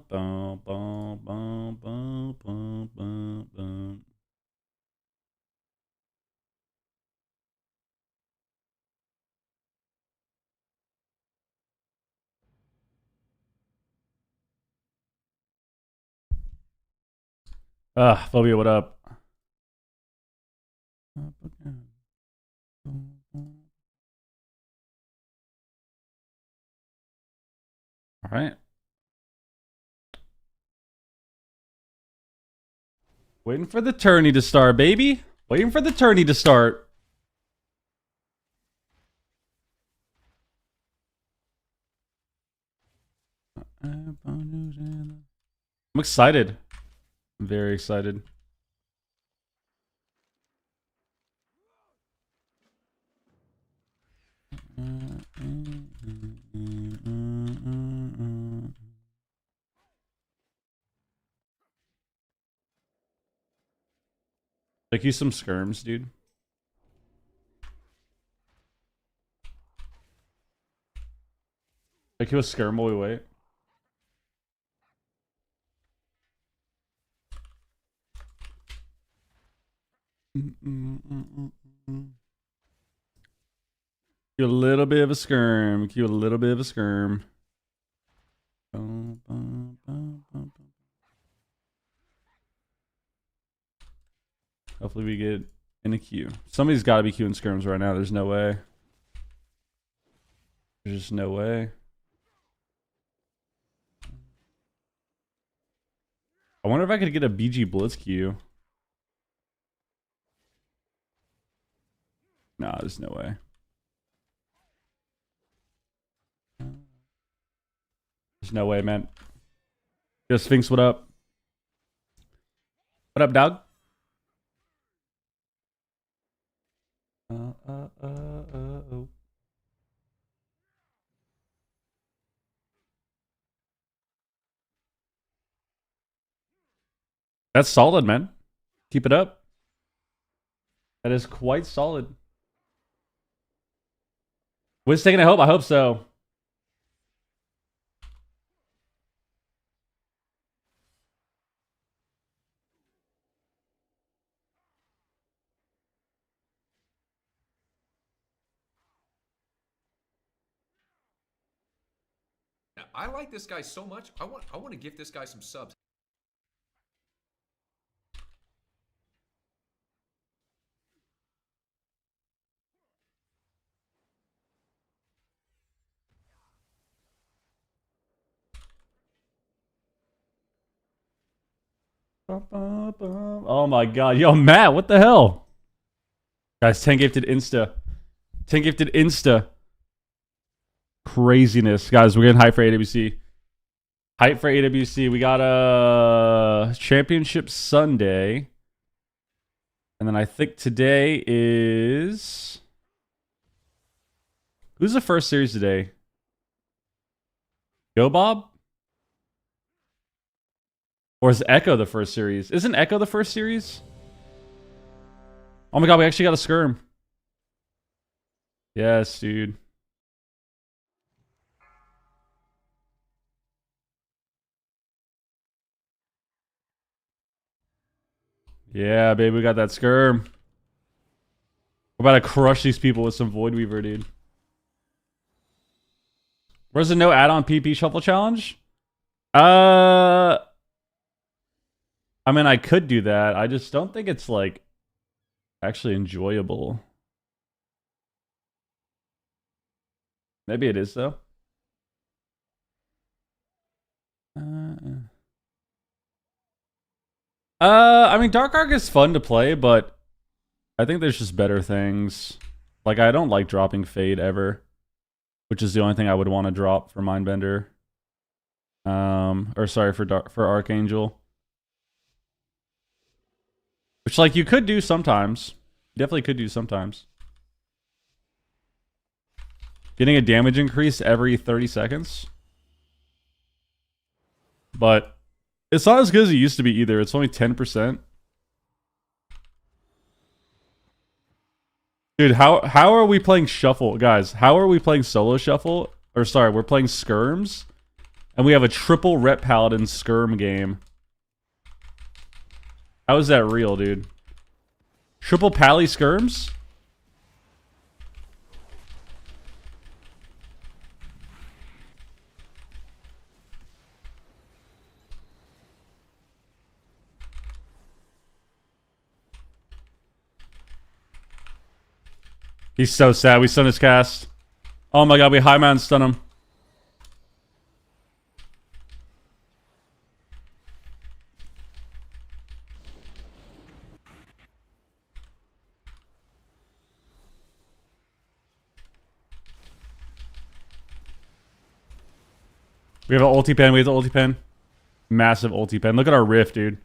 bum, bum, bum, bum, bum, bum, bum. Phobia, what up? All right. Waiting for the tourney to start, baby. Waiting for the tourney to start. I'm excited. I'm very excited. Like you some skirms, dude. Like you a skirm while we wait. You a little bit of a skirm. You a little bit of a skirm. Hopefully we get in a queue. Somebody's got to be queuing skirms right now. There's no way. There's just no way. I wonder if I could get a BG Blitz queue. Nah, there's no way. There's no way, man. Yo, Sphinx, what up? What up, dog? Oh. That's solid, man. Keep it up. That is quite solid. Wiz taking a hope? I hope so. I like this guy so much. I want to give this guy some subs. Oh my god. Yo, Matt, what the hell? Guys, 10 gifted Insta. 10 gifted Insta. Craziness. Guys, we're getting hype for AWC. Hype for AWC. We got a championship Sunday. And then I think today is... Who's the first series today? Go Bob? Or is Echo the first series? Isn't Echo the first series? Oh my god, we actually got a skirm. Yes, dude. Yeah, baby, we got that skirm. We're about to crush these people with some Void Weaver, dude. Where's the no add-on PP Shuffle Challenge? I mean, I could do that. I just don't think it's, like, actually enjoyable. Maybe it is, though. I mean, Dark Arc is fun to play, but I think there's just better things. Like, I don't like dropping Fade ever, which is the only thing I would want to drop for Mindbender. Or sorry, for Archangel. Which, like, you could do sometimes. You definitely could do sometimes. Getting a damage increase every 30 seconds. But it's not as good as it used to be either. It's only 10%. Dude, how are we playing Shuffle? Guys, how are we playing Solo Shuffle? Or sorry, we're playing Skirms. And we have a triple Ret Paladin Skirm game. How is that real, dude? Triple Pally Skirms? He's so sad. We stun his cast. Oh my god, we high man stun him. We have an ulti pen. We have the ulti pen. Massive ulti pen. Look at our rift, dude.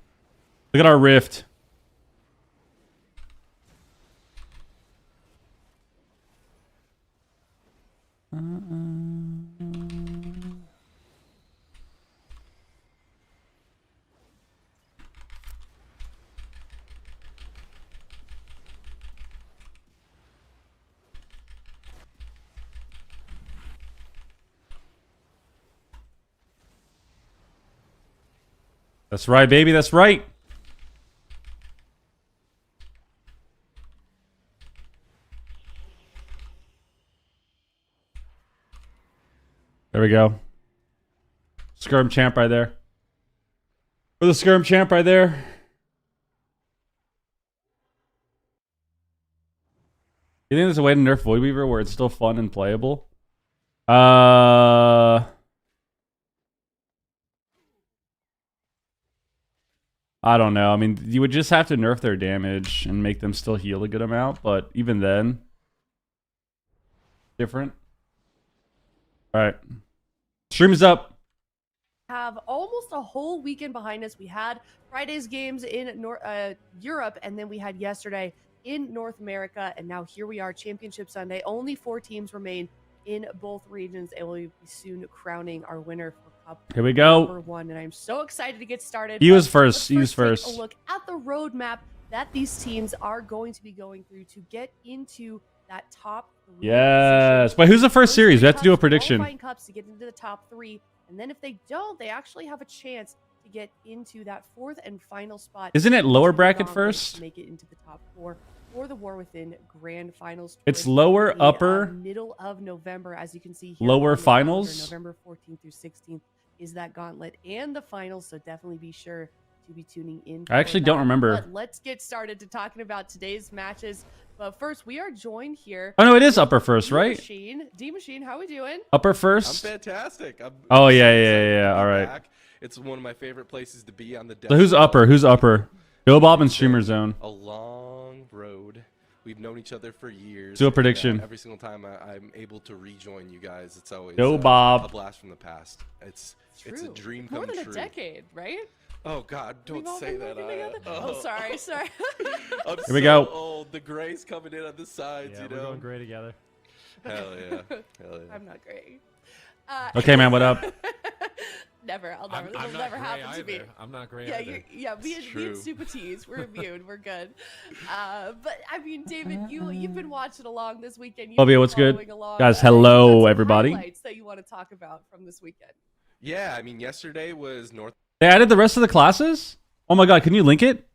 Look at our rift. That's right, baby. That's right. There we go. Skirm champ right there. For the Skirm champ right there. You think there's a way to nerf Void Weaver where it's still fun and playable? I don't know. I mean, you would just have to nerf their damage and make them still heal a good amount, but even then, different. All right. Stream is up. Have almost a whole weekend behind us. We had Friday's games in Europe, and then we had yesterday in North America, and now here we are, Championship Sunday. Only 4 teams remain in both regions, and we'll be soon crowning our winner for Cup Here we go. number 1. And I'm so excited to get started. He was But first. let's He was take first. a look at the roadmap that these teams are going to be going through to get into that top 3 Yes. position. But who's the first series? We have to do a Cups, prediction. qualifying cups to get into the top 3, and then if they don't, they actually have a chance to get into that 4th and final spot. Isn't it lower into the bracket gauntlet first? to make it into the top 4 for the War Within Grand Finals. It's towards lower, the, upper, middle of November, as you can see here. lower on the calendar. finals? November 14th through 16th is that gauntlet and the finals, so definitely be sure to be tuning in. I actually for don't that. remember. But let's get started to talking about today's matches. But first, we are joined here. Oh, no, it is upper first, right? D Machine, how we doing? Upper I'm first? fantastic. Oh, yeah, so yeah, excited yeah, to be all right. back. It's one of my favorite places to be on the So who's upper? Who's upper? Go Bob and Streamer Zone. A long road. We've known each other for years. Do a and, prediction. every single time I'm able to rejoin you guys, it's always Go a Bob. blast from the past. It's a True. dream More come than true. a decade, right? Oh God, don't We've all say been that. working together? Oh, sorry. I'm Here we so go. old. The gray's coming in on the sides, you know. great together. Hell yeah. Hell yeah. I'm not great. Okay, man, what up? Never. I'll never. I'm It'll not never gray happen to me. either. I'm not gray Yeah, either. me and true. Super Tees, we're immune. We're good. But I mean, David, you've been watching along this weekend. You've Bobby, been what's good? following along. Guys, You've hello, got some everybody. highlights that you want to talk about from this weekend. Yeah, I mean, yesterday was North. They added the rest of the classes? Oh my god, can you link it?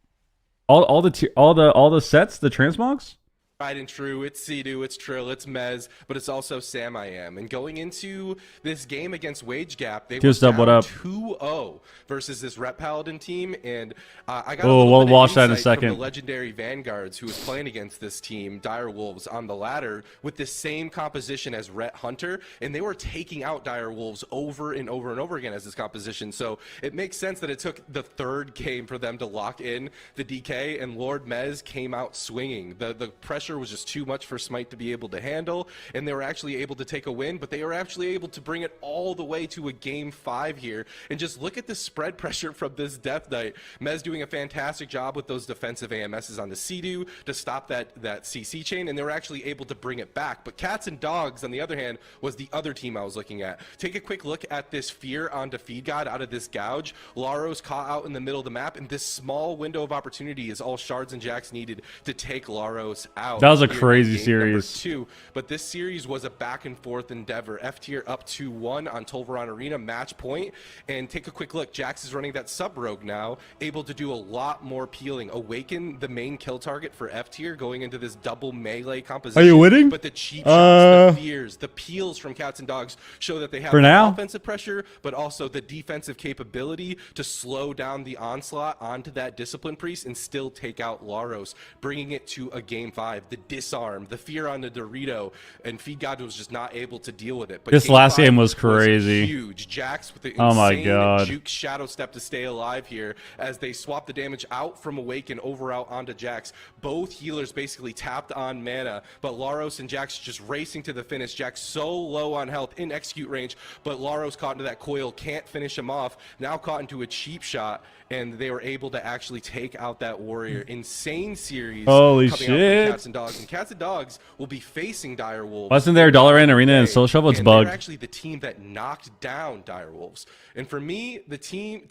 All the sets, the transmogs? Tried and true, it's Sea-Doo, it's Trill, it's Mez, but it's also Sam I Am. And going into this game against Wage Gap, they were Just up, down what up? 2-0 versus this Rep Paladin team, and I got Oh, a little we'll bit of watch that in a insight from second. the legendary Vanguards who was playing against this team, Dire Wolves, on the ladder with the same composition as Rhett Hunter, and they were taking out Dire Wolves over and over and over again as this composition. So it makes sense that it took the 3rd game for them to lock in the DK, and Lord Mez came out swinging. The pressure was just too much for Smite to be able to handle, and they were actually able to take a win, but they were actually able to bring it all the way to a game 5 here. And just look at the spread pressure from this Death Knight. Mez doing a fantastic job with those defensive AMSs on the Sea-Doo to stop that CC chain, and they were actually able to bring it back. But Cats and Dogs, on the other hand, was the other team I was looking at. Take a quick look at this Fear onto Feed God out of this gouge. Laros caught out in the middle of the map, and this small window of opportunity is all Shards and Jacks needed to take Laros out. well. That was a here in crazy game number series. 2, but this series was a back and forth endeavor. F tier up 2-1 on Tolvaron Arena, match point. And take a quick look. Jax is running that sub rogue now, able to do a lot more peeling. Awaken, the main kill target for F tier, going into this double melee composition. Are you winning? But the cheap shots, the fears, the peels from Cats and Dogs show that they have For the now? offensive pressure, but also the defensive capability to slow down the onslaught onto that Discipline Priest and still take out Laros, bringing it to a game 5. The disarm, the fear on the Dorito, and Feed God was just not able to deal with it. But This last 5 game was crazy. huge. Jax with the Oh my insane God. juke shadow step to stay alive here as they swap the damage out from Awaken over out onto Jax. Both healers basically tapped on mana, but Laros and Jax just racing to the finish. Jax so low on health in execute range, but Laros caught into that coil, can't finish him off. Now caught into a cheap shot, and they were able to actually take out that warrior. Insane series. Holy coming out shit. from Cats and Dogs, and Cats and Dogs will be facing Dire Wolves. Wasn't there Dollar Arena and Soul Shovel? It's And bugged. they're actually the team that knocked down Dire Wolves. And for me, a team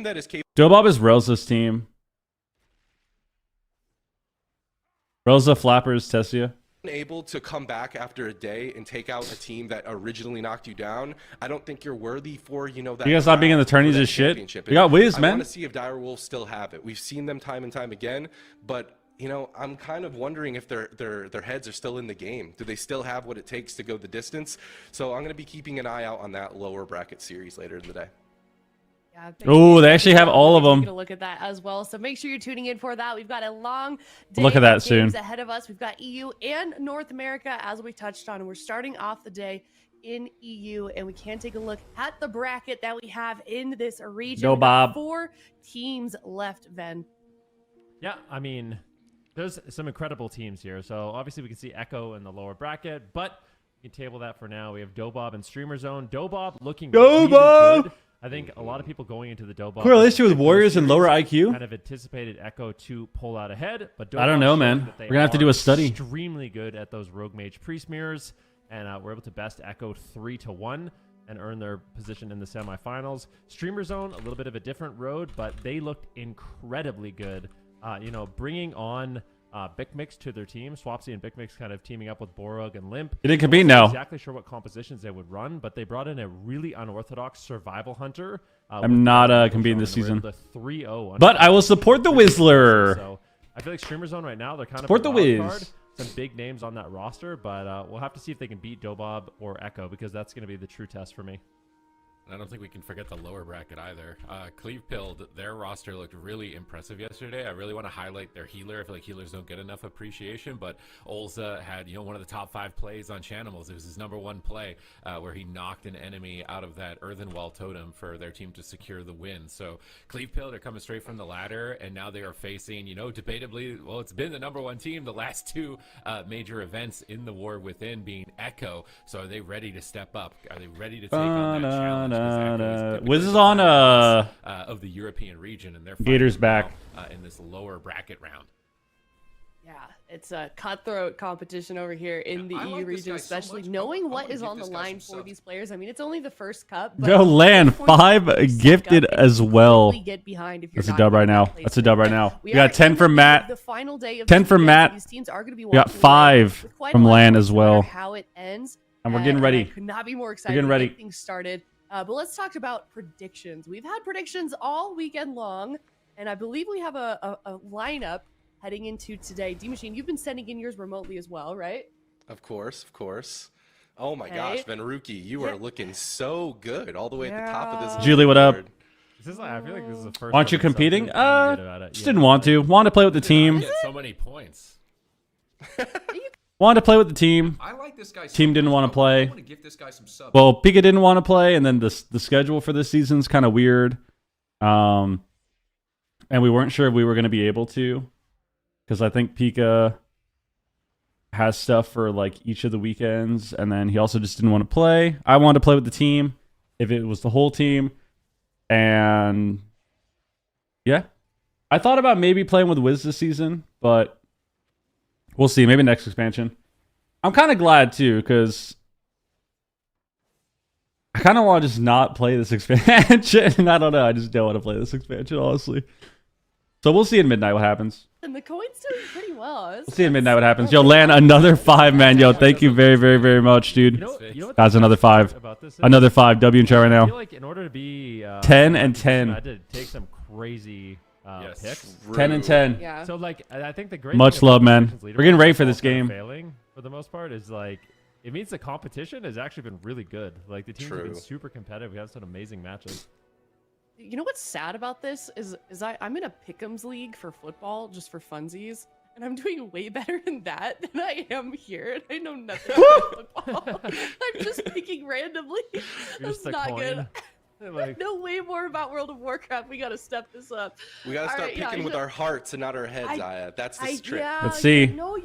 that is capable. Dobob is Rosa's team. Rosa, Flappers, Tessia. Able to come back after a day and take out a team that originally knocked you down, I don't think you're worthy for, that. You guys not being in the tourneys that is shit? championship. You got Wiz, I man. want to see if Dire Wolves still have it. We've seen them time and time again, but I'm kind of wondering if their heads are still in the game. Do they still have what it takes to go the distance? So I'm going to be keeping an eye out on that lower bracket series later in the day. Yeah, Oh, they actually have all of them. Taking a look at that as well. So make sure you're tuning in for that. We've got a long day Look at that of games soon. ahead of us. We've got EU and North America, as we touched on. We're starting off the day in EU, and we can take a look at the bracket that we have in this region. Go, We've got Bob. 4 teams left, Ven. Yeah, I mean, there's some incredible teams here. So obviously we can see Echo in the lower bracket, but we can table that for now. We have Dobob and Streamer Zone. Dobob looking really Dobob! good. I think a lot of people going into the Dobob Correlation with Echo Warriors and series lower IQ? kind of anticipated Echo to pull out ahead, but I don't Dobob know, showed man. that they We're gonna have to are do a study. Extremely good at those Rogue Mage Priest mirrors, and we're able to best Echo 3-1 and earn their position in the semifinals. Streamer Zone, a little bit of a different road, but they looked incredibly good. Bringing on Bic Mix to their team. Swapsy and Bic Mix kind of teaming up with Borog and Limp. You didn't compete Wasn't now. exactly sure what compositions they would run, but they brought in a really unorthodox survival hunter. I'm not competing this season. 3-0. But I will support the Whistler. So I feel like Streamer Zone right now, they're kind of Support a the wild Wiz. card. Some big names on that roster, but we'll have to see if they can beat Dobob or Echo, because that's going to be the true test for me. I don't think we can forget the lower bracket either. Cleve Pilled, their roster looked really impressive yesterday. I really want to highlight their healer. I feel like healers don't get enough appreciation, but Olza had, one of the top 5 plays on Chanimals. It was his #1 play where he knocked an enemy out of that earthen wall totem for their team to secure the win. So Cleve Pilled are coming straight from the ladder, and now they are facing, debatably, well, it's been the #1 team the last 2 major events in the war within, being Echo. So are they ready to step up? Are they ready to take on that challenge? Wiz is on Of the European region, and they're Gators fighting back. now, in this lower bracket round. Yeah, it's a cutthroat competition over here in the I EU like this region, guy so especially much. I knowing wanna what is give on the this guy line some for subs. these players. I mean, it's only the first cup. But Go land. 5 gifted suck up as and well. quickly get behind if you're That's a not dub right getting now. that That's a dub right now. We We got are 10 in from the Matt. The final day of 10 the from weekend. Matt. These teams are going to be We got walking away 5 with quite a from lot of Land points as no matter well. How it ends. And we're getting I ready. could not be more excited getting to ready. get things started. But let's talk about predictions. We've had predictions all weekend long, and I believe we have a lineup heading into today. D-Machine, you've been sending in yours remotely as well, right? Of course. Oh my Okay. gosh, Venruki, you are looking so good all the way at the top of this. Yeah. Julie, what up? board. I feel like this is the first. Aren't you time I'm competing? something I'm good about it. Just Yeah, didn't want to. Wanted to play with the team. Get so many points. Wanted to play with the team. I like this guy. So Team didn't much. wanna I play. want to give this guy some subs. Well, Pika didn't want to play, and then the schedule for this season's kind of weird. And we weren't sure if we were going to be able to, because I think Pika has stuff for like each of the weekends, and then he also just didn't want to play. I wanted to play with the team if it was the whole team, and yeah, I thought about maybe playing with Wiz this season, but we'll see. Maybe next expansion. I'm kind of glad too, because I kind of want to just not play this expansion. I don't know. I just don't want to play this expansion, honestly. So we'll see at midnight what happens. And the coin's doing pretty well. We'll see at midnight what happens. Yo, Lan, another 5, man. Yo, thank you very, very, very much, dude. You know what Guys, the another best part 5. about this is? Another 5. W in chat right I now. feel like in order to be 10 and 10. I had to take some crazy picks. 10 and 10. Yeah. So like, I think the great Much thing about love, man. Nations Leader We're getting ready is for this all kind of game. Failing for the most part is like it means the competition has actually been really good. Like the teams have been True. super competitive. We have some amazing matches. You know what's sad about this is I'm in a pick'ems league for football just for funsies, and I'm doing way better in that than I am here, and I know nothing about football. I'm just picking randomly. You're That's just a not coin. good. Like, I know way more about World of Warcraft. We gotta step this up. We gotta All start right, yeah, picking with yeah. our hearts and not our heads, Aya. That's the trick. Yeah, Let's see. No,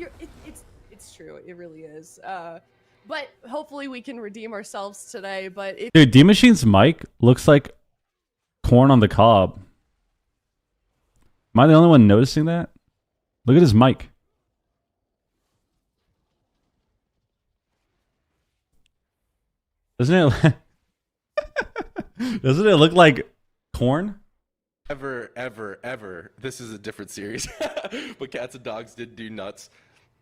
it's true. It really is. But hopefully we can redeem ourselves today. But if Dude, D Machine's mic looks like corn on the cob. Am I the only one noticing that? Look at his mic. Doesn't it? Doesn't it look like corn? Ever. This is a different series. But Cats and Dogs did do nuts.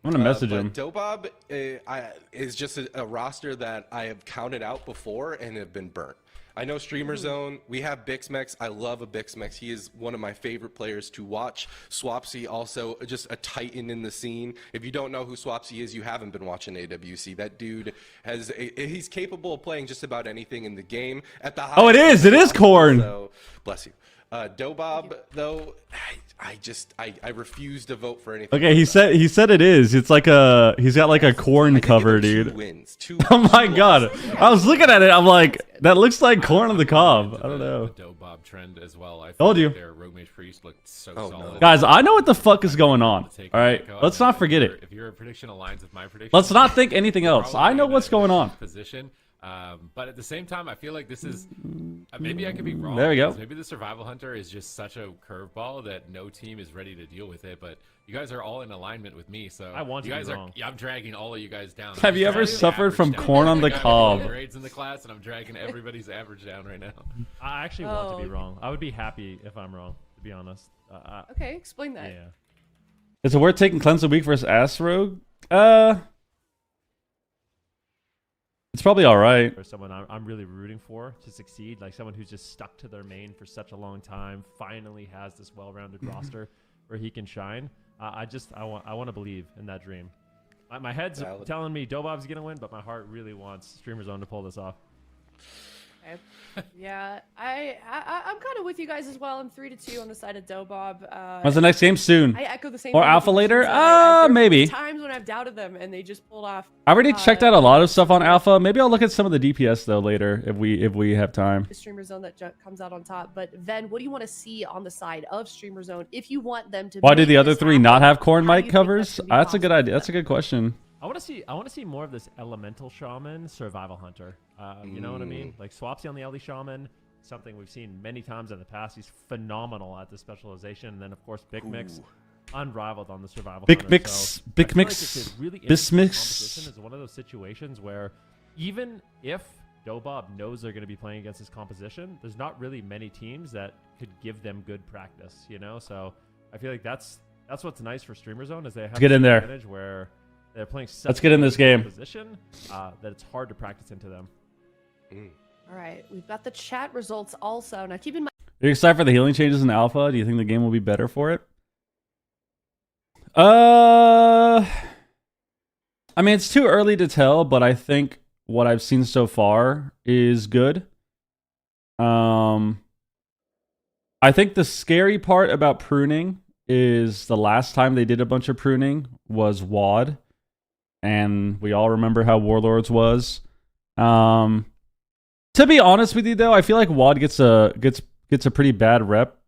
I'm gonna message but him. Dobob is just a roster that I have counted out before and have been burnt. I know Streamer Zone. We have Bixmex. I love a Bixmex. He is one of my favorite players to watch. Swapsy also just a titan in the scene. If you don't know who Swapsy is, you haven't been watching AWC. That dude he's capable of playing just about anything in the game. At the Oh, it is. It is corn. So, bless you. Dobob, though, I refuse to vote for anything. Okay, he said it is. It's like he's got like a corn cover, dude. Oh my god. I was looking at it. I'm like, that looks like corn on the cob. I don't know. The Dobob trend as well. I Told you. Their Rogue Mage Priest looked so solid. Guys, I know what the fuck is going on. All right, let's not forget it. If your prediction aligns with my prediction, Let's not think anything else. I know what's going on. Position. But at the same time, I feel like this is maybe I could be wrong. There we go. Because maybe the Survival Hunter is just such a curveball that no team is ready to deal with it. But you guys are all in alignment with me, so I want you to be guys are. wrong. Yeah, I'm dragging all of you guys down. Have you ever suffered from corn on the cob? Grades in the class, and I'm dragging everybody's average down right now. I actually want to be wrong. I would be happy if I'm wrong, to be honest. okay, explain that. Yeah. Is it worth taking Cleanse a Week versus Ass Rogue? It's probably all right. Or someone I'm really rooting for to succeed, like someone who's just stuck to their main for such a long time, finally has this well-rounded roster where he can shine. I want to believe in that dream. My head's telling me Dobob's gonna win, but my heart really wants Streamer Zone to pull this off. Okay. Yeah, I'm kind of with you guys as well. I'm 3-2 on the side of Dobob. When's the next game? Soon. I echo the same. Or thing Alpha with later? Nations. There Maybe. Times when I've doubted them and they just pulled off. I already checked out a lot of stuff on Alpha. Maybe I'll look at some of the DPS though later if we have time. The Streamer Zone that comes out on top. But then, what do you want to see on the side of Streamer Zone if you want them to? Why do make the other this three happen? not have corn How do mic you think that covers? should be That's a good possible? idea. That's a good question. I want to see more of this Elemental Shaman Survival Hunter. You know what I mean? Like Swapsy on the LD Shaman, something we've seen many times in the past. He's phenomenal at the specialization, and then of course Big Mix, unrivaled on the Survival Big Hunter. Mix, So Big I feel Mix, like it's a really Bis interesting Mix. competition is one of those situations where even if Dobob knows they're going to be playing against his composition, there's not really many teams that could give them good practice. You know, so I feel like that's what's nice for Streamer Zone is they have Get in this there. advantage where they're playing such Let's get in this game. position that it's hard to practice into them. All right, we've got the chat results also. Now, keep in mind. Are you excited for the healing changes in Alpha? Do you think the game will be better for it? I mean, it's too early to tell, but I think what I've seen so far is good. I think the scary part about pruning is the last time they did a bunch of pruning was WoD, and we all remember how Warlords was. To be honest with you, though, I feel like WoD gets a pretty bad rep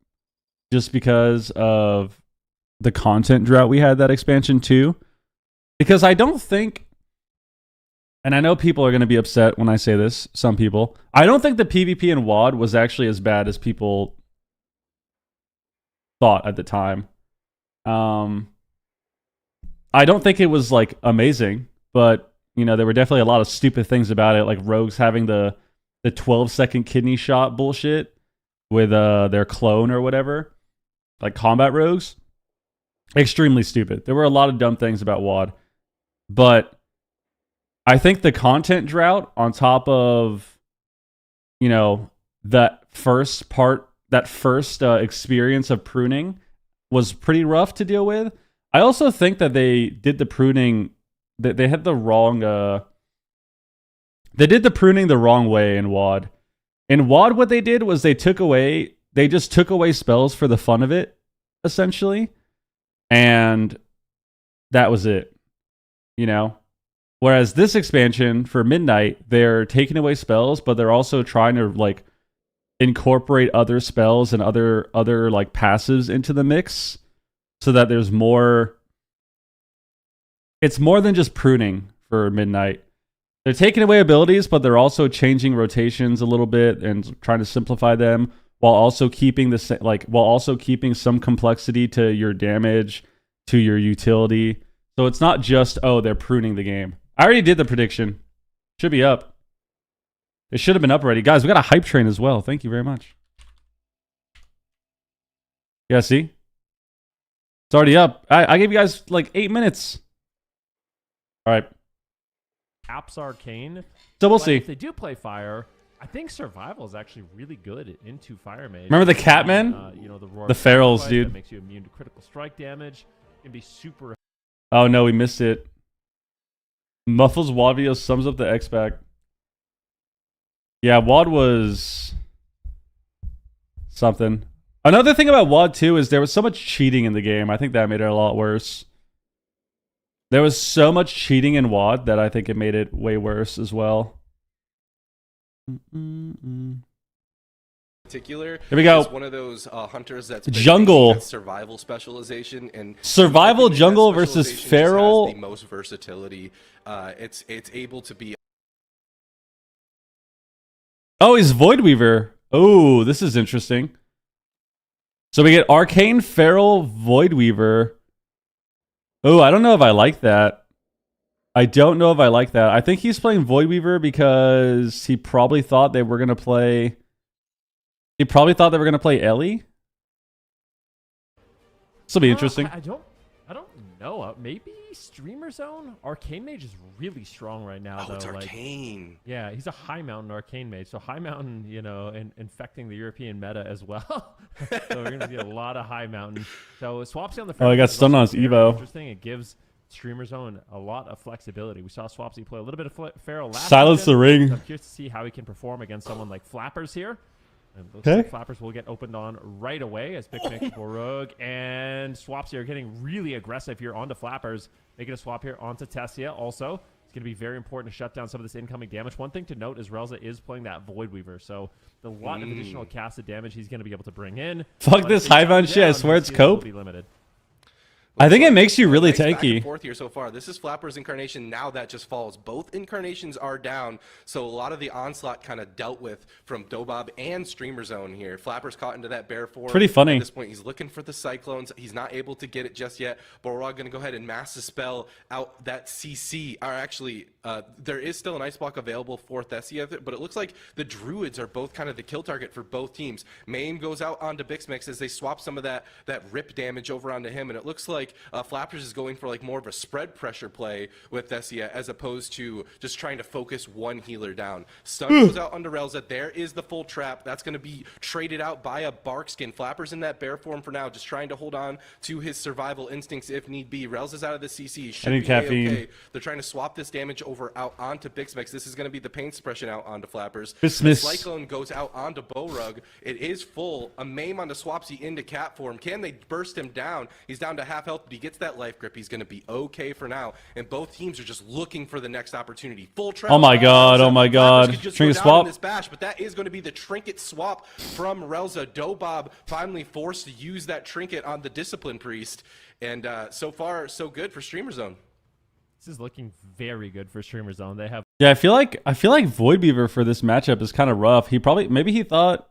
just because of the content drought we had that expansion too. Because I don't think, and I know people are going to be upset when I say this, some people, I don't think the PvP in WoD was actually as bad as people thought at the time. I don't think it was like amazing, but you know, there were definitely a lot of stupid things about it, like rogues having the 12-second kidney shot bullshit with their clone or whatever, like combat rogues. Extremely stupid. There were a lot of dumb things about WoD, but I think the content drought on top of, you know, that first experience of pruning was pretty rough to deal with. I also think that they did the pruning, that they had the wrong, they did the pruning the wrong way in WoD. In WoD, what they did was they just took away spells for the fun of it, essentially. And that was it, you know? Whereas this expansion for Midnight, they're taking away spells, but they're also trying to like incorporate other spells and other like passives into the mix so that there's more. It's more than just pruning for Midnight. They're taking away abilities, but they're also changing rotations a little bit and trying to simplify them while also keeping some complexity to your damage, to your utility. So it's not just, oh, they're pruning the game. I already did the prediction. Should be up. It should have been up already. Guys, we got a hype train as well. Thank you very much. Yeah, see? It's already up. I gave you guys like 8 minutes. All right. Apps Arcane. So we'll But see. If they do play Fire, I think Survival is actually really good into Fire Mage. Remember the Catmen? You know, the Roar The of Ferals, Sacrifice dude. That makes you immune to critical strike damage. Can be super. Oh no, we missed it. Muffles WoD video sums up the X-Pack. Yeah, WoD was something. Another thing about WoD too is there was so much cheating in the game. I think that made it a lot worse. There was so much cheating in WoD that I think it made it way worse as well. Particular. Here we go. Is one of those hunters that's Jungle. that survival specialization and Survival I think that jungle versus specialization just feral. has the most versatility. It's able to be. Oh, he's Void Weaver. Oh, this is interesting. So we get Arcane, Feral, Void Weaver. Oh, I don't know if I like that. I don't know if I like that. I think he's playing Void Weaver because he probably thought they were going to play... He probably thought they were going to play Ellie. This will be interesting. I don't know. Maybe Streamer Zone? Arcane Mage is really strong right now, Oh, though. it's Like, Arcane. yeah, he's a high mountain Arcane Mage. So high mountain, you know, infecting the European meta as well. So we're going to see a lot of high mountain. So Swapsy on the Oh, he got stunned on his Evo. Interesting. It gives Streamer Zone a lot of flexibility. We saw Swapsy play a little bit of Feral last Silence season. the ring. So I'm curious to see how he can perform against someone like Flappers here. And looks Okay. like Flappers will get opened on right away as Big Mix for Rogue. And Swapsy are getting really aggressive here onto Flappers. Making a swap here onto Tessia also. It's going to be very important to shut down some of this incoming damage. One thing to note is Relza is playing that Void Weaver. So the lot of additional casted damage he's going to be able to bring in. Fuck But this if they Highbound jump shit. I down, swear his it's healing will cope. be limited. I think it makes you really Nice back and tanky. forth here so far. This is Flapper's Incarnation. Now that just falls. Both Incarnations are down, so a lot of the onslaught kind of dealt with from Dobob and Streamer Zone here. Flapper's caught into that bear form. Pretty funny. At this point, he's looking for the Cyclones. He's not able to get it just yet, but we're all going to go ahead and mass dispel out that CC. Or actually, there is still an Ice Block available for Thessia, but it looks like the Druids are both kind of the kill target for both teams. Maim goes out onto Bixmix as they swap some of that rip damage over onto him, and it looks like Flappers is going for like more of a spread pressure play with Thessia as opposed to just trying to focus one healer down. Stun goes out onto Relza. There is the full trap. That's going to be traded out by a Barkskin. Flappers in that bear form for now, just trying to hold on to his survival instincts if need be. Relza's out of the CC. Should I need be caffeine. A-okay. They're trying to swap this damage over out onto Bixmix. This is going to be the pain suppression out onto Flappers. Bismuth. The Cyclone goes out onto Bowrug. It is full. A Maim onto Swapsy into cat form. Can they burst him down? He's down to half health, but he gets that life grip. He's going to be okay for now. And both teams are just looking for the next opportunity. Full trap. Oh my god, oh my god. Flappers could just Trinket go down in swap. this bash, but that is going to be the trinket swap from Relza. Dobob finally forced to use that trinket on the Discipline Priest. And so far, so good for Streamer Zone. This is looking very good for Streamer Zone. They have Yeah, I feel like Void Beaver for this matchup is kind of rough. Maybe they thought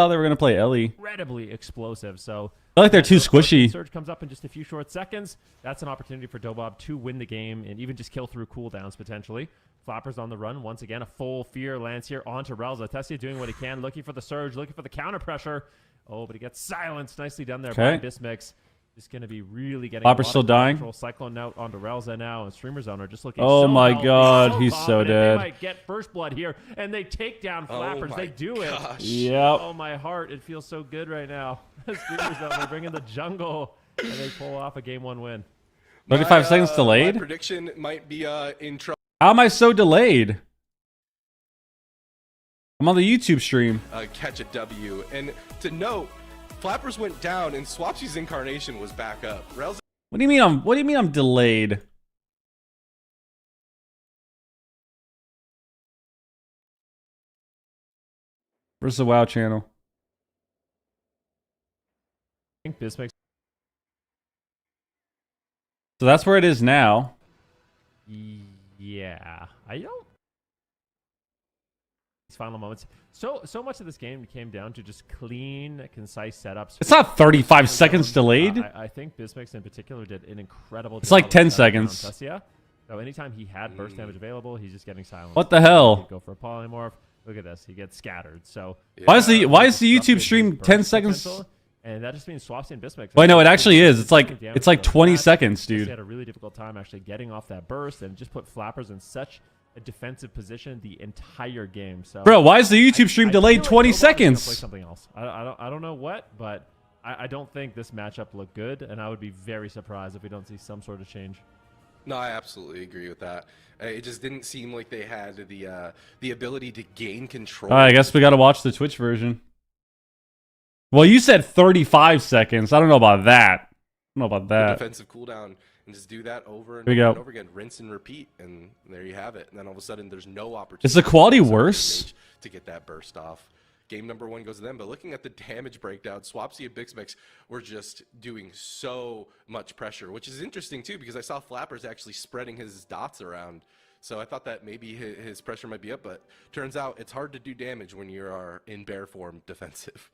they were going to play Ellie. incredibly explosive. So I feel like they're too squishy. Surge comes up in just a few short seconds. That's an opportunity for Dobob to win the game and even just kill through cooldowns potentially. Flappers on the run. Once again, a full fear lands here onto Relza. Tessia doing what he can, looking for the surge, looking for the counter pressure. Oh, but he gets silenced. Nicely done there by Okay. Bismix. Just going to be really getting Flapper's still dying? control. Cyclone out onto Relza now, and Streamer Zone are just looking Oh so my healthy, God, he's so confident. dead. They might get first blood here, and they take down Flappers. Oh they my do it. gosh. Yep. Oh, my heart. It feels so good right now. Streamer Zone, they bring in the jungle, and they pull off a Game 1 win. 35 seconds delayed? My prediction might be in trouble. How am I so delayed? I'm on the YouTube stream. Catch a W. And to note, Flappers went down and Swapsy's incarnation was back up. Relza What do you mean I'm delayed? Where's the WoW channel? I think this makes So that's where it is now. Yeah, I don't. These final moments. So much of this game came down to just clean, concise setups. It's not 35 seconds delayed. I think Bismix in particular did an incredible job. It's like 10 of shutting down seconds. Tessia. So anytime he had burst damage available, he's just getting silenced. What the hell? He'd go for a polymorph. Look at this. He gets scattered. So Why is the YouTube disrupted stream his burst 10 seconds? potential, and that just means Swapsy and Bismix. Wait, no, it actually is. It's like Damage 20 from that. seconds, He dude. had a really difficult time actually getting off that burst, and just put Flappers in such a defensive position the entire game. So, Bro, why is the YouTube stream I feel delayed like 20 Nobody's gonna play seconds? something else. I don't know what, but I don't think this matchup looked good, and I would be very surprised if we don't see some sort of change. No, I absolutely agree with that. It just didn't seem like they had the ability to gain control. All right, I guess we got to watch the Twitch version. Well, you said 35 seconds. I don't know about that. I don't know about The that. defensive cooldown and just do that over and Here we over go. and over again, rinse and repeat, and there you have it. And then all of a sudden, there's no opportunity. Is the quality for worse? Mage to get that burst off? Game number 1 goes to them, but looking at the damage breakdown, Swapsy and Bixmix were just doing so much pressure, which is interesting too because I saw Flappers actually spreading his dots around. So I thought that maybe his pressure might be up, but turns out it's hard to do damage when you are in bear form defensive.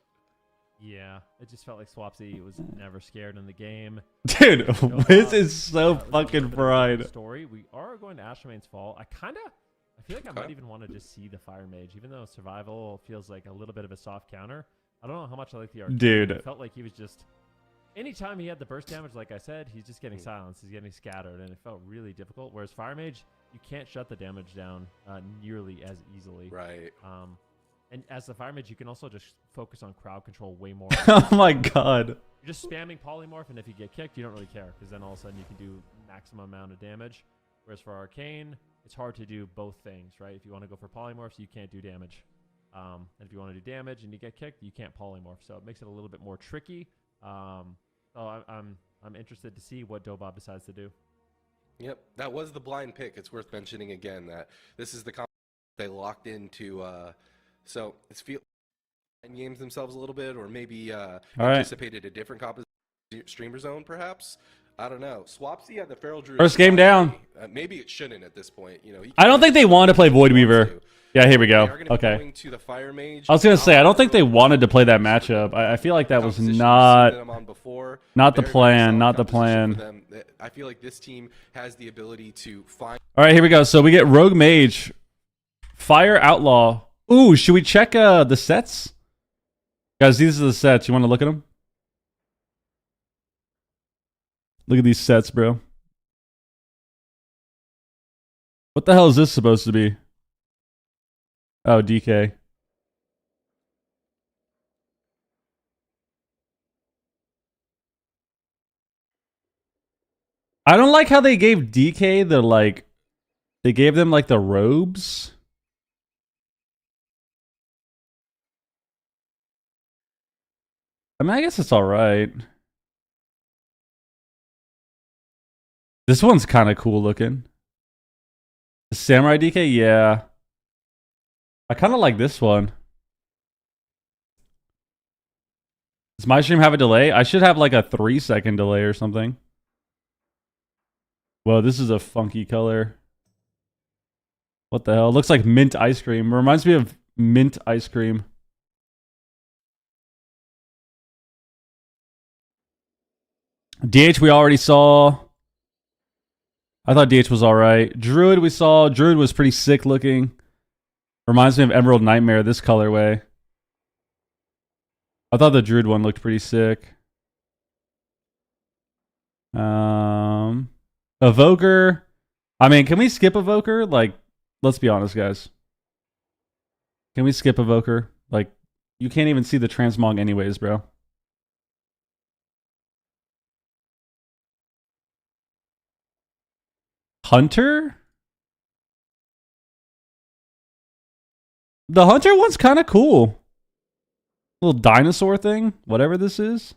Yeah, it just felt like Swapsy was never scared in the game. Dude, No, Wiz is so a little fucking bit of a fried. Story. We are going to Ashermane's Fall. I feel like I might even want to just see the Fire Mage, even though survival feels like a little bit of a soft counter. I don't know how much I like the arcade. Dude. It felt like he was just. Anytime he had the burst damage, like I said, he's just getting silenced. He's getting scattered, and it felt really difficult. Whereas Fire Mage, you can't shut the damage down nearly as easily. Right. And as the Fire Mage, you can also just focus on crowd control way more. Oh my god. You're just spamming polymorph, and if you get kicked, you don't really care, because then all of a sudden you can do maximum amount of damage. Whereas for Arcane, it's hard to do both things, right? If you want to go for polymorphs, you can't do damage. And if you want to do damage and you get kicked, you can't polymorph. So it makes it a little bit more tricky. So I'm interested to see what Dobob decides to do. Yep, that was the blind pick. It's worth mentioning again that this is the they locked into. So it's feel games themselves a little bit, or maybe anticipated a different composition streamer zone, perhaps. I don't know. Swapsy had the Feral Druid. First game down. Maybe it shouldn't at this point. You know, I don't think they want to play Void Weaver. Yeah, here we They go. are gonna be Okay. going to the Fire Mage. I was going to say, I don't think they wanted to play that matchup. I feel like that was Composition we've seen not them on before. not the Very, very plan, solid not the composition for plan. them. I feel like this team has the ability to find. All right, here we go. So we get Rogue Mage, Fire Outlaw. Ooh, should we check the sets? Guys, these are the sets. You want to look at them? Look at these sets, bro. What the hell is this supposed to be? Oh, DK. I don't like how they gave DK the, like, they gave them, like, the robes. I mean, I guess it's alright. This one's kind of cool looking. The Samurai DK, yeah. I kind of like this one. Does my stream have a delay? I should have like a 3-second delay or something. Whoa, this is a funky color. What the hell? It looks like mint ice cream. Reminds me of mint ice cream. DH we already saw. I thought DH was alright. Druid we saw. Druid was pretty sick looking. Reminds me of Emerald Nightmare, this colorway. I thought the Druid one looked pretty sick. Evoker. I mean, can we skip Evoker? Like, let's be honest, guys. Can we skip Evoker? Like, you can't even see the Transmog anyways, bro. Hunter? The Hunter one's kind of cool. Little dinosaur thing, whatever this is.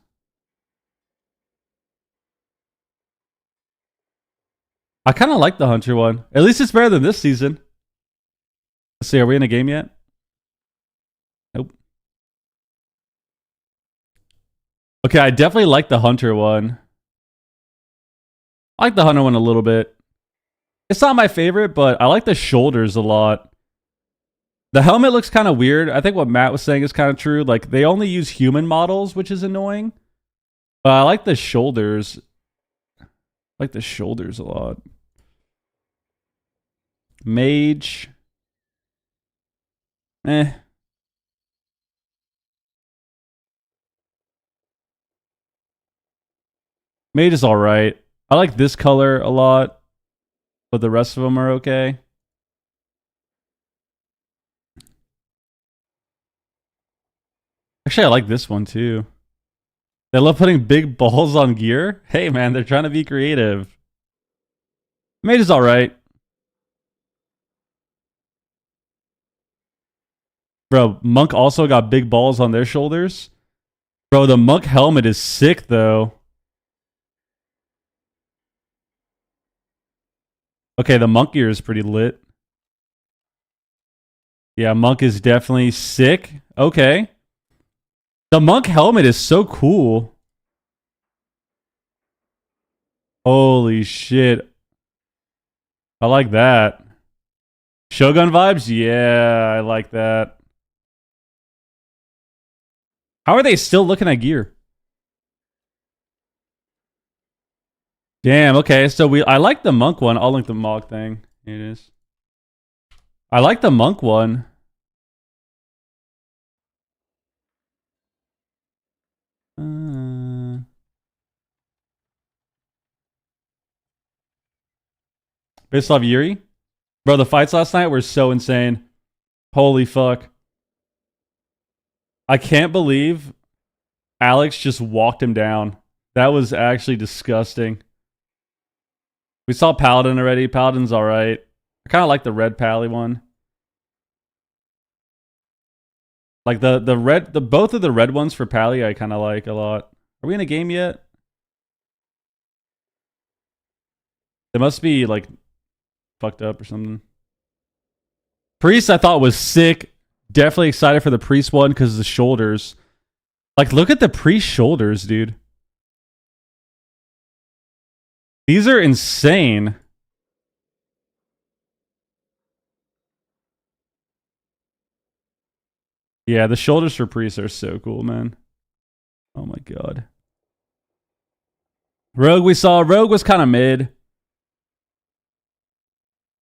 I kind of like the Hunter one. At least it's better than this season. Let's see, are we in a game yet? Nope. Okay, I definitely like the Hunter one. I like the Hunter one a little bit. It's not my favorite, but I like the shoulders a lot. The helmet looks kind of weird. I think what Matt was saying is kind of true. Like, they only use human models, which is annoying. But I like the shoulders. I like the shoulders a lot. Mage. Eh. Mage is alright. I like this color a lot. But the rest of them are okay. Actually, I like this one too. They love putting big balls on gear. Hey, man, they're trying to be creative. Mage is alright. Bro, Monk also got big balls on their shoulders. Bro, the Monk helmet is sick, though. Okay, the Monk gear is pretty lit. Yeah, Monk is definitely sick. Okay. The Monk helmet is so cool. Holy shit. I like that. Shogun vibes? Yeah, I like that. How are they still looking at gear? Damn, okay. So I like the Monk one. I'll link the Mog thing. Here it is. I like the Monk one. Based off Yuri? Bro, the fights last night were so insane. Holy fuck. I can't believe Alex just walked him down. That was actually disgusting. We saw Paladin already. Paladin's alright. I kind of like the red Pally one. Like both of the red ones for Pally I kind of like a lot. Are we in a game yet? They must be like fucked up or something. Priest I thought was sick. Definitely excited for the Priest one because of the shoulders. Like, look at the Priest shoulders, dude. These are insane. Yeah, the shoulders for Priest are so cool, man. Oh my god. Rogue we saw. Rogue was kind of mid.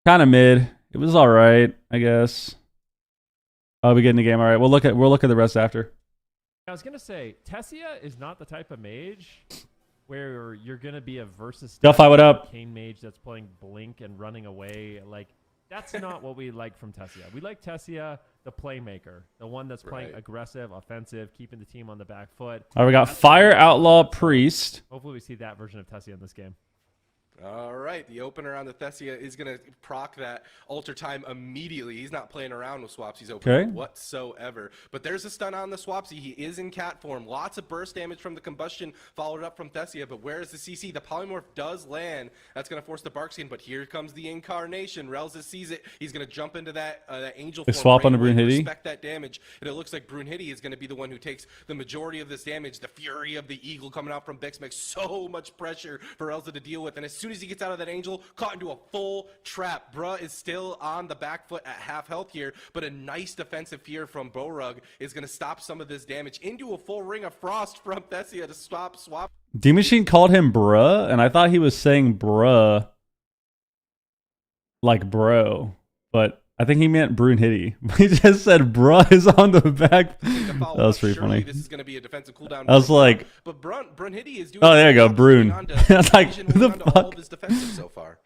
Kind of mid. It was alright, I guess. Oh, we get in the game. Alright, we'll look at the rest after. I was gonna say, Tessia is not the type of mage where you're gonna be a versus Delphi, what up? Kane mage that's playing Blink and running away. Like, that's not what we like from Tessia. We like Tessia, the playmaker, the one that's playing aggressive, offensive, keeping the team on the back foot. Alright, we got Fire Outlaw Priest. Hopefully we see that version of Tessia in this game. All right, the opener on the Thessia is going to proc that alter time immediately. He's not playing around with Swapsy's opener whatsoever. But there's a stun on the Swapsy. He is in cat form. Lots of burst damage from the combustion followed up from Thessia. But where is the CC? The polymorph does land. That's going to force the Bark Skin. But here comes the incarnation. Relza sees it. He's going to jump into that angel form. Swap on the Brunhilde. Respect that damage. And it looks like Brunhilde is going to be the one who takes the majority of this damage. The fury of the eagle coming out from Bix makes so much pressure for Relza to deal with. And as soon as he gets out of that angel, caught into a full trap. Bruh is still on the back foot at half health here, but a nice defensive fear from Borug is going to stop some of this damage into a full ring of frost from Thessia to stop Swap. D-Machine called him bruh, and I thought he was saying bruh like bro, but I think he meant Brunhitty. He just said bruh is on the back. That was pretty funny. This is going to be a defensive cooldown. I was like, but Brunhitty is doing. Oh, there you go, Brune. I was like, who the fuck? All of his defensive so far.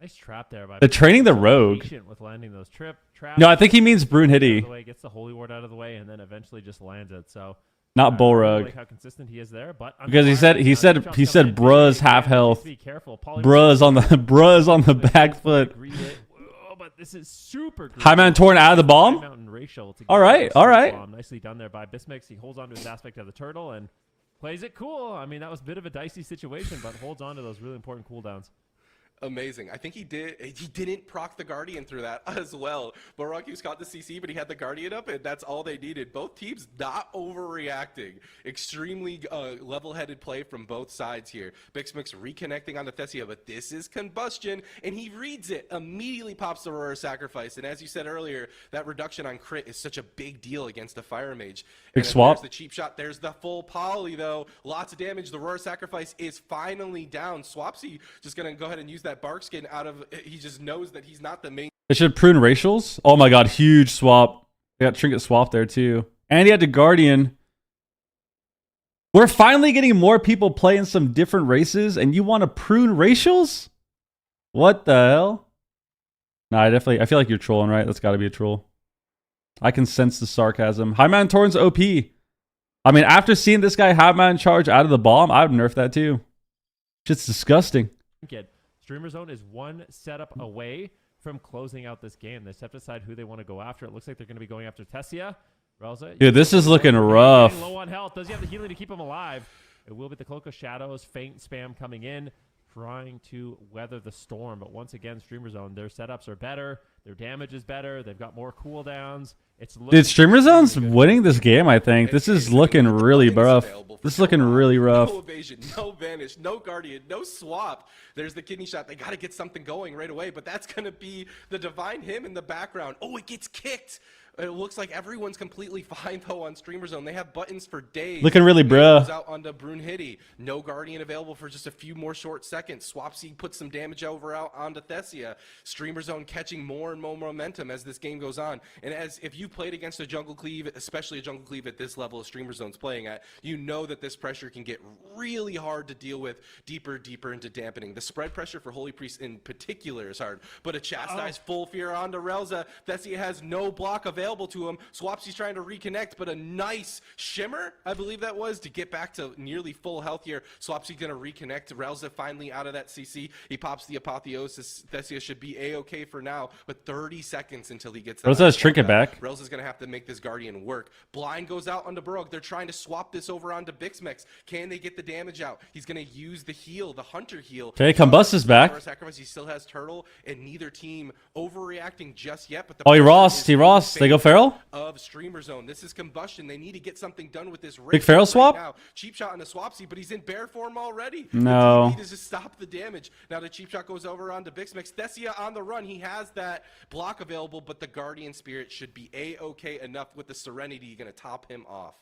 Nice trap there. By They're training the rogue. patient with landing those traps. No, I think he means Brunhitty, Gets the Holy Ward out of the way and then eventually just lands it. So not I Bullrug. like how consistent he is there, but Because he said bruh's half health. Be careful. Bruh's on the back foot. Oh, but this is super great. High Mountain Torn out of the bomb. All right. Nicely done there by Bismix. He holds on to his aspect of the turtle and plays it cool. I mean, that was a bit of a dicey situation, but holds on to those really important cooldowns. Amazing. I think he didn't proc the Guardian through that as well. Baraku's got the CC, but he had the Guardian up, and that's all they needed. Both teams not overreacting. Extremely level-headed play from both sides here. Bixmix reconnecting on the Thessia, but this is Combustion, and he reads it. Immediately pops the Aurora Sacrifice, and as you said earlier, that reduction on crit is such a big deal against the Fire Mage. Big swap. There's the cheap shot. There's the full poly, though. Lots of damage. The Aurora Sacrifice is finally down. Swapsy just going to go ahead and use that bark skin out of. He just knows that he's not the main. They should prune racials. Oh my god, huge swap. They got Trinket swap there too. And he had the Guardian. We're finally getting more people playing some different races, and you want to prune racials? What the hell? Nah, I feel like you're trolling, right? That's got to be a troll. I can sense the sarcasm. High Mountain Torn's OP. I mean, after seeing this guy High Mountain charge out of the bomb, I would nerf that too. Shit's disgusting. Streamer Zone is one setup away from closing out this game. They have to decide who they want to go after. It looks like they're going to be going after Tessia. Relza, dude, this is looking rough. Low on health. Does he have the healing to keep him alive? It will be the Cloak of Shadows. Faint spam coming in, trying to weather the storm. But once again, Streamer Zone, their setups are better. Their damage is better. They've got more cooldowns. Dude, Streamer Zone's winning this game, I think. This is looking really rough. This is looking really rough. No evasion, no vanish, no Guardian, no swap. There's the kidney shot. They got to get something going right away, but that's going to be the Divine Hymn in the background. Oh, it gets kicked. It looks like everyone's completely fine, though, on Streamer Zone. They have buttons for days. Looking really bruh. Out onto Brunhitty. No Guardian available for just a few more short seconds. Swapsy puts some damage over out onto Thessia. Streamer Zone catching more and more momentum as this game goes on. And as if you played against a Jungle Cleave, especially a Jungle Cleave at this level of Streamer Zone's playing at, you know that this pressure can get really hard to deal with deeper into dampening. The spread pressure for Holy Priest in particular is hard. But a Chastise full fear onto Relza. Thessia has no block available to him. Swapsy's trying to reconnect, but a nice shimmer, I believe that was, to get back to nearly full health here. Swapsy gonna reconnect. Relza finally out of that CC. He pops the Apotheosis. Thessia should be A-okay for now, but 30 seconds until he gets that. Relza has Trinket back. Relza's gonna have to make this Guardian work. Blind goes out onto Burrow. They're trying to swap this over onto Bixmex. Can they get the damage out? He's gonna use the heal, the Hunter heal. Okay, Combust is back. Sacrifice. He still has Turtle, and neither team overreacting just yet. But the he Ross. They go Feral? Of Streamer Zone. This is Combustion. They need to get something done with this. Big Feral swap? Now. Cheap shot on a Swapsy, but he's in bear form already. No. He needs to stop the damage. Now the cheap shot goes over onto Bixmix. Thessia on the run. He has that block available, but the Guardian Spirit should be A-okay enough with the Serenity going to top him off.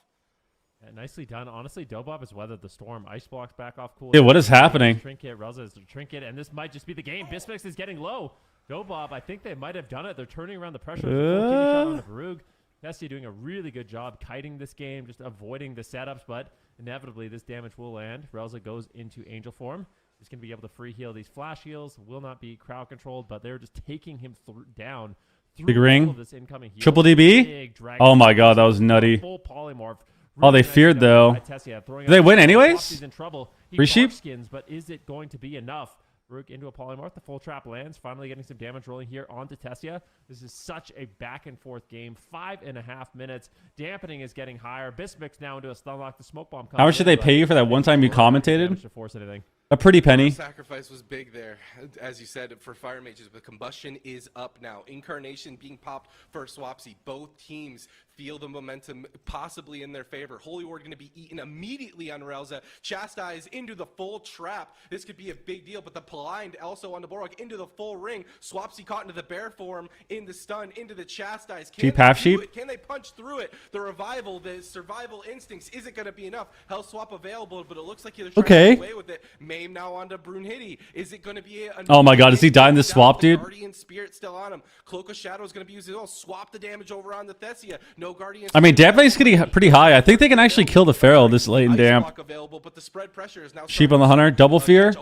Yeah, nicely done. Honestly, Dobob has weathered the storm. Ice blocks back off cool. Dude, what is happening? Trinket, Relza is Trinket, and this might just be the game. Bismix is getting low. Dobob, I think they might have done it. They're turning around the pressure. Shot on the Varug. Tessie doing a really good job kiting this game, just avoiding the setups, but inevitably this damage will land. Relza goes into Angel form. He's going to be able to free heal these flash heals. Will not be crowd controlled, but they're just taking him down. Big ring. This incoming heal. Triple DB? Oh my god, that was nutty. Full polymorph. Oh, they feared though. Do they win anyways? He's in trouble. Free sheep? Skins, but is it going to be enough? Rook into a polymorph. The full trap lands. Finally getting some damage rolling here onto Tessia. This is such a back and forth game. 5.5 minutes. Dampening is getting higher. Bismix now into a stun lock. The smoke bomb comes. How much did they pay you for that one time you commentated? To force anything. A pretty penny. Sacrifice was big there, as you said, for Fire Mages, but Combustion is up now. Incarnation being popped for Swapsy. Both teams feel the momentum possibly in their favor. Holy Ward going to be eaten immediately on Relza. Chastise into the full trap. This could be a big deal, but the blind also on the Borok into the full ring. Swapsy caught into the bear form, in the stun, into the Chastise. Sheep, half sheep. Can they punch through it? The revival, the survival instincts isn't going to be enough. Health swap available, but it looks like they're trying to get away with it. Maim now onto Brunhilde. Is it going to be a... Oh my god, is he dying this swap, dude? Guardian Spirit still on him. Cloak of Shadow is going to be used as well. Swap the damage over on the Thessia. No Guardian. I mean, damp rate's getting pretty high. I think they can actually kill the Pharaoh this late in damp. Available, but the spread pressure is now Sheep on the Hunter, double fear.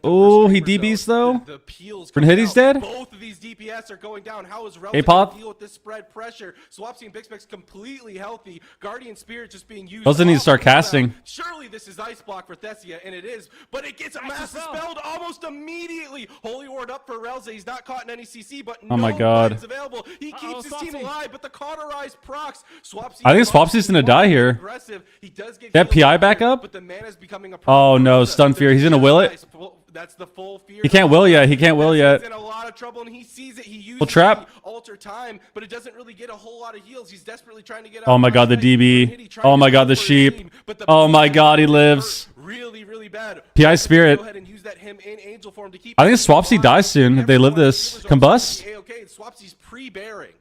Oh, he DBs though. Brunhilde's dead. Both of these DPS are going down. How is Relza going to deal with this spread pressure? Swapsy and Bixbex completely healthy. Guardian Spirit just being used. Relza needs to start casting. Surely this is Ice Block for Thessia, and it is, but it gets a mass dispelled almost immediately. Holy Ward up for Relza. He's not caught in any CC, but oh my god, available. He keeps his team alive, but the cauterized procs. Swapsy, I think Swapsy's gonna die here. He does get that PI back up, but the mana's becoming a oh no, stun fear. He's gonna will it. That's the full fear. He can't will yet. He can't will yet. He's in a lot of trouble, and he sees it. He uses full trap. Alter time, but it doesn't really get a whole lot of heals. He's desperately trying to get out. Oh my god, the DB. Oh my god, the sheep. Oh my god, he lives. Really, really bad. PI Spirit. Go ahead and use that him in Angel form to keep. I think Swapsy dies soon if they live this. Combust. Okay, Swapsy's pre-bearing.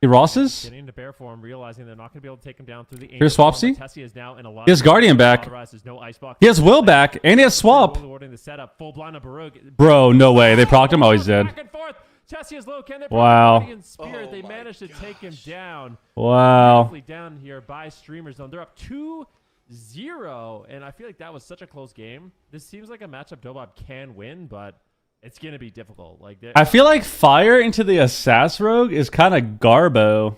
He Rosses? Getting into bear form, realizing they're not going to be able to take him down through the here's Swapsy. Tessie is now in a lot. He has Guardian back. No ice block. He has Will back, and he has Swap. The setup, full blind of Baroque. Bro, no way. They procced him. Oh, he's dead. Back and forth. Tessie is low. Can they wow. Spirit? They managed to take him down. Wow. Down here by Streamer Zone. They're up 2-0, and I feel like that was such a close game. This seems like a matchup Dobab can win, but it's going to be difficult. Like I feel like fire into the Assass Rogue is kind of garbo.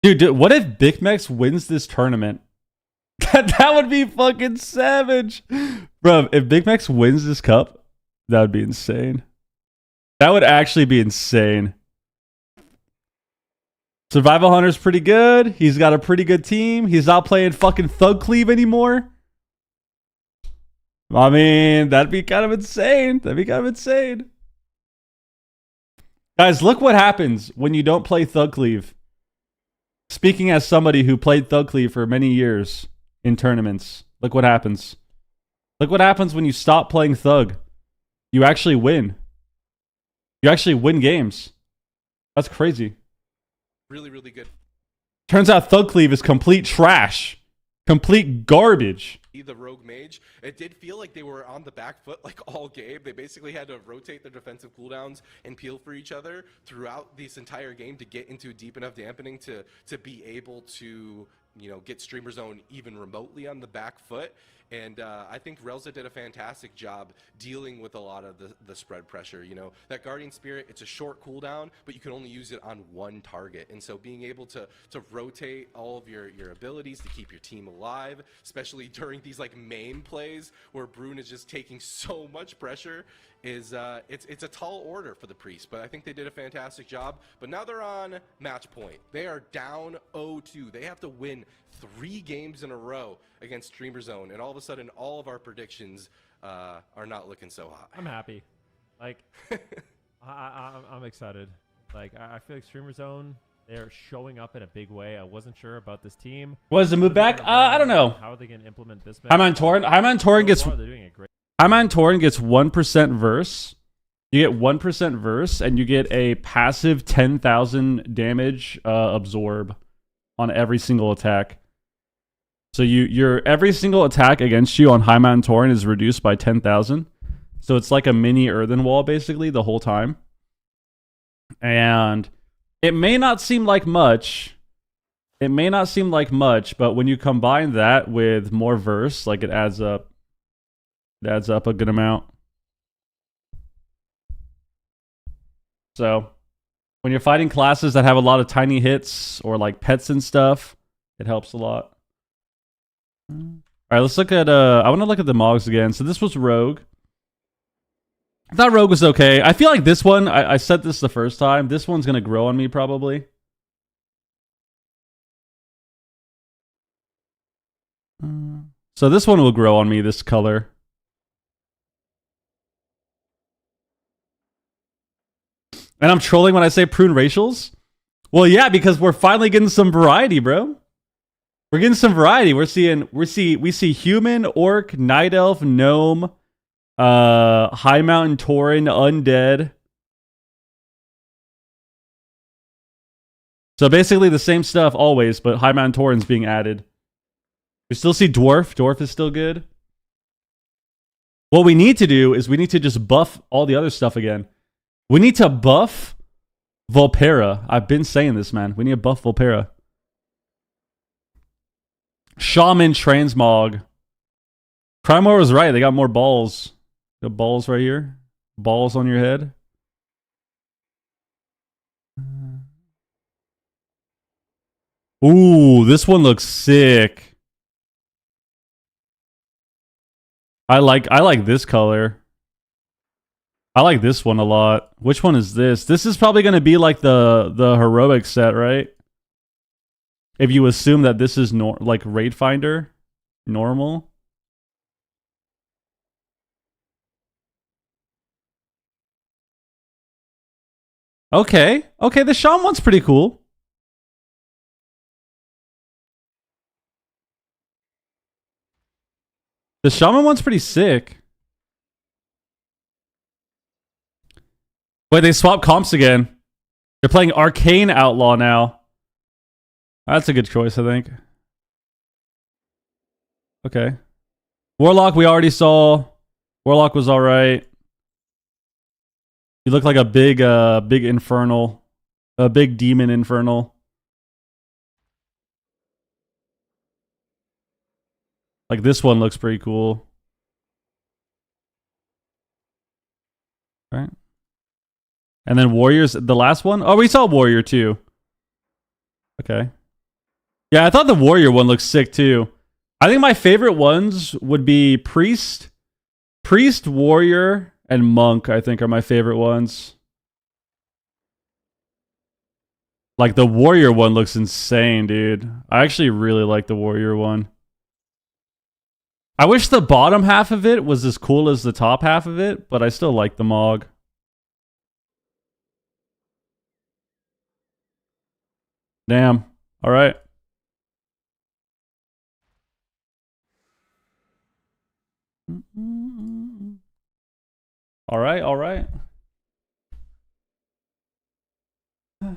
Dude, what if Big Mex wins this tournament? That would be fucking savage. Bro, if Big Mex wins this cup, that would be insane. That would actually be insane. Survival Hunter's pretty good. He's got a pretty good team. He's not playing fucking Thug Cleave anymore. I mean, that'd be kind of insane. That'd be kind of insane. Guys, look what happens when you don't play Thug Cleave. Speaking as somebody who played Thug Cleave for many years in tournaments, look what happens. Look what happens when you stop playing Thug. You actually win. You actually win games. That's crazy. Really, really good. Turns out Thug Cleave is complete trash. Complete garbage. The rogue mage, it did feel like they were on the back foot like all game. They basically had to rotate their defensive cooldowns and peel for each other throughout this entire game to get into a deep enough dampening to be able to, you know, get Streamer Zone even remotely on the back foot. And I think Relza did a fantastic job dealing with a lot of the spread pressure. You know, that Guardian Spirit, it's a short cooldown, but you can only use it on one target. And so being able to rotate all of your abilities to keep your team alive, especially during these like main plays where Brune is just taking so much pressure, is it's a tall order for the Priest. But I think they did a fantastic job. But now they're on match point. They are down 0-2. They have to win 3 games in a row against Streamer Zone, and all of a sudden all of our predictions are not looking so hot. I'm happy. Like I'm excited. Like I feel like Streamer Zone, they're showing up in a big way. I wasn't sure about this team. Was the move back? I don't know. How are they going to implement this? Hyman Torrent gets 1% verse. You get 1% verse, and you get a passive 10,000 damage absorb on every single attack. So your every single attack against you on High Mountain Torrent is reduced by 10,000. So it's like a mini earthen wall basically the whole time. And it may not seem like much. It may not seem like much, but when you combine that with more verse, like it adds up. It adds up a good amount. So when you're fighting classes that have a lot of tiny hits or like pets and stuff, it helps a lot. All right, let's look at I want to look at the Mogs again. So this was Rogue. I thought Rogue was okay. I feel like this one, I said this the first time, this one's gonna grow on me probably. So this one will grow on me, this color. And I'm trolling when I say prune racials. Well, yeah, because we're finally getting some variety, bro. We're getting some variety. We see human, orc, night elf, gnome, high mountain tauren, undead. So basically the same stuff always, but high mountain tauren's being added. We still see dwarf. Dwarf is still good. What we need to do is we need to just buff all the other stuff again. We need to buff Volpera. I've been saying this, man. We need to buff Volpera. Shaman Transmog. Primor was right. They got more balls. The balls right here. Balls on your head. Ooh, this one looks sick. I like this color. I like this one a lot. Which one is this? This is probably going to be like the heroic set, right? If you assume that this is like Raid Finder normal. Okay. Okay, the Shaman one's pretty cool. The Shaman one's pretty sick. Wait, they swapped comps again. They're playing Arcane Outlaw now. That's a good choice, I think. Okay. Warlock we already saw. Warlock was alright. You look like a big infernal. A big demon infernal. Like this one looks pretty cool. Right. And then Warriors, the last one? Oh, we saw Warrior too. Okay. Yeah, I thought the Warrior one looked sick too. I think my favorite ones would be Priest, Warrior, and Monk, I think are my favorite ones. Like the Warrior one looks insane, dude. I actually really like the Warrior one. I wish the bottom half of it was as cool as the top half of it, but I still like the Mog. Damn. All right. All right, all right. I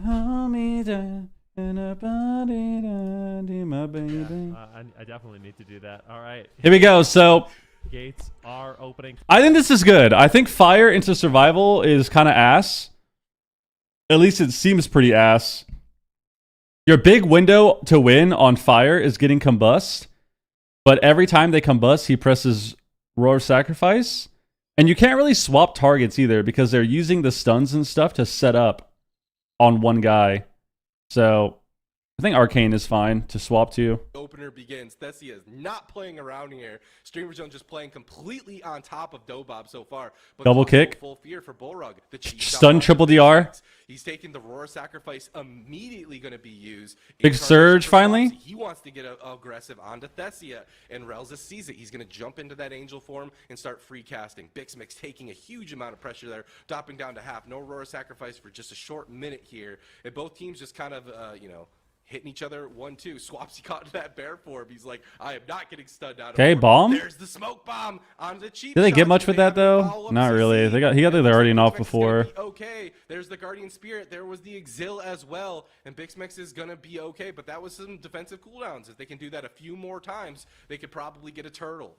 definitely need to do that. All right. Here we go. So Gates are opening. I think this is good. I think fire into survival is kind of ass. At least it seems pretty ass. Your big window to win on fire is getting combust, but every time they combust, he presses Roar Sacrifice. And you can't really swap targets either because they're using the stuns and stuff to set up on one guy. So I think Arcane is fine to swap to. Opener begins. Thessia is not playing around here. Streamer Zone just playing completely on top of Dobob so far. But double kick. Full fear for Bullrug. The stun triple DR. He's taking the Roar Sacrifice, immediately going to be used. Big Surge finally. He wants to get aggressive onto Thessia, and Relza sees it. He's going to jump into that angel form and start free casting. Bixmix taking a huge amount of pressure there, dropping down to half. No Roar Sacrifice for just a short minute here. And both teams just kind of, hitting each other 1-2. Swapsy caught into that bear form. He's like, I am not getting stunned out of Okay, bomb. There's the smoke bomb on the cheap. Did they get much with that though? Not really. He got the Guardian off before. Okay, there's the Guardian Spirit. There was the Exil as well, and Bixmix is gonna be okay. But that was some defensive cooldowns. If they can do that a few more times, they could probably get a turtle.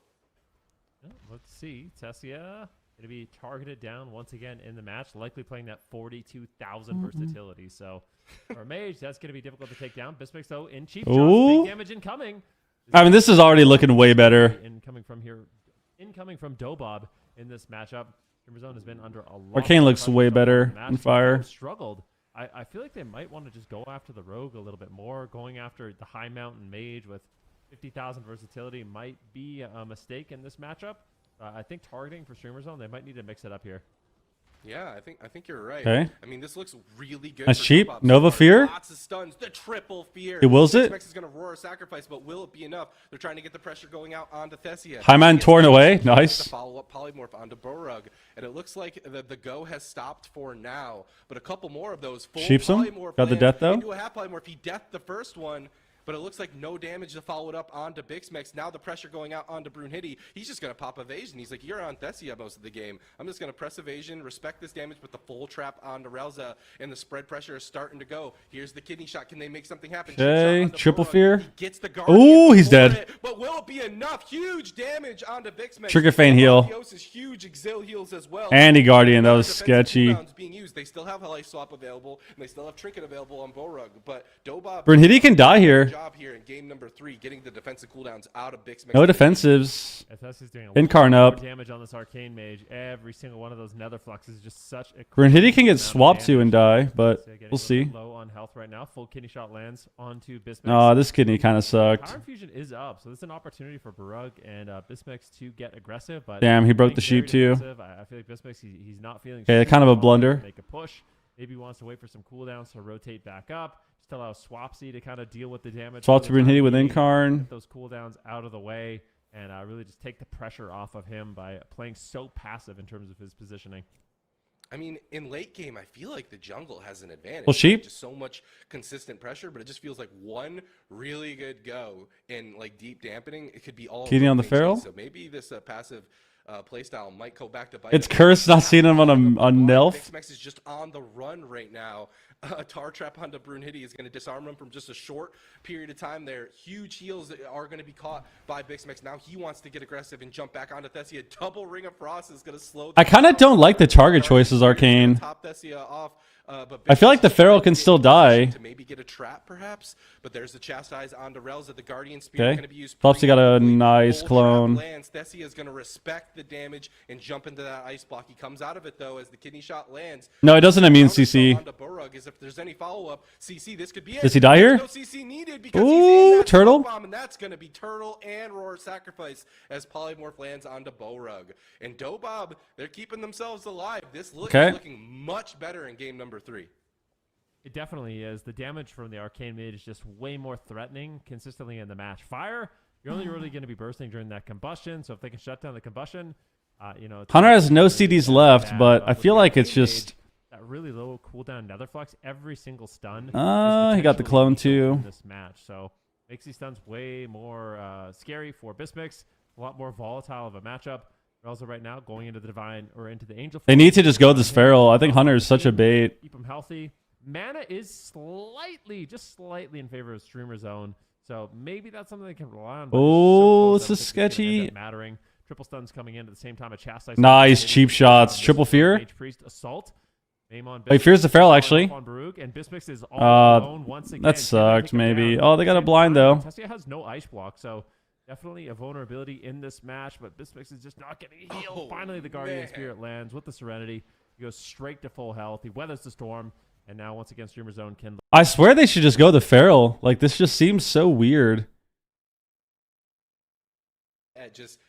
Let's see. Tessia going to be targeted down once again in the match, likely playing that 42,000 versatility. So for a mage, that's going to be difficult to take down. Bismix, though, in cheap shots, big damage incoming. I mean, this is already looking way better. Incoming from Dobob in this matchup. Zone has been under a lot. Arcane looks way better in fire. Struggled. I feel like they might want to just go after the rogue a little bit more. Going after the high mountain mage with 50,000 versatility might be a mistake in this matchup. I think targeting for Streamer Zone, they might need to mix it up here. Yeah, I think you're right. Okay. I mean, this looks really good. That's for cheap. Dobop. Nova So far, Fear? Lots of stuns. The triple fear. It wills it? X is going to roar a sacrifice, but will it be enough? They're trying to get the pressure going out onto Thessia. High man He gets torn the away. chance Nice. to follow up polymorph onto Borug, and it looks like the go has stopped for now. But a couple more of those full Sheeps him. polymorph Got the lands death, though. into a half polymorph. He deathed the first one. But it looks like no damage to follow it up onto Bixmex. Now the pressure going out onto Brunhitty. He's just going to pop evasion. He's like, you're on Thessia most of the game. I'm just going to press evasion, respect this damage, but the full trap onto Relza, and the spread pressure is starting to go. Here's the kidney shot. Can they make something happen? Okay, triple Borug. fear. He gets the Guardian Ooh, he's for dead. it, but will it be enough? Huge damage onto Bixmex. Trigger feign heal. Apotheosis, huge exil heals as well. Anti-Guardian, that was Defensive sketchy. cooldowns being used. They still have life swap available, and they still have trinket available on Borug, but Dobop Brunhitty can die here. job here in game number 3, getting the defensive cooldowns out of Bixmex. No defensives. SS doing a Incarn lot more up. damage on this Arcane Mage. Every single one of those nether fluxes is just such a Brunhitty can crazy get amount of swapped to and damage. die, but So getting we'll a little bit see. low on health right now. Full kidney shot lands onto Bismex. Aw, this kidney kind of sucked. Power infusion is up, so this is an opportunity for Barug and Bismex to get aggressive. But Damn, he broke being the sheep very too. defensive. I feel like Bismex, he's not feeling. Okay, super kind of a confident blunder. to make a push. Maybe he wants to wait for some cooldowns to rotate back up. Just allow Swapsy to kind of deal with the damage. Swap for to the time Brunhitty with being, Incarn. Get those cooldowns out of the way, and really just take the pressure off of him by playing so passive in terms of his positioning. I mean, in late game, I feel like the jungle has an advantage. Well, sheep. Just so much consistent pressure, but it just feels like one really good go in like deep dampening. It could be all. Kidney on the rotating feral? cheese. So maybe this passive playstyle might go back to bite. It's him. cursed not seeing him on a Nelf. Bixmex is just on the run right now. A tar trap onto Brunhitty is going to disarm him from just a short period of time there. Huge heals that are going to be caught by Bixmex. Now he wants to get aggressive and jump back onto Thessia. Double Ring of Frost is going to slow. I kind of don't like the target choices, Arcane. Top Thessia off. But I feel like the Bixmex Feral is can in still position die. To maybe get a trap, perhaps. But there's the Chastise onto Relza. The Guardian Spear Okay. going to be used. Flopsy got a nice Full clone. trap lands. Thessia is going to respect the damage and jump into that ice block. He comes out of it though as the kidney shot lands. No, it doesn't immune Counter spell CC. onto Borug is if there's any follow-up CC, this could be it. Does he die here? There's no CC needed because Ooh, he's in that turtle. smoke bomb, and that's going to be turtle and roar sacrifice as polymorph lands onto Borug. And Dobob, they're keeping themselves alive. This is looking much better in game number 3. It definitely is. The damage from the Arcane Mage is just way more threatening consistently in the match. Fire, you're only really going to be bursting during that combustion, so if they can shut down the combustion, it's Hunter has no really CDs bad, left, bad, but I with feel the like it's Arcane just. Mage, that really low cooldown Netherflux, every single stun. He got the potentially clone lethal too. in this match, so makes these stuns way more scary for Bismix. A lot more volatile of a matchup. Relza right now going into the Divine or into the Angel. They need to just go this Feral. I think Hunter is such a bait. Keep him healthy. Mana is just slightly in favor of Streamer Zone, so maybe that's something they can rely on. But Oh, it's so this is close, I don't think it's gonna end sketchy. up mattering. Triple stuns coming in at the same time. A Chastise. Nice, cheap shots. Triple fear? Mage Priest assault. Aim on Oh, he fears the Feral, actually. On Baruk, and Bismix is all alone once again. That Can they sucked, take him maybe. down? Oh, they got a Same blind, time, though. Tessia has no ice block, so definitely a vulnerability in this match, but Bismix is just not getting healed. Oh, Finally, the Guardian man. Spirit lands with the Serenity. He goes straight to full health. He weathers the storm, and now once again, Streamer Zone can. I swear they should just go the Feral. Like, this just seems so weird. Just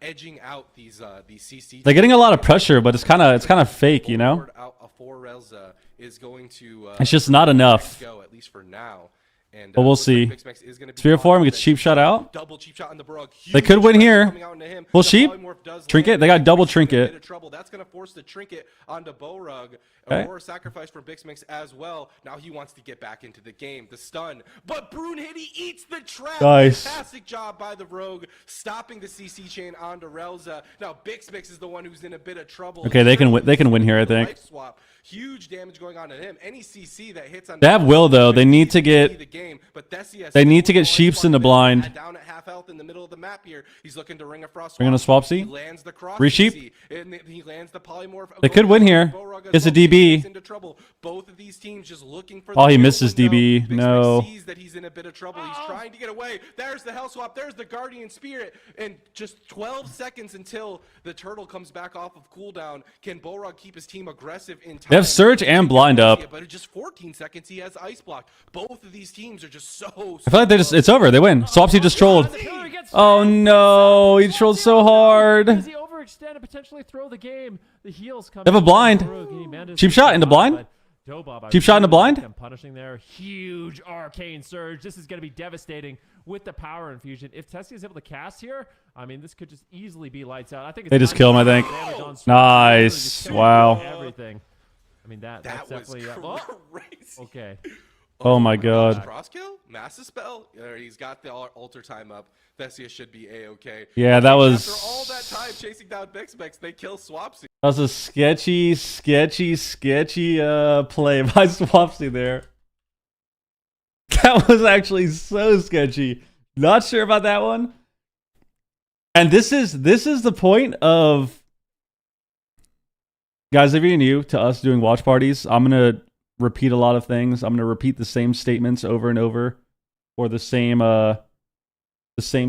edging out these CC. They're getting a lot of pressure, but it's kind of fake, you know? Forward out for Relza is going to. It's just not enough. Go at least for now. And, But we'll looks like see. Bixmex is gonna be Spear caught form with gets that cheap shot out. Double cheap shot on the Barug. They could Huge win pressure here. coming out into him. Well, The sheep. polymorph does Trinket. land. They got double He's in a bit trinket. of trouble. That's going to force the trinket onto Borug. Okay. Aurora sacrifice for Bixmex as well. Now he wants to get back into the game. The stun. But Brunhitty eats the trap. Nice. Fantastic job by the Rogue, stopping the CC chain onto Relza. Now Bixmex is the one who's in a bit of trouble. Okay, they can win. They can win here, I think. Life swap. Huge damage going on to him. Any CC that hits on They have will, though. They need to get. the game, but Thessia They need to get life Sheeps swap in the event. blind. Down at half health in the middle of the map here. He's looking to ring a frost. Ring on a swap He C? lands the cross Re-sheep? CC, and he lands the polymorph. They could win here. It's a DB. He's into trouble. Both of these teams just looking for. Oh, the he kill misses window. DB. Bixmex No. sees that he's in a bit of trouble. He's trying to get away. There's the hell swap. There's the Guardian Spirit. And just 12 seconds until the turtle comes back off of cooldown. Can Borug keep his team aggressive in time? They have Surge and Blind up. But in just 14 seconds, he has Ice Block. Both of these teams are just so. I feel like it's over. They win. Swapsy just trolled. The killer gets Oh no, he trolled so hard. Is he over overextend and potentially throw the game. The heels come. They have a blind. Cheap shot into blind. Cheap shot in the blind. I'm punishing there. Huge arcane surge. This is going to be devastating with the power infusion. If Tessie is able to cast here, I mean, this could just easily be lights out. I think it's They just kill him, I think. Nice. Wow. Everything. I mean, that's was definitely. crazy. Okay. Oh my god. Cross kill? Massive spell? There, he's got the altar time up. Theseus should be A-okay. Yeah, that was... After all that time chasing down Bixbex, they kill Swapsy. That was a sketchy play by Swapsy there. That was actually so sketchy. Not sure about that one. And this is the point of... Guys, if you're new to us doing watch parties, I'm going to repeat a lot of things. I'm going to repeat the same statements over and over, or the same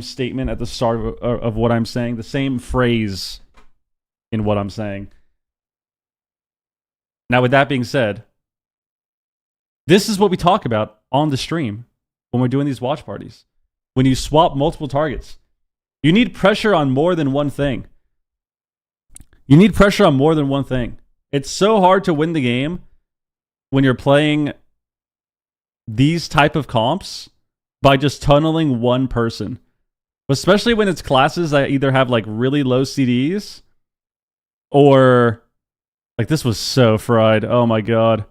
statement at the start of what I'm saying, the same phrase in what I'm saying. Now, with that being said, this is what we talk about on the stream when we're doing these watch parties. When you swap multiple targets, you need pressure on more than one thing. You need pressure on more than one thing. It's so hard to win the game when you're playing these type of comps by just tunneling one person. Especially when it's classes that either have like really low CDs or like this was so fried. Oh my god.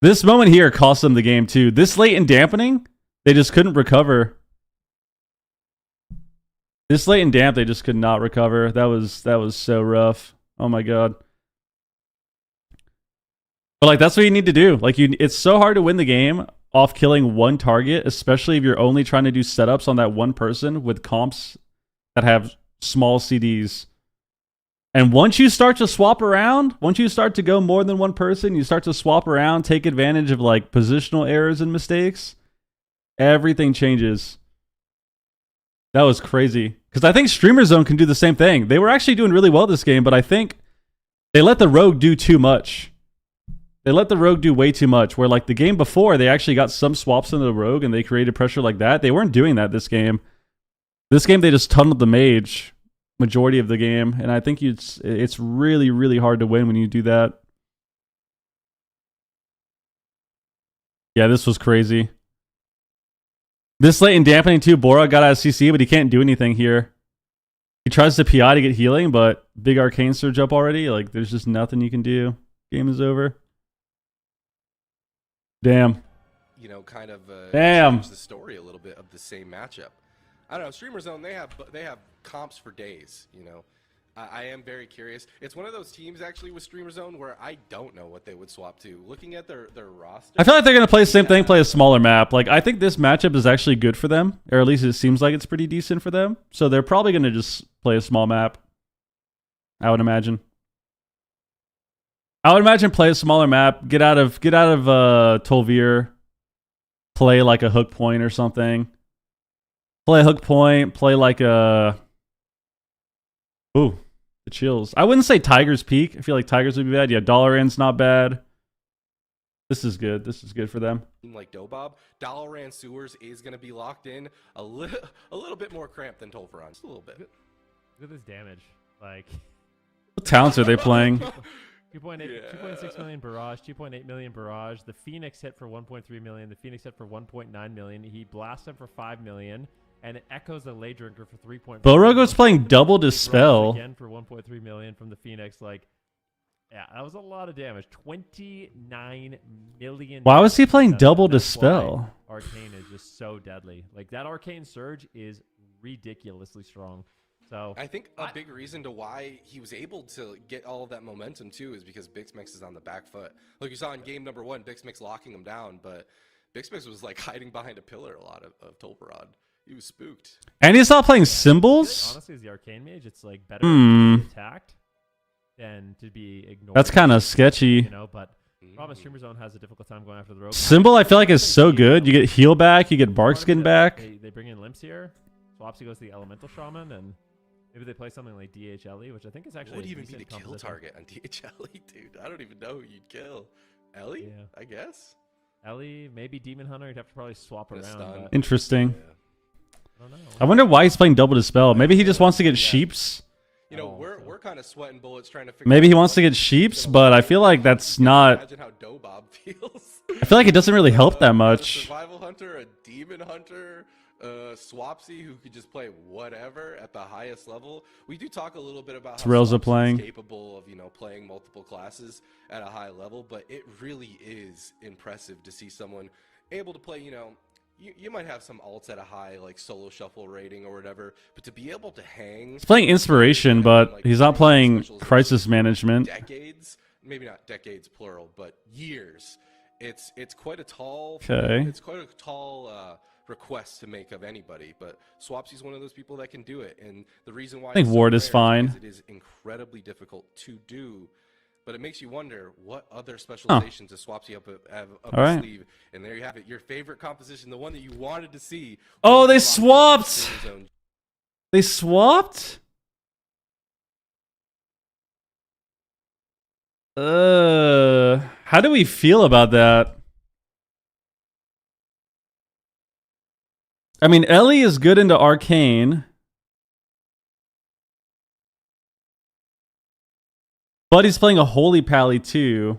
This moment here cost them the game too. This late in dampening, they just couldn't recover. This late in damp, they just could not recover. That was so rough. Oh my god. But like that's what you need to do. Like it's so hard to win the game off killing one target, especially if you're only trying to do setups on that one person with comps that have small CDs. And once you start to swap around, once you start to go more than one person, you start to swap around, take advantage of like positional errors and mistakes, everything changes. That was crazy. Because I think Streamer Zone can do the same thing. They were actually doing really well this game, but I think they let the Rogue do too much. They let the Rogue do way too much, where like the game before, they actually got some swaps into the Rogue and they created pressure like that. They weren't doing that this game. This game, they just tunneled the Mage majority of the game, and I think it's really, really hard to win when you do that. Yeah, this was crazy. This late in dampening too, Bora got out of CC, but he can't do anything here. He tries to PI to get healing, but big Arcane Surge up already. Like, there's just nothing you can do. Game is over. Damn. You know, kind of change the story a little bit of the same matchup. I don't know, Streamer Zone, they have comps for days, you know. I am very curious. It's one of those teams actually with Streamer Zone where I don't know what they would swap to. Looking at their roster, I feel like they're going to play the same thing, play a smaller map. Like, I think this matchup is actually good for them, or at least it seems like it's pretty decent for them. So they're probably going to just play a small map, I would imagine. I would imagine play a smaller map, get out of Tolvir, play like a hook point or something. Play a hook point, play like a... Ooh, the chills. I wouldn't say Tiger's Peak. I feel like Tiger's would be bad. Yeah, Dalaran's not bad. This is good. This is good for them. Like Dobob, Dalaran Sewers is going to be locked in a little bit more cramped than Tolvaron. Just a little bit. Look at this damage. Like... What talents are they playing? 2.6 million barrage, 2.8 million barrage. The Phoenix hit for 1.3 million. The Phoenix hit for 1.9 million. He blasts him for 5 million. And it echoes the Lay Drinker for 3.4 Borogo's playing double Dispel. Again for 1.3 million from the Phoenix. Like, yeah, that was a lot of damage. 29 million. Why was he playing double Dispel? Arcane is just so deadly. Like, that Arcane Surge is ridiculously strong. So I think a big reason to why he was able to get all of that momentum too is because Bixmix is on the back foot. Like you saw in game number 1, Bixmix locking him down, but Bixmix was like hiding behind a pillar a lot of Tolvarad. He was spooked. And he's not playing symbols? Honestly, as the Arcane Mage, it's like better to be attacked than to be ignored. That's kind of sketchy. You know, but problem is Streamer Zone has a difficult time going after the rope. Symbol, I feel like, is so good. You get heal back, you get Barkskin back. They bring in Limps here. Swapsy goes to the Elemental Shaman, and maybe they play something like DHLE, which I think is actually what would even be the kill target on DHLE, dude? I don't even know who you'd kill. Ellie? Yeah. I guess. Ellie, maybe Demon Hunter. You'd have to probably swap around. Interesting. Yeah. I don't know. I wonder why he's playing double Dispel. Maybe he just wants to get Sheeps. You know, all, so. we're kind of sweating bullets trying to figure. Maybe out he wants to what get sheeps, gonna but I work. feel like that's Can you not. Imagine how Dobob feels. I feel like it doesn't really help that A much. survival hunter, a demon hunter, Swapsy who could just play whatever at the highest level. We do talk a little bit about how Thrills are Swapsy playing. is capable of, you know, playing multiple classes at a high level, but it really is impressive to see someone able to play, you know, you might have some alts at a high like solo shuffle rating or whatever, but to be able to hang. He's playing Inspiration, but he's not playing Crisis Management. Decades, maybe not decades plural, but years. It's quite a tall. Okay. It's quite a tall request to make of anybody, but Swapsy's one of those people that can do it, and the reason why I think it's so Ward is rare fine. because it is incredibly difficult to do. But it makes you wonder what other specializations does Swapsy have up All right. his sleeve. And there you have it, your favorite composition, the one that you wanted to see. Oh, they Locked into swapped! Steam Zone. They swapped? How do we feel about that? I mean, Ellie is good into Arcane. But he's playing a Holy Pally too.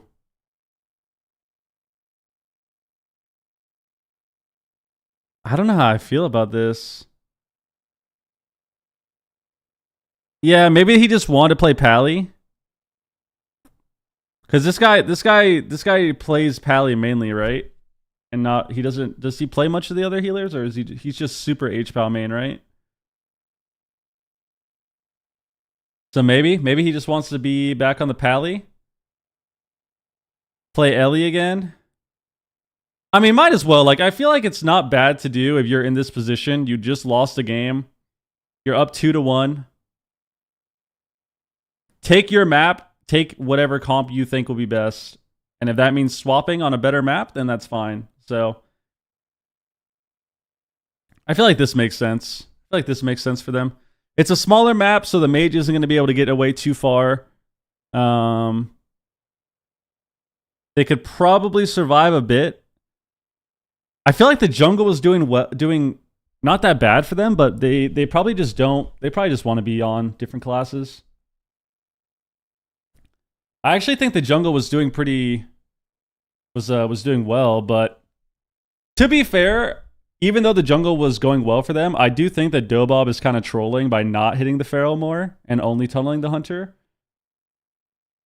I don't know how I feel about this. Yeah, maybe he just wanted to play Pally. Cause this guy plays Pally mainly, right? And not does he play much of the other healers, or is he's just super HPAL main, right? So maybe he just wants to be back on the Pally. Play Ellie again. I mean, might as well. Like, I feel like it's not bad to do if you're in this position. You just lost a game. You're up 2-1. Take your map. Take whatever comp you think will be best. And if that means swapping on a better map, then that's fine. So I feel like this makes sense. I feel like this makes sense for them. It's a smaller map, so the mage isn't going to be able to get away too far. They could probably survive a bit. I feel like the jungle was doing not that bad for them, but they probably just don't. They probably just want to be on different classes. I actually think the jungle was doing was doing well, but to be fair, even though the jungle was going well for them, I do think that Dobob is kind of trolling by not hitting the Pharaoh more and only tunneling the Hunter.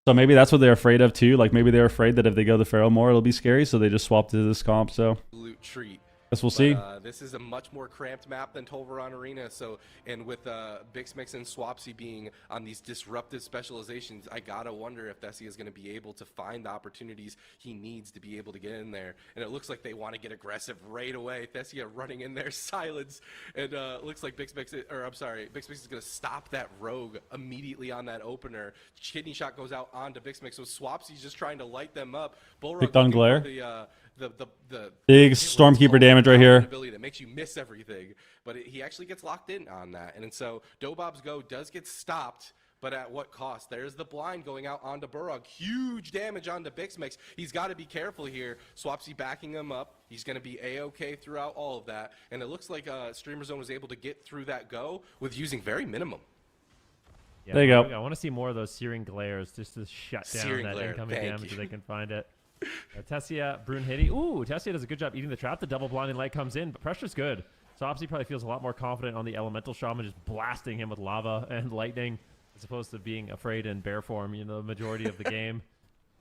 So maybe that's what they're afraid of too. Like maybe they're afraid that if they go the Pharaoh more, it'll be scary. So they just swapped to this comp. So Absolute treat. guess we'll see. This is a much more cramped map than Tolvaron Arena. So, and with Bixmix and Swapsy being on these disruptive specializations, I gotta wonder if Thessia is going to be able to find the opportunities he needs to be able to get in there. And it looks like they want to get aggressive right away. Thessia running in there, silence, and looks like Bixmix is going to stop that rogue immediately on that opener. Kidney shot goes out onto Bixmix, so Swapsy's just trying to light them up. Bullrug Picked on looking Glare. for the Big Stormkeeper damage right here. ability that makes you miss everything, but he actually gets locked in on that, and so Dobob's go does get stopped, but at what cost? There's the blind going out onto Burrog. Huge damage onto Bixmix. He's got to be careful here. Swapsy backing him up. He's going to be a-okay throughout all of that, and it looks like Streamer Zone was able to get through that go with using very minimum. Yeah, There you go. I want to see more of those searing glares just to shut down Searing that glare, incoming thank damage you. if they can find it. Tessia, Brunhitty. Ooh, Tessia does a good job eating the trap. The double blinding light comes in, but pressure's good. So Opsy probably feels a lot more confident on the elemental shaman, just blasting him with lava and lightning, as opposed to being afraid in bear form, you know, the majority of the game.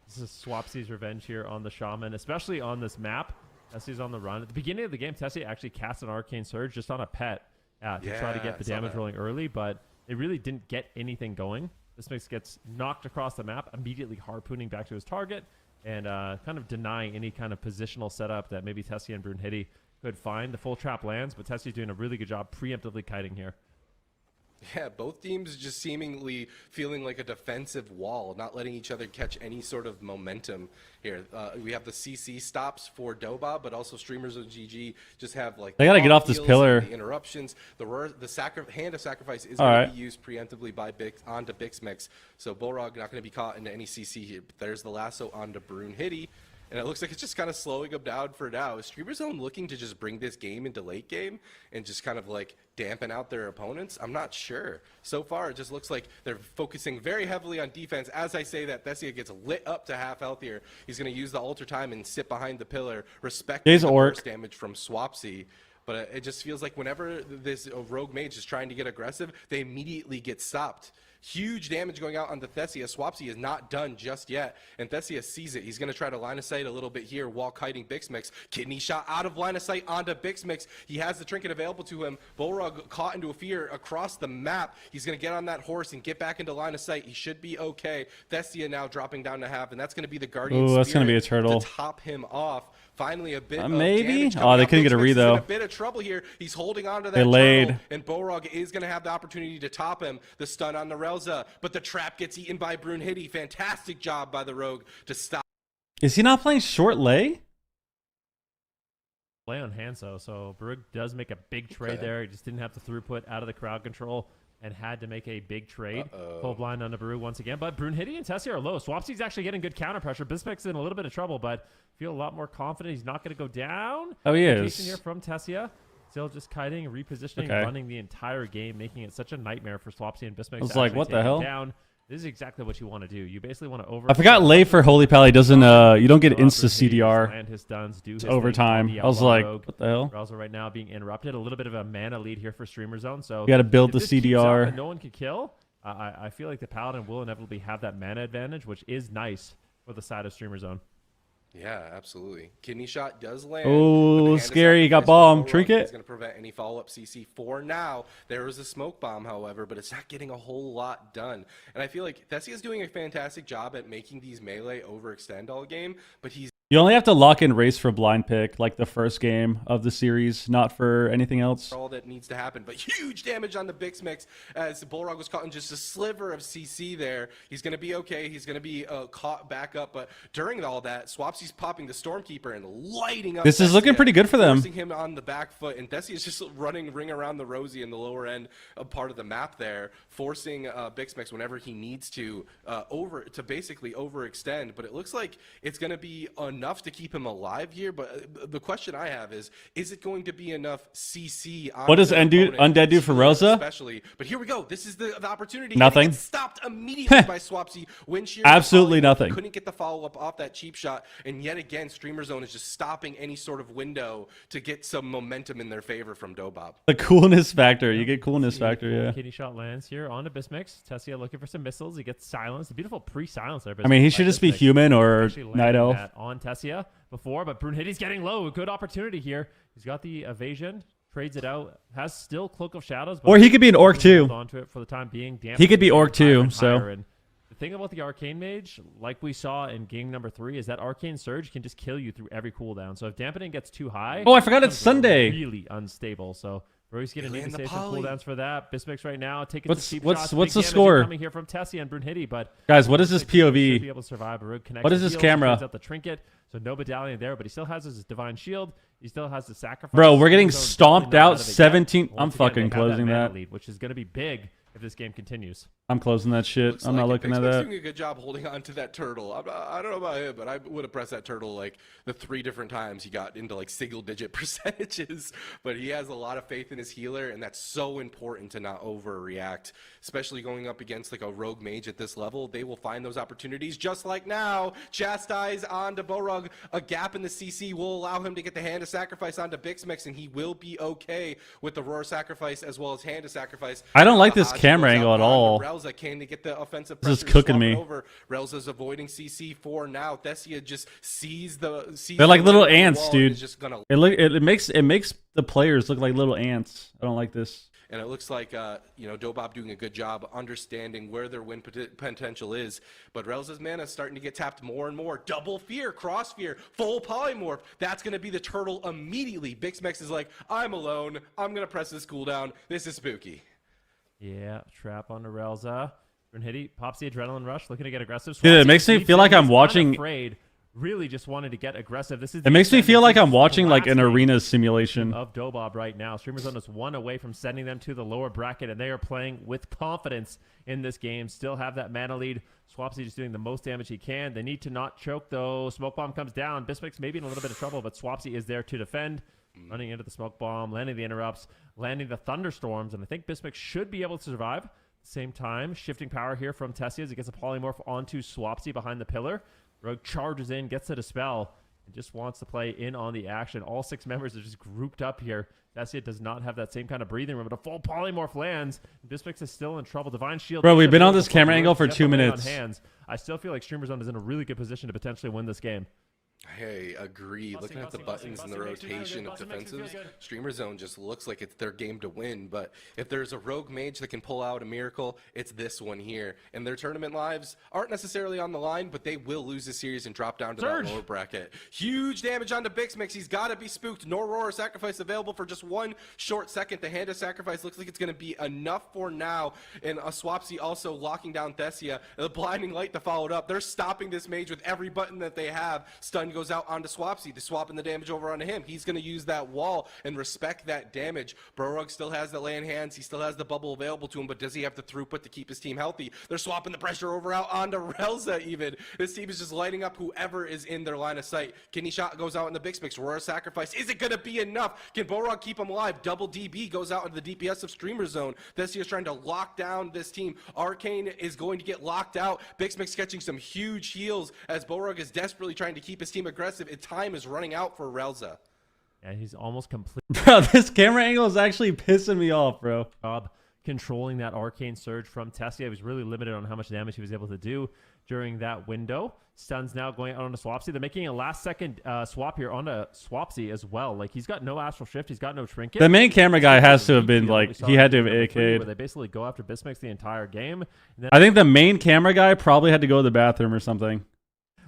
This is Swapsy's revenge here on the shaman, especially on this map. Tessia's on the run. At the beginning of the game, Tessia actually cast an arcane surge just on a pet to try to get the damage rolling early, but it really didn't get anything going. This mix gets knocked across the map, immediately harpooning back to his target, and kind of denying any kind of positional setup that maybe Tessia and Brunhitty could find. The full trap lands, but Tessia's doing a really good job preemptively kiting here. Yeah, both teams just seemingly feeling like a defensive wall, not letting each other catch any sort of momentum here. We have the CC stops for Dobob, but also Streamers of GG just have like They gotta get off this heals, pillar. the interruptions. The hand of sacrifice is All going right. to be used preemptively by onto Bixmix, so Bullrog not going to be caught into any CC here. But there's the lasso onto Brunhitty. and it looks like it's just kind of slowing him down for now. Is Streamer Zone looking to just bring this game into late game and just kind of like dampen out their opponents? I'm not sure. So far, it just looks like they're focusing very heavily on defense. As I say that, Thessia gets lit up to half health here. He's going to use the alter time and sit behind the pillar, respecting the burst damage from Swapsy. But it just feels like whenever this rogue mage is trying to get aggressive, they immediately get stopped. Huge damage going out on the Thessia. Swapsy is not done just yet, and Thessia sees it. He's going to try to line of sight a little bit here while kiting Bixmix. Kidney shot out of line of sight onto Bixmix. He has the trinket available to him. Bullrug caught into a fear across the map. He's going to get on that horse and get back into line of sight. He should be okay. Thessia now dropping down to half, and that's going to be the Guardian Ooh, that's going to be a Spirit turtle. to top him off. Finally, a bit of maybe. damage Oh, coming they out. couldn't get a Bixmix re is in though. a bit of trouble here. He's holding on to that They laid. turtle, and Borog is going to have the opportunity to top him. The stun on the Relza, but the trap gets eaten by Brunhilde. Fantastic job by the rogue to stop. Is he not playing short lay? Play on Hanso, so Barug does make a big trade there. He just didn't have the throughput out of the crowd control and had to make a big trade. Full blind on the Barug once again, but Brunhilde and Tessia are low. Swapsy's actually getting good counter pressure. Bismic's in a little bit of trouble, but feel a lot more confident. He's not going to go down. Oh, he Indication is. here from Tessia. Still just kiting, repositioning, running the entire game, making it such a nightmare for Swapsy and Bismix. I was like, what the hell? Down. This is exactly what you want to do. You basically want to over. I forgot lay for Holy Pally doesn't, you don't get insta CDR. Land his stuns, do his overtime. thing, I was like, what the hell? We're also right now being interrupted. A little bit of a mana lead here for Streamer Zone. So You got to build if the this keeps up CDR. and no one can kill. I feel like the Paladin will inevitably have that mana advantage, which is nice for the side of Streamer Zone. Yeah, absolutely. Kidney shot does land. Oh, scary. He got bomb. Trinket. It's going to prevent any follow-up CC for now. There is a smoke bomb, however, but it's not getting a whole lot done. And I feel like Thessia is doing a fantastic job at making these melee overextend all game, but he's You only have to lock in race for blind pick, like the first game of the series, not for anything else. all that needs to happen. But huge damage on the Bixmix as Bullrog was caught in just a sliver of CC there. He's going to be okay. He's going to be caught back up. But during all that, Swapsy's popping the Stormkeeper and lighting up. This is looking pretty good for them. Forcing him on the back foot. And Thessia is just running ring around the Rosie in the lower end of part of the map there, forcing Bixmix whenever he needs to basically overextend. But it looks like it's going to be enough to keep him alive here. But the question I have is it going to be enough CC on What does the Undead do for Rosa? Especially, but here we go. This is the opportunity. Nothing. And it gets stopped immediately by Swapsy. When Sheer Absolutely nothing. Couldn't get the follow-up off that cheap shot, and yet again, Streamer Zone is just stopping any sort of window to get some momentum in their favor from Dobop. The coolness factor. You get coolness factor, yeah. Kidney shot lands here on to Bismix. Tessia looking for some missiles. He gets silenced. A beautiful pre-silence there. I mean, he Bismix should by just be Bismix. human or Actually landed Night Elf. that on Tessia before, but Brunhilde's getting low. Good opportunity here. He's got the evasion, trades it out, has still Cloak of Shadows. But Or he could be an Orc too. Onto it for the time being. He could be Orc higher too, and so. higher. And the thing about the Arcane Mage, like we saw in game number 3, is that Arcane Surge can just kill you through every cooldown. So if dampening gets too high, Oh, I forgot it's becomes Sunday. Really unstable. So Roy's going to need to save some poly. cooldowns for that. Bismix right now taking What's- some cheap what's- shots. what's Big the damage score? coming here from Tessia and Brunhilde, but Guys, what is this Bismix should be POV? able to survive. Barug connects What is the this heals, camera? trades out the trinket, so no medallion there, but he still has his divine shield. He still has the sacrifice. Bro, we're getting So definitely stomped not out out of it yet. 17. I'm Once again, fucking they have closing mana that. lead, which is going to be big if this game continues. I'm closing that shit. Looks I'm not like it. looking at Bixmix that. doing a good job holding on to that turtle. I don't know about him, but I would have pressed that turtle like the 3 different times he got into like single-digit percentages. But he has a lot of faith in his healer, and that's so important to not overreact, especially going up against like a rogue mage at this level. They will find those opportunities, just like now. Chastise onto Borug. A gap in the CC will allow him to get the hand of sacrifice onto Bixmix, and he will be okay with the roar sacrifice as well as hand of sacrifice. I don't like this Hodge camera goes angle out at all. onto Relza. Can they get the offensive This is pressure cooking swapping me. over? Relza's avoiding CC for now. Thessia just sees the. They're like little the ants, wall and dude. is just gonna. It makes the players look like little ants. I don't like this. And it looks like Dobop doing a good job understanding where their win potential is. But Relza's mana is starting to get tapped more and more. Double fear, cross fear, full polymorph. That's going to be the turtle immediately. Bixmex is like, I'm alone. I'm going to press this cooldown. This is spooky. Yeah, trap on the Relza. Brunhilde pops the adrenaline rush, looking to get aggressive. Dude, it Swapsy makes me sweeps feel in. like I'm He's watching- unafraid really just wanted to get aggressive. This is It makes me feel like I'm watching like an arena simulation. of Dobob right now. Streamer Zone is one away from sending them to the lower bracket, and they are playing with confidence in this game. Still have that mana lead. Swapsy just doing the most damage he can. They need to not choke, though. Smoke Bomb comes down. Bismix maybe in a little bit of trouble, but Swapsy is there to defend. Running into the Smoke Bomb, landing the interrupts, landing the Thunderstorms, and I think Bismix should be able to survive. At the same time, shifting power here from Tessia as he gets a polymorph onto Swapsy behind the pillar. Rogue charges in, gets the Dispel, and just wants to play in on the action. All 6 members are just grouped up here. Tessia does not have that same kind of breathing room, but a full polymorph lands. Bismix is still in trouble. Divine Shield. Bro, we've been on this camera angle for 2 minutes. I still feel like Streamer Zone is in a really good position to potentially win this game. Hey, agree. Looking at the buttons and the rotation of defensives, Streamer Zone just looks like it's their game to win. But if there's a rogue mage that can pull out a miracle, it's this one here. And their tournament lives aren't necessarily on the line, but they will lose the series and drop down to that lower bracket. Huge damage onto Bixmix. He's got to be spooked. No Aurora Sacrifice available for just 1 short second. The Hand of Sacrifice looks like it's going to be enough for now. And a Swapsy also locking down Thessia. The Blinding Light to follow it up. They're stopping this mage with every button that they have. Stun goes out onto Swapsy. They're swapping the damage over onto him. He's going to use that wall and respect that damage. Brorug still has the land hands. He still has the bubble available to him, but does he have the throughput to keep his team healthy? They're swapping the pressure over out onto Relza even. This team is just lighting up whoever is in their line of sight. Kidney Shot goes out in the Bixmix. Aurora Sacrifice. Is it going to be enough? Can Borog keep him alive? Double DB goes out into the DPS of Streamer Zone. Thessia is trying to lock down this team. Arcane is going to get locked out. Bixmix catching some huge heals as Borog is desperately trying to keep his team aggressive. Time is running out for Relza. And he's almost complete. Bro, this camera angle is actually pissing me off, bro. Controlling that arcane surge from Tessia. He was really limited on how much damage he was able to do during that window. Stuns now going out onto Swapsy. They're making a last-second swap here onto Swapsy as well. Like, he's got no Astral Shift. He's got no Trinket. The main camera guy has to have been, like, he had to have AK'd. Where they basically go after Bismix the entire game. I think the main camera guy probably had to go to the bathroom or something.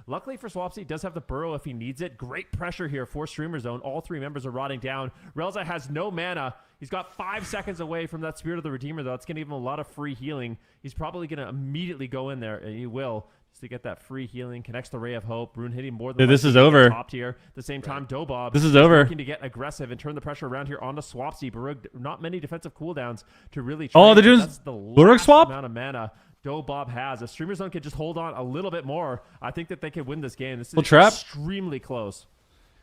Luckily for Swapsy, he does have the burrow if he needs it. Great pressure here for Streamer Zone. All 3 members are rotting down. Relza has no mana. He's got 5 seconds away from that Spirit of the Redeemer, though. That's going to give him a lot of free healing. He's probably going to immediately go in there, and he will, just to get that free healing. Connects the Ray of Hope. Rune hitting more than Dude, this is over. Top tier. At the same time, Dobob. This is over. Looking to get aggressive and turn the pressure around here onto Swapsy. Barug, not many defensive cooldowns to really. Oh, they're doing that's the Barug swap? Amount of mana Dobob has. If Streamer Zone could just hold on a little bit more, I think that they could win this game. This is extremely close.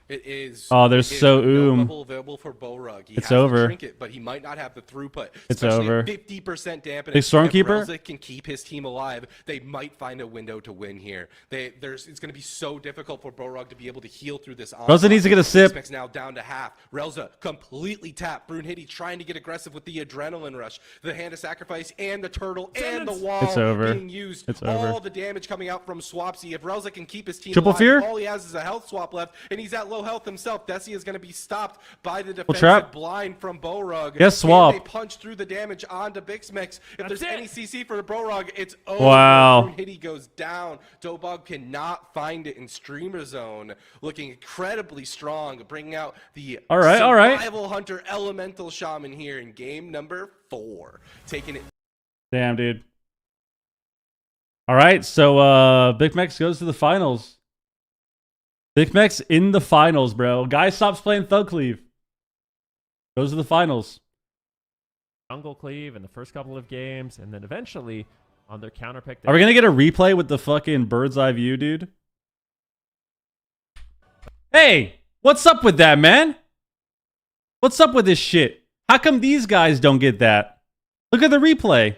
It is. Oh, there's so no bubble available for Borug. He it's has over. The trinket, but he might not have the throughput. It's over. 50% dampening. Big Stormkeeper. If Relza can keep his team alive, they might find a window to win here. It's going to be so difficult for Borug to be able to heal through this. Relza needs to get a sip. Bismix now down to half. Relza completely tapped. Brunhitty trying to get aggressive with the adrenaline rush, the Hand of Sacrifice, and the turtle, and the wall it's over. being used. It's all over. the damage coming out from Swapsy. If Relza can keep his team Triple alive, fear? all he has is a health swap left, and he's at low health himself. Tessia is going to be stopped by the trap. defensive blind from Borug. Yes, swap. They punch through the damage onto Bixmix. If there's any CC for the Borug, it's over. Wow. Hitty goes down. Dobog cannot find it in Streamer Zone. Looking incredibly strong, bringing out the survival hunter elemental shaman here in game number 4. Taking it. Damn, dude. All right, so Big Mex goes to the finals. Big Mex in the finals, bro. Guy stops playing Thug Cleave. Goes to the finals. Jungle Cleave in the first couple of games, and then eventually on their counter pick. Are we gonna get a replay with the fucking bird's eye view, dude? Hey, what's up with that, man? What's up with this shit? How come these guys don't get that? Look at the replay.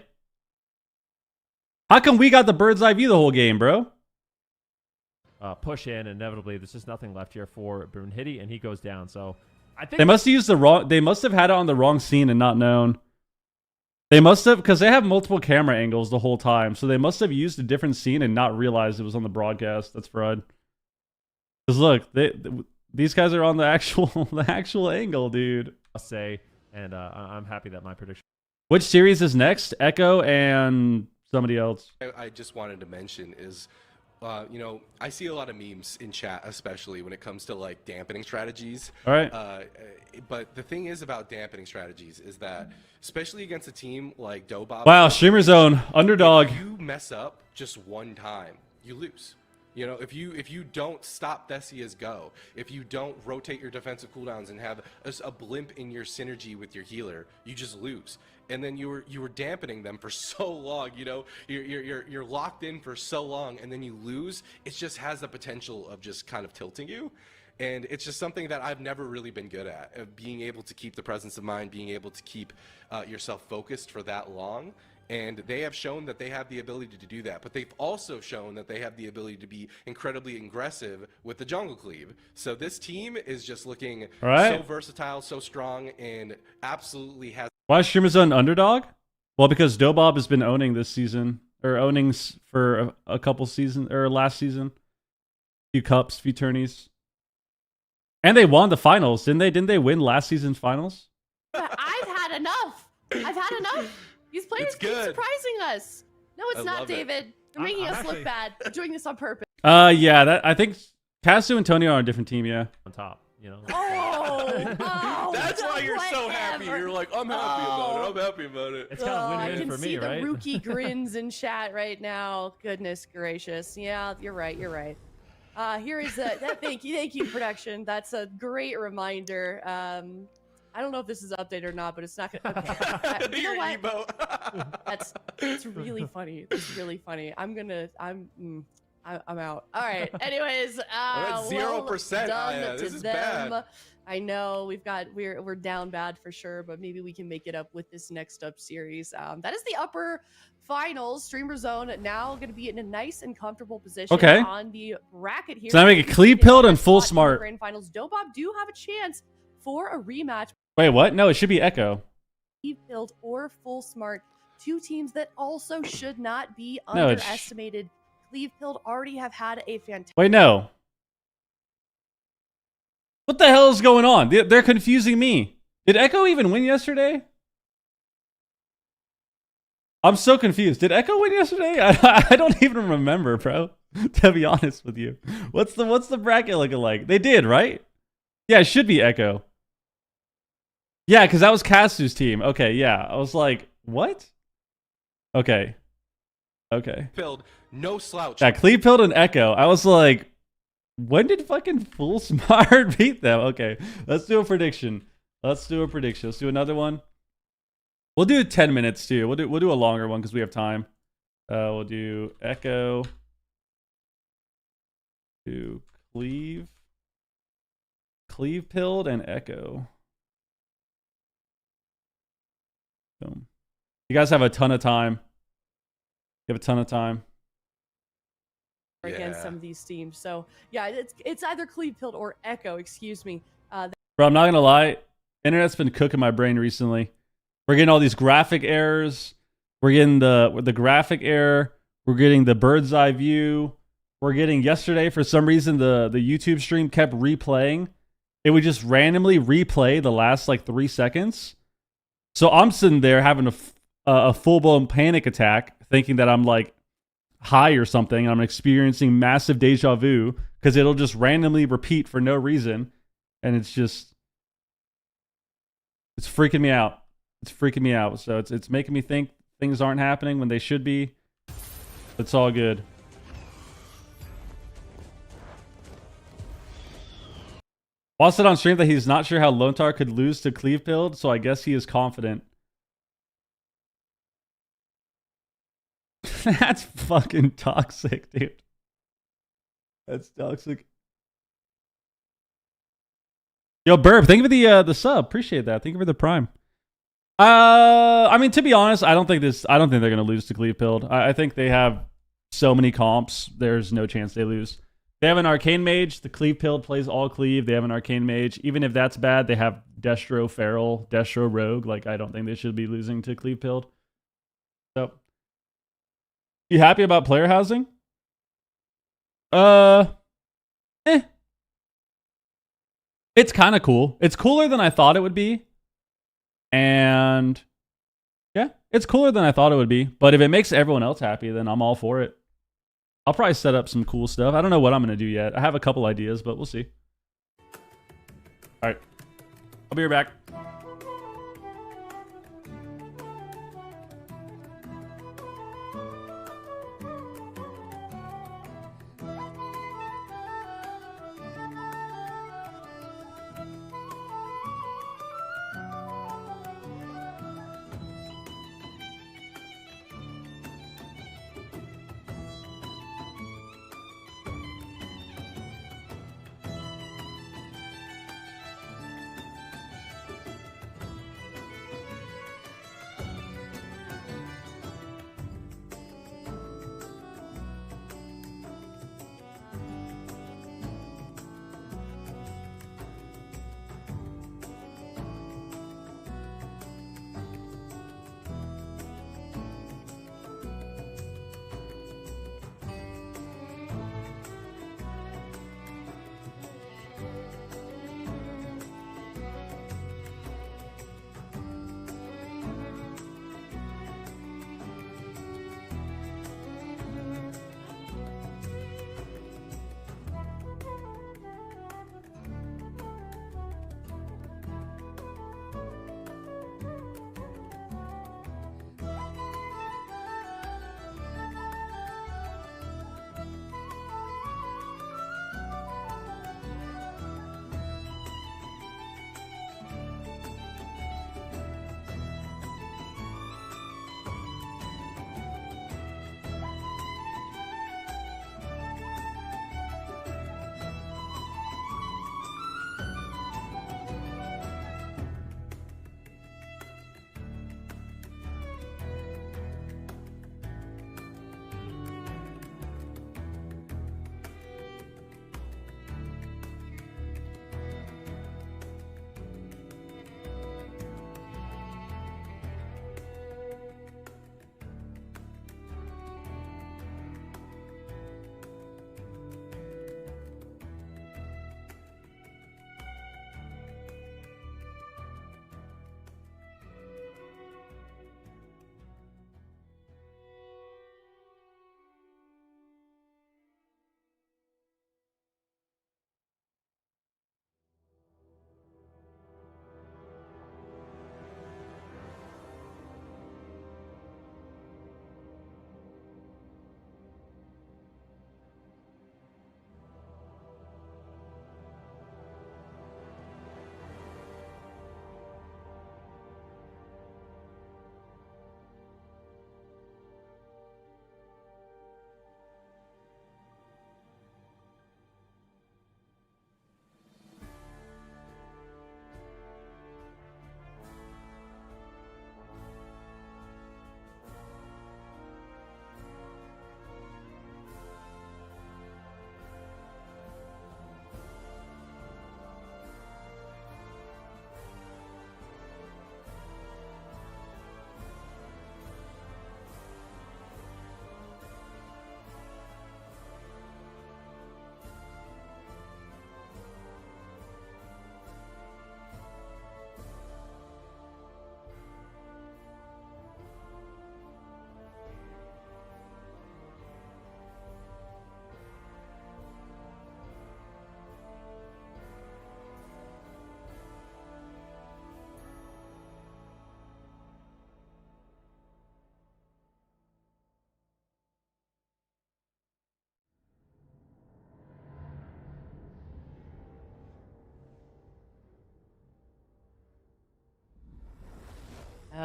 How come we got the bird's eye view the whole game, bro? Push in, inevitably there's just nothing left here for Brunhitty, and he goes down. So I think they must have used the wrong. They must have had it on the wrong scene and not known. They must have, because they have multiple camera angles the whole time, so they must have used a different scene and not realized it was on the broadcast. That's fraud. Because look, these guys are on the actual angle, dude. I'll say, and I'm happy that my prediction. Which series is next? Echo and somebody else. I just wanted to mention is. I see a lot of memes in chat, especially when it comes to like dampening strategies. All right. But the thing is about dampening strategies is that, especially against a team like Dobob. Wow, Streamer Zone, underdog. If you mess up just one time, you lose. You know, if you don't stop Thessia's go, if you don't rotate your defensive cooldowns and have a blimp in your synergy with your healer, you just lose. And then you were dampening them for so long. You know, you're locked in for so long, and then you lose. It just has the potential of just kind of tilting you. And it's just something that I've never really been good at, of being able to keep the presence of mind, being able to keep yourself focused for that long. And they have shown that they have the ability to do that. But they've also shown that they have the ability to be incredibly aggressive with the jungle cleave. So this team is just looking so versatile, so strong, and absolutely has... Why is Streamer Zone underdog? Well, because Dobob has been owning this season, or owning for a couple seasons, or last season. Few cups, few tourneys. And they won the finals, didn't they? Didn't they win last season's finals? I've had enough. I've had enough. These players keep surprising us. No, it's not, David. They're making us look bad. They're doing this on purpose. Yeah, I think Casu and Tony are on a different team, yeah. On top, you know. Oh, that's why you're so happy. You're like, I'm happy about it. I'm happy about it. It's kind of win-win for me, right? I can see the rookie grins in chat right now. Goodness gracious. Yeah, you're right. You're right. Here is thank you, production. That's a great reminder. I don't know if this is updated or not, but it's not gonna. Okay. You know what? That's really funny. It's really funny. I'm out. All right. Anyways, that's 0%. This is bad. I know we're down bad for sure, but maybe we can make it up with this next up series. That is the upper finals. Streamer Zone now going to be in a nice and comfortable position on the bracket here. So now make it cleave pilled and full smart. Grand finals. Dobob do have a chance for a rematch. Wait, what? No, it should be Echo. Cleave pilled or full smart. Two teams that also should not be underestimated. Cleave pilled already have had a fantastic. Wait, no. What the hell is going on? They're confusing me. Did Echo even win yesterday? I'm so confused. Did Echo win yesterday? I don't even remember, bro. To be honest with you. What's the bracket looking like? They did, right? Yeah, it should be Echo. Yeah, because that was Casu's team. Okay, yeah. I was like, what? Okay. Pilled, no slouch. Yeah, Cleave Pilled and Echo. I was like, when did fucking Full Smart beat them? Okay, let's do a prediction. Let's do another one. We'll do 10 minutes too. We'll do a longer one because we have time. We'll do Echo to Cleave Pilled and Echo. Boom. You guys have a ton of time. Against some of these teams. So yeah, it's either Cleave Pilled or Echo, excuse me. Bro, I'm not gonna lie. Internet's been cooking my brain recently. We're getting all these graphic errors. We're getting the graphic error. We're getting the bird's eye view. We're getting yesterday, for some reason, the YouTube stream kept replaying. It would just randomly replay the last like 3 seconds. So I'm sitting there having a full-blown panic attack, thinking that I'm like high or something, and I'm experiencing massive deja vu because it'll just randomly repeat for no reason, and it's freaking me out. So it's making me think things aren't happening when they should be. It's all good. Wall said on stream that he's not sure how Lontar could lose to Cleave Pilled, so I guess he is confident. That's fucking toxic, dude. That's toxic. Yo, Burb, thank you for the sub. Appreciate that. Thank you for the prime. I mean, to be honest, I don't think they're gonna lose to Cleave Pilled. I think they have so many comps. There's no chance they lose. They have an Arcane Mage. The Cleave Pilled plays all Cleave. They have an Arcane Mage. Even if that's bad, they have Destro Feral, Destro Rogue. Like, I don't think they should be losing to Cleave Pilled. So, you happy about player housing? It's kind of cool. It's cooler than I thought it would be. And yeah, it's cooler than I thought it would be. But if it makes everyone else happy, then I'm all for it. I'll probably set up some cool stuff. I don't know what I'm going to do yet. I have a couple ideas, but we'll see. All right. I'll be right back.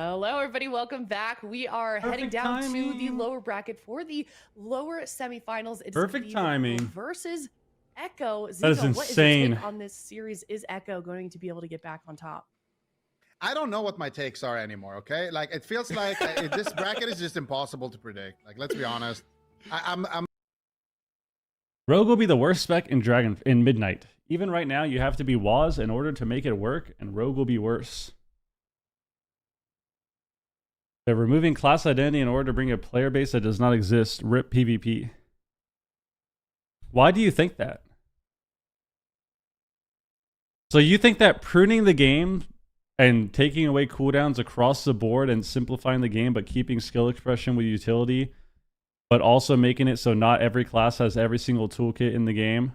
Hello, everybody. Welcome back. We are heading down to the timing. lower bracket for the lower semifinals. It's Perfect Vivo timing. versus Echo. That is Zico, what is your insane. take on this series? Is Echo going to be able to get back on top? I don't know what my takes are anymore. Okay, like it feels like this bracket is just impossible to predict. Like, let's be honest. I'm Rogue will be the worst spec in Midnight. Even right now, you have to be Waz in order to make it work, and Rogue will be worse. They're removing class identity in order to bring a player base that does not exist. RIP PvP. Why do you think that? So you think that pruning the game and taking away cooldowns across the board and simplifying the game but keeping skill expression with utility, but also making it so not every class has every single toolkit in the game,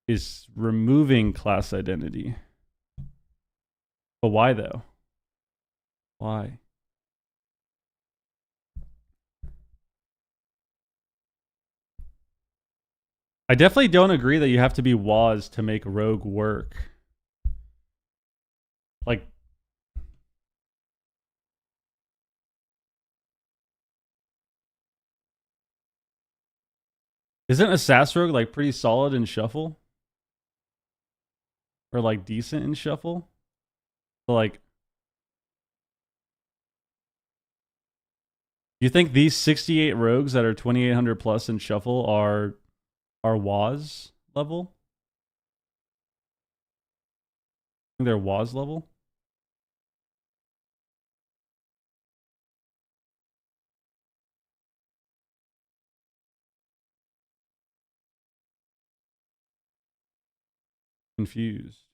is removing class identity? But why though? Why? I definitely don't agree that you have to be Waz to make Rogue work. Like, isn't Assassin Rogue like pretty solid in Shuffle? Or like decent in Shuffle? So like, you think these 68 rogues that are 2800 plus in Shuffle are Waz level? I think they're Waz level? Confused.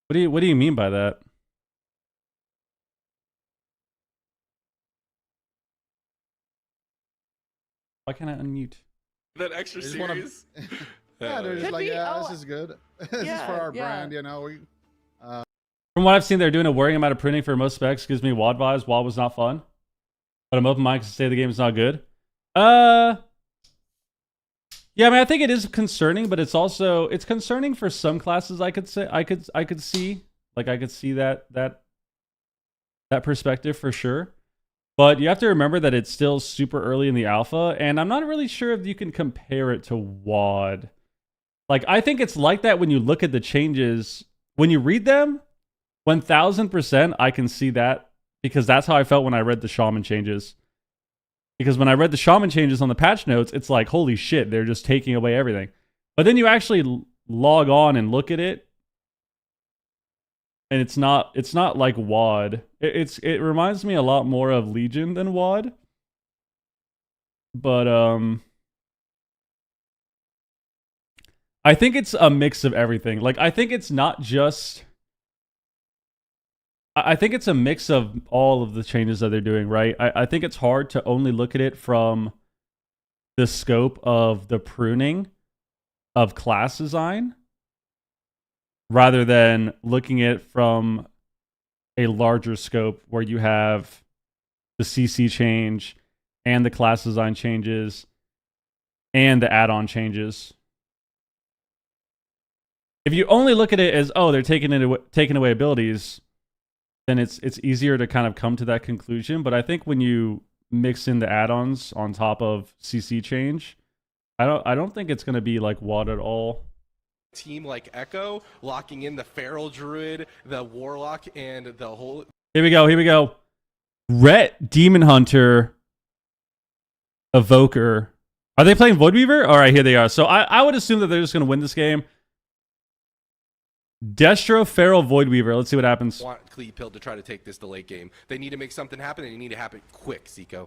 What do you mean by that? Why can't I unmute? That extra I just wanna- series. yeah, they're just Could like, be. yeah, Oh, this is good. This is yeah, for our yeah. brand, you know. From what I've seen, they're doing a worrying amount of printing for most specs. Gives me WAD vibes. WAD was not fun, but I'm open-minded to say the game is not good. Yeah, I mean, I think it is concerning, but it's also concerning for some classes. I could say I could see that perspective for sure. But you have to remember that it's still super early in the alpha, and I'm not really sure if you can compare it to WAD. Like, I think it's like that when you look at the changes, when you read them, 1000% I can see that, because that's how I felt when I read the Shaman changes. Because when I read the Shaman changes on the patch notes, it's like, holy shit, they're just taking away everything. But then you actually log on and look at it, and it's not like WAD. It reminds me a lot more of Legion than WAD. But I think it's a mix of everything. Like, I think it's not just, I think it's a mix of all of the changes that they're doing, right? I think it's hard to only look at it from the scope of the pruning of class design, rather than looking at it from a larger scope where you have the CC change and the class design changes and the add-on changes. If you only look at it as, oh, they're taking away abilities, then it's easier to kind of come to that conclusion. But I think when you mix in the add-ons on top of CC change, I don't think it's going to be like WAD at all. Team like Echo, locking in the Feral Druid, the Warlock, and the whole... Here we go. Ret, Demon Hunter, Evoker. Are they playing Voidweaver? All right, here they are. So I would assume that they're just going to win this game. Destro, Feral, Voidweaver. Let's see what happens. Want Cleve Pill to try to take this to late game. They need to make something happen, and they need to happen quick, Zico.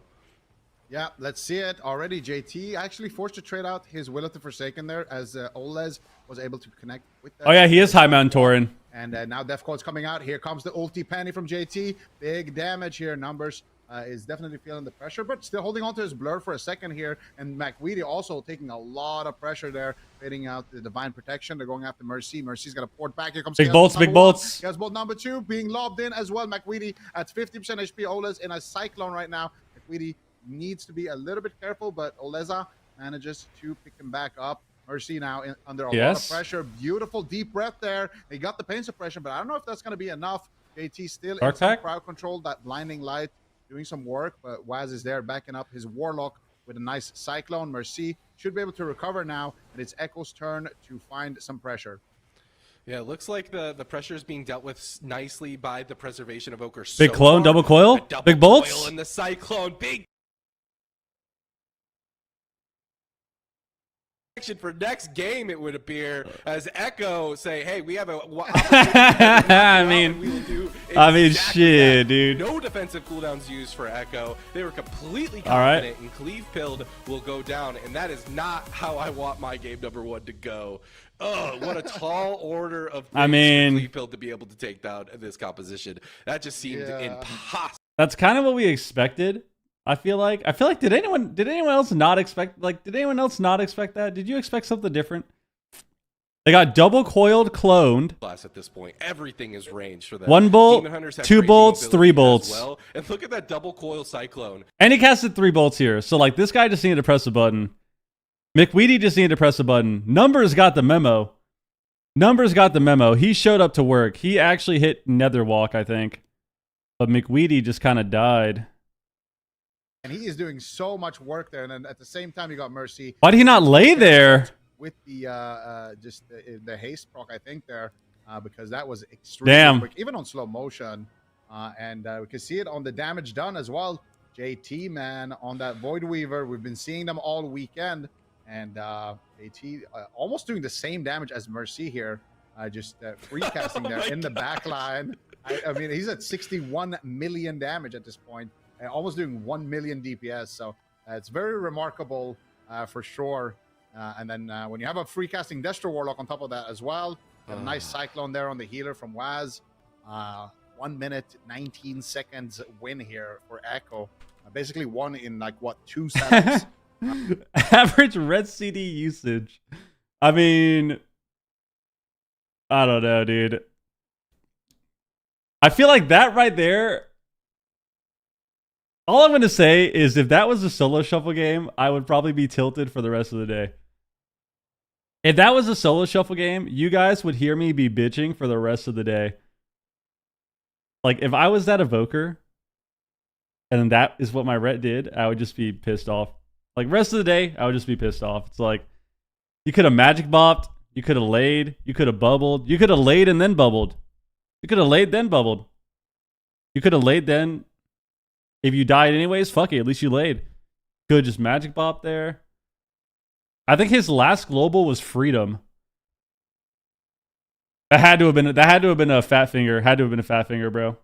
Yeah, let's see it already. JT actually forced to trade out his Will of the Forsaken there, as Oles was able to connect with that. Oh yeah, he is High Mountain Tauren. And now Defcode's coming out. Here comes the ulti penny from JT. Big damage here. Numbers is definitely feeling the pressure, but still holding on to his blur for a second here. And McWeedy also taking a lot of pressure there, fading out the Divine Protection. They're going after Mercy. Mercy's going to port back. Here comes Big Chaos bolts, number big one. bolts. Chaos bolt number 2 being lobbed in as well. McWeedy at 50% HP. Oles in a Cyclone right now. McWeedy needs to be a little bit careful, but Oleza manages to pick him back up. Mercy now under a lot of Yes. pressure. Beautiful deep breath there. They got the pain suppression, but I don't know if that's going to be enough. JT still in Dark some Pack? crowd control, that blinding light doing some work, but Waz is there backing up his Warlock with a nice Cyclone. Mercy should be able to recover now, and it's Echo's turn to find some pressure. Yeah, it looks like the pressure is being dealt with nicely by the preservation of Ochre. Big clone, double coil, big bolts. And the Cyclone, big action for next game, it would appear, as Echo say, hey, we have a I mean, shit, dude. No defensive cooldowns used for Echo. They were completely All right. confident, and Cleave Pilled will go down, and that is not how I want my game number 1 to go. Oh, what a tall order of things for Cleave Pilled to be able to take down this composition. That just seemed impossible. That's kind of what we expected. I feel like did anyone else not expect that? Did you expect something different? They got double coiled cloned. At this point, everything is range for them. 1 bolt, 2 bolts, 3 bolts. Well. And look at that double coil Cyclone. And he casted 3 bolts here. So like this guy just needed to press a button. McWeedy just needed to press a button. Numbers got the memo. He showed up to work. He actually hit Netherwalk, I think. But McWeedy just kind of died. And he is doing so much work there, and then at the same time, you got Mercy. Why did he not lay there? With the the haste proc, I think there, because that was extremely quick, even on slow motion, and we can see it on the damage done as well. JT, man, on that Void Weaver, we've been seeing them all weekend, and JT almost doing the same damage as Mercy here, just free casting there in the back line. I mean, he's at 61 million damage at this point. Almost doing 1 million DPS, so it's very remarkable for sure. And then when you have a free casting Destro Warlock on top of that as well, a nice Cyclone there on the healer from Waz. 1 minute 19 seconds win here for Echo. Basically won in like what, 2 seconds. Average red CD usage. I mean, I don't know, dude. I feel like that right there. All I'm going to say is if that was a solo shuffle game, I would probably be tilted for the rest of the day. If that was a solo shuffle game, you guys would hear me be bitching for the rest of the day. Like, if I was that evoker, and that is what my ret did, I would just be pissed off. Like, rest of the day, I would just be pissed off. It's like, you could have magic bopped, you could have laid, you could have bubbled, you could have laid and then bubbled. You could have laid, then bubbled. You could have laid, then... If you died anyways, fuck it. At least you laid. Good, just magic bop there. I think his last global was Freedom. That had to have been a fat finger. Had to have been a fat finger, bro.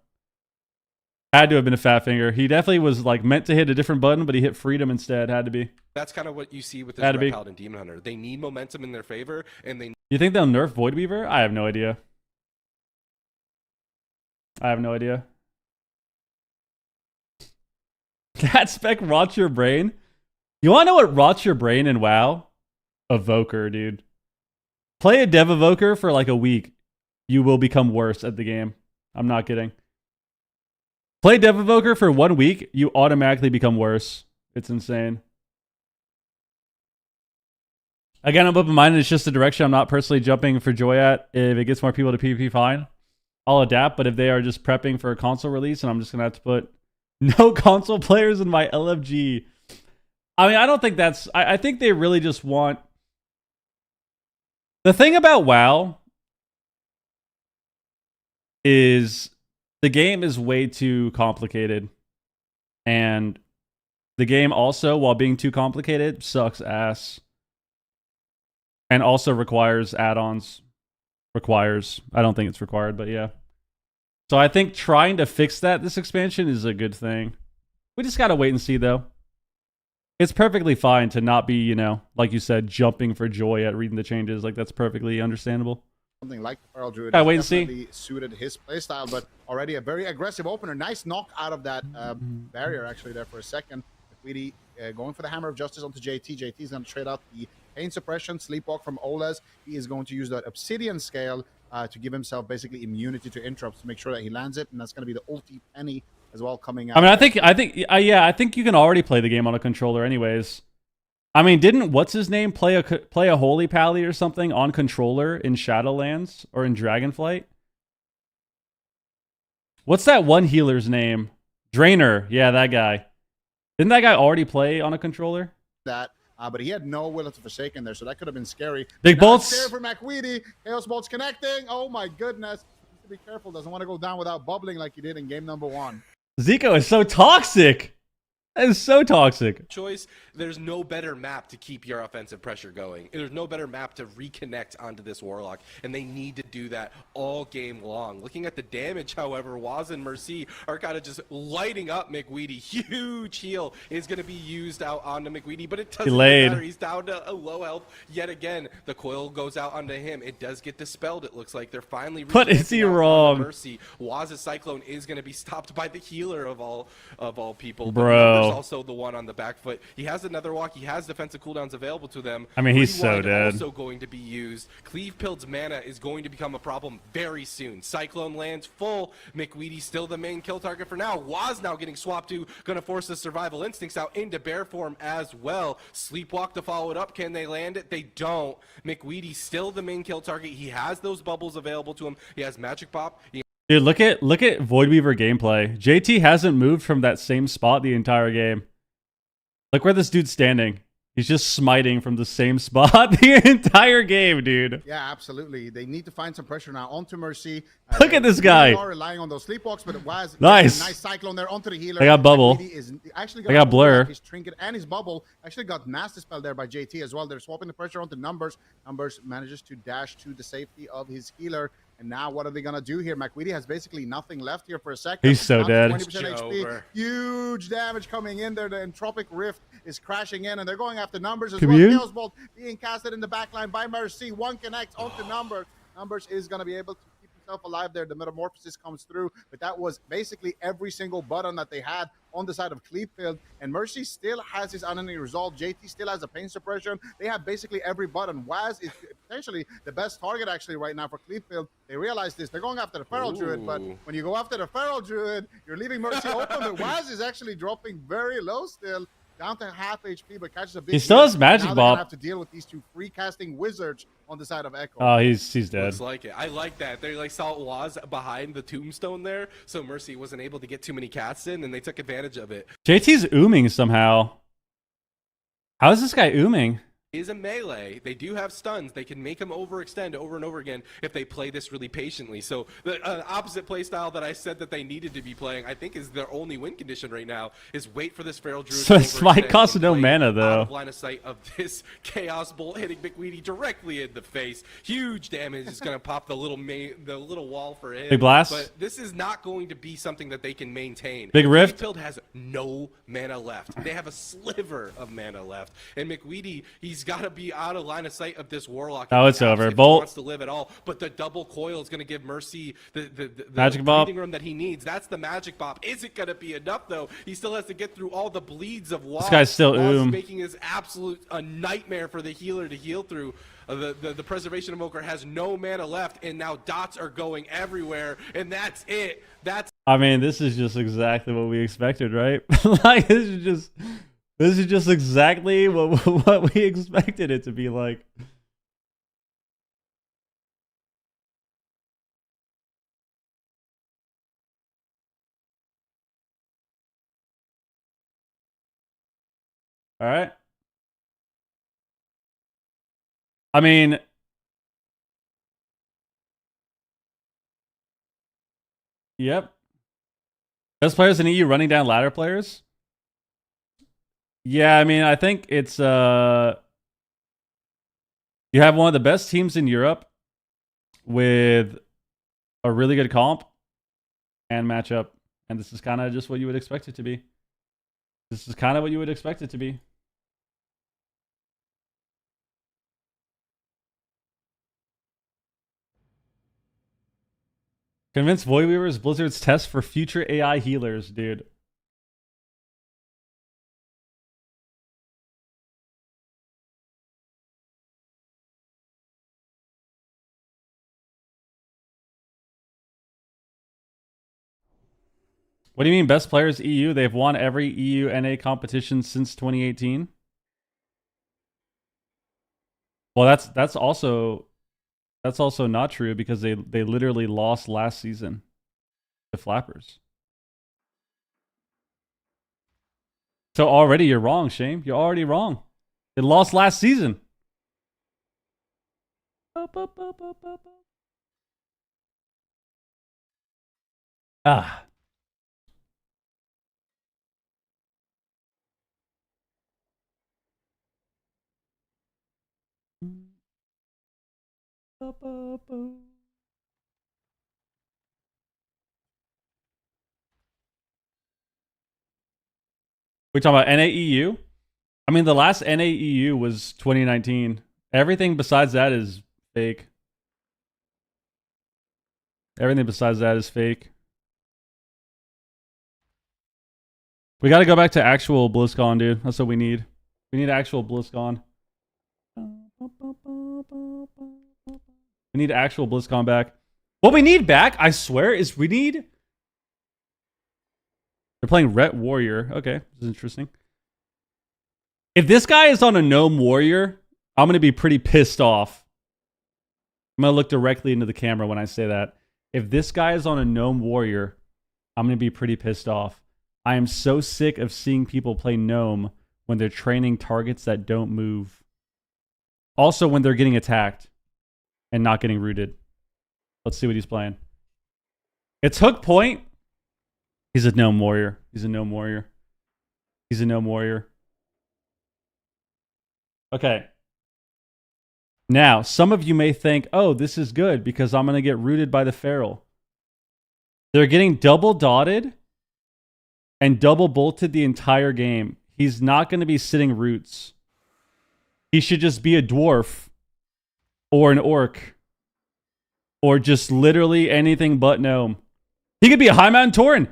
Had to have been a fat finger. He definitely was like meant to hit a different button, but he hit Freedom instead. Had to be. That's kind of what you see with this Red Paladin Demon Hunter. They need momentum in their favor, and they. You think they'll nerf Void Weaver? I have no idea. That spec rots your brain. You want to know what rots your brain in WoW? Evoker, dude. Play a dev evoker for like a week. You will become worse at the game. I'm not kidding. Play dev evoker for 1 week. You automatically become worse. It's insane. Again, I'm open-minded. It's just the direction I'm not personally jumping for joy at. If it gets more people to PvP, fine. I'll adapt. But if they are just prepping for a console release, and I'm just going to have to put no console players in my LFG. I mean, I don't think that's... I think they really just want... The thing about WoW is the game is way too complicated. And the game also, while being too complicated, sucks ass. And also requires add-ons. Requires. I don't think it's required, but yeah. So I think trying to fix that this expansion is a good thing. We just gotta wait and see, though. It's perfectly fine to not be, you know, like you said, jumping for joy at reading the changes. Like, that's perfectly understandable. Something like the Feral Druid wait and see. definitely suited his playstyle, but already a very aggressive opener. Nice knock out of that barrier, actually, there for a second. McWeedy going for the Hammer of Justice onto JT. JT is going to trade out the Pain Suppression, Sleepwalk from Oles. He is going to use that Obsidian Scale to give himself basically immunity to interrupts to make sure that he lands it, and that's going to be the ulti penny as well coming out. I mean, I think you can already play the game on a controller anyways. I mean, didn't what's his name play a Holy Pally or something on controller in Shadowlands or in Dragonflight? What's that one healer's name? Drainer. Yeah, that guy. Didn't that guy already play on a controller? That, but he had no will to forsake in there, so that could have been scary. Big Now bolts. it's scary for McWeedy. Chaos bolts connecting. Oh my goodness. Needs to be careful. Doesn't want to go down without bubbling like he did in game number 1. Zico is so toxic. That is so toxic. Choice, there's no better map to keep your offensive pressure going. There's no better map to reconnect onto this Warlock, and they need to do that all game long. Looking at the damage, however, Waz and Mercy are kind of just lighting up McWeedy. Huge heal is going to be used out onto McWeedy, but it doesn't matter. He's down to a low health yet again. The coil goes out onto him. It does get dispelled, it looks like. They're finally But is he wrong? Mercy. Waz's Cyclone is going to be stopped by the healer of all people. Bro. There's also the one on the back foot. He has another walk. He has defensive cooldowns available to them. I mean, he's so Rewind dead. Also going to be used. Cleave Pilled's mana is going to become a problem very soon. Cyclone lands full. McWeedy still the main kill target for now. Waz now getting swapped to, going to force the survival instincts out into bear form as well. Sleepwalk to follow it up. Can they land it? They don't. McWeedy still the main kill target. He has those bubbles available to him. He has Magic Pop. Dude, look at Voidweaver gameplay. JT hasn't moved from that same spot the entire game. Look where this dude's standing. He's just smiting from the same spot the entire game, dude. Yeah, absolutely. They need to find some pressure now onto Mercy. Look at this guy. They are relying on those sleepwalks, but Waz Nice. Nice cyclone there onto the healer. I got bubble. Actually I got blur. His trinket and his bubble. Actually got nasty spell there by JT as well. They're swapping the pressure onto Numbers. Numbers manages to dash to the safety of his healer. And now what are they going to do here? McWeedy has basically nothing left here for a second. He's so dead. 20% HP. Huge damage coming in there. The Entropic Rift is crashing in, and they're going after Numbers as well. Chaos Bolt being casted in the backline by Mercy. One connects onto Numbers. Numbers is going to be able to keep himself alive there. The Metamorphosis comes through, but that was basically every single button that they had on the side of Clevefield, and Mercy still has his enemy resolve. JT still has a pain suppression. They have basically every button. Waz is potentially the best target actually right now for Clevefield. They realize this. They're going after the Feral Druid, but when you go after the Feral Druid, you're leaving Mercy open, but Waz is actually dropping very low still, down to half HP, but catches a big He still has Magic Now Bomb. they're gonna have to deal with these two free casting wizards on the side of Echo. Oh, he's dead. Looks like it. I like that. They like saw Waz behind the tombstone there, so Mercy wasn't able to get too many cats in, and they took advantage of it. JT's ooming somehow. How is this guy ooming? Is a melee. They do have stuns. They can make him overextend over and over again if they play this really patiently. So the opposite play style that I said that they needed to be playing, I think is their only win condition right now, is wait for this Feral Druid So to this might overextend cost and no play mana, though. out of line of sight of this Chaos Bolt hitting McWeedy directly in the face. Huge damage is going to pop the little wall for him. Big blast. But this is not going to be something that they can maintain. Big rift. Clevefield has no mana left. They have a sliver of mana left. And McWeedy, he's got to be out of line of sight of this Warlock. Oh, it's over. If he Bolt. wants to live at all. But the double coil is going to give Mercy the Magic Bop. breathing room that he needs. That's the Magic Bop. Is it going to be enough, though? He still has to get through all the bleeds of Waz. This guy's still Waz making his absolute a nightmare for the healer to heal through. The Preservation Invoker has no mana left, and now dots are going everywhere, and that's it. I mean, this is just exactly what we expected, right? Like, this is just exactly what we expected it to be like. All right. I mean, yep. Best players in EU running down ladder players? Yeah, I mean, I think it's you have one of the best teams in Europe with a really good comp and matchup, and this is kind of just what you would expect it to be. This is kind of what you would expect it to be. Convince Voidweaver is Blizzard's test for future AI healers, dude. What do you mean best players EU? They've won every EU NA competition since 2018. Well, that's also not true because they literally lost last season to Flappers. So already you're wrong, Shane. You're already wrong. They lost last season. Ah. We talking about NAEU? I mean, the last NAEU was 2019. Everything besides that is fake. Everything besides that is fake. We got to go back to actual BlizzCon, dude. That's what we need. We need actual BlizzCon. We need actual BlizzCon back. What we need back, I swear, is we need... They're playing Ret Warrior. Okay, this is interesting. If this guy is on a Gnome Warrior, I'm going to be pretty pissed off. I'm going to look directly into the camera when I say that. If this guy is on a Gnome Warrior, I'm going to be pretty pissed off. I am so sick of seeing people play Gnome when they're training targets that don't move. Also, when they're getting attacked and not getting rooted. Let's see what he's playing. It's Hook Point. He's a Gnome Warrior. He's a Gnome Warrior. He's a Gnome Warrior. Okay. Now, some of you may think, oh, this is good because I'm going to get rooted by the Feral. They're getting double dotted and double bolted the entire game. He's not going to be sitting roots. He should just be a dwarf or an orc or just literally anything but gnome. He could be a high mountain tauren.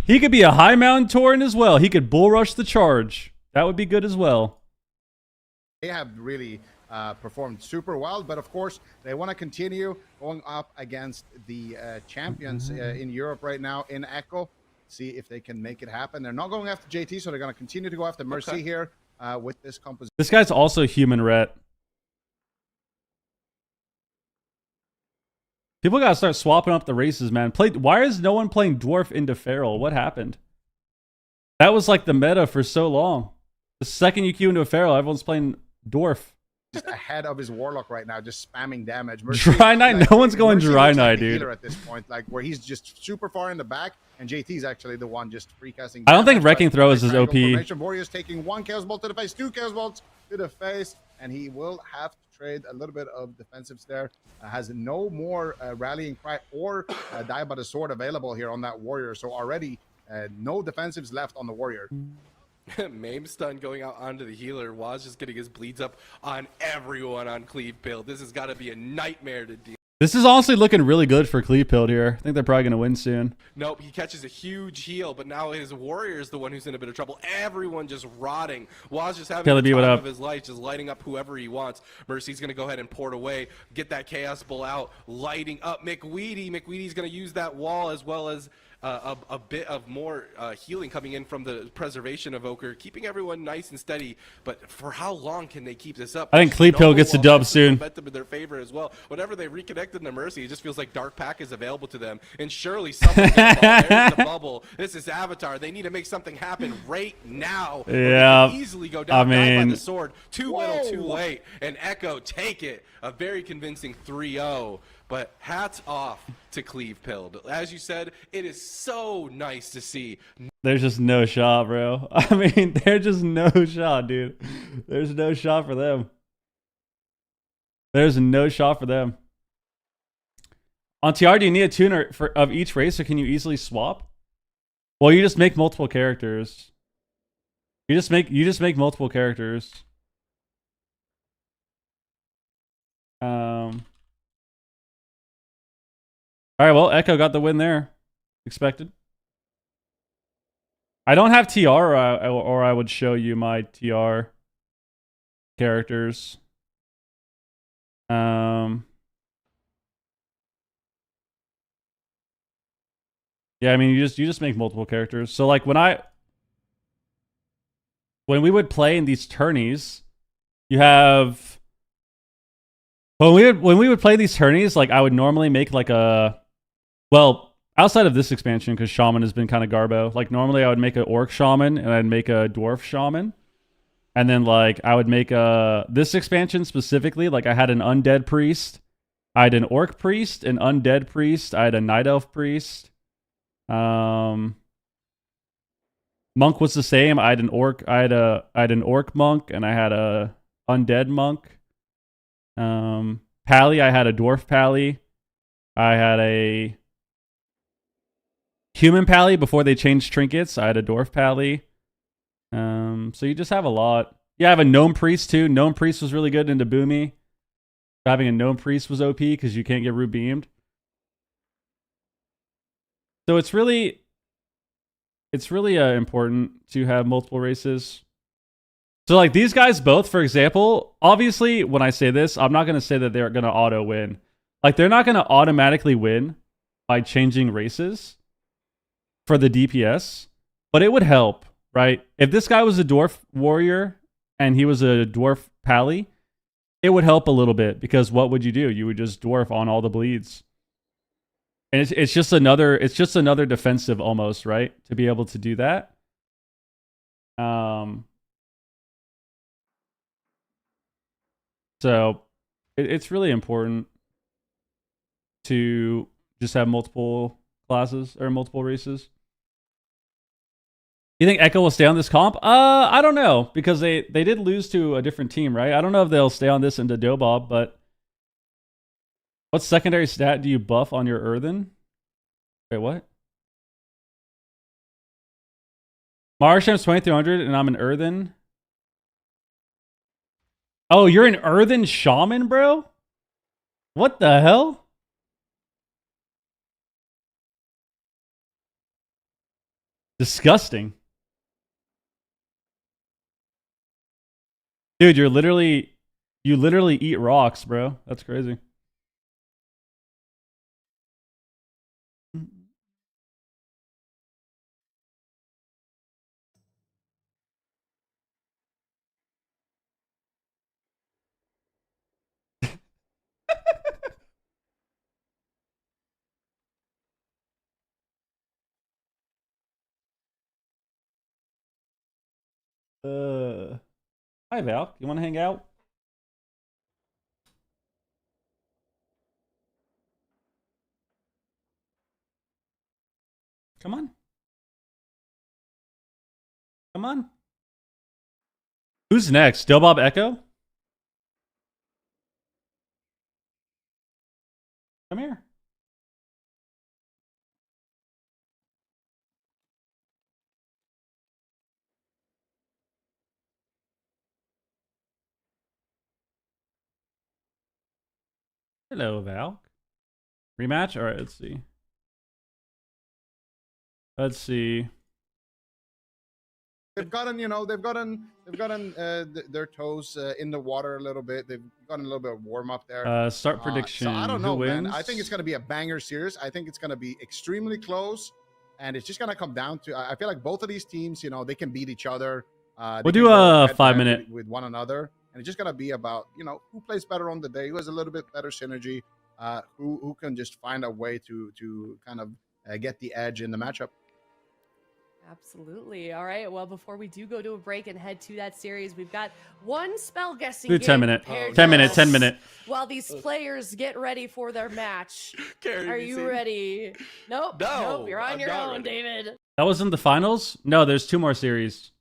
He could be a high mountain tauren as well. He could bull rush the charge. That would be good as well. They have really performed super well, but of course they want to continue going up against the champions in Europe right now in Echo. See if they can make it happen. They're not going after JT, so they're going to continue to go after Mercy here with this composition. This guy's also human ret. People gotta start swapping up the races, man. Why is no one playing dwarf into feral? What happened? That was like the meta for so long. The second you queue into a feral, everyone's playing dwarf. Just ahead of his warlock right now, just spamming damage. Mercy, Dry Knight, like, no one's going Mercy Dry looks Knight, like the dude. healer at this point, like where he's just super far in the back, and JT's actually the one just freecasting. I don't think damage, Wrecking but Throw is his triangle OP. formation. Warrior's taking one Chaos Bolt to the face, two Chaos Bolts to the face, and he will have to trade a little bit of defensives there. Has no more Rallying Cry or Die by the Sword available here on that Warrior, so already no defensives left on the Warrior. Mame stun going out onto the healer. Waz just getting his bleeds up on everyone on Cleave Build. This has got to be a nightmare to deal. This is honestly looking really good for Cleave Pilled here. I think they're probably going to win soon. Nope, he catches a huge heal, but now his warrior is the one who's in a bit of trouble. Everyone just rotting. Waz just having Kelly the B, what time up? of his life, just lighting up whoever he wants. Mercy's going to go ahead and port away, get that Chaos Bull out, lighting up McWeedy. McWeedy's going to use that wall as well as a bit of more healing coming in from the preservation of Oker, keeping everyone nice and steady. But for how long can they keep this up? I think Cleave Pill gets the dub soon. Momentum in their favor as well. Whenever they reconnected to Mercy, it just feels like Dark Pack is available to them, and surely someone's gonna fall. There's the bubble. This is Avatar. They need to make something happen right now. Yeah, They can easily go down. I mean, by the sword. Too little, too late. And Echo take it. A very convincing 3-0. But hats off to Cleave Pilled. As you said, it is so nice to see. There's just no shot, bro. I mean, there's just no shot, dude. There's no shot for them. There's no shot for them. On TR, do you need a tuner of each race, or can you easily swap? Well, you just make multiple characters. You just make multiple characters. All right, well, Echo got the win there. Expected. I don't have TR, or I would show you my TR characters. Yeah, I mean, you just make multiple characters. So like when we would play in these tourneys, you have When we would play these tourneys, like I would normally make like a, well, outside of this expansion, because Shaman has been kind of garbo. Like normally I would make an Orc Shaman and I'd make a Dwarf Shaman. And then like I would make this expansion specifically, like I had an Undead Priest. I had an Orc Priest, an Undead Priest. I had a Night Elf Priest. Monk was the same. I had an Orc. I had an Orc Monk and I had a Undead Monk. Pally, I had a Dwarf Pally. I had a Human Pally before they changed trinkets. I had a Dwarf Pally. So you just have a lot. Yeah, I have a Gnome Priest too. Gnome Priest was really good into Boomy. Having a Gnome Priest was OP because you can't get root beamed. So it's really important to have multiple races. So like these guys both, for example, obviously when I say this, I'm not going to say that they're going to auto win. Like they're not going to automatically win by changing races for the DPS, but it would help, right? If this guy was a Dwarf Warrior and he was a Dwarf Pally, it would help a little bit because what would you do? You would just Dwarf on all the bleeds. And it's just another defensive almost, right? To be able to do that. So it's really important to just have multiple classes or multiple races. You think Echo will stay on this comp? I don't know because they did lose to a different team, right? I don't know if they'll stay on this into Dobob, but what secondary stat do you buff on your Earthen? Wait, what? Marsham's 2300 and I'm an Earthen. Oh, you're an Earthen Shaman, bro? What the hell? Disgusting. Dude, you literally eat rocks, bro. That's crazy. Hi Val, you want to hang out? Come on. Come on. Who's next? Dobob Echo? Come here. Hello, Val. Rematch? All right, let's see. Let's see. They've gotten their toes in the water a little bit. They've gotten a little bit of warm up there. Start prediction. So I don't know, Who man. wins? I think it's going to be a banger series. I think it's going to be extremely close, and it's just going to come down to. I feel like both of these teams, they can beat each other. We'll do a 5-minute with one another, and it's just going to be about who plays better on the day, who has a little bit better synergy, who can just find a way to kind of get the edge in the matchup. Absolutely. All right. Well, before we do go to a break and head to that series, we've got one spell guessing. Do 10 game minute. prepared 10 for minute. us 10 minute. While these players get ready for their match. Carrie, Are you ready? Nope. No, Nope. You're on I'm your not own, ready. David. That was in the finals? No, there's 2 more series.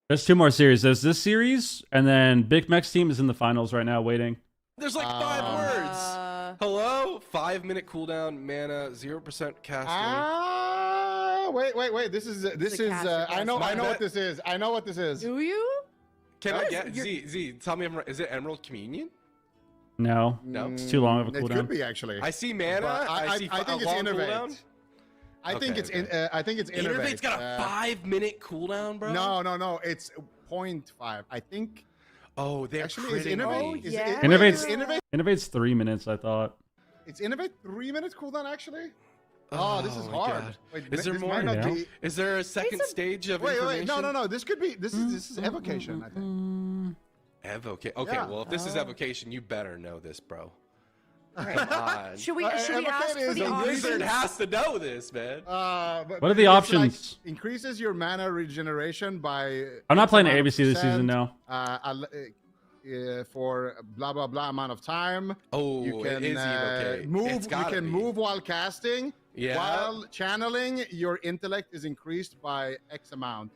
There's 2 more series. There's this series, and then Big Mech's team is in the finals right now waiting. There's like 5 words. Hello? 5-minute cooldown, mana, 0% casting. Wait. This is. I know what this is. I know what this is. Do you? Can I get Z? Tell me, is it Emerald Communion? No. No. It's too long of a It cooldown. could be actually. I see mana. But I see I think a it's long Innovate. cooldown. I think it's Innovate. Innovate's got a 5-minute cooldown, bro. No. It's 0.5. I think. Oh, they're Actually, is critting Innovate? me. Is yeah. Innovate's- Innovate? Innovate's 3 minutes, I thought. It's Innovate 3 minutes cooldown actually. Oh, this is my hard. God. Wait, Is there this more? might not Yeah. be- Is there a second stage of Wait. information? No. This could be. This is evocation. I think. Evocation. Okay, Yeah. well, if this is Oh. evocation, you better know this, bro. Right. Come on. Should we ask Evocation for is the a The options? wizard has to know this, man. But What are the it's options? Like, increases your mana regeneration by. I'm not X playing amount of ABC this percent, season now. For blah blah blah amount of time. Oh, You can it is evocate. move. It's You gotta can be. move while casting. Yeah. While channeling, your intellect is increased by X amount.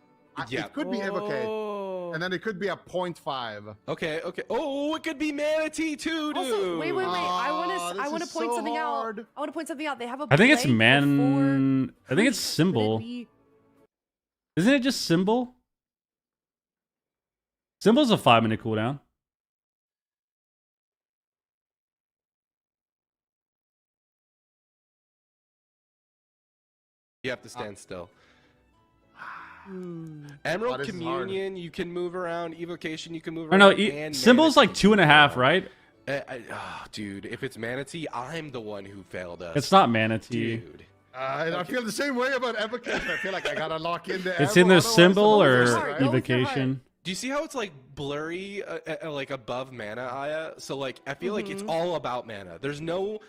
Yeah. It could be evocate, Oh. and then it could be a 0.5. Okay. Oh, it could be manatee too, dude. Also, wait. I Oh, want this to is point so something out. hard. I want to point something out. They have a. I think it's blank man. I think it's before symbol. Could it be- Isn't it just symbol? Symbol's a 5-minute cooldown. You have to stand still. Hmm. Emerald this is hard. Communion, you can move around. Evocation, you can move I around. don't know. and Symbol's like manatee, you can 2.5, move right? around. Dude, if it's manatee, I'm the one who failed us. It's not manatee. Dude. I feel the same way about evocation. I feel like I gotta lock in the. It's ammo, either otherwise symbol I'm or losing, Sorry, go with your heart. evocation. Do you see how it's like blurry, like above mana, Aya? So like, I feel like it's all about mana. There's no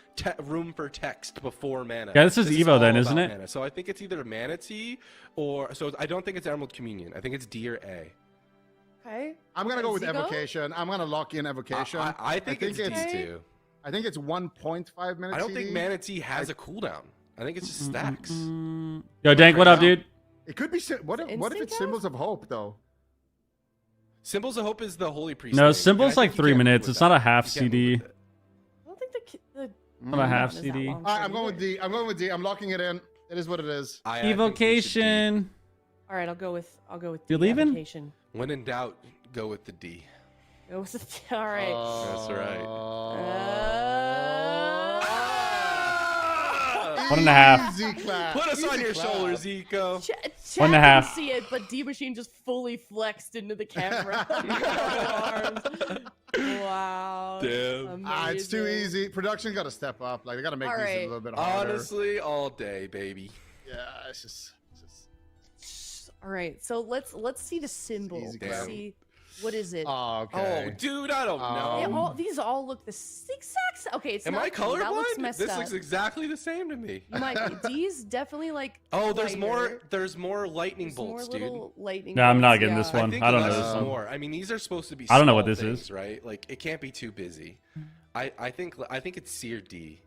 room for text before mana. Yeah, this is Evo then, all isn't about it? Mana. So I think it's either manatee or I don't think it's Emerald Communion. I think it's D or A. Okay. I'm gonna go with Zico? evocation. I'm gonna lock in evocation. I think it's D too. I think it's 1.5 minutes. I don't think manatee has a cooldown. I think it's just stacks. Yo, Dank, what up, now. dude? It could be. What if instant it's cast? symbols of hope though? Symbols of Hope is the Holy Priest. No, thing, symbol's and I like think you 3 can't move minutes. with It's that. not a half You can't move CD. with it. I don't think the Not a half cooldown is that CD. long All right, for I'm going with either. D. I'm going with D. I'm locking it in. It is what it is. I think you should be. Evocation. All right, I'll go with You the leaving? evocation. When in doubt, go with the D. Go with the, all right. That's right. Uh, 1.5. Easy clap. Put us on Easy your clap. shoulders, Zico. 1.5. Didn't see it, but D Machine just fully flexed into the camera. Wow. Damn. It's too Amazing. easy. Production got to step up. Like they got to make All these right. a little bit harder. Honestly, all day, baby. Yeah, it's just. All right, so let's see the symbol. Easy Let's clap. see what is it. Oh, okay. Oh, dude, I don't They know. all, these all look the exact same. Okay, it's Am not I D. That looks colorblind? messed This up. looks exactly the same to me. You might be. D's definitely like. Oh, there's more. lighter. There's more lightning There's bolts, more dude. little lightning. No, I'm not bolts, getting yeah. this one. think I don't know less this is one. more. I mean, these are supposed to be. I don't know what small this things, is. right? Like it can't be too busy. I think it's C or D.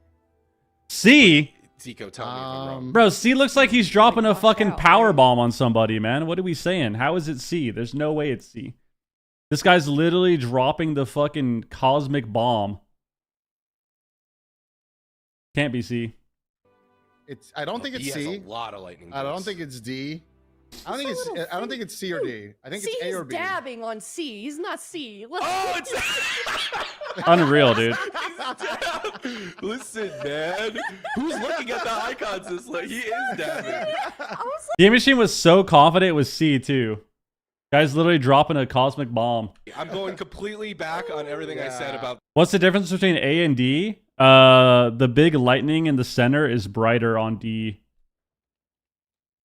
C? Zico, tell me if I'm wrong. Bro, C looks like he's dropping a Watch fucking out, power man. bomb on somebody, man. What are we saying? How is it C? There's no way it's C. This guy's literally dropping the fucking cosmic bomb. Can't be C. I don't think He it's has C. a lot of lightning. I don't bolts. think it's D. I don't Just think a it's. little I don't think it's C or D. I think See, it's A he's or B. dabbing on C. He's not C. Oh, it's. Unreal, dude. Listen, man. Who's looking at the icons this like he is dabbing? I was Game Machine was so confident it was C too. Guy's literally dropping a cosmic bomb. I'm going completely back on everything I said Yeah. about. What's the difference between A and D? The big lightning in the center is brighter on D.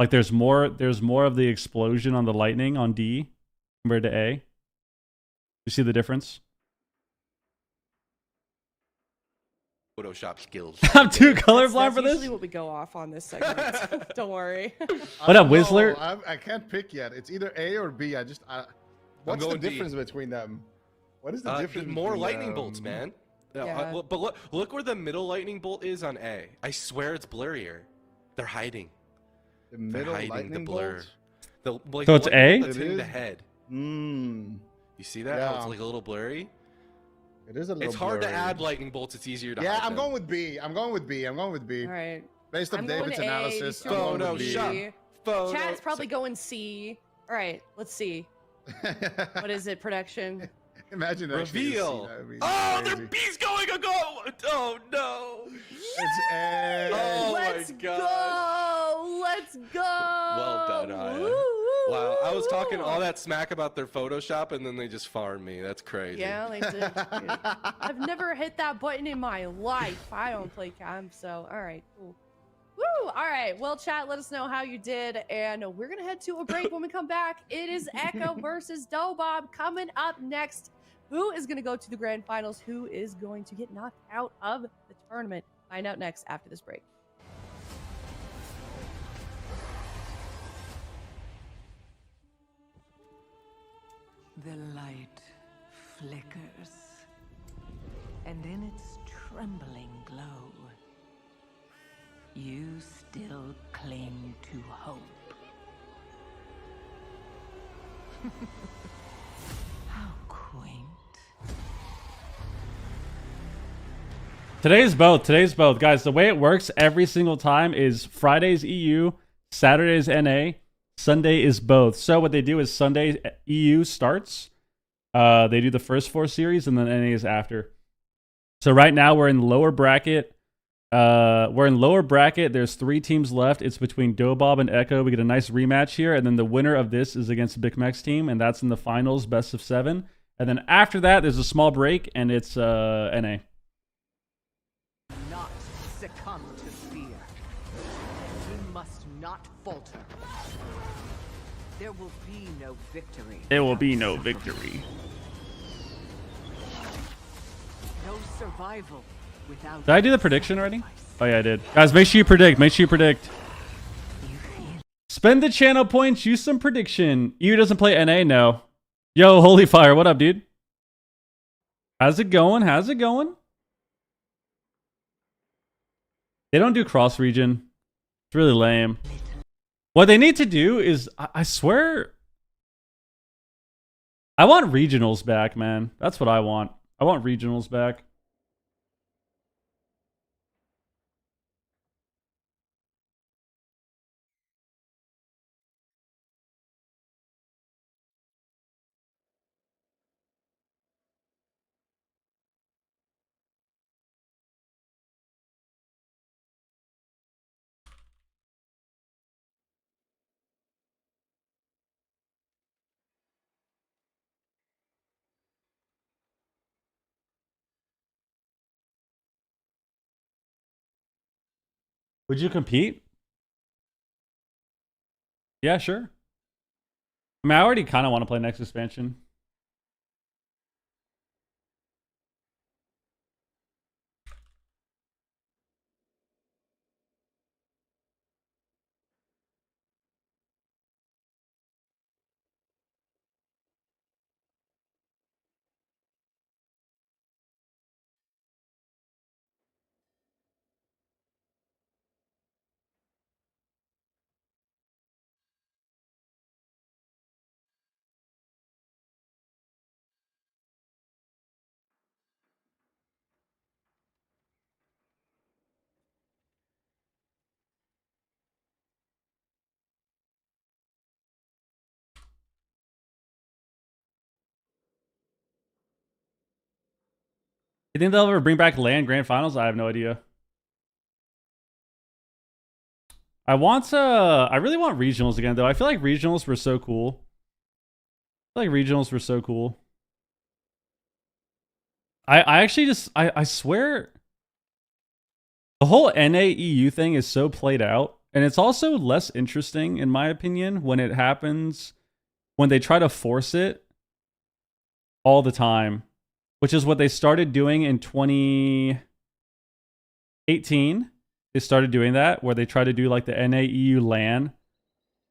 Like there's more of the explosion on the lightning on D compared to A. You see the difference? Photoshop skills. I'm too That's colorblind for usually this. what we go off on this segment. Don't worry. What up, Whistler? I can't pick yet. It's either A or B. What's the going D. difference between them? What is the There's difference? more between lightning them? bolts, man. Yeah. But look where the middle lightning bolt is on A. I swear it's blurrier. They're hiding. The They're middle hiding the lightning blur. bolt? So it's one A? That's It hitting the is? head. Mm, You see that? How Yeah. it's like a little blurry. it is a little. It's hard blurry. to add lightning bolts. It's easier to. Yeah, hide I'm them. going with B. I'm going with B. All right. Based on I'm going David's A, analysis, these two I'm are going no, with B. shut Photo- Chat's probably going C. All right, let's see. What is it? Production. Imagine actually a C, Reveal. that would be Oh, crazy. their B's going a go. Oh no. It's A. Oh Let's my god. go. Let's go. Well done, Aya. Woo, Wow, I was talking woo. all that smack about their Photoshop, and then they just farmed me. That's crazy. Yeah, they did. I've never hit that button in my life. I don't play cam, so all right, cool. Woo! All right, well, chat, let us know how you did, and we're gonna head to a break. When we come back, it is Echo versus Dobob coming up next. Who is going to go to the grand finals? Who is going to get knocked out of the tournament? Find out next after this break. The light flickers, and in its trembling glow, you still cling to hope. How quaint. Today's both. Guys, the way it works every single time is Friday's EU, Saturday's NA, Sunday is both. So what they do is Sunday EU starts. They do the first 4 series, and then NA is after. So right now we're in lower bracket. There's 3 teams left. It's between Dobob and Echo. We get a nice rematch here, and then the winner of this is against Big Mac's team, and that's in the finals, best of 7. And then after that, there's a small break, and it's NA. Not succumb to fear. We must not falter. There will be no victory. There will be no victory. No survival without. Did I do the prediction already? Oh yeah, I did. Guys, make sure you predict. Spend the channel points, use some prediction. EU doesn't play NA? No. Yo, Holy Fire, what up, dude? How's it going? They don't do cross region. It's really lame. What they need to do is, I swear, I want regionals back, man. That's what I want. I want regionals back. Would you compete? Yeah, sure. I mean, I already kind of want to play next expansion. You think they'll ever bring back LAN Grand Finals? I have no idea. I really want regionals again, though. I feel like regionals were so cool. I actually just, I swear, the whole NA-EU thing is so played out. And it's also less interesting, in my opinion, when it happens, when they try to force it all the time. Which is what they started doing in 2018. They started doing that, where they try to do like the NA-EU LAN,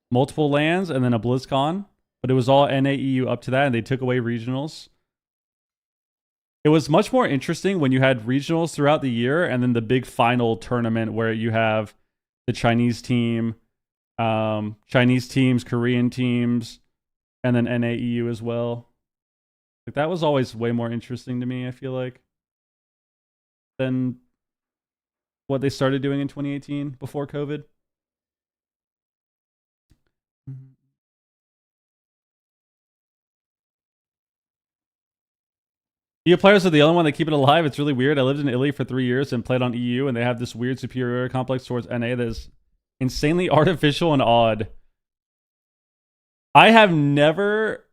multiple LANs, and then a BlizzCon. But it was all NA-EU up to that, and they took away regionals. It was much more interesting when you had regionals throughout the year, and then the big final tournament where you have the Chinese team, Chinese teams, Korean teams, and then NA-EU as well. Like, that was always way more interesting to me, I feel like, than what they started doing in 2018 before COVID. EU players are the only one that keep it alive. It's really weird. I lived in Italy for 3 years and played on EU, and they have this weird superiority complex towards NA that is insanely artificial and odd. I have never...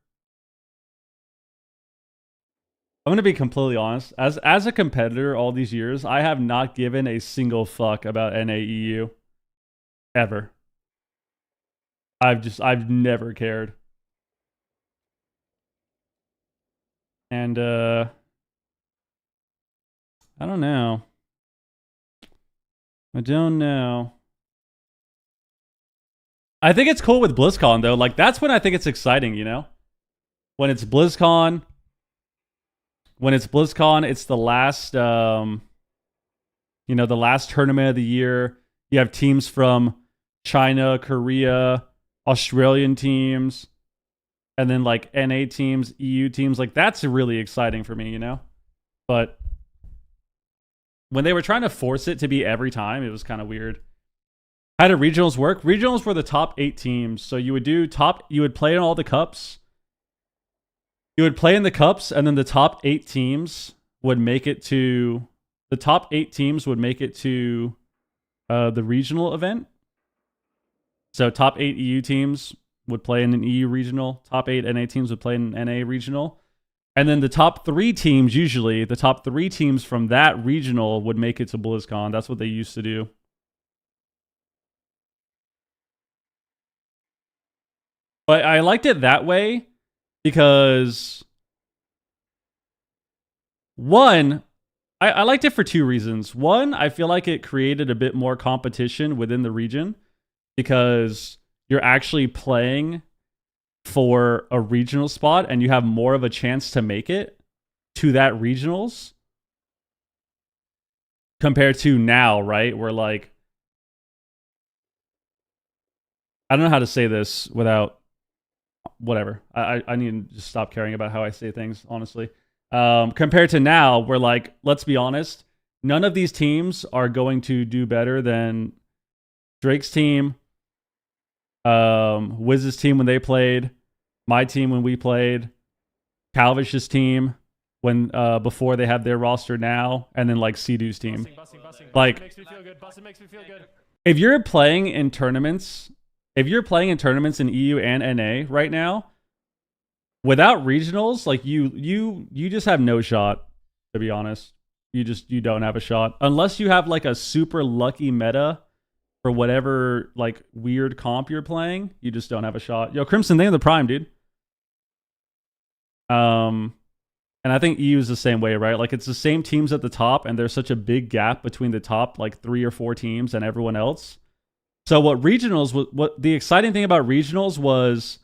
I'm going to be completely honest. As a competitor all these years, I have not given a single fuck about NA-EU. Ever. I've never cared. And I don't know. I don't know. I think it's cool with BlizzCon though. Like that's when I think it's exciting, you know? When it's BlizzCon, it's the last the last tournament of the year. You have teams from China, Korea, Australian teams, and then like NA teams, EU teams. Like that's really exciting for me, you know? But when they were trying to force it to be every time, it was kind of weird. How did regionals work? Regionals were the top 8 teams. So you would play in all the cups. You would play in the cups, and then the top 8 teams would make it to the regional event. So top 8 EU teams would play in an EU regional. Top 8 NA teams would play in an NA regional. And then the top 3 teams, usually, the top 3 teams from that regional would make it to BlizzCon. That's what they used to do. But I liked it that way because, one, I liked it for 2 reasons. One, I feel like it created a bit more competition within the region because you're actually playing for a regional spot and you have more of a chance to make it to that regionals compared to now, right? Where like, I don't know how to say this without whatever. I need to just stop caring about how I say things, honestly. Compared to now, where like, let's be honest, none of these teams are going to do better than Drake's team, Wiz's team when they played, my team when we played, Calvish's team when before they have their roster now, and then like Sea-Doo's team. Like, Makes me feel good. Bussin' makes me feel good. if you're playing in tournaments in EU and NA right now, without regionals, like you just have no shot, to be honest. You don't have a shot. Unless you have like a super lucky meta for whatever like weird comp you're playing, you just don't have a shot. Yo, Crimson, they have the prime, dude. And I think EU is the same way, right? Like it's the same teams at the top, and there's such a big gap between the top like 3 or 4 teams and everyone else. So what the exciting thing about regionals was,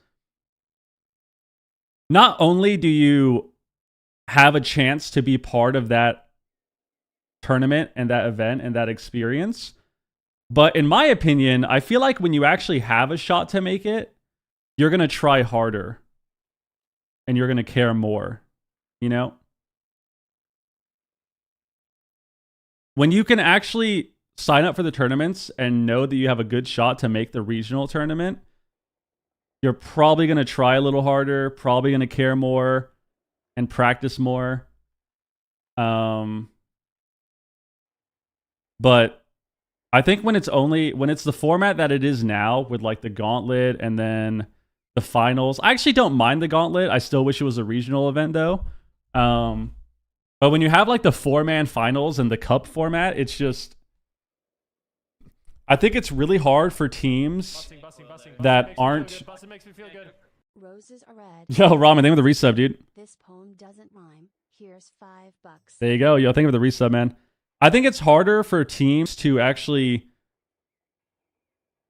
not only do you have a chance to be part of that tournament and that event and that experience, but in my opinion, I feel like when you actually have a shot to make it, you're going to try harder and you're going to care more, you know? When you can actually sign up for the tournaments and know that you have a good shot to make the regional tournament, you're probably going to try a little harder, probably going to care more and practice more. But I think when it's the format that it is now with like the gauntlet and then the finals, I actually don't mind the gauntlet. I still wish it was a regional event though. But when you have like the 4-man finals and the cup format, it's just, I think it's really hard for teams that aren't. Makes me feel good. Roses are red. Yo, Ramen, thank you for the resub, dude. This poem doesn't rhyme. Here's $5. There you go. Yo, thank you for the resub, man. I think it's harder for teams to actually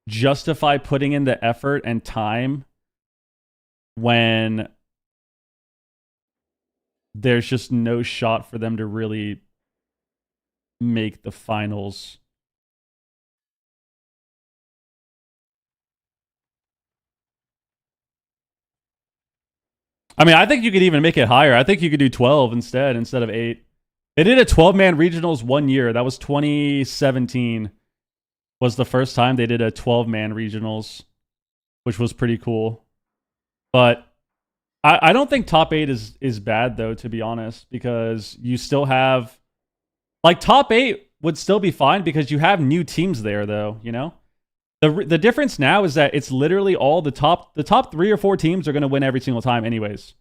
justify putting in the effort and time when there's just no shot for them to really make the finals. I mean, I think you could even make it higher. I think you could do 12 instead of 8. They did a 12-man regionals one year. That was 2017 was the first time they did a 12-man regionals, which was pretty cool. But I don't think top 8 is bad, though, to be honest, because you still have... Like, top 8 would still be fine because you have new teams there, though, you know? The difference now is that it's literally all the top 3 or 4 teams are going to win every single time anyways.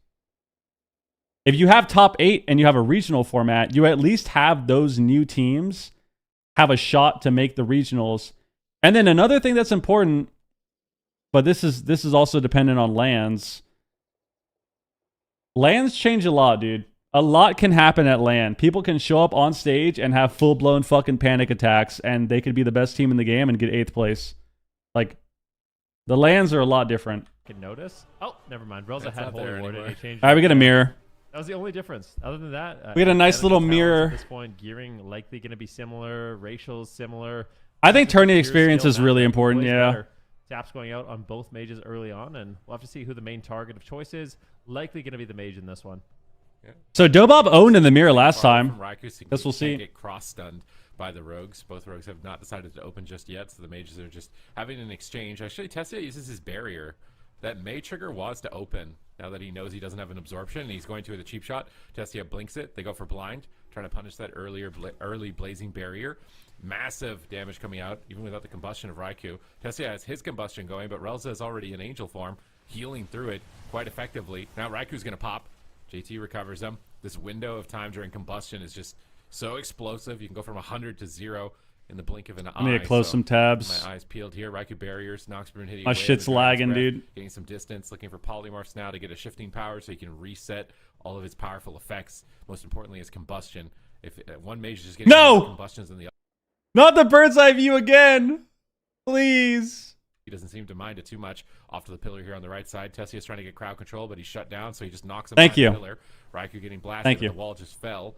If you have top 8 and you have a regional format, you at least have those new teams have a shot to make the regionals. And then another thing that's important, but this is also dependent on lands. Lands change a lot, dude. A lot can happen at LAN. People can show up on stage and have full-blown fucking panic attacks, and they could be the best team in the game and get 8th place. Like, the lands are a lot different. Can notice. Oh, never mind. Relza That's had not Holy there Ward. anymore. It changed. All right, we get a mirror. That was the only difference. Other than that, We had a nice little identical talents mirror. At this point, gearing likely going to be similar. Racials similar. I think Just a tourney pure experience skill is really matchup, important, always yeah. better. Taps going out on both mages early on, and we'll have to see who the main target of choice is. Likely going to be the mage in this one. So Dobob owned in the mirror last time. Guess Guess we'll see. Get cross stunned by the rogues. Both rogues have not decided to open just yet, so the mages are just having an exchange. Actually, Tessia uses his barrier. That may trigger Waz to open now that he knows he doesn't have an absorption, and he's going to with a cheap shot. Tessia blinks it. They go for blind, trying to punish that early blazing barrier. Massive damage coming out, even without the combustion of Raikou. Tessia has his combustion going, but Relza is already in angel form, healing through it quite effectively. Now Raikou's going to pop. JT recovers him. This window of time during combustion is just so explosive. You can go from 100 to 0 in the blink of an eye. I'm gonna close some tabs. My eyes peeled here. Raikou barriers. Nox Brune hitting My away shit's with the lagging, Dragon's Breath, dude. Getting some distance. Looking for polymorphs now to get a shifting power so he can reset all of his powerful effects. Most importantly, his combustion. If one mage is just getting more combustions than the other, Not the bird's eye view again. Please. he doesn't seem to mind it too much. Off to the pillar here on the right side. Tessia's trying to get crowd control, but he's shut down, so he just knocks him Thank behind you. the pillar. Raikou getting blasted. Thank and you. The wall just fell.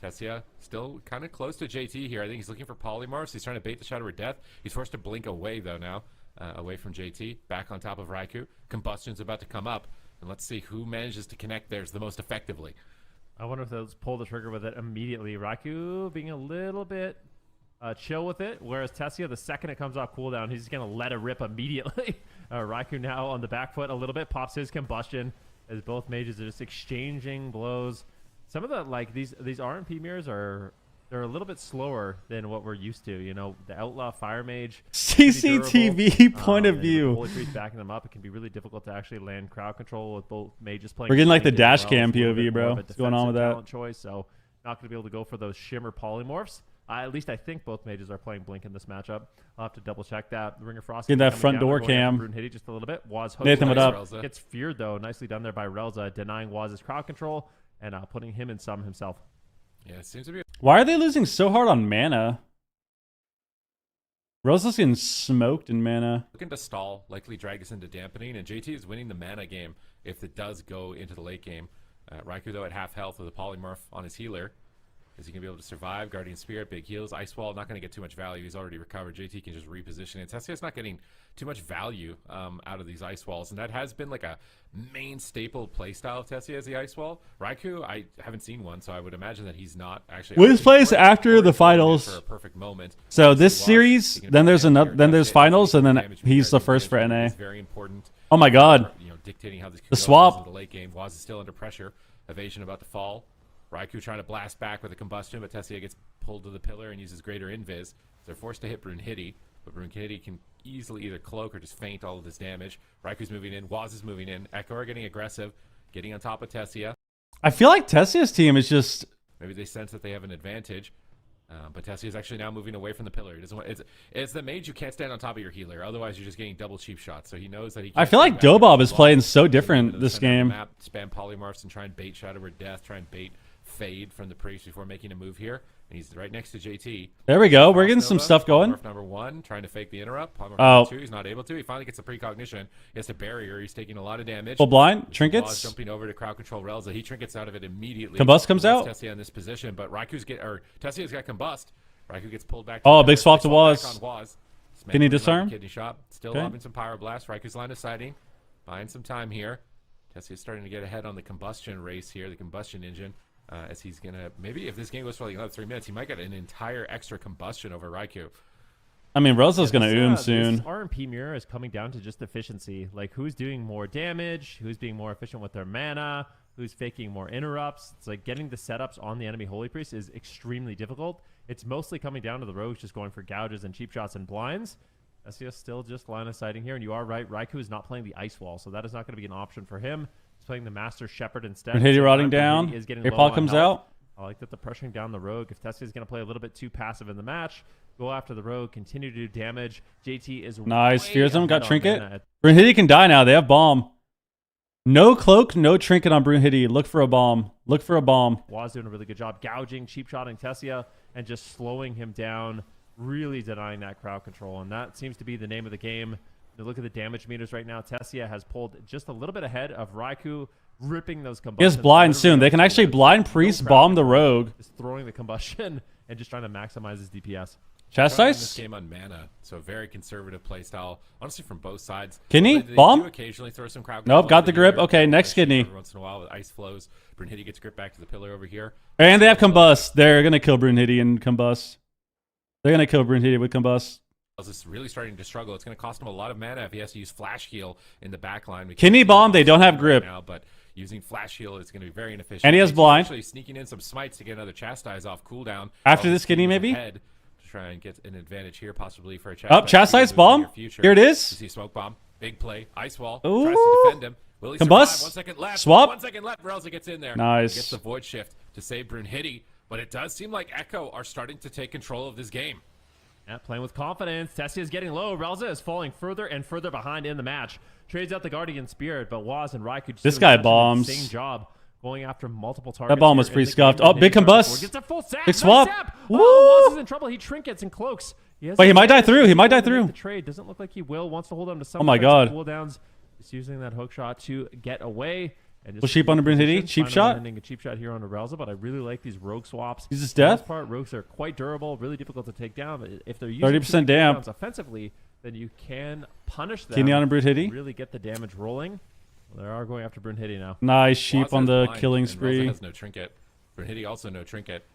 Tessia still kind of close to JT here. I think he's looking for polymorphs. He's trying to bait the Shadow of Death. He's forced to blink away, though, now. Away from JT. Back on top of Raikou. Combustion's about to come up. And let's see who manages to connect theirs the most effectively. I wonder if they'll just pull the trigger with it immediately. Raikou being a little bit chill with it, whereas Tessia, the second it comes off cooldown, he's just going to let it rip immediately. Raikou now on the back foot a little bit, pops his combustion as both mages are just exchanging blows. Some of the, like, these RMP mirrors they're a little bit slower than what we're used to. You know, the Outlaw Fire Mage. CCTV point of And with view. Holy Priest backing them up, it can be really difficult to actually land crowd control with both mages playing. We're getting like the as dash well. cam It's a little POV, bit more bro. of a What's going on with defensive that? talent choice, so not going to be able to go for those shimmer polymorphs. At least I think both mages are playing Blink in this matchup. I'll have to double check that. Ring of Frost. Get that coming front down, door going after cam. Brune Hitty just a little bit. Waz hooks Nathan, what Nice. up? Relza. Gets feared though. Nicely done there by Relza, denying Waz's crowd control and putting him in some himself. Yeah, it seems to be. Why are they losing so hard on mana? Rosa's getting smoked in mana. Looking to stall, likely drag us into dampening, and JT is winning the mana game if it does go into the late game. Raikou, though, at half health with a polymorph on his healer. Is he going to be able to survive? Guardian Spirit, big heals. Ice Wall, not going to get too much value. He's already recovered. JT can just reposition it. Tessia's not getting too much value out of these Ice Walls, and that has been like a main staple playstyle of Tessia as the Ice Wall. Raikou, I haven't seen one, so I would imagine that he's not actually. Well, this plays for it, after or the it's going in finals. For a perfect moment. So this Lost, series, he can then there's advance another, here. then That's there's it. finals, and then Damage he's the because first for damage NA. is very important. Oh my god. You know, dictating how this could The go swap. into the late game. Waz is still under pressure. Evasion about to fall. Raikou trying to blast back with a combustion, but Tessia gets pulled to the pillar and uses greater invis. They're forced to hit Brune Hitty, but Brune Hitty can easily either cloak or just feint all of his damage. Raiku's moving in. Waz is moving in. Echo are getting aggressive, getting on top of Tessia. I feel like Tessia's team is just. Maybe they sense that they have an advantage. But Tessia is actually now moving away from the pillar. He doesn't want, it's the mage you can't stand on top of your healer. Otherwise, you're just getting double cheap shots. So he knows that he. I Can't feel like stay back Dobob there is too playing long. so He's different moving to the this center of the game. Map, spam polymorphs and try and bait Shadow Word Death. Try and bait Fade from the priest before making a move here. And he's right next to JT. There we go. We're getting Frost some Nova, stuff going. Polymorph number 1, trying to fake the interrupt. Polymorph Oh. number 2, he's not able to. He finally gets a precognition. He has a barrier. He's taking a lot of damage. Full blind. Waz Trinkets. jumping over to crowd control Relza. He trinkets out of it immediately. Combust comes Puts out. Tessia in this position, but Tessia's got Combust. Raikou gets pulled back. Oh, the big pillar. swap to Big swap Waz. back on Waz. Can he Dismantling disarm? Kidney shot. Still Okay. lobbing some Pyro Blast. Raiku's line of sighting. Buying some time here. Tessia's starting to get ahead on the combustion race here, the combustion engine. As he's going to, maybe if this game goes for like another 3 minutes, he might get an entire extra combustion over Raikou. I mean, Rosa's gonna oom This soon. RMP mirror is coming down to just efficiency. Like, who's doing more damage, who's being more efficient with their mana, who's faking more interrupts. It's like getting the setups on the enemy Holy Priest is extremely difficult. It's mostly coming down to the rogues just going for gouges and cheap shots and blinds. SCS still just line of sighting here, and you are right. Raikou is not playing the Ice Wall, so that is not going to be an option for him. He's playing the Master Shepherd instead. Brune Hitty Same rotting time, Brune down. Hitty is getting Air low Paw on comes health. out. I like that they're pressuring down the rogue. If Tessia is going to play a little bit too passive in the match, go after the rogue, continue to do damage. JT is Nice. way Fears him. ahead Got on Trinket. mana at Brune Hitty can die now. They have bomb. No cloak, no trinket on Brunhilde. Look for a bomb. Look for a bomb. Was doing a really good job gouging, cheap shotting Tessia, and just slowing him down, really denying that crowd control. And that seems to be the name of the game. You look at the damage meters right now. Tessia has pulled just a little bit ahead of Raikou, ripping those combustions. He has blind soon. They can actually blind priest bomb the rogue. Just throwing the combustion and just trying to maximize his DPS. Chastise? This game on mana, so very conservative playstyle. Honestly, from both sides. Kidney? They bomb? do occasionally throw some crowd Nope, control got the over grip. here. Okay, next kidney. Every once in a while with ice flows. Brunhilde gets grip back to the pillar over here. And they have combust. They're gonna kill Brunhilde and combust. They're gonna kill Brunhilde with combust. Is really starting to struggle. It's going to cost him a lot of mana if he has to use flash heal in the back line. Kidney bomb. They don't have grip. Now, but using flash heal is going to be very inefficient. And he has blind. Actually sneaking in some smites to get another chastise off cooldown. After this kidney, maybe? To try and get an advantage here, possibly for a chastise. Up, chastise bomb. Here it is. You see smoke bomb. Big play. Ice wall. Ooh. Tries to defend him. Will he Combust. survive? 1 second left. Swap. 1 second left. Relza gets in there. Nice. He gets the void shift to save Brunhilde. But it does seem like Echo are starting to take control of this game. Yeah, playing with confidence. Tessia is getting low. Relza is falling further and further behind in the match. Trades out the Guardian Spirit, but Waz and Raikou just This doing guy such an bombs. insane job going after multiple targets. That bomb was here in pretty the scuffed. game. Oh, big combust. Gets a full sack. Big swap. Nice sap. Woo. Oh, Waz is in trouble. He trinkets and cloaks. Wait, he might die through. He might die through. The trade doesn't look like he will. Wants to hold on to some. Oh my God. Cooldowns. Just using that hook shot to get away. And just Well, cheap on the Brunhilde. Cheap shot. Landing a cheap shot here on Relza, but I really like these rogue swaps. Is this For the most death? part, rogues are quite durable, really difficult to take down. But if they're using 30% damp. offensively, then you can punish them. Kidney on a Brunhilde. Really get the damage rolling. Well, they are going after Brunhilde now. Nice sheep Waz on has the blind, killing and Relza spree. has no trinket. Brunhilde also no trinket.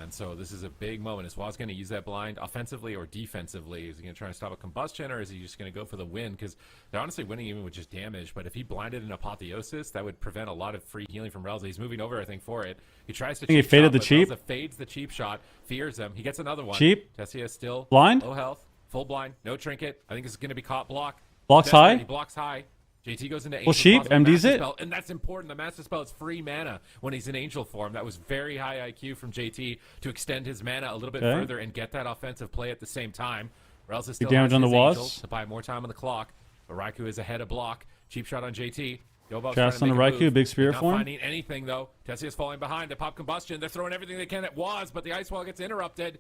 And so this is a big moment. Is Waz going to use that blind offensively or defensively? Is he going to try and stop a combustion, or is he just going to go for the win? Because they're honestly winning even with just damage. But if he blinded an apotheosis, that would prevent a lot of free healing from Relza. He's moving over, I think, for it. He tries to think he cheap faded shot, the but cheap. Relza fades the cheap shot, fears him. He gets another one. Cheap. Tessia still Blind? low health, full blind, no trinket. I think this is going to be caught block. Blocks Desperate, high. He blocks high. JT goes into Well, Angel. sheep, possible MDs Master it. Spell, and that's important. The Master Spell is free mana when he's in Angel form. That was very high IQ from JT to extend his mana a little bit Okay. further and get that offensive play at the same time. Relza still damage has on the his Waz. Angel to buy more time on the clock. But Raikou is ahead of block. Cheap shot on JT. Dobov's Cast trying on to the make a Raikou, move. big spear Not form. finding anything though. Tessia's falling behind. They pop combustion. They're throwing everything they can at Waz, but the ice wall gets interrupted.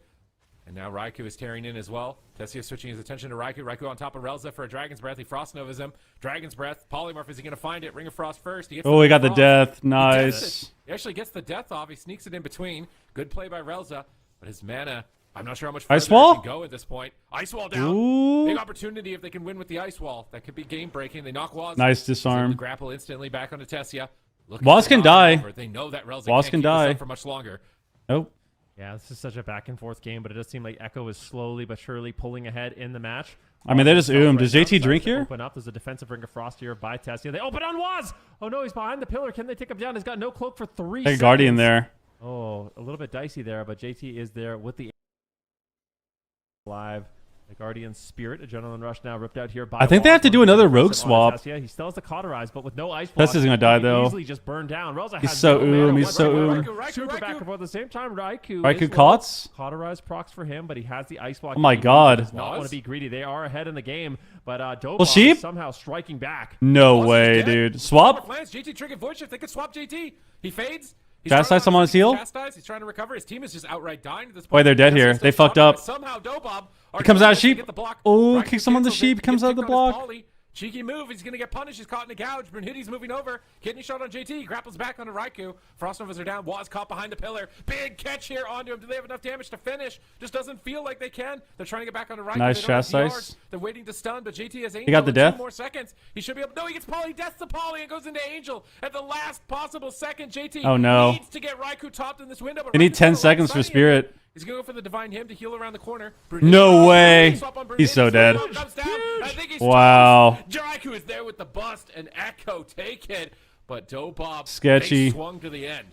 And now Raikou is tearing in as well. Tessia switching his attention to Raikou. Raikou on top of Relza for a Dragon's Breath. He Frost Novas him. Dragon's Breath. Polymorph. Is he going to find it? Ring of Frost first. He gets Oh, he got the Frost. death. He gets Nice. it. He actually gets the death off. He sneaks it in between. Good play by Relza. But his mana, I'm not sure how much further Ice wall? it can go at this point. Ice wall down. Ooh. Big opportunity if they can win with the ice wall. That could be game breaking. They knock Waz. Nice He's able disarm. to grapple instantly back onto Tessia. Waz can die. They know that Relza Waz can't can keep this die. up for much longer. Nope. Yeah, this is such a back and forth game, but it does seem like Echo is slowly but surely pulling ahead in the match. I mean, they just Waz Does right now JT decides drink to here? Open up. There's a defensive Ring of Frost here by Tessia. They open on Waz. Oh no, he's behind the pillar. Can they take him down? He's got no cloak for 3 Take seconds. a Guardian there. Oh, a little bit dicey there, but JT is there with the live. The Guardian Spirit, Adrenaline Rush now ripped out here by I think they Waz. have to do One another aggressive rogue on swap. Tessia. He still has the cauterize, but with no ice block. Tessia's gonna die, he can though. Easily just burn down. Relza He's has so no mana oom, he's so whatsoever. oom. Super back and forth at the same time. Raikou Raikou is low. Cots? Cauterize procs for him, but he has the ice block. Oh my He God. does not Waz? want to be greedy. They are ahead in the game, but Dobov Well, sheep? is somehow striking back. No Waz is way, dead. dude. Swap? Plans. JT triggered void shift. They could swap JT. He fades. He's Chastise trying to him on his heel? Chastise. He's trying to recover. His team is just outright dying at this point. Wait, they're dead Tessia here. still They fucked stopping, up. but somehow Dobob He comes out of sheep. Get the block. Oh, Raikou kicks him on the cancels sheep, it. comes Gets out the kicked on his block. poly. Cheeky move. He's going to get punished. He's caught in a gouge. Brunhilde's moving over. Kidney shot on JT. Grapples back onto Raikou. Frost Novas are down. Waz caught behind the pillar. Big catch here onto him. Do they have enough damage to finish? Just doesn't feel like they can. They're trying to get back onto Raikou. Nice They don't have chastise. DRs. They're waiting to stun, but JT has Angel. He got the in death. 2 more seconds. He should be able. No, he gets poly. Deaths the poly and goes into Angel at the last possible second. JT Oh, no. needs to get Raikou topped in this window. But They need Raikou's 10 got a seconds lot for of sunny Spirit. in it. He's going to go for the Divine Hymn to heal around the corner. No way. Swap on He's so dead. Comes down. I think he's Wow. toast. Raikou is there with the bust, and Echo take it. But Dobob, Sketchy. they swung to the end.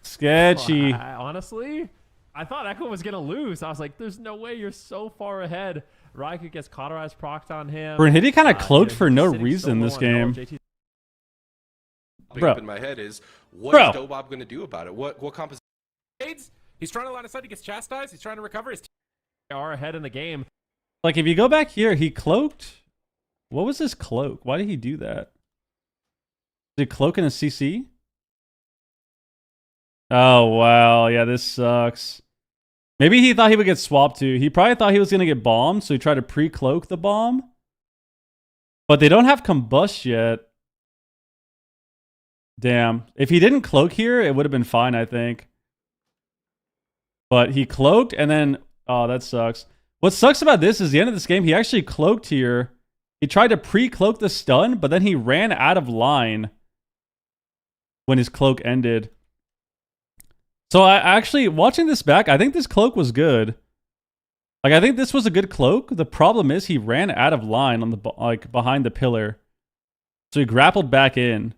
Sketchy. Honestly, I thought Echo was going to lose. I was like, there's no way you're so far ahead. Raikou gets cauterized procced on him. Brunhilde kind of cloaked he's for no sitting reason so this low on game. health. JT Big Bro. up in my head is what Bro. is Dobob going to do about it? What composition? He's trying to line of sight. He gets chastised. He's trying to recover. His are ahead in the game. Like, if you go back here, he cloaked. What was his cloak? Why did he do that? Did cloak in a CC? Oh, wow. Yeah, this sucks. Maybe he thought he would get swapped to. He probably thought he was going to get bombed, so he tried to pre-cloak the bomb. But they don't have combust yet. Damn. If he didn't cloak here, it would have been fine, I think. But he cloaked, and then... Oh, that sucks. What sucks about this is the end of this game, he actually cloaked here. He tried to pre-cloak the stun, but then he ran out of line when his cloak ended. So I actually, watching this back, I think this cloak was good. Like, I think this was a good cloak. The problem is he ran out of line on the behind the pillar. So he grappled back in.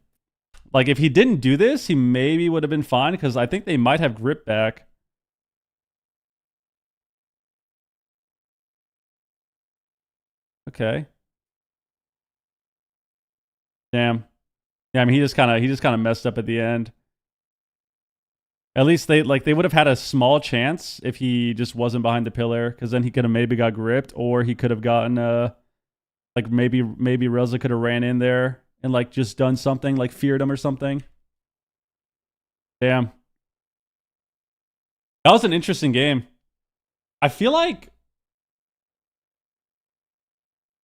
Like, if he didn't do this, he maybe would have been fine, because I think they might have grip back. Okay. Damn. Yeah, I mean, he just kind of messed up at the end. At least they would have had a small chance if he just wasn't behind the pillar, because then he could have maybe got gripped, or he could have gotten like maybe Reza could have ran in there and like just done something, like feared him or something. Damn. That was an interesting game. I feel like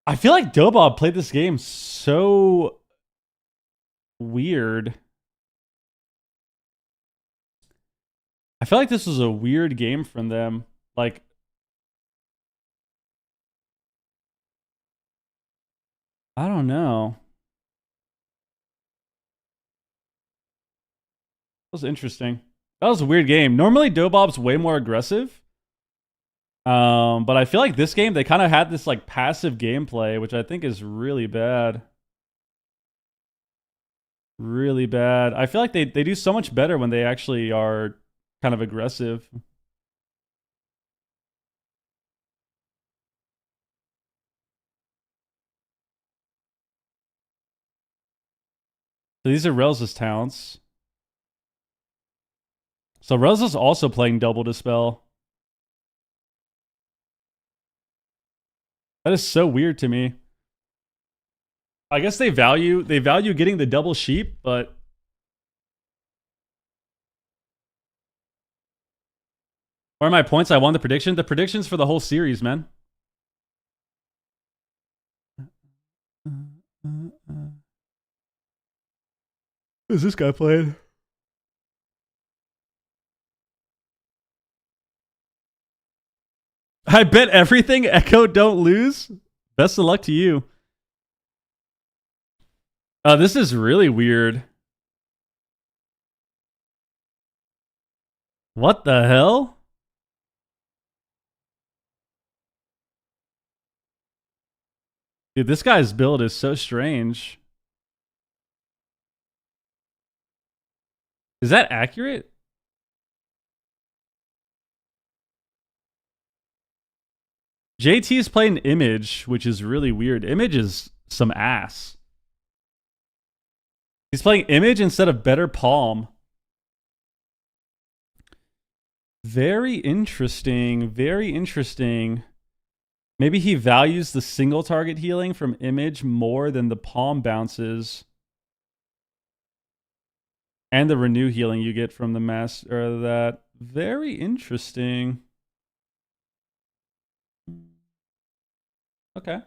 Dobob played this game so weird. I feel like this was a weird game from them. Like, I don't know. That was interesting. That was a weird game. Normally, Dobob's way more aggressive. But I feel like this game, they kind of had this like passive gameplay, which I think is really bad. Really bad. I feel like they do so much better when they actually are kind of aggressive. So these are Rel's talents. So Rel's also playing double dispel. That is so weird to me. I guess they value getting the double sheep, but what are my points? I won the prediction. The predictions for the whole series, man. Who's this guy playing? I bet everything. Echo, don't lose. Best of luck to you. This is really weird. What the hell? Dude, this guy's build is so strange. Is that accurate? JT is playing Image, which is really weird. Image is some ass. He's playing Image instead of Better Palm. Very interesting. Very interesting. Maybe he values the single target healing from Image more than the palm bounces. And the renew healing you get from the master of that. Very interesting. Okay.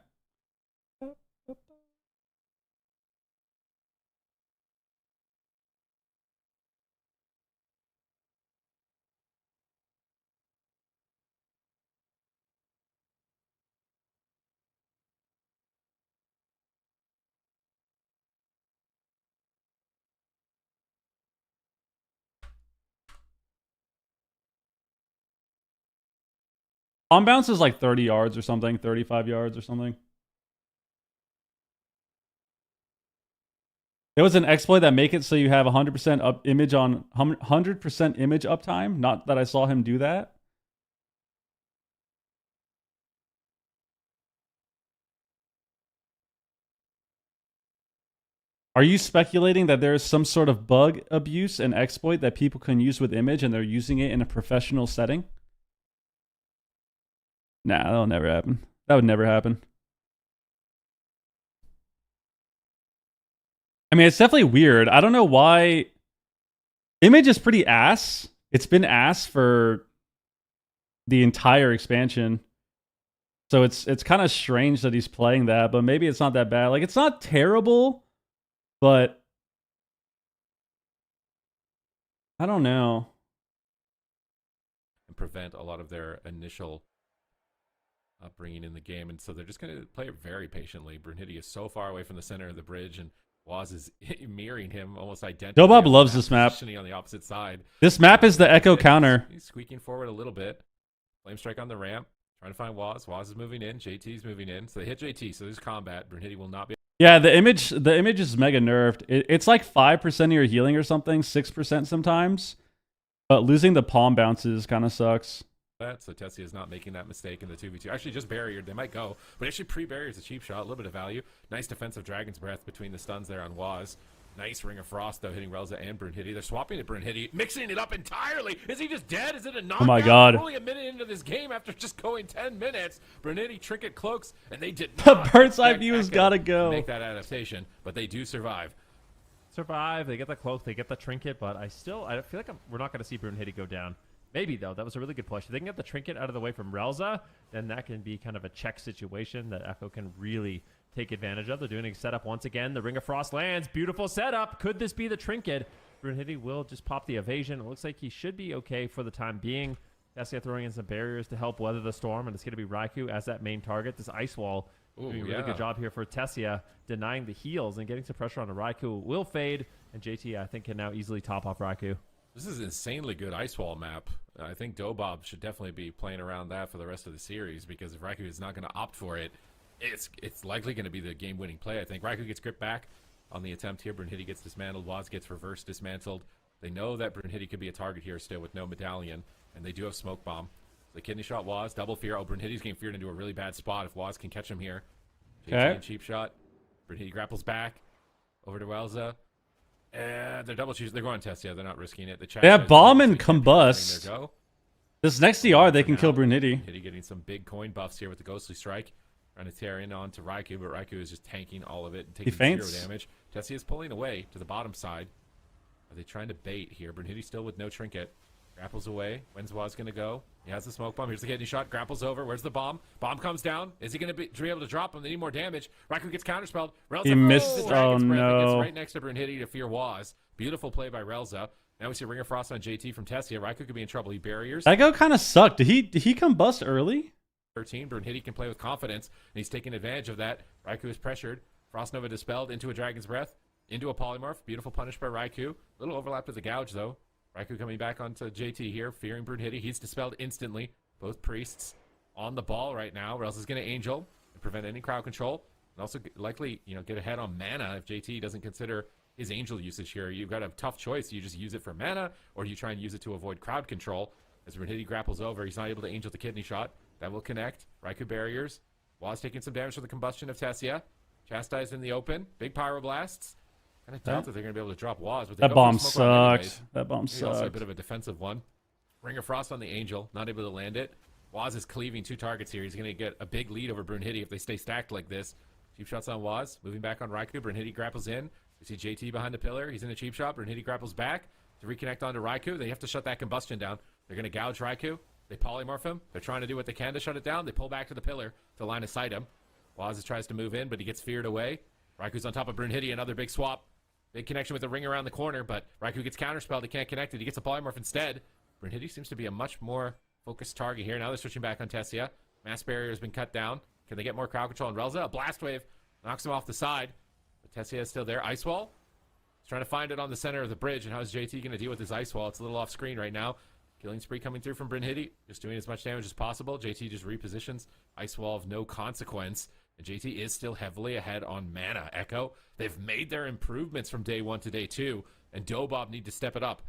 On bounce is like 30 yards or something, 35 yards or something. There was an exploit that make it so you have 100% up image on 100% image uptime. Not that I saw him do that. Are you speculating that there is some sort of bug abuse and exploit that people can use with image and they're using it in a professional setting? Nah, that'll never happen. That would never happen. I mean, it's definitely weird. I don't know why. Image is pretty ass. It's been ass for the entire expansion. So it's kind of strange that he's playing that, but maybe it's not that bad. Like, it's not terrible, but I don't know. And prevent a lot of their initial upbringing in the game, and so they're just going to play it very patiently. Brunhilde is so far away from the center of the bridge, and Waz is mirroring him almost identically. Dobob loves this map. On the opposite side. This map is the Echo counter. He's squeaking forward a little bit. Flame strike on the ramp. Trying to find Waz. Waz is moving in. JT's moving in. So they hit JT. So there's combat. Brunhilde will not be. Yeah, the image is mega nerfed. It's like 5% of your healing or something, 6% sometimes. But losing the palm bounces kind of sucks. So Tessia is not making that mistake in the 2v2. Actually, just barriered. They might go. But actually, pre-barrier is a cheap shot. A little bit of value. Nice defensive Dragon's Breath between the stuns there on Waz. Nice Ring of Frost, though, hitting Relza and Brunhilde. They're swapping to Brunhilde, mixing it up entirely. Is he just dead? Is it a knockout? Oh my god. We're only a minute into this game after just going 10 minutes. Brunhilde trinket cloaks, and they did The not. bird's eye view has got to to go. make that adaptation, but they do survive. They get the cloak, they get the trinket, but I feel like we're not going to see Brunhilde go down. Maybe, though. That was a really good push. If they can get the trinket out of the way from Relza, then that can be kind of a check situation that Echo can really take advantage of. They're doing a setup once again. The Ring of Frost lands. Beautiful setup. Could this be the trinket? Brunhilde will just pop the evasion. It looks like he should be okay for the time being. Tessia throwing in some barriers to help weather the storm, and it's going to be Raikou as that main target. This ice wall doing a really good job here for Tessia, denying the heals and getting some pressure on the Raikou. Will fade, and JT, I think, can now easily top off Raikou. This is an insanely good ice wall map. I think Dobob should definitely be playing around that for the rest of the series, because if Raikou is not going to opt for it, it's likely going to be the game-winning play, I think. Raikou gets gripped back on the attempt here. Brunhilde gets dismantled. Waz gets reverse dismantled. They know that Brunhilde could be a target here still with no medallion, and they do have smoke bomb. The kidney shot Waz, double fear. Oh, Brunhilde's getting feared into a really bad spot if Waz can catch him here. Okay. Cheap shot. Brunhilde grapples back over to Relza. And they're double choosing. They're going Tessia. They're not risking it. They have bomb and combust. This next DR, they can kill Brunhilde. Brunhilde getting some big coin buffs here with the ghostly strike. Trying to tear in onto Raikou, but Raikou is just tanking all of it and taking zero damage. Tessia is pulling away to the bottom side. Are they trying to bait here? Brunhilde still with no trinket. Grapples away. When's Waz going to go? He has the smoke bomb. Here's the kidney shot. Grapples over. Where's the bomb? Bomb comes down. Is he going to be able to drop him? They need more damage. Raikou gets counterspelled. Relza He missed. the Dragon's Oh Breath. It no. gets right next to Brunhilde to fear Waz. Beautiful play by Relza. Now we see Ring of Frost on JT from Tessia. Raikou could be in trouble. He barriers. That go kind of sucked. Did he combust early? 13. Brunhilde can play with confidence, and he's taking advantage of that. Raikou is pressured. Frost Nova dispelled into a Dragon's Breath, into a Polymorph. Beautiful punish by Raikou. Little overlap to the Gouge, though. Raikou coming back onto JT here, fearing Brunhilde. He's dispelled instantly. Both priests on the ball right now. Relza's going to Angel and prevent any crowd control, and also likely, get ahead on mana if JT doesn't consider his Angel usage here. You've got a tough choice. You just use it for mana, or you try and use it to avoid crowd control. As Brunhilde grapples over, he's not able to Angel the kidney shot. That will connect. Raikou barriers. Waz taking some damage from the combustion of Tessia. Chastised in the open. Big pyroblasts. Kind of doubt that they're going to be able to drop Waz. But that bomb sucked. That bomb sucked. Also a bit of a defensive one. Ring of Frost on the Angel. Not able to land it. Waz is cleaving two targets here. He's going to get a big lead over Brunhilde if they stay stacked like this. Cheap shots on Waz. Moving back on Raikou. Brunhilde grapples in. You see JT behind the pillar. He's in a cheap shot. Brunhilde grapples back to reconnect onto Raikou. They have to shut that combustion down. They're going to gouge Raikou. They polymorph him. They're trying to do what they can to shut it down. They pull back to the pillar to line of sight him. Waz tries to move in, but he gets feared away. Raikou's on top of Brunhilde. Another big swap. Big connection with the ring around the corner, but Raikou gets counterspelled. He can't connect it. He gets a polymorph instead. Brunhilde seems to be a much more focused target here. Now they're switching back on Tessia. Mass barrier has been cut down. Can they get more crowd control on Relza? A blast wave knocks him off the side. But Tessia is still there. Ice wall. He's trying to find it on the center of the bridge. And how is JT going to deal with his ice wall? It's a little off screen right now. Killing spree coming through from Brunhilde. Just doing as much damage as possible. JT just repositions. Ice wall of no consequence. And JT is still heavily ahead on mana. Echo, they've made their improvements from day one to day two. And Dobob need to step it up.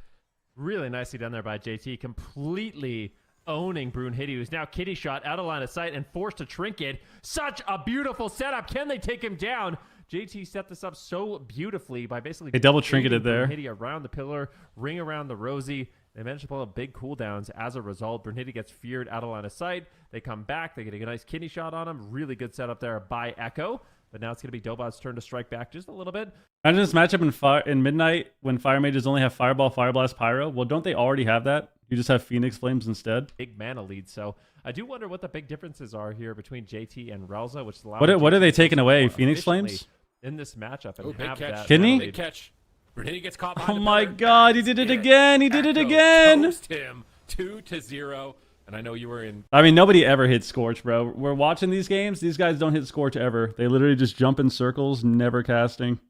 Really nicely done there by JT. Completely owning Brunhilde, who's now kitty shot out of line of sight and forced to trinket. Such a beautiful setup. Can they take him down? JT set this up so beautifully by basically They double trinketed there. Brunhilde around the pillar, ring around the Rosie. They managed to pull up big cooldowns. As a result, Brunhilde gets feared out of line of sight. They come back. They get a nice kidney shot on him. Really good setup there by Echo. But now it's going to be Dobot's turn to strike back just a little bit. Imagine this matchup in Midnight when Fire Mages only have Fireball, Fire Blast, Pyro. Well, don't they already have that? You just have Phoenix Flames instead. Big mana lead. So I do wonder what the big differences are here betwing JT and Relza, which allows What are they taking away? Phoenix Flames? In this matchup and Oh, big have catch. that Kidney? mana Big lead. catch. Renee gets caught Oh behind the my pillar. god, he did it again! He did it again! Toast him 2-0. And I know you were in. I mean, nobody ever hits Scorch, bro. We're watching these games. These guys don't hit Scorch ever. They literally just jump in circles, never casting.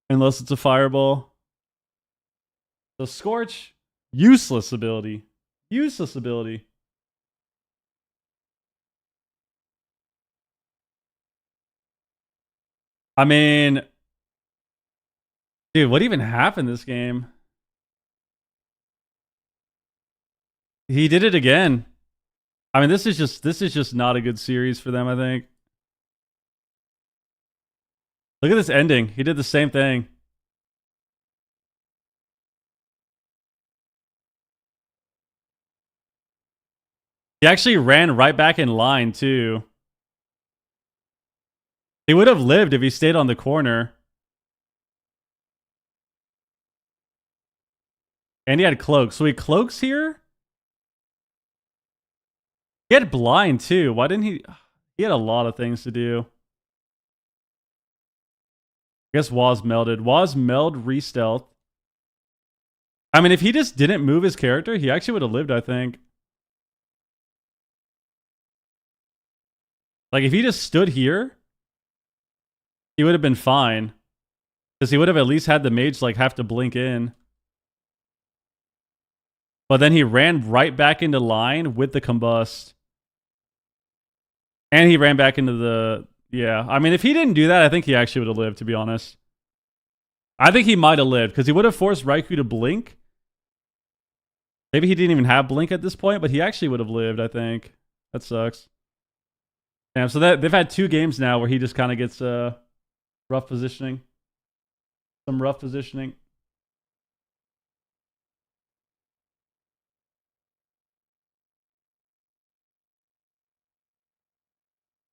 Unless it's a fireball. So Scorch, useless ability. Useless ability. I mean, dude, what even happened this game? He did it again. I mean, this is just not a good series for them, I think. Look at this ending. He did the same thing. He actually ran right back in line, too. He would have lived if he stayed on the corner. And he had cloak. So he cloaks here? He had blind, too. Why didn't he... He had a lot of things to do. I guess Waz melded. Waz meld, re-stealth. I mean, if he just didn't move his character, he actually would have lived, I think. Like, if he just stood here, he would have been fine. Because he would have at least had the mage, like, have to blink in. But then he ran right back into line with the combust. And he ran back into the... Yeah, I mean, if he didn't do that, I think he actually would have lived, to be honest. I think he might have lived, because he would have forced Raikou to blink. Maybe he didn't even have blink at this point, but he actually would have lived, I think. That sucks. Damn, so they've had 2 games now where he just kind of gets rough positioning. Some rough positioning.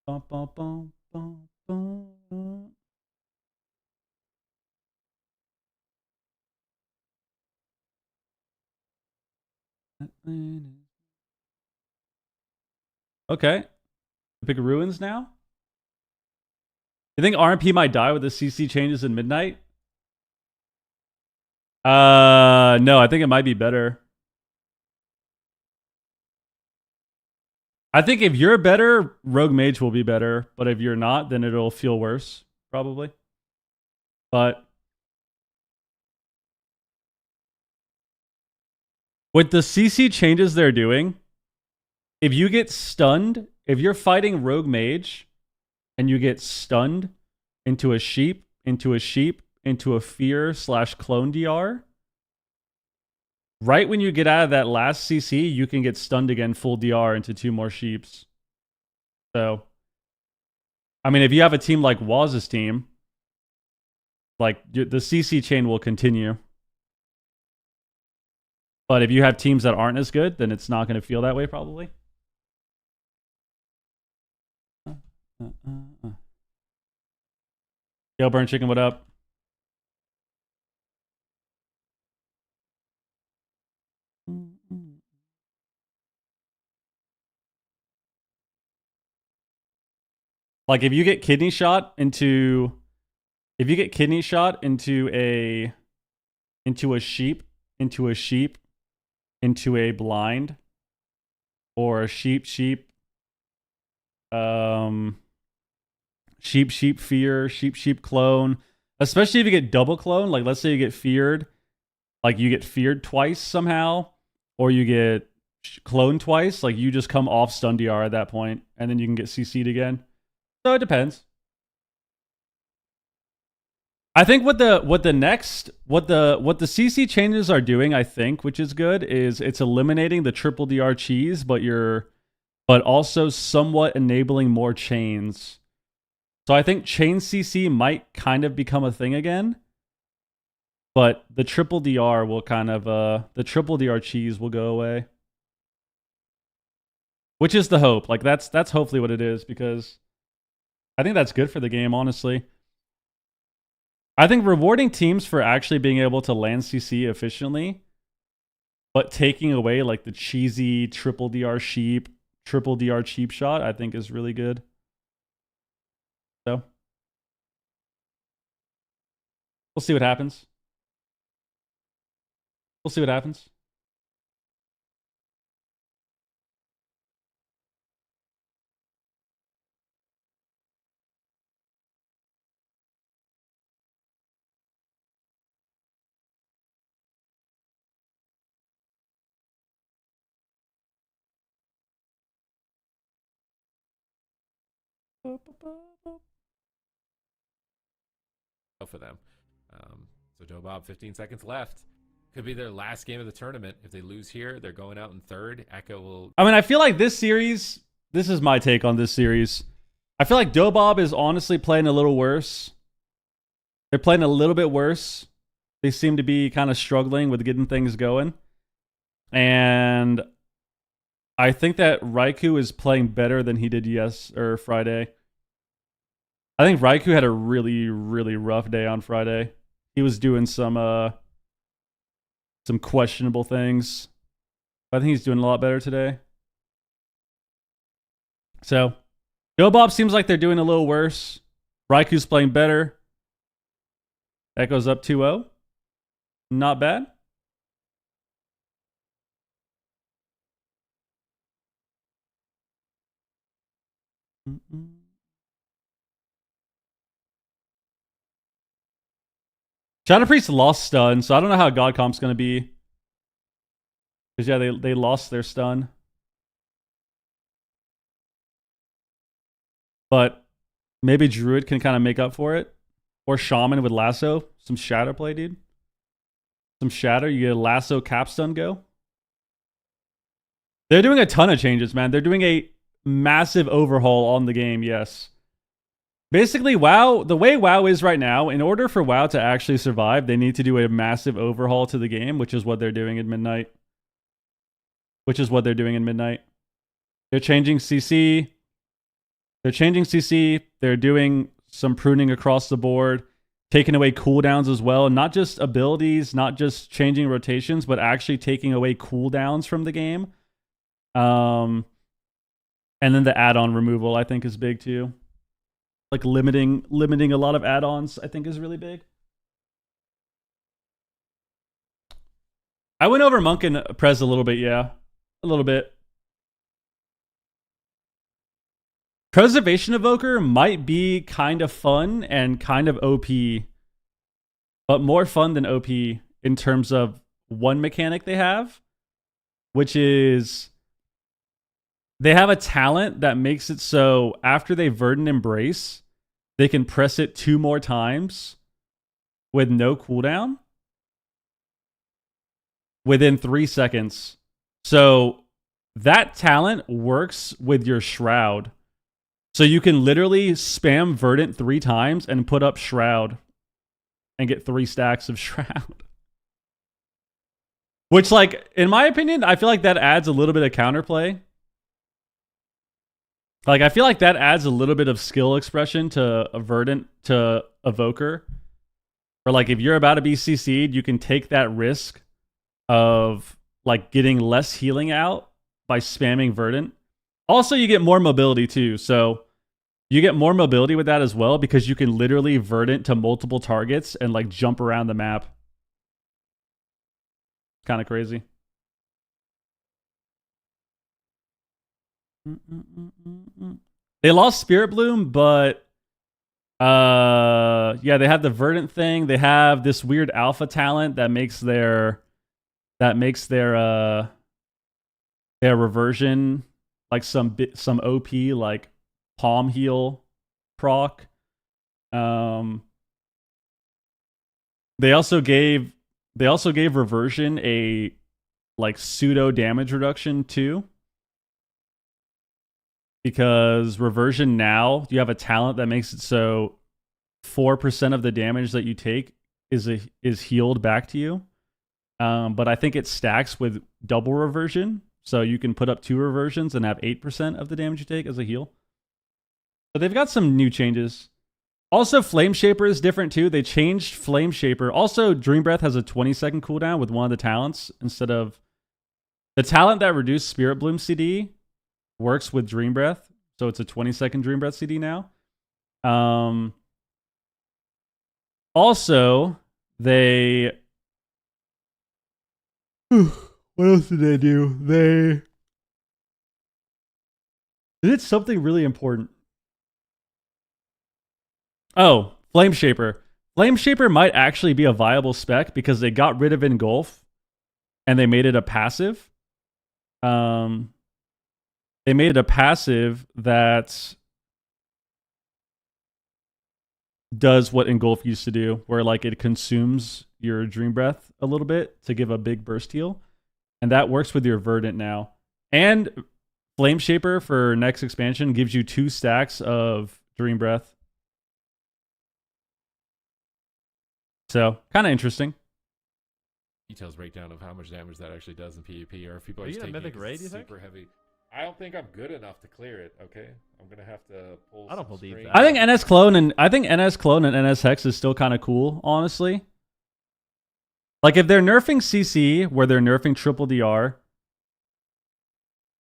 Bum, bum, bum, bum, bum. Okay. Pick ruins now? You think RMP might die with the CC changes in Midnight? No, I think it might be better. I think if you're better, Rogue Mage will be better. But if you're not, then it'll feel worse, probably. But with the CC changes they're doing, if you get stunned, if you're fighting Rogue Mage and you get stunned into a sheep, into a fear/clone DR, right when you get out of that last CC, you can get stunned again full DR into 2 more sheeps. So, I mean, if you have a team like Waz's team, like, the CC chain will continue. But if you have teams that aren't as good, then it's not going to feel that way, probably. Yo, Burn Chicken, what up? Like, if you get kidney shot into a sheep, into a blind, or a sheep fear, sheep clone, especially if you get double clone, like let's say you get feared, like you get feared twice somehow, or you get cloned twice, like you just come off stun DR at that point, and then you can get CC'd again. So it depends. I think what the CC changes are doing, I think, which is good, is it's eliminating the triple DR cheese, but also somewhat enabling more chains. So I think chain CC might kind of become a thing again, but the triple DR will kind of the triple DR cheese will go away, which is the hope. Like that's hopefully what it is, because I think that's good for the game, honestly. I think rewarding teams for actually being able to land CC efficiently, but taking away like the cheesy triple DR sheep, triple DR cheap shot, I think is really good. So we'll see what happens. We'll see what happens. For them. So Joe Bob, 15 seconds left. Could be their last game of the tournament. If they lose here, they're going out in third. Echo will... I mean, I feel like this series, this is my take on this series. I feel like Dobob is honestly playing a little worse. They're playing a little bit worse. They seem to be kind of struggling with getting things going. And I think that Raikou is playing better than he did Friday. I think Raikou had a really, really rough day on Friday. He was doing some questionable things. I think he's doing a lot better today. So, Dobob seems like they're doing a little worse. Raikou's playing better. Echo's up 2-0. Not bad. Shadow Priest lost stun, so I don't know how God Comp's going to be. Because, yeah, they lost their stun. But maybe Druid can kind of make up for it. Or Shaman with Lasso. Some Shadow play, dude. Some Shadow. You get a Lasso cap stun go. They're doing a ton of changes, man. They're doing a massive overhaul on the game, yes. Basically, WoW, the way WoW is right now, in order for WoW to actually survive, they need to do a massive overhaul to the game, which is what they're doing at Midnight. They're changing CC. They're doing some pruning across the board, taking away cooldowns as well. Not just abilities, not just changing rotations, but actually taking away cooldowns from the game. And then the add-on removal, I think, is big too. Like limiting a lot of add-ons, I think, is really big. I went over Monk and Prez a little bit, yeah. A little bit. Preservation Evoker might be kind of fun and kind of OP. But more fun than OP in terms of one mechanic they have. Which is... they have a talent that makes it so after they Verdant Embrace, they can press it 2 more times with no cooldown within 3 seconds. So that talent works with your Shroud. So you can literally spam Verdant 3 times and put up Shroud and get 3 stacks of Shroud. Which, like, in my opinion, I feel like that adds a little bit of counterplay. Like, I feel like that adds a little bit of skill expression to a Verdant, to Evoker. Or, like, if you're about to be CC'd, you can take that risk of, like, getting less healing out by spamming Verdant. Also, you get more mobility, too. So, you get more mobility with that as well, because you can literally Verdant to multiple targets and, like, jump around the map. Kind of crazy. They lost Spirit Bloom, but yeah, they have the Verdant thing. They have this weird alpha talent that makes their reversion like some OP like palm heal proc. They also gave reversion a like pseudo damage reduction too. Because reversion now, you have a talent that makes it so 4% of the damage that you take is healed back to you. But I think it stacks with double reversion. So you can put up 2 reversions and have 8% of the damage you take as a heal. But they've got some new changes. Also, Flame Shaper is different too. They changed Flame Shaper. Also, Dream Breath has a 20-second cooldown with one of the talents instead of the talent that reduced Spirit Bloom CD works with Dream Breath. So it's a 20-second Dream Breath CD now. Also, they... What else did they do? They did something really important. Oh, Flame Shaper. Flame Shaper might actually be a viable spec because they got rid of Engulf and they made it a passive. They made it a passive that does what Engulf used to do, where like it consumes your Dream Breath a little bit to give a big burst heal. And that works with your Verdant now. And Flame Shaper for next expansion gives you 2 stacks of Dream Breath. So, kind of interesting. Details breakdown of how much damage that actually does in PvP, or if people are Are just you taking a Mythic it 'cause Ray, it's do you think? super heavy. I don't think I'm good enough to clear it. Okay, I'm gonna have to pull. I don't some believe strings. that. I think NS Clone and NS Hex is still kind of cool, honestly. Like if they're nerfing CC where they're nerfing triple DR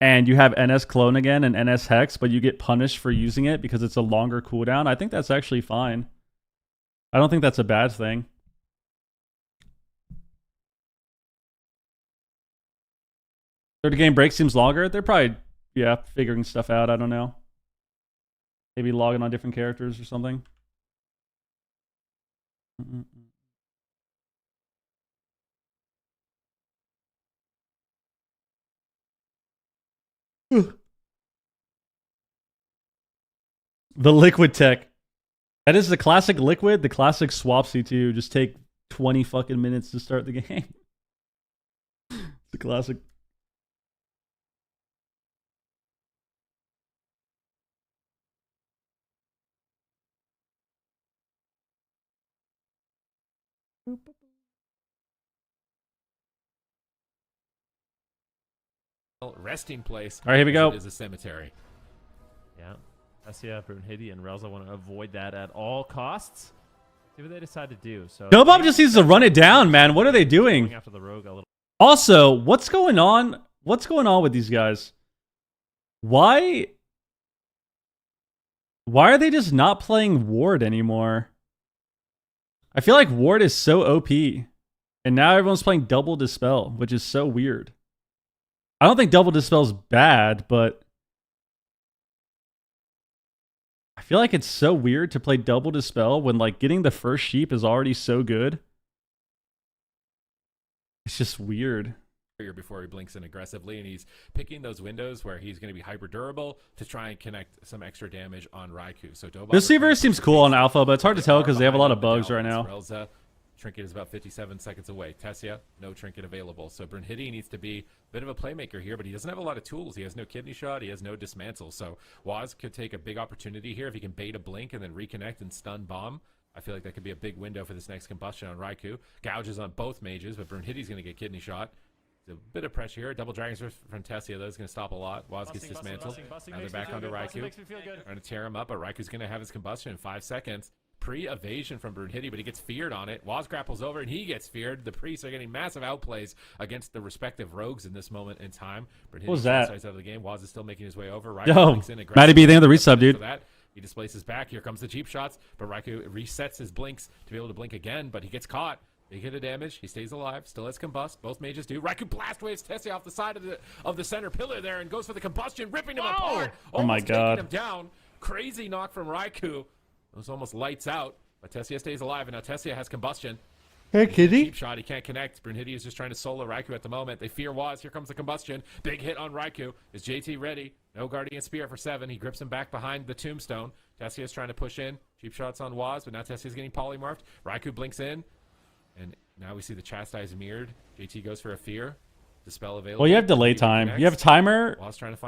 and you have NS Clone again and NS Hex, but you get punished for using it because it's a longer cooldown, I think that's actually fine. I don't think that's a bad thing. Third game break seems longer. They're probably, yeah, figuring stuff out. I don't know. Maybe logging on different characters or something. The Liquid tech. That is the classic Liquid, the classic Swapsy too. Just take 20 fucking minutes to start the game. The classic. Resting place. All right, here we go. It is a cemetery. Yeah. Tessia, Brunhilde, and Relza want to avoid that at all costs. See what they decide to do. So Nobom just needs to run it down, man. What are they doing? Going after the rogue a little. Also, what's going on? What's going on with these guys? Why are they just not playing Ward anymore? I feel like Ward is so OP. And now everyone's playing Double Dispel, which is so weird. I don't think Double Dispel's bad, but I feel like it's so weird to play Double Dispel when like getting the first sheep is already so good. It's just weird. Before he blinks in aggressively, and he's picking those windows where he's going to be hyper durable to try and connect some extra damage on Raikou. So This Reaver seems cool on Alpha, but it's hard to tell because they have a lot of bugs right now. Relza, trinket is about 57 seconds away. Tessia, no trinket available. So Brunhilde needs to be a bit of a playmaker here, but he doesn't have a lot of tools. He has no kidney shot. He has no dismantle. So Waz could take a big opportunity here if he can bait a blink and then reconnect and stun bomb. I feel like that could be a big window for this next combustion on Raikou. Gouges on both mages, but Brunhilde's going to get kidney shot. A bit of pressure here. Double Dragon's from Tessia. That's going to stop a lot. Waz gets dismantled. Now they're back onto Raikou. Trying to tear him up, but Raiku's going to have his combustion in 5 seconds. Pre-evasion from Brunhilde, but he gets feared on it. Waz grapples over, and he gets feared. The priests are getting massive outplays against the respective rogues in this moment in time. What was that? Out of the game. Waz is still making his way over. Raikou Yo, blinks in Matty B, thank you for the resub, dude. He displaces back. Here comes the cheap shots, but Raikou resets his blinks to be able to blink again, but he gets caught. Big hit of damage. He stays alive. Still has combust. Both mages do. Raikou blast waves Tessia off the side of the center pillar there and goes for the combustion, ripping him apart. Oh my God. Taking him down. Crazy knock from Raikou. It was almost lights out. But Tessia stays alive, and now Tessia has combustion. Hey, kitty. Cheap shot. He can't connect. Brunhilde is just trying to solo Raikou at the moment. They fear Waz. Here comes the combustion. Big hit on Raikou. Is JT ready? No Guardian Spear for 7. He grips him back behind the tombstone. Tessia is trying to push in. Cheap shots on Waz, but now Tessia's getting polymorphed. Raikou blinks in. And now we see the Chastise mirrored. JT goes for a fear. Dispel available. Well, you have delay time. You have timer.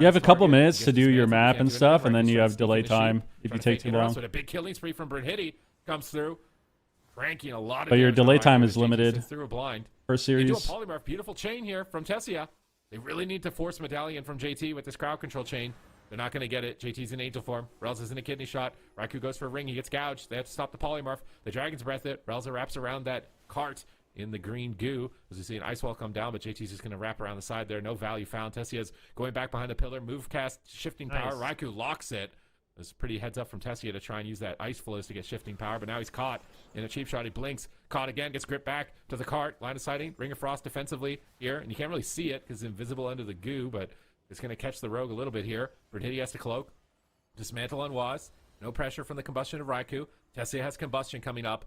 You have a couple minutes to do your map and stuff, and then you have delay time if you take too long. But a big killing spree from Brunhilde comes through. Cranking a lot of But your damage on delay Raikou time as is JT limited sits through a blind. per They do a series. polymorph. Beautiful chain here from Tessia. They really need to force Medallion from JT with this crowd control chain. They're not going to get it. JT's in angel form. Relza's in a kidney shot. Raikou goes for a ring. He gets gouged. They have to stop the polymorph. The Dragon's Breath it. Relza wraps around that cart in the green goo. As we see an ice wall come down, but JT's just going to wrap around the side there. No value found. Tessia's going back behind the pillar. Move cast, shifting power. Raikou locks it. It's pretty heads up from Tessia to try and use that ice flows to get shifting power, but now he's caught in a cheap shot. He blinks. Caught again. Gets gripped back to the cart. Line of sighting. Ring of Frost defensively here, and you can't really see it because it's invisible under the goo, but it's going to catch the rogue a little bit here. Brunhilde has to cloak. Dismantle on Waz. No pressure from the combustion of Raikou. Tessia has combustion coming up.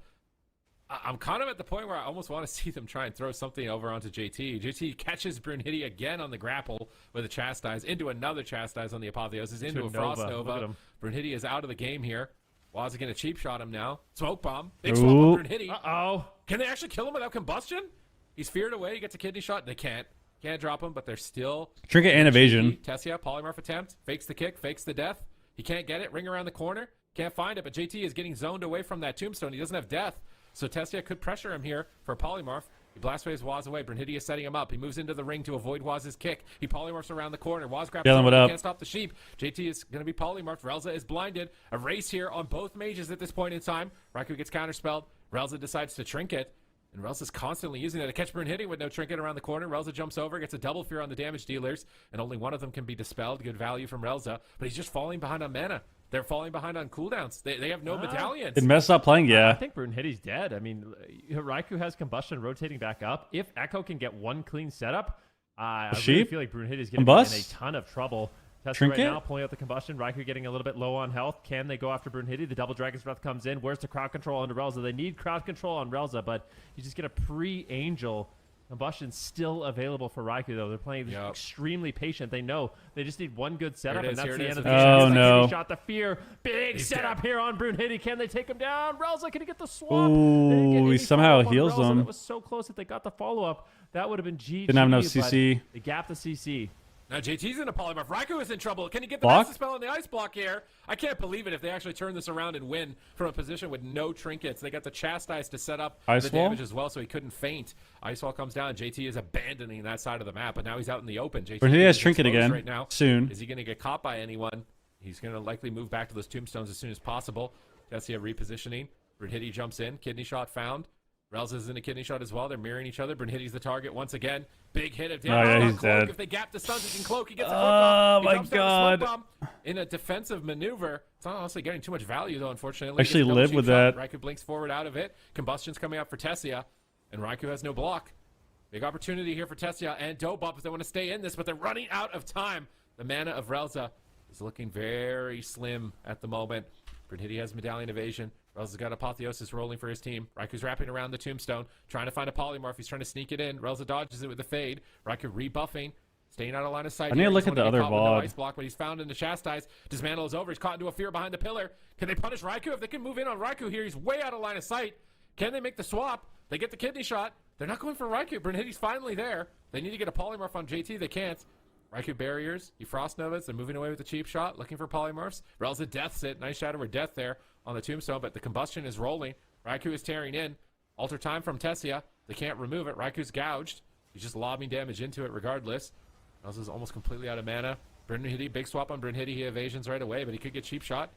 I'm kind of at the point where I almost want to see them try and throw something over onto JT. JT catches Brunhilde again on the grapple with a Chastise, into another Chastise on the Apotheosis, into a Frost Nova. Brunhilde is out of the game here. Waz going to cheap shot him now. Smoke bomb. Big swap on Brunhilde. Uh-oh. Can they actually kill him without combustion? He's feared away. He gets a kidney shot. They can't. Can't drop him, but they're still... Trinket and evasion. Tessia, polymorph attempt. Fakes the kick. Fakes the death. He can't get it. Ring around the corner. Can't find it, but JT is getting zoned away from that tombstone. He doesn't have death. So Tessia could pressure him here for a polymorph. He blast waves Waz away. Brunhilde is setting him up. He moves into the ring to avoid Waz's kick. He polymorphs around the corner. Waz grabs him. Can't stop the sheep. JT is going to be polymorphed. Relza is blinded. A race here on both mages at this point in time. Raikou gets counterspelled. Relza decides to trinket. And Relza's constantly using that to catch Brunhilde with no trinket around the corner. Relza jumps over, gets a double fear on the damage dealers, and only one of them can be dispelled. Good value from Relza, but he's just falling behind on mana. They're falling behind on cooldowns. They have no medallions. It messed up playing, yeah. I think Brunhilde's dead. I mean, Raikou has combustion rotating back up. If Echo can get one clean setup, I really feel like Brunhilde's going to be in a ton of trouble. Tessia right now pulling out the combustion. Raikou getting a little bit low on health. Can they go after Brunhilde? The double Dragon's Breath comes in. Where's the crowd control on Relza? They need crowd control on Relza, but you just get a pre-angel. Combustion still available for Raikou, though. They're playing extremely patient. They know they just need one good setup, and that's the end of the game. Oh, no. Shot the fear. Big setup here on Brunhilde. Can they take him down? Relza, can he get the swap? Ooh, he somehow heals them. It was so close that they got the follow-up. That would have been GG. Didn't have no CC. They gapped the CC. Now JT's in a polymorph. Raikou is in trouble. Can he get the master spell on the ice block here? I can't believe it if they actually turn this around and win from a position with no trinkets. They got the Chastise to set up the damage as well, so he couldn't faint. Ice wall comes down. JT is abandoning that side of the map, but now he's out in the open. JT has trinket again right now. Soon. Is he going to get caught by anyone? He's going to likely move back to those tombstones as soon as possible. Tessia repositioning. Brunhilde jumps in. Kidney shot found. Relza's in a kidney shot as well. They're mirroring each other. Brunhilde's the target once again. Big hit of damage. Oh, yeah, he's dead. If they gap the stuns, he can cloak. He gets a cloak off. Oh, my God. Smoke bomb in a defensive maneuver. It's not honestly getting too much value, though, unfortunately. Actually live with that. Raikou blinks forward out of it. Combustion's coming up for Tessia, and Raikou has no block. Big opportunity here for Tessia and Dobop if they want to stay in this, but they're running out of time. The mana of Relza is looking very slim at the moment. Brunhilde has Medallion Evasion. Relza's got Apotheosis rolling for his team. Raiku's wrapping around the tombstone, trying to find a polymorph. He's trying to sneak it in. Relza dodges it with the fade. Raikou rebuffing, staying out of line of sight. I need to look at the other VOD. Ice block, but he's found in the Chastise. Dismantle is over. He's caught into a fear behind the pillar. Can they punish Raikou? If they can move in on Raikou here, he's way out of line of sight. Can they make the swap? They get the kidney shot. They're not going for Raikou. Brunhilde's finally there. They need to get a polymorph on JT. They can't. Raikou barriers. He frost novas. They're moving away with the cheap shot, looking for polymorphs. Relza deaths it. Nice shadow or death there on the tombstone, but the combustion is rolling. Raikou is tearing in. Alter time from Tessia. They can't remove it. Raiku's gouged. He's just lobbing damage into it regardless. Relza's almost completely out of mana. Brunhilde, big swap on Brunhilde. He evasions right away, but he could get cheap shot.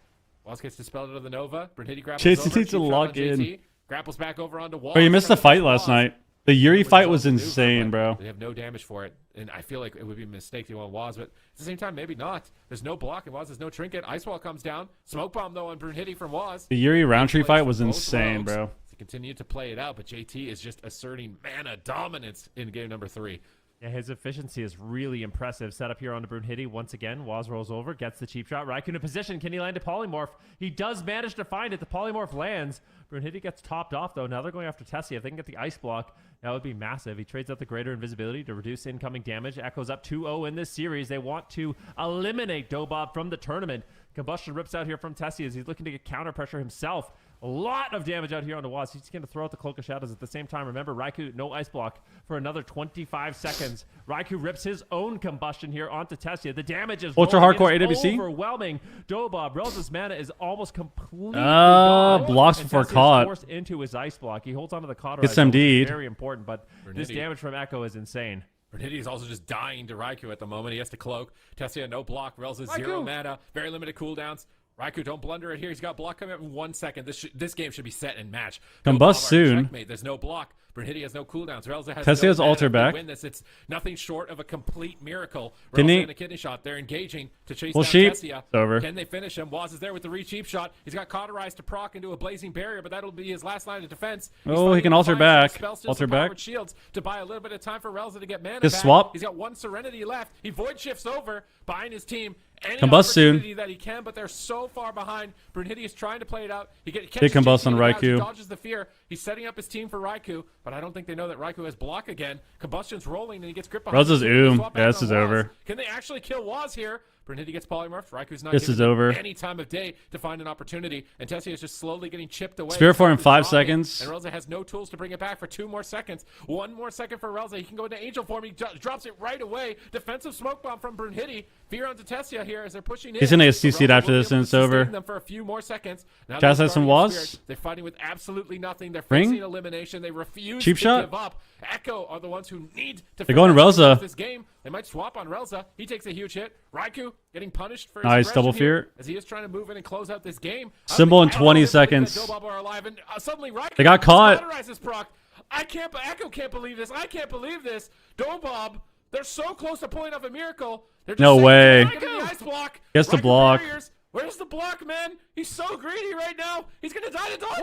Waz gets dispelled out of the Nova. Brunhilde grapples over. Needs to lock in. JT. Grapples back over onto Waz. Bro, you missed the fight last night. The Yuri fight was insane, bro. They have no damage for it, and I feel like it would be a mistake to go on Waz, but at the same time, maybe not. There's no block, and Waz has no trinket. Ice Wall comes down. Smoke Bomb, though, on Brunhilde from Waz. The Yuri Roundtree fight was insane, bro. To continue to play it out, but JT is just asserting mana dominance in game number 3. Yeah, his efficiency is really impressive. Set up here on the Brunhilde once again. Waz rolls over, gets the cheap shot. Raikou in position. Can he land a polymorph? He does manage to find it. The polymorph lands. Brunhilde gets topped off, though. Now they're going after Tessia. If they can get the ice block, that would be massive. He trades out the greater invisibility to reduce incoming damage. Echoes up 2-0 in this series. They want to eliminate Dobob from the tournament. Combustion rips out here from Tessia as he's looking to get counter pressure himself. A lot of damage out here on the Waz. He's going to throw out the Cloak of Shadows at the same time. Remember, Raikou, no ice block for another 25 seconds. Raikou rips his own combustion here onto Tessia. The damage is ultra hardcore AWC. Overwhelming. Dobob, Relza's mana is almost completely gone. Blocks before caught. Forced into his ice block. He holds onto the cauterizer. It's MD'd. Very important, but this damage from Echo is insane. Bernhitti is also just dying to Raikou at the moment. He has to cloak. Tessia, no block. Relza, 0 mana. Very limited cooldowns. Raikou, don't blunder it here. He's got block coming up in 1 second. This game should be set and match. Combust soon. Checkmate. There's no block. Bernhitti has no cooldowns. Relza has Tessia no has mana. altar If they back. win this, it's nothing short of a complete miracle. Can Relza he- and a kidney shot. They're engaging to chase Well, down sheep. Tessia. It's over. Can they finish him? Waz is there with the re-cheap shot. He's got cauterized to proc into a blazing barrier, but that'll be his last line of defense. He's Oh, he fighting can with alter fire back. shields, spell steals, Alter and back. powered shields to buy a little bit of time for Relza to get mana Just back. swap. He's got 1 Serenity left. He void shifts over behind his team. Any Combust soon. opportunity that he can, but they're so far behind. Brunhilde is trying to play it out. He Big catches combust JT on in the dodge, he Raikou. dodges the fear. He's setting up his team for Raikou, but I don't think they know that Raikou has block again. Combustion's rolling, and he gets gripped behind. Relza's the oom. swap back Yeah, this on is Waz. over. Can they actually kill Waz here? Brunhilde gets polymorphed. Raiku's not This giving is him over. any time of day to find an opportunity, and Tessia is just slowly getting chipped away. Spirit form in He's 5 dominating, seconds. And Relza has no tools to bring it back for 2 more seconds. 1 more second for Relza. He can go into Angel form. He drops it right away. Defensive smoke bomb from Brunhilde. Fear onto Tessia here as they're pushing in. He's gonna get CC'd Relza after will be this able and to it's over. sustain them for a few more seconds. Now Jazz they're has some starting Waz. Spirit. They're fighting with absolutely nothing. They're Ring? facing elimination. They refuse Cheap to shot? give up. Echo are the ones who need to They're going figure out how to Relza. lose this game. They might swap on Relza. He takes a huge hit. Raikou getting punished for his Nice, aggression double here fear. as he is trying to move in and close out this game. Symbol in I don't 20 think that seconds. Dobab are alive, and suddenly Raikou They got caught. cauterizes proc. Echo can't believe this. I can't believe this. Dobab, they're so close to pulling off a miracle. They're just No saying, way. "Raikou, the ice block." Gets the Raikou block. barriers. Where's the block, man? He's so greedy right now. He's gonna die to dodge.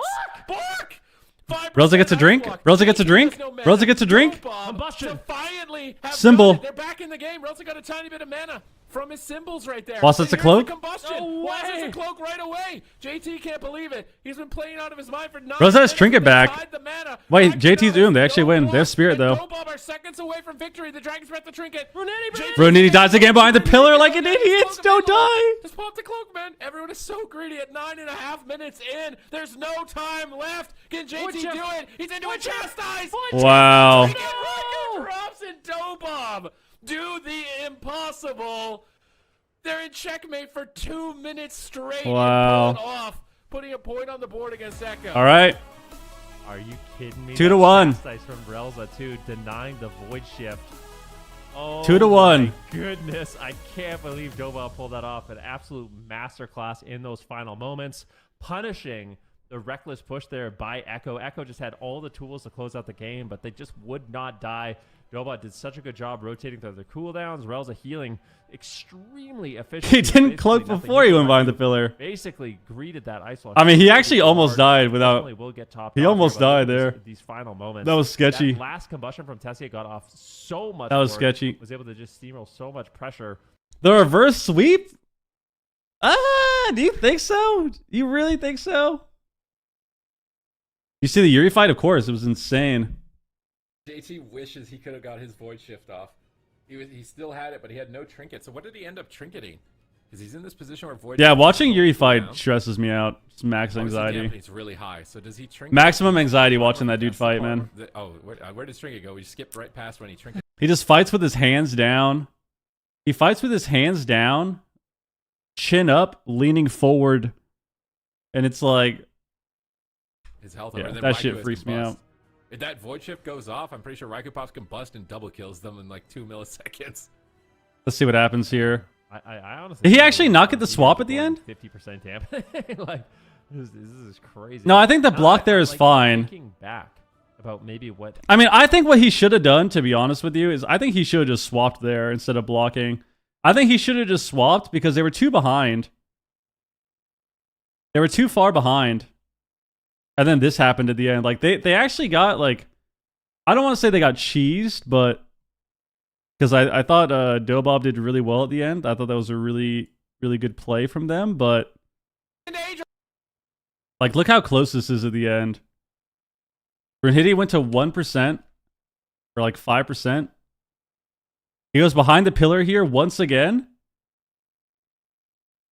Block. 5% Relza gets a ice drink. block. Relza gets a drink. There's no mana. Relza gets a drink. Dobab Combustion. defiantly have Symbol. done it. They're back in the game. Relza got a tiny bit of mana from his symbols right there. Waz, that's a Here's cloak? the combustion. No Waz has way. a cloak right away. JT can't believe it. He's been playing out of his mind for 9 Relza has minutes. trinket They back. tied the mana. Wait, Raikou JT's now has They actually no win. They block, have Spirit, and though. Dobab are seconds away from victory. The Dragon's Breath, the trinket. Brunhilde dies again behind the pillar like an idiot. Don't die. Just pull up the cloak, man. Everyone is so greedy at 9.5 minutes in. There's no time left. Can JT do it? He's into a chastise. Wow. Raikou drops and Dobab do the impossible. They're in checkmate for 2 minutes straight. Wow. And pull it off, putting a point on the board against Echo. All right. Are you kidding me? 2 to That 1. chastise from Relza too, denying the void shift. Oh, 2 to 1. my goodness, I can't believe Dobab pulled that off. An absolute masterclass in those final moments, punishing the reckless push there by Echo. Echo just had all the tools to close out the game, but they just would not die. Dobab did such a good job rotating through the cooldowns. Relza healing extremely efficient. He didn't cloak before he went behind the pillar. Basically greeted that ice wall. I mean, he actually almost died without. Definitely will get topped He off almost here by died there. These final moments. That was sketchy. That last combustion from Tessia got off so much. That was work, sketchy. Was able to just steamroll so much pressure. The reverse sweep? Do you think so? You really think so? You see the Yuri fight? Of course. It was insane. JT wishes he could have got his void shift off. He still had it, but he had no trinket. So what did he end up trinketing? Because he's in this position where void. Yeah, shift watching is Yuri slowing fight down. stresses me out. It's max Obviously, anxiety. It's really high. So does he trinket? Maximum anxiety watching that dude fight, man. Where does trinket go? We skipped right past when he trinket. He just fights with his hands down. He fights with his hands down, chin up, leaning forward. And it's like, His health. yeah, over, and then that Raikou shit has freaks me combust. out. If that void shift goes off, I'm pretty sure Raikou pops combust and double kills them in like 2 milliseconds. Let's see what happens here. I honestly. Did he think actually it was not get the easy swap to at the go end? 50% damage. Like, this is crazy. No, I think the Now block I there feel is like fine. Thinking back about maybe what. I mean, I think what he should have done, to be honest with you, is I think he should have just swapped there instead of blocking. I think he should have just swapped because they were too behind. They were too far behind. And then this happened at the end. Like, they actually got, like, I don't want to say they got cheesed, but because I thought Dobab did really well at the end. I thought that was a really, really good play from them, but like, look how close this is at the end. Brunhilde went to 1% or like 5%. He goes behind the pillar here once again.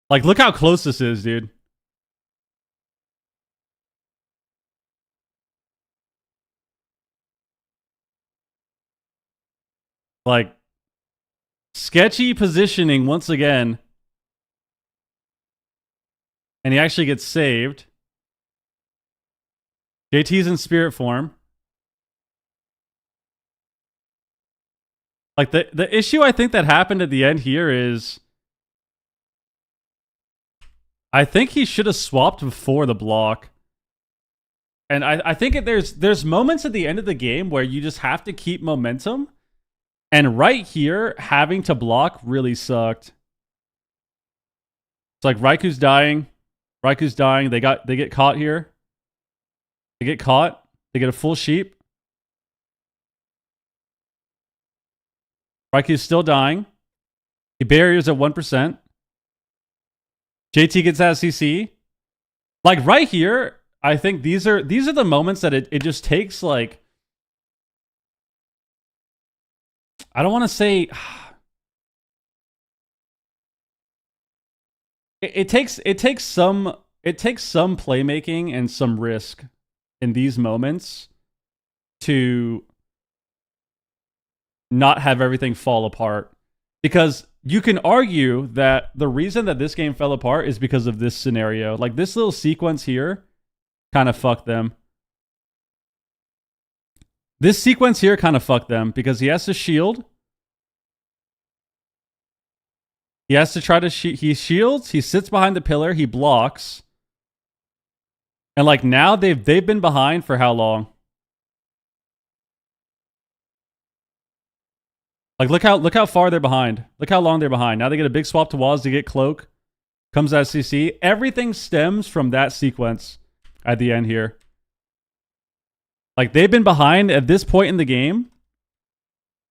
Like, look how close this is, dude. Like, sketchy positioning once again. And he actually gets saved. JT's in spirit form. Like the issue I think that happened at the end here is I think he should have swapped before the block. And I think there's moments at the end of the game where you just have to keep momentum. And right here, having to block really sucked. It's like Raiku's dying. Raiku's dying. They get caught here. They get caught. They get a full sheep. Raiku's still dying. He barriers at 1%. JT gets that CC. Like right here, I think these are the moments that it just takes like, I don't want to say it takes some playmaking and some risk in these moments to not have everything fall apart. Because you can argue that the reason that this game fell apart is because of this scenario. Like this little sequence here kind of fucked them. This sequence here kind of fucked them because he has to shield. He has to try to he shields, he sits behind the pillar, he blocks. And like now they've been behind for how long? Like look how far they're behind. Look how long they're behind. Now they get a big swap to Waz to get cloak. Comes out CC. Everything stems from that sequence at the end here. Like they've been behind at this point in the game.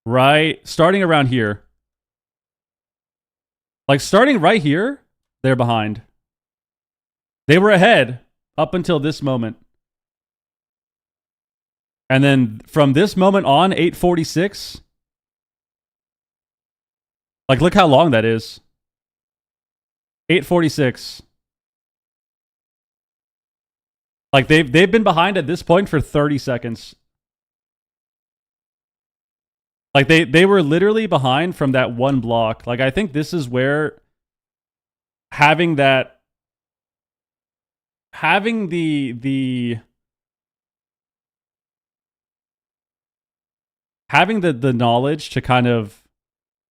Right, starting around here. Like starting right here, they're behind. They were ahead up until this moment. And then from this moment on, 8:46. Like, look how long that is. 8:46. Like, they've been behind at this point for 30 seconds. Like, they were literally behind from that one block. Like, I think this is where having the knowledge to kind of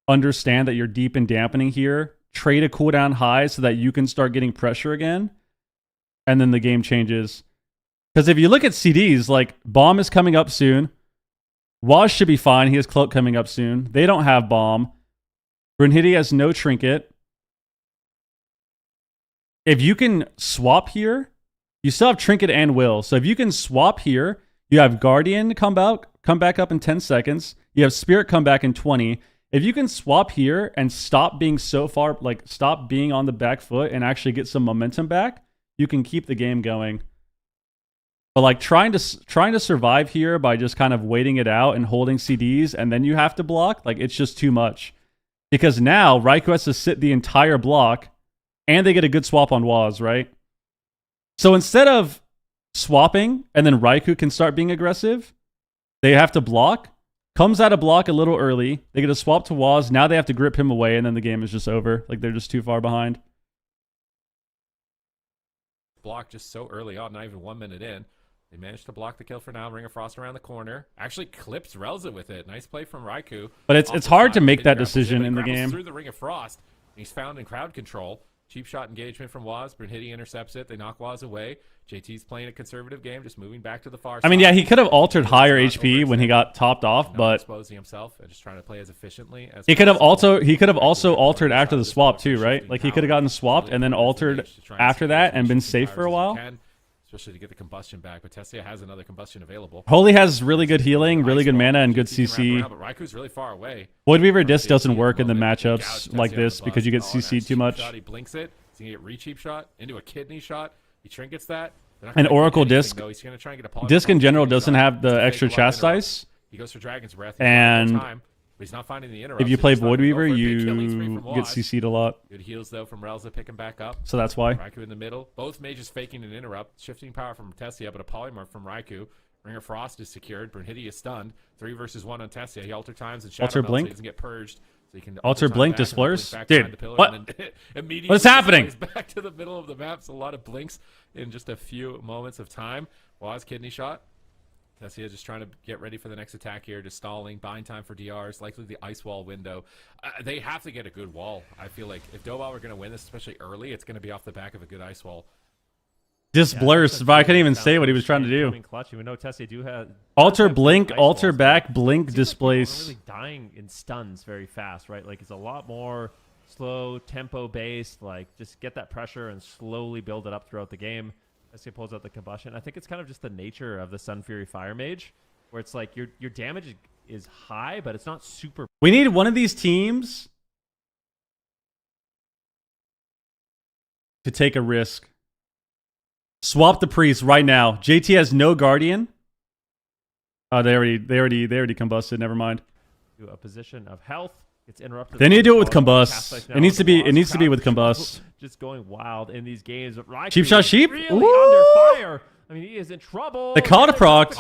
understand that you're deep in dampening here, trade a cooldown high so that you can start getting pressure again, and then the game changes. Because if you look at CDs, like, Bomb is coming up soon. Waz should be fine. He has Cloak coming up soon. They don't have Bomb. Brunhilde has no Trinket. If you can swap here, you still have Trinket and Will. So if you can swap here, you have Guardian come back up in 10 seconds. You have Spirit come back in 20. If you can swap here and stop being so far, like stop being on the back foot and actually get some momentum back, you can keep the game going. But like trying to survive here by just kind of waiting it out and holding CDs and then you have to block, like it's just too much. Because now Raikou has to sit the entire block and they get a good swap on Waz, right? So instead of swapping and then Raikou can start being aggressive, they have to block. Comes out of block a little early. They get a swap to Waz. Now they have to grip him away, and then the game is just over. Like, they're just too far behind. Block just so early on, not even 1 minute in. They managed to block the kill for now. Ring of Frost around the corner. Actually clips Relza with it. Nice play from Raikou. But it's hard to make that decision in the game. Through the Ring of Frost. He's found in crowd control. Cheap shot engagement from Waz. Brunhilde intercepts it. They knock Waz away. JT's playing a conservative game, just moving back to the far side. I mean, yeah, he could have altered higher HP when he got topped off, but exposing himself and just trying to play as efficiently as he could have also altered after the swap too, right? Like he could have gotten swapped and then altered after that and been safe for a while. Especially to get the combustion back, but Tessia has another combustion available. Holy has really good healing, really good mana, and good CC. But Raiku's really far away. Void Weaver Disc doesn't work in the matchups like this because you get CC'd too much. He blinks it. He's gonna get re-cheap shot into a kidney shot. He trinkets that. And Oracle Disc. He's gonna try and get a Disc in general doesn't have the extra chastise. He goes for Dragon's Breath. And he's not finding the interrupt. if you play Void Weaver, you get CC'd a lot. Good heals though from Relza picking back up. So that's why. Raikou in the middle. Both mages faking an interrupt. Shifting power from Tessia, but a polymorph from Raikou. Ring of Frost is secured. Brunhilde is stunned. 3 versus 1 on Tessia. He alter times and Shadow Blink. So he doesn't get purged. So he can alter blink displays. Dude, what? What's happening? Back to the middle of the map. So a lot of blinks in just a few moments of time. Waz kidney shot. Tessia just trying to get ready for the next attack here, just stalling, buying time for DRs, likely the ice wall window. They have to get a good wall. I feel like if Dobal were going to win this, especially early, it's going to be off the back of a good ice wall. Just blurs, but I couldn't even say what he was trying to do. Clutch, even though Tessia do have Alter blink, alter back, blink, displace. Really dying in stuns very fast, right? Like it's a lot more slow tempo based. Like just get that pressure and slowly build it up throughout the game. Tessia pulls out the combustion. I think it's kind of just the nature of the Sun Fury Fire Mage, where it's like your damage is high, but it's not super. We need one of these teams to take a risk. Swap the priest right now. JT has no guardian. Oh, they already combusted. Never mind. To a position of health. It's interrupted. They need to do it with combust. It needs to be with combust. Just going wild in these games. Cheap shot sheep. Really under fire. I mean, he is in trouble. The Kata proc.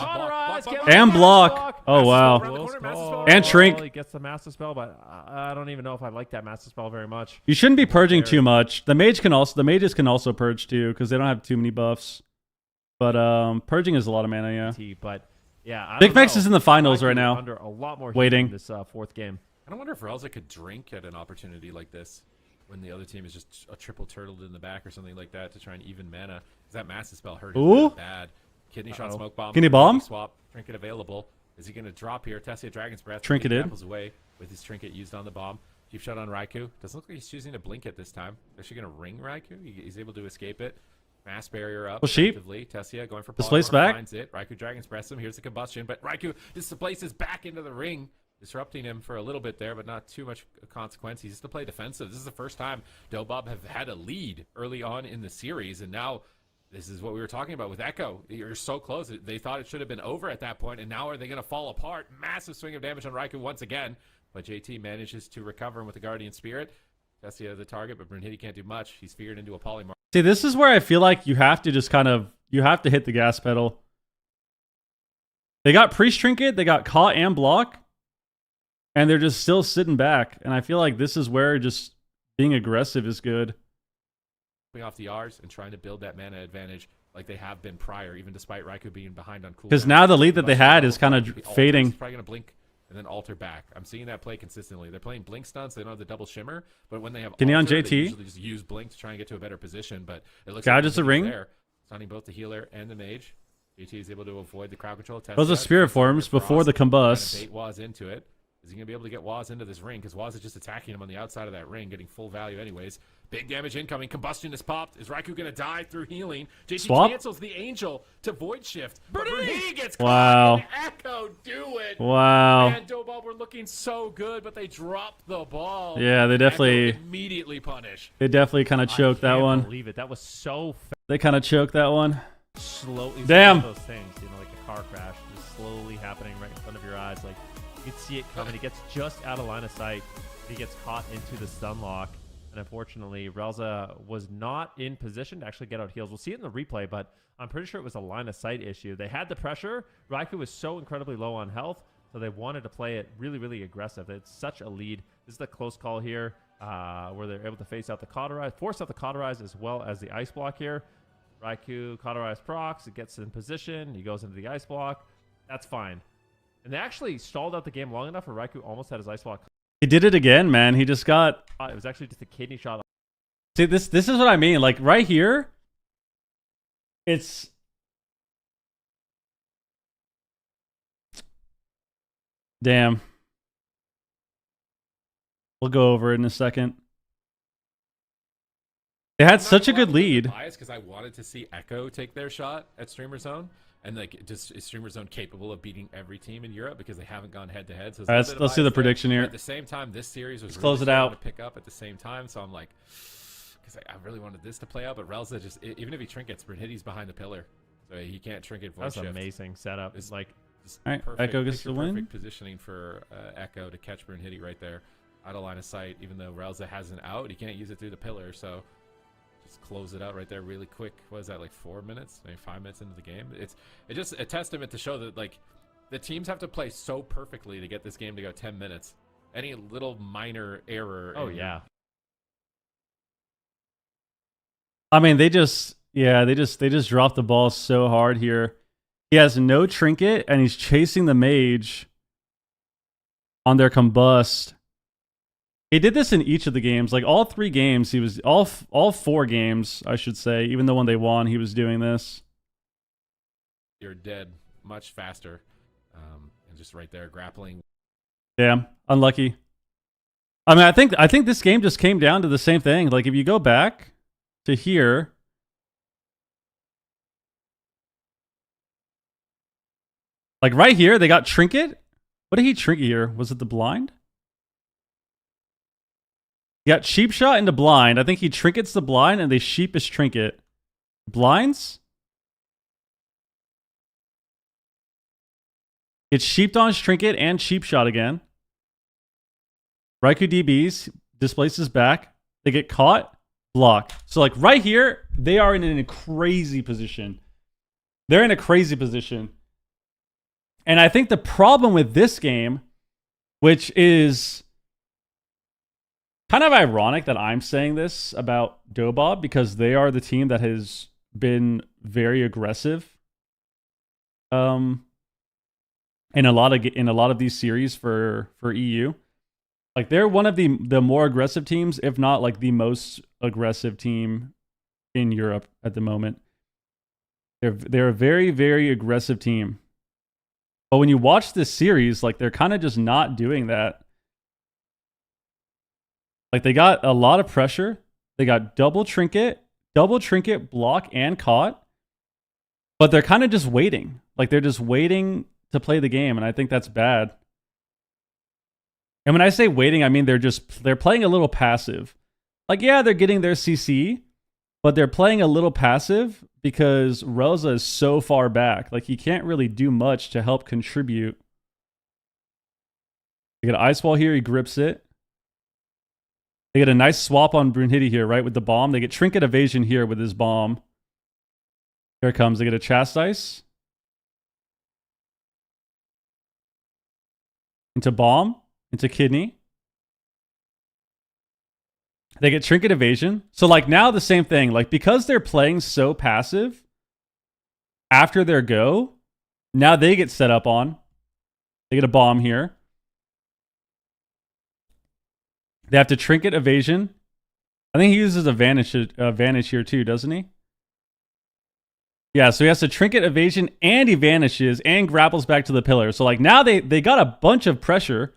And block. Oh, wow. And Shrink. He gets the Master Spell, but I don't even know if I like that Master Spell very much. You shouldn't be purging too much. The mages can also purge too, because they don't have too many buffs. But purging is a lot of mana, yeah. But yeah, Big Max is in the finals right now. Under a lot more waiting in this fourth game. I wonder if Relza could drink at an opportunity like this when the other team is just a triple turtled in the back or something like that to try and even mana. Because that Master Spell hurt him really bad. Kidney shot, smoke bomb. Kidney bomb? Swap. Trinket available. Is he going to drop here? Tessia Dragon's Breath. Trinketed. Apples away with his trinket used on the bomb. Deep shot on Raikou. Doesn't look like he's choosing to blink at this time. Is she going to ring Raikou? He's able to escape it. Mass barrier up. Sheep. Tessia going for Displace back. Finds it. Raikou Dragon's Breath him. Here's the combustion, but Raikou displaces back into the ring, disrupting him for a little bit there, but not too much consequence. He's just to play defensive. This is the first time Dobob have had a lead early on in the series, and now this is what we were talking about with Echo. You're so close. They thought it should have been over at that point, and now are they going to fall apart? Massive swing of damage on Raikou once again, but JT manages to recover him with the Guardian Spirit. Tessia the target, but Brunhilde can't do much. He's feared into a polymorph. See, this is where I feel like you have to just you have to hit the gas pedal. They got Priest Trinket, they got caught and block, and they're just still sitting back. And I feel like this is where just being aggressive is good. Off the R's and trying to build that mana advantage like they have been prior, even despite Raikou being behind on cooldown. Because now the lead that they had is kind of fading. He's probably going to blink and then alter back. I'm seeing that play consistently. They're playing blink stunts. They don't have the double shimmer, but when they have Kenny on alter, JT. they usually just use blink to try and get to a better position. But it looks like just a ring. There, stunning both the healer and the mage. JT is able to avoid the crowd control. Those are spirit forms before the combust. Bait Waz into it. Is he going to be able to get Waz into this ring? Because Waz is just attacking him on the outside of that ring, getting full value anyways. Big damage incoming. Combustion is popped. Is Raikou going to die through healing? JT cancels the Angel to Void Shift. But he gets caught. And Echo do it. Wow. And Dobal were looking so good, but they dropped the ball. Yeah, they definitely Echo immediately punish. They definitely kind of choked that one. Believe it. That was so They kind of choked that one. slowly. Damn. Those things, like a car crash, just slowly happening right in front of your eyes. Like you can see it coming. He gets just out of line of sight. He gets caught into the stun lock. And unfortunately, Relza was not in position to actually get out heals. We'll see it in the replay, but I'm pretty sure it was a line of sight issue. They had the pressure. Raikou was so incredibly low on health, so they wanted to play it really, really aggressive. It's such a lead. This is the close call here where they're able to face out the Cauterize, force out the Cauterize as well as the Ice Block here. Raikou Cauterize procs. It gets in position. He goes into the Ice Block. That's fine. And they actually stalled out the game long enough where Raikou almost had his Ice Block. He did it again, man. He just got... It was actually just a kidney shot. See, this is what I mean. Like, right here, it's... Damn. We'll go over it in a second. They had such a good lead. Because I wanted to see Echo take their shot at Streamer Zone. And like, just is Streamer Zone capable of beating every team in Europe because they haven't gone head to head? So let's do the prediction here. But at the same time, this series was close it out. To pick up at the same time. So I'm like, because I really wanted this to play out, but Relza just even if he trinkets, Brunhilde's behind the pillar, so he can't trinket. That's an amazing setup. It's like all right, Echo gets the win. Perfect positioning for Echo to catch Brunhilde right there, out of line of sight. Even though Relza has an out, he can't use it through the pillar. So. Just close it out right there really quick. What is that, like 4 minutes, maybe 5 minutes into the game? It's just a testament to show that like the teams have to play so perfectly to get this game to go 10 minutes. Any little minor error. Oh yeah. I mean, they just dropped the ball so hard here. He has no trinket, and he's chasing the mage on their combust. He did this in each of the games. Like all 3 games, he was all 4 games, I should say. Even the one they won, he was doing this. You're dead much faster, and just right there grappling. Damn, unlucky. I mean, I think this game just came down to the same thing. Like if you go back to here, like right here, they got trinket. What did he trinket here? Was it the blind? He got sheep shot into blind. I think he trinkets the blind and they sheepish trinket. Blinds? It's sheeped on his trinket and sheep shot again. Raikou DBs, displaces back. They get caught, block. So like right here, they are in a crazy position. They're in a crazy position. And I think the problem with this game, which is kind of ironic that I'm saying this about Dobob, because they are the team that has been very aggressive in a lot of these series for EU. Like they're one of the more aggressive teams, if not like the most aggressive team in Europe at the moment. They're a very, very aggressive team. But when you watch this series, like they're kind of just not doing that. Like they got a lot of pressure. They got double trinket, block, and caught. But they're kind of just waiting. Like they're just waiting to play the game, and I think that's bad. And when I say waiting, I mean they're playing a little passive. Like yeah, they're getting their CC, but they're playing a little passive because Rosa is so far back. Like he can't really do much to help contribute. They get an ice wall here, he grips it. They get a nice swap on Brunhilde here, right, with the bomb. They get trinket evasion here with his bomb. Here it comes. They get a chastise. Into bomb. Into kidney. They get trinket evasion. So like now the same thing. Like because they're playing so passive, after their go, now they get set up on. They get a bomb here. They have to trinket evasion. I think he uses a vanish here too, doesn't he? Yeah, so he has to trinket evasion and he vanishes and grapples back to the pillar. So like now they got a bunch of pressure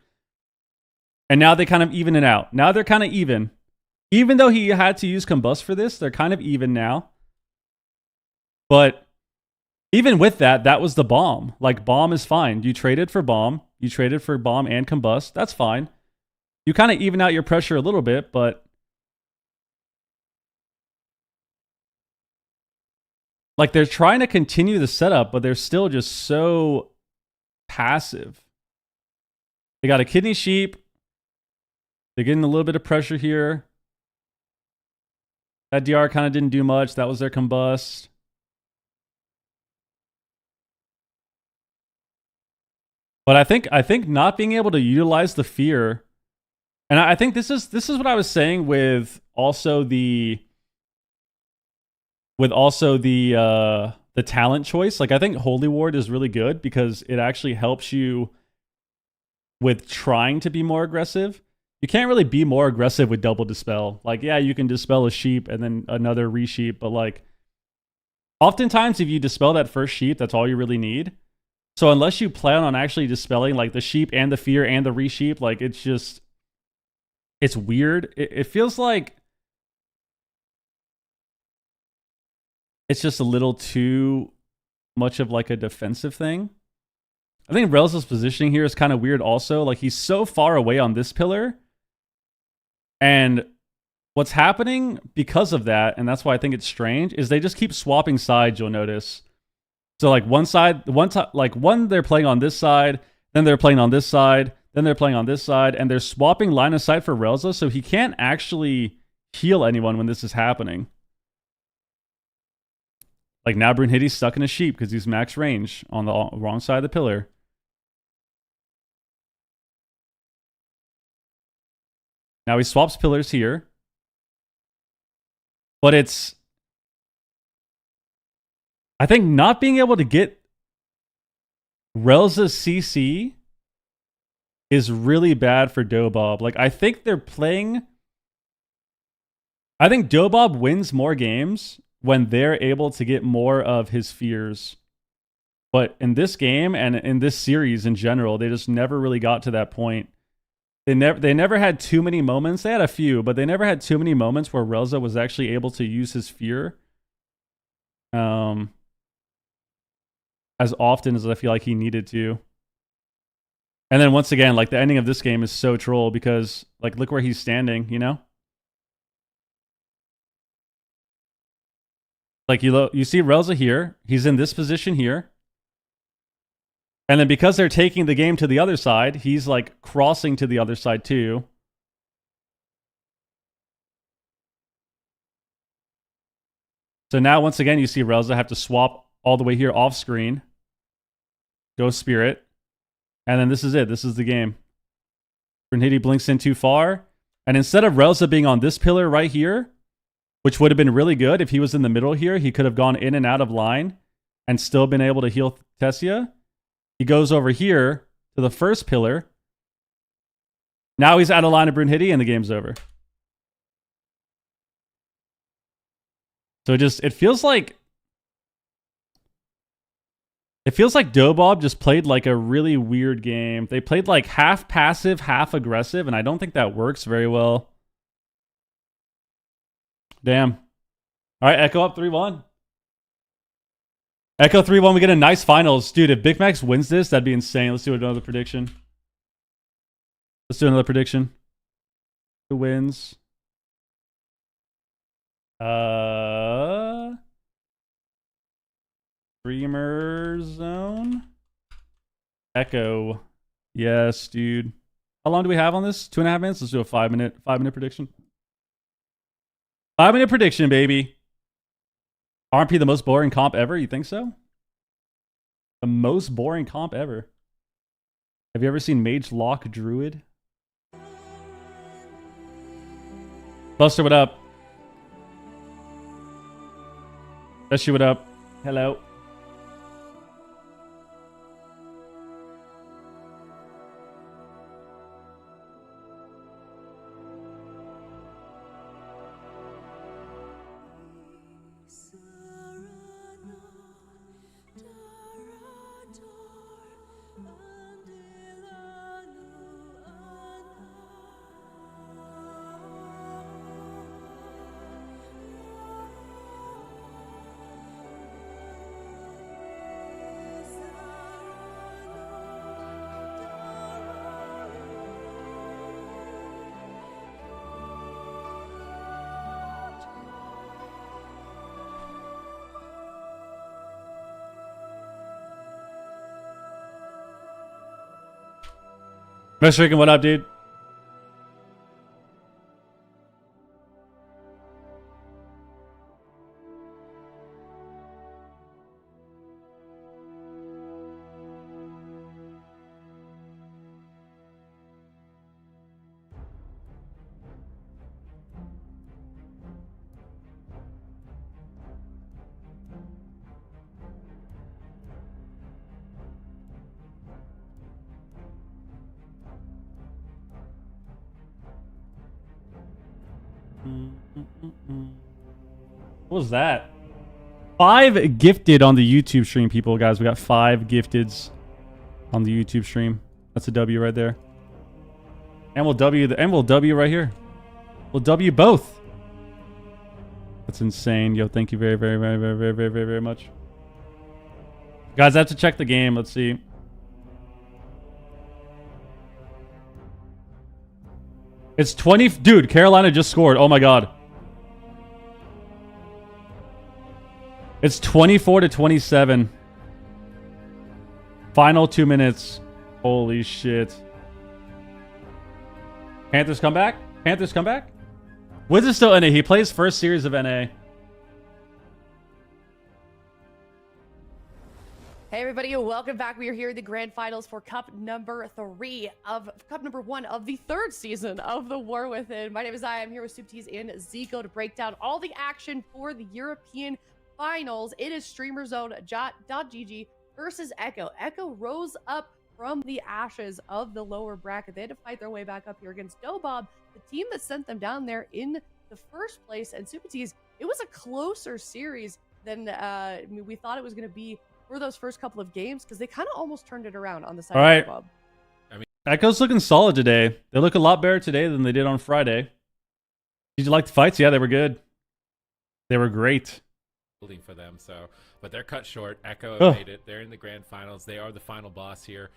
and now they kind of even it out. Now they're kind of even. Even though he had to use combust for this, they're kind of even now. But even with that, that was the bomb. Like bomb is fine. You traded for bomb. You traded for bomb and combust. That's fine. You kind of even out your pressure a little bit, but like they're trying to continue the setup, but they're still just so passive. They got a kidney sheep. They're getting a little bit of pressure here. That DR kind of didn't do much. That was their combust. But I think not being able to utilize the fear. And I think this is what I was saying with also the talent choice. Like I think Holy Ward is really good because it actually helps you with trying to be more aggressive. You can't really be more aggressive with double dispel. Like yeah, you can dispel a sheep and then another resheep, but like oftentimes if you dispel that first sheep, that's all you really need. So unless you plan on actually dispelling like the sheep and the fear and the resheep, like it's weird. It feels like it's just a little too much of like a defensive thing. I think Rel's positioning here is kind of weird also. Like he's so far away on this pillar. And what's happening because of that, and that's why I think it's strange, is they just keep swapping sides, you'll notice. So like one they're playing on this side, then they're playing on this side, then they're playing on this side, and they're swapping line of sight for Relza, so he can't actually heal anyone when this is happening. Like now Brunhilde's stuck in a sheep because he's max range on the wrong side of the pillar. Now he swaps pillars here. But I think not being able to get Relza's CC is really bad for Dobob. Like, I think Dobob wins more games when they're able to get more of his fears. But in this game and in this series in general, they just never really got to that point. They never had too many moments. They had a few, but they never had too many moments where Relza was actually able to use his fear as often as I feel like he needed to. And then once again, like, the ending of this game is so troll because, like, look where he's standing, you know? Like, you see Relza here. He's in this position here. And then because they're taking the game to the other side, he's, like, crossing to the other side too. So now, once again, you see Relza have to swap all the way here off screen. Go Spirit. And then this is it. This is the game. Brunhilde blinks in too far. And instead of Relza being on this pillar right here, which would have been really good if he was in the middle here, he could have gone in and out of line and still been able to heal Tessia. He goes over here to the first pillar. Now he's out of line of Brunhilde and the game's over. So it feels like Dobob just played like a really weird game. They played like half passive, half aggressive, and I don't think that works very well. Damn. All right, Echo up 3-1. Echo 3-1, we get a nice finals. Dude, if Big Max wins this, that'd be insane. Let's do another prediction. Who wins? Streamer Zone. Echo. Yes, dude. How long do we have on this? 2.5 minutes? Let's do a 5-minute prediction. 5-minute prediction, baby. RMP the most boring comp ever? You think so? The most boring comp ever. Have you ever seen Mage Lock Druid? Buster, what up? Bessie, what up? Hello. Mr. Ricken, what up, dude? What was that? 5 gifted on the YouTube stream, people, guys. We got 5 gifteds on the YouTube stream. That's a W right there. And we'll W right here. We'll W both. That's insane. Yo, thank you very, very, very, very, very, very, very, very much. Guys, I have to check the game. Let's see. It's 20. Dude, Carolina just scored. Oh my god. It's 24-27. Final 2 minutes. Holy shit. Panthers come back? Panthers come back? Wiz is still NA. He plays first series of NA. Hey everybody, welcome back. We are here in the grand finals for Cup number 1 of the 3rd season of the War Within. My name is I'm here with Subtees and Zico to break down all the action for the European finals. It is streamerzone.gg versus Echo. Echo rose up from the ashes of the lower bracket. They had to fight their way back up here against Dobob, the team that sent them down there in the first place. And Super T's, it was a closer series than we thought it was going to be for those first couple of games, because they kind of almost turned it around on the side of Dobob. Echo's looking solid today. They look a lot better today than they did on Friday. Did you like the fights? Yeah, they were good. They were great. For them, so but they're cut short. Echo made it. They're in the grand finals. They are the final boss here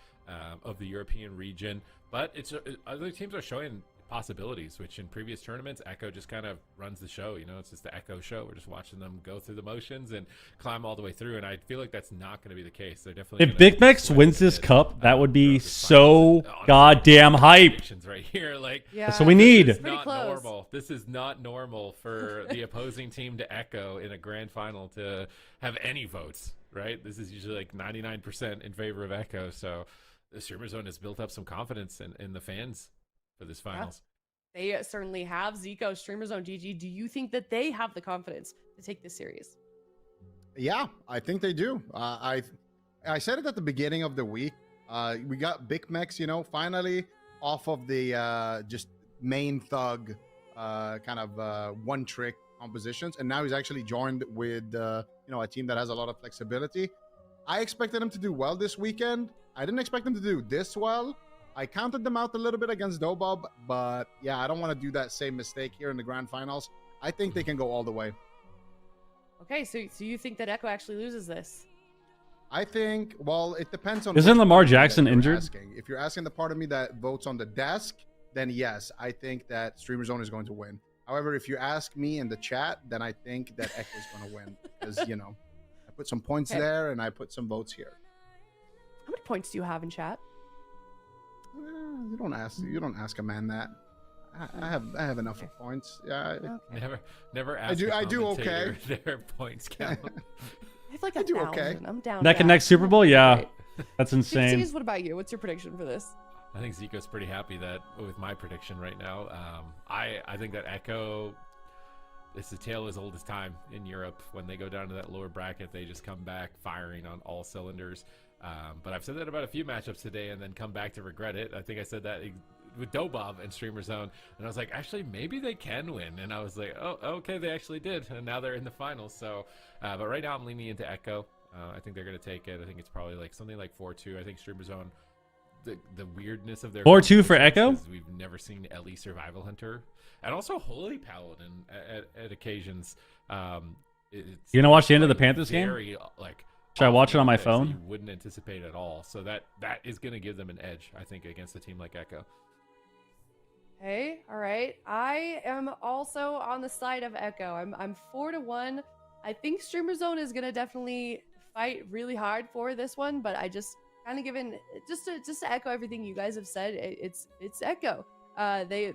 of the European region. But it's other teams are showing possibilities, which in previous tournaments, Echo just kind of runs the show. You know, it's just the Echo show. We're just watching them go through the motions and climb all the way through. And I feel like that's not going to be the case. They're definitely. If Big Mex wins this cup, that would be so goddamn hype. Right here, like that's what we need. This is not normal. This is not normal for the opposing team to Echo in a grand final to have any votes. Right? This is usually like 99% in favor of Echo. So the Streamer Zone has built up some confidence in the fans for this finals. Yeah, they certainly have. Zico, Streamer Zone, GG, do you think that they have the confidence to take this series? Yeah, I think they do. I said it at the beginning of the week. We got Big Mex, you know, finally off of the just main thug kind of one trick compositions, and now he's actually joined with you know, a team that has a lot of flexibility. I expected him to do well this weekend. I didn't expect him to do this well. I counted them out a little bit against Dobob, but yeah, I don't want to do that same mistake here in the grand finals. I think they can go all the way. Okay, so you think that Echo actually loses this? I think, well, it depends on... Isn't Lamar Jackson injured? If you're asking the part of me that votes on the desk, then yes, I think that Streamer Zone is going to win. However, if you ask me in the chat, then I think that Echo is going to win. Because, you know, I put some points there and I put some votes here. How many points do you have in chat? You don't ask a man that. I have enough of points. Yeah. Okay. Never ask. I do okay. Their points count. I have like I do okay. I'm down. Neck and neck Super Bowl, yeah, that's insane. What about you? What's your prediction for this? I think Zico's pretty happy that with my prediction right now. I think that Echo. It's the tale as old as time in Europe. When they go down to that lower bracket, they just come back firing on all cylinders. But I've said that about a few matchups today and then come back to regret it. I think I said that with Dobob and Streamer Zone, and I was like, actually, maybe they can win. And I was like, oh, okay, they actually did. And now they're in the finals. So, but right now I'm leaning into Echo. I think they're going to take it. I think it's probably like something like 4-2. I think Streamer Zone, the weirdness of their 4-2 for Echo? We've never seen Ellie Survival Hunter. And also Holy Paladin at occasions. You going to watch the end of the Panthers game? Like, should I watch it on my phone? You wouldn't anticipate at all. So that is going to give them an edge, I think, against a team like Echo. Hey, all right. I am also on the side of Echo. I'm 4-1. I think Streamer Zone is going to definitely fight really hard for this one, but I just kind of given just to echo everything you guys have said. It's Echo. They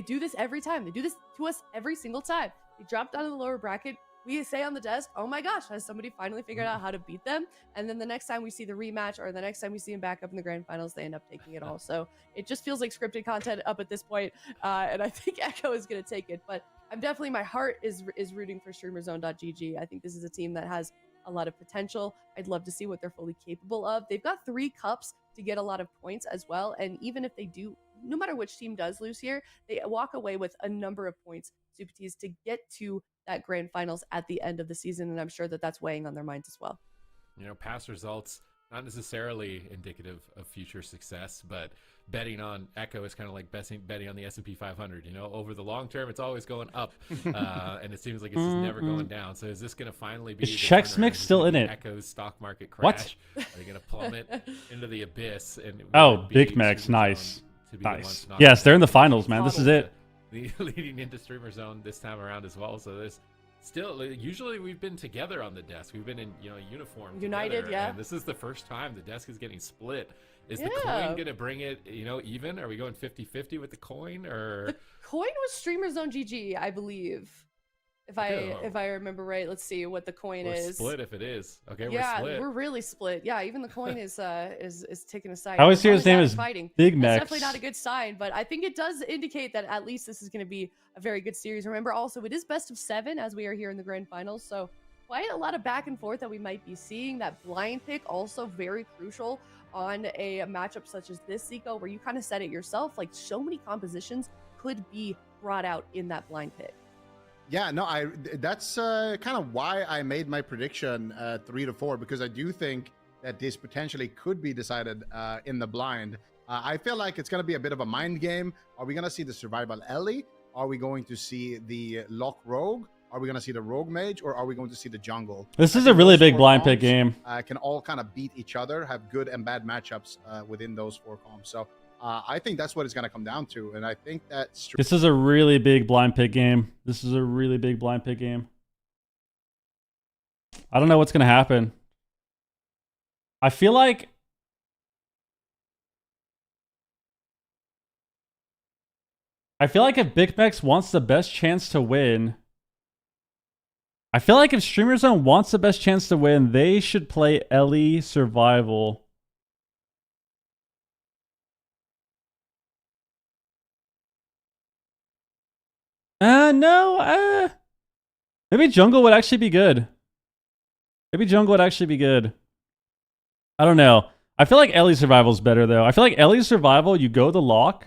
do this every time. They do this to us every single time. They drop down to the lower bracket. We say on the desk, oh my gosh, has somebody finally figured out how to beat them? And then the next time we see the rematch or the next time we see them back up in the grand finals, they end up taking it all. So it just feels like scripted content up at this point. And I think Echo is going to take it. But I'm definitely, my heart is rooting for StreamerZone.gg. I think this is a team that has a lot of potential. I'd love to see what they're fully capable of. They've got 3 cups to get a lot of points as well. And even if they do, no matter which team does lose here, they walk away with a number of points, Super T's, to get to that grand finals at the end of the season. And I'm sure that that's weighing on their minds as well. You know, past results, not necessarily indicative of future success, but betting on Echo is kind of like betting on the S&P 500. You know, over the long term, it's always going up, and it seems like it's just never going down. So is this going to finally be? Is Chex Mix still in it? Echo's stock market crash. What? Are they going to plummet into the abyss? And Big Mex, nice. Nice. Yes, they're in the finals, man. This is it. Leading into Streamer Zone this time around as well. So there's still, usually we've been together on the desk. We've been in, uniform. United, together, yeah. And this is the first time the desk is getting split. Is the coin going to bring it, even? Are we going 50-50 with the coin, or? The coin was Streamer Zone GG, I believe. If I remember right, let's see what the coin we're is. Split if it is. Okay, yeah, we're split. We're really split. Yeah, even the coin is taking a side. I always hear his name is Big Mex. That's definitely not a good sign, but I think it does indicate that at least this is going to be a very good series. Remember, also, it is best of 7 as we are here in the grand finals, so quite a lot of back and forth that we might be seeing. That blind pick also very crucial on a matchup such as this, Zico, where you kind of said it yourself, like so many compositions could be brought out in that blind pick. Yeah, no, that's kind of why I made my prediction 3-4, because I do think that this potentially could be decided in the blind. I feel like it's going to be a bit of a mind game. Are we going to see the survival Ellie? Are we going to see the lock rogue? Are we going to see the rogue mage, or are we going to see the jungle? This is a really big blind pick game. Can all kind of beat each other, have good and bad matchups within those 4 comps. So I think that's what it's going to come down to. And I think that... This is a really big blind pick game. This is a really big blind pick game. I don't know what's going to happen. I feel like... if Big Mex wants the best chance to win... I feel like if Streamer Zone wants the best chance to win, they should play Ellie Survival. No. Maybe Jungle would actually be good. Maybe Jungle would actually be good. I don't know. I feel like Ellie Survival is better, though. I feel like Ellie Survival, you go the lock.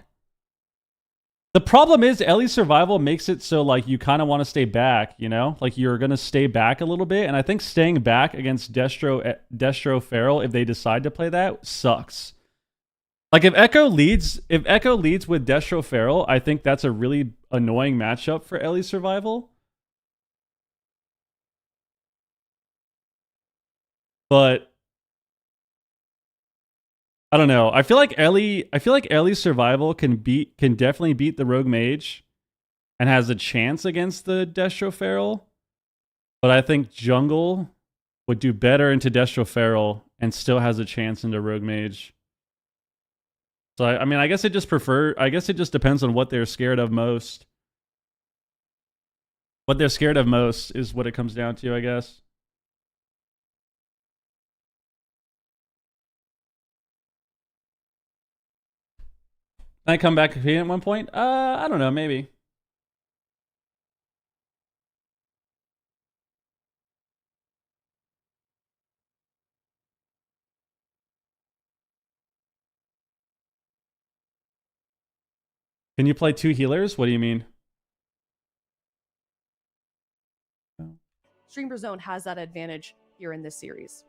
The problem is Ellie Survival makes it so like you kind of want to stay back, you know? Like you're going to stay back a little bit. And I think staying back against Destro Feral, if they decide to play that, sucks. Like if Echo leads with Destro Feral, I think that's a really annoying matchup for Ellie Survival. But I don't know. I feel like Ellie Survival can definitely beat the Rogue Mage and has a chance against the Destro Feral. But I think Jungle would do better into Destro Feral and still has a chance into Rogue Mage. So I mean, I guess it just depends on what they're scared of most. What they're scared of most is what it comes down to, I guess. Can I come back at one point? I don't know, maybe. Can you play 2 healers? What do you mean? Streamer Zone has that advantage here in this series.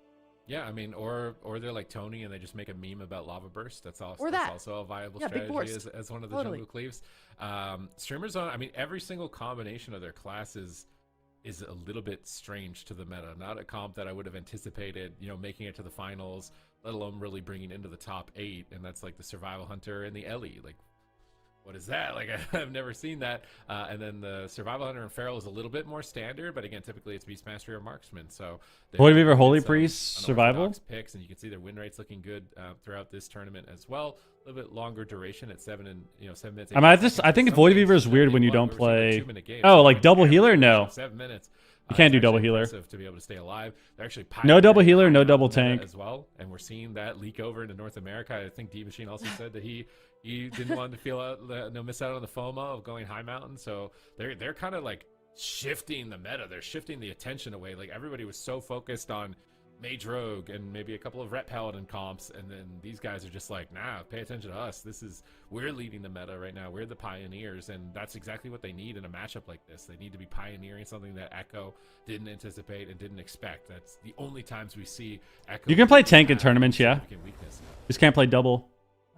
Yeah, I mean, or they're like Tony and they just make a meme about Lava Burst. That's also, or that. That's also a viable Big strategy as one of the jungle cleaves. Streamer Zone, I mean, every single combination of their classes is a little bit strange to the meta. Not a comp that I would have anticipated, you know, making it to the finals, let alone really bringing into the top 8. And that's like the Survival Hunter and the Ellie. Like, what is that? Like, I've never seen that. And then the Survival Hunter and Feral is a little bit more standard, but again, typically it's Beast Mastery or Marksman. So Void Weaver, Holy Priest, Survival picks, and you can see their win rates looking good throughout this tournament as well. A little bit longer duration at 7 minutes. I mean, I think Void Weaver is weird when you don't play. Oh, like double healer? No. 7 minutes. You can't do double healer. To be able to stay alive. They're actually no double healer, no double tank as well, and we're seeing that leak over into North America. I think D Machine also said that he didn't want to feel miss out on the FOMO of going high mountain. So they're kind of like shifting the meta. They're shifting the attention away. Like everybody was so focused on Mage Rogue and maybe a couple of Ret Paladin comps, and then these guys are just like, nah, pay attention to us. We're leading the meta right now. We're the pioneers, and that's exactly what they need in a matchup like this. They need to be pioneering something that Echo didn't anticipate and didn't expect. That's the only times we see Echo. You can play tank in tournaments, yeah. Just can't play double.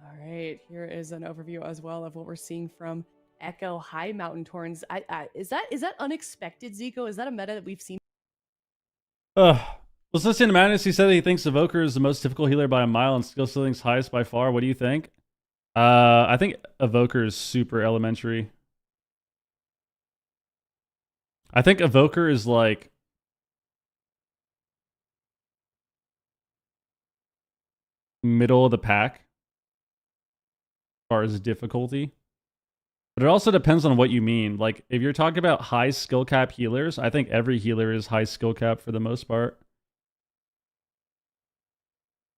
All right, here is an overview as well of what we're seeing from Echo High Mountain Torns. Is that unexpected, Zico? Is that a meta that we've seen? Let's listen to Madness. He said that he thinks Evoker is the most difficult healer by a mile and skill ceiling's highest by far. What do you think? I think Evoker is super elementary. I think Evoker is like middle of the pack as far as difficulty. But it also depends on what you mean. Like if you're talking about high skill cap healers, I think every healer is high skill cap for the most part.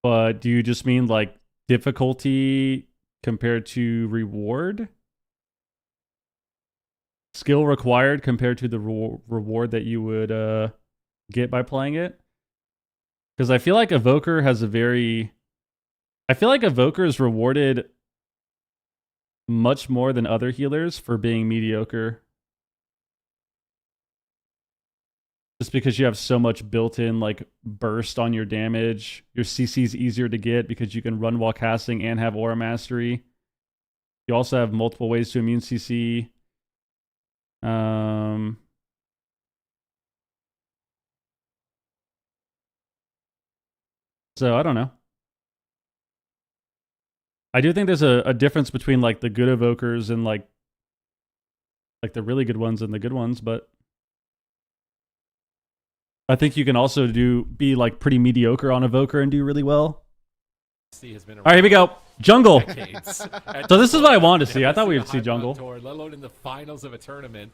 But do you just mean like difficulty compared to reward? Skill required compared to the reward that you would get by playing it. Because I feel like Evoker has a very... I feel like Evoker is rewarded much more than other healers for being mediocre. Just because you have so much built-in like burst on your damage. Your CC is easier to get because you can run while casting and have Aura Mastery. You also have multiple ways to immune CC. So I don't know. I do think there's a difference between like the good evokers and like the really good ones and the good ones, but I think you can also be like pretty mediocre on evoker and do really well. All right, here we go. Jungle. So this is what I wanted to see. I thought we would see jungle. Let alone in the finals of a tournament,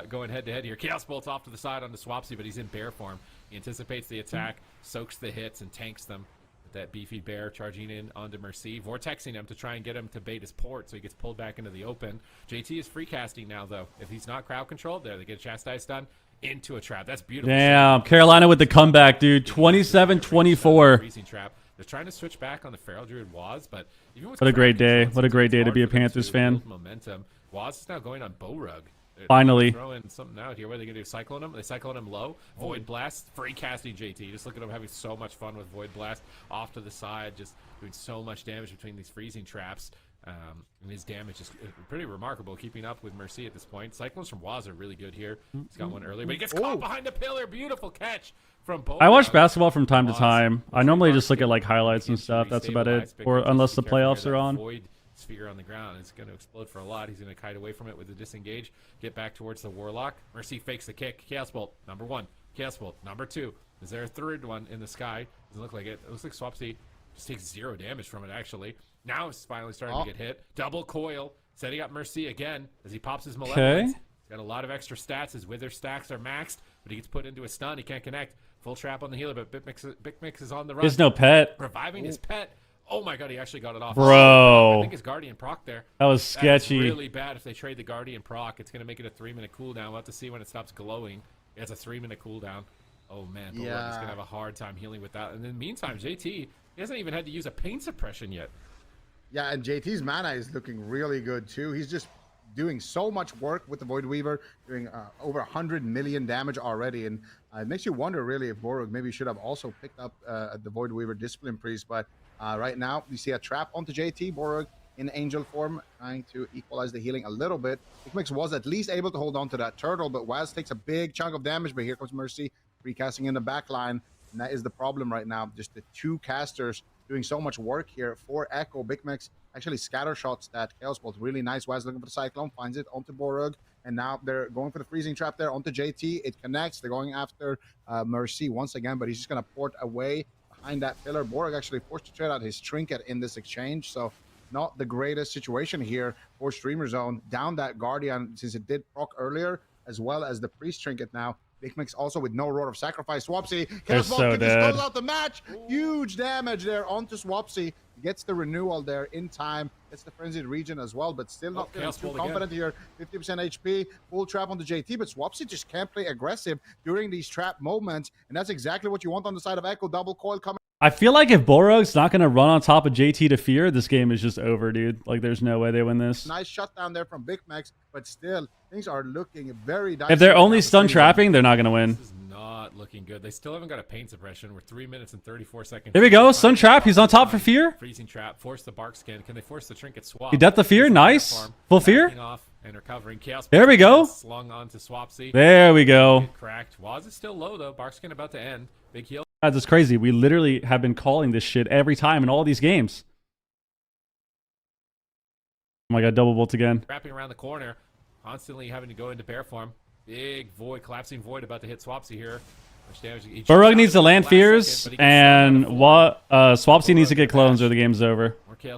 going head to head here. Chaos Bolt's off to the side on the Swapsy, but he's in bear form. He anticipates the attack, soaks the hits, and tanks them. With that beefy bear charging in onto Mercy, vortexing him to try and get him to bait his port, so he gets pulled back into the open. JT is free casting now, though. If he's not crowd controlled, there they get a chastise done into a trap. That's beautiful. Damn, Carolina with the comeback, dude. 27-24. Freezing trap. They're trying to switch back on the Feral Druid Waz, but even with what a great day. control, What a great day to be a hard for them Panthers fan. Momentum. Waz is now going on Bowrug. They're Finally. throwing something out here. What are they going to do? Cyclone him? They cyclone him low. Void Blast. Free casting JT. Just look at him having so much fun with Void Blast. Off to the side. Just doing so much damage between these freezing traps. And his damage is pretty remarkable, keeping up with Mercy at this point. Cyclones from Waz are really good here. He's got one early, but he gets caught behind the pillar. Beautiful catch from both. I watch basketball from time to time. I normally just look at like highlights and stuff. That's about it. Or unless the playoffs are on. Void sphere on the ground. It's going to explode for a lot. He's going to kite away from it with the disengage. Get back towards the Warlock. Mercy fakes the kick. Chaos Bolt, number 1. Chaos Bolt, number 2. Is there a third one in the sky? Doesn't look like it. It looks like Swapsy just takes 0 damage from it, actually. Now it's finally starting to get hit. Double coil, setting up Mercy again as he pops his Malevolence. He's got a lot of extra stats. His Wither stacks are maxed, but he gets put into a stun. He can't connect. Full trap on the healer, but Big Mix is on the run. There's no pet. Reviving his pet. Oh my god, he actually got it off. Bro. I think his Guardian proc there. That was sketchy. That's really bad if they trade the Guardian proc. It's going to make it a 3-minute cooldown. We'll have to see when it stops glowing. It's a 3-minute cooldown. Oh man, Bulwark is going to have a hard time healing with that. And in the meantime, JT, he hasn't even had to use a pain suppression yet. Yeah, and JT's mana is looking really good too. He's just doing so much work with the Void Weaver, doing over 100 million damage already, and it makes you wonder really if Borug maybe should have also picked up the Void Weaver Discipline Priest. But right now we see a trap onto JT. Borug in angel form, trying to equalize the healing a little bit. Mix was at least able to hold on to that turtle, but Waz takes a big chunk of damage. But here comes Mercy recasting in the back line, and that is the problem right now. Just the 2 casters doing so much work here for Echo. Big Mix actually scatter shots that Chaos Bolt. Really nice. Waz looking for the Cyclone, finds it onto Borug, and now they're going for the freezing trap there onto JT. It connects. They're going after Mercy once again, but he's just going to port away behind that pillar. Borug actually forced to trade out his trinket in this exchange, so not the greatest situation here for Streamer Zone. Down that Guardian, since it did proc earlier, as well as the Priest trinket now. Big Mix also with no Roar of Sacrifice. Swapsy, they're so dead. Close out the match. Huge damage there onto Swapsy. Gets the renewal there in time. Gets the Frenzied Region as well, but still not feeling too confident here. 50% HP, full trap on the JT, but Swapsy just can't play aggressive during these trap moments, and that's exactly what you want on the side of Echo. Double coil coming. I feel like if Borog's not going to run on top of JT to fear, this game is just over, dude. Like, there's no way they win this. Nice shutdown there from Big Max, but still, things are looking very dicey. If they're only stun trapping, they're not going to win. This is not looking good. They still haven't got a pain suppression. We're 3 minutes and 34 seconds. Here we go. Stun trap. He's on top for fear. Freezing trap. Force the bark skin. Can they force the trinket swap? He death the fear. Nice. Full fear. Off and recovering. Chaos there we go. Slung onto Swapsy. There we go. Cracked. Waz is still low, though. Bark skin about to end. Big heal. Guys, it's crazy. We literally have been calling this shit every time in all these games. Oh my god, double bolt again. Wrapping around the corner, constantly having to go into bear form. Big void, collapsing void about to hit Swapsy here. Much damage. Burrug needs to land fears, and Swapsy needs to get clones or the game's over.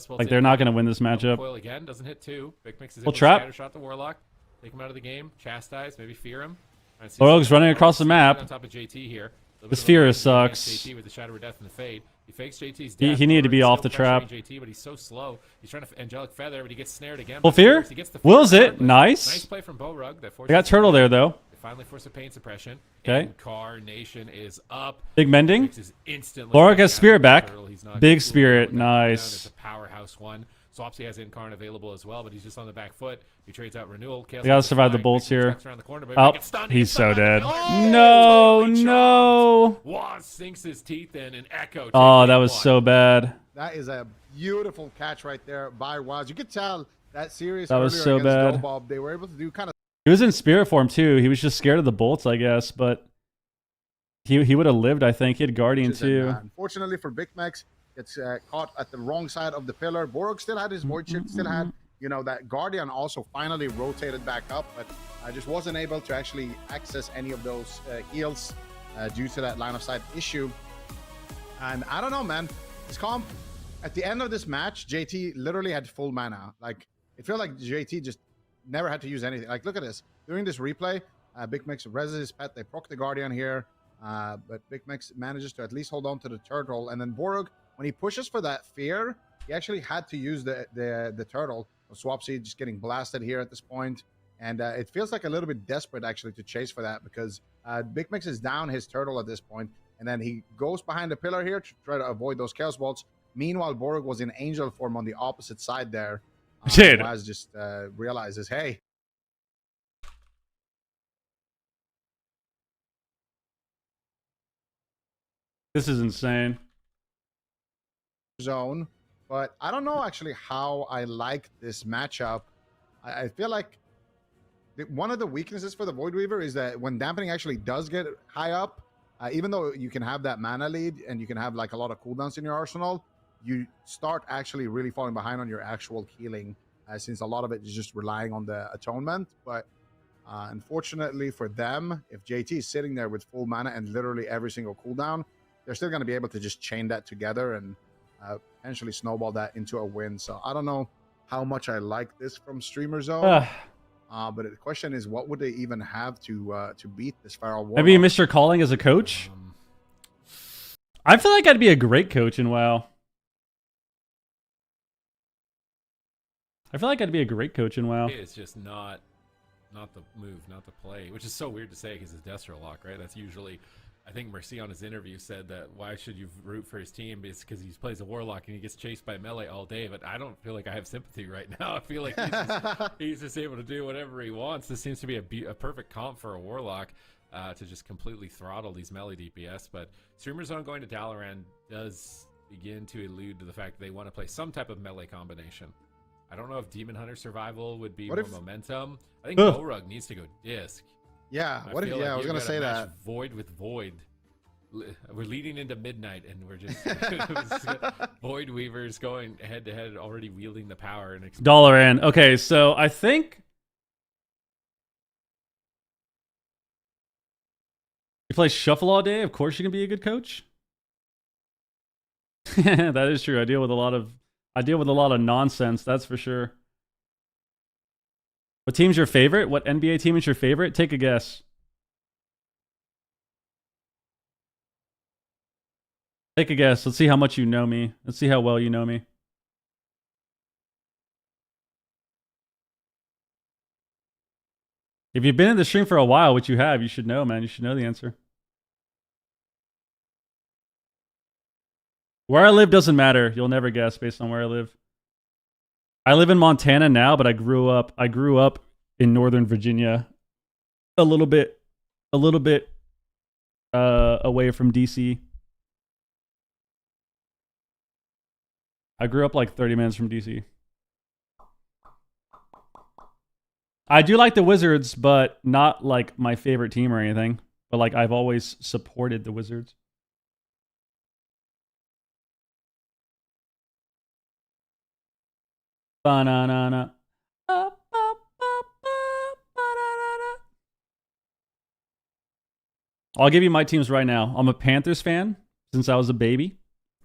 Like, they're not going to win this matchup. Coil again, doesn't hit 2. Big Mix is full able to trap. scatter shot the Warlock. Take him out of the game. Chastise, maybe fear him. Burrug's running across the map. On top of JT here. This fear sucks. JT with the Shadow of Death and the Fade. He fakes JT's death. He needed to be off the trap. JT, but he's so slow. He's trying to Angelic Feather, but he gets snared again. Full fear? He gets the Wills it. Nice. Nice play from Bowrug. I got turtle there, though. finally force a pain suppression. Okay. Incarnation is up. Big mending. Mix is instantly Borg has back spirit out. back. Turtle, he's not Big cool spirit. with that cooldown. Nice. It's a powerhouse one. Swapsy has Incarn available as well, but he's just on the back foot. He trades out Renewal. They gotta survive the bolts here. Around the corner, but Oh, he gets stunned. he's gets so stunned dead. Oh, No, totally no. chomped. Waz sinks his teeth in and Echo. Oh, takes that was one. so bad. That is a beautiful catch right there by Waz. You could tell that series That was earlier so against bad. Bob, they were able to do kind of He was in spirit form too. He was just scared of the bolts, I guess, but he would have lived, I think. He had Guardian too. Unfortunately for Big Max, gets caught at the wrong side of the pillar. Borg still had his Void Shield, still had, you know, that Guardian also finally rotated back up, but I just wasn't able to actually access any of those heals due to that line of sight issue. And I don't know, man. This comp, at the end of this match, JT literally had full mana. Like, it felt like JT just never had to use anything. Like, look at this. During this replay, Big Mix reses his pet. They proc the Guardian here, but Big Mix manages to at least hold on to the turtle. And then Borg, when he pushes for that fear, he actually had to use the turtle. Swapsy just getting blasted here at this point. And it feels like a little bit desperate, actually, to chase for that because Big Mix is down his turtle at this point. And then he goes behind the pillar here to try to avoid those Chaos Bolts. Meanwhile, Borg was in angel form on the opposite side there. Dude. Waz just realizes, hey, This is insane. zone. But I don't know actually how I like this matchup. I feel like one of the weaknesses for the Void Weaver is that when dampening actually does get high up, even though you can have that mana lead and you can have like a lot of cooldowns in your arsenal, you start actually really falling behind on your actual healing since a lot of it is just relying on the atonement. But unfortunately for them, if JT is sitting there with full mana and literally every single cooldown, they're still going to be able to just chain that together and potentially snowball that into a win. So I don't know how much I like this from Streamer Zone. But the question is, what would they even have to beat this Feral Warlock? Maybe Mr. Calling as a coach? I feel like I'd be a great coach in WoW. I feel like I'd be a great coach in WoW. It's just not the move, not the play, which is so weird to say because it's Destro Lock, right? That's usually, I think Mercy on his interview said that why should you root for his team? It's because he plays a Warlock and he gets chased by melee all day. But I don't feel like I have sympathy right now. I feel like he's just able to do whatever he wants. This seems to be a perfect comp for a Warlock to just completely throttle these melee DPS. But Streamer Zone going to Dalaran does begin to allude to the fact that they want to play some type of melee combination. I don't know if Demon Hunter Survival would be more momentum. I think Borug needs to go Disc. Yeah, I was going to say that. Void with Void. We're leading into midnight, and we're just Void Weavers going head to head, already wielding the power. And Dalaran. Okay, so I think you play Shuffle all day. Of course, you can be a good coach. That is true. I deal with a lot of nonsense. That's for sure. What team's your favorite? What NBA team is your favorite? Take a guess. Take a guess. Let's see how much you know me. Let's see how well you know me. If you've been in the stream for a while, which you have, you should know, man. You should know the answer. Where I live doesn't matter. You'll never guess based on where I live. I live in Montana now, but I grew up in Northern Virginia, a little bit away from DC. I grew up like 30 minutes from DC. I do like the Wizards, but not like my favorite team or anything. But like I've always supported the Wizards. Ba-na-na-na. I'll give you my teams right now. I'm a Panthers fan since I was a baby.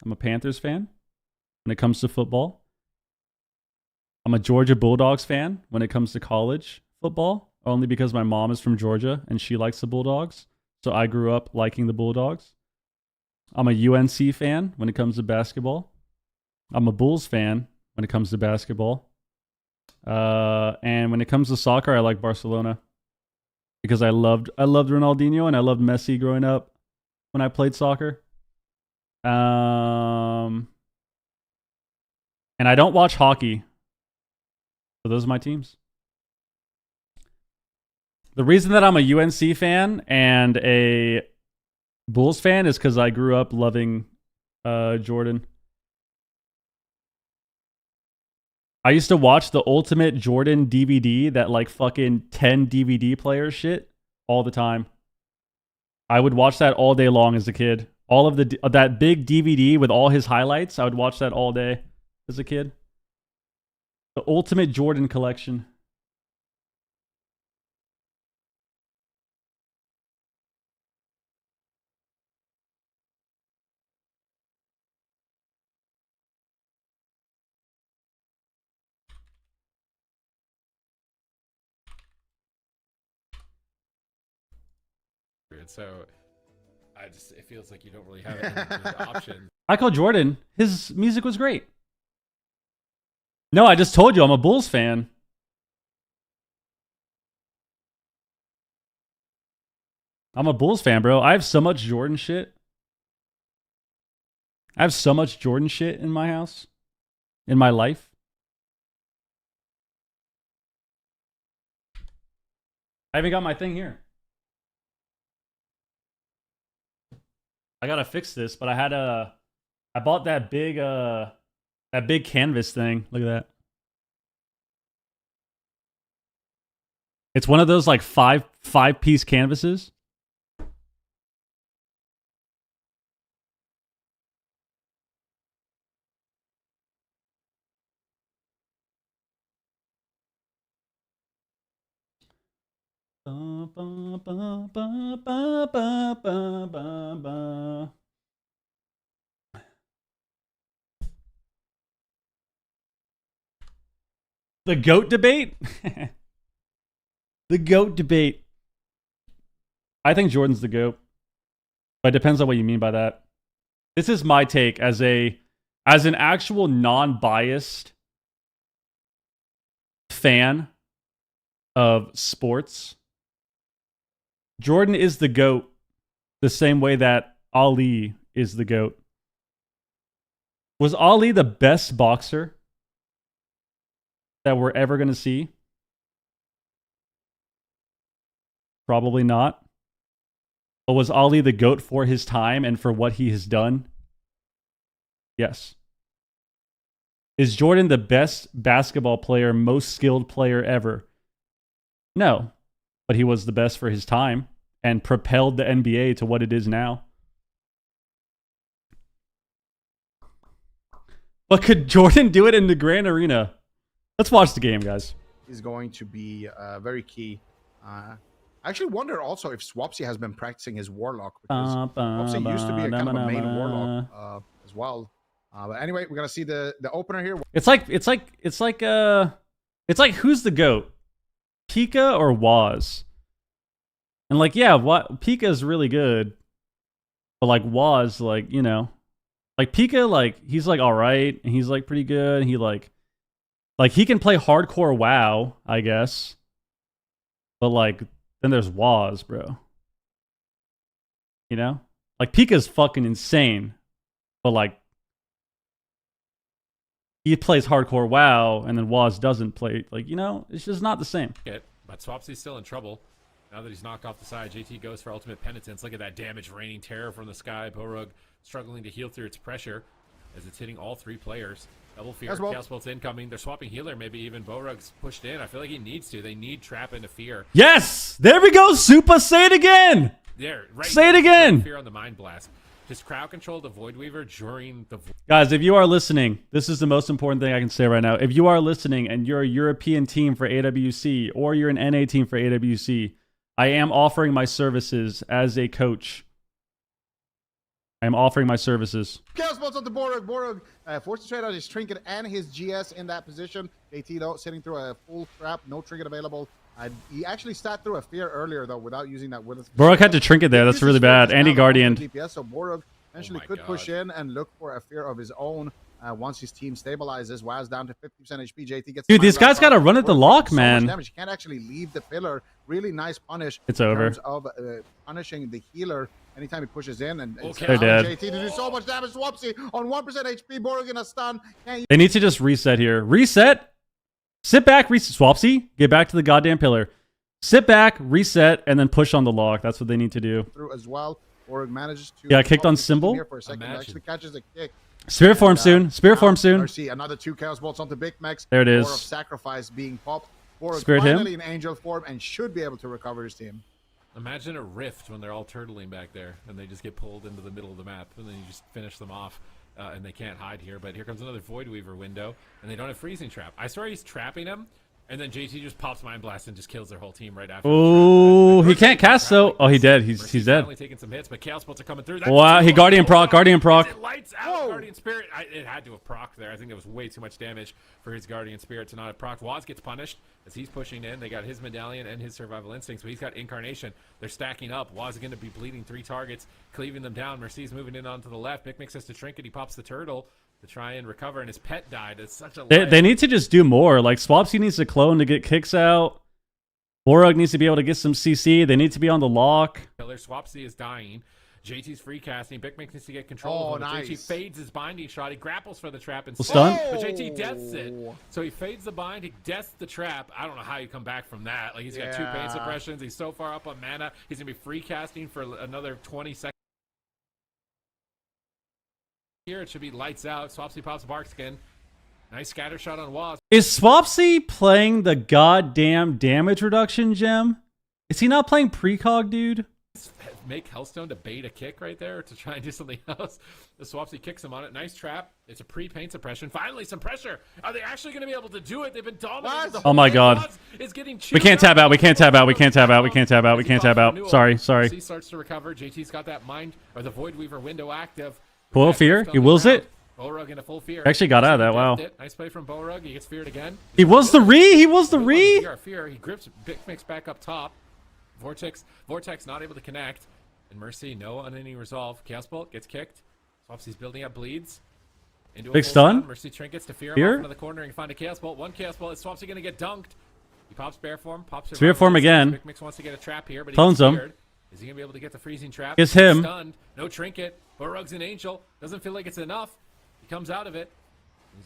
I'm a Panthers fan when it comes to football. I'm a Georgia Bulldogs fan when it comes to college football, only because my mom is from Georgia and she likes the Bulldogs. So I grew up liking the Bulldogs. I'm a UNC fan when it comes to basketball. I'm a Bulls fan when it comes to basketball. And when it comes to soccer, I like Barcelona. because I loved Ronaldinho and I loved Messi growing up when I played soccer. And I don't watch hockey. So those are my teams. The reason that I'm a UNC fan and a Bulls fan is because I grew up loving Jordan. I used to watch the Ultimate Jordan DVD, that like fucking 10 DVD player shit, all the time. I would watch that all day long as a kid. All of that big DVD with all his highlights, I would watch that all day as a kid. The Ultimate Jordan collection. So it feels like you don't really have any good options. Michael Jordan, his music was great. No, I just told you I'm a Bulls fan. I'm a Bulls fan, bro. I have so much Jordan shit. I have so much Jordan shit in my house, in my life. I even got my thing here. I gotta fix this, but I bought that big canvas thing. Look at that. It's one of those like five-piece canvases. The GOAT debate? The GOAT debate. I think Jordan's the GOAT. But it depends on what you mean by that. This is my take as an actual non-biased fan of sports. Jordan is the GOAT the same way that Ali is the GOAT. Was Ali the best boxer that we're ever going to see? Probably not. But was Ali the GOAT for his time and for what he has done? Yes. Is Jordan the best basketball player, most skilled player ever? No. But he was the best for his time and propelled the NBA to what it is now. But could Jordan do it in the Grand Arena? Let's watch the game, guys. Is going to be very key. I actually wonder also if Swapsy has been practicing his Warlock, because Swapsy used to be a kind of a main Warlock as well. But anyway, we're gonna see the opener here. It's like who's the GOAT? Pika or Waz? And like, yeah, Pika is really good, but like Waz, like, you know, like Pika, like he's like all right, and he's like pretty good. And he like he can play hardcore WoW, I guess. But like, then there's Waz, bro. You know, like Pika's fucking insane, but like he plays hardcore WoW, and then Waz doesn't play. Like, you know, it's just not the same. But Swapsy's still in trouble. Now that he's knocked off the side, JT goes for ultimate penitence. Look at that damage raining terror from the sky. Borug struggling to heal through its pressure as it's hitting all three players. Double fear, Chaos Bolt's incoming. They're swapping healer, maybe even Borug's pushed in. I feel like he needs to. They need trap into fear. Yes! There we go, Supa! Say it again! There, right. Say it again! Fear on the Mind Blast. Just crowd control the Void Weaver during the... Guys, if you are listening, this is the most important thing I can say right now. If you are listening and you're a European team for AWC or you're an NA team for AWC, I am offering my services as a coach. I am offering my services. Chaos Bolts on the Borug. Borug forced to trade out his trinket and his GS in that position. JT, though, sitting through a full trap. No trinket available. He actually sat through a fear earlier, though, without using that witness. Borug had to trinket there. That's really bad. Andy Guardian. DPS, so Borug eventually could push in and look for a fear of his own. once his team stabilizes. WoW's down to 50% HP. JT gets Dude, these guys got to run at the lock, so much man. damage. He can't actually leave the pillar. Really nice punish. It's in over. terms of punishing the healer anytime he pushes in. And it's They're dead. JT to do so much damage. Swapsy on 1% HP. Borg in a stun. They need to just reset here. Reset. Sit back. Reset. Swapsy, get back to the goddamn pillar. Sit back, reset, and then push on the lock. That's what they need to do. Through as well. Borg manages to. Yeah, kicked on symbol. Here for a second. Actually catches a kick. Spirit form soon. Spirit form soon. Mercy, another 2 chaos bolts onto Big Max. There it is. War of sacrifice being popped. Borg Spirit finally him. in angel form and should be able to recover his team. Imagine a rift when they're all turtling back there and they just get pulled into the middle of the map and then you just finish them off and they can't hide here. But here comes another Void Weaver window and they don't have freezing trap. I swear he's trapping them and then JT just pops Mind Blast and just kills their whole team right after. Oh, he can't cast though. Oh, he dead. He's dead. Finally taking some hits, but Chaos Bolts are coming through. That's Wow, he Guardian proc. Guardian proc. It lights out Guardian Spirit. It had to have proc there. I think it was way too much damage for his Guardian Spirit to not have proc. Waz gets punished as he's pushing in. They got his Medallion and his Survival Instincts, but he's got Incarnation. They're stacking up. Waz is going to be bleeding 3 targets, cleaving them down. Mercy's moving in onto the left. Mix has to Trinket. He pops the turtle to try and recover, and his pet died. It's such a They need to just do more. Like, Swapsy needs to clone to get kicks out. Borog needs to be able to get some CC. They need to be on the lock. Killer Swapsy is dying. JT's free casting. Big Mix needs to get control of him. Nice. JT fades his binding shot. He grapples for the trap and Stun. but JT deaths it. So he fades the bind. He deaths the trap. I don't know how you come back from that. Like, he's got 2 pain suppressions. He's so far up on mana. He's gonna be free casting for another 20 seconds. Here it should be lights out. Swapsy pops Barkskin. Nice scatter shot on Waz. Is Swapsy playing the goddamn damage reduction gem? Is he not playing precog, dude? Make Hellstone to bait a kick right there to try and do something else. The Swapsy kicks him on it. Nice trap. It's a pre-paint suppression. Finally, some pressure. Are they actually going to be able to do it? They've been dominating. The Oh my god. We can't tab out. We can't tab out. We can't tab out. We can't tab out. We can't tab out. Sorry. He starts to recover. JT's got that mind or the Void Weaver window active. Full fear. He wills it. Borug in a full fear. Actually got out of that. Wow. Nice play from Borug. He gets feared again. He was the re. He was the re. Fear. He grips Big Mix back up top. Vortex not able to connect. And Mercy, no on any resolve. Chaos Bolt gets kicked. Swapsy's building up bleeds. Into a Big full stun. Mercy trinkets to fear him off into the corner and find a Chaos Bolt. 1 Chaos Bolt. Is Swapsy going to get dunked? He pops Bear Form. Pops Spirit Form again. Big Mix wants to get a trap here, but Clones he's him. feared. Is he going to be able to get the freezing trap? It's him. Stunned. No trinket. Borug's an angel. Doesn't feel like it's enough. He comes out of it.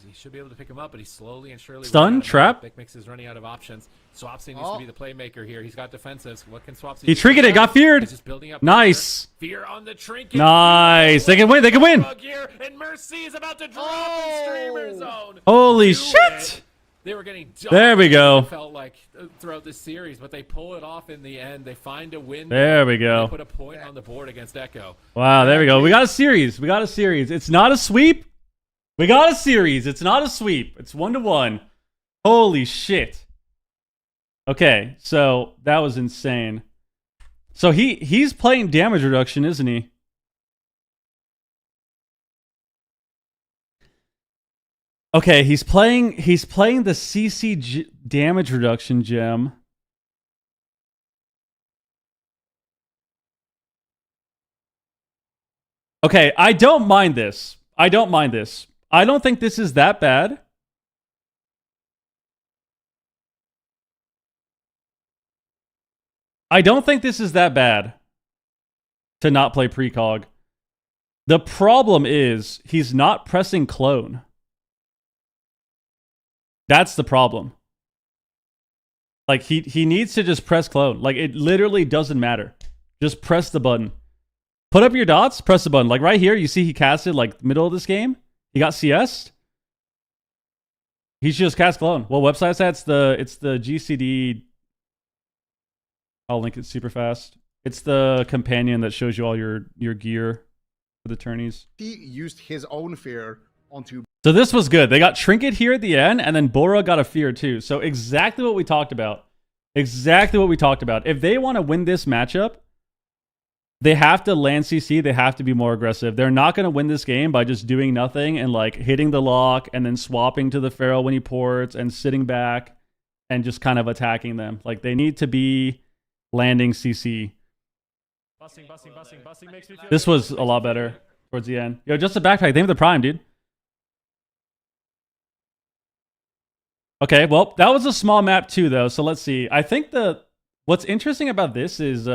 He should be able to pick him up, but he's slowly and surely stun trap. Big Mix is running out of options. Swapsy needs to be the playmaker here. He's got defensives. What can Swapsy do? He trinketed. Got feared. He's just building up nice. Fear on the trinket. Nice. They can win. They can win. Here, and Mercy is about to drop in Streamer Zone. Holy shit. They were getting there we go. Felt like throughout this series, but they pull it off in the end. They find a win. There we go. They put a point on the board against Echo. Wow, there we go. We got a series. We got a series. It's not a sweep. We got a series. It's not a sweep. It's 1-1. Holy shit. Okay, so that was insane. So he's playing damage reduction, isn't he? Okay, he's playing the CC damage reduction gem. Okay, I don't mind this. I don't think this is that bad. I don't think this is that bad to not play precog. The problem is he's not pressing clone. That's the problem. Like, he needs to just press clone. Like, it literally doesn't matter. Just press the button. Put up your dots, press the button. Like right here, you see he casted like middle of this game. He got CS'd. He's just cast clone. Well, website stats, it's the GCD. I'll link it super fast. It's the companion that shows you all your gear for the tourneys. He used his own fear onto. So this was good. They got Trinket here at the end, and then Bora got a fear too. So exactly what we talked about. Exactly what we talked about. If they want to win this matchup, they have to land CC. They have to be more aggressive. They're not going to win this game by just doing nothing and like hitting the lock and then swapping to the Pharaoh when he ports and sitting back and just kind of attacking them. Like, they need to be landing CC. Busting makes me feel This was a lot better towards the end. Yo, just a backpack. They have the prime, dude. Okay, well, that was a small map too, though. So let's see. I think what's interesting about this is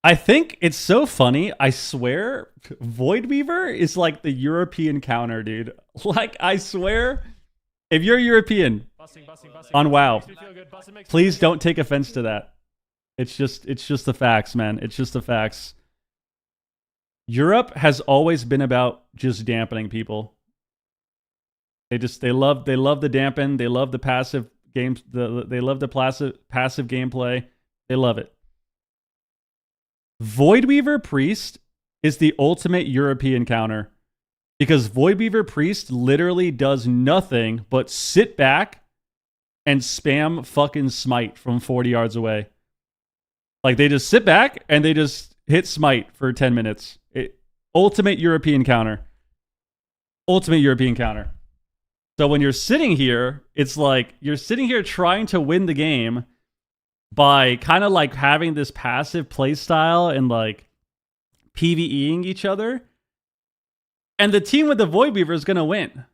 I think it's so funny. I swear, Voidweaver is like the European counter, dude. Like, I swear, if you're European on WoW, please don't take offense to that. It's just the facts, man. It's just the facts. Europe has always been about just dampening people. They love the dampen. They love the passive games. They love the passive gameplay. They love it. Voidweaver Priest is the ultimate European counter because Voidweaver Priest literally does nothing but sit back and spam fucking smite from 40 yards away. Like, they just sit back and they just hit smite for 10 minutes. Ultimate European counter. Ultimate European counter. So when you're sitting here, it's like you're sitting here trying to win the game by kind of like having this passive play style and like PvEing each other. And the team with the Voidweaver is going to win.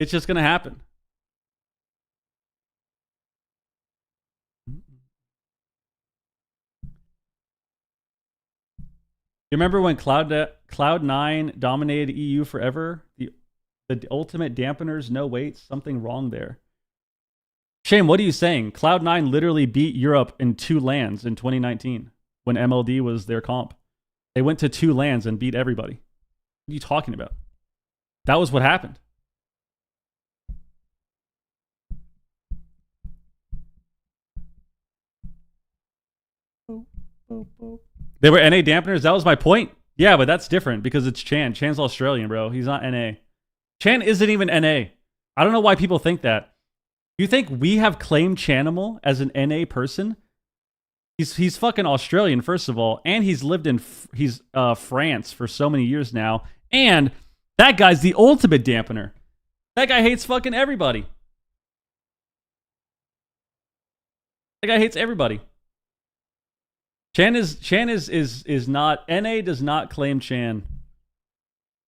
It's just going to happen. You remember when Cloud9 dominated EU forever? The ultimate dampeners, no wait, something wrong there. Shane, what are you saying? Cloud9 literally beat Europe in 2 lands in 2019 when MLD was their comp. They went to 2 lands and beat everybody. What are you talking about? That was what happened. They were NA dampeners? That was my point. Yeah, but that's different because it's Chan. Chan's Australian, bro. He's not NA. Chan isn't even NA. I don't know why people think that. You think we have claimed Chanimal as an NA person? He's fucking Australian, first of all, and he's lived in France for so many years now. And that guy's the ultimate dampener. That guy hates fucking everybody. That guy hates everybody. Chan is not NA. Does not claim Chan.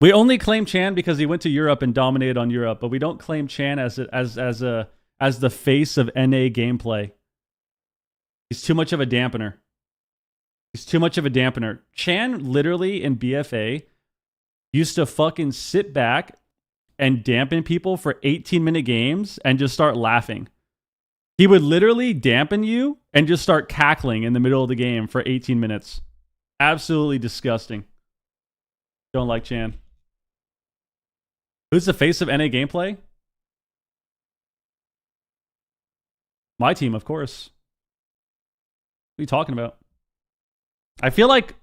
We only claim Chan because he went to Europe and dominated on Europe, but we don't claim Chan as the face of NA gameplay. He's too much of a dampener. He's too much of a dampener. Chan literally in BFA used to fucking sit back and dampen people for 18-minute games and just start laughing. He would literally dampen you and just start cackling in the middle of the game for 18 minutes. Absolutely disgusting. Don't like Chan. Who's the face of NA gameplay? My team, of course. What are you talking about? I feel like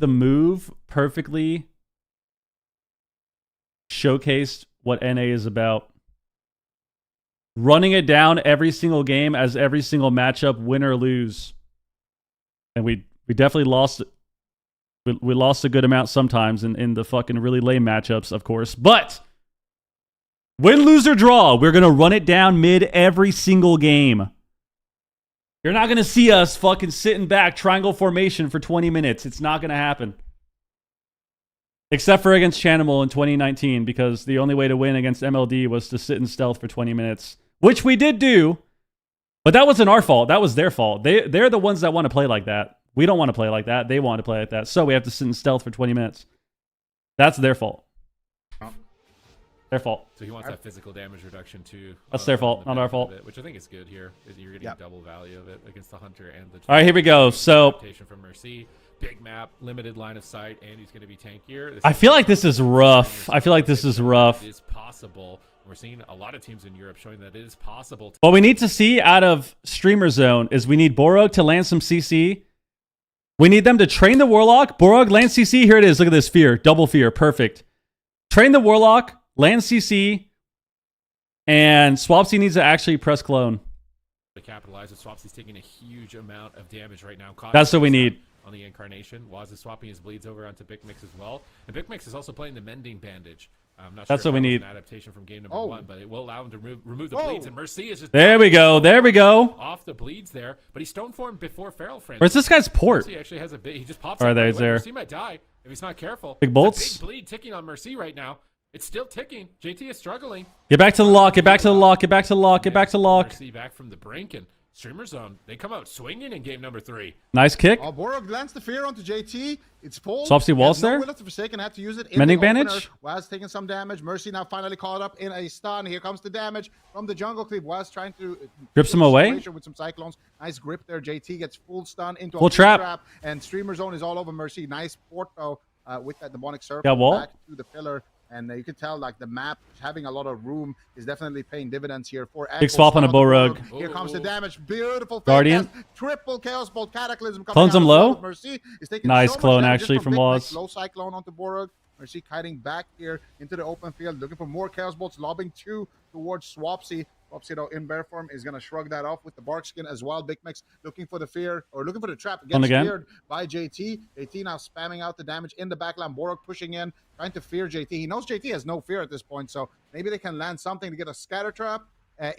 the move perfectly showcased what NA is about. Running it down every single game as every single matchup, win or lose. And we definitely lost. We lost a good amount sometimes in the fucking really lame matchups, of course. But win, lose, or draw, we're going to run it down mid every single game. You're not going to see us fucking sitting back triangle formation for 20 minutes. It's not going to happen. Except for against Chanimal in 2019, because the only way to win against MLD was to sit in stealth for 20 minutes. Which we did do, but that wasn't our fault. That was their fault. They're the ones that want to play like that. We don't want to play like that. They want to play like that. So we have to sit in stealth for 20 minutes. That's their fault. Their fault. So he wants that physical damage reduction too. That's their fault, not our fault. Which I think is good here. Is you're getting double value of it against the hunter and the. All right, here we go. So from Mercy, big map, limited line of sight, and he's going to be tankier. I feel like this is rough. I feel like this is rough. It is possible. We're seeing a lot of teams in Europe showing that it is possible. What we need to see out of Streamer Zone is we need Borog to land some CC. We need them to train the Warlock. Borog, land CC. Here it is. Look at this. Fear. Double fear. Perfect. Train the Warlock. Land CC. And Swapsy needs to actually press clone. To capitalize, Swapsy's taking a huge amount of damage right now. That's what we need. on the Incarnation. Waz is swapping his bleeds over onto Big Mix as well. And Big Mix is also playing the Mending Bandage. I'm not That's sure what if we that need. was an adaptation from game number 1, but it will allow him to remove the bleeds. And Mercy is just There we go. There we go. off the bleeds there. But he's stone formed before Feral Frenzy. Where's this guy's port? Mercy actually has a bit. He just pops All right, up right there's away. there. Mercy might die if he's not careful. Big It's a bolts. big bleed ticking on Mercy right now. It's still ticking. JT is struggling. Get back to the lock. Get back to the lock. Get back to the lock. Get back to the lock. Mercy back from the brink, and Streamer Zone, they come out swinging in game number 3. Nice kick. Oh, Borog lands the fear onto JT. It's pulled. Swapsy walls there. Will of the Forsaken had to use it. Mending bandage. Waz taking some damage. Mercy now finally caught up in a stun. Here comes the damage from the jungle cleave. Waz trying to Grips him away. With some cyclones. Nice grip there. JT gets full stun into Full a trap. and Streamer Zone is all over Mercy. Nice port though with that demonic circle Got wall. back to the pillar. And you can tell, like, the map having a lot of room is definitely paying dividends here for Echo. Big swap on a Stun bull the rug. Here comes the damage. Beautiful fake Guardian. cast. Triple Chaos Bolt Cataclysm coming Clones out him as low. well. Mercy is taking Nice so much clone, damage actually, just from Big Waz. Mix. Low Cyclone onto Borog. Mercy kiting back here into the open field, looking for more Chaos Bolts, lobbing 2 towards Swapsy. Swapsy, though, in bear form, is going to shrug that off with the Bark Skin as well. Big Mix looking for the fear, or looking for the trap. Gets again. feared by JT. JT now spamming out the damage in the backline. Borog pushing in, trying to fear JT. He knows JT has no fear at this point, so maybe they can land something to get a scatter trap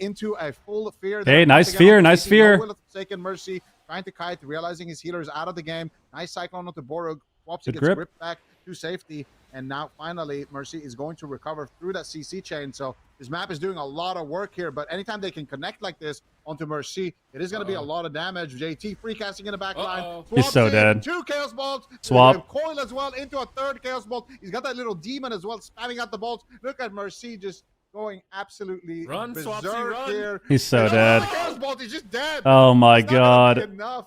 into a full fear. Hey, nice fear, nice fear. No Will of Forsaken, Mercy trying to kite, realizing his healer is out of the game. Nice Cyclone onto Borog. Swapsy Good gets grip. gripped back to safety, and now finally Mercy is going to recover through that CC chain. So this map is doing a lot of work here, but anytime they can connect like this onto Mercy, it is going to be a lot of damage. JT free casting in the back line. He's so dead. 2 Chaos Bolts. Swap. Coil as well into a 3rd Chaos Bolt. He's got that little demon as well, spamming out the bolts. Look at Mercy just going absolutely Run, berserk Swapsy, run. here. He's so And dead. the Chaos Bolt, he's just dead. Oh my It's not gonna be god. enough.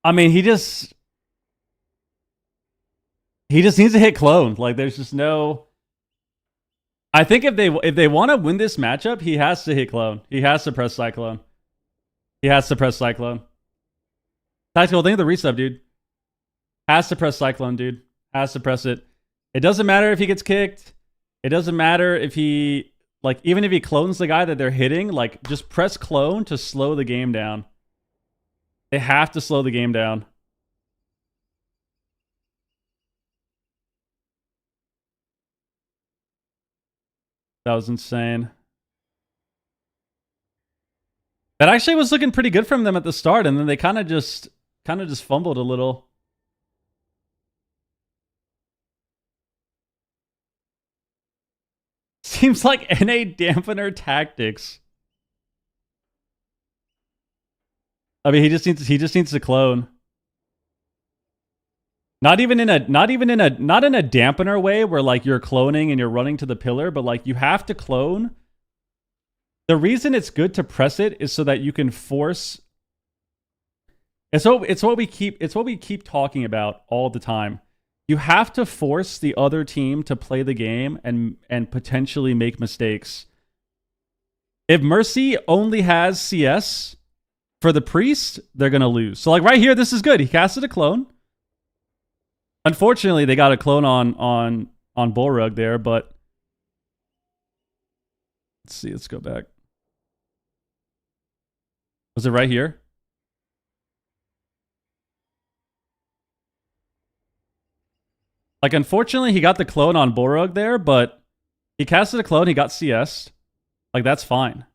I mean, he just needs to hit clone. Like, there's just no. I think if they want to win this matchup, he has to hit clone. He has to press cyclone. He has to press cyclone. Tactical, think of the resub, dude. Has to press cyclone, dude. Has to press it. It doesn't matter if he gets kicked. It doesn't matter if he, like, even if he clones the guy that they're hitting, like, just press clone to slow the game down. They have to slow the game down. That was insane. That actually was looking pretty good from them at the start, and then they kind of just fumbled a little. Seems like NA dampener tactics. I mean, he just needs to clone. Not in a dampener way where like you're cloning and you're running to the pillar, but like you have to clone. The reason it's good to press it is so that you can force. It's what we keep talking about all the time. You have to force the other team to play the game and potentially make mistakes. If Mercy only has CS for the priest, they're gonna lose. So like right here, this is good. He casted a clone. Unfortunately, they got a clone on Bullrug there, but let's see. Let's go back. Was it right here? Like, unfortunately, he got the clone on Bullrug there, but he casted a clone. He got CS. Like, that's fine.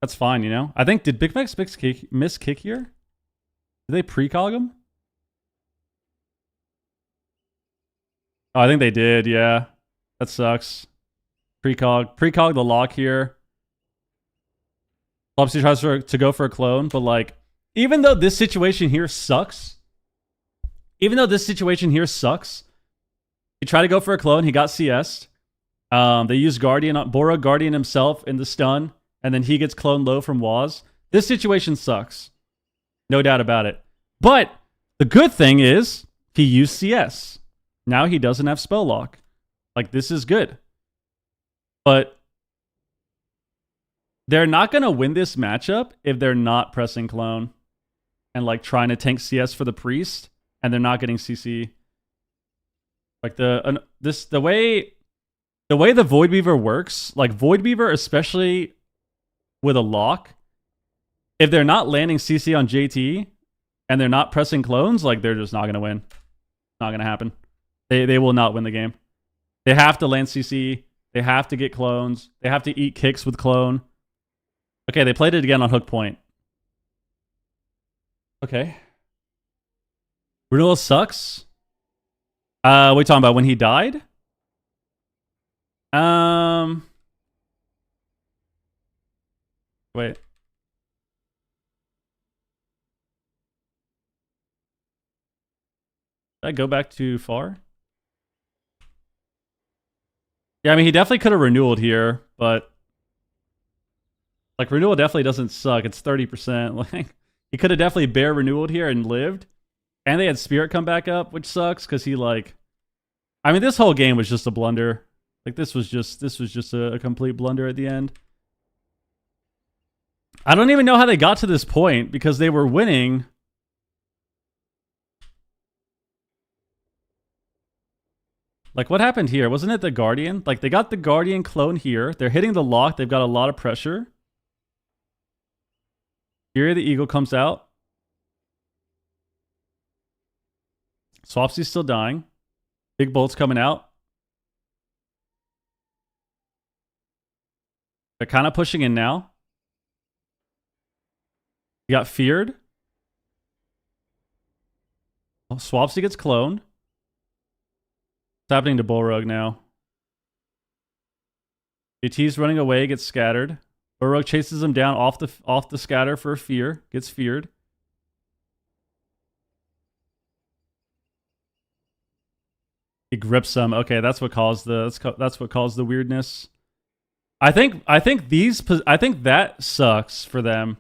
That's fine, you know? I think, did Big Max miss kick here? Did they precog him? Oh, I think they did, yeah. That sucks. Precog the lock here. Lopsy tries to go for a clone, but like, even though this situation here sucks, he tried to go for a clone, he got CS'd. They used Bora Guardian himself in the stun, and then he gets cloned low from Waz. This situation sucks. No doubt about it. But the good thing is, he used CS. Now he doesn't have spell lock. Like, this is good. But they're not going to win this matchup if they're not pressing clone and like trying to tank CS for the priest, and they're not getting CC. Like the way the way the Void Beaver works, like Void Beaver, especially with a lock, if they're not landing CC on JT and they're not pressing clones, like they're just not going to win. Not going to happen. They will not win the game. They have to land CC. They have to get clones. They have to eat kicks with clone. Okay, they played it again on hook point. Okay. Renewal sucks. What are we talking about? When he died? Wait. Did I go back too far? Yeah, I mean, he definitely could have renewaled here, but like renewal definitely doesn't suck. It's 30%. Like he could have definitely bare renewaled here and lived. And they had Spirit come back up, which sucks because he like, I mean, this whole game was just a blunder. Like this was just a complete blunder at the end. I don't even know how they got to this point because they were winning. Like what happened here? Wasn't it the Guardian? Like they got the Guardian clone here. They're hitting the lock. They've got a lot of pressure. Here the Eagle comes out. Swapsy's still dying. Big Bolt's coming out. They're kind of pushing in now. You got feared. Oh, Swapsy gets cloned. What's happening to Bullrug now? JT's running away, gets scattered. Bullrug chases him down off the scatter for a fear. Gets feared. He grips them. Okay, that's what caused the weirdness. I think that sucks for them.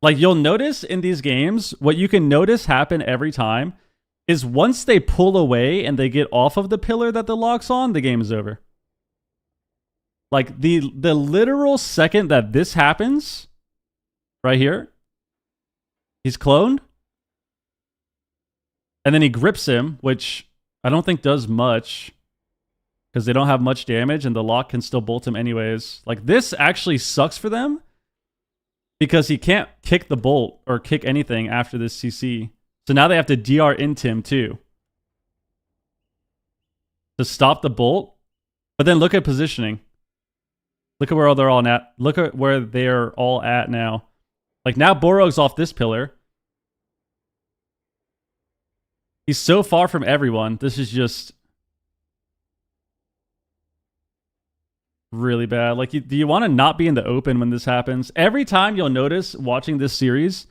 Like you'll notice in these games, what you can notice happen every time is once they pull away and they get off of the pillar that the lock's on, the game is over. Like the literal second that this happens, right here, he's cloned, and then he grips him, which I don't think does much because they don't have much damage and the lock can still bolt him anyways. Like this actually sucks for them because he can't kick the bolt or kick anything after this CC. So now they have to DR int him too to stop the bolt. But then look at positioning. Look at where they're all at. Look at where they're all at now. Like now Borog's off this pillar. He's so far from everyone. This is just really bad. Like, do you want to not be in the open when this happens? Every time you'll notice watching this series,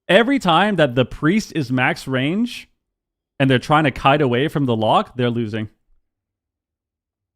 every time that the priest is max range and they're trying to kite away from the lock, they're losing.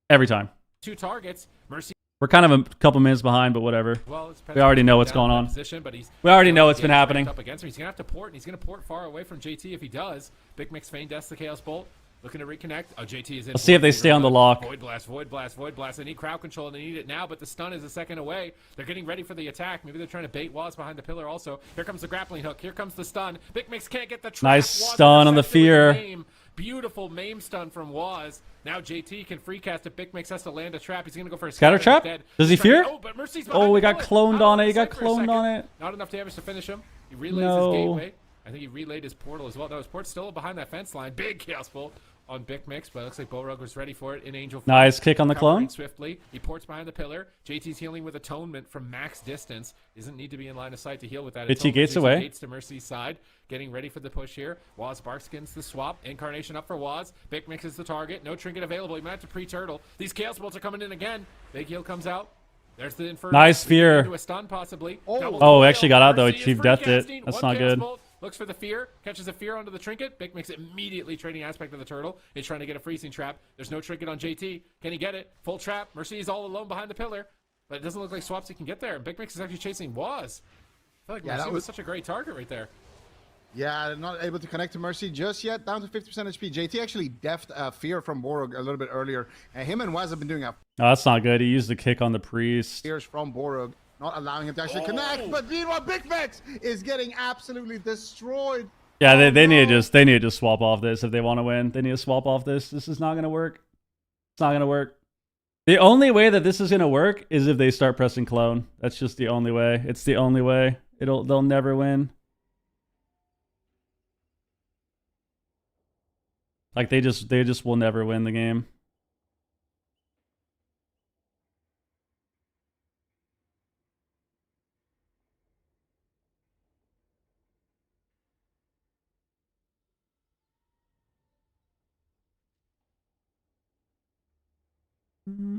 Every time. 2 targets. Mercy. We're kind of a couple minutes behind, but whatever. Well, we already know what's going on. Position, but we already know what's been happening. Up against him. He's going to have to port, and he's going to port far away from JT if he does. Big Mix feign deaths the Chaos Bolt. Looking to reconnect. Oh, JT is in. Let's see if they stay on the lock. Void Blast, Void Blast, Void Blast. They need crowd control, and they need it now, but the stun is a second away. They're getting ready for the attack. Maybe they're trying to bait Waz behind the pillar also. Here comes the grappling hook. Here comes the stun. Big Mix can't get the trap. Nice stun on the fear. Beautiful maim stun from Waz. Now JT can free cast it. Big Mix has to land a trap. He's going to go for a scatter trap. Does he fear? Oh, but Mercy's oh, he got cloned on it. He got cloned on it. Not enough damage to finish him. He relays his gateway. I think he relayed his portal as well. No, his port's still behind that fence line. Big Chaos Bolt on Big Mix, but it looks like Borog was ready for it in Angel. Nice kick on the clone. Swiftly, he ports behind the pillar. JT's healing with Atonement from max distance. Doesn't need to be in line of sight to heal with that. JT gates away. Gates to Mercy's side, getting ready for the push here. Waz Barkskins the swap. Incarnation up for Waz. Big Mix is the target. No trinket available. He might have to pre-turtle. These Chaos Bolts are coming in again. Big heal comes out. There's the Inferno. Nice fear. Into a stun possibly. Oh, actually got out though. He deathed it. That's not good. Looks for the fear, catches a fear onto the trinket. Big Mix immediately trading aspect of the turtle. He's trying to get a freezing trap. There's no trinket on JT. Can he get it? Full trap. Mercy is all alone behind the pillar, but it doesn't look like Swapsy can get there. Big Mix is actually chasing Waz. I feel like Mercy was such a great target right there. Yeah, not able to connect to Mercy just yet. Down to 50% HP. JT actually deft fear from Borog a little bit earlier. And him and Waz have been doing a... Oh, that's not good. He used the kick on the priest. Fears from Borog, not allowing him to actually connect. But meanwhile, Big Mix is getting absolutely destroyed. Yeah, they need to just swap off this if they want to win. They need to swap off this. This is not going to work. It's not going to work. The only way that this is gonna work is if they start pressing clone. That's just the only way. It's the only way. They'll never win. Like they just will never win the game.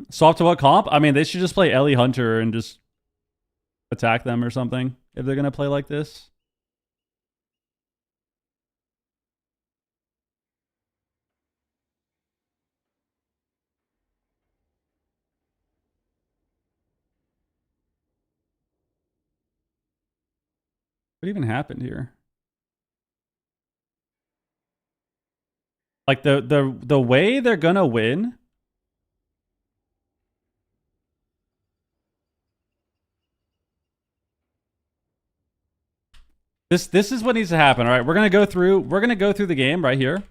Swap to what comp? I mean, they should just play Ellie Hunter and just attack them or something if they're gonna play like this. What even happened here? Like the way they're gonna win. This is what needs to happen. All right, we're gonna go through the game right here,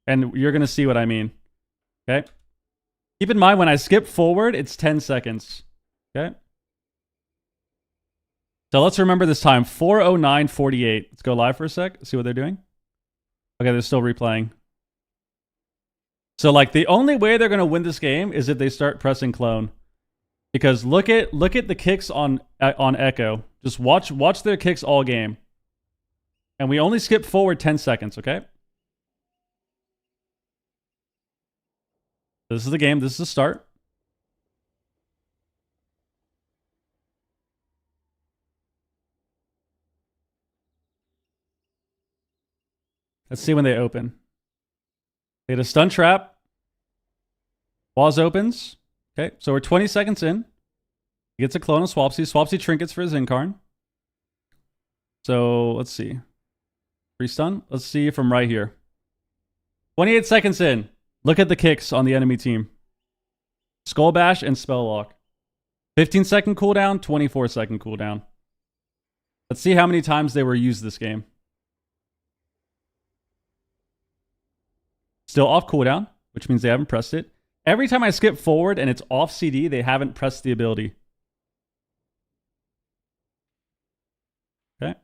and you're gonna see what I mean. Okay. Keep in mind when I skip forward, it's 10 seconds. Okay. So let's remember this time, 4:09:48. Let's go live for a sec. See what they're doing. Okay, they're still replaying. So like the only way they're gonna win this game is if they start pressing clone, because look at the kicks on Echo. Just watch their kicks all game. And we only skip forward 10 seconds, okay? This is the game. This is the start. Let's see when they open. They hit a stun trap. Waz opens. Okay, so we're 20 seconds in. He gets a clone of Swapsy. Swapsy trinkets for his Incarn. So let's see. Free stun. Let's see from right here. 28 seconds in. Look at the kicks on the enemy team. Skull Bash and Spell Lock. 15-second cooldown, 24-second cooldown. Let's see how many times they were used this game. Still off cooldown, which means they haven't pressed it. Every time I skip forward and it's off CD, they haven't pressed the ability. Okay.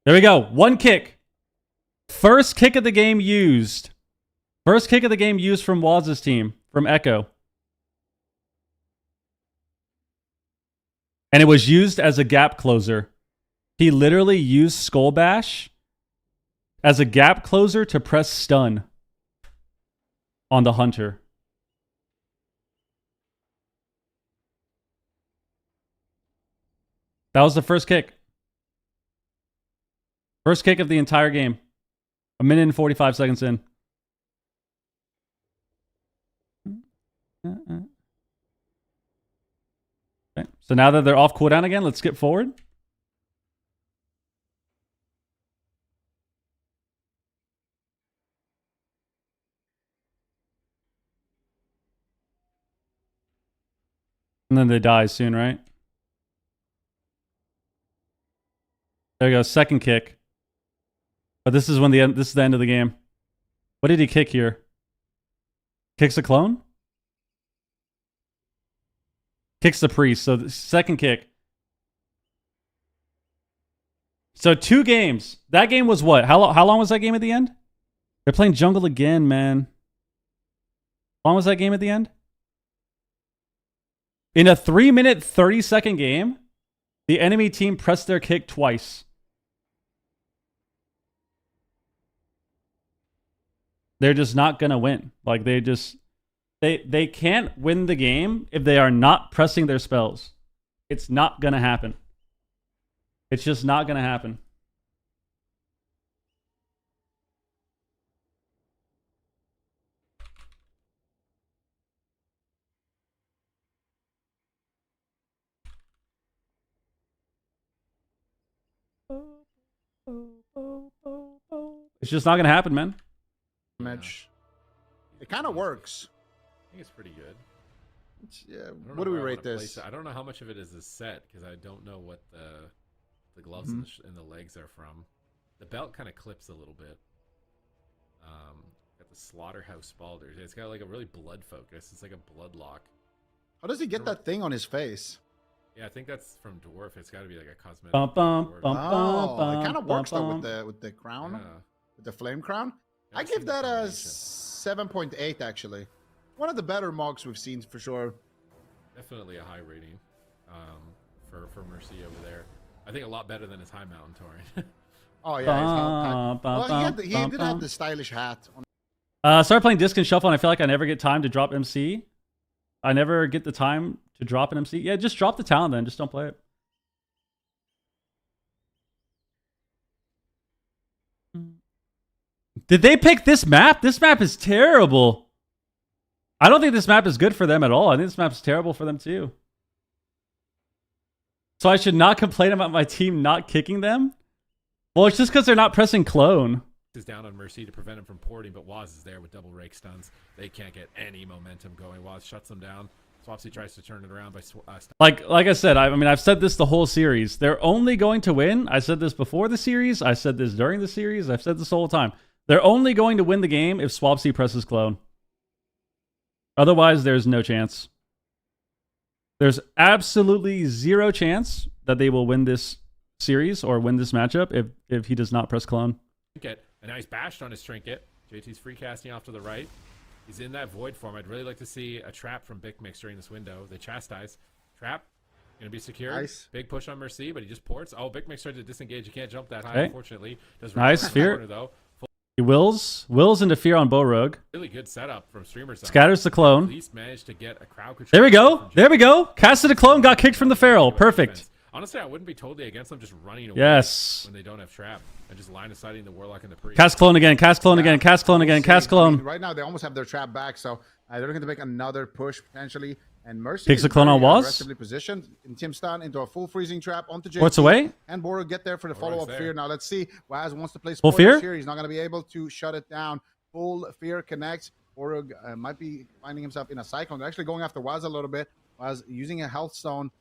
There we go. One kick. First kick of the game used. First kick of the game used from Waz's team, from Echo. And it was used as a gap closer. He literally used Skull Bash as a gap closer to press stun on the Hunter. That was the first kick. First kick of the entire game. 1 minute and 45 seconds in. Okay. So now that they're off cooldown again, let's skip forward. And then they die soon, right? There you go, second kick. But this is when this is the end of the game. What did he kick here? Kicks a clone? Kicks the priest. So the second kick. So 2 games. That game was what? How long was that game at the end? They're playing jungle again, man. How long was that game at the end? In a 3-minute, 30-second game, the enemy team pressed their kick twice. They're just not going to win. Like, they can't win the game if they are not pressing their spells. It's not going to happen. It's just not going to happen. It's just not going to happen, man. Damage. It kind of works. I think it's pretty good. Yeah, I don't know what do we where I rate wanna place this? it. I don't know how much of it is a set because I don't know what the gloves and, and the legs are from. The belt kind of clips a little bit. Got the slaughterhouse spalders. It's got like a really blood focus. It's like a blood lock. How does he get that thing on his face? Yeah, I think that's from Dwarf. It's got to be like a cosmetic. Bum, bum, Dwarf. bum, Oh, it kind of bum, works though bum. with the crown, Yeah. with the flame crown. I I've give seen the that a combination. 7.8 actually. One of the better mogs we've seen for sure. Definitely a high rating for Mercy over there. I think a lot better than his High Mountain Tauren. Oh yeah, Bum, bum, well, he bum, did bum. have the stylish hat. On. Started playing Disc and Shuffle, and I feel like I never get time to drop MC. I never get the time to drop an MC. Yeah, just drop the talent then. Just don't play it. Did they pick this map? This map is terrible. I don't think this map is good for them at all. I think this map is terrible for them too. So I should not complain about my team not kicking them? Well, it's just because they're not pressing clone. Is down on Mercy to prevent him from porting, but Waz is there with double rake stuns. They can't get any momentum going. Waz shuts them down. Swapsy tries to turn it around by Like I said, I mean, I've said this the whole series. They're only going to win. I said this before the series. I said this during the series. I've said this the whole time. They're only going to win the game if Swapsy presses clone. Otherwise, there's no chance. There's absolutely zero chance that they will win this series or win this matchup if he does not press clone. Trinket, and now he's bashed on his trinket. JT's free casting off to the right. He's in that void form. I'd really like to see a trap from Big Mix during this window. They chastise. Trap. Gonna be secured. Nice. Big push on Mercy, but he just ports. Oh, Big Mix tried to disengage. You can't jump that high, Okay. unfortunately. Does Nice, return Fear. corner, though. He wills into fear on Bow Rogue. Really good setup from Streamer Zone. Scatters the At clone. least managed to get a crowd control. There we go. from There we go. Casted a clone, got kicked from the feral. Perfect. Honestly, I wouldn't be totally against them just running away Yes. when they don't have trap and just line of sighting the Warlock and the Priest. Cast clone again. Cast clone again. Cast clone again. Cast I mean, clone. right now, they almost have their trap back, so they're looking to make another push potentially. And Mercy Takes is a clone on very Waz. aggressively positioned in Tim Stan into a full freezing trap onto JT. Ports away. And Boro get there for the follow-up there. fear. Now let's see. Waz wants to play Full spoilers fear? here. He's not going to be able to shut it down. Full fear connects. Boro might be finding himself in a cyclone. They're actually going after Waz a little bit. Waz using a health stone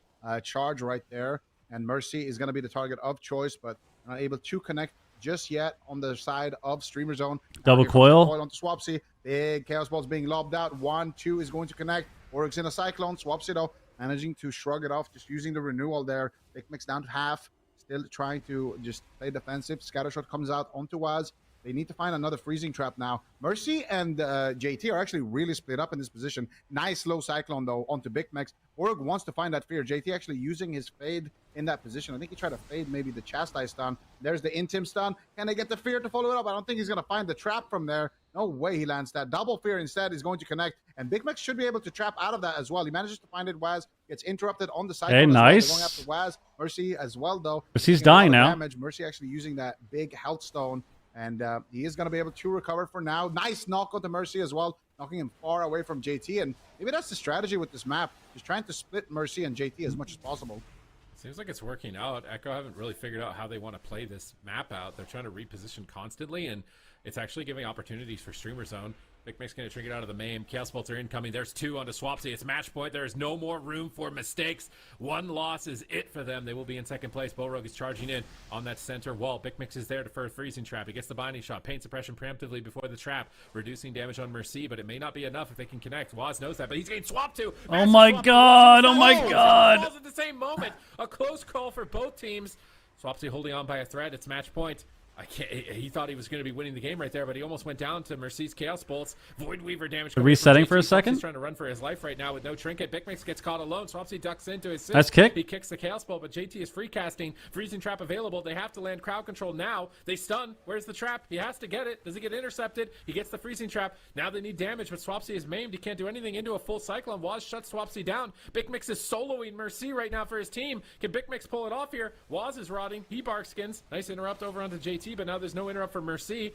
charge right there. And Mercy is going to be the target of choice, but not able to connect just yet on the side of Streamer Zone. Double Here comes the coil. coil onto Swapsy. Big Chaos Ball's being lobbed out. 1, 2 is going to connect. Oric's in a cyclone. Swapsy, though, managing to shrug it off, just using the renewal there. Big Mix down to half. Still trying to just play defensive. Scattershot comes out onto Waz. They need to find another freezing trap now. Mercy and JT are actually really split up in this position. Nice low cyclone, though, onto Big Max. Org wants to find that fear. JT actually using his fade in that position. I think he tried to fade maybe the chastise stun. There's the Intim stun. Can they get the fear to follow it up? I don't think he's going to find the trap from there. No way he lands that. Double fear instead is going to connect. And Big Max should be able to trap out of that as well. He manages to find it. Waz gets interrupted on the cyclone. Hey, as well. nice. They're going after Waz. Mercy as well, though. Mercy's Taking a lot dying of now. Damage. Mercy actually using that big health stone. And he is going to be able to recover for now. Nice knock onto Mercy as well, knocking him far away from JT. And maybe that's the strategy with this map, just trying to split Mercy and JT as much as possible. Seems like it's working out. Echo haven't really figured out how they want to play this map out. They're trying to reposition constantly, and it's actually giving opportunities for Streamer Zone. Big Mix going to trinket out of the main. Chaos Bolts are incoming. There's 2 onto Swapsy. It's match point. There is no more room for mistakes. 1 loss is it for them. They will be in second place. Bowrogue is charging in on that center wall. Big Mix is there for a freezing trap. He gets the binding shot. Pain suppression preemptively before the trap, reducing damage on Mercy, but it may not be enough if they can connect. Waz knows that, but he's getting swapped to. Oh my god. Oh my god. Falls at the same moment. A close call for both teams. Swapsy holding on by a thread. It's match point. He thought he was going to be winning the game right there, but he almost went down to Mercy's Chaos Bolts. Void Weaver damage. Resetting for a second. He's trying to run for his life right now with no trinket. Big Mix gets caught alone. Swapsy ducks into his Nice kick. He kicks the Chaos Bolt, but JT is free casting. Freezing trap available. They have to land crowd control now. They stun. Where's the trap? He has to get it. Does he get intercepted? He gets the freezing trap. Now they need damage, but Swapsy is maimed. He can't do anything into a full cyclone. Waz shuts Swapsy down. Big Mix is soloing Mercy right now for his team. Can Big Mix pull it off here? Waz is rotting. He barkskins. Nice interrupt over onto JT, but now there's no interrupt for Mercy.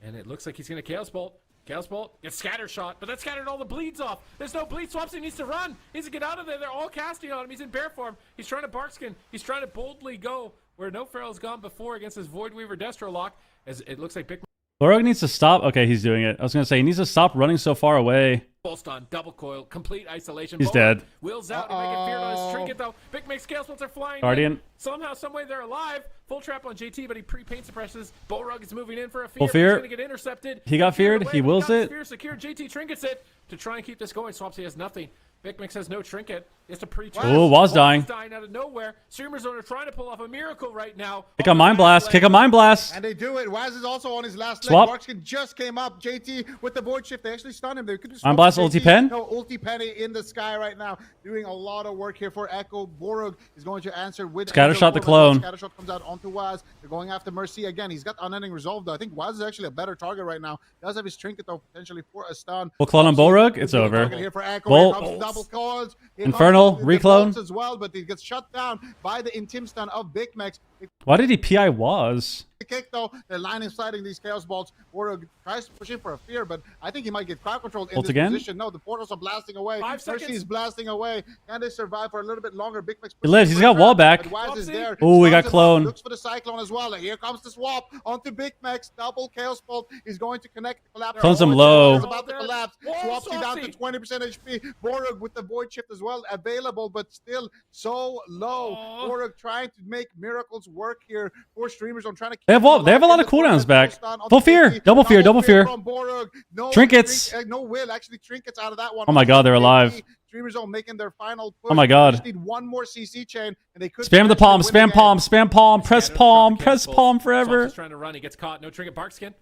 And it looks like he's going to Chaos Bolt. Chaos Bolt gets scatter shot, but that scattered all the bleeds off. There's no bleed. Swapsy needs to run. He needs to get out of there. They're all casting on him. He's in bear form. He's trying to barkskin. He's trying to boldly go where no Feral's gone before against his Void Weaver Destro lock. As it looks like Big Bowrogue needs to stop. Okay, he's doing it. I was going to say, he needs to stop running so far away. Full stun, double coil, complete isolation. He's Boa dead. Wills out. He might get feared on his trinket though. Big Mix scale splits are flying. Guardian. In. Somehow, someway they're alive. Full trap on JT, but he pre-paint suppresses. Bullrug is moving in for a fear. Full fear. He's gonna get intercepted. He got feared. Away, He but wills got his it. Fear secured. JT trinkets it to try and keep this going. Swapsy has nothing. Big Mix has no trinket. He has to pre-charge. Ooh, was dying. Dying out of nowhere. Streamers are trying to pull off a miracle right now. Kick a Mind Blast. Kick a Mind Blast. And they do it. Waz is also on his last Swap. leg. Barkskin just came up. JT with the void shift. They actually stunned him. They could just Mind Blast, ulti pen? No, ulti penny in the sky right now. Doing a lot of work here for Echo. Borug is going to answer with Scattershot the Angel. clone. Scattershot comes out onto Waz. They're going after Mercy again. He's got unending resolve though. I think Waz is actually a better target right now. Does have his trinket though potentially for a stun. We'll clone on Bullrug. It's Good over. target here for Echo. Bolt. Here comes double calls. Here Infernal, comes the reclone. bolts as well, but he gets shut down by the Intim stun of Big Max. Why did he PI was? Kick though, they're lining sliding these chaos bolts. Borug tries to push in for a fear, but I think he might get crowd control in Ult this again? position. No, the portals are blasting away. 5 Mercy seconds. is blasting away. Can they survive for a little bit longer? Big Max. He lives. He's got wall back. But Waz is there. Ooh, we got Stuns him up, clone. Looks for the cyclone as well. Here comes the swap onto Big Max. Double chaos bolt. He's going to connect. Collapse. Clones him Oh, low. It's about to collapse. Whoa, Swapsy down to Swapsy. 20% HP. Borug with the void shift as well available, but still so low. Aw. Borug trying to make miracles work here for streamers. I'm trying to. They have a lot of cooldowns back. Full fear. Double fear. Double fear. From Borug. No Trinkets. no will actually trinkets out of that one. Oh my God, they're alive. Streamers are making their final push. Oh my God. Just need one more CC chain, and they could Spam the palm. potentially win Spam the palm. game. Spam palm. Press Scanner, palm. drop the Press cancels. palm Swapsy's forever. trying to run. He gets caught. No trinket. Barkskin.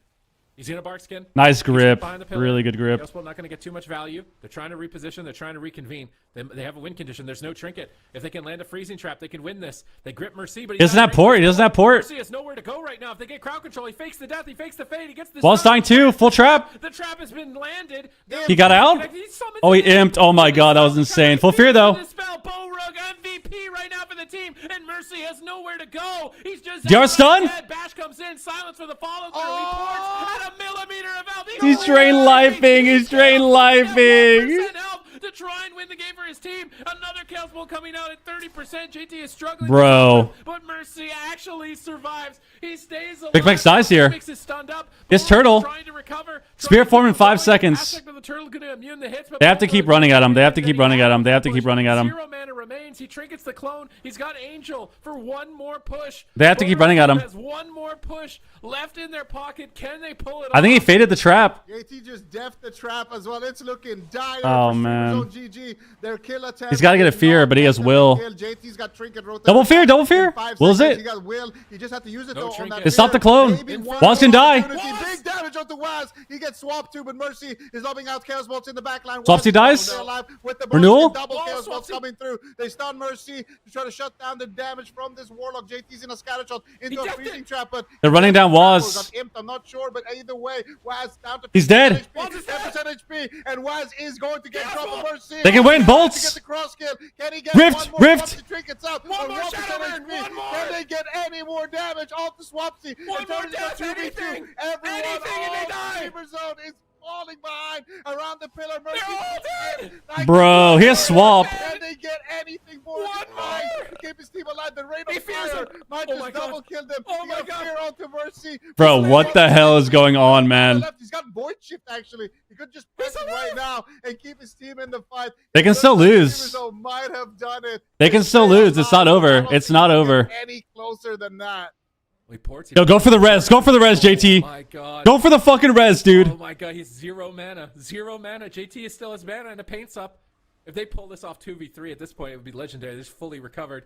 He's in a Barkskin. Nice He's grip. behind the pillar. Really good grip. Chaos Bolt not going to get too much value. They're trying to reposition. They're trying to reconvene. They have a win condition. There's no trinket. If they can land a freezing trap, they can win this. They grip Mercy, but He doesn't have port. He doesn't have port. Mercy has nowhere to go right now. If they get crowd control, he fakes the death. He fakes the fade. He gets the Wall's stun. dying too. Full trap. The trap has been landed. He got out? summons Oh, he it in. imped. Oh my God, that was insane. Full fear though. Dispel Bullrug MVP right now for the team, and Mercy has nowhere to go. He's just DR stun? dead. Bash comes in, silence for the follow through. He ports at a millimeter of health. He's drain lifing. He's drain lifing. 1% health to try and win the game for his team. Another Chaos Bolt coming out at 30%. JT is struggling. Bro. But Mercy actually survives. He stays alive. Big Max dies here. Big Max is stunned up. His Bullrug turtle. trying to recover. Spear Trying to form in keep 5 going. seconds. Aspect of the turtle gonna immune the hits, but They have to keep Bullrug running at him. They have to getting keep running at him. They have to push. keep running at him. 0 mana remains. He trinkets the clone. He's got Angel for one more push. They have to keep Bullrug running at him. has one more push left in their pocket. Can they pull it I think he off? faded the trap. JT just deft the trap as well. It's looking dire. Oh, for Streamers man. on GG. Their kill attempt He's gotta get a is fear, not but he has gonna will. kill. JT's got trinket rotate. Double fear, double fear. In 5 Will's seconds, it? He got will. He just had to use it No though on trinket. that They stopped fear. the clone. Maybe one Waz can more die. opportunity. Waz! Big damage onto Waz. He gets swapped too, but Mercy is lobbing out chaos bolts in the back line. Swapsy Waz is dies. still alive with the Renewal? double Whoa, chaos bolts Swapsy. coming through. They stun Mercy to try to shut down the damage from this warlock. JT's in a scatter shot into a decked freezing it. trap, but They're running down Waz. got imped. I'm not sure, but either way, Waz down to He's dead. 10% HP, and Waz is going to get drop of Mercy. They can win. To Bolts. get the cross kill. Can he get Rift, one more Rift. Swapsy trinkets up? One On more 1% Shadow Man, HP. one more. Can they get any more damage off the Swapsy? One And more turn it into death, 2v2. anything. Everyone Anything, and they on die. Sleeper Zone is falling behind around the pillar. Mercy They're all dead. Bro, he has swap. Can they get anything more? One Trying more. to keep his team alive. The rain He of fears fire him. might Oh my just God. double kill them. Oh He my got God. fear onto Mercy. Bro, what the hell is going on, man? He's got void shift actually. He could just press it right now and keep his team in the fight. They can still lose. Streamers might have done it. They can still lose. It's not over. It's not over. Any closer than that? Wait, ports. Yo, go for the res. Go for the res, Oh JT. my God. Go for the fucking res, Oh dude. my God, he's 0 mana. 0 mana. JT is still his mana and the paint's up. If they pull this off 2v3 at this point, it would be legendary. They're just fully recovered.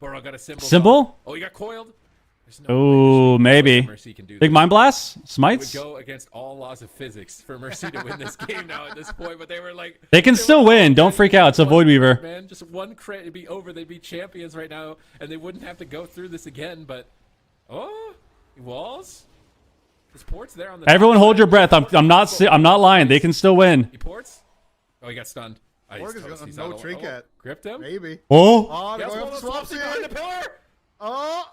Boro got a symbol. Symbol? Oh, he got coiled. There's no Ooh, way maybe. Mercy can do Big this. mind blast? It would Smites? go against all laws of physics for Mercy to win this game now at this point, but they were like... They can still win. Don't freak out. It's a Void Weaver. Man, just one crit, it'd be over. They'd be champions right now, and they wouldn't have to go through this again, but... Oh, walls? His port's there on the Everyone top hold your side. breath. I'm not lying. They can still win. He ports? Oh, he got stunned. Oh, he's Morgan's toast. got He's no out of- trinket. Gripped him? Maybe. Oh, Oh, they're Yes, going well, for Swapsy behind the Swapsy. pillar! Oh,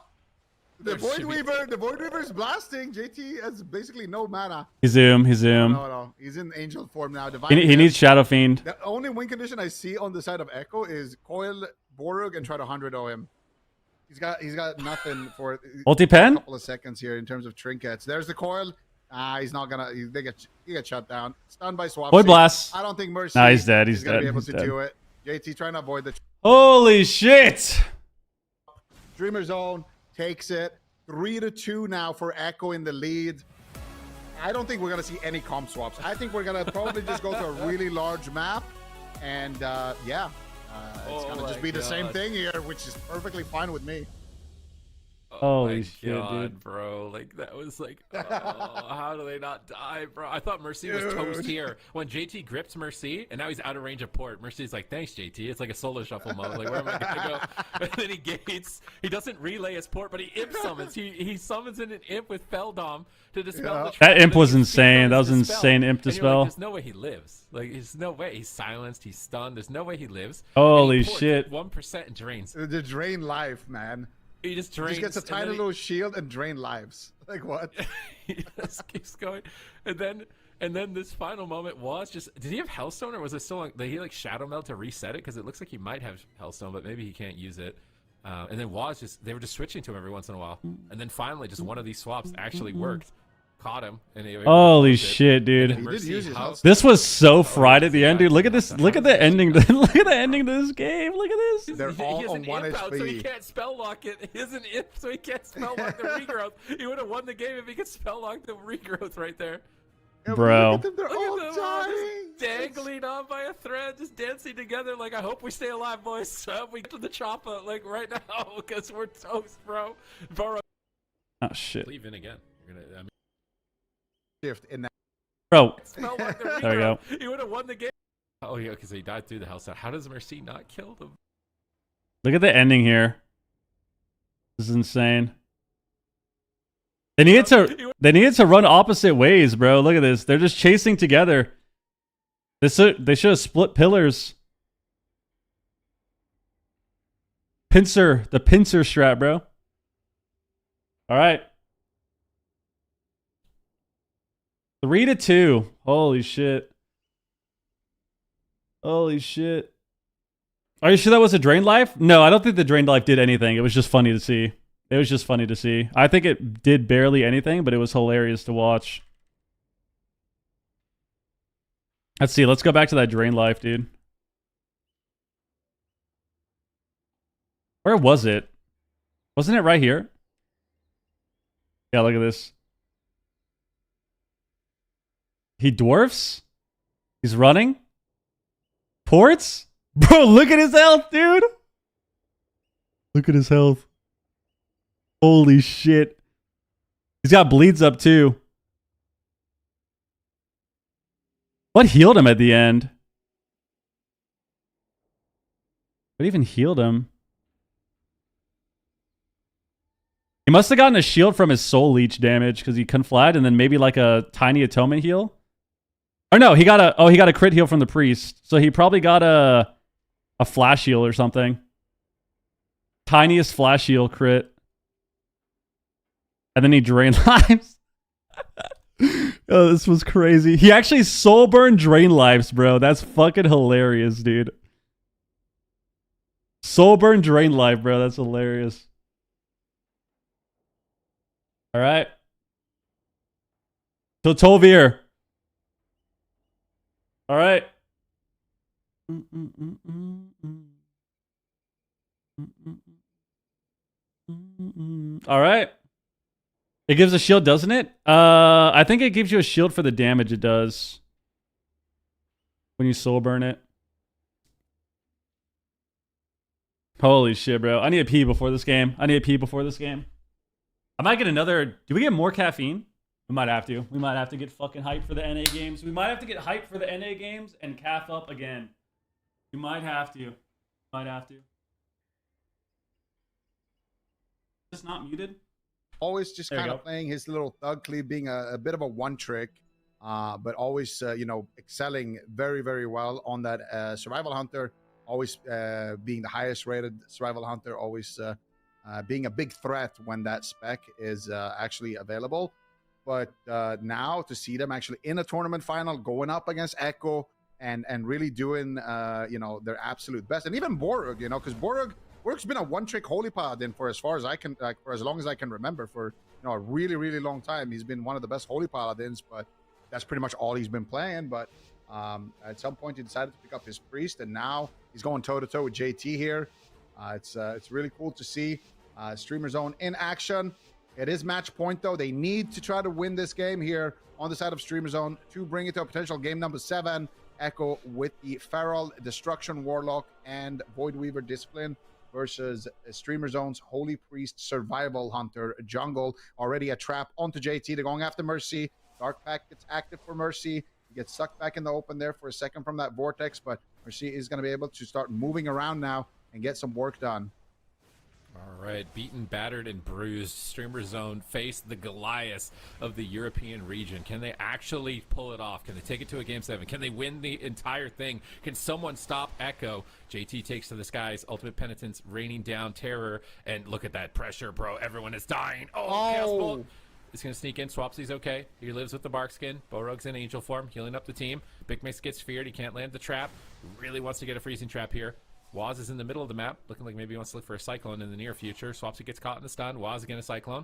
the There Void should be- Weaver. The Void Weaver is blasting. JT has basically no mana. he zoom. He zoom. No. He's in angel form now. Divine He Gift. needs Shadow Fiend. The only win condition I see on the side of Echo is coil Borug and try to 100-0 him. He's got nothing for Ulti a pen? couple of seconds here in terms of trinkets. There's the coil. He's not gonna. He get shut down. Stunned by Swap. Void Blast. I don't think Mercy. Nah, he's dead. is He's gonna dead. be able He's to dead. do it. JT trying to avoid the Holy shit! Dreamer Zone takes it 3-2 now for Echo in the lead. I don't think we're gonna see any comp swaps. I think we're gonna probably just go to a really large map, and yeah, it's gonna just be the same thing here, which is perfectly fine with me. Holy my shit, God, dude. bro. Like, that was like, oh, how do they not die, bro? I thought Mercy was toast here. When JT grips Mercy, and now he's out of range of port, Mercy's like, thanks, JT. It's like a solo shuffle mode. Like, where am I going to go? And then he gates. He doesn't relay his port, but he imp summons. He summons in an imp with Feldom to dispel the trap. That imp And then was he insane. That was dispel. insane imp And you're dispel. Like, there's no way he lives. Like, there's no way. He's silenced. He's stunned. There's no way he lives. Holy And he ports shit. 1% and drains. The drain life, man. He just drains. Just gets a and tiny then he- little shield and drain lives. Like what? he just keeps going, and then this final moment was just. Did he have Hellstone, or was it still on? Did he like Shadow Meld to reset it? Because it looks like he might have Hellstone, but maybe he can't use it. And then was just they were just switching to him every once in a while, and then finally just one of these swaps actually worked, caught him, and he Holy shit, dude. He did use his house. This was so fried at the end, dude. Look at this. Look at the ending. Look at the ending to this game. Look at this. They're he all has on an 1 imp out, so he HP. can't spell lock it. He has an imp, so he can't spell lock the regrowth. He would have won the game if he could spell lock the regrowth right there. Yeah, Bro. Look at them, they're all Look at them all dying. just dangling on by a thread, just dancing together. Like, I hope we stay alive, boys. I hope we get to the chopper, like, right now, because we're toast, bro. Burrow. Oh shit, Leave in again. You're gonna, I mean, Shift in that. bro. spell lock the There we go. regrowth. He would have won the game. Oh, yeah, because he died through the hell set. How does Mercy not kill them? Look at the ending here. This is insane. They needed to run opposite ways, bro. Look at this. They're just chasing together. They should have split pillars. The pincer strat, bro. All right. 3-2. Holy shit. Holy shit. Are you sure that was a drain life? No, I don't think the drain life did anything. It was just funny to see. It was just funny to see. I think it did barely anything, but it was hilarious to watch. Let's see. Let's go back to that drain life, dude. Where was it? Wasn't it right here? Yeah, look at this. He dwarfs? He's running? Ports? Bro, look at his health, dude. Look at his health. Holy shit. He's got bleeds up too. What healed him at the end? What even healed him? He must have gotten a shield from his soul leech damage because he conflagged, and then maybe like a tiny atonement heal. Or no, he got a crit heal from the priest. So he probably got a flash heal or something. Tiniest flash heal crit. And then he drained lives. Oh, this was crazy. He actually soul burned drain lives, bro. That's fucking hilarious, dude. Soul burn drain life, bro. That's hilarious. All right. So Tolvir. All right. All right. It gives a shield, doesn't it? I think it gives you a shield for the damage it does when you soul burn it. Holy shit, bro. I need a pee before this game. I might get another... Do we get more caffeine? We might have to. We might have to get fucking hyped for the NA games. We might have to get hyped for the NA games and calf up again. You might have to. It's not muted? Always just There you kind of go. playing his little thug cleave, being a bit of a one trick, but always, excelling very, very well on that survival hunter, always being the highest rated survival hunter, always being a big threat when that spec is actually available. But now to see them actually in a tournament final, going up against Echo and really doing, their absolute best. And even Borug, because Borug's been a one-trick holy paladin for as long as I can remember, for a really, really long time. He's been one of the best Holy Paladins, but that's pretty much all he's been playing. But at some point, he decided to pick up his Priest, and now he's going toe-to-toe with JT here. It's really cool to see Streamer Zone in action. It is match point, though. They need to try to win this game here on the side of Streamer Zone to bring it to a potential game number 7. Echo with the Feral, Destruction Warlock, and Void Weaver Discipline versus Streamer Zone's Holy Priest Survival Hunter Jungle. Already a trap onto JT. They're going after Mercy. Dark Pact gets active for Mercy. He gets sucked back in the open there for a second from that Vortex, but Mercy is going to be able to start moving around now and get some work done. All right, beaten, battered, and bruised, Streamer Zone face the Goliaths of the European region. Can they actually pull it off? Can they take it to a Game 7? Can they win the entire thing? Can someone stop Echo? JT takes to the skies, Ultimate Penitence, raining down terror, and look at that pressure, bro. Everyone is dying. Oh. Chaos Bolt is going to sneak in. Swapsy's okay. He lives with the Bark Skin. Borog's in Angel form, healing up the team. Big Mix gets feared. He can't land the trap. Really wants to get a freezing trap here. Waz is in the middle of the map, looking like maybe he wants to look for a Cyclone in the near future. Swapsy gets caught in the stun. Waz again a Cyclone.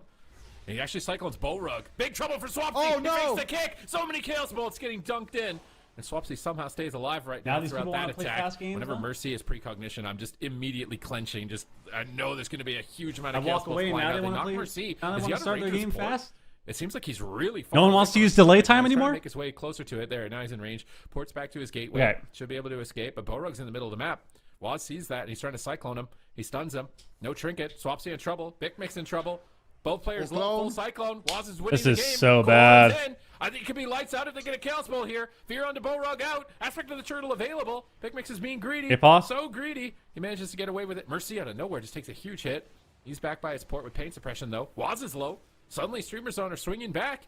And he actually Cyclones Borog. Big trouble for Swapsy. Oh, no. He makes the kick. So many Chaos Bolts getting dunked in. And Swapsy somehow stays alive right now these throughout people that wanna play attack. fast games, Whenever huh? Mercy is precognition, I'm just immediately clenching. I know there's going to be a huge amount of I Chaos walk Bolts away, flying now out. they They wanna knock play- Mercy. now they Is he wanna on start their Raker's game port? fast? It seems like he's really far. No one away wants to from use us. delay He's time trying to anymore? Make his way closer to it there. Now he's in range. Ports back to his gateway. Okay. Should be able to escape, but Borog's in the middle of the map. Waz sees that, and he's trying to Cyclone him. He stuns him. No trinket. Swapsy in trouble. Big Mix in trouble. Both players low full Cyclone. Waz is winning This the is game. so Cool's bad. in. I think it could be lights out if they get a Chaos Bolt here. Fear onto Borog out. Aspect of the Turtle available. Big Mix is being greedy. Hey, pause. So greedy. He manages to get away with it. Mercy out of nowhere just takes a huge hit. He's back by his port with pain suppression, though. Waz is low. Suddenly, Streamer Zone are swinging back.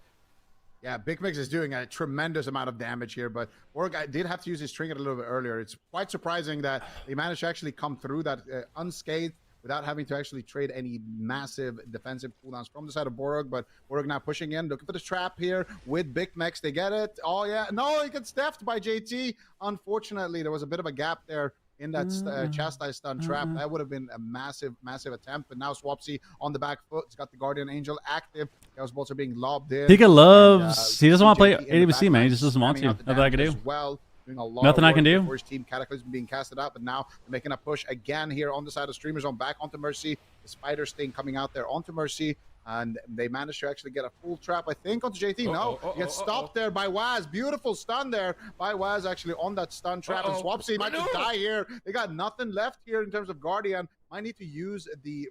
Yeah, Big Mix is doing a tremendous amount of damage here, but Borg did have to use his trinket a little bit earlier. It's quite surprising that they managed to actually come through that unscathed without having to actually trade any massive defensive cooldowns from the side of Borg. But Borg now pushing in, looking for the trap here with Big Mix. They get it. Oh, yeah. No, he gets stuffed by JT. Unfortunately, there was a bit of a gap there in that chastise stun trap. That would have been a massive, massive attempt. But now Swapsy on the back foot. He's got the Guardian Angel active. Chaos Bolts are being lobbed in. Pika loves. He doesn't want to play JT in the AWC, man. He just backline, doesn't want spamming to. out the Nothing I can damage do. as well. Doing a lot Nothing of I can work do. before his team Cataclysm being casted out, but now they're making a push again here on the side of Streamer Zone back onto Mercy. The Spider Sting coming out there onto Mercy, and they managed to actually get a full trap, I think, onto JT. No, he gets stopped there by Waz. Beautiful stun there by Waz actually on that stun trap. And Swapsy might just die here. They got nothing left here in terms of Guardian. Might need to use the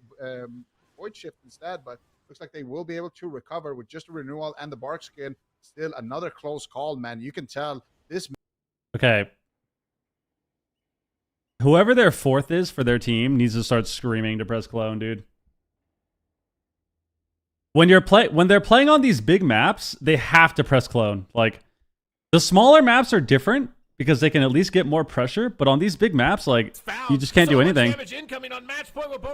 Void Shift instead, but looks like they will be able to recover with just a renewal and the Bark Skin. Still another close call, man. You can tell this. Okay. Whoever their fourth is for their team needs to start screaming to press clone, dude. When they're playing on these big maps, they have to press clone. Like, the smaller maps are different because they can at least get more pressure, but on these big maps, like, you just can't do anything.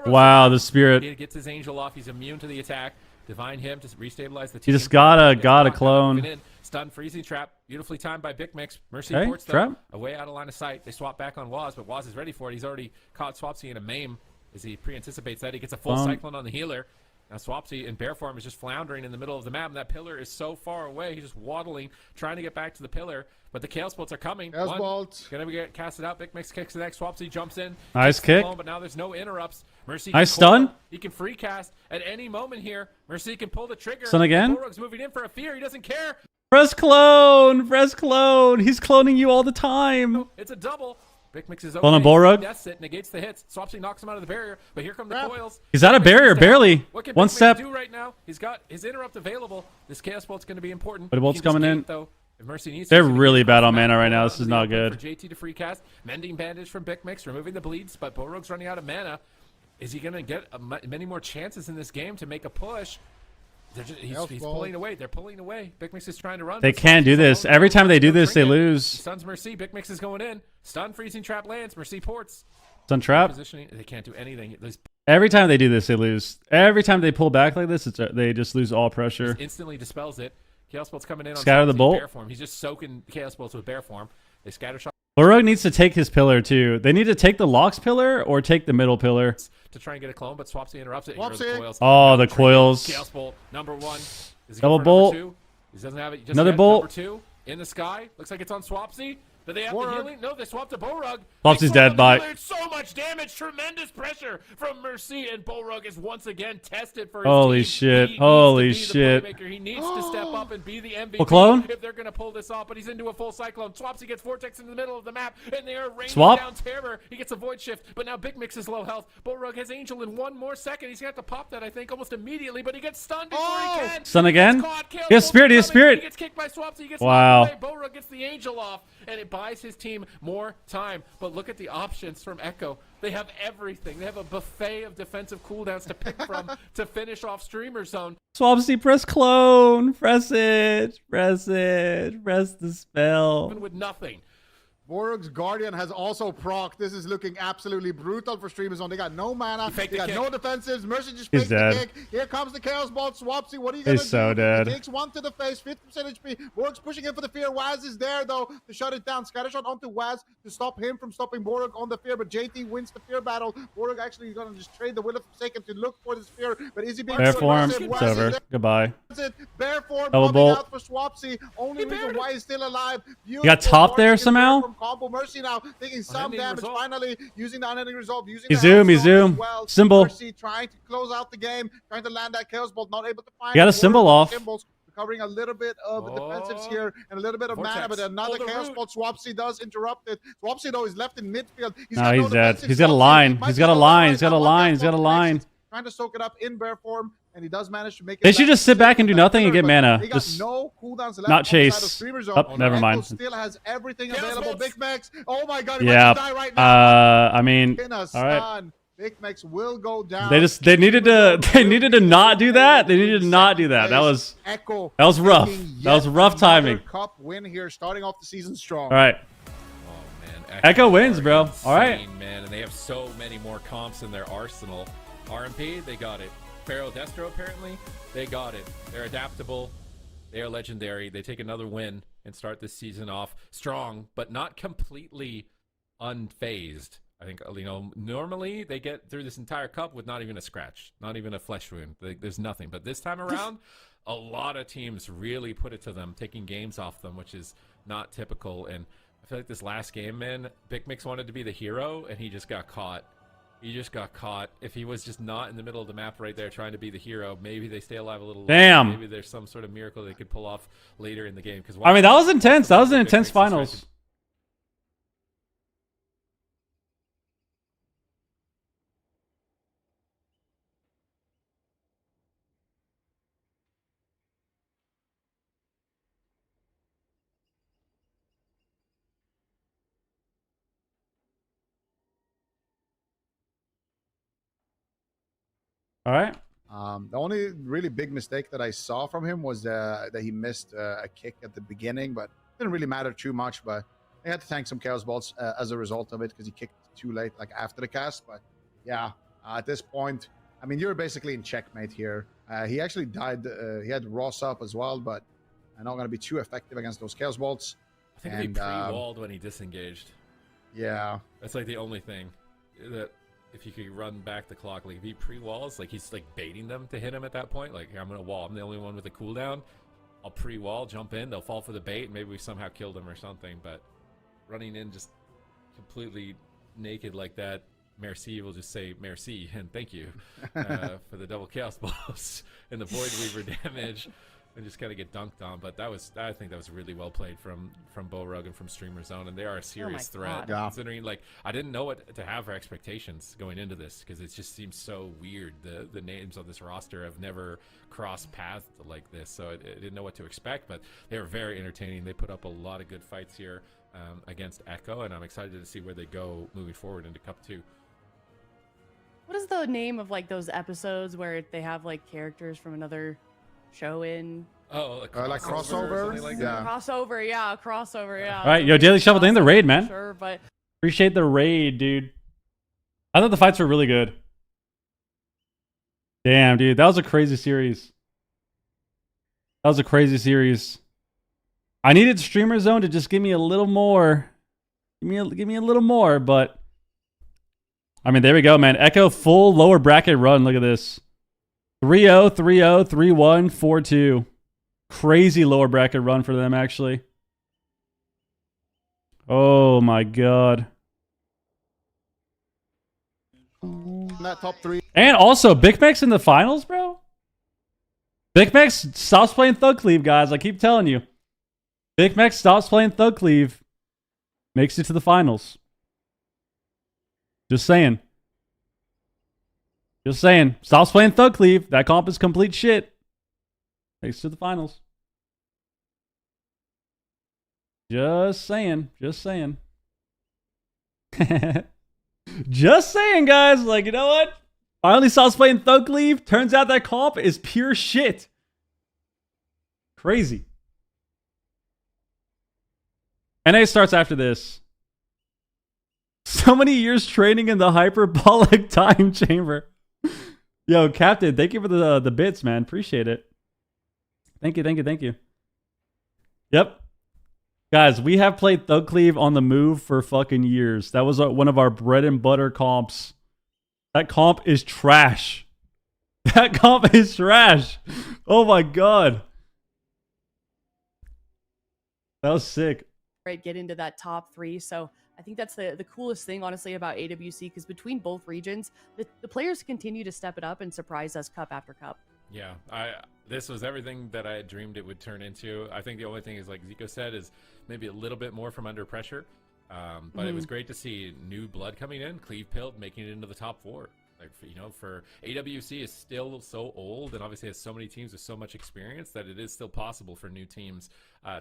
Wow, the spirit. He gets his angel off. He's immune to the attack. Divine him to restabilize the team. You just gotta clone. Stun, freezing trap, beautifully timed by Big Mix. Mercy Okay, ports trap. them away out of line of sight. They swap back on Waz, but Waz is ready for it. He's already caught Swapsy in a maim as he pre-anticipates that. He gets a full Cyclone on the healer. Now Swapsy in bear form is just floundering in the middle of the map, and that pillar is so far away. He's just waddling, trying to get back to the pillar, but the Chaos Bolts are coming. Chaos Bolt. Gonna get casted out. Big Mix kicks the next. Swapsy jumps in. Nice kicks the kick. clone, but now there's no interrupts. Mercy Nice can stun. coil. He can free cast at any moment here. Mercy can pull the trigger. Stun again. Borog's moving in for a fear. He doesn't care. Press clone! Press clone! He's cloning you all the time. It's a double. Big Mix is On a okay. Borog. Death it negates the hits. Swapsy knocks him out of the barrier, but here come the coils. He's out of barrier, barely. What can One Big Mix step. do right now? He's got his interrupt available. This Chaos Bolt's going to be important. But the bolt's He can just coming gate in. though. If Mercy needs They're to, he's gonna really use bad the on map. mana right now. Borog This is to the not open good. For JT to free cast. Mending bandage from Big Mix, removing the bleeds, but Borog's running out of mana. Is he going to get many more chances in this game to make a push? He's pulling away. They're pulling away. Big Mix is trying to run. They but can't do Swapsy's this. alone. Every time they do No this, they trinket. lose. He stuns Mercy. Big Mix is going in. Stun, freezing trap lands. Mercy ports. Stun trap. Positioning. They can't do anything. Every time they do this, they lose. Every time they pull back like this, they just lose all pressure. Instantly dispels it. Chaos Bolt's coming in on Scatter the Swapsy bolt. Bear form. He's just soaking Chaos Bolts with bear form. They scatter shot. Borog needs to take his pillar too. They need to take the Locks pillar or take the middle pillar. To try and get a clone, but Swapsy interrupts it. Swapsy. Here are the coils. Oh, the coils. Chaos Bolt, number 1. Is he Double going for bolt. number 2? He doesn't have it just Another yet. bolt. Number 2 in the sky. Looks like it's on Swapsy. Do they have Borog. the healing? No, they swapped to Borog. Swapsy's dead. Bye. It's so much damage. Tremendous pressure from Mercy, and Borog is once again tested for his Holy team. shit. He Holy needs to be shit. the playmaker. He needs to step up and be the MVP Full clone? if they're going to pull this off, but he's into a full cyclone. Swapsy gets Vortex in the middle of the map, and they are raining Swap. down terror. He gets a Void Shift, but now Big Mix is low health. Borog has Angel in 1 more second. He's going to have to pop that, I think, almost immediately, but he gets stunned before he can. Stun again? He's caught. Chaos He has Bolt's spirit, he has coming. spirit. He gets kicked by Swapsy. He gets Wow. knocked away. Borog gets the Angel off, and it buys his team more time. But look at the options from Echo. They have everything. They have a buffet of defensive cooldowns to pick from to finish off Streamer Zone. Swapsy, press clone. Press it. Press it. Press the spell. Even with nothing. Borog's Guardian has also proc. This is looking absolutely brutal for Streamer Zone. They got no mana. He faked They the got kick. no defensives. Mercy just He's faked the dead. kick. Here comes the Chaos Bolt. Swapsy, what are you going to do? He's so dead. He takes 1 to the face, 50% HP. Borog's pushing in for the fear. Waz is there, though, to shut it down. Scattershot onto Waz to stop him from stopping Borog on the fear, but JT wins the fear battle. Borog actually is going to just trade the Will of Forsaken to look for this fear, but is he being Bear too form. aggressive? It's Waz is over. there. Goodbye. Bear form Double coming bolt. out for Swapsy. Only reason why he's still alive. got top there somehow? From combo. Mercy now taking some Unending damage. resolve. Finally using the unending resolve. Using He the zoom, he Health Stone zoom. as well. Symbol. Mercy trying to close out the game. Trying to land that Chaos Bolt. Not able to find. You got a it. symbol Borog off. Symbols. Recovering a little bit of defensives here and a little bit of mana, Vortex. but another Oh, the Chaos root. Bolt. Swapsy does interrupt it. Swapsy though is left in midfield. No, got he's dead. defensive. He's got a Swapsy line. might He's be got a able to line. right He's got a now. One line. Chaos He's got a Bolt line. connections. Trying to soak it up in bear form, and he does manage to make it. They should back just sit back and do to nothing and get but mana. They got Just no cooldowns left not on the side of chase. Streamer Zone. Oh, never Echo mind. still has everything Chaos available. bolts. Big Max. Oh my god, he Yeah. might die right now. I mean, In a all right. stun. Big Max will go down. They needed to not do that. They needed to not do that. That was Echo. rough. taking That was yet rough another timing. Cup win here, starting off the season strong. all right. Oh, man. Echo wins, are bro. All right. insane, man. And they have so many more comps in their arsenal. RMP, they got it. Pharaoh Destro, apparently, they got it. They're adaptable. They are legendary. They take another win and start this season off strong, but not completely unfazed. I think, normally they get through this entire cup with not even a scratch, not even a flesh wound. There's nothing. But this time around, a lot of teams really put it to them, taking games off them, which is not typical. And I feel like this last game, man, Big Mix wanted to be the hero, and he just got caught. He just got caught. If he was just not in the middle of the map right there trying to be the hero, maybe they stay alive a little longer. Damn. Maybe there's some sort of miracle they could pull off later in the game. Because I mean, that was intense. That was an intense finals. All right. The only really big mistake that I saw from him was that he missed a kick at the beginning, but it didn't really matter too much. But I had to thank some Chaos Bolts as a result of it because he kicked too late, like after the cast. But yeah, at this point, I mean, you're basically in checkmate here. He actually died. He had Ross up as well, but I'm not going to be too effective against those Chaos Bolts. I think he pre-walled when he disengaged. Yeah. That's like the only thing that if you could run back the clock, like if he pre-walls, like he's like baiting them to hit him at that point. Like, I'm gonna wall. I'm the only one with a cooldown. I'll pre-wall, jump in. They'll fall for the bait. And maybe we somehow killed him or something. But running in just completely naked like that, Merci will just say merci and thank you for the double chaos balls and the void weaver damage. And just kind of get dunked on, but I think that was really well played from Borog and from Streamer Zone, and they are a serious threat. Yeah. Considering, like, I didn't know what to have for expectations going into this because it just seems so weird. The names on this roster have never crossed paths like this, so I didn't know what to expect. But they were very entertaining. They put up a lot of good fights here against Echo, and I'm excited to see where they go moving forward into Cup 2. What is the name of like those episodes where they have like characters from another show in? Oh, like crossover? or something like that. Crossover, yeah. All right, yo, Daily Shuffle, thank you for the raid, man. Sure, but Appreciate the raid, dude. I thought the fights were really good. Damn, dude, that was a crazy series. I needed Streamer Zone to just give me a little more. Give me a little more, but I mean, there we go, man. Echo full lower bracket run. Look at this. 3-0, 3-0, 3-1, 4-2. Crazy lower bracket run for them, actually. Oh my god. That top 3. And also, Big Mac's in the finals, bro. Big Mac stops playing Thug Cleave, guys. I keep telling you. Big Mac stops playing Thug Cleave. Makes it to the finals. Just saying. Just saying. Stops playing Thug Cleave. That comp is complete shit. Makes it to the finals. Just saying. Just saying. Just saying, guys. Like, you know what? Finally stops playing Thug Cleave. Turns out that comp is pure shit. Crazy. NA starts after this. So many years training in the hyperbolic time chamber. Yo, Captain, thank you for the bits, man. Appreciate it. Thank you, thank you, thank you. Yep. Guys, we have played Thug Cleave on the move for fucking years. That was one of our bread and butter comps. That comp is trash. That comp is trash. Oh my god. That was sick. Right, get into that top 3. So I think that's the coolest thing, honestly, about AWC, because between both regions, the players continue to step it up and surprise us cup after cup. Yeah, this was everything that I had dreamed it would turn into. I think the only thing is, like Zico said, is maybe a little bit more from under pressure. But it was great to see new blood coming in. Cleave Pilled making it into the top 4. Like, for AWC is still so old, and obviously has so many teams with so much experience that it is still possible for new teams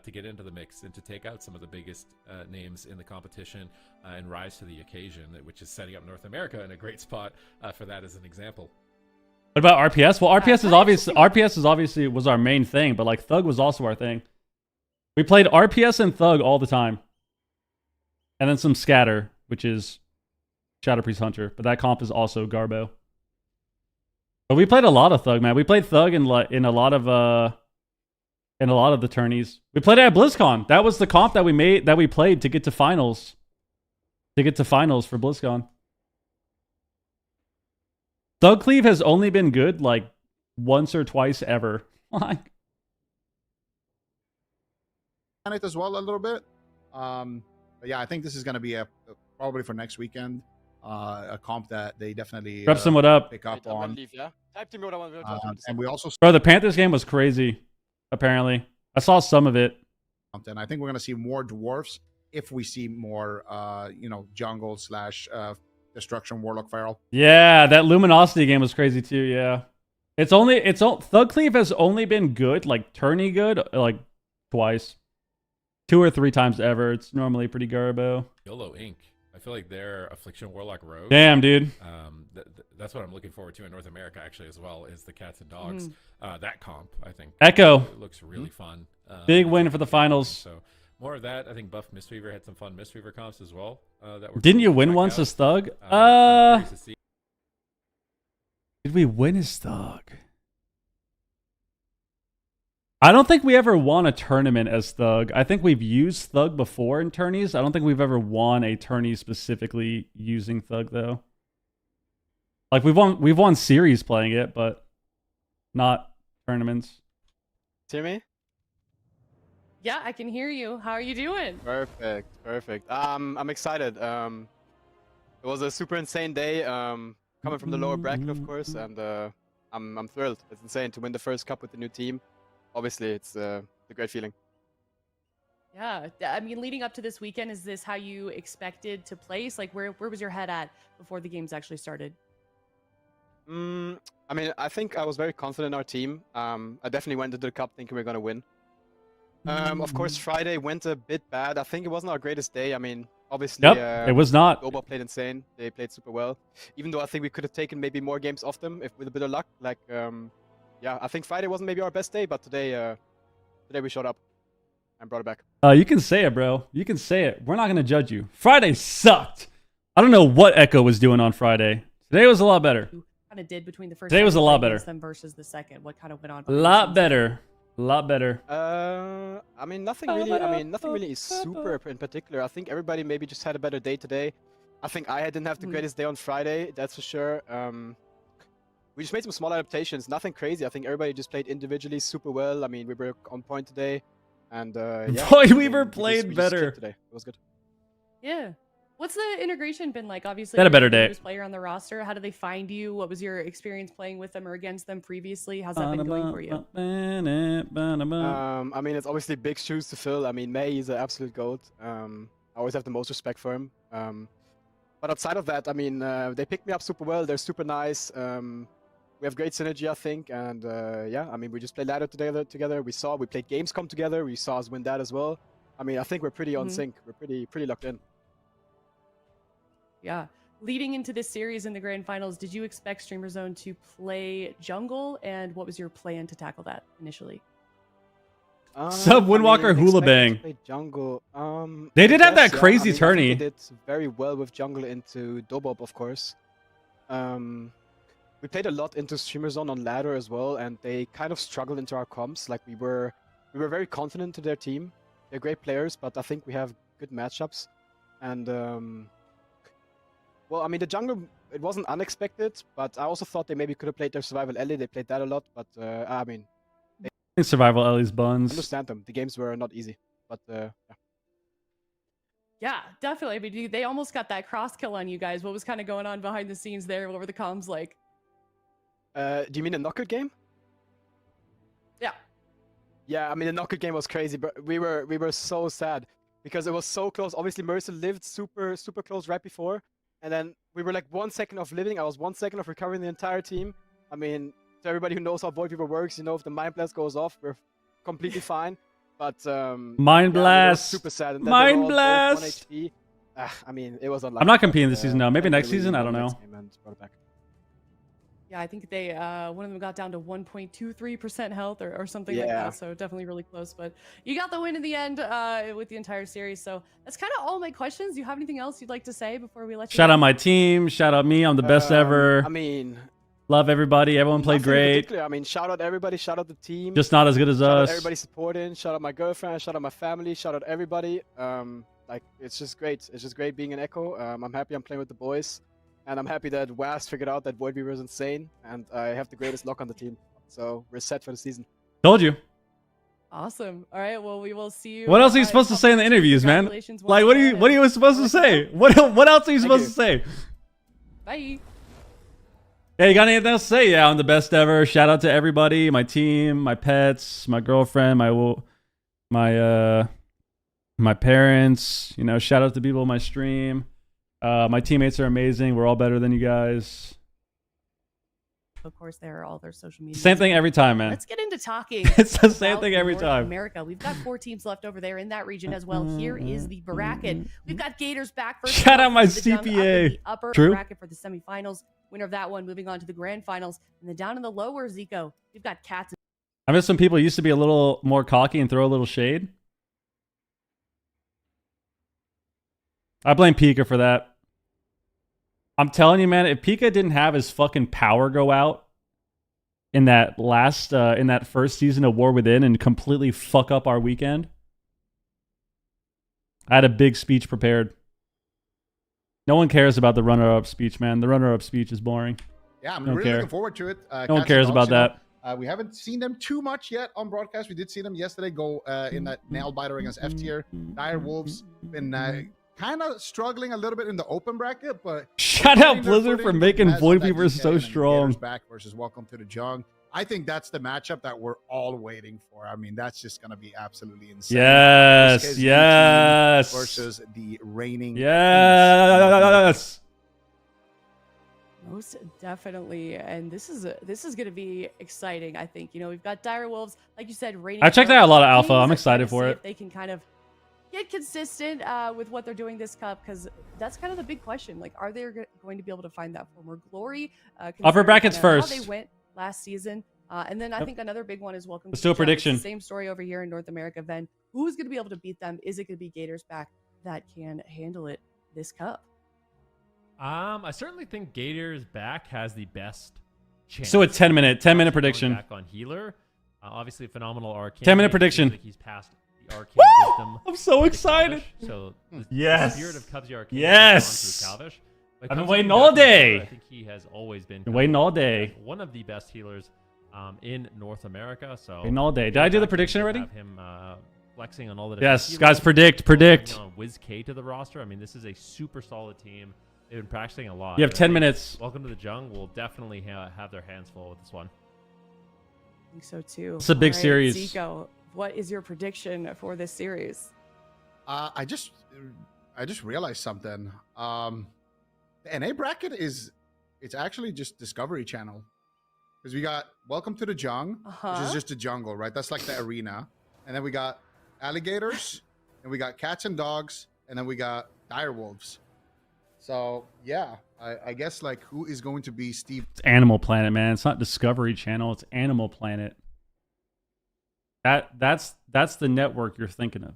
to get into the mix and to take out some of the biggest names in the competition and rise to the occasion, which is setting up North America in a great spot for that as an example. What about RPS? Well, RPS is obviously was our main thing, but like Thug was also our thing. We played RPS and Thug all the time. And then some Scatter, which is Shadow Priest Hunter, but that comp is also Garbo. But we played a lot of Thug, man. We played Thug in a lot of the tourneys. We played it at BlizzCon. That was the comp that we played to get to finals. To get to finals for BlizzCon. Thug Cleave has only been good like once or twice ever. Like, On it as well a little bit. But yeah, I think this is going to be probably for next weekend. A comp that they definitely Rep what up. pick up on. And we also Bro, the Panthers game was crazy, apparently. I saw some of it. and I think we're going to see more dwarfs if we see more jungle / destruction warlock feral. Yeah, that Luminosity game was crazy too, yeah. Thug Cleave has only been good, like tourney good, like twice. 2 or 3 times ever. It's normally pretty Garbo. YOLO Inc. I feel like they're Affliction Warlock Rogue. Damn, dude. That's what I'm looking forward to in North America, actually, as well, is the Cats and Dogs. That comp, I think. Echo. It looks really fun. Big win for the finals. So more of that. I think Buff Mistweaver had some fun Mistweaver comps as well. That were Didn't cool you to win check once out. as Thug? I'm curious to see. Did we win as Thug? I don't think we ever won a tournament as Thug. I think we've used Thug before in tourneys. I don't think we've ever won a tourney specifically using Thug though. Like we've won series playing it, but not tournaments. Hear me? Yeah, I can hear you. How are you doing? Perfect. I'm excited. It was a super insane day. Coming from the lower bracket, of course, and I'm thrilled. It's insane to win the first cup with the new team. Obviously, it's a great feeling. Yeah, I mean, leading up to this weekend, is this how you expected to place? Like, where was your head at before the games actually started? I mean, I think I was very confident in our team. I definitely went into the cup thinking we're gonna win. Of course, Friday went a bit bad. I think it wasn't our greatest day. I mean, obviously, It was not. Goba played insane. They played super well. Even though I think we could have taken maybe more games off them if with a bit of luck. Like, yeah, I think Friday wasn't maybe our best day, but today we showed up and brought it back. You can say it, bro. You can say it. We're not gonna judge you. Friday sucked. I don't know what Echo was doing on Friday. Today was a lot better. Kind of did between the first. Today was a lot better. Them versus the second. What kind of went on? A lot better. A lot better. I mean, nothing really. I mean, nothing really is super in particular. I think everybody maybe just had a better day today. I think I didn't have the greatest day on Friday. That's for sure. We just made some small adaptations. Nothing crazy. I think everybody just played individually super well. I mean, we were on point today, and yeah. Voidweaver played we just better today. It was good. Yeah. What's the integration been like? Obviously, Had a you're better the day. newest player on the roster. How did they find you? What was your experience playing with them or against them previously? How's that been going for you? I mean, it's obviously big shoes to fill. I mean, May is an absolute goat. I always have the most respect for him. But outside of that, I mean, they picked me up super well. They're super nice. We have great synergy, I think. And yeah, I mean, we just played ladder together. We played Gamescom together. We saw us win that as well. I mean, I think we're pretty on sync. We're pretty locked in. Yeah. Leading into this series in the grand finals, did you expect Streamer Zone to play jungle? And what was your plan to tackle that initially? Sub Windwalker Hula Bang. Jungle. They did have that yeah. crazy I mean, tourney. They did very well with jungle into Dobop, of course. We played a lot into Streamer Zone on ladder as well, and they kind of struggled into our comps. Like we were very confident to their team. They're great players, but I think we have good matchups. And well, I mean, the jungle, it wasn't unexpected, but I also thought they maybe could have played their survival Ellie. They played that a lot, but I mean, I think Survival Ellie's buns. I understand them. The games were not easy, but yeah. Yeah, definitely. I mean, they almost got that cross kill on you guys. What was kind of going on behind the scenes there? What were the comms like? Do you mean the knockout game? Yeah. Yeah, I mean, the knockout game was crazy, but we were so sad because it was so close. Obviously, Mercer lived super close right before. And then we were like 1 second of living. I was 1 second of recovering the entire team. I mean, to everybody who knows how Voidweaver works, you know, if the Mind Blast goes off, we're completely fine. But Mind Blast. Super sad. And then Mind Blast. 1 HP. I mean, it was unlucky. I'm not competing this season now. Maybe next season. I don't know. Yeah, I think they one of them got down to 1.23% health or something like that. So definitely really close. But you got the win in the end with the entire series. So that's kind of all my questions. Do you have anything else you'd like to say before we let you Shout go? out my team. Shout out me. I'm the best ever. I mean, love everybody. Everyone played great. I mean, shout out everybody. Shout out the team. Just not as good as shout us. Out everybody supporting. Shout out my girlfriend. Shout out my family. Shout out everybody. Like it's just great. It's just great being an Echo. I'm happy I'm playing with the boys. And I'm happy that Wast figured out that Voidweaver is insane, and I have the greatest lock on the team. So we're set for the season. Told you. Awesome. All right. Well, we will see you. What else are you supposed to say in the interviews, man? Like, what are you supposed to say? What else are you supposed to say? Bye. Yeah, you got anything else to say? Yeah, I'm the best ever. Shout out to everybody, my team, my pets, my girlfriend, my parents. You know, shout out to people on my stream. My teammates are amazing. We're all better than you guys. Of course, there are all their social media. Same thing every time, man. Let's get into talking. It's the same thing every North time. America. We've got 4 teams left over there in that region as well. Here is the bracket. We've got Gators back first. Shout out my the jump up in CPA. the upper True. bracket for the semifinals. Winner of that one moving on to the grand finals. And then down in the lower, Zico, we've got Cats. I miss when people used to be a little more cocky and throw a little shade. I blame Pika for that. I'm telling you, man, if Pika didn't have his fucking power go out in that first season of War Within and completely fuck up our weekend, I had a big speech prepared. No one cares about the runner-up speech, man. The runner-up speech is boring. Yeah, I'm really looking forward to it. No one cares about that. We haven't seen them too much yet on broadcast. We did see them yesterday go in that nail biter against F tier. Dire Wolves been kind of struggling a little bit in the open bracket, but shout out Blizzard for making Voidweaver so strong. Back versus Welcome to the Jung. I think that's the matchup that we're all waiting for. I mean, that's just going to be absolutely insane. Yes, yes. Versus the reigning. Yes. Most definitely, and this is going to be exciting. I think we've got Dire Wolves, like you said, reigning. I checked out a lot of alpha. I'm excited for it. If they can kind of get consistent with what they're doing this cup, because that's kind of the big question. Like, are they going to be able to find that former glory? Upper brackets first. How they went last season, and then I think another big one is Welcome. Let's do a prediction. Same story over here in North America. Then who's going to be able to beat them? Is it going to be Gators back that can handle it this cup? I certainly think Gators back has the best chance. So a 10-minute prediction. Back on healer, obviously phenomenal arcane. 10-minute prediction. He's passed Arcane Wisdom. I'm so to excited. Calvish. So the Yes. spirit of Cubsy Arcane Yes. has gone through Calvish. But I've been Cubsy waiting being all back in the day. healer, I think he has always been Waiting all day. one of the best healers in North America. So Waiting all day. Did I do the prediction already? Have him flexing on all the Yes, different guys, healers. predict. Bringing on WizK to the roster. I mean, this is a super solid team. They've been practicing a lot. You have I 10 think minutes. Welcome to the Jung will definitely have their hands full with this one. I think so too. It's a big All right, series. Zico, what is your prediction for this series? I just realized something. The NA bracket it's actually just Discovery Channel, because we got Welcome to the Jung, which is just a jungle, right? That's like the arena, and then we got alligators, and we got cats and dogs, and then we got dire wolves. So yeah, I guess like who is going to be Steve? It's Animal Planet, man. It's not Discovery Channel. It's Animal Planet. That's the network you're thinking of.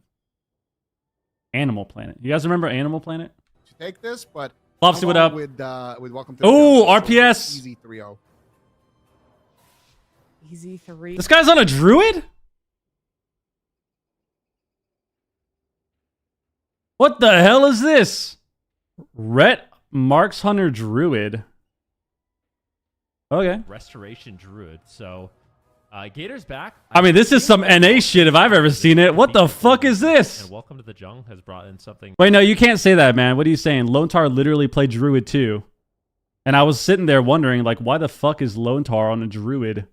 Animal Planet. You guys remember Animal Planet? To take this, but Flopsy, what up? With Welcome to the Oh, Jung, RPS. Easy 3-0. Easy 3. This guy's on a druid? What the hell is this? Rhett Marks Hunter Druid. Okay. Restoration Druid. So Gator's back. I mean, this is some NA shit if I've ever seen it. What the fuck is this? And Welcome to the Jung has brought in something. Wait, no, you can't say that, man. What are you saying? Lone Tar literally played Druid too. And I was sitting there wondering, like, why the fuck is Lone Tar on a Druid?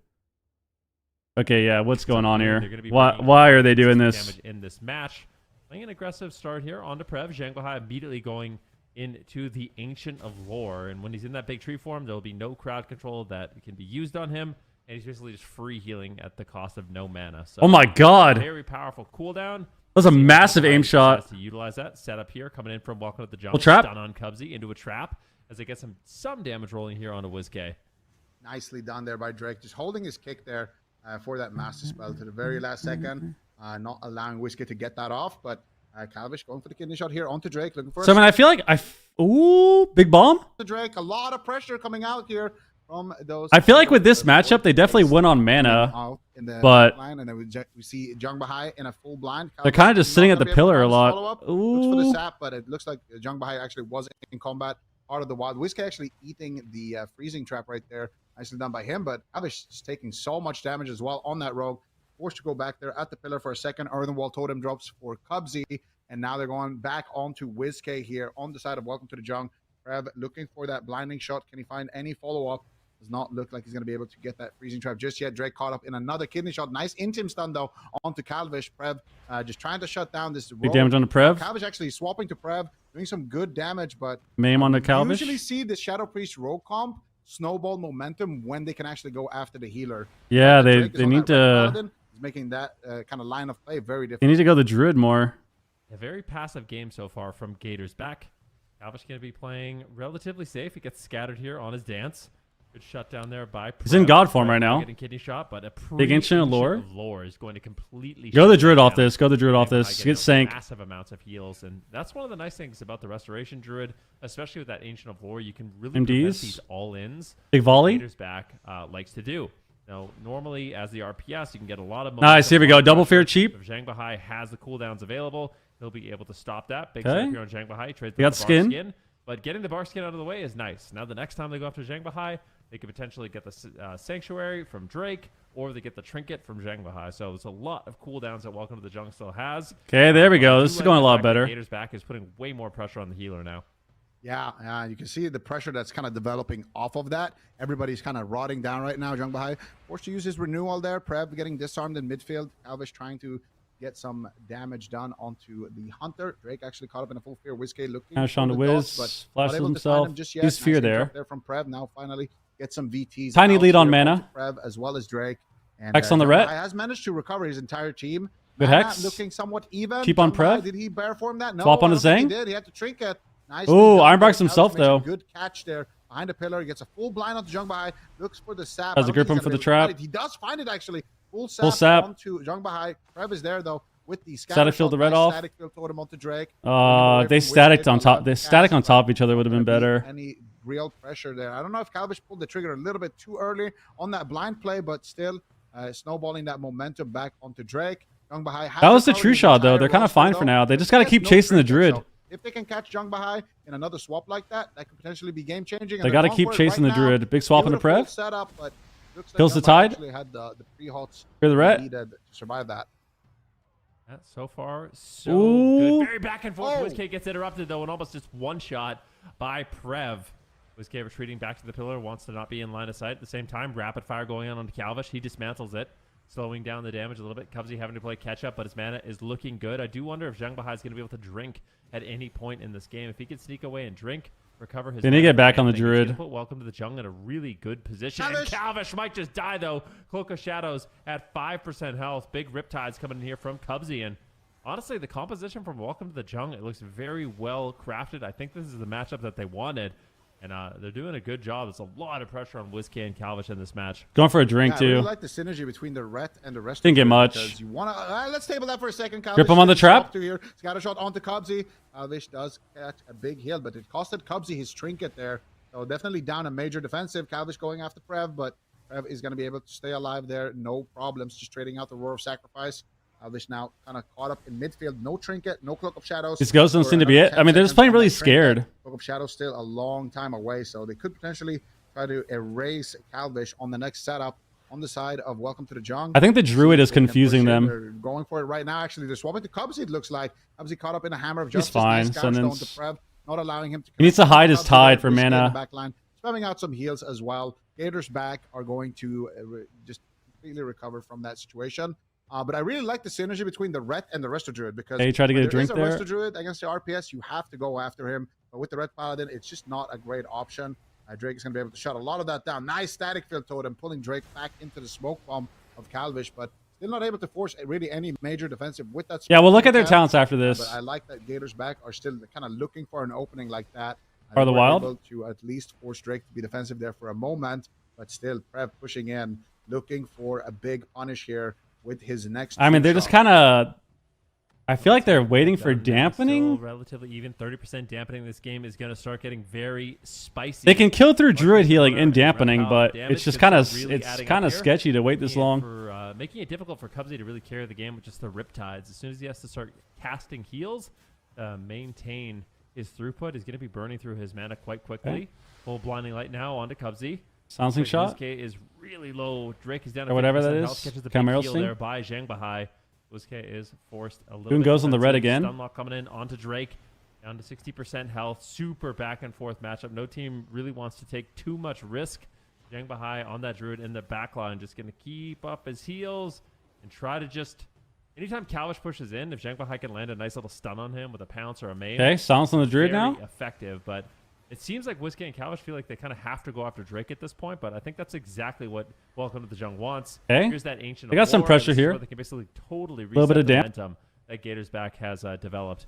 Okay, yeah, what's going on here? Why are they doing this? Damage in this match. Playing an aggressive start here onto Prev. Zhanguohai immediately going into the Ancient of Lore. And when he's in that big tree form, there will be no crowd control that can be used on him. And he's basically just free healing at the cost of no mana. So Oh my god. very powerful cooldown. That was a massive aim shot. To utilize that setup here, coming in from Welcome to the Jungle. Well, trap. Stun on Cubsy into a trap as they get some damage rolling here onto WizK. Nicely done there by Drake, just holding his kick there for that master spell to the very last second, not allowing Whiskey to get that off, but Calvish going for the kidney shot here onto Drake, looking for So, I mean, I feel like ooh, big bomb? to Drake. A lot of pressure coming out here from those. I feel like with this matchup, they definitely win on mana, in the but line, and then we see Zhanguohai in a full blind. they're kind of just sitting at the pillar a lot. Looks for the Ooh. sap, but it looks like Zhanguohai actually was in combat. Part of the wild. Whiskey actually eating the freezing trap right there. Nicely done by him, but Calvish is taking so much damage as well on that rogue. Forced to go back there at the pillar for a second. Earthen Wall Totem drops for Cubsy, and now they're going back onto WizK here on the side of Welcome to the Jung. Prev looking for that blinding shot. Can he find any follow-up? Does not look like he's going to be able to get that freezing trap just yet. Drake caught up in another kidney shot. Nice intim stun, though, onto Calvish. Prev just trying to shut down this Big damage on the Prev. Calvish actually swapping to Prev, doing some good damage, but Maim on the you Calvish. usually see the Shadow Priest rogue comp snowball momentum when they can actually go after the healer. Yeah, Drake is they on need that red to paladin. He's making that kind of line of play very different. they need to go the Druid more. A very passive game so far from Gator's back. Calvish going to be playing relatively safe. He gets scattered here on his dance. Good shutdown there by Prev. He's in God form right now. Getting kidney shot, but a Big Ancient of Lore. Lore is going to completely Go the shut Druid off down. this. Go the Druid off Zhanguohai this. getting Get sank. massive amounts of heals, and that's one of the nice things about the Restoration Druid, especially with that Ancient of Lore. You can really prevent MDs. these all-ins. Big volley. Gator's back likes to do. Now, normally as the RPS, you can get a lot of Nice. Here we go. momentum Double fear pressure. cheap. If Zhanguohai has the cooldowns available, he'll be able to stop that. Big Okay. setup here on Zhanguohai. Trades We got the skin. but getting the bar skin out of the way is nice. Now, the next time they go after Zhanguohai, they could potentially get the Sanctuary from Drake, or they get the Trinket from Zhanguohai. So there's a lot of cooldowns that Welcome to the Jung still has. Okay, there we But go. I This do is like going a the lot fact that better. Gator's back is putting way more pressure on the healer now. Yeah, you can see the pressure that's kind of developing off of that. Everybody's kind of rotting down right now. Zhanguohai forced to use his renewal there. Prev getting disarmed in midfield. Calvish trying to get some damage done onto the Hunter. Drake actually caught up in a full fear. Whiskey looking Cash for on the dots, Wiz. but Flashes not able to find himself. him just yet. Use fear Nice there. interrupt there from Prev. Now finally get some VTs. Tiny out lead on here mana. onto Prev as well as Drake. And Hex on the ret. Zhanguohai has managed to recover his entire team. Good Mana hex. looking somewhat even. Cheap on Zhanguohai, Prev. Did he bear form that? No, Swap on I the don't think Zang. He did. He had to trinket. Nice. Ooh, Ironbark's himself, though. Good catch there behind the pillar. He gets a full blind onto Zhanguohai. Looks for the sap. Has I to don't grip think him for he's the gonna be able to trap. find it. He does find it actually. Full sap. onto Zhanguohai. Prev is there though with the Static field the red off. Static field totem onto Drake. They Away from static on Whiskey, top. but They static on top of each other would have been gonna be better. Any real pressure there? I don't know if Calvish pulled the trigger a little bit too early on that blind play, but still snowballing that momentum back onto Drake. Jung Bahai has That was the recovered true his shot, though. entire They're kind of roster, fine though. for now. They But just got to he keep has no chasing the trinket, druid. so if they can catch Jung Bahai in another swap like that, that could potentially be game changing. They got to keep chasing the druid. Big swap in the Prev. Setup, but looks like Kills the Jung Bahai tide. actually had the pre-hots Hear the ret? needed to survive that. Yeah, so far, so Ooh. good. Very back and forth. Oh. WizKid gets interrupted, though, and almost just one shot by Prev. WizKid retreating back to the pillar, wants to not be in line of sight. At the same time, rapid fire going on Calvish. He dismantles it, slowing down the damage a little bit. Cubsy having to play catch up, but his mana is looking good. I do wonder if Zhang Bahai is going to be able to drink at any point in this game. If he can sneak away and drink, recover his... They need to get back on the he's gonna druid. put Welcome to the Jungle in a really good position. And Calvish. Calvish might just die, though. Cloak of Shadows at 5% health. Big Riptides coming in here from Cubsy, and honestly, the composition from Welcome to the Jungle, it looks very well crafted. I think this is the matchup that they wanted, and they're doing a good job. There's a lot of pressure on WizKid and Calvish in this match. Going for a drink, I too. really like the synergy between the Ret and the rest. Didn't of get the much. because you want to. Let's table that for a second. Grip him on the trap. To here. Scatter shot onto Cubsy. Calvish does catch a big heal, but it costed Cubsy his trinket there. So definitely down a major defensive. Calvish going after Prev, but Prev is going to be able to stay alive there. No problems. Just trading out the Roar of Sacrifice. Calvish now kind of caught up in midfield. No trinket, no Cloak of Shadows. These ghosts don't For seem to be another it. 10 I mean, they're just seconds playing on really that trinket. scared. Cloak of Shadows still a long time away, so they could potentially try to erase Calvish on the next setup on the side of Welcome to the Jungle. I think the druid is They can confusing push it. them. They're going for it right now. Actually, they're swapping to Cubsy, it looks like. Cubsy caught up in a Hammer of He's Justice. fine, Nice Scourge Stone to Sentence. Prev, not allowing him to... He needs to hide his Cubsy tide there, for Whiskey in mana. the back line, spamming out some heals as well. Gators back are going to just completely recover from that situation. But I really like the synergy between the Ret and the Resto Druid because Hey, you tried to get a when drink there there. is a Resto Druid against the RPS, you have to go after him. But with the Ret Paladin, it's just not a great option. Drake is going to be able to shut a lot of that down. Nice static field totem, pulling Drake back into the smoke bomb of Calvish, but still not able to force really any major defensive with that. Yeah, we'll look smoke at their bomb. talents after But this. I like that Gators back are still kind of looking for an opening like that. Are the They were Wild? able to at least force Drake to be defensive there for a moment, but still Prev pushing in, looking for a big punish here with his next. I mean, they're just kind of... I feel like they're waiting for Still dampening. relatively even. 30% dampening this game is going to start getting very spicy. They can kill through druid healing and and dampening, reptile but damage it's just could kind of start really adding up here. sketchy to wait this long. For, making it difficult for Cubsy to really carry the game with just the Riptides. As soon as he has to start casting heals, maintain his throughput, he's going to be burning through his mana quite quickly. Okay. Full blinding light now onto Cubsy. Silencing shot. WizK is really low. Drake is down Or to whatever that 50% is. health, catches the big Chimera heal Sting. there by Zhang Bahai. WizK is forced a little Boone bit goes on the red defensive. again. Stunlock coming in onto Drake. Down to 60% health. Super back and forth matchup. No team really wants to take too much risk. Zhang Bahai on that druid in the back line. Just going to keep up his heals and try to just... Anytime Calvish pushes in, if Zhang Bahai can land a nice little stun on him with a pounce or a maim... Okay, silence on the druid very now. effective, but it seems like WizKid and Calvish feel like they kind of have to go after Drake at this point, but I think that's exactly what Welcome to the Jungle wants. Okay. Here's that Ancient They got of some War. pressure This is here. where they can basically totally reset Little bit of the damp. momentum that Gators back has developed.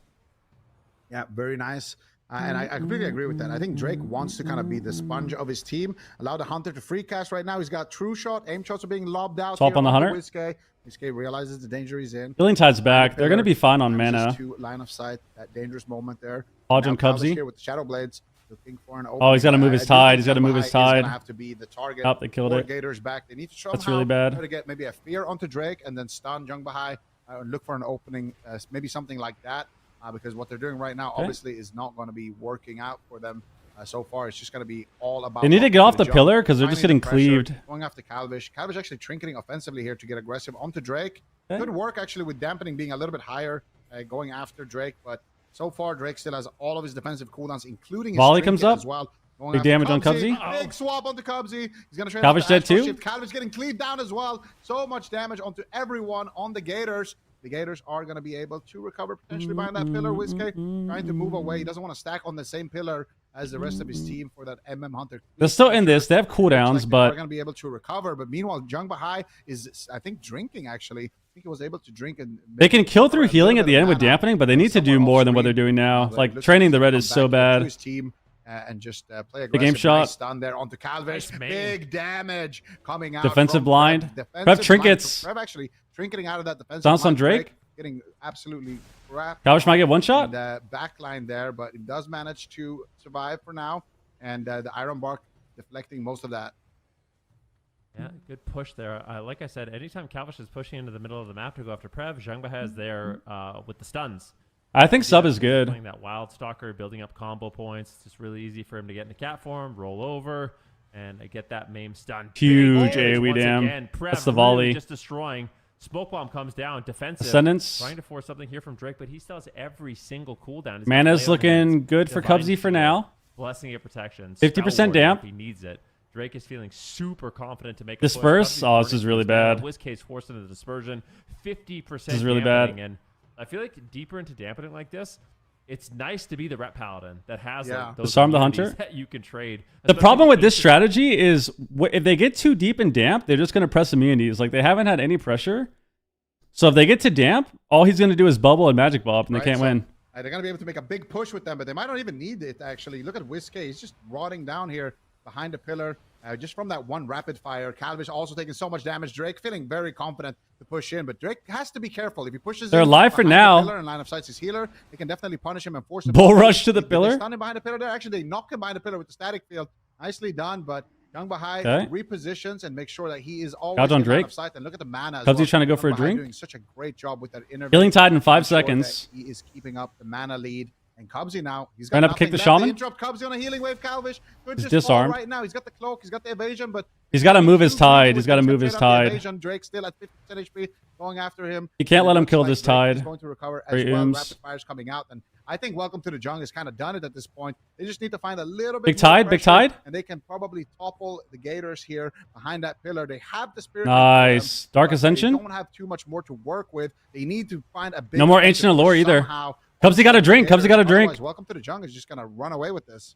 Yeah, very nice. And I completely agree with that. I think Drake wants to kind of be the sponge of his team. Allow the Hunter to free cast right now. He's got true shot. Aim shots are being lobbed out. Swap here on the Hunter. WizK. WizK realizes the danger he's in. Healing tide's back. They're going to be fine on Manages mana. to line of sight, that dangerous moment there. Hodge Now on Calvish Cubsy. here with the Shadow Blades, looking for an Oh, he's gotta move his I do tide. think He's gotta move his Zhang Bahai is tide. gonna have to be the target. Oh, they killed for it. Gators back. They need to That's really bad. try to get maybe a fear onto Drake and then stun Zhang Bahai and look for an opening, maybe something like that. Because what they're doing right now, obviously, is not going to be working out for them so far. It's just going to be all about... They need to get off the pillar because they're just getting finding the pressure, cleaved. Going after Calvish. Calvish actually trinketing offensively here to get aggressive onto Drake. Okay. Good work, actually, with dampening being a little bit higher, going after Drake. But so far, Drake still has all of his defensive cooldowns, including his Volley trinket comes up. as well. Going Big after damage on Cubsy. Big swap onto Cubsy. He's going to try Calvish dead too? Calvish getting cleaved down as well. So much damage onto everyone on the Gators. The Gators are going to be able to recover potentially behind that pillar. WizK trying to move away. He doesn't want to stack on the same pillar as the rest of his team for that Hunter. They're still in this. They have cooldowns, They're but going to be able to recover. But meanwhile, Zhang Bahai is, I think, drinking actually. I think he was able to drink and they can kill through recover a healing little at the bit end of with mana dampening, but they need to do somewhere more off than what screen. they're doing now. But it Like, looks training he's the gonna red come is so back into bad. his team, and just play The game aggressive. shot. Nice stun there onto Calvish. Nice main. Big damage coming out. Defensive from blind. Prev. Defensive Prep trinkets. blind. Prev actually trinketing out of that defensive Bounce on blind. Drake. Getting absolutely crap. Calvish might get one shot. The back line there, but it does manage to survive for now. And the Iron Bark deflecting most of that. Yeah, good push there. Like I said, anytime Calvish is pushing into the middle of the map to go after Prev, Zhangbaha is there with the stuns. I think sub is He's good. playing that Wild Stalker, building up combo points. It's just really easy for him to get into cat form, roll over, and get that maim stun. Huge Big AoE once dam. again. Prev That's the really volley. just destroying. Smoke bomb comes down, defensive. Ascendance. Trying to force something here from Drake, but he still has every single cooldown. He's got Mana's lay on looking hands, good for divine Cubsy for shield, now. Blessing of protection. 50% Spell Warrior damp. if he needs it. Drake is feeling super confident to make a Disperse? push. Oh, this is really bad. WizK's forced into the dispersion. 50% This is really bad. dampening, and I feel like deeper into dampening like this, it's nice to be the rep paladin that has like, those Disarm the immunities hunter? that you can trade. The especially problem with this ancient- strategy is if they get too deep and damp, they're just going to press immunities. Like, they haven't had any pressure. So if they get to damp, all he's going to do is bubble and magic ball up, and they can't win. They're going to be able to make a big push with them, but they might not even need it, actually. Look at WizK. He's just rotting down here behind the pillar. Just from that one rapid fire. Calvish also taking so much damage. Drake feeling very confident to push in, but Drake has to be careful. If he pushes They're in alive for behind the now. pillar and line of sight his healer, they can definitely punish him and force him. Bull rush to the They pillar. stun him behind the pillar there. Actually, they knock him behind the pillar with the static field. Nicely done, but Young Bahai repositions and makes sure that he is always Out on in line Drake. of sight. And look at the mana as Cubsy well. trying to go for a Young Bahai drink. doing such a great job with that inner Healing Tide in 5 making sure seconds. that he is keeping up the mana lead. And Cubsy now, he's got Trying to nothing kick the left. shaman? They interrupt Cubsy on a healing wave. Calvish could He's just fall disarmed. right now. He's got the cloak, he's got the evasion, but He's got to move his Two tide. people He's got to with move his straight up the tide. evasion. Drake still at 50% HP, going after him. You can't And let it him looks kill like this Drake is tide. going to recover Or as well. Ooms. Rapid fire's coming out, and I think Welcome to the Jungle has kind of done it at this point. They just need to find a little bit Big more tide, big pressure, tide. and they can probably topple the Gators here behind that pillar. They have the spirit. Nice. Dark but Ascension. They don't have too much more to work with. They need to find a big No more space Ancient to Allure push either. somehow. Cubsy got a drink. Cubsy got a drink. Otherwise, Welcome to the Jungle is just gonna run away with this.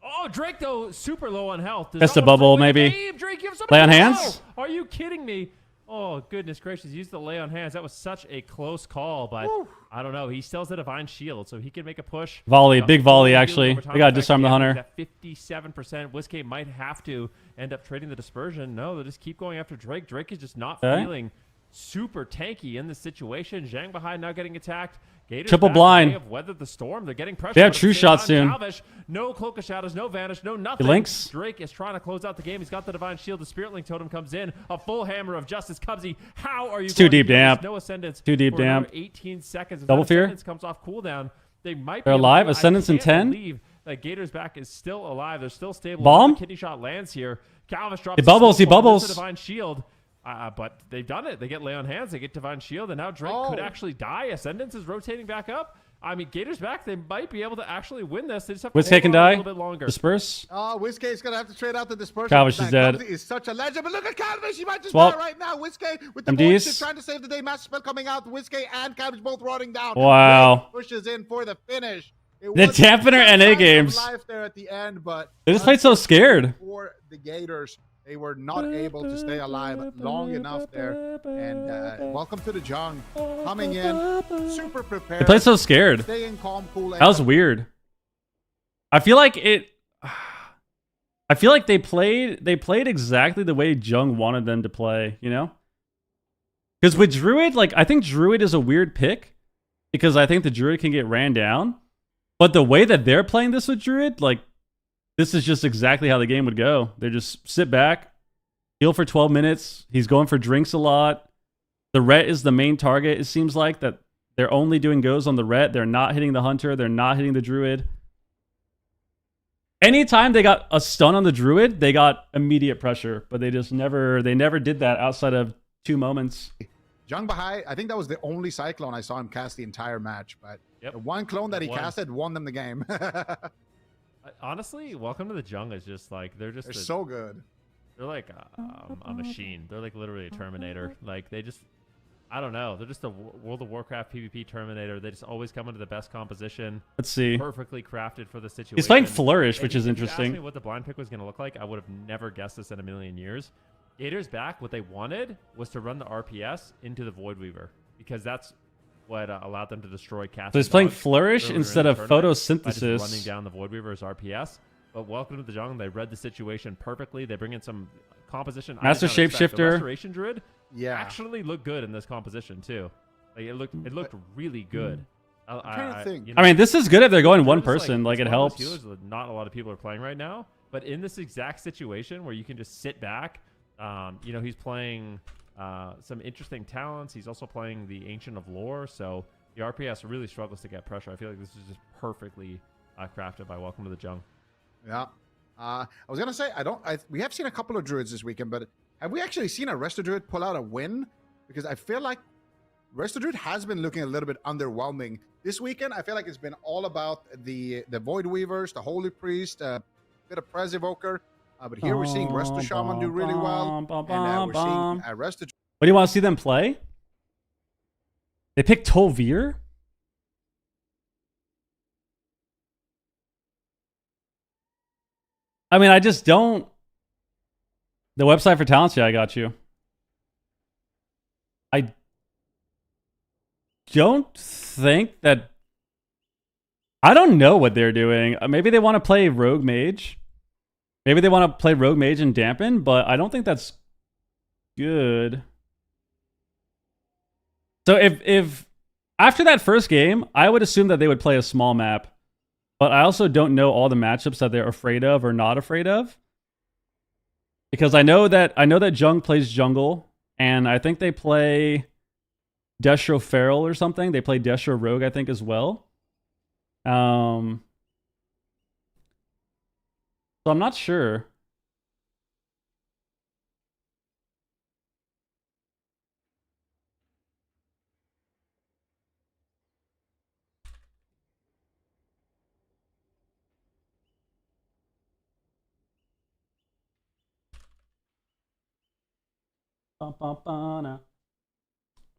Oh, Drake though super low on health. Does Just not a wanna bubble, throw away the maybe. game. Drake, you have Lay on somebody hands? low. Are you kidding me? Oh goodness gracious! Use the lay on hands. That was such a close call, but I don't know. He still has a divine shield, so he can make a push. Volley, big volley, Healing actually. over time They gotta effect, disarm the hunter. At 57%, WizK might have to end up trading the dispersion. No, they just keep going after Drake. Drake is just not Okay. feeling super tanky in this situation. Zhang Bahai now getting attacked. Gators Triple back. blind. They have weathered the storm. They're getting pressure. They have but at true the same shot time, soon. Calvish, no Cloak of Shadows, no Vanish, no nothing. Links. Drake is trying to close out the game. He's got the Divine Shield. The Spirit Link Totem comes in. A full hammer of Justice. Cubsy, how are you It's too going to deep do this? damp. No Ascendance. Too deep for another damp. 18 seconds. If Double that fear. Ascendance comes off cooldown, they might They're be able alive. to. Ascendance in I can't 10. believe that Gator's back is still alive. They're still stable. Bomb? Another kidney shot lands here. Calvish drops. He bubbles, a he smoke bomb, bubbles. misses a Divine Shield. But they've done it. They get Lay on Hands. They get Divine Shield. And now Drake could actually die. Ascendance is rotating back up. I mean, Gator's back. They might be able to actually win this. They just have to WizK can hold on a die. little bit longer. Disperse. Oh, WizK is gonna have to trade out the dispersion. Calvish is Man, dead. Cubsy is such a legend, but look at Calvish. He might just Swap. die right now. WizK with the MDs. bullshit trying to save the day. Master spell coming out. WizK and Calvish both rotting down. Wow. Drake pushes in for the finish. It The was dampener some NA signs of games. life there at the end, but They just played so scared. for the Gators, they were not able to stay alive long enough there. And welcome to the Jung, coming in super prepared. They played so scared. Staying calm, cool. That was weird. I feel like they played exactly the way Jung wanted them to play, you know? Because with Druid, like, I think Druid is a weird pick because I think the Druid can get ran down. But the way that they're playing this with Druid, like, this is just exactly how the game would go. They just sit back, heal for 12 minutes. He's going for drinks a lot. The Ret is the main target, it seems like, that they're only doing goes on the Ret. They're not hitting the Hunter. They're not hitting the Druid. Anytime they got a stun on the Druid, they got immediate pressure. But they never did that outside of 2 moments. Jung Bahai, I think that was the only Cyclone I saw him cast the entire match. But the one clone that he casted won them the game. Honestly, Welcome to the Jung is just like they're so good. They're like a machine. They're like literally a Terminator. Like they just, I don't know. They're just a World of Warcraft PvP Terminator. They just always come into the best composition. Let's see. Perfectly crafted for the situation. He's playing Flourish, And which is if you asked interesting. me what the blind pick was going to look like, I would have never guessed this in a million years. Gators back. What they wanted was to run the RPS into the Void Weaver because that's what allowed them to destroy Cast. So he's playing Flourish instead of By Photosynthesis. just running down the Void Weaver's RPS. But Welcome to the Jungle. They read the situation perfectly. They bring in some composition. Master I did not expect. The Shapeshifter. Restoration Druid actually looked good in this composition too. Like it looked really good. I'm trying to think. You know, I mean, this is good if they're going one Druid is person. Like, it's it one of those helps. healers that not a lot of people are playing right now. But in this exact situation where you can just sit back, You know, he's playing some interesting talents. He's also playing the Ancient of Lore, so the RPS really struggles to get pressure. I feel like this is just perfectly crafted by Welcome to the Jung. Yeah. I was gonna say we have seen a couple of druids this weekend, but have we actually seen a Resto Druid pull out a win? Because I feel like Resto Druid has been looking a little bit underwhelming this weekend. I feel like it's been all about the Void Weavers, the Holy Priest, a bit of Prez Evoker. But here we're seeing Resto Shaman do really well, and we're seeing Resto. What do you want to see them play? They picked Tolvir? I mean, I just don't. The website for talents, yeah, I got you. I don't think that. I don't know what they're doing. Maybe they want to play Rogue Mage. Maybe they want to play Rogue Mage and Dampen, but I don't think that's good. So if after that first game, I would assume that they would play a small map. But I also don't know all the matchups that they're afraid of or not afraid of. Because I know that Jung plays jungle, and I think they play Destro Feral or something. They play Destro Rogue, I think, as well. So I'm not sure.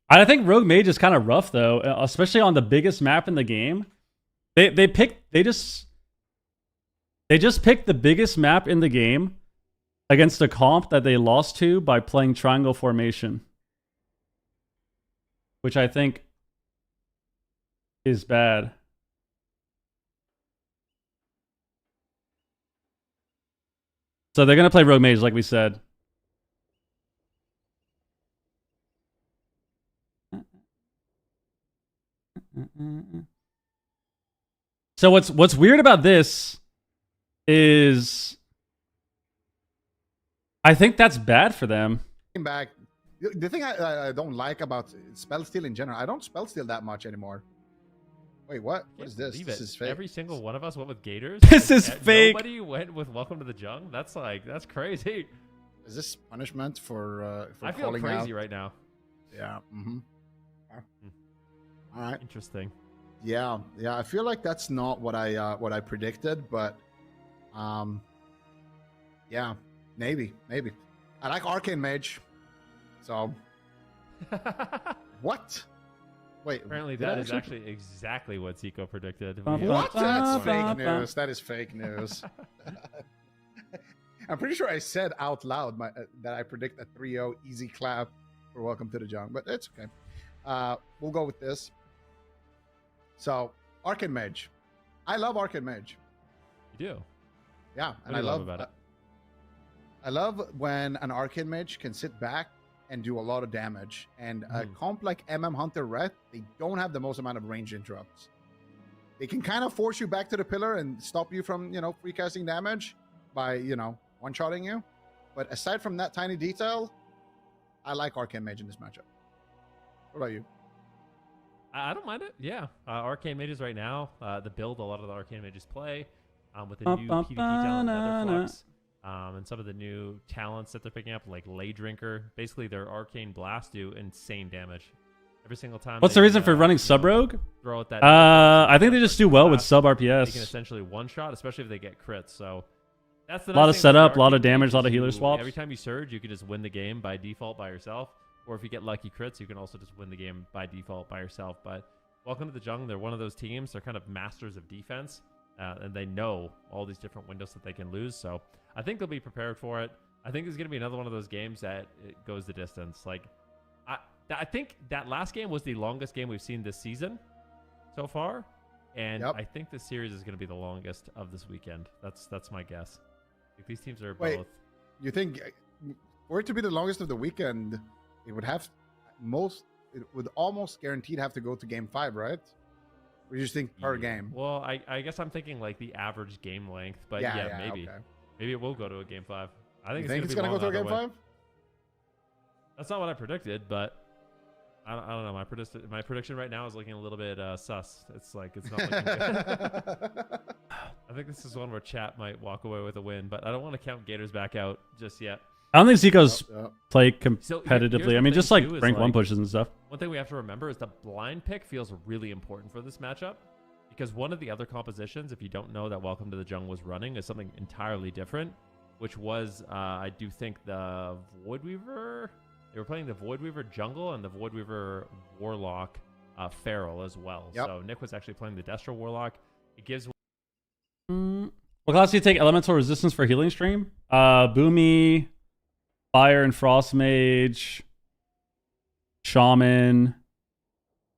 I think Rogue Mage is kind of rough though, especially on the biggest map in the game. They just picked the biggest map in the game against a comp that they lost to by playing triangle formation, which I think is bad. So they're gonna play Rogue Mage, like we said. So what's weird about this is I think that's bad for them. Back, the thing I don't like about spell steal in general, I don't spell steal that much anymore. Wait, what? What is this? This is fake. Every single one of us went with Gators. This is fake. Nobody went with Welcome to the Jung. That's crazy. Is this punishment for I feel calling crazy out? right now. Yeah. Mm-hmm. All right. Interesting. Yeah. I feel like that's not what I predicted, but yeah, maybe. I like Arcane Mage, so what? Wait. Apparently, that is actually exactly what Zico predicted. What? That's fake news. That is fake news. I'm pretty sure I said out loud that I predict a 3-0 easy clap for Welcome to the Jung, but it's okay. We'll go with this. So, Arcane Mage. I love Arcane Mage. You do? Yeah, and I love about it. I love when an Arcane Mage can sit back and do a lot of damage. And a comp like Hunter Ret, they don't have the most amount of range interrupts. They can kind of force you back to the pillar and stop you from, free casting damage by, one-shotting you. But aside from that tiny detail, I like Arcane Mage in this matchup. What about you? I don't mind it. Yeah. Arcane Mages right now, the build a lot of the Arcane Mages play with the new PvP talent, Netherflux, and some of the new talents that they're picking up, like Lay Drinker. Basically, their Arcane Blast do insane damage every single time. What's the reason for running Sub Rogue? Throw out that. I think they just do well with sub They can RPS. essentially one-shot, especially if they get crits. So that's the A lot of nice thing about setup, a lot of Arcane damage, Mages. a lot of healer swaps. Every time you surge, you can just win the game by default by yourself. Or if you get lucky crits, you can also just win the game by default by yourself. But Welcome to the Jung, they're one of those teams. They're kind of masters of defense, and they know all these different windows that they can lose. So I think they'll be prepared for it. I think it's going to be another one of those games that it goes the distance. Like, I think that last game was the longest game we've seen this season so far, and I think this series is going to be the longest of this weekend. That's my guess. Like, these teams are both. You think for it to be the longest of the weekend, it would almost guaranteed have to go to game 5, right? We just think per game. Well, I guess I'm thinking like the average game length, but maybe. Okay. Maybe it will go to a game 5. I think it's going to go to a game 5? That's not what I predicted, but I don't know. My prediction right now is looking a little bit sus. It's like it's not looking good. I think this is one where chat might walk away with a win, but I don't want to count Gators back out just yet. I don't think Zico's play competitively. here's I mean, the just thing, like too, is, rank 1 like, pushes and stuff. One thing we have to remember is the blind pick feels really important for this matchup, because one of the other compositions, if you don't know that Welcome to the Jungle was running, is something entirely different, which was, I do think, the Voidweaver. They were playing the Voidweaver Jungle and the Voidweaver Warlock Feral as well. Yep. So Nick was actually playing the Destro Warlock. It gives... What class do you take elemental resistance for healing stream? Boomy, Fire and Frost Mage, Shaman,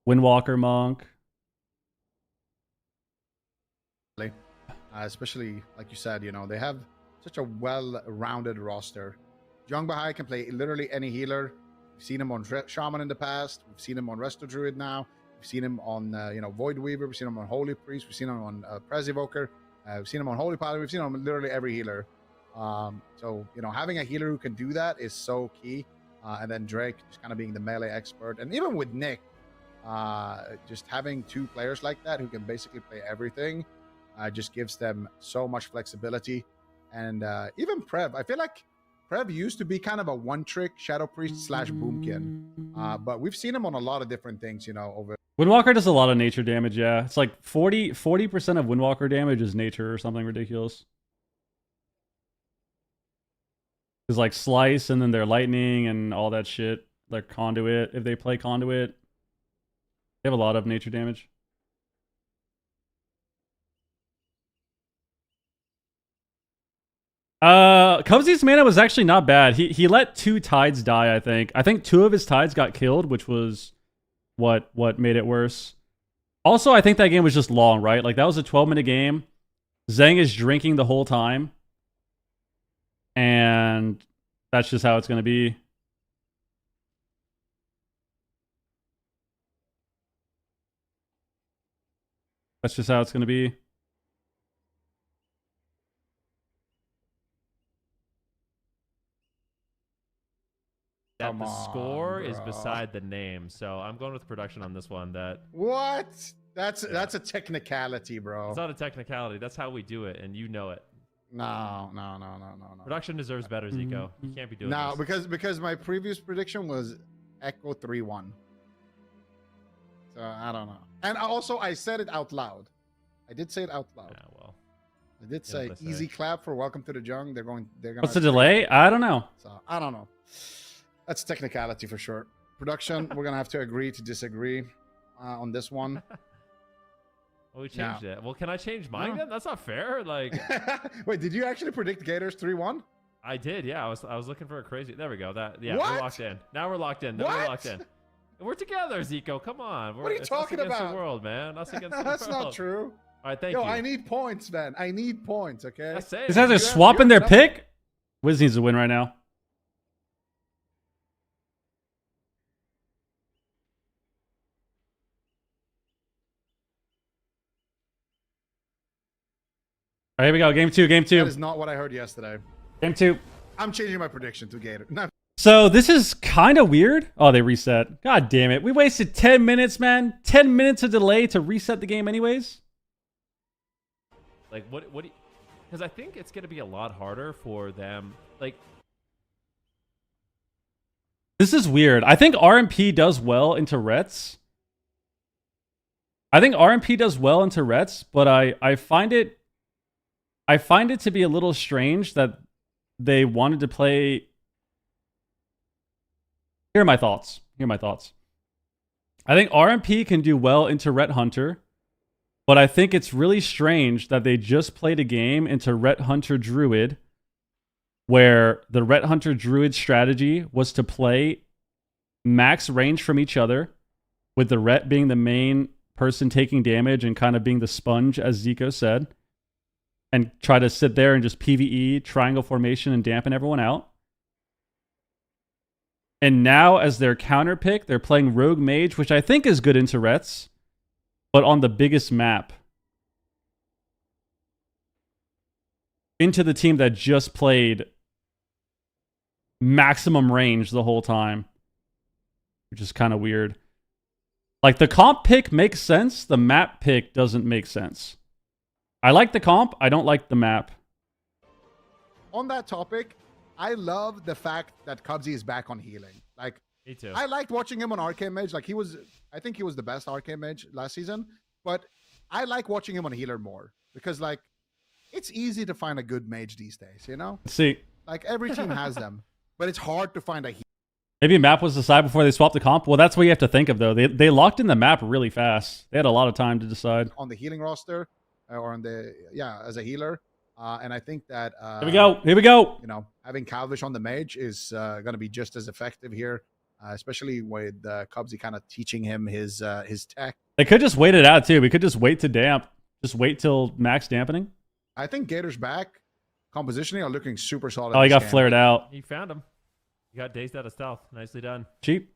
Windwalker Monk. Especially, like you said, you know, they have such a well-rounded roster. Young Bahai can play literally any healer. We've seen him on Shaman in the past. We've seen him on Resto Druid now. We've seen him on, Void Weaver. We've seen him on Holy Priest. We've seen him on Prez Evoker. We've seen him on Holy Pilot. We've seen him on literally every healer. So, having a healer who can do that is so key. And then Drake just kind of being the melee expert. And even with Nick, just having 2 players like that who can basically play everything just gives them so much flexibility. And even Prev, I feel like Prev used to be kind of a one-trick Shadow Priest / Boomkin. But we've seen him on a lot of different things, over. Windwalker does a lot of nature damage, yeah. It's like 40% of Windwalker damage is nature or something ridiculous. It's like Slice and then their lightning and all that shit. Like Conduit. If they play Conduit, they have a lot of nature damage. Cubsy's mana was actually not bad. He let 2 tides die, I think. I think 2 of his tides got killed, which was what made it worse. Also, I think that game was just long, right? Like, that was a 12-minute game. Zhang is drinking the whole time. And that's just how it's going to be. That's just how it's going to be. That the score is beside the name, so I'm going with production on this one. What? That's a technicality, bro. It's not a technicality. That's how we do it, and you know it. No. Production deserves better, Zico. You can't be doing this. Because my previous prediction was Echo 3-1. So I don't know. And also, I said it out loud. I did say it out loud. Yeah, well. I did say easy clap for Welcome to the Jungle. They're going. What's the delay? I don't know. So I don't know. That's technicality for sure. Production, we're gonna have to agree to disagree on this one. Well, we changed it. Well, can I change mine then? That's not fair. Like, wait, did you actually predict Gators 3-1? I did. Yeah, I was looking for a crazy. There we go. What? We're locked in. Now we're locked in. We're locked in. We're together, Zico. Come on. What are you talking about? Us against the world, man. Us against the world. That's not true. All right, thank you. I need points, man. I need points. Okay. These guys are swapping their pick. Wiz needs to win right now. All right, here we go. Game 2. That is not what I heard yesterday. Game 2. I'm changing my prediction to Gator. No. So this is kind of weird. Oh, they reset. God damn it. We wasted 10 minutes, man. 10 minutes of delay to reset the game anyways. Like, what do you... Because I think it's going to be a lot harder for them. Like... This is weird. I think RMP does well into Rets. But I find it to be a little strange that they wanted to play. Here are my thoughts. I think RMP can do well into Ret Hunter, but I think it's really strange that they just played a game into Ret Hunter Druid, where the Ret Hunter Druid strategy was to play max range from each other, with the Ret being the main person taking damage and kind of being the sponge, as Zico said, and try to sit there and just PvE, triangle formation, and dampen everyone out. And now, as their counter pick, they're playing Rogue Mage, which I think is good into Rets, but on the biggest map. Into the team that just played maximum range the whole time, which is kind of weird. Like, the comp pick makes sense. The map pick doesn't make sense. I like the comp. I don't like the map. On that topic, I love the fact that Cubsy is back on healing. Like, Me too. I liked watching him on Arcane Mage. Like, I think he was the best Arcane Mage last season. But I like watching him on healer more because, like, it's easy to find a good mage these days, you know? Let's see. Like, every team has them, but it's hard to find a healer. Maybe map was decided before they swapped the comp. Well, that's what you have to think of, though. They locked in the map really fast. They had a lot of time to decide. On the healing roster, or on the, as a healer. And I think that... Here we go. Here we go. You know, having Calvish on the mage is going to be just as effective here, especially with Cubsy kind of teaching him his tech. They could just wait it out, too. We could just wait to damp. Just wait till max dampening. I think Gator's back compositioning are looking super solid. Oh, he got flared out. You found him. You got dazed out of stealth. Nicely done. Cheap.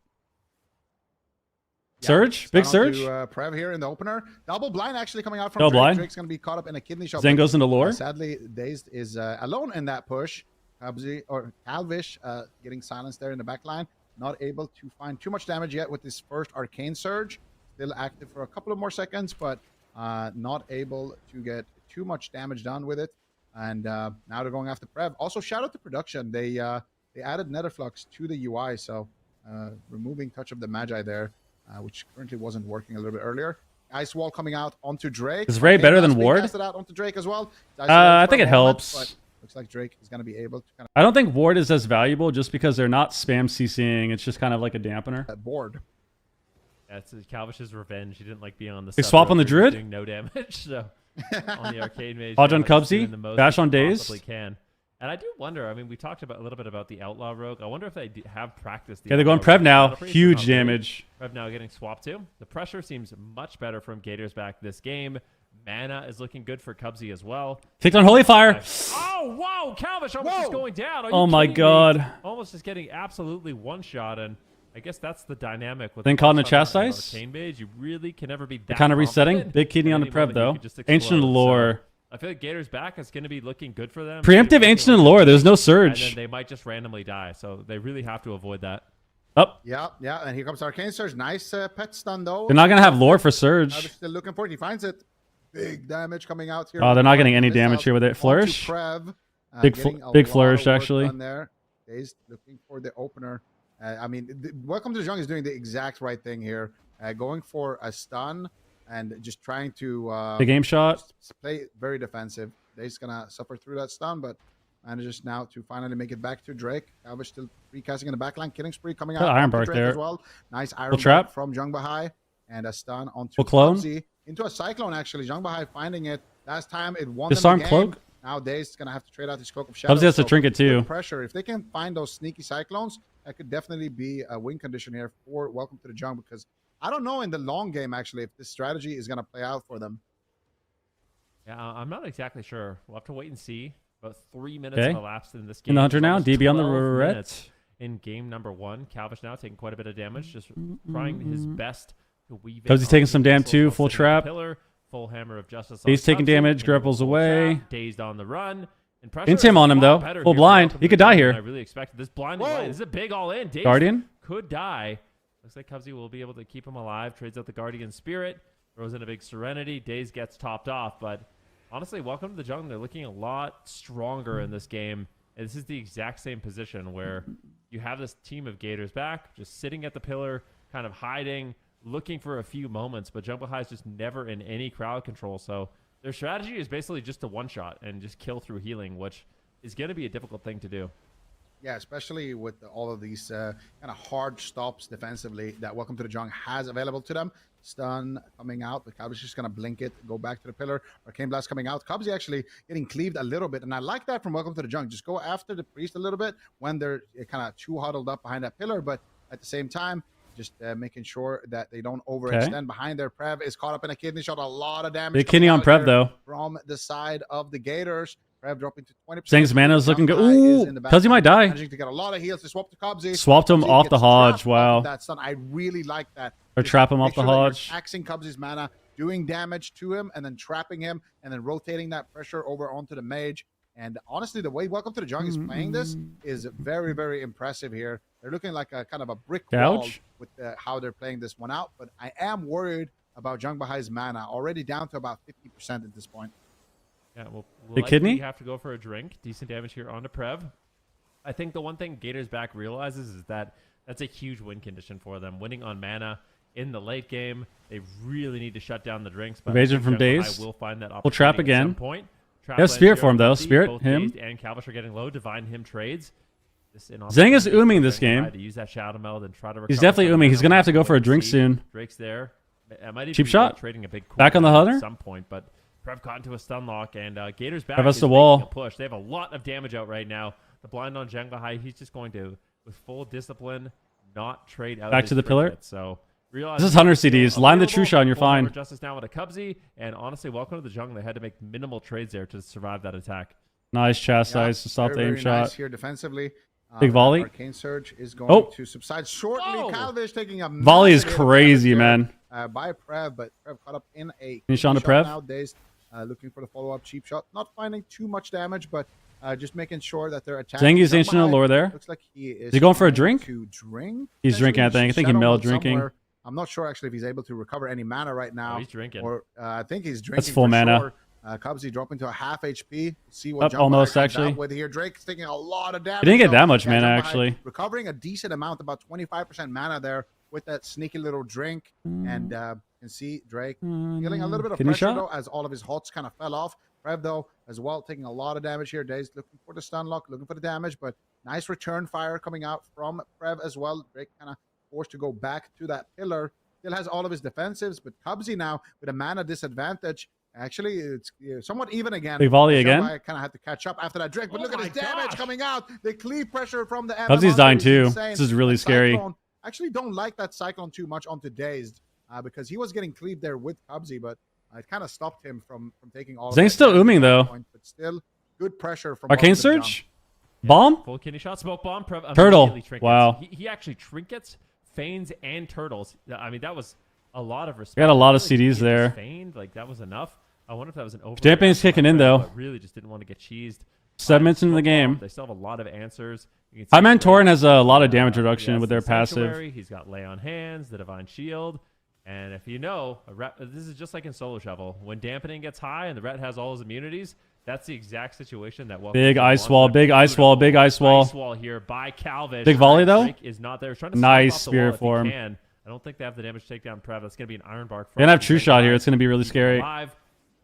Yeah, Surge? Big Surge? Prev here in the opener. Double blind actually coming out from Double Drake. blind. Drake's going to be caught up in a kidney shot. Zen goes into lore. Sadly, Dazed is alone in that push. Calvish getting silenced there in the back line. Not able to find too much damage yet with his first Arcane Surge. Still active for a couple of more seconds, but not able to get too much damage done with it. And now they're going after Prev. Also, shout out to production. They added Netherflux to the UI, so removing Touch of the Magi there, which currently wasn't working a little bit earlier. Ice Wall coming out onto Drake. Is Ray better than Ward? Casted out onto Drake as well. I think it helps. But looks like Drake is going to be able to kind I don't think Ward is as valuable just because they're not spam CCing. It's just kind of like a dampener. Board. Yeah, it's Calvish's revenge. He didn't like being on the They swap on the Druid? doing no damage, so on the Arcade Mage. Hodge on Calvish is doing Cubsy, the most Bash he on Daze. possibly can. And I do wonder, I mean, we talked about a little bit about the Outlaw Rogue. I wonder if they have practiced the Yeah, they're going Outlaw Prev Rogue. now. Not afraid to Huge not damage. Prev now getting swapped to. The pressure seems much better from Gators back this game. Mana is looking good for Cubsy as well. Kicked on Holy Fire. Oh, whoa! Calvish almost just going down. Are you Oh my kidding me? God. Almost just getting absolutely one-shot, and I guess that's the dynamic with Then caught in a one-shot on chastise? Arcane Mage. You really can never be that Kind of resetting. confident. Big kidney At on the any Prev, moment, you though. could just Ancient explode. Lore. So I feel like Gators back is going to be looking good for them. Preemptive Gators Ancient looking and really Lore. good, There's no And surge. then they might just randomly die, so they really have to avoid that. Up. Yeah, and here comes Arcane Surge. Nice pet stun, though. They're not going to have Lore for Surge. Still looking for it. He finds it. Big damage coming out here. Oh, they're not getting any damage here with it. Flourish. Prev, Big getting a big lot flourish, of work actually. done there. Dazed looking for the opener. I mean, Welcome to the Jungle is doing the exact right thing here. Going for a stun and just trying to The game shot. play very defensive. Dazed gonna suffer through that stun, but manages now to finally make it back to Drake. Calvish still recasting in the backline. Killing spree coming out. Got Iron onto Bark Drake there. as well. Nice Iron Full trap. Bark from Jung Bahai. And a stun onto Full clone. Cubsy. Into a Cyclone, actually. Jung Bahai finding it. Last time it won Disarm them the game. Cloak. Now Dazed is going to have to trade out his Cloak of Shadows. Cubsy has to so trinket, too. good pressure. If they can find those sneaky Cyclones, that could definitely be a win condition here for Welcome to the Jungle, because I don't know in the long game, actually, if this strategy is going to play out for them. Yeah, I'm not exactly sure. We'll have to wait and see. About 3 minutes Okay. have elapsed in this game. In the Hunter It's now. almost DB on the 12 Ret. minutes in game number 1. Calvish now taking quite a bit of damage, just trying his best to weave in Cubsy's on taking the some damage missiles too, while full sitting at the trap. Pillar, full hammer of justice. On He's taking Cubsy, damage, hitting grapples full away. trap, dazed on the run. And pressure Intim is on him, a lot though. better Full here for blind. Welcome He to could the die Jungle than here. I really expected. This blind light. This is a big all in. Dazed Guardian. could die. Looks like Cubsy will be able to keep him alive. Trades out the Guardian Spirit. Throws in a big Serenity. Daze gets topped off. But honestly, Welcome to the Jungle. They're looking a lot stronger in this game. And this is the exact same position where you have this team of Gators back, just sitting at the pillar, kind of hiding, looking for a few moments. But Jumbo High is just never in any crowd control. So their strategy is basically just to one-shot and just kill through healing, which is going to be a difficult thing to do. Yeah, especially with all of these kind of hard stops defensively that Welcome to the Jungle has available to them. Stun coming out, but Cubsy's just going to blink it, go back to the pillar. Arcane Blast coming out. Cubsy actually getting cleaved a little bit, and I like that from Welcome to the Jungle. Just go after the priest a little bit when they're kind of too huddled up behind that pillar, but at the same time, just making sure that they don't overextend behind their Prev is caught up in a kidney shot. A lot of damage. Big kidney on Prev, though. From the side of the Gators. Prev dropping to 20%. Zang's mana is looking good. Young Guy is Ooh, in the Cubsy might die. Managing to get a lot of heals. They swap to Cubsy. Swapped him Cubsy off the gets Hodge. trapped Wow. off that stun. I really like that. Or Just trap him off make the sure that you're Hodge. taxing Cubsy's mana, doing damage to him, and then trapping him, and then rotating that pressure over onto the mage. And honestly, the way Welcome to the Jungle is playing this is very, very impressive here. They're looking like a kind of a brick wall with how they're playing this one out. But I am worried about Jung Bahai's mana, already down to about 50% at this point. Yeah, we'll the kidney have to go for a drink. Decent damage here onto Prev. I think the one thing Gators Back realizes is that that's a huge win condition for them. Winning on mana in the late game, they really need to shut down the drinks. But Evasion from Daze. will find that We'll trap opportunity at again. some point. Yeah, Spirit form though. Spirit both him. Dazed and Calvish are getting low. Divine him trades. Zang is ooming this game. To use that Shadow Meld and try to He's definitely ooming. He's gonna have to go for a drink soon. Drake's there. It might even Cheap be shot. Trading a big Back on the Hunter. at some point, but Prev caught into a stun lock, and Gators Back Prev has is the making wall. a push. They have a lot of damage out right now. The blind on Zhang Bahai, he's just going to, with full discipline, not trade out. Back of to his the pillar. trinkets. So realize This is Hunter CDs. Line the True Shot and you're fine. Justice now with a Cubsy, and honestly, welcome to the jungle. They had to make minimal trades there to survive that attack. Nice chastise to stop the aim very shot. nice here defensively. Big volley. Arcane Surge is going to subside shortly. Oh. Calvish taking a Volley is massive hit of crazy, damage man. there, by Prev, but Prev caught up in a Finish on key to shot Prev. nowadays. Looking for the follow-up cheap shot. Not finding too much damage, but just making sure that they're attacking. Zangi's ancient allure there. Looks like he is he going for a drink? To drink? He's drinking, I think. I think he Shadow Meld Meld drinking. somewhere. I'm not sure actually if he's able to recover any mana right now. Oh, he's drinking. Or I think he's drinking. That's full for mana. Sure. Cubsy dropping to a half HP. See what Jump almost comes actually. out with here. Drake's taking a lot of damage. He didn't get though. that much mana, Jump actually. recovering a decent amount, about 25% mana there with that sneaky little drink. And you can see Drake feeling a little bit of Kidney pressure shot? though, as all of his hots kind of fell off. Prev though as well taking a lot of damage here. Daze looking for the stun lock, looking for the damage, but nice return fire coming out from Prev as well. Drake kind of forced to go back to that pillar. Still has all of his defensives, but Cubsy now with a mana disadvantage. Actually, it's somewhat even again. Big volley again. I kind of had to catch up after that drink, but look at his damage coming out. The cleave pressure from the Cubsy's dying too. This is really scary. Cyclone, actually don't like that Cyclone too much onto Dazed because he was getting cleaved there with Cubsy, but it kind of stopped him from taking all. Zang's still ooming though. But still good pressure from Arcane Surge? Bomb? Full kidney shot, smoke bomb. Prev Turtle. immediately trinkets. Wow. He actually trinkets, feigns, and turtles. I mean, that was a lot of respect. We had a lot of Really, CDs he there. just Feigned, like that was enough. I wonder if that was an over. Damping's kicking in, though. Really just didn't want to get cheesed. 7 minutes into the Smoke bomb, game. They still have a lot of answers. High Man Torin has a lot of damage He reduction has with the their passive. Sanctuary, he's got Lay on Hands, the Divine Shield. And if you know, this is just like in Solo Shovel. When dampening gets high and the Ret has all his immunities, that's the exact situation that Big ice wall, big ice wall, big ice wall. Ice wall here by Calvish. Big volley, though? Drake is not there. He's trying to Nice snipe off the wall spirit if he form. can. I don't think they have the damage to take down Prev. That's going to be an Iron Bark. They're gonna have True Shot here. It's gonna be really scary. Alive.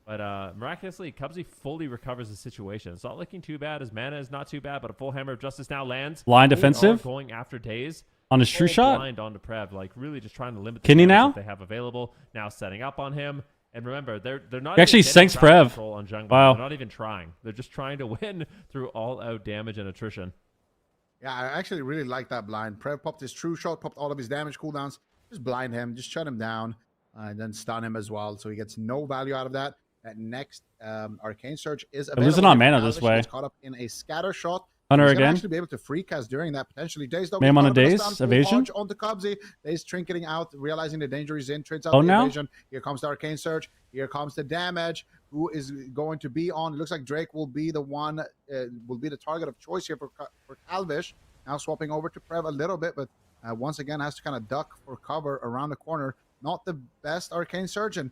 But miraculously, Cubsy fully recovers the situation. It's not looking too bad. His mana is not too bad, but a full Hammer of Justice now lands. Line They defensive? are going after Daze. On his True Full Shot? blind onto Prev, like really just trying to limit the Kidney damage now? that they have available. Now setting up on him. And remember, they're not He actually even getting sinks crowd Prev. control on Jungle. Wow. They're not even trying. They're just trying to win through all-out damage and attrition. Yeah, I actually really like that blind. Prev popped his True Shot, popped all of his damage cooldowns. Just blind him, just shut him down, and then stun him as well. So he gets no value out of that. That next Arcane Surge is available. They're losing on here. mana this Calvish way. gets caught up in a scatter shot. Hunter He's gonna again. actually be able to free cast during that potentially. Daze though. May him on a gets caught up in Daze, stun, full evasion. punch onto Cubsy. Daze trinketing out, realizing the danger he's in, trades out Oh, the now? evasion. Here comes the Arcane Surge. Here comes the damage. Who is going to be on? It looks like Drake will be the one, will be the target of choice here for Calvish. Now swapping over to Prev a little bit, but once again has to kind of duck for cover around the corner. Not the best Arcane Surge. And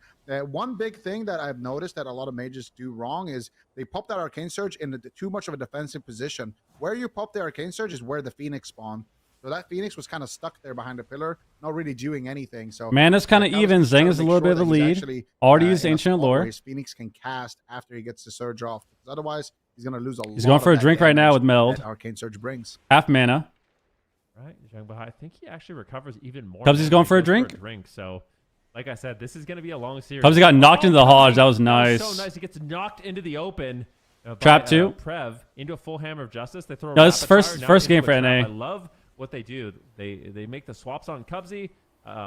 one big thing that I've noticed that a lot of mages do wrong is they pop that Arcane Surge in too much of a defensive position. Where you pop the Arcane Surge is where the Phoenix spawned. So that Phoenix was kind of stuck there behind the pillar, not really doing anything. So Mana's kind of Calvish even. is trying Zang to is a make little sure bit of that the he's lead. actually, Artie's in a Ancient spot where Allure. his Phoenix can cast after he gets the Surge off. Because otherwise, he's going to lose a lot. He's going for of a that drink right now damage with Meld. that Arcane Surge brings. Half mana. Right, Zhang Bahai. I think he actually recovers even more. Cubsy's mana going if he for a goes drink? So, like I said, this is going to be a long series. Cubsy got knocked into the Hodge. That was nice. So nice. He gets knocked into the open. By, Trap two. Prev into a full Hammer of Justice. They throw a No, this is rapid first- fire, now first into game for a trap. NA. I love what they do. They make the swaps on Cubsy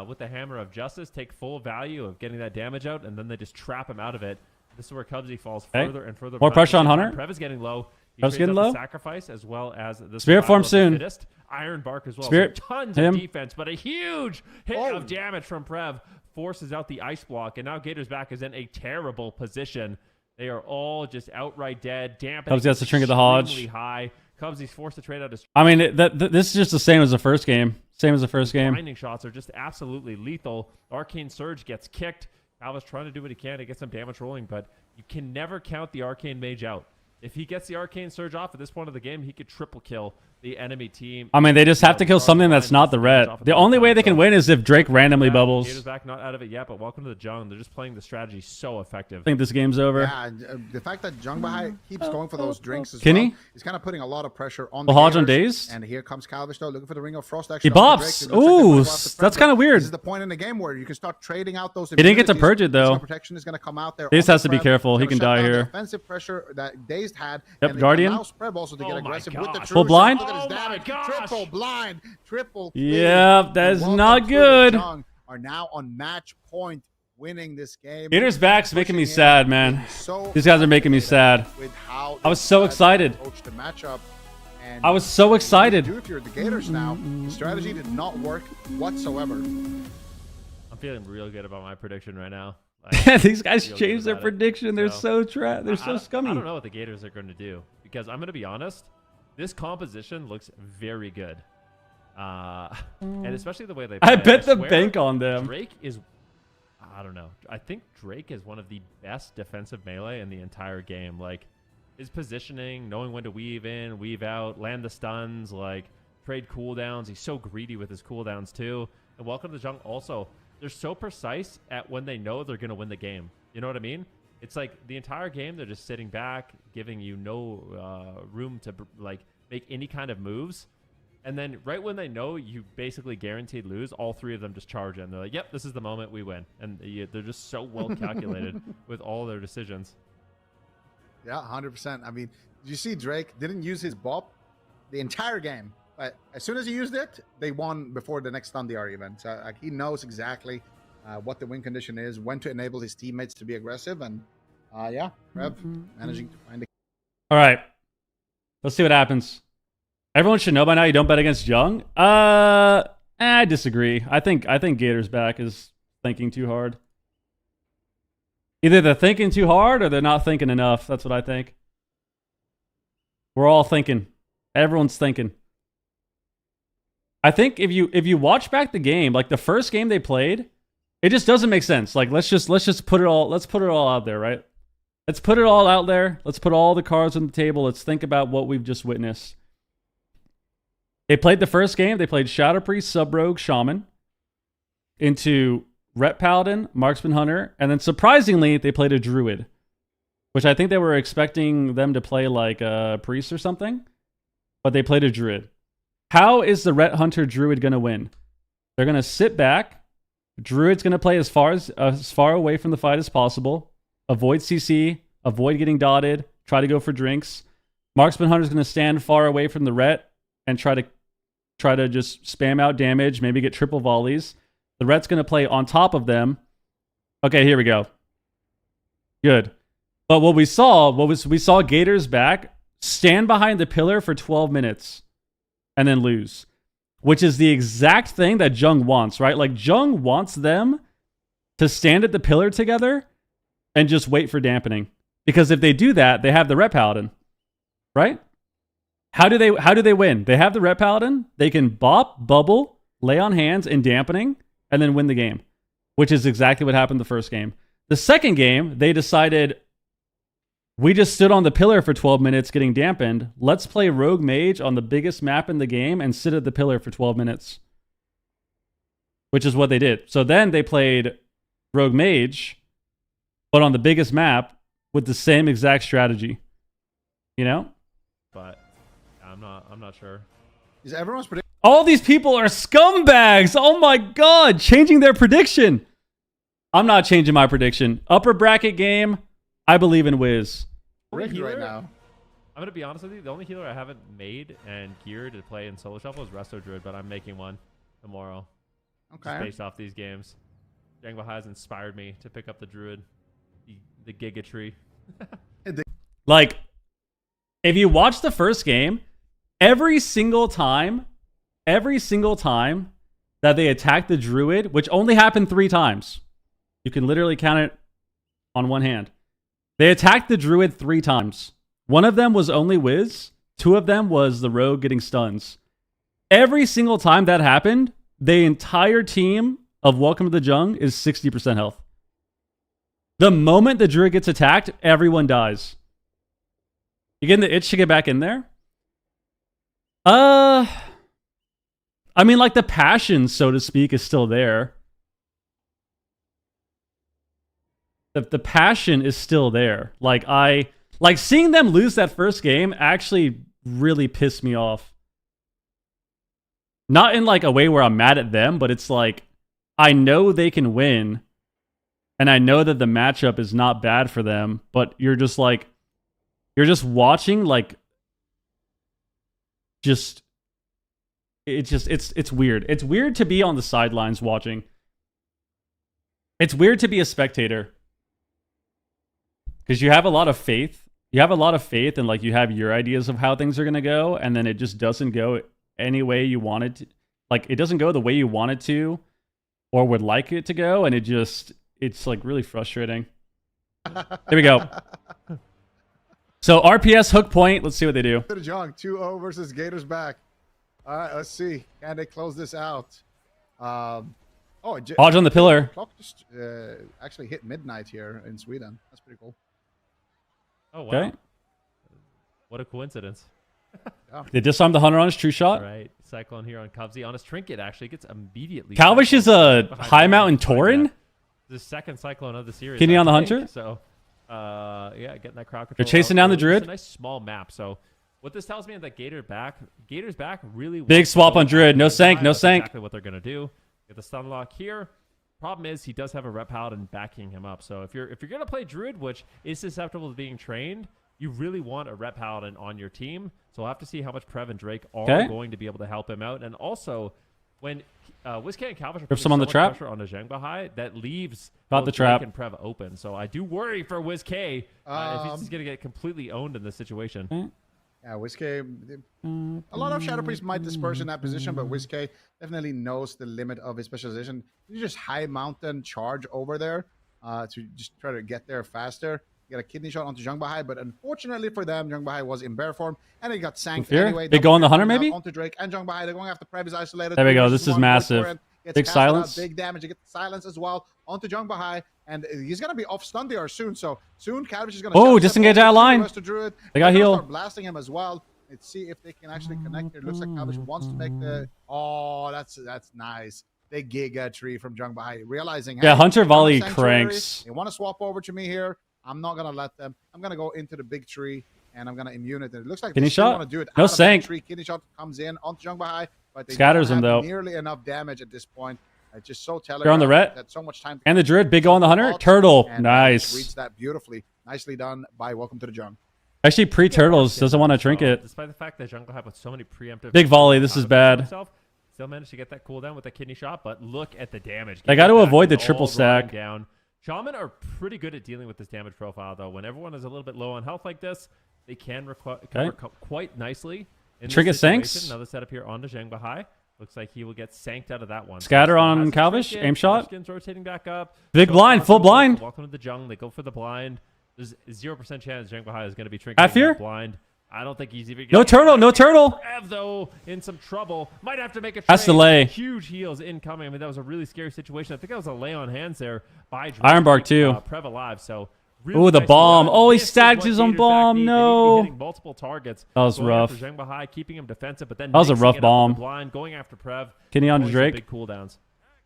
with the Hammer of Justice, take full value of getting that damage out, and then they just trap him out of it. This is where Cubsy falls further and further. More behind. pressure on At the same Hunter. time, Prev is getting low. He Prev's trades getting out the low. Sacrifice as well as the Spirit form survival of the soon. fittest. Iron Bark as well. Spirit, So tons him. of defense, but a huge hit of damage from Prev forces out the ice block, and now Gators Back is in a terrible position. They are all just outright dead. Dampening Cubs gets the trinket the Hodge. extremely high. Cubs, he's forced to trade out his I mean, this is just the same as the first game. Same as the first game. blinding shots are just absolutely lethal. Arcane Surge gets kicked. Calva's trying to do what he can to get some damage rolling, but you can never count the Arcane Mage out. If he gets the Arcane Surge off at this point of the game, he could triple kill the enemy team. I mean, they just have to kill something that's not the red. The only way they can win is if Drake randomly bubbles. Gators back, not out of it yet, but welcome to the Jung. They're just playing the strategy so effective. I think this game's over. Yeah, the fact that Jung Bahai keeps going for those drinks as Can well he? is kind of putting a lot of pressure on The the Hodge on Gators. days? And here comes Calvish though, looking for the Ring of Frost. He Actually, on the bops. Drake. It looks like they might Ooh, go after that's Purge. kind of weird. This is the point in the game where you can start trading out those. He didn't get to immunities. purge it, though. Some protection is going to come out there. Daze on has the to be Preb. careful. He Gonna can shut die down the here. offensive pressure that Dazed had. Yep, and it Guardian. allows Preb also to get Oh my aggressive with the gosh. Full True. blind? Look at his Oh my damage. gosh. Triple blind. Triple. Yeah, fade. that is Welcome not to the good. Jung are now on match point, winning this game. Gators back's making me Pushing in, sad, man. being so These guys are making me sad. with how I was so excited. approached the matchup. And I was so excited. Dude, if you're the Gators now, the strategy did not work whatsoever. I'm feeling real good about my prediction right now. Like, These guys feel good changed their about it. prediction. They're so they're so scummy. I don't know what the Gators are going to do because I'm going to be honest. This composition looks very good, and especially the way they play. I bet the swear bank on them. Drake is. I don't know. I think Drake is one of the best defensive melee in the entire game. Like his positioning, knowing when to weave in, weave out, land the stuns, like trade cooldowns. He's so greedy with his cooldowns too. And welcome to the Jung also. They're so precise at when they know they're going to win the game. You know what I mean? It's like the entire game, they're just sitting back, giving you no room to like make any kind of moves. And then right when they know you basically guaranteed lose, all three of them just charge in. They're like, yep, this is the moment we win. And they're just so well calculated with all their decisions. Yeah, 100%. I mean, did you see Drake didn't use his bop the entire game? But as soon as he used it, they won before the next Thunder event. So like, he knows exactly what the win condition is, when to enable his teammates to be aggressive. And yeah, Rev managing to find it. All right, let's see what happens. Everyone should know by now you don't bet against Jung. I disagree. I think Gators back is thinking too hard. Either they're thinking too hard or they're not thinking enough. That's what I think. We're all thinking. Everyone's thinking. I think if you watch back the game, like the first game they played, it just doesn't make sense. Like let's just put it all out there, right? Let's put it all out there. Let's put all the cards on the table. Let's think about what we've just witnessed. They played the first game. They played Shadow Priest, Sub Rogue, Shaman into Ret Paladin, Marksman Hunter, and then surprisingly they played a Druid, which I think they were expecting them to play like a Priest or something, but they played a Druid. How is the Ret Hunter Druid going to win? They're going to sit back. Druid's going to play as far away from the fight as possible. Avoid CC, avoid getting dotted, try to go for drinks. Marksman Hunter's going to stand far away from the Ret and try to just spam out damage, maybe get triple volleys. The Ret's going to play on top of them. Okay, here we go. Good. But what we saw Gators back stand behind the pillar for 12 minutes and then lose, which is the exact thing that Jung wants, right? Like Jung wants them to stand at the pillar together and just wait for dampening. Because if they do that, they have the Ret Paladin, right? How do they win? They have the Ret Paladin. They can bop, bubble, lay on hands, and dampening, and then win the game, which is exactly what happened the first game. The second game, they decided, we just stood on the pillar for 12 minutes getting dampened. Let's play Rogue Mage on the biggest map in the game and sit at the pillar for 12 minutes, which is what they did. So then they played Rogue Mage, but on the biggest map with the same exact strategy, you know? But I'm not sure. Is everyone's prediction? All these people are scumbags. Oh my God. Changing their prediction. I'm not changing my prediction. Upper bracket game. I believe in Wiz. Rigged right now. I'm going to be honest with you. The only healer I haven't made and geared to play in Solo Shuffle is Resto Druid, but I'm making one tomorrow. Okay. Just based off these games. Jangba has inspired me to pick up the Druid. The Giga Tree. Like, if you watch the first game, every single time that they attacked the Druid, which only happened 3 times, you can literally count it on one hand. They attacked the druid 3 times. One of them was only Wiz. 2 of them was the rogue getting stuns. Every single time that happened, the entire team of Welcome to the Jung is 60% health. The moment the druid gets attacked, everyone dies. You getting the itch to get back in there? I mean, like, the passion, so to speak, is still there. The passion is still there. Like, seeing them lose that first game actually really pissed me off. Not in, like, a way where I'm mad at them, but it's like, I know they can win, and I know that the matchup is not bad for them, but you're just like, you're just watching, like, it's weird. It's weird to be on the sidelines watching. It's weird to be a spectator. Because you have a lot of faith. You have a lot of faith, and, like, you have your ideas of how things are going to go, and then it just doesn't go any way you want it to. Like, it doesn't go the way you want it to or would like it to go, and it's like really frustrating. There we go. So RPS hook point. Let's see what they do. Jung 2-0 versus Gators back. All right, let's see. Can they close this out? Hodge on the pillar. Clock just actually hit midnight here in Sweden. That's pretty cool. Oh, wow. Okay. What a coincidence. Yeah. They disarmed the hunter on his true shot. Right. Cyclone here on Cubsy. On his trinket, actually gets immediately. Calvish is a high mountain Tauren. The second cyclone of the series. Kidney on the think. hunter. So, yeah, getting that crowd control. They're chasing down the It's druid. a nice small map. So, what this tells me is that Gators back really Big wants swap to on go druid. back No to sank. high. No That's sank. Exactly what they're gonna do. Get the stun lock here. Problem is, he does have a rep paladin backing him up. So if you're gonna play druid, which is susceptible to being trained, you really want a rep paladin on your team. So we'll have to see how much Prev and Drake are going to be able to help him out. And also, when Wizkid and Calvish are putting some on so the much trap. pressure on the Zhengbahai, that leaves Got the both trap. Drake and Prev open. So I do worry for Wizkid if he's just gonna get completely owned in this situation. Yeah, Whiskey. A lot of Shadow Priest might disperse in that position, but Whiskey definitely knows the limit of his specialization. You just high mountain charge over there to just try to get there faster. You got a kidney shot onto Zhengbahai, but unfortunately for them, Zhengbahai was in bear form and he got sanked anyway. They go on the hunter, maybe? Onto Drake and Zhengbahai. They're going after Prev is isolated. There we go. This is massive. Big silence. Big damage. You get the silence as well onto Zhengbahai, and he's going to be off stun there soon. So soon, Calvish is going to. Oh, disengage that line. They got heal. Start blasting him as well. Let's see if they can actually connect. It looks like Calvish wants to make the. Oh, that's nice. Big Giga tree from Zhengbahai, realizing. Yeah, hey, Hunter Volley Sanctuary, cranks. They want to swap over to me here. I'm not gonna let them. I'm gonna go into the big tree and I'm gonna immune it. And it looks like Kidney they still shot? want to do it. No out of that sank. tree. Kidney shot comes in onto Zhengbahai, but they Scatters don't him, have though. nearly enough damage at this point. It's just so telling. They're on the ret. That so much time. And the druid, big go on the hunter. Turtle, And nice. reads that beautifully. Nicely done by Welcome to the Jung. Actually, pre-turtles doesn't want to trinket. Despite the fact that Jungle had with so many preemptive. Big volley. This is bad. Himself, still managed to get that cooldown with the kidney shot, but look at the damage. They got to Getting avoid the back is triple all stack. down. Shaman are pretty good at dealing with this damage profile, though. When everyone is a little bit low on health like this, they can recover quite nicely. In Trinket this situation. sinks. Another setup here on the Zhengbahai. Looks like he will get sanked out of that one. Scatter Still on has the Calvish, trinket. aim shot. Skins rotating back up. Big blind, full blind. Welcome to the Jung. They go for the blind. There's 0% chance Zhengbahai is going to be Half trinketing here? that blind. I don't think he's even. No turtle, no turtle. Prev, though, in some trouble. Might have to make a trade. That's the lay. Huge heals incoming. I mean, that was a really scary situation. I think that was a lay on hands there by Drake. Ironbark, too. Prev alive, so. Really Ooh, the nice bomb. job. Oh, he This is stacked what his own Gators bomb. back need. They need to be No. hitting multiple targets. That was Going rough. after Zhengbahai, keeping him defensive, but then That was a mixing rough it up with bomb. the blind, going after Prev. Kidney on to Always some Drake. Big cooldowns.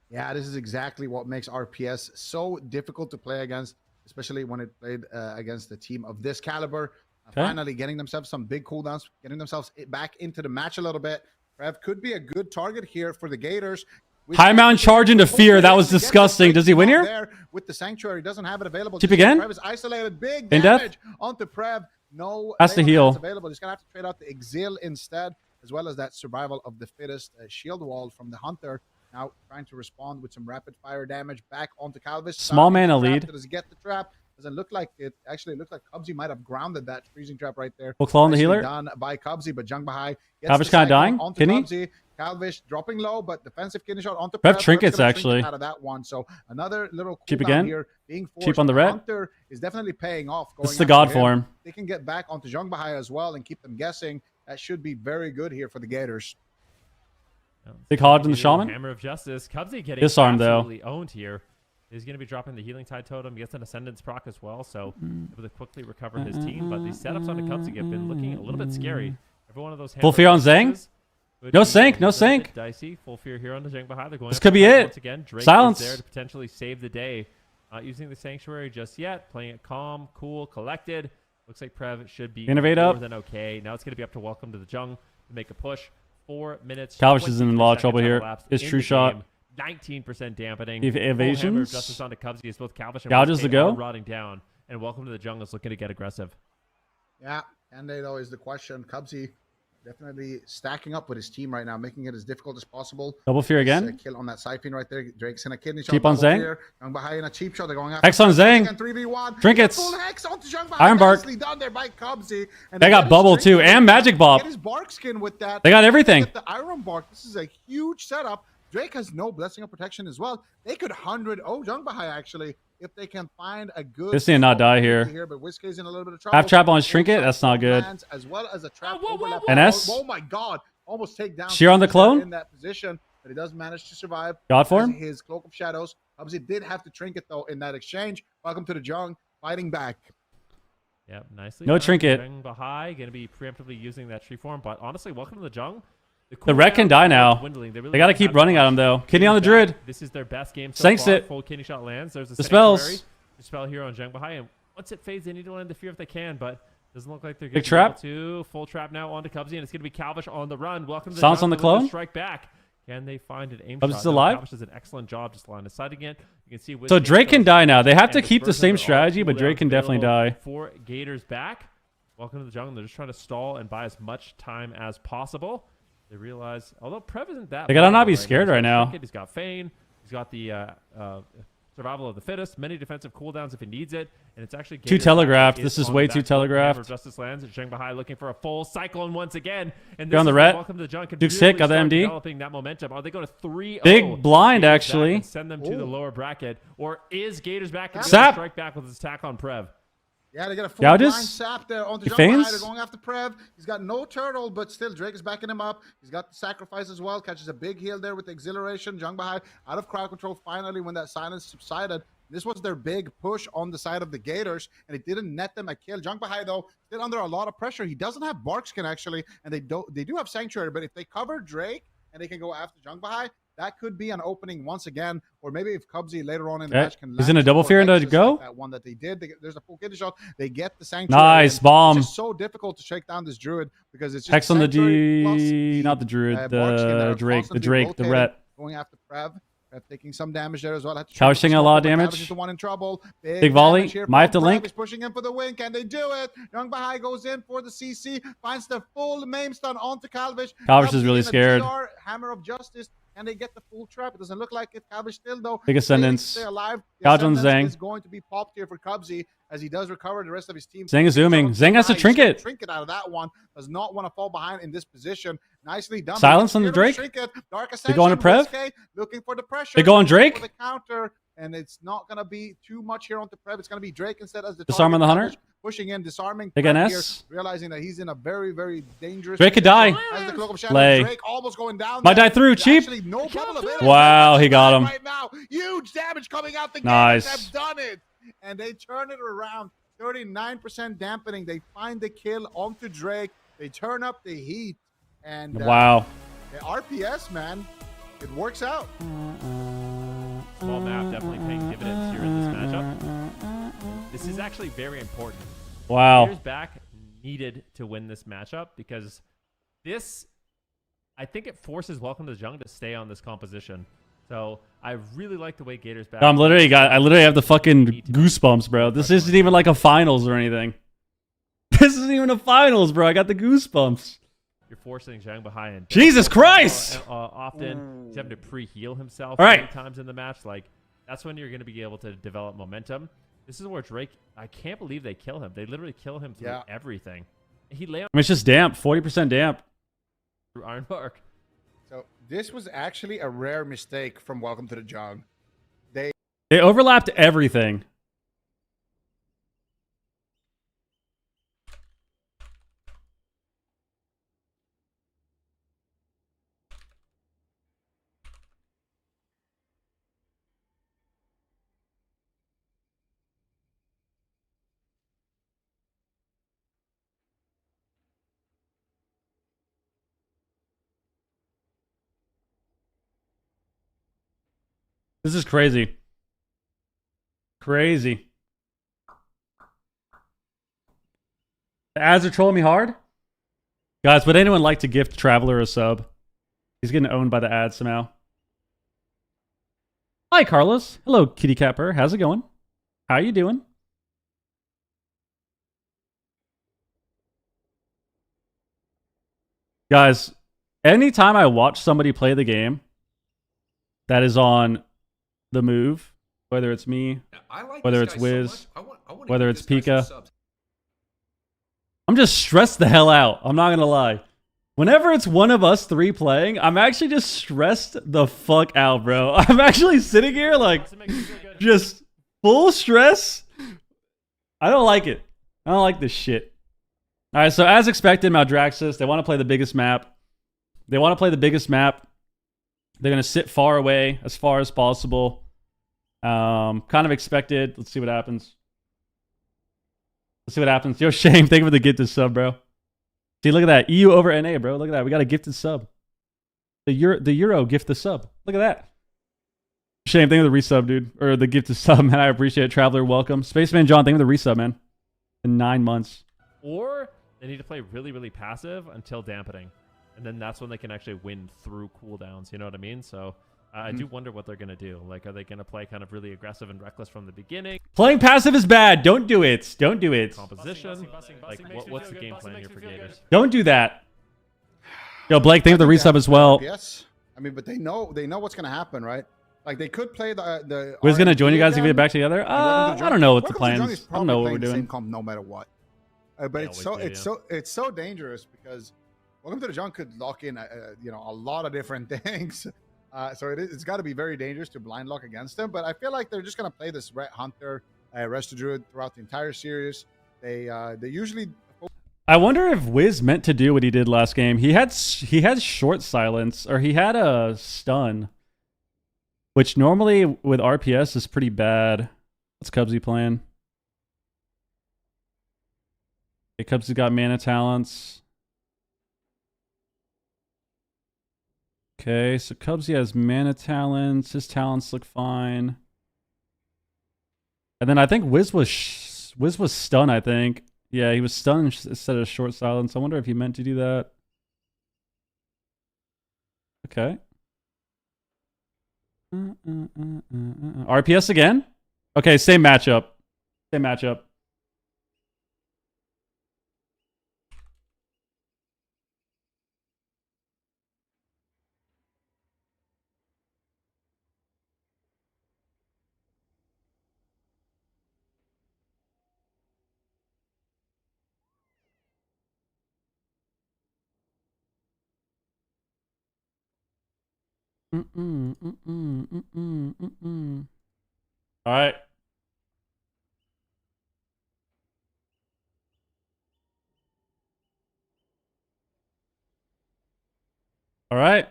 Yeah, this is exactly what makes RPS so difficult to play against, especially when it played against a team of this caliber. Finally getting themselves some big cooldowns, getting themselves back into the match a little bit. Prev could be a good target here for the Gators. High mountain charge into fear. That was disgusting. Does he win here? There with the Sanctuary, doesn't have it available. Chip again? Prev is isolated. Big In death? damage onto Prev. No, Has to lay on heal. hands available. He's gonna have to trade out the Exil instead, as well as that survival of the fittest shield wall from the Hunter. Now trying to respond with some rapid fire damage back onto Calvis. Small mana lead. Does he get the trap? Doesn't look like it. Actually, it looks like Cubsy might have grounded that freezing trap right there. Full claw on the Nicely healer. done by Cubsy, but Jung Bahai gets Calvish the kinda cyclone dying. onto Kidney? Cubsy. Calvish dropping low, but defensive kidney shot onto Prev Prev. trinkets, Prev's gonna actually. trinket out of that one. So another little Cheap cooldown again. here being forced. Cheap on the red. Hunter is definitely paying off. This is going the god after him. form. They can get back onto Jung Bahai as well and keep them guessing. That should be very good here for the Gators. Big Hodge and the Shaman. Hammer of Justice. Cubsy getting Disarm, though. absolutely owned here. He's going to be dropping the Healing Tide Totem. Gets an Ascendance proc as well, so able to quickly recover his team. But the setups on the Cubsy have been looking a little bit scary. Every one of those Full fear on Zhang. No sync, no sync. Dicey. Full fear here on the Zhang Bahai. They're going This after could be Prez it. Once again, Drake Silence. is there to potentially save the day. Not using the Sanctuary just yet. Playing it calm, cool, collected. Looks like Prev should be Innovate more up. than okay. Now it's going to be up to Welcome to the Jung to make a push. 4 minutes. Calvish is in a 23 lot of trouble seconds here. elapsed His in true the shot. game. 19% dampening. Evasions. Full Hammer of Justice onto Cubsy as both Calvish and Gouges Westgate the go. are rotting down. And Welcome to the Jungle is looking to get aggressive. Yeah, and they though is the question. Cubsy definitely stacking up with his team right now, making it as difficult as possible. Double fear Nice, again. kill on that Siphon right there. Drake's in a kidney shot. Cheap on double Zhang. fear. Young Bahai in a cheap shot. They're going after Hex on Zhang. Again, 3v1. Trinkets. Full hex onto Young Bahai. Iron Bark. Nicely done there by Cubsy. And They got get his bubble too, trinket. and magic bop. Get his bark skin with that. They got everything. Get the Iron Bark. This is a huge setup. Drake has no blessing of protection as well. They could 100 Young Bahai actually if they can find a good. This need to not die here. But Whiskey's in a little bit of trouble. Half trap on his trinket. That's not good. Lands, as well as a trap whoa, whoa, overlap. whoa. NS? Oh my god. Almost take down Sheer on the clone? in that position, but he does manage to survive. God As form? his Cloak of Shadows. Obviously did have to trinket though in that exchange. Welcome to the Jung, fighting back. Yep, nicely. No done. trinket. Zhang Bahai going to be preemptively using that tree form, but honestly, Welcome to the Jung. The wreck can die now. Dwindling. They got to keep running at him though. Kidney on the Druid. This is their best game so Sinks far. it. Full kidney shot lands. There's a Dispels. Sanctuary. Dispel here on Zhang Bahai, and once it fades, they need to land the fear if they can, but doesn't look like they're going Big to trap. be able to. Full trap now onto Cubsy, and it's going to be Calvish on the run. Welcome to the Silence Jung, on the looking to clone. Strike back. Can they find an aim Cubs shot? still No, alive? Calvish does an excellent job just line of sight again. You can see So Drake can die now. They have to and keep the dispersals same are strategy, but cooldown Drake can definitely available die. For Gators back. Welcome to the Jungle. They're just trying to stall and buy as much time as possible. They realize, although Prev isn't that. They gotta not vulnerable be scared He's got right now. Trinket, he's got Feign. He's got the survival of the fittest. Many defensive cooldowns if he needs it, and it's actually Too Gators telegraphed. back This is on way the too back foot. Hammer of telegraphed. Justice lands. Zhang Bahai looking for a full cyclone once again. And They're this on the is ret. where Welcome to the Junk. Duke's hit, got the start MD. Developing that momentum. Are they going to 3-0? Big blind, Gators back actually. and send them to the lower bracket, or is Gators back and Sap. strike back with his attack on Prev? Yeah, they get a full Gouges? blind sap there onto He Jung Bahai. feigns? They're going after Prev. He's got no turtle, but still Drake is backing him up. He's got the sacrifice as well. Catches a big heal there with the exhilaration. Jung Bahai out of crowd control finally when that silence subsided. This was their big push on the side of the Gators, and it didn't net them a kill. Jung Bahai, though, still under a lot of pressure. He doesn't have Barkskin, actually, and they do have Sanctuary, but if they cover Drake and they can go after Jung Bahai, that could be an opening once again. Or maybe if Cubsy later on in the Okay. match can He's in a land double some fear more and a hexes go? like that one that they did. There's a full kidney shot. They get the Sanctuary. Nice and bomb. It's just so difficult to shake down this Druid because it's just Hex on the Sanctuary plus D, not the Druid, Barkskin that the are Drake, constantly the rotating, Ret. going after Prev. Prev taking some damage there as well. Had to Calvish try to taking a lot of smoke, but damage. Calvish is the one in trouble. Big volley. damage here Might have from to Prev. link. He's pushing in for the win. Can they do it? Young Bahai goes in for the CC, finds the full maim stun onto Calvish. Calvish is Cubsy really in a scared. TR, Hammer of Justice. Can they get the full trap? It doesn't look like it. Calvish still, though. Big Ascendance. Stay alive. The Gouge on Ascendance Zhang. is going to be popped here for Cubsy as he does recover the rest of his team. Zhang is zooming. Zhang has a trinket. Trinket out of that one. Does not want to fall behind in this position. Nicely done. Silence on the Drake. Dark They go on to Ascension, Prev. Whiskey looking for the pressure. They go on looking Drake. for the counter, and it's not going to be too much here onto Prev. It's going to be Drake instead as the Disarm target. on the Hunter. Pushing in, disarming. They got Prev an here, S. realizing that he's in a very, very dangerous. Drake could position. die. Has the Cloak of Shadows. Lay. Drake almost going down. Might there. die through. There's Cheap. actually no bubble available. Wow, he got him. Right now, huge damage coming out. The Nice. Gators have done it, and they turn it around. 39% dampening. They find the kill onto Drake. They turn up the heat, and Wow. the RPS, man, it works out. Small map definitely paying dividends here in this matchup. This is actually very important. Wow. Gators back needed to win this matchup because this, I think it forces Welcome to the Jung to stay on this composition. So I really like the way Gators back. I literally have the fucking goosebumps, bro. This isn't even like a finals or anything. This isn't even a finals, bro. I got the goosebumps. You're forcing Zhang Bahai and Jesus Christ! Often he's having to pre-heal himself All right. many times in the match. Like that's when you're going to be able to develop momentum. This is where Drake. I can't believe they kill him. They literally kill him through everything. He lay on I mean, it's just damp. 40% damp. through Iron Bark. So this was actually a rare mistake from Welcome to the Jungle. They overlapped everything. This is crazy. Crazy. The ads are trolling me hard. Guys, would anyone like to gift Traveler a sub? He's getting owned by the ads somehow. Hi, Carlos. Hello, Kitty Capper. How's it going? How you doing? Guys, anytime I watch somebody play the game that is on the move, whether it's me, I like whether this it's guy so Wiz, much. I wanna whether give it's this guy some Pika, subs. I'm just stressed the hell out. I'm not gonna lie. Whenever it's one of us three playing, I'm actually just stressed the fuck out, bro. I'm actually sitting here like just full stress. I don't like it. I don't like this shit. All right, so as expected, Maldraxxus, they want to play the biggest map. They want to play the biggest map. They're going to sit far away as far as possible. Kind of expected. Let's see what happens. Let's see what happens. Yo, Shame, thank you for the gifted sub, bro. See, look at that. EU over NA, bro. Look at that. We got a gifted sub. The Euro gift the sub. Look at that. Shame, thank you for the resub, dude. Or the gifted sub, man. I appreciate it. Traveler, welcome. Spaceman John, thank you for the resub, man. In 9 months. Or they need to play really, really passive until dampening. And then that's when they can actually win through cooldowns. You know what I mean? So I do wonder what they're going to do. Like, are they going to play kind of really aggressive and reckless from the beginning? Playing passive is bad. Don't do it. Don't do it. Composition? Like, what's the game plan here for Gators? Don't do that. Yo, Blake, thank you for the resub as well. Yes. I mean, but they know what's going to happen, right? Like, they could play the Who's going to join you guys if again. we get back together? I don't know what the plan is. I don't know what we're The same doing. comp no matter what. But it's so dangerous because Welcome to the Jungle could lock in a lot of different things. So it's got to be very dangerous to blind lock against them. But I feel like they're just gonna play this Ret Hunter, Resto Druid throughout the entire series. They usually. I wonder if Wiz meant to do what he did last game. He had short silence, or he had a stun, which normally with RPS is pretty bad. What's Cubsy playing? Okay, Cubsy's got mana talents. Okay, so Cubsy has mana talents. His talents look fine. And then I think Wiz was stun, I think. Yeah, he was stunned instead of short silence. I wonder if he meant to do that. Okay. RPS again? Okay, same matchup. Same matchup. All right. All right.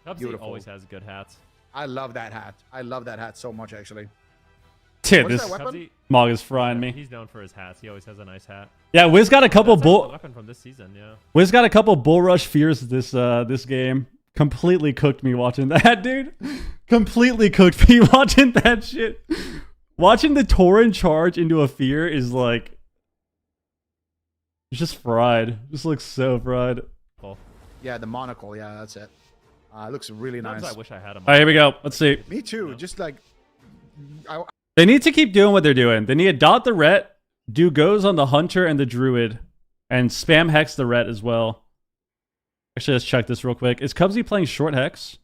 Cubsy always has good hats. I love that hat. I love that hat so much, actually. Dude, What is this that weapon? Mog is frying me. He's known for his hats. He always has a nice hat. Yeah, Wiz got a couple That's actually bull. the weapon from this season, yeah. Wiz got a couple bull rush fears this game. Completely cooked me watching that, dude. Completely cooked me watching that shit. Watching the Tauren charge into a fear is like, it's just fried. Just looks so fried. Cool. Yeah, the monocle. Yeah, that's it. It looks really nice. Sometimes I wish I had him. All right, here we go. Let's see. Me too. Just like, They need to keep doing what they're doing. They need to dot the ret, do goes on the hunter and the druid, and spam hex the ret as well. Actually, let's check this real quick. Is Cubsy playing short hex?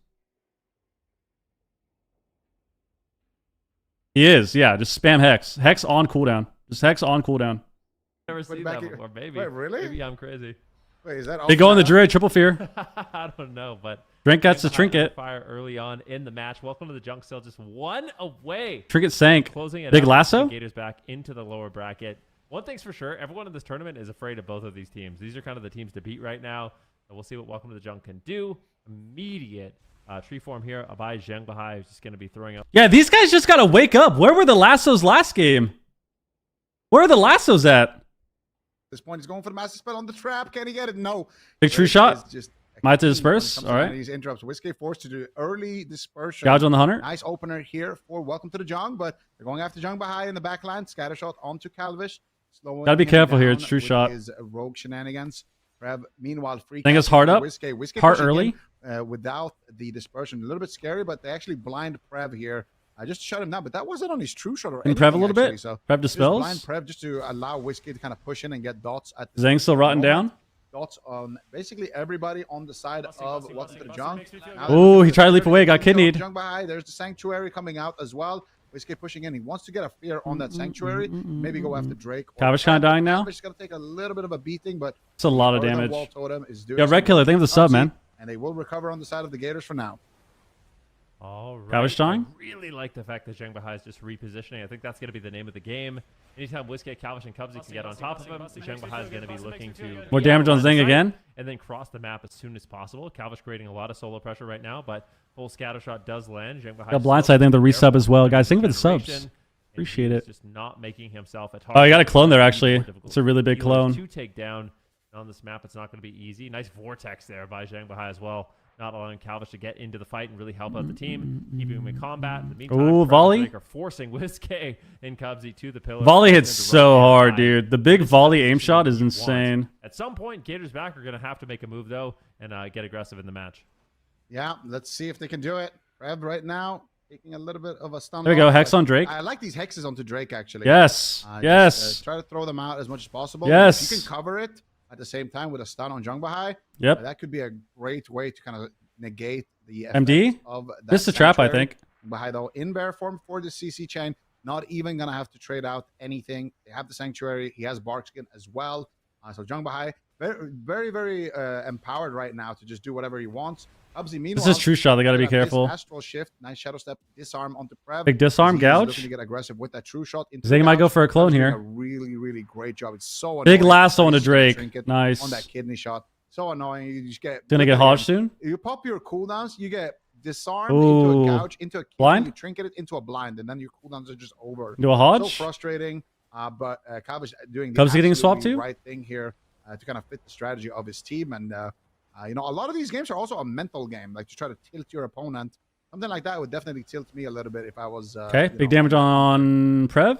He is, yeah. Just spam Hex. Hex on cooldown. Just Hex on cooldown. Never seen that before. Maybe. Wait, really? Maybe I'm crazy. Wait, is that They go on the Druid, triple fear. I don't know, but Drink gets the trinket. Fire early on in the match. Welcome to the junk still just one away. Trinket sank. Closing it Big up, lasso? Gators back into the lower bracket. One thing's for sure, everyone in this tournament is afraid of both of these teams. These are kind of the teams to beat right now. So we'll see what Welcome to the Junk can do. Immediate tree form here. Abai Zhengbahai is just going to be throwing up. Yeah, these guys just got to wake up. Where were the lassos last game? Where are the lassos at? At this point, he's going for the master spell on the trap. Can he get it? No. Big true shot. Just Might to disperse. All right. These interrupts. Whiskey forced to do early dispersion. Gouge on the hunter. Nice opener here for Welcome to the Jung, but they're going after Zhengbahai in the backline. Scattershot onto Calvish. Gotta be careful here. It's true shot. His rogue shenanigans. Prev, meanwhile, free. Think it's hard up. Whiskey Heart early. Without the dispersion. A little bit scary, but they actually blind Prev here. Just to shut him down, but that wasn't on his true shot or anything. Prev a little actually, bit. So Prev dispels. blind Prev just to allow Whiskey to kind of push in and get dots at the Zhang still rotting down. dots on basically everybody on the side of Welcome to the Jung. Oh, he tried to leap away, got kidneyed. There's the Sanctuary coming out as well. Whiskey pushing in. He wants to get a fear on that Sanctuary. Maybe go after Drake. Calvish kind of dying now. Calvish is going to take a little bit of a beating, but it's a lot of Horizon damage. Wall Totem is doing Yeah, Red Killer, think of the sub, man. And they will recover on the side of the Gators for now. All right. Calvish dying? I really like the fact that Zhengbahai is just repositioning. I think that's going to be the name of the game. Anytime Whiskey, Calvish, and Cubsy can get on top of him, Zhengbahai is going to be looking to... More damage on Zhang again. And then cross the map as soon as possible. Calvish creating a lot of solo pressure right now, but full scatter shot does land. Zhengbahai Got blindside, I think the resub as well. Guys, think of the subs. Appreciate it. Just not making himself at Oh, you got a clone there, actually. It's a really big clone. To take down on this map, it's not going to be easy. Nice vortex there by Zhengbahai as well. Not allowing Calvish to get into the fight and really help out the team, keeping him in combat. In the meantime, ooh, volley. Are forcing Whiskey and Cubsy to the pillar. Volley hits so hard, dude. The big volley aim shot is insane. At some point, Gators back are going to have to make a move, though, and get aggressive in the match. Yeah, let's see if they can do it. Rev right now, taking a little bit of a stun. There we go, Hex on Drake. I like these hexes onto Drake, actually. Yes, yes. Just, try to throw them out as much as possible. Yes. If you can cover it at the same time with a stun on Zhengbahai, yep. That could be a great way to kind of negate the MD of that. This is a trap, I think. Zhengbahai, though, in bear form for the CC chain, not even going to have to trade out anything. They have the Sanctuary. He has Barkskin as well. So Zhengbahai, very, very empowered right now to just do whatever he wants. Ubsy, meanwhile, this is true shot. They got to be careful. Astral shift, nice shadow step, disarm onto Prev. Big disarm, Gouge. Looking to get aggressive with that true shot. Zhang might go for a clone here. A really, really great job. It's so big annoying. lasso on a Drake. Nice. On that kidney shot. So annoying. You just get. Gonna get Hodge soon. You pop your cooldowns. You get disarmed ooh. into a Gouge, into a kidney, blind. You trinket it into a blind, and then your cooldowns are just over. Do a Hodge. So frustrating. But Calvish doing the Cubs getting swapped too. Right thing here to kind of fit the strategy of his team. And you know, a lot of these games are also a mental game, like to try to tilt your opponent. Something like that would definitely tilt me a little bit if I was. Okay, big damage on Prev.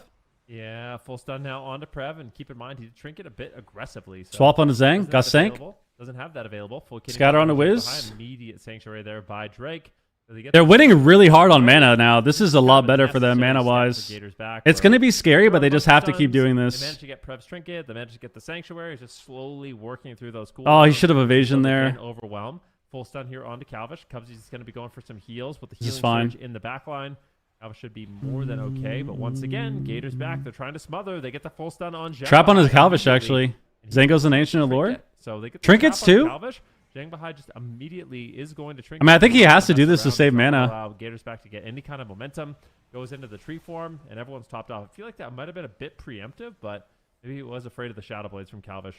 Yeah, full stun now onto Prev, and keep in mind he did trinket a bit aggressively. So swap on the Zhang, got sank. Doesn't have that available. Full scatter on the Wiz. Immediate sanctuary there by Drake. So they're winning really hard on mana now. This is a lot better for them mana-wise. It's going to be scary, but they just have to keep doing this. They managed to get Prev's trinket. They managed to get the sanctuary. Just slowly working through those cooldowns. Oh, he should have evasion there. Overwhelm. Full stun here onto Calvish. Cubsy's going to be going for some heals with the He's healing surge in the back line. Calvish should be more than okay, but once again, Gators back. They're trying to smother. They get the full stun on Zhengbahai. Trap on his Calvish, actually. Zango's an Ancient of Lore. So they get the trinkets too. Calvish. Zhengbahai just immediately is going to trinket. I mean, I think he has to do this to save mana. Allow Gators back to get any kind of momentum. Goes into the tree form, and everyone's topped off. I feel like that might have been a bit preemptive, but maybe he was afraid of the Shadow Blades from Calvish.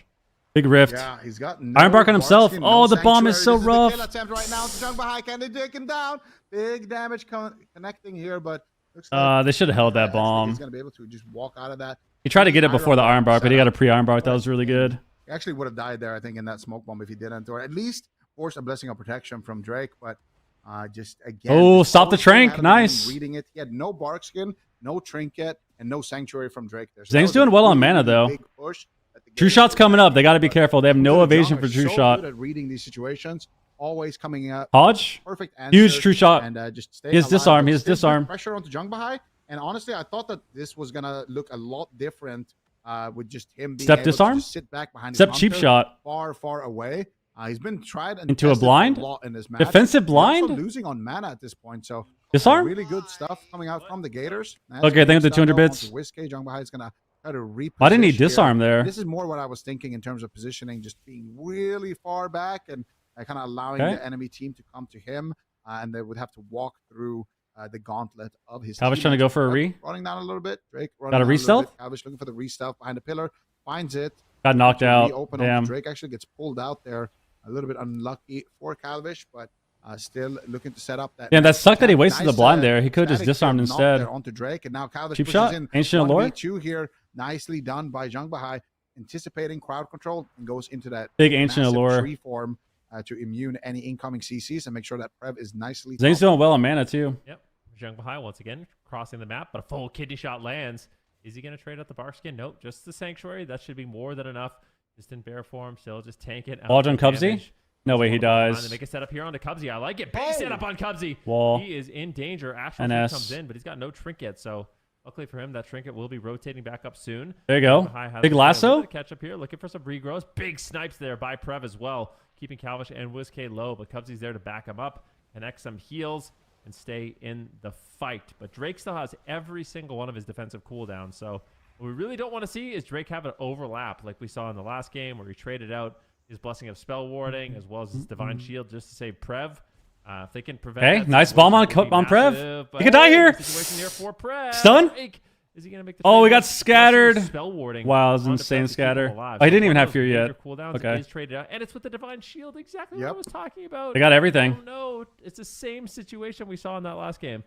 Big rift. Yeah, he's got no Ironbark on himself. Barkskin, Oh, no the bomb is so Sanctuary. rough. This is the kill attempt right now to Zhengbahai. Can they take him down? Big damage connecting here, but looks like they should have held that bomb. He's going to be able to just walk out of that. He tried to get it before the Ironbark, but he got a pre-Ironbark. That was really good. He actually would have died there, I think, in that smoke bomb if he didn't, or at least force a blessing of protection from Drake. But just again, oh, stop the trank. Nice. Reading it, he had no Barkskin, no trinket, and no Sanctuary from Drake there. So Zhang's doing well on mana though. True shot's coming up. They got to be careful. They have no evasion for true shot. Good at reading these situations, always coming up. Hodge, perfect answer. Huge true shot. And just his disarm. His disarm. Pressure onto Zhengbahai. And honestly, I thought that this was gonna look a lot different with just him being step able disarm. to just sit back behind. Step his cheap shot. Far away. He's been tried and into a blind. A lot in this match. Defensive blind. Also losing on mana at this point. So Disarm? Really good stuff coming out from the Gators. Nice Okay, thank you for the 200 bits. Whiskey, Jungbahai is gonna try to reposition. Why didn't he here. disarm there? This is more what I was thinking in terms of positioning, just being really far back and kind of allowing Okay. the enemy team to come to him, and they would have to walk through the gauntlet of his Calvish team. trying to go for a re. Running down a little bit. Drake running Got a down re-stealth? little bit. Calvish looking for the re-stealth behind the pillar. Finds it. Got knocked out. Open Damn. Drake actually gets pulled out there. A little bit unlucky for Calvish, but still looking to set up that. Yeah, that sucked that he wasted nice, the blind there. He could have just static disarmed knock instead. there onto Drake, and now Calvish Cheap pushes shot. in Ancient Allure. 1v2 here. Nicely done by Jungbahai, anticipating crowd control and goes into that Big Ancient massive Allure. tree form to immune any incoming CCs and make sure that Prev is nicely. Zane's doing well on mana too. Yep. Zhang Bahai once again crossing the map, but a full kidney shot lands. Is he going to trade out the bark skin? Nope. Just the Sanctuary. That should be more than enough. Just in bear form, still just tank it. Wall on Cubsy? No way, he dies. They make a setup here onto Cubsy. I like it. Big setup on Cubsy. Wall. He is in danger. Astral NS. comes in, but he's got no trinket. So luckily for him, that trinket will be rotating back up soon. There you go. Bahai has Big a lasso. little bit of catch up here, looking for some regrowth. Big snipes there by Prev as well, keeping Calvish and WizK low, but Cubsy's there to back him up, connect some heals, and stay in the fight. But Drake still has every single one of his defensive cooldowns. So what we really don't want to see is Drake have an overlap like we saw in the last game where he traded out his Blessing of Spell Warding as well as his Divine Shield just to save Prev. If they can prevent Okay, that nice bomb on situation, it would be Prev. massive, He could die here. Situation here for Prev. Stun? Drake, is he gonna make the Oh, we trade? got scattered. Spell warding Wow, it was onto insane Prev to keep him scatter. alive. Oh, he So didn't even one of have those fear major yet. cooldowns Okay. is traded out, and it's with the Divine Shield, exactly what I was talking about. They got everything. Oh no, it's the same situation we saw in that last game.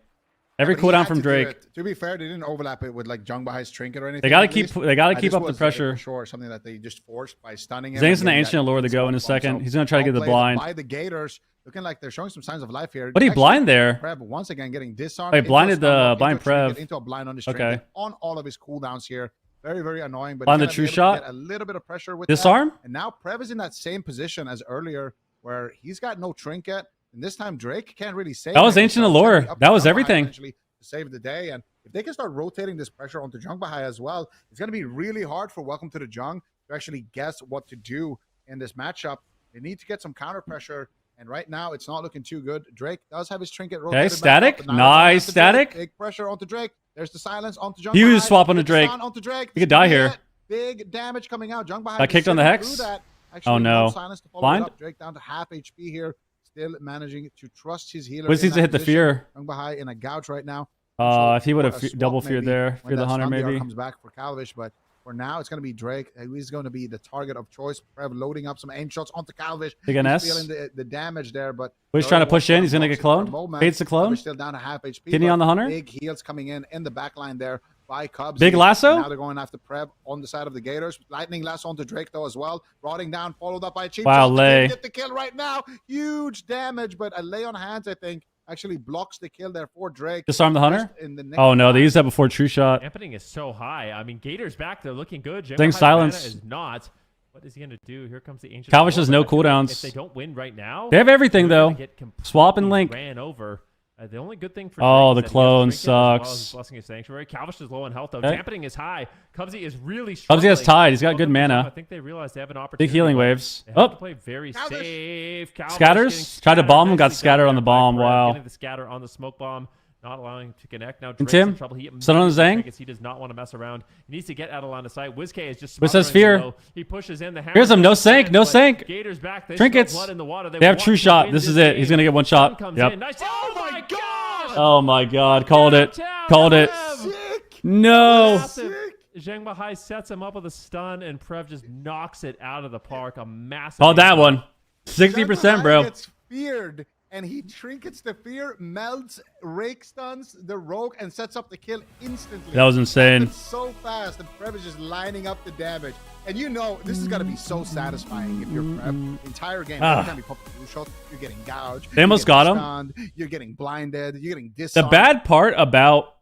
Every But he cooldown had from to do Drake. it. To be fair, they didn't overlap it with like Jungbahai's trinket or anything. They gotta at keep. least. They gotta keep This up the was, pressure. for sure, something that they just forced by stunning him. Zane's and in the getting Ancient that Allure to go in a spot bomb. second. So He's gonna try to get well the played blind. by the Gators, looking like they're showing some signs of life here. What, he Actually, blind there? Prev once again getting disarmed. Oh, he into a blinded stun the lock, blind into a trinket, Prev. into a blind on his Okay. trinket on all of his cooldowns here. Very, very annoying. But Blind he's the gonna be true able to shot. get a little bit of pressure with Disarm? that. And now Prev is in that same position as earlier, where he's got no trinket, and this time Drake can't really save. That was him, Ancient so it's gonna Allure. be up That to was Jungbahai everything. eventually to save the day. And if they can start rotating this pressure onto Jungbahai as well, it's going to be really hard for Welcome to the Jung to actually guess what to do in this matchup. They need to get some counter pressure, and right now it's not looking too good. Drake does have his trinket rotated. back Static. up, but now Nice it's onto Drake. static. Big pressure onto Drake. There's the silence onto Jungbahai. Huge swap onto Big Drake. stun onto Drake. He could die here. Big damage coming out. Jungbahai Got kicked on the sitting hex. through that. Actually, Oh, no. silence to follow it Blind? up. Drake down to half HP here. Still managing to trust his healer. Wiz in needs to that hit the position. fear. Jungbahai in a gouge right now. If he would have A swap double feared maybe there, when fear the that hunter stun DR maybe. comes back for Calvish, but for now it's going to be Drake. He's going to be the target of choice. Prev loading up some aim shots onto Calvish. Big He's NS. feeling the damage there, but Wiz trying to push in. He's gonna get cloned. Fades the clone. Calvish still down to half HP. Kidney but on the hunter. Big heals coming in the back line there by Cubs. Big lasso? Now they're going after Prev on the side of the Gators. Lightning lasso onto Drake though as well. Rotting down, followed up by a cheap Wow, shot. lay. Get the kill right now. Huge damage, but a lay on hands, I think, actually blocks the kill there for Drake. Disarm the hunter. Just in the nick Oh of no, they time. used that before true shot. Dampening is so high. I mean, Gators back. They're looking good. Thing Bahai's silence. mana is not. What is he gonna do? Here comes the ancient. Calvish has Allure, no but I feel like cooldowns. If they don't win right now, They have everything they're though. gonna get Swap and completely link. Ran over. The only good thing for Oh, Drake the is that he has clone trinket as well as sucks. Blessing of Sanctuary. Calvish is low on health though. Okay. Dampening is high. Cubsy is really Cubsy struggling. has tied. He's got Welcome good to the mana. Jung. I think they realize they have an opportunity. Big healing but waves. They have to Oh, play very Calvish. safe. Calvish Scatters? getting Tried to bomb him, got nicely scattered done on the there by bomb. Prev, Wow. Getting the scatter on the smoke bomb. Not allowing him to connect. Now And Drake's Tim? in trouble. He Stun on the Zang? trinkets. He does not want to mess around. He needs to get out of line of sight. WizK is just Wiz has smothering fear. him, though. He pushes in the hammer. Here's him. No does sank, stand, no but sank. Gators back. They Trinkets. smell blood in the water. They have want true to shot. win This is it. He's game. gonna get one Stun shot. comes Yep. in. Nice. Oh my god! Oh my god, called it. Downtown, Called it. Prev. No. Massive. Zhang Bahai sets him up with a stun, and Prev just knocks it out of the park. A massive. Called that ace. one. 60%, Jungbahai bro. gets feared, and he trinkets the fear, melts, rake stuns the rogue, and sets up the kill instantly. That was insane. It's so fast, and Prev is just lining up the damage. And you know, this is going to be so satisfying if you're Prev. The entire game, every time you pop a blue shot, you're getting gouged. They almost you're got getting him. stunned, you're getting blinded. You're getting The disarmed. bad part about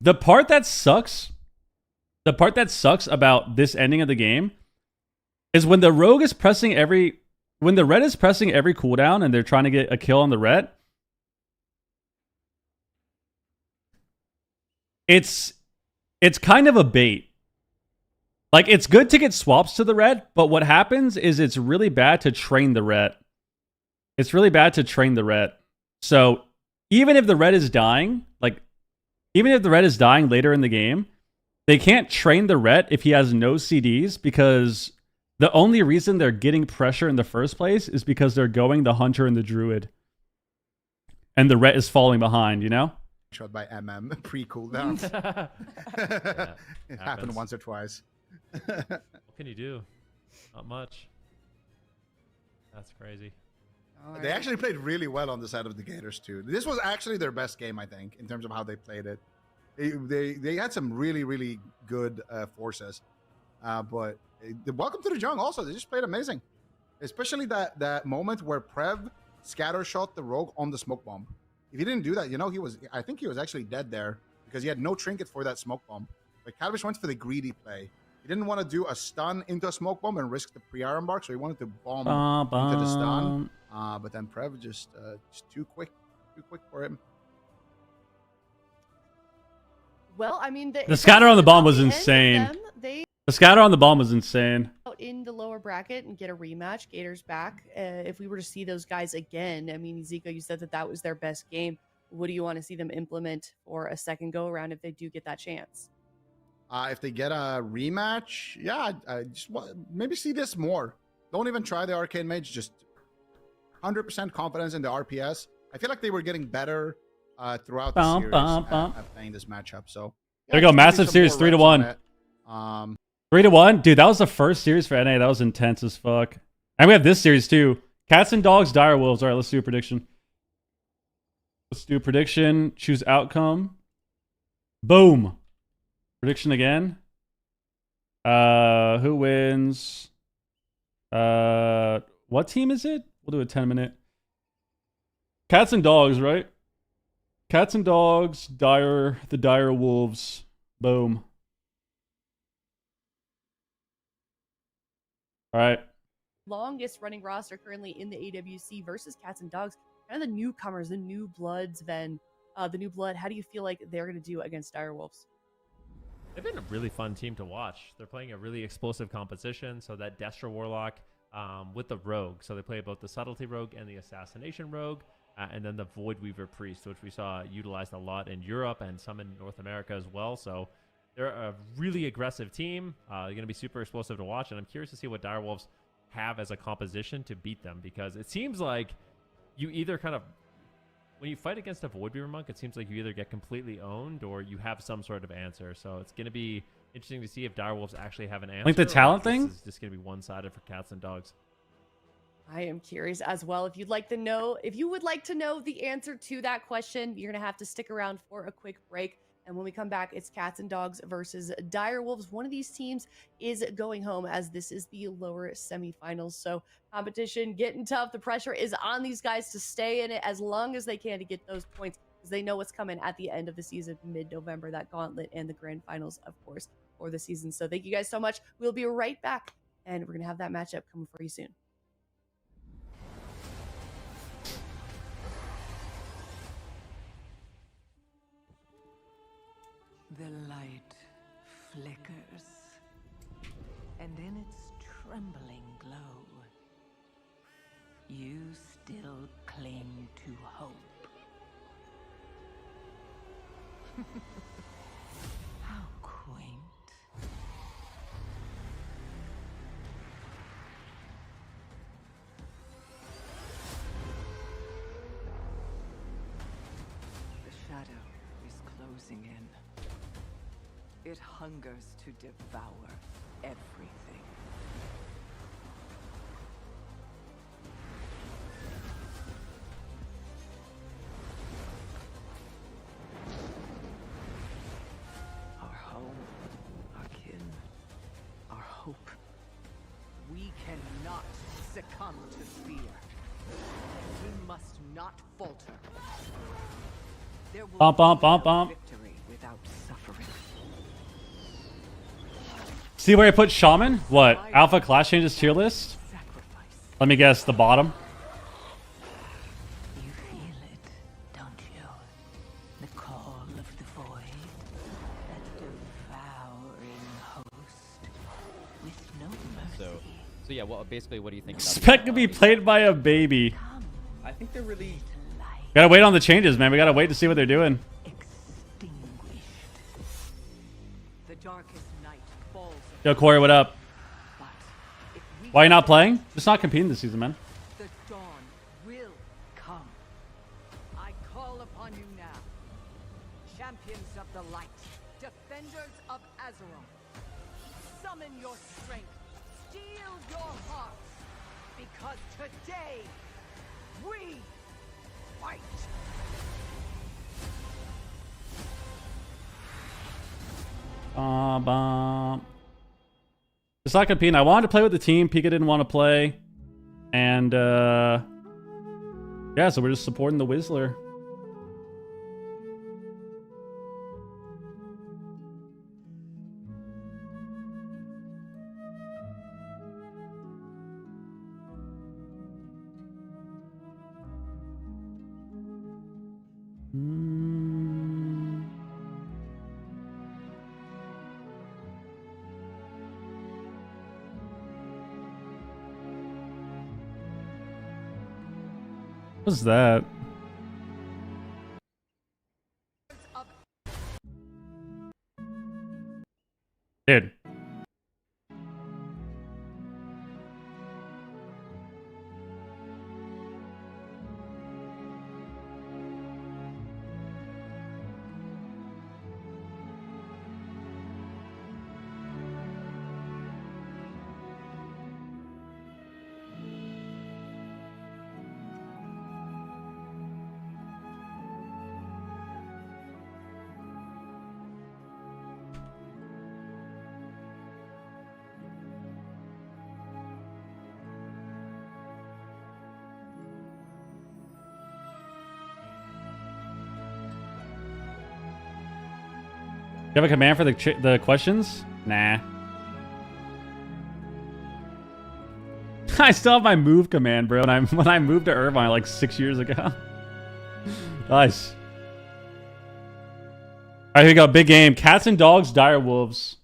the part that sucks about this ending of the game is when the rogue is pressing when the red is pressing every cooldown and they're trying to get a kill on the red. It's kind of a bait. Like, it's good to get swaps to the red, but what happens is it's really bad to train the red. It's really bad to train the red. So even if the red is dying, like, even if the red is dying later in the game, they can't train the ret if he has no CDs, because the only reason they're getting pressure in the first place is because they're going the hunter and the druid. And the ret is falling behind, you know? Shot by MM pre-cooldown. Yeah, It happened happens. once or twice. What can you do? Not much. That's crazy. They actually played really well on the side of the Gators too. This was actually their best game, I think, in terms of how they played it. They had some really good forces, but welcome to the jungle. Also, they just played amazing, especially that moment where Prev scatter shot the rogue on the smoke bomb. If he didn't do that, you know, I think he was actually dead there because he had no trinket for that smoke bomb. But Calvish went for the greedy play. He didn't want to do a stun into a smoke bomb and risk the pre-iron bark, so he wanted to bomb into the stun. But then Prev just too quick for him. Well, I mean, The scatter on the bomb was at end of insane. them, they The scatter on the bomb was insane. out in the lower bracket and get a rematch. Gators back. If we were to see those guys again, I mean, Zico, you said that was their best game. What do you want to see them implement for a second go around if they do get that chance? If they get a rematch, yeah, I just maybe see this more. Don't even try the Arcane Mage. Just 100% confidence in the RPS. I feel like they were getting better throughout the series at playing this matchup. So There you go, massive series, 3-1. 3-1, dude. That was the first series for NA. That was intense as fuck. And we have this series too. Cats and Dogs, Dire Wolves. All right, let's do a prediction. Let's do a prediction. Choose outcome. Boom. Prediction again. Who wins? What team is it? We'll do a 10-minute. Cats and Dogs, right? Cats and Dogs, the Dire Wolves. Boom. All right. Longest running roster currently in the AWC versus Cats and Dogs. Kind of the newcomers, the new bloods, Ven. The new blood. How do you feel like they're going to do against Dire Wolves? They've been a really fun team to watch. They're playing a really explosive composition. So that Destra Warlock with the Rogue. So they play both the Subtlety Rogue and the Assassination Rogue. And then the Void Weaver Priest, which we saw utilized a lot in Europe and some in North America as well. So they're a really aggressive team. They're going to be super explosive to watch. And I'm curious to see what Dire Wolves have as a composition to beat them. Because it seems like you either kind of... When you fight against a Void Weaver Monk, it seems like you either get completely owned or you have some sort of answer. So it's going to be interesting to see if Dire Wolves actually have an answer. Like the talent thing? This is just going to be one-sided for Cats and Dogs. I am curious as well. If you would like to know the answer to that question, you're going to have to stick around for a quick break. And when we come back, it's Cats and Dogs versus Dire Wolves. One of these teams is going home as this is the lower semifinals. So competition getting tough. The pressure is on these guys to stay in it as long as they can to get those points because they know what's coming at the end of the season, mid-November, that gauntlet and the grand finals, of course, for the season. So thank you guys so much. We'll be right back, and we're going to have that matchup coming for you soon. The light flickers, and in its trembling glow, you still cling to hope. How quaint. The shadow is closing in. It hungers to devour everything. Our home, our kin, our hope. We cannot succumb to fear. We must not falter. There will be no victory without suffering. See where I put Shaman? What? Alpha Class changes tier list? Let me guess, the bottom. You feel it, don't you? The call of the void, that devouring host with no mercy. So yeah, well, basically, what do you think about Spec could be played by a baby. I think they're really Gotta wait on the changes, man. We gotta wait to see what they're doing. Extinguished. The darkest night falls. Yo, Corey, what up? But if we Why are you not playing? Just not competing this season, man. the dawn will come. I call upon you now. Champions of the light, defenders of Azeroth. Summon your strength. Steel your hearts. Because today, we fight. It's not competing. I wanted to play with the team. Pika didn't want to play. And, yeah, so we're just supporting the Whistler. What's that? Dude. You have a command for the questions? Nah. I still have my move command, bro. When I moved to Irvine like 6 years ago. Nice. All right, here we go. Big game. Cats and dogs, dire wolves.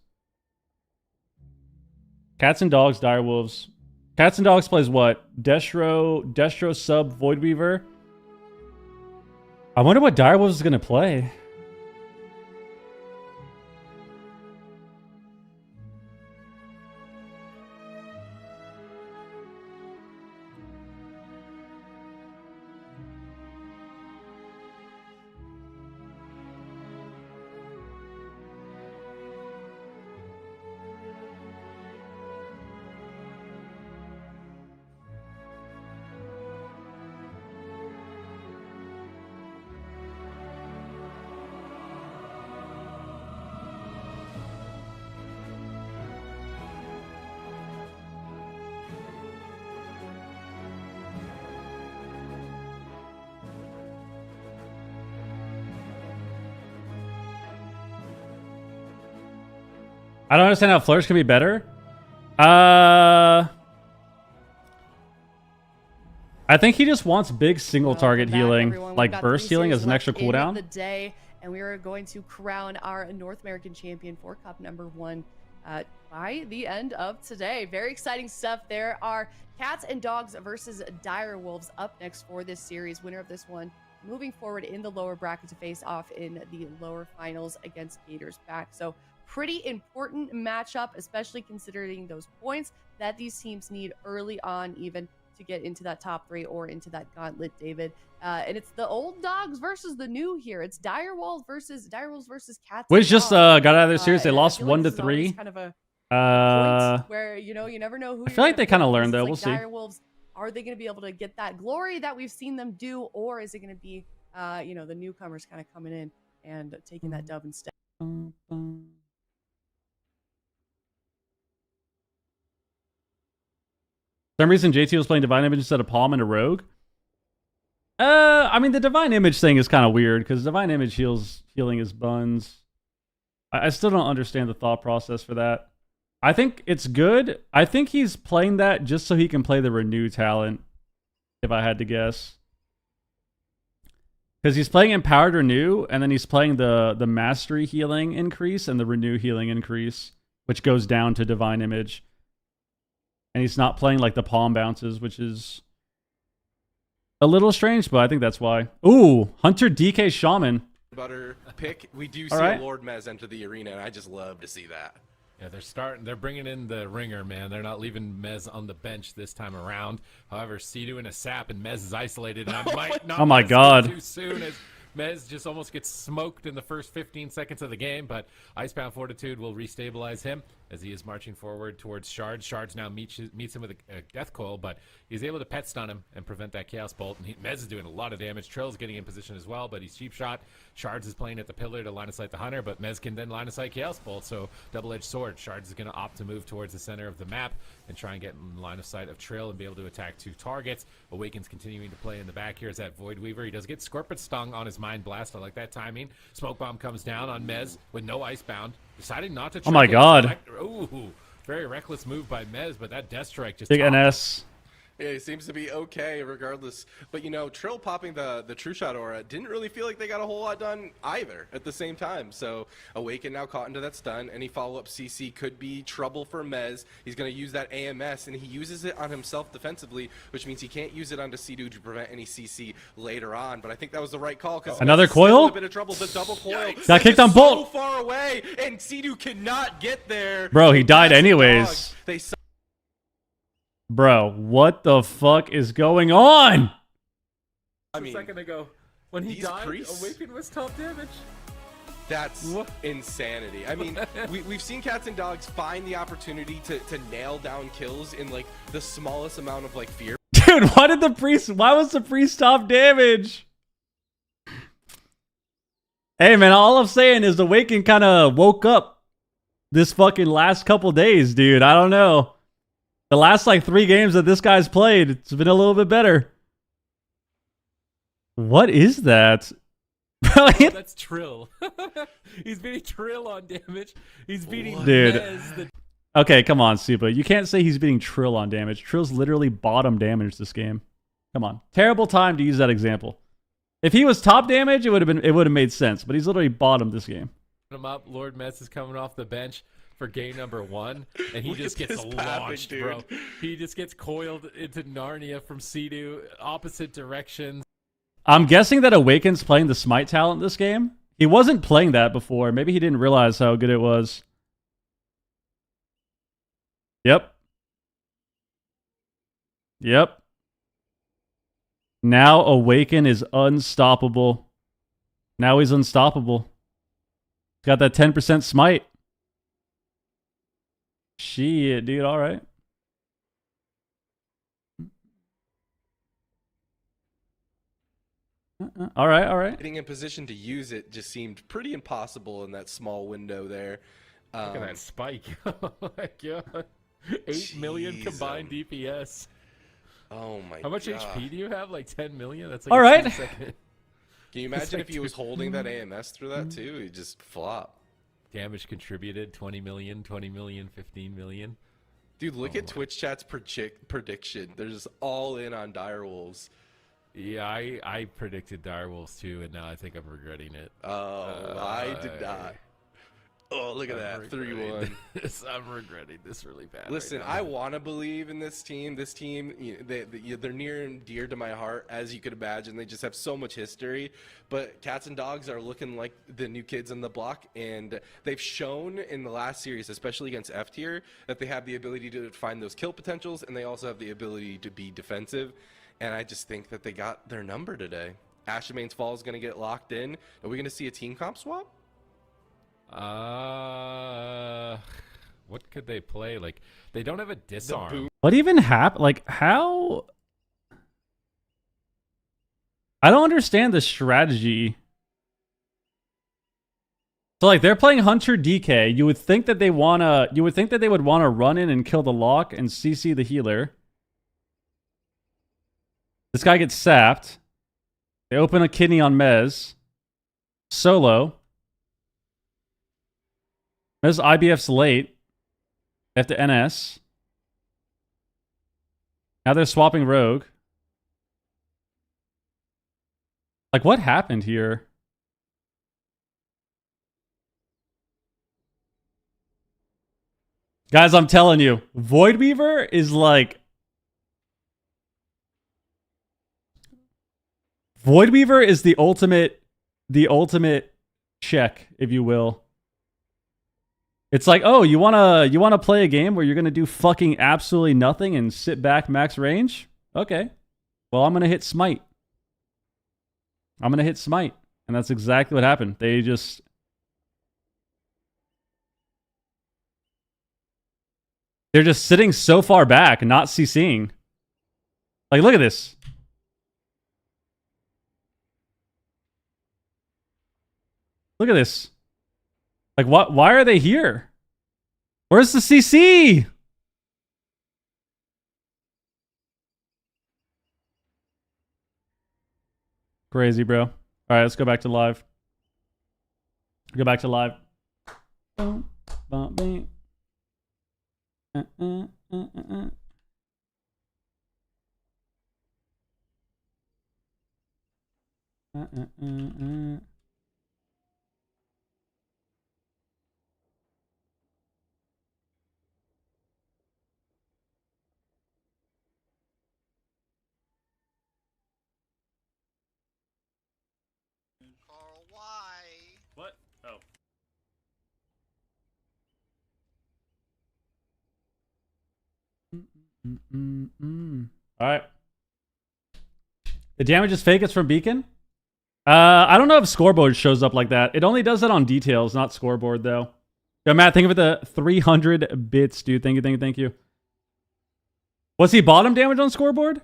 Cats and dogs, dire wolves. Cats and dogs plays what? Destro sub Voidweaver. I wonder what dire wolves is gonna play. I don't understand how Flourish can be better. I think he just wants big single target healing, like burst healing as an extra cooldown. The day, and we are going to crown our North American champion for Cup #1 by the end of today. Very exciting stuff. There are Cats and Dogs versus Dire Wolves up next for this series. Winner of this one moving forward in the lower bracket to face off in the lower finals against Gators Back. So pretty important matchup, especially considering those points that these teams need early on, even to get into that top 3 or into that gauntlet, David. And it's the old dogs versus the new here. It's Dire Wolves versus Cats. Which just got out of their series. They lost 1-3. Kind of a point where you never know who. I feel like they kind of learned though. We'll see. Dire Wolves, are they going to be able to get that glory that we've seen them do, or is it going to be the newcomers kind of coming in and taking that dub instead? For some reason, JT was playing Divine Image instead of Palm and a Rogue. I mean, the Divine Image thing is kind of weird because Divine Image healing his buns. I still don't understand the thought process for that. I think it's good. I think he's playing that just so he can play the Renew talent, if I had to guess. Because he's playing Empowered Renew, and then he's playing the Mastery healing increase and the Renew healing increase, which goes down to Divine Image. And he's not playing like the palm bounces, which is A little strange, but I think that's why. Ooh, Hunter DK Shaman. Butter pick. We do see All right. a Lord Mez enter the arena, and I just love to see that. Yeah, they're bringing in the ringer, man. They're not leaving Mez on the bench this time around. However, Sidu in a sap, and Mez is isolated, and I might not Oh my wanna say God. too soon as Mez just almost gets smoked in the first 15 seconds of the game, but Icebound Fortitude will restabilize him as he is marching forward towards Shards. Shards now meets him with a Death Coil, but he's able to pet stun him and prevent that Chaos Bolt. And Mez is doing a lot of damage. Trill's getting in position as well, but he's cheap shot. Shards is playing at the pillar to line of sight the Hunter, but Mez can then line of sight Chaos Bolt, so double-edged sword. Shards is going to opt to move towards the center of the map and try and get in line of sight of Trill and be able to attack 2 targets. Awaken's continuing to play in the back here as that Void Weaver. He does get Scorpion stung on his Mind Blast. I like that timing. Smoke Bomb comes down on Mez with no Icebound, deciding not to. Oh my God. Ooh, very reckless move by Mez, but that Death Strike just Big topped NS. Yeah, he seems to be okay regardless. But, you know, Trill popping the True Shot aura didn't really feel like they got a whole lot done either at the same time. So Awaken now caught into that stun. Any follow-up CC could be trouble for Mez. He's going to use that AMS, and he uses it on himself defensively, which means he can't use it onto Sidu to prevent any CC later on. But I think that was the right call because Another coil? a bit of trouble. The double coil Got kicked on so Bolt. far away, and Sidu cannot get there. Bro, he died Massive anyways. dogs. They Bro, what the fuck is going on? I mean, a second ago, when he these died, priests- Awaken was top damage. That's insanity. I mean, we've seen cats and dogs find the opportunity to nail down kills in like the smallest amount of like fear. Dude, why was the priest top damage? Hey man, all I'm saying is Awaken kind of woke up this fucking last couple days, dude. I don't know. The last like 3 games that this guy's played, it's been a little bit better. What is that? Oh, that's Trill. He's beating Trill on damage. He's beating Dude. Mez, Okay, come on, Supa. You can't say he's beating Trill on damage. Trill's literally bottom damage this game. Come on. Terrible time to use that example. If he was top damage, it would have made sense, but he's literally bottom this game. him up. Lord Mez is coming off the bench for game number 1, and he Look just at gets this pathing, launched, dude. bro. He just gets coiled into Narnia from Sidu, opposite directions. I'm guessing that Awaken's playing the Smite talent this game. He wasn't playing that before. Maybe he didn't realize how good it was. Yep. Yep. Now Awaken is unstoppable. Now he's unstoppable. He's got that 10% smite. Shit, dude. All right. All right, all right. Getting in position to use it just seemed pretty impossible in that small window there. Look at that spike. Oh my god. 8 million combined DPS. Oh my god. How much HP do you have? Like 10 million? That's like all a right. 2-second. Can you imagine if he was holding that AMS through that too? He'd just flop. Damage contributed 20 million, 20 million, 15 million. Dude, look at Twitch chat's prediction. They're just all in on Direwolves. Yeah, I predicted Direwolves too, and now I think I'm regretting it. Oh, I did not. Oh, look at that. 3-1. I'm regretting this really bad. Listen, right now. I want to believe in this team. This team, they're near and dear to my heart, as you could imagine. They just have so much history. But Cats and Dogs are looking like the new kids on the block, and they've shown in the last series, especially against F tier, that they have the ability to find those kill potentials, and they also have the ability to be defensive. And I just think that they got their number today. Ashamane's Fall is going to get locked in. Are we going to see a team comp swap? What could they play? Like, they don't have a disarm. What even happened? Like, how? I don't understand the strategy. So, like, they're playing Hunter DK. You would think that they wanna. You would think that they would want to run in and kill the lock and CC the healer. This guy gets sapped. They open a kidney on Mez. Solo. Mez IBF's late. They have to NS. Now they're swapping Rogue. Like, what happened here? Guys, I'm telling you, Void Weaver is like... Voidweaver is the ultimate check, if you will. It's like, oh, you wanna play a game where you're gonna do fucking absolutely nothing and sit back max range? Okay. Well, I'm gonna hit smite. And that's exactly what happened. They're just sitting so far back, not CCing. Like, look at this. Look at this. Like, what? Why are they here? Where's the CC? Crazy, bro. All right, let's go back to live. Go back to live. What? Oh. All right. The damage is fake. It's from Beacon. I don't know if scoreboard shows up like that. It only does that on details, not scoreboard though. Yo, Matt, think of it the 300 bits, dude. Thank you. What's he bottom damage on scoreboard?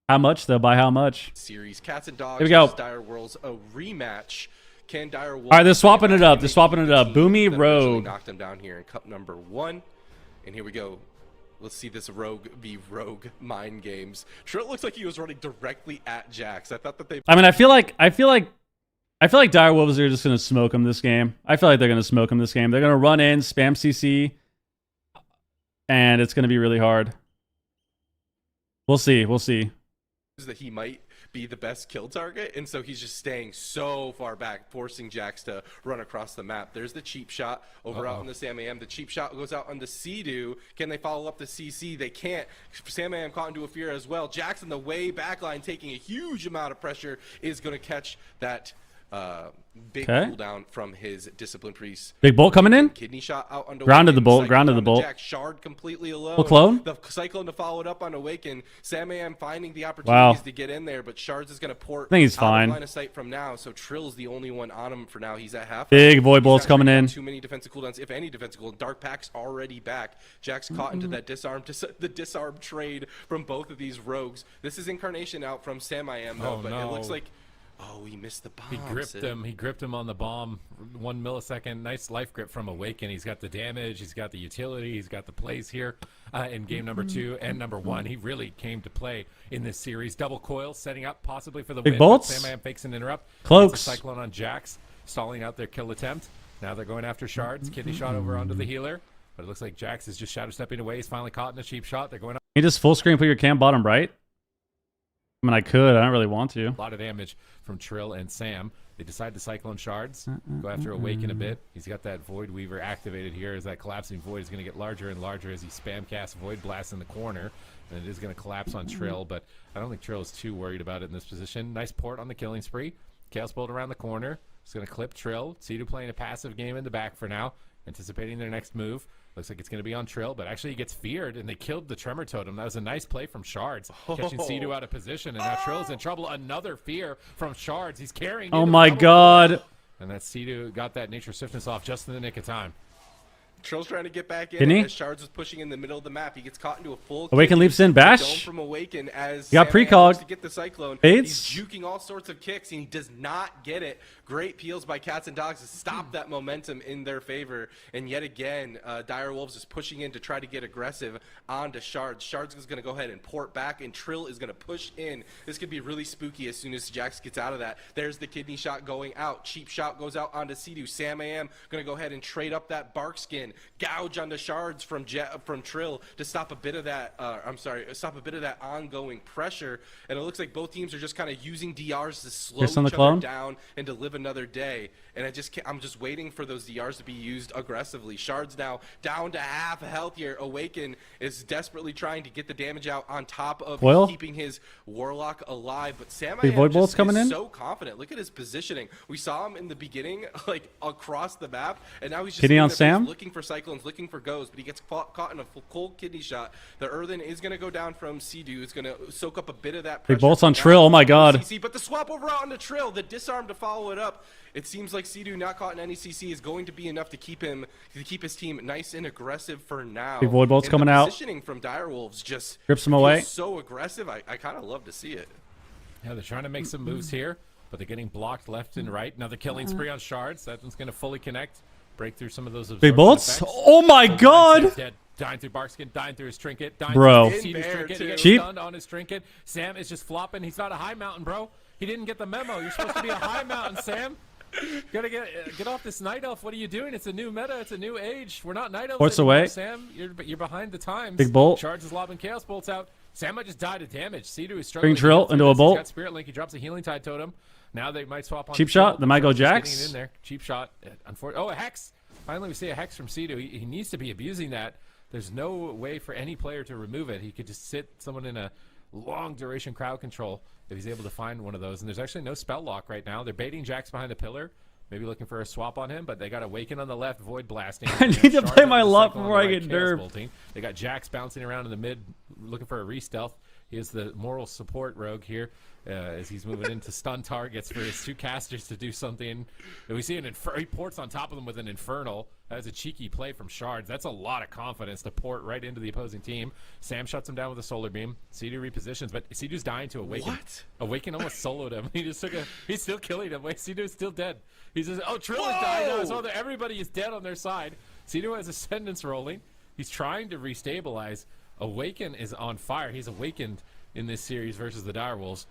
How much though? By how much? Series Cats and Dogs. Here we go. Dire Wolves, a rematch. Can Dire Wolves? All right, they're swapping it up. Boomy Rogue. Knocked them down here in cup number 1, and here we go. Let's see this Rogue v Rogue mind games. Trill looks like he was running directly at Jax. I thought that they. I mean, I feel like Dire Wolves are just gonna smoke him this game. I feel like they're gonna smoke him this game. They're gonna run in, spam CC, and it's gonna be really hard. We'll see. That he might be the best kill target, and so he's just staying so far back, forcing Jax to run across the map. There's the cheap shot over out on the Sam AM. The cheap shot goes out on the Sea-Doo. Can they follow up the CC? They can't. Sam AM caught into a fear as well. Jax in the way backline, taking a huge amount of pressure, is going to catch that big cooldown from his Discipline Priest. Big bolt coming in. Kidney shot out on Grounded the bolt. Jax Shard completely alone. We'll clone. The Cyclone to follow it up on Awaken. Sam AM finding the opportunities to get in there, but Shards is going to port. I think he's fine. Line of sight from now, so Trill's the only one on him for now. He's at half. Big void bolts coming in. Too many defensive cooldowns, if any defensive cooldown. Dark Pack's already back. Jack's caught into that the disarm trade from both of these rogues. This is Incarnation out from Sam AM though, but it looks like. Oh, he missed the bomb. He gripped him on the bomb. 1 millisecond. Nice life grip from Awaken. He's got the damage. He's got the utility. He's got the plays here in game number 2 and number 1. He really came to play in this series. Double coil setting up possibly for the big win. bolts. Sam AM fakes an interrupt. Cloaks. Cyclone on Jax, stalling out their kill attempt. Now they're going after Shards. Kidney shot over onto the healer. But it looks like Jax is just shadow stepping away. He's finally caught in a cheap shot. They're going up. Can you just full screen put your cam bottom right? I mean, I could. I don't really want to. A lot of damage from Trill and Sam. They decide to Cyclone Shards, go after Awaken a bit. He's got that Void Weaver activated here as that collapsing Void is going to get larger and larger as he spam casts Void Blast in the corner. And it is going to collapse on Trill, but I don't think Trill is too worried about it in this position. Nice port on the killing spree. Chaos Bolt around the corner. It's going to clip Trill. Sea-Doo playing a passive game in the back for now, anticipating their next move. Looks like it's going to be on Trill, but actually he gets feared, and they killed the Tremor Totem. That was a nice play from Shards, catching Sea-Doo out of position, and now Trill's in trouble. Another fear from Shards. He's carrying. Oh my god! And that Sea-Doo got that Nature Swiftness off just in the nick of time. Trill's trying to get back in as Shards was pushing in the middle of the map. He gets caught into a full Awaken leaps in, bash. From Awaken as you got precog to get the Cyclone. Fades. He's juking all sorts of kicks and he does not get it. Great peels by Cats and Dogs to stop that momentum in their favor. And yet again, Dire Wolves is pushing in to try to get aggressive onto Shards. Shards is going to go ahead and port back, and Trill is going to push in. This could be really spooky as soon as Jax gets out of that. There's the kidney shot going out. Cheap shot goes out onto Sea-Doo. Sam AM going to go ahead and trade up that Bark Skin. Awaken, gouge onto shards from Trill to stop a bit of that. Stop a bit of that ongoing pressure. And it looks like both teams are just kind of using DRs to slow each other down and to live another day. And I'm just waiting for those DRs to be used aggressively. Shards now down to half health here. Awaken is desperately trying to get the damage out on top of keeping his Warlock alive. But Sam is so confident. Look at his positioning. We saw him in the beginning, like across the map, and now he's just on Sam, looking for cyclones, looking for goes, but he gets caught in a cold kidney shot. The Earthen is going to go down from Sea-Doo. It's going to soak up a bit of that pressure. Big bolts on Trill. Oh my god. CC, but the swap over out onto Trill, the disarm to follow it up. It seems like Sea-Doo not caught in any CC is going to be enough to keep his team nice and aggressive for now. Big void bolts coming out. Positioning from Direwolves just grips him away. So aggressive. I kind of love to see it. Yeah, they're trying to make some moves here, but they're getting blocked left and right. Now the killing spree on shards. That one's going to fully connect, break through some of those big bolts. Oh my god. Dead. Dying through Barkskin, dying through his trinket, dying bro. through his trinket. He gets cheap stunned on his trinket. Sam is just flopping. He's not a high mountain, bro. He didn't get the memo. You're supposed to be a high mountain, Sam. Gotta get off this night elf. What are you doing? It's a new meta. It's a new age. We're not night elves Ports anymore, away. Sam. You're behind the times. Big bolt. Charge is lobbing chaos bolts out. Sam might just die to damage. Sea-Doo is struggling. Bring Trill into a bolt. He's got Spirit Link. He drops a healing tide totem. Now they might swap on cheap shot. They might go Jax. Jax. In there. Cheap shot. Oh, a hex. Finally, we see a hex from Sea-Doo. He needs to be abusing that. There's no way for any player to remove it. He could just sit someone in a long duration crowd control if he's able to find one of those. And there's actually no spell lock right now. They're baiting Jax behind the pillar. Maybe looking for a swap on him, but they got Awaken on the left, Void blasting. I need to play my luck before I get nerfed. Bolting. They got Jax bouncing around in the mid, looking for a re-stealth. He is the moral support rogue here as he's moving into stun targets for his two casters to do something. We see he ports on top of them with an Infernal. That is a cheeky play from Shards. That's a lot of confidence to port right into the opposing team. Sam shuts him down with a Solar Beam. Sea-Doo repositions, but Sea-Doo's dying to Awaken. What? Awaken almost soloed him. He's still killing him. Wait, Sea-Doo's still dead. He's just, Trill is dying now. So everybody is dead on their side. Sea-Doo has Ascendance rolling. He's trying to restabilize. Awaken is on fire. He's awakened in this series versus the Direwolves.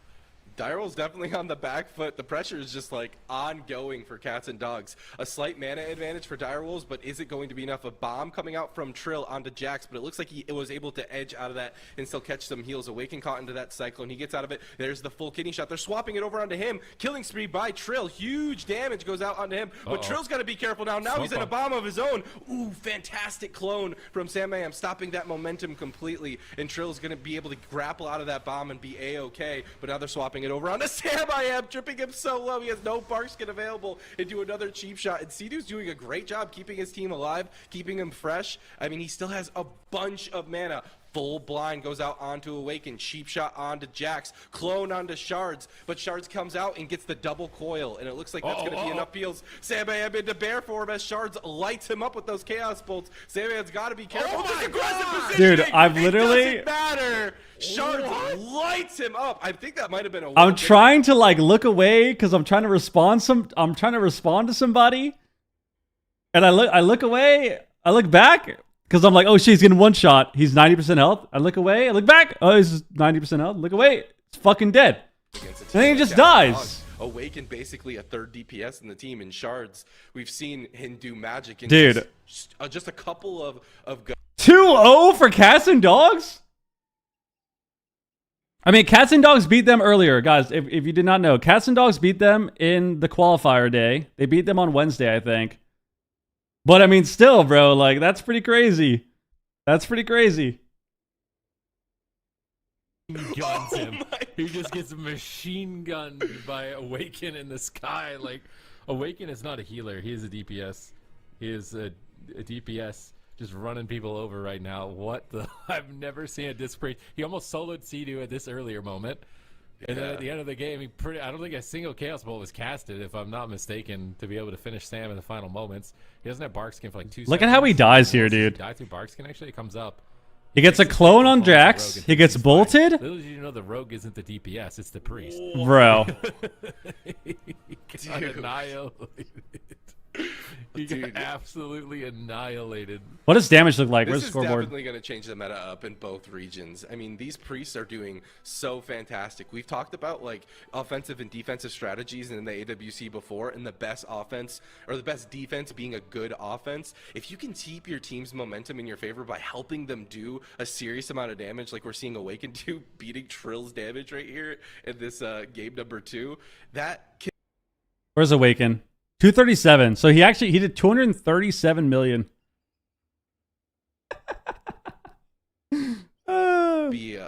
Direwolves definitely on the back foot. The pressure is just like ongoing for Cats and Dogs. A slight mana advantage for Direwolves, but is it going to be enough? A bomb coming out from Trill onto Jax, but it looks like he was able to edge out of that and still catch some heals. Awaken caught into that cyclone. He gets out of it. There's the full kidney shot. They're swapping it over onto him. Killing spree by Trill. Huge damage goes out onto him, but Trill's got to be careful now. Now he's in a bomb of his own. Ooh, fantastic clone from Sam Mayhem, stopping that momentum completely, and Trill's going to be able to grapple out of that bomb and be A-okay, but now they're swapping it over onto Sam Mayhem, tripping him so low. He has no Barkskin available and do another cheap shot. And Sea-Doo's doing a great job keeping his team alive, keeping him fresh. I mean, he still has a bunch of mana. Full blind goes out onto Awaken. Cheap shot onto Jax. Clone onto Shards. But Shards comes out and gets the double coil. And it looks like that's going to be enough heals. Sam Mayhem into bear form as Shards lights him up with those chaos bolts. Sam Mayhem's got to be careful. Dude, I've literally... It doesn't matter. Shards lights him up. I think that might have been a... I'm trying to like look away because I'm trying to respond to somebody. And I look away. I look back. Because I'm like, oh, shit, he's getting one shot. He's 90% health. I look away. I look back. Oh, he's 90% health. Look away. It's fucking dead. And then he just dies. Awaken basically a third DPS in the team. In Shards, we've seen him do magic. In dude. Just a couple of 2-0 for Cats and Dogs? I mean, Cats and Dogs beat them earlier. Guys, if you did not know, Cats and Dogs beat them in the qualifier day. They beat them on Wednesday, I think. But I mean, still, bro, like, that's pretty crazy. That's pretty crazy. Guns him. He just gets machine gunned by Awaken in the sky. Like, Awaken is not a healer. He is a DPS. He is a DPS just running people over right now. What the? I've never seen a disc break. He almost soloed Sea-Doo at this earlier moment. And then at the end of the game, I don't think a single Chaos Bolt was casted, if I'm not mistaken, to be able to finish Sam in the final moments. He doesn't have Barkskin for like 2 seconds. Look at how he dies here, dude. Die through Barkskin, actually, it comes up. He gets a clone on Jax. He gets bolted. Little did you know the rogue isn't the DPS, it's the priest. Bro. He got annihilated. He Dude. got absolutely annihilated. What does damage look like? This Where's the is scoreboard? definitely going to change the meta up in both regions. I mean, these priests are doing so fantastic. We've talked about like offensive and defensive strategies in the AWC before, and the best offense or the best defense being a good offense. If you can keep your team's momentum in your favor by helping them do a serious amount of damage, like we're seeing Awaken do, beating Trill's damage right here in this game number 2, that can Where's Awaken? 237. So he did 237 million. be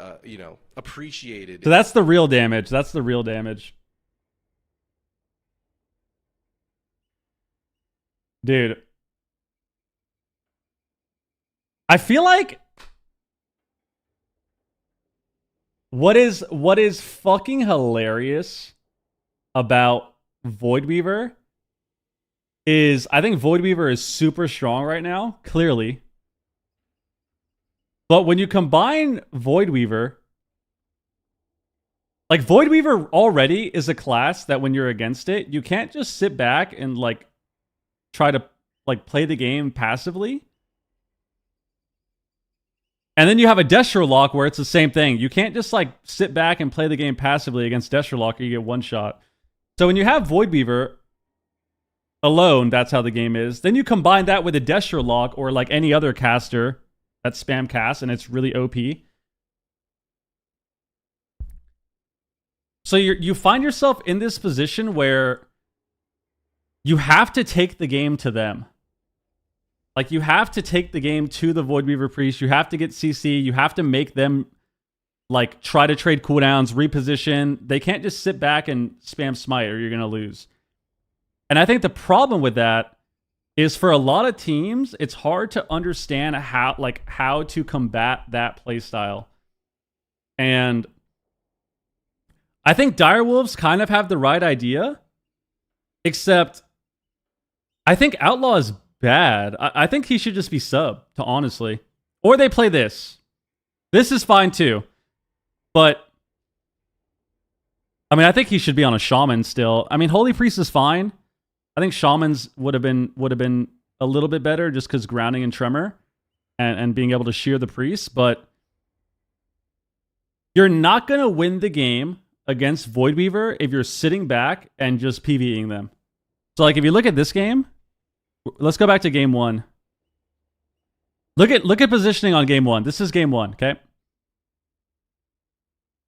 appreciated. So that's the real damage. That's the real damage. Dude. I feel like what is fucking hilarious about Voidweaver is I think Voidweaver is super strong right now, clearly. But when you combine Voidweaver, like Voidweaver already is a class that when you're against it, you can't just sit back and like try to like play the game passively. And then you have a Destro Lock where it's the same thing. You can't just like sit back and play the game passively against Destro Lock or you get one shot. So when you have Voidweaver alone, that's how the game is. Then you combine that with a Destro Lock or like any other caster that spam cast and it's really OP. So you find yourself in this position where you have to take the game to them. Like you have to take the game to the Voidweaver Priest. You have to get CC. You have to make them like try to trade cooldowns, reposition. They can't just sit back and spam smite or you're going to lose. And I think the problem with that is for a lot of teams, it's hard to understand how to combat that playstyle. And I think Direwolves kind of have the right idea, except I think Outlaw is bad. I think he should just be sub, to honestly. Or they play this. This is fine too. But I mean, I think he should be on a Shaman still. I mean, Holy Priest is fine. I think Shamans would have been a little bit better just because grounding and tremor and being able to shear the priest, but you're not going to win the game against Voidweaver if you're sitting back and just PvEing them. So like if you look at this game, let's go back to game 1. Look at positioning on game 1. This is game 1, okay?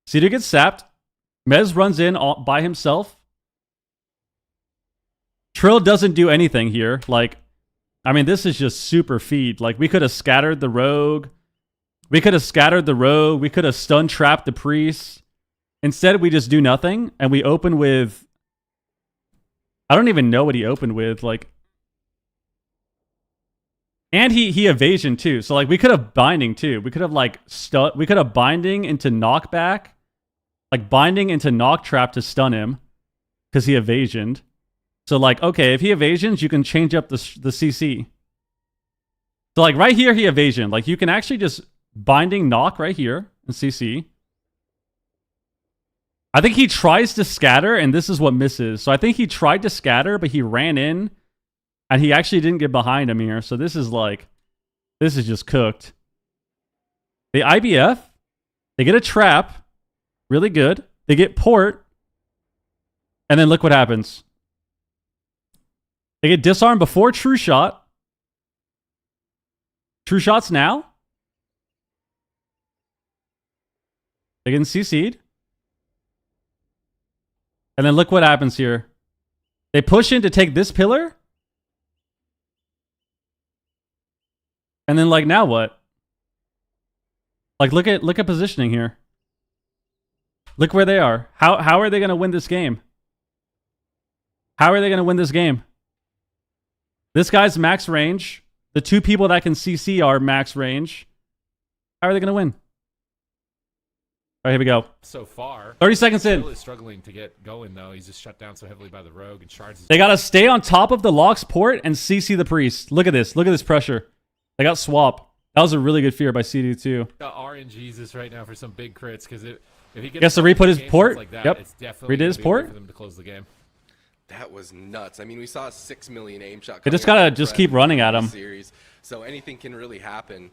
Cedar gets sapped. Mez runs in all by himself. Trill doesn't do anything here. Like, I mean, this is just super feed. Like, we could have scattered the rogue. We could have stun trapped the priest. Instead, we just do nothing, and we open with... I don't even know what he opened with. Like, and he evasion too. So like, we could have binding too. We could have like we could have binding into knockback, like binding into knock trap to stun him, because he evasioned. So like, okay, if he evasions, you can change up the CC. So like right here, he evasion. Like you can actually just binding knock right here and CC. I think he tries to scatter, and this is what misses. So I think he tried to scatter, but he ran in, and he actually didn't get behind him here. So this is just cooked. The IBF, they get a trap, really good. They get port, and then look what happens. They get disarmed before True Shot. True Shot's now. They get CC'd. And then look what happens here. They push in to take this pillar. And then like now what? Like look at positioning here. Look where they are. How are they going to win this game? How are they going to win this game? This guy's max range. The two people that can CC are max range. How are they going to win? All right, here we go. So far, 30 seconds in. Really struggling to get going though. He's just shut down so heavily by the rogue and shards. They got to stay on top of the Locks port and CC the priest. Look at this. Look at this pressure. They got swap. That was a really good fear by CD2. Got RNGs this right now for some big crits because if he gets Guess the re-put his port. like that, Yep. It's definitely Redid his gonna be a way port. for them to close the game. That was nuts. I mean, we saw a 6 million aim shot. They just coming out gotta of just Brett keep running at in him. the series. So anything can really happen.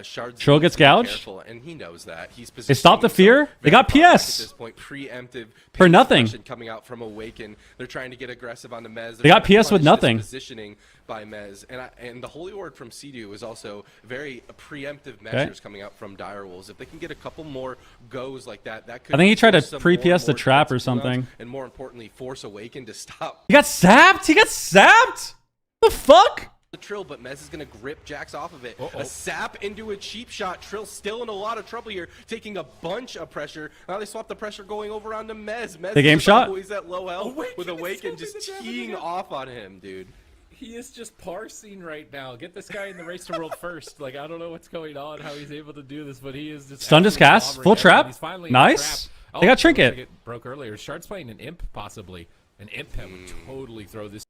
Shards Trill needs gets to be gouged. careful, and he knows that. He's They stopped the fear. They got very far back PS. at this point. Preemptive For pain nothing. suppression coming out from Awaken. They're trying to get aggressive on the Mez. They got They're trying to PS with punish this nothing. Positioning by Mez, and the Holy Ward from Sea-Doo is also very preemptive measures coming out from Direwolves. If they can get a couple more goes like that, that could. I think he tried to force some pre-PS the more trap or defensive rebounds, something. and more importantly, force Awaken to stop. He got zapped. He got zapped. The fuck? The Trill, but Mez is going to grip Jax off of it. A sap into a cheap shot. Trill still in a lot of trouble here, taking a bunch of pressure. Now they swap the pressure going over onto Mez. Mez The game shot? He's at low health with Awaken just teeing off on him, dude. He is just parsing right now. Get this guy in the race to world first. Like, I don't know what's going on, how he's able to do this, but he is just Stunned his absolutely cast. bombering Full everyone. trap. He's finally in Nice. the trap. They got looks like trinket. it broke earlier. Shard's playing an imp, possibly. An imp that would totally throw this.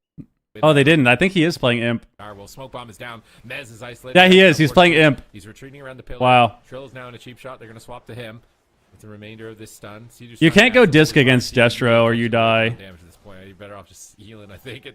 Oh, they didn't. I think he is playing imp. Well, smoke bomb is down. Mez is isolated. Yeah, he is. He's playing imp. He's retreating around the pillar. Wow. Trill is now in a cheap shot. They're going to swap to him with the remainder of this stun. You can't go disc against Destro or you die. Damage at this point. You're better off just healing, I think.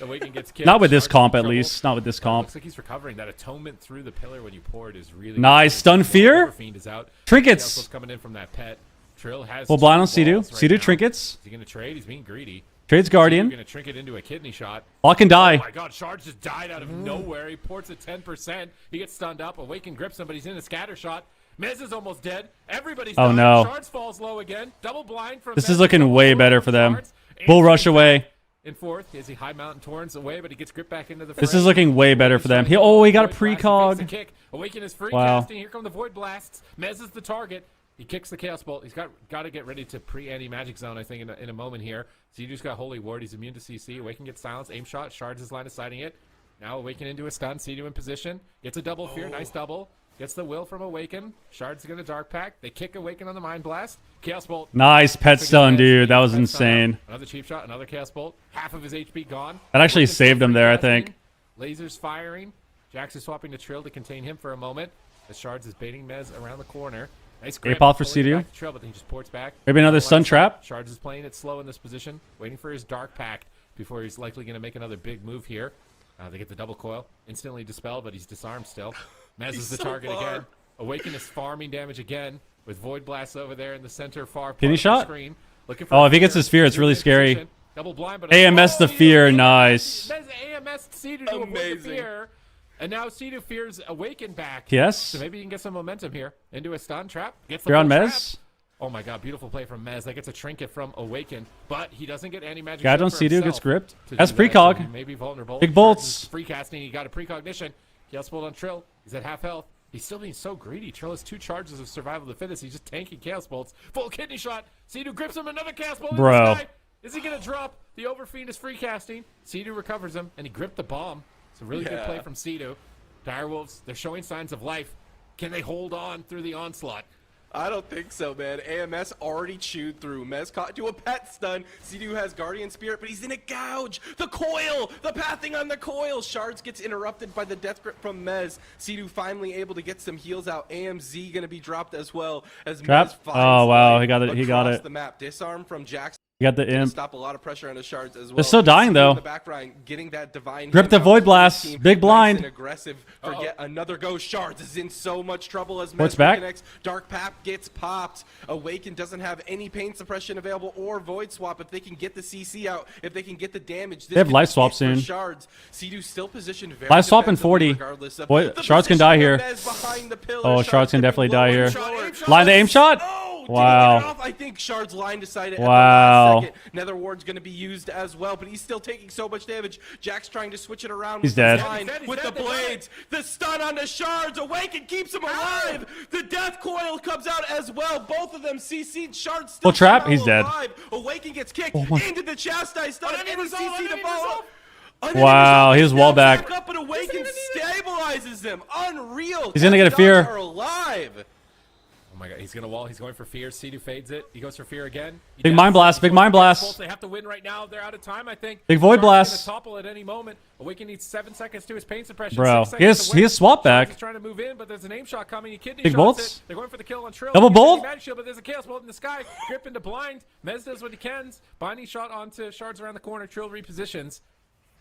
Awaken gets killed. Not with this Shards comp, in at trouble. least. Not with this comp. Looks like he's recovering. That atonement through the pillar when you pour it is really Nice. good. Stun fear. Overfiend is out. Trinkets. Chaos coming in from that pet. Trill has Full blind on two Sea-Doo. balls right Sea-Doo now. trinkets. Is he going to trade? He's being greedy. Trades Guardian. Going to trinket into a kidney shot. Lock and die. Oh my god, Shards just died out of nowhere. He ports at 10%. He gets stunned up. Awaken grips him, but he's in a scatter shot. Mez is almost dead. Everybody's Oh, dying. no. Shards falls low again. Double blind from This Mez. is looking way better for them. Shards. Bull rush away. In fourth, as he high mountain torrents away, but he gets gripped back into the This fray. is looking way better for them. He got a precog. He kick. Awaken is free Wow. casting. Here come the void blasts. Mez is the target. He kicks the chaos bolt. He's got to get ready to pre-anti magic zone. I think in a moment here. So you just got holy ward. He's immune to CC. Awaken gets silenced. Aim shot. Shards is line of sighting it. Now Awaken into a stun. C2 in position. Gets a double fear. Nice double. Gets the will from Awaken. Shards going to dark pack. They kick Awaken on the mind blast. Chaos bolt. Nice pet stun, dude. That was Pet stun out. insane. Another cheap shot. Another chaos bolt. Half of his HP gone. That actually Awaken's saved still him there, I free think. casting. Lasers firing. Jax is swapping to Trill to contain him for a moment. The Shards is baiting Mez around the corner. Nice grip. Ape off for Pulling it Sea-Doo. back to Trill, but then he just ports back. Maybe another One stun shot. trap. Shards is playing it slow in this position, waiting for his dark pact before he's likely going to make another big move here. They get the double coil. Instantly dispelled, but he's disarmed still. Mez is the so target far. again. Awaken is farming damage again with Void Blast over there in the center far Kidney part of the shot? screen. Looking for Oh, a if he gets fear. his fear, it's He's really in scary. position. Double blind, but AMS the he fear. does- Nice. Mez AMS Sea-Doo to avoid the Amazing. fear. And now Sea-Doo fears Awaken back. Yes. So maybe you can get some momentum here. Into a stun trap. Gets the Fear on full Mez. trap. Oh my god, beautiful play from Mez. That gets a trinket from Awaken, but he doesn't get any magic. Guy shield on for Sea-Doo himself gets gripped. to That's do that, so precog. he may be vulnerable. Big Shards bolts. is free casting. He got a precognition. Chaos bolt on Trill. He's at half health. He's still being so greedy. Trill has 2 charges of survival of the fittest. He's just tanking chaos bolts. Full kidney shot. Sea-Doo grips him. Another chaos bolt. Bro. In the sky. Is he gonna drop? The Overfiend is free casting. Sea-Doo recovers him, and he gripped the bomb. It's a really good play from Sea-Doo. Direwolves, they're showing signs of life. Can they hold on through the onslaught? I don't think so, man. AMS already chewed through. Mez caught to a pet stun. Sea-Doo has Guardian Spirit, but he's in a gouge. The coil! The pathing on the coil! Shards gets interrupted by the death grip from Mez. Sea-Doo finally able to get some heals out. AMZ gonna be dropped as well as Trap. Mez finds Oh, wow. life He got it. He got across it. the map. Disarm from Jackson. He got the Gonna imp. stop a lot of pressure on the Shards as well. They're still dying, Sea-Doo though. in the background, getting that divine Grip hit the out Void to his Blast. team. Big Nice blind. and aggressive for yet another go. Shards is in so much trouble as What's Mez back? reconnects. Dark Pap gets popped. Awaken doesn't have any pain suppression available or Void Swap. If they can get the CC out, if they can get the damage, They have life swap for soon. Shards. Sea-Doo still positioned very Life swap in defensively 40. regardless of Boy, the Shards can position die of here. Mez behind the pillar. Oh, Shards can gonna be definitely die lower here. and lower. Line the aim shot? Oh, did Wow. he get it off? I think Shards line decided at the Wow. last second. Nether Ward's going to be used as well, but he's still taking so much damage. Jack's trying to switch it around. He's with the dead. line, He's with dead. the blades. The stun on the Shards. Awaken keeps him alive. The death coil comes out as well. Both of them CC'd. Shards still Full trap. somehow He's dead. alive. Awaken gets kicked Oh my- into the chastise stun. Unending And he resolve, CC'd the unending ball. resolve. Unending Wow, resolve. he was He wall steps back. up and Awaken stabilizes him. Unreal. He's gonna get a Death fear. Dogs are alive. Oh my god, he's gonna wall. He's going for fear. Sea-Doo fades it. He goes for fear again. Big mind blast, big mind blast. They have to win right now. They're out of time, I think. Big void Shards are gonna blast. topple at any moment. Awaken needs 7 seconds to his pain suppression. Bro, 6 he has seconds to win. swap back. Shards is trying to move in, but there's an aim shot coming. He kidney Big shots bolts. it. They're going for the kill on Trill. Double He gets bolt. the magic shield, but there's a chaos bolt in the sky. Grip into blind. Mez does what he can. Binding shot onto Shards around the corner. Trill repositions.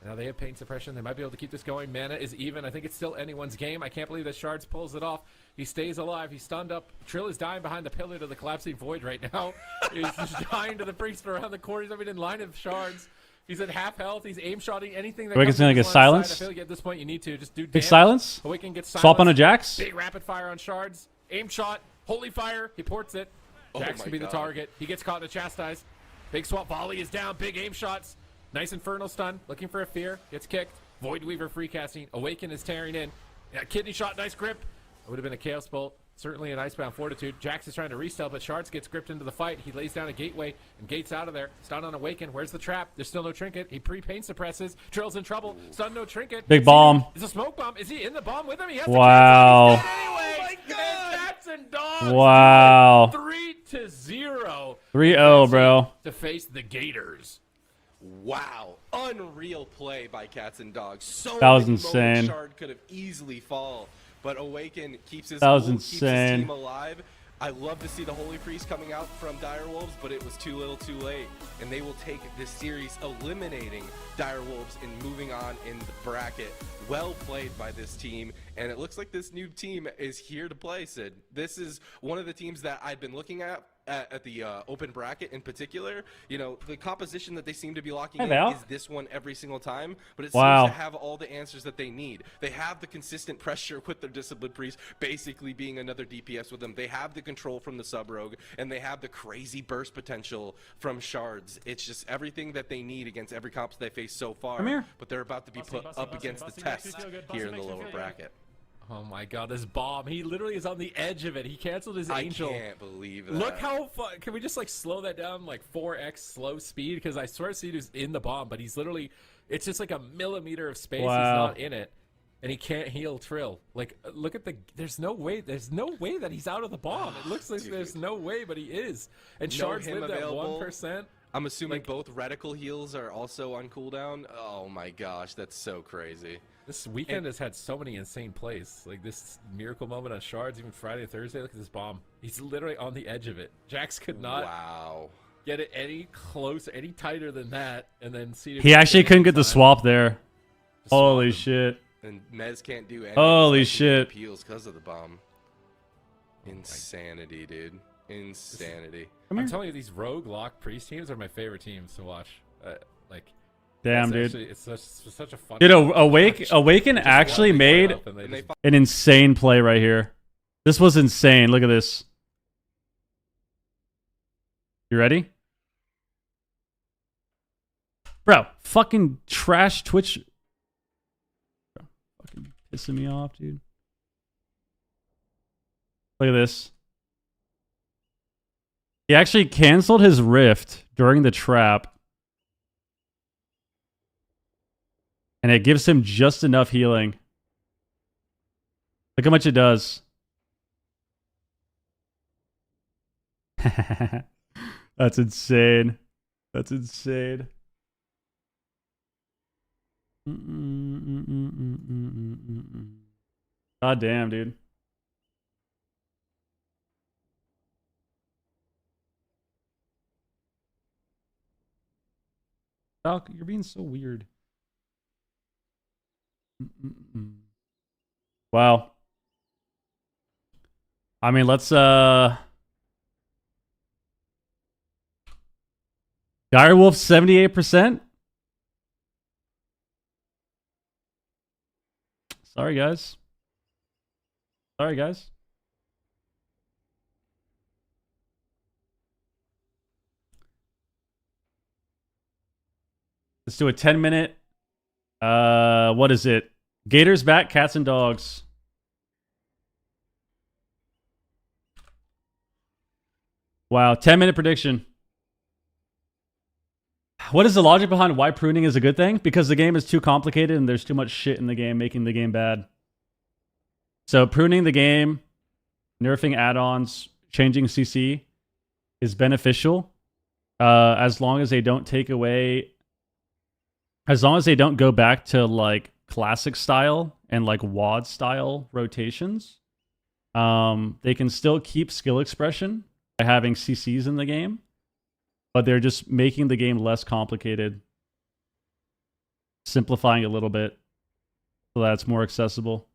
Now they have pain suppression. They might be able to keep this going. Mana is even. I think it's still anyone's game. I can't believe that Shards pulls it off. He stays alive. He's stunned up. Trill is dying behind the pillar to the collapsing void right now. He's just dying to the priest around the corner. He's not even in line of Shards. He's at half health. He's aim shotting anything that Awaken's comes gonna to get his line of silenced. sight. I feel like at this point you need to just do Big damage. silence. Awaken gets silenced. Swap on a Jax. Big rapid fire on Shards. Aim shot. Holy fire. He ports it. Jax my can be the God. target. He gets caught in a chastise. Big swap volley is down. Big aim shots. Nice infernal stun. Looking for a fear. Gets kicked. Void Weaver free casting. Awaken is tearing in. Yeah, kidney shot. Nice grip. It would have been a chaos bolt. Certainly an icebound fortitude. Jax is trying to restyle, but Shards gets gripped into the fight. He lays down a gateway and gates out of there. Stun on Awaken. Where's the trap? There's still no trinket. He pre-pain suppresses. Trill's in trouble. Stun, no trinket. Big bomb. Is a smoke bomb. Is he in the bomb with him? He has Wow. to cancel. He's dead anyway. Oh my God. And Cats and Dogs. Wow. 3-0. 3-0, bro. To face the Gators. Wow, unreal play by Cats and Dogs. So That was many insane. moments Shard could have easily fall, but Awaken keeps his That was cool, keeps his insane. team alive. I love to see the Holy Priest coming out from Direwolves, but it was too little too late. And they will take this series eliminating Direwolves and moving on in the bracket. Well played by this team, and it looks like this new team is here to play, Sid. This is one of the teams that I've been looking at the open bracket in particular. You know, the composition that they seem to be locking in is this one every single time, but it seems to have all the answers that they need. They have the consistent pressure with their Disciplined Priest basically being another DPS with them. They have the control from the Sub-Rogue, and they have the crazy burst potential from Shards. It's just everything that they need against every comp they face so far. Come here. But they're about to be put up against the test here in the lower bracket. Oh my God, this bomb. He literally is on the edge of it. He canceled his angel. I can't believe that. Look how fun. Can we just like slow that down like 4x slow speed? Because I swear to see he's in the bomb, but he's literally, it's just like a millimeter of space. Wow. He's not in it. And he can't heal Trill. Like, look at the, there's no way that he's out of the bomb. It looks like there's no way, but he is. And Shards lived at 1%. I'm assuming both reticle heals are also on cooldown. Oh my gosh, that's so crazy. This weekend has had so many insane plays. Like this miracle moment on Shards, even Friday and Thursday. Look at this bomb. He's literally on the edge of it. Jax could not get it any closer, any tighter than that. And then see. He actually couldn't get the swap there. Holy shit. And Mez can't do anything. Holy shit. Appeals because of the bomb. Insanity, dude. Insanity. I'm telling you, these rogue lock priest teams are my favorite teams to watch. Like, damn, dude. Actually, it's such a fun. Dude, Awaken actually made an insane play right here. This was insane. Look at this. You ready? Bro, fucking trash Twitch. Bro, fucking pissing me off, dude. Look at this. He actually canceled his rift during the trap. And it gives him just enough healing. Look how much it does. That's insane. That's insane. God damn, dude. Doc, you're being so weird. Wow. I mean, let's Direwolf 78%. Sorry, guys. Sorry, guys. Let's do a 10-minute. What is it? Gators back, Cats and Dogs. Wow, 10-minute prediction. What is the logic behind why pruning is a good thing? Because the game is too complicated and there's too much shit in the game making the game bad. So pruning the game, nerfing add-ons, changing CC is beneficial as long as they don't take away as long as they don't go back to like classic style and like WAD style rotations, they can still keep skill expression by having CCs in the game, but they're just making the game less complicated, simplifying a little bit so that it's more accessible.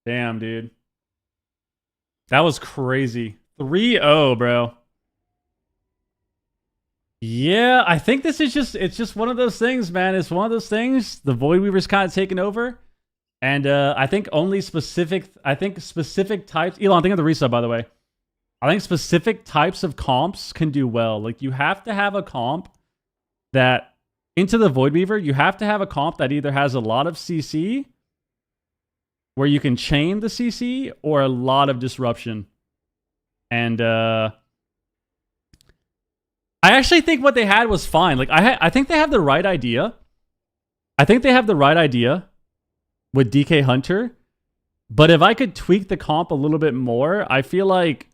Damn, dude. That was crazy. 3-0, bro. Yeah, I think this is it's just one of those things, man. It's one of those things. The Void Weaver's kind of taken over. And I think specific types. Elon, think of the resub, by the way. I think specific types of comps can do well. Like, you have to have a comp that, into the Void Weaver, you have to have a comp that either has a lot of CC, where you can chain the CC, or a lot of disruption. And I actually think what they had was fine. Like, I think they have the right idea. I think they have the right idea with DK Hunter. But if I could tweak the comp a little bit more, I feel like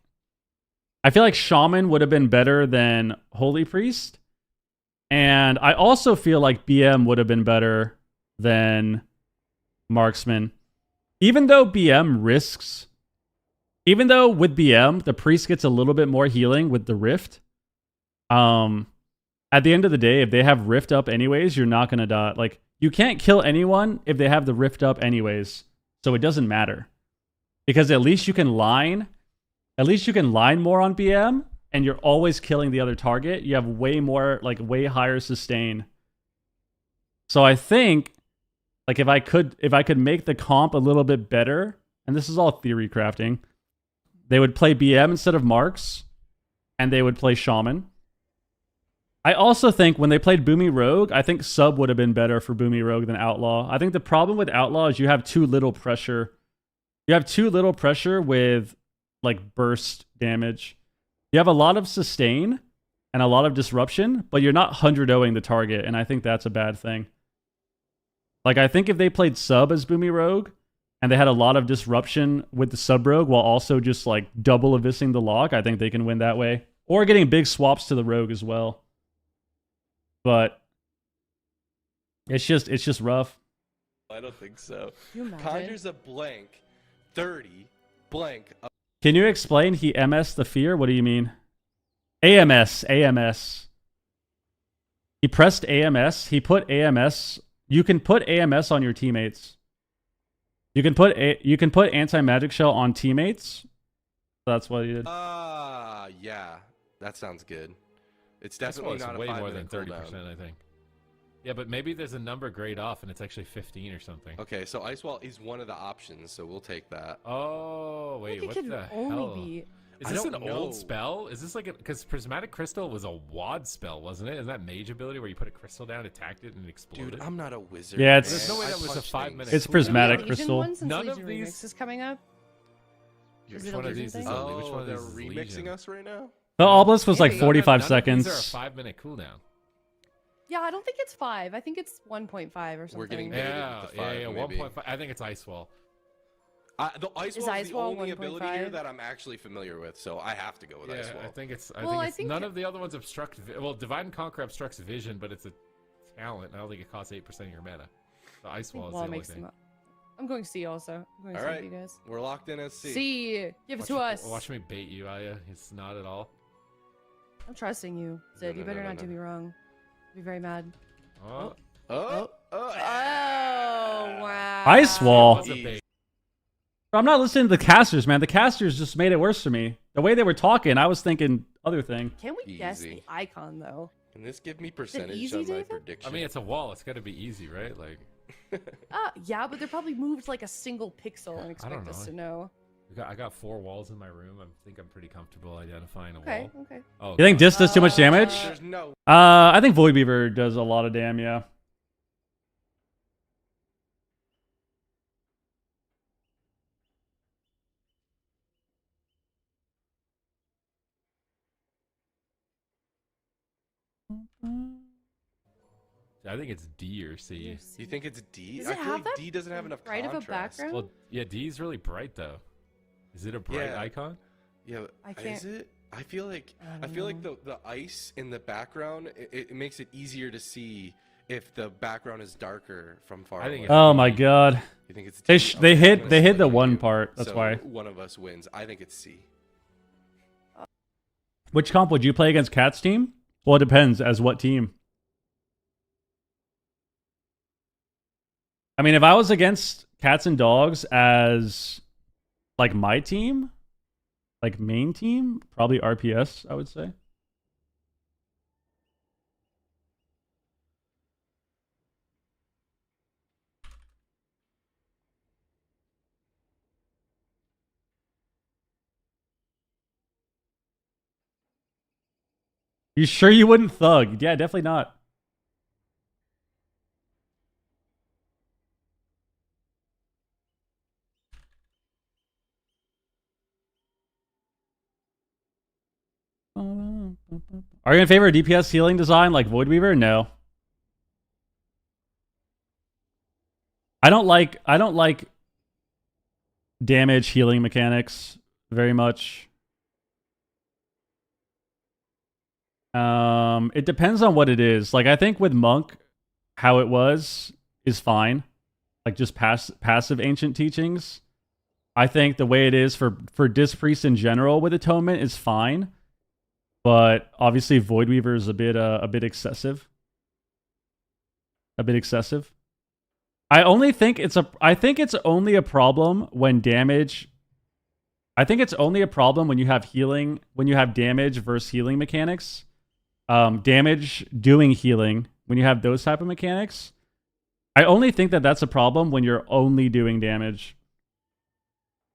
Shaman would have been better than Holy Priest. And I also feel like BM would have been better than Marksman. Even though with BM, the Priest gets a little bit more healing with the Rift. At the end of the day, if they have Rift up anyways, you're not going to die. Like, you can't kill anyone if they have the Rift up anyways. So it doesn't matter. Because at least you can line more on BM, and you're always killing the other target. You have way higher sustain. So I think, like, if I could make the comp a little bit better, and this is all theory crafting, they would play BM instead of Marks, and they would play Shaman. I also think when they played Boomy Rogue, I think Sub would have been better for Boomy Rogue than Outlaw. I think the problem with Outlaw is you have too little pressure. You have too little pressure with, like, burst damage. You have a lot of sustain and a lot of disruption, but you're not 100-0ing the target, and I think that's a bad thing. Like, I think if they played Sub as Boomy Rogue, and they had a lot of disruption with the Sub Rogue while also just, like, double avissing the lock, I think they can win that way. Or getting big swaps to the Rogue as well. But it's just rough. I don't think so. Can you imagine? Conjures a blank, 30, blank. Can you explain he MS the fear? What do you mean? AMS. He pressed AMS. He put AMS. You can put AMS on your teammates. You can put anti-magic shell on teammates. That's what he did. Yeah, that sounds good. It's definitely not way a more than 30%, cooldown. I think. Yeah, but maybe there's a number grade off and it's actually 15 or something. Okay, so Ice Wall is one of the options, so we'll take that. Oh, wait, what the hell? Is this an old spell? Is this like because Prismatic Crystal was a WAD spell, wasn't it? Isn't that mage ability where you put a crystal down, attacked it, and it exploded? Dude, I'm not a wizard. Yeah, it's there's no way that was a 5-minute. It's Prismatic Legion Crystal. one, since None Legion of these Remix is coming up. Which one of these is Oh, which one of they're these is remixing Legion? us right now? The Obelisk was like Maybe. 45 None seconds. Of these are a 5-minute cooldown. Yeah, I don't think it's 5. I think it's 1.5 or something. We're getting Yeah, with the 5, yeah, maybe. 1.5. I think it's Ice Wall. The Ice Is Wall is Ice the Wall only ability here 1.5? that I'm actually familiar with, so I have to go with Ice Wall. I think it's. Well, I think none of the other ones obstruct. Well, Divide and Conquer obstructs vision, but it's a talent. I don't think it costs 8% of your mana. The Ice Wall is the only thing. I'm going C also. I'm going All C right, with you guys. we're locked in as C. C, give it to us. Watch me bait you, Aya. It's not at all. I'm trusting you, Sid. You better not do me wrong. I'll be very mad. Oh. Oh, wow. Ice Wall. It was a bait. I'm not listening to the casters, man. The casters just made it worse for me. The way they were talking, I was thinking other thing. Can we guess the Easy. icon though? Can this give me percentage easy, on my David? prediction? I mean, it's a wall. It's got to be easy, right? Like. Yeah, but they're probably moved like a single pixel and expect us to know. I got 4 walls in my room. I think I'm pretty comfortable identifying a Okay, wall. okay. Oh, You think Dis does too much damage? There's no. I think Void Beaver does a lot of damn, yeah. I think it's D or C. You think it's D? Does I it feel have like that D doesn't have enough bright of a contrast. background? Well, yeah, D is really bright though. Is it a bright Yeah. icon? Yeah, I can't- is it? I feel like the ice in the background it makes it easier to see if the background is darker from far I think away. it's Oh my god. You think it's They D? they Okay, I'm hid gonna they hid the split one you. part. That's So why. one of us wins. I think it's C. Which comp would you play against Cat's team? Well, it depends as what team. I mean, if I was against Cats and Dogs as like my team, like main team, probably RPS, I would say. You sure you wouldn't thug? Yeah, definitely not. Are you in favor of DPS healing design like Void Weaver? No. I don't like damage healing mechanics very much. It depends on what it is. Like I think with Monk, how it was is fine. Like just passive ancient teachings. I think the way it is for Disc Priest in general with Atonement is fine. But obviously Void Weaver is a bit excessive. A bit excessive. I think it's only a problem when damage. I think it's only a problem when you have healing, when you have damage versus healing mechanics. Damage doing healing, when you have those type of mechanics. I only think that that's a problem when you're only doing damage.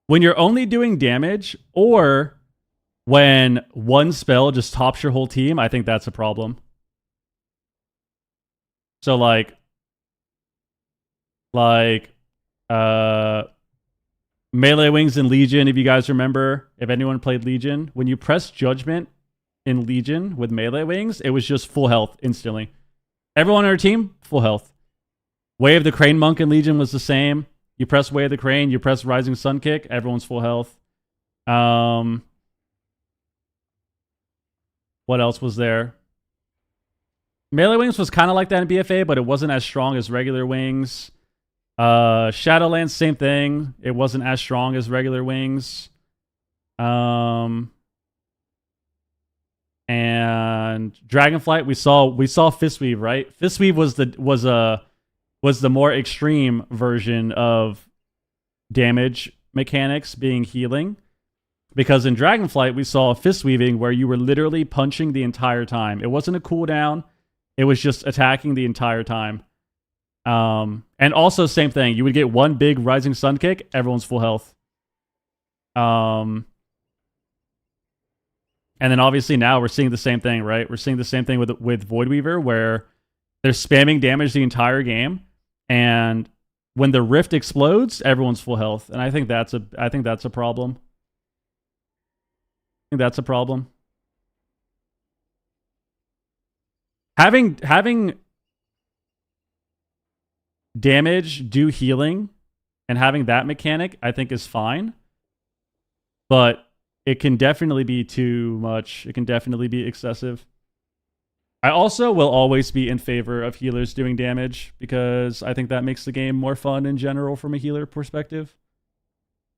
When you're only doing damage, or when one spell just tops your whole team, I think that's a problem. So like Melee Wings in Legion, if you guys remember, if anyone played Legion, when you press Judgment in Legion with Melee Wings, it was just full health instantly. Everyone on our team, full health. Way of the Crane Monk in Legion was the same. You press Way of the Crane, you press Rising Sun Kick, everyone's full health. What else was there? Melee Wings was kind of like that in BFA, but it wasn't as strong as regular Wings. Shadowlands, same thing. It wasn't as strong as regular Wings. And Dragonflight, we saw Fistweave, right? Fistweave was the more extreme version of damage mechanics being healing. Because in Dragonflight, we saw fist weaving where you were literally punching the entire time. It wasn't a cooldown. It was just attacking the entire time. And also, same thing. You would get one big Rising Sun Kick, everyone's full health. And then obviously now we're seeing the same thing, right? We're seeing the same thing with Void Weaver where they're spamming damage the entire game. And when the Rift explodes, everyone's full health. And I think that's a problem. I think that's a problem. Having damage do healing and having that mechanic, I think is fine. But it can definitely be too much. It can definitely be excessive. I also will always be in favor of healers doing damage because I think that makes the game more fun in general from a healer perspective.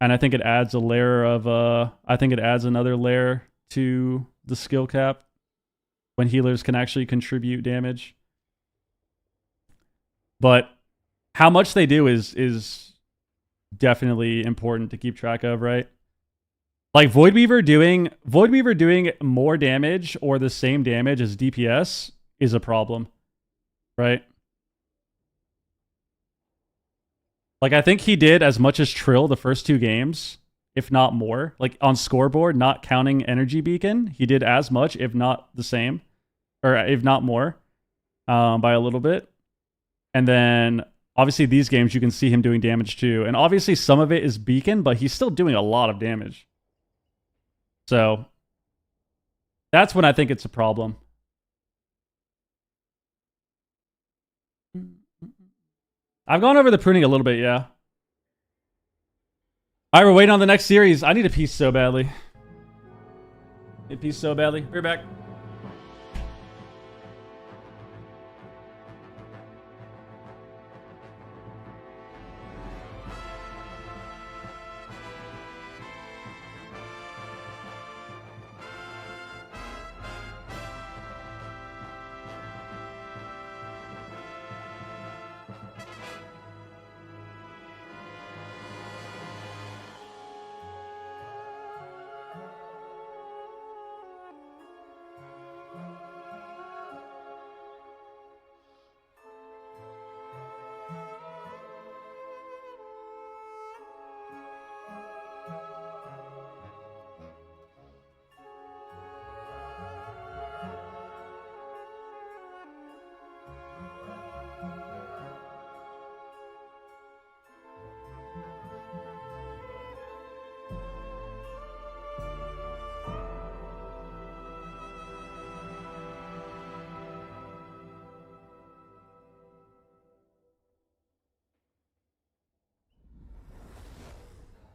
And I think it adds a layer of I think it adds another layer to the skill cap when healers can actually contribute damage. But how much they do is definitely important to keep track of, right? Like Void Weaver doing more damage or the same damage as DPS is a problem, right? Like I think he did as much as Trill the first two games, if not more. Like on scoreboard, not counting Energy Beacon, he did as much, if not the same, or if not more, by a little bit. And then obviously these games you can see him doing damage too, and obviously some of it is Beacon, but he's still doing a lot of damage. So that's when I think it's a problem. I've gone over the pruning a little bit, yeah. Alright, we're waiting on the next series. I need a piece so badly. Need a piece so badly. We're back.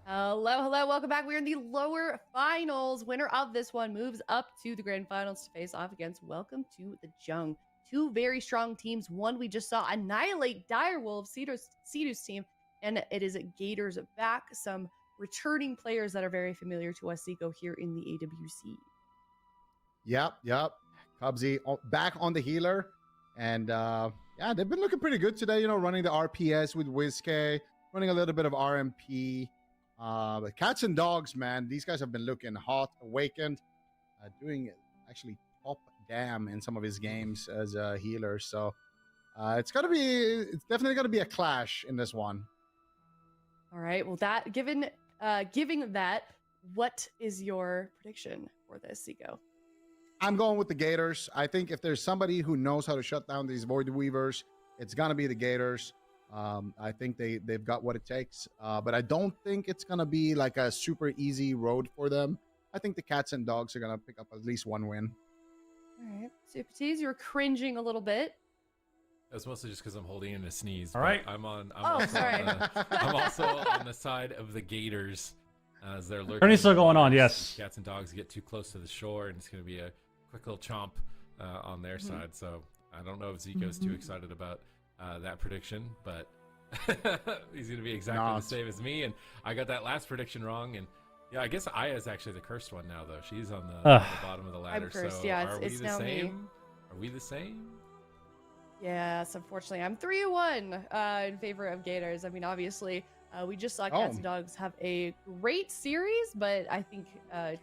Hello, welcome back. We're in the lower finals. Winner of this one moves up to the grand finals to face off against Welcome to the Jung. Two very strong teams. One we just saw annihilate Direwolves, Cedar's team, and it is Gators back. Some returning players that are very familiar to us, Zico, here in the AWC. Yep. Cubsy back on the healer. And yeah, they've been looking pretty good today, running the RPS with WizK, running a little bit of RMP. But Cats and Dogs, man, these guys have been looking hot, awakened, doing actually top damn in some of his games as a healer. So it's definitely gonna be a clash in this one. All right. Well, that giving that, what is your prediction for this, Zico? I'm going with the Gators. I think if there's somebody who knows how to shut down these Void Weavers, it's gonna be the Gators. I think they've got what it takes, but I don't think it's gonna be like a super easy road for them. I think the Cats and Dogs are gonna pick up at least one win. All right, Super Tees, you're cringing a little bit. That's mostly just because I'm holding in a sneeze. All right. I'm sorry. I'm also on the side of the Gators as they're lurking. Tourney's still going on, yes. Cats and Dogs get too close to the shore, and it's going to be a quick little chomp on their side. So I don't know if Zico's too excited about that prediction, but he's going to be exactly the same as me. And I got that last prediction wrong. And yeah, I guess Aya's actually the cursed one now, though. She's on the bottom of the ladder. I'm cursed, so yeah, are it's we now the same? me. Are we the same? Yes, unfortunately, I'm 3-1 in favor of Gators. I mean, obviously, we just saw Cats and Dogs have a great series, but I think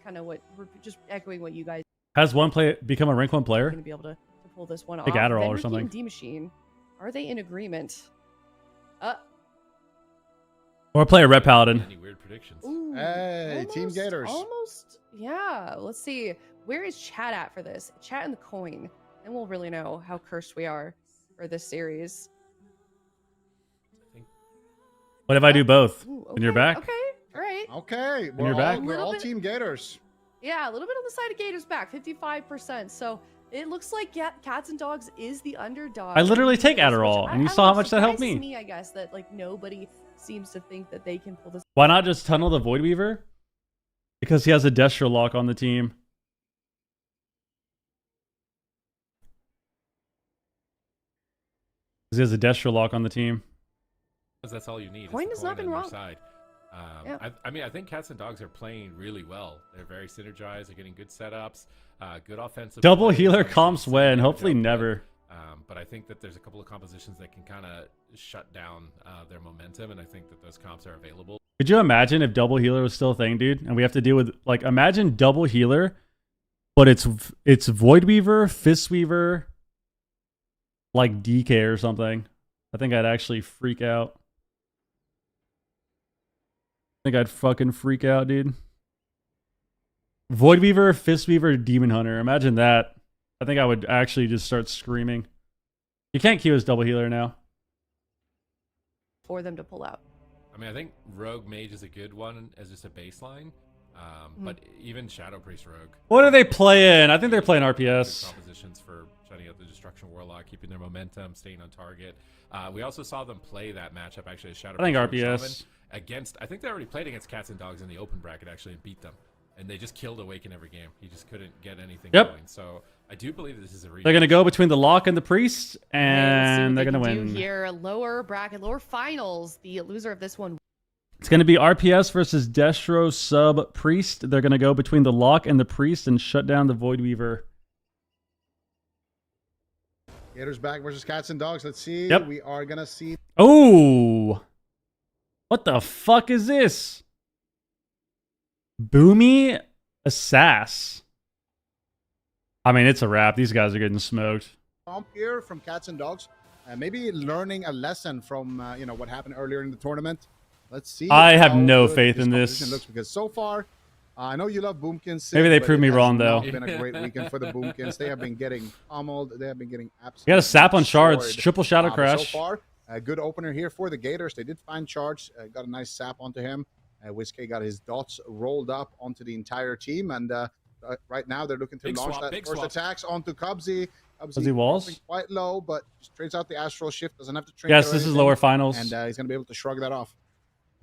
kind of what we're just echoing what you guys Has one play become a rank 1 player? going to be able to pull this one Take off. Adderall or Venricky something. and D-Machine, are they in agreement? Or play a Red Paladin. Any weird predictions? Ooh, Hey, Team Gators. Almost, yeah. Let's see. Where is chat at for this? Chat in the coin. Then we'll really know how cursed we are for this series. What if I do both? Ooh, And you're back? Okay, all right. Okay, you're back? We're all Team Gators. Yeah, a little bit on the side of Gators back, 55%. So it looks like Cats and Dogs is the underdog. I literally take Adderall, and you saw how much that helped surprised me. me, I guess, that like nobody seems to think that they can pull this. Why not just tunnel the Void Weaver? Because he has a Destro lock on the team. Because he has a Destro lock on the team. That's all you need. Coin is has the not been on your wrong. Side. Yeah. I mean, I think Cats and Dogs are playing really well. They're very synergized. They're getting good setups, good offensive. Double plays, healer obviously comps some win. damage Hopefully output. never. But I think that there's a couple of compositions that can kind of shut down their momentum, and I think that those comps are available. Could you imagine if double healer was still a thing, dude? And we have to deal with, like, imagine double healer, but it's Void Weaver, Fist Weaver, like DK or something. I think I'd actually freak out. I think I'd fucking freak out, dude. Void Weaver, Fist Weaver, Demon Hunter. Imagine that. I think I would actually just start screaming. You can't queue as double healer now. For them to pull out. I mean, I think Rogue Mage is a good one as just a baseline. But even Shadow Priest Rogue. What are they playing? I think they're playing RPS. Propositions for shutting out the Destruction Warlock, keeping their momentum, staying on target. We also saw them play that matchup actually as Shadow I think Priest Rogue RPS. Shaman against. I think they already played against Cats and Dogs in the open bracket actually and beat them. And they just killed Awaken every game. He just couldn't get anything going. So I do believe this is a rematch. They're going to go between the Lock and the Priest, and they're going going to do win. here, lower bracket, lower finals. The loser of this one. It's going to be RPS versus Destro sub Priest. They're going to go between the Lock and the Priest and shut down the Void Weaver. Gators back versus Cats and Dogs. Let's see. Yep. We are going to see. Oh! What the fuck is this? Boomy Assass. I mean, it's a wrap. These guys are getting smoked. Here from Cats and Dogs. Maybe learning a lesson from what happened earlier in the tournament. Let's see. I have how no good faith in competition this. Looks, because so far, I know you love Boomkins. Maybe they but proved it me has wrong, though. not been a great weekend for the Boomkins. They have been getting pummeled. They have been getting absolutely. You got a sap on shards. destroyed. Triple Shadow But Crash. So far, a good opener here for the Gators. They did find charge. Got a nice sap onto him. Whiskey got his dots rolled up onto the entire team, and right now they're looking to Big launch swap, that big first swap. attacks onto Cubsy. Cubsy walls? dropping quite low, but just trades out the Astral Shift. Doesn't have to trade. Yes, this is lower finals. And he's going to be able to shrug that off.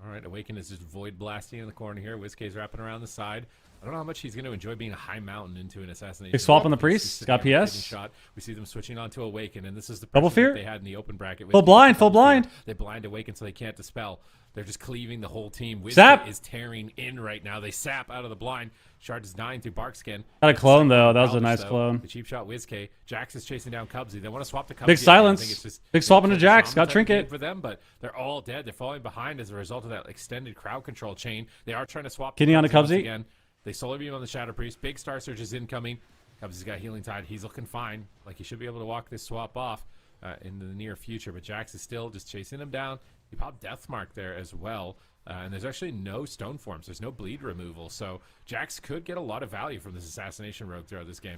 All right, Awaken is just void blasting in the corner here. Whiskey's wrapping around the side. I don't know how much he's going to enjoy being a high mountain into an assassination. Big swap on the He's Priest. sitting Got there getting PS. Shot. We see them switching on to Awaken, and this is the Double pressure fear? that they had in the open bracket. Full Whiskey blind, gets full double fear. blind. They blind Awaken so they can't dispel. They're just cleaving the whole team. Whiskey Sap. is tearing in right now. They sap out of the blind. Shard is dying through Barkskin. Got a clone, though. Second That was a Calvus, nice though. clone. The cheap shot Whiskey. Jax is chasing down Cubsy. They want to swap to Cubsy. Big I silence. think it's just Big swap into Jax. Got Shaman Trinket. game for them, but they're all dead. They're falling behind as a result of that extended crowd control chain. They are trying to swap. Kidney on the once Cubsy. again. They solar beam on the Shadow Priest. Big Star Surge is incoming. Cubsy's got Healing Tide. He's looking fine. Like he should be able to walk this swap off in the near future. But Jax is still just chasing him down. He popped Death Mark there as well. And there's actually no stone forms. There's no bleed removal. So Jax could get a lot of value from this assassination rogue throughout this game.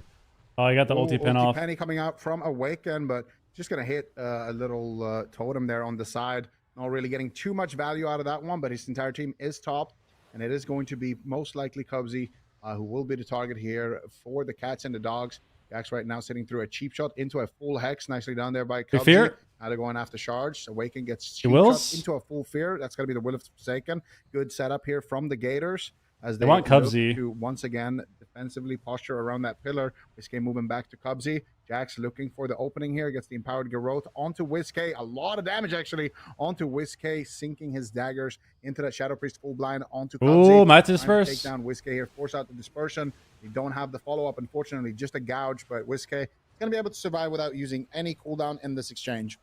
Oh, you got the ulti pin off. Penny coming out from Awaken, but just going to hit a little totem there on the side. Not really getting too much value out of that one, but his entire team is top. And it is going to be most likely Cubsy, who will be the target here for the Cats and the Dogs. Jax right now sitting through a cheap shot into a full hex. Nicely done there by Cubsy. Fear? Now they're going after Shards. Awaken gets cheap wills? shot into a full fear. That's going to be the Will of Forsaken. Good setup here from the Gators. As They want look Cubsy. to once again defensively posture around that pillar. Whiskey moving back to Cubsy. Jax looking for the opening here. Gets the Empowered Garrote onto Whiskey. A lot of damage actually onto Whiskey, sinking his daggers into that Shadow Priest full blind onto Cubsy. Ooh, might Trying to disperse. take down Whiskey here. Force out the dispersion. They don't have the follow-up, unfortunately. Just a gouge, but Whiskey is going to be able to survive without using any cooldown in this exchange.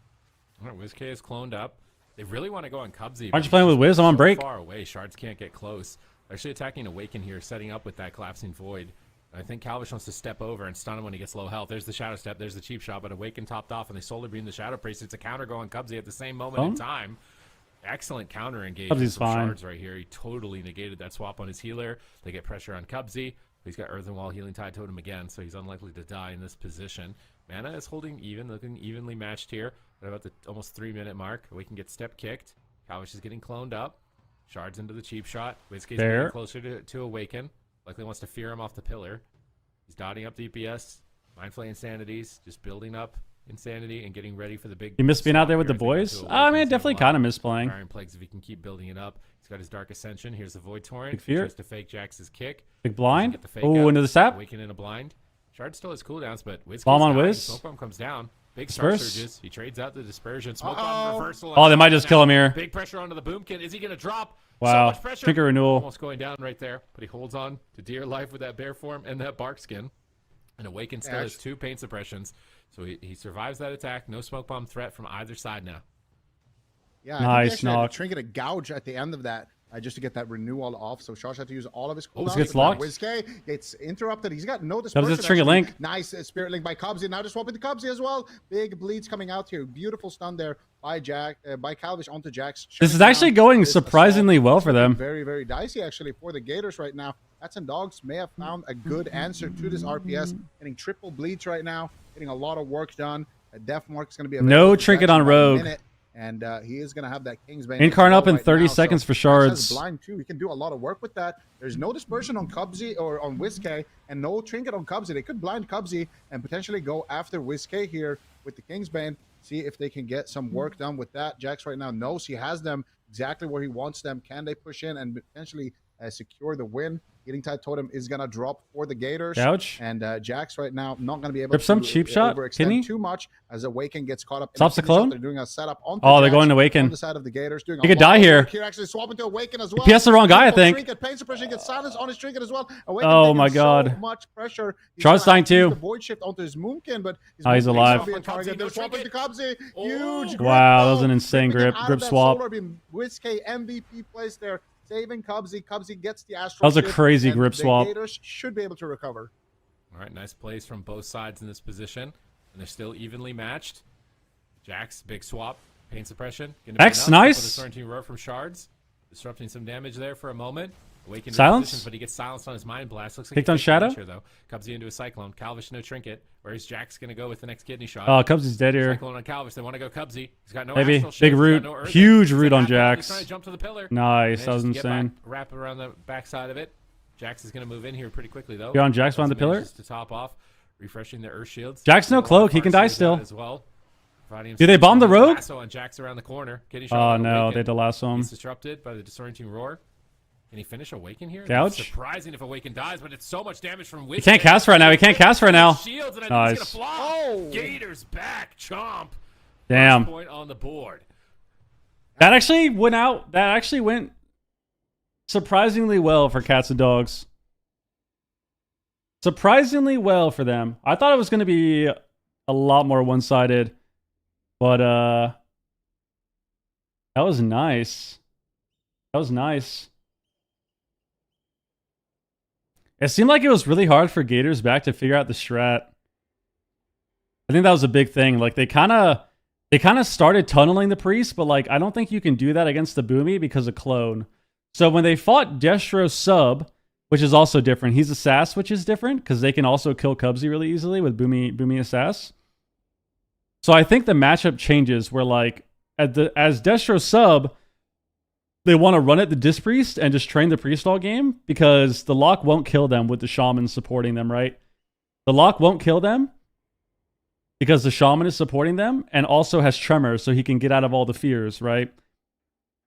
All right, Whiskey is cloned up. They really want to go on Cubsy. Aren't you playing with Wiz? I'm on break. Far away. Shards can't get close. They're actually attacking Awaken here, setting up with that collapsing void. I think Calvish wants to step over and stun him when he gets low health. There's the Shadow Step. There's the cheap shot, but Awaken topped off, and they solar beam the Shadow Priest. It's a counter going Cubsy at the same moment in time. Excellent counter engagement Cubsy's from fine. Shards right here. He totally negated that swap on his healer. They get pressure on Cubsy. He's got Earthen Wall, Healing Tide Totem again, so he's unlikely to die in this position. Mana is holding even, looking evenly matched here at about the almost 3-minute mark. Awaken gets step kicked. Calvish is getting cloned up. Shards into the cheap shot. Whiskey's getting closer to Awaken. Likely wants to fear him off the pillar. He's dotting up DPS. Mindflay Insanities. Just building up Insanity and getting ready for the big... You miss being out there with the swap here. I think boys? until I mean, Awaken's definitely gonna kind of miss playing. Iron Plagues if he can keep building it up. He's got his Dark Ascension. Here's the Void Torrent. Big fear. Tries to fake Jax's kick. Big blind. Get the fake Oh, out. into the sap. Awaken in a blind. Shard still has cooldowns, but Whiskey's Bomb on dying. Wiz. Smoke Bomb comes down. Big Star Disperse. Surges. He trades out the Dispersion. Smoke Bomb reversal. Oh, they might just kill him here. Big pressure onto the Boomkin. Is he going to drop? Wow. So much pressure. Trinket renewal. Almost going down right there, but he holds on to dear life with that bear form and that bark skin. And Awaken still has 2 pain suppressions, so he survives that attack. No Smoke Bomb threat from either side now. Yeah, nice knock. Trinket a gouge at the end of that just to get that renewal off. So Sharsh had to use all of his cooldowns. Gets locked. Whiskey gets interrupted. He's got no dispersion. It's Trinket Link. Nice Spirit Link by Cubsy. Now just swapping the Cubsy as well. Big bleeds coming out here. Beautiful stun there by by Calvish onto Jax. This is actually going surprisingly well for them. Very, very dicey actually for the Gators right now. Cats and Dogs may have found a good answer to this RPS. Getting triple bleeds right now. Getting a lot of work done. A Death Mark is going to be no Trinket on Rogue. and he is going to have that Kingsbane. Incarn up in right 30 now. seconds So for Jax shards. has blind too. He can do a lot of work with that. There's no dispersion on Cubsy or on Whiskey, and no trinket on Cubsy. They could blind Cubsy and potentially go after Whiskey here with the Kingsbane. See if they can get some work done with that. Jax right now knows he has them exactly where he wants them. Can they push in and potentially secure the win? Healing Tide Totem is going to drop for the Gators. Ouch. And Jax right now not going to be able Rip to some cheap shot, overextend Kidney? too much as Awaken gets caught up. In Stops the kidney shot. clone? They're doing a setup on Oh, they're Jax going to Awaken. on the side of the Gators. Doing He a could lot die of here. work here. Actually swapping to Awaken as well. He PS the wrong guy, I think. Trinket, pain suppression, gets silence on his Trinket as well. Awaken Oh taking my god. So much pressure. Shard's dying too. The Void Shift onto his Moonkin, but his Oh, he's Moonkin's alive. not being targeted. They're swapping to Cubsy. Huge grip, Wow, that was though. an insane Ripping him grip. out of Grip that swap. Solar Beam. Whiskey MVP plays there. Saving Cubsy. Cubsy gets the Astral That was a Shift, crazy and grip the swap. Gators should be able to recover. All right, nice plays from both sides in this position, and they're still evenly matched. Jax, big swap, pain suppression. X, nice. The Sorrentine Roar from Shards, disrupting some damage there for a moment. Awakened Silence? position, but he gets silenced on his Mind Blast. Looks like Picked he on takes Shadow? damage here, though. Cubsy into a Cyclone. Calvish, no Trinket. Where's Jax going to go with the next Kidney Shot? Oh, Cubs is dead here. Cyclone on Calvish. They want to go Cubsy. He's got no Maybe. Astral Shift, Big he's got root. no Earth. Huge He's root got on half health. He's Jax. trying to jump to the pillar. Nice. That was Manages to get insane. back, wrap around the backside of it. Jax is going to move in here pretty quickly, though. You're on Jax behind the pillar? Manages to top off, refreshing their Earth Shields. Jax no A lot of cloak. He fire can die shields still. out as well. Providing him Do they some bomb the rogue? lasso on Jax around the corner. Kidney Oh shot on no, Awaken. they lasso him. He's disrupted by the Disorienting Roar. Can he finish Awaken here? Couch? It's surprising if Awaken dies, but it's so much damage from Witch. He can't cast right now. He can't cast right now. Shields, and I think he's Nice. gonna flop. Oh. Gators back. Chomp. Damn. First point on the board. That actually went out. That actually went surprisingly well for Cats and Dogs. Surprisingly well for them. I thought it was going to be a lot more one-sided, but that was nice. That was nice. It seemed like it was really hard for Gators back to figure out the strat. I think that was a big thing. Like they kind of started tunneling the priest, but like I don't think you can do that against the Boomy because of clone. So when they fought Destro sub, which is also different, he's a sass, which is different because they can also kill Cubsy really easily with Boomy Assas. So I think the matchup changes where like as Destro sub, they want to run at the Disc Priest and just train the Priest all game because the lock won't kill them with the Shaman supporting them, right? The lock won't kill them because the Shaman is supporting them and also has Tremor so he can get out of all the fears, right?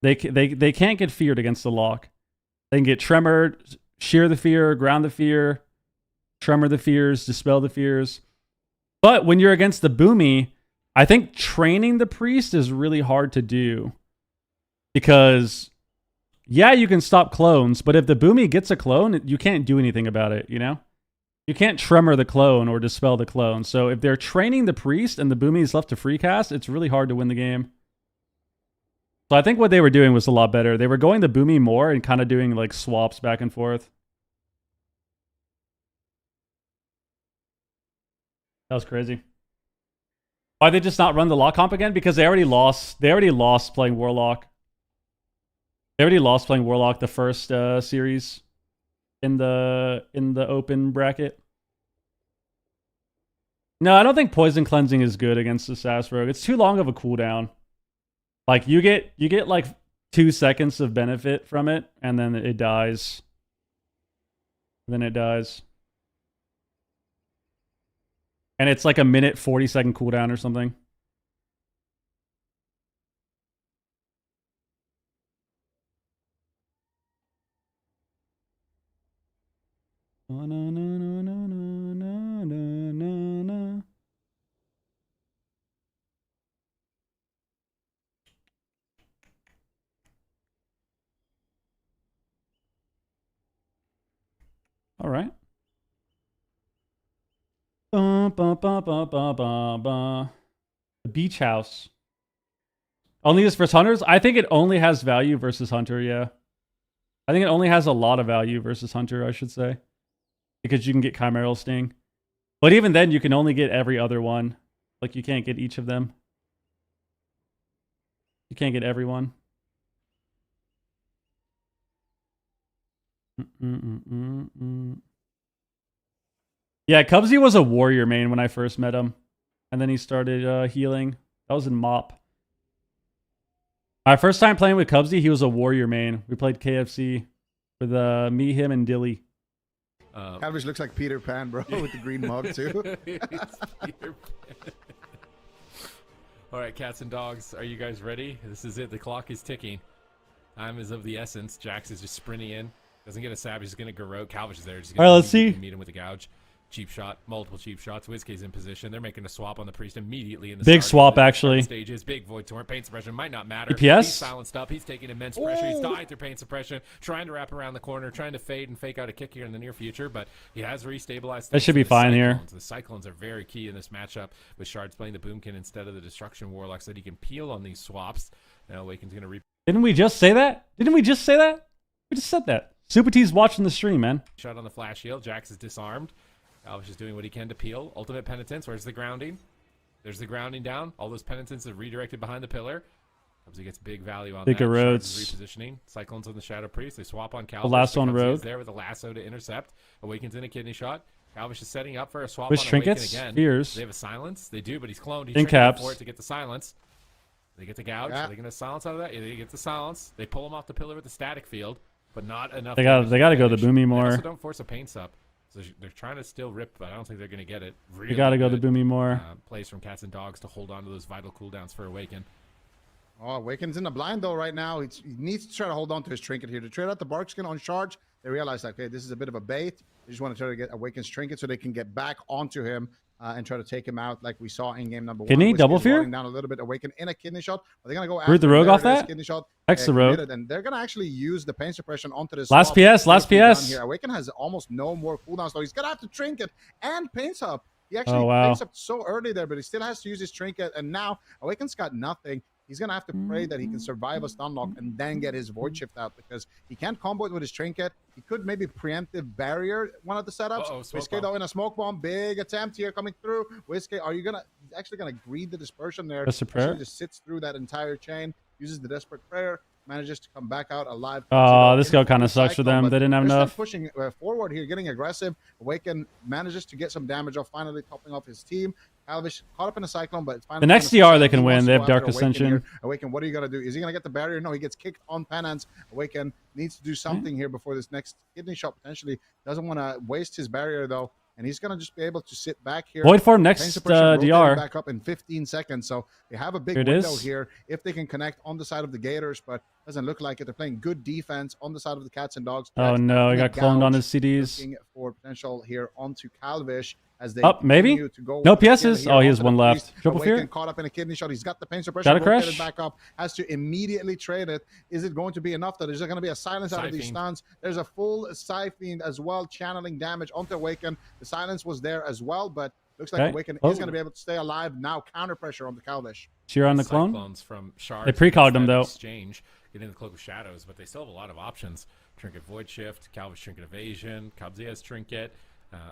They can't get feared against the lock. They can get Tremor, shear the fear, ground the fear, Tremor the fears, dispel the fears. But when you're against the Boomy, I think training the Priest is really hard to do. Because, yeah, you can stop clones, but if the Boomy gets a clone, you can't do anything about it, you know? You can't Tremor the clone or dispel the clone. So if they're training the Priest and the Boomy is left to free cast, it's really hard to win the game. So I think what they were doing was a lot better. They were going the Boomy more and kind of doing like swaps back and forth. That was crazy. Why they just not run the lock comp again? Because they already lost. They already lost playing Warlock. They already lost playing Warlock the first series in the open bracket. No, I don't think Poison Cleansing is good against the Sass Rogue. It's too long of a cooldown. Like you get like 2 seconds of benefit from it, and then it dies. Then it dies. And it's like a minute 40-second cooldown or something. All right. The Beach House. Only this versus Hunters? I think it only has value versus Hunter, yeah. I think it only has a lot of value versus Hunter, I should say. Because you can get Chimeral Sting. But even then, you can only get every other one. Like, you can't get each of them. You can't get everyone. Yeah, Cubsy was a warrior main when I first met him. And then he started healing. That was in MOP. My first time playing with Cubsy, he was a warrior main. We played KFC with me, him, and Dilly. Calvish looks like Peter Pan, bro, with the green mug too. All right, cats and dogs, are you guys ready? This is it. The clock is ticking. Time is of the essence. Jax is just sprinting in. Doesn't get a stab. He's just going to garrote. Calvish is there. Just All right, let's see. Meet him with a gouge. Cheap shot. Multiple cheap shots. Whiskey's in position. They're making a swap on the priest immediately. In the Big start swap, of the actually. Stages. Big void torrent. Pain suppression might not matter. EPS? He's silenced up. He's taking immense pressure. He's dying through pain suppression. Trying to wrap around the corner. Trying to fade and fake out a kick here in the near future. But he has restabilized. That should be fine here. The Cyclones are very key in this matchup. With Shards playing the Boomkin instead of the Destruction Warlock so that he can peel on these swaps. Now Awaken's going to Didn't we just say that? Didn't we just say that? We just said that. Super T's watching the stream, man. Shot on the flash shield. Jax is disarmed. Calvish is doing what he can to peel. Ultimate penitence. Where's the grounding? There's the grounding down. All those penitents are redirected behind the pillar. Cubsy gets big value on Big that. roads. Shards is repositioning. Cyclones on the Shadow Priest. They swap on Calvish. The last on Cubsy road. is there with a lasso to intercept. Awakens in a kidney shot. Calvish is setting up for a swap With on trinkets, Awaken again. fears. They have a silence. They do, but he's cloned. He's In trinketed caps. for it to get the silence. They get the gouge. Yeah. Are they going to silence out of that? Yeah, they get the silence. They pull him off the pillar with the static field, but not enough. They got to go the finish. boomy They more. also don't force a paint sup. So they're trying to still rip, but I don't think they're going to get it. Really We got to go the good, boomy more. plays from Cats and Dogs to hold on to those vital cooldowns for Awaken. Oh, Awaken's in the blind though right now. He needs to try to hold on to his trinket here. To trade out the bark skin on charge, they realize like, okay, this is a bit of a bait. They just want to try to get Awaken's trinket so they can get back onto him and try to take him out like we saw in game number 1. Kidney, Whiskey's double fear? rolling down a little bit. Awaken in a kidney shot. Are they going to go Root the after rogue him? off There it is, that? Kidney shot. Hex the rogue. Committed, and they're going to actually use the pain suppression onto this. Last swap. PS, last Down PS. Here. Awaken has almost no more cooldowns, so he's going to have to trinket and paint up. He actually Oh, wow. paints up so early there, but he still has to use his trinket, and now Awaken's got nothing. He's going to have to pray that he can survive a stun lock and then get his void shift out because he can't combo it with his trinket. He could maybe preemptive barrier one of the setups. Whiskey though in a smoke bomb. Big attempt here coming through. Whiskey, are you going to actually going to greed the dispersion there? Desperate prayer? Actually just sits through that entire chain, uses the desperate prayer, manages to come back out alive. Oh, this go kind of sucks for them. They didn't have They're still enough. pushing forward here, getting aggressive. Awaken manages to get some damage off, finally topping off his team. Calvish caught up in a cyclone, but it's finally The next kind of DR they can he win. wants They to have go Dark after Awaken Ascension. here. Awaken, what are you going to do? Is he going to get the barrier? No, he gets kicked on penance. Awaken needs to do something here before this next kidney shot potentially. Doesn't want to waste his barrier, though. And he's going to just be able to sit back here. Void form Pain next suppression rotating DR. back up in 15 seconds. So they have a big Here it window is. here if they can connect on the side of the Gators, but doesn't look like it. They're playing good defense on the side of the Cats and Dogs. Oh no, he Gonna got cloned on gouge, his CDs. Looking for potential here onto Calvish as they Up, maybe? continue to go No together PSs? here Oh, he onto has the one left. priest. Triple Awaken fear? caught up in a kidney shot. He's got the pain suppression Shadow Crash? rotated back up. Has to immediately trade it. Is it going to be enough that there's going to be a silence out of these Siphene. stuns? There's a full Siphene as well, channeling damage onto Awaken. The silence was there as well, but looks like Okay. Awaken Oh. is going to be able to stay alive now. Counter pressure on the Calvish. Cheer on the clone. Cyclones from Shards They precogged him, against that though. Exchange, getting the Cloak of Shadows, but they still have a lot of options. Trinket Void Shift, Calvish Trinket Evasion, Cubsy has Trinket.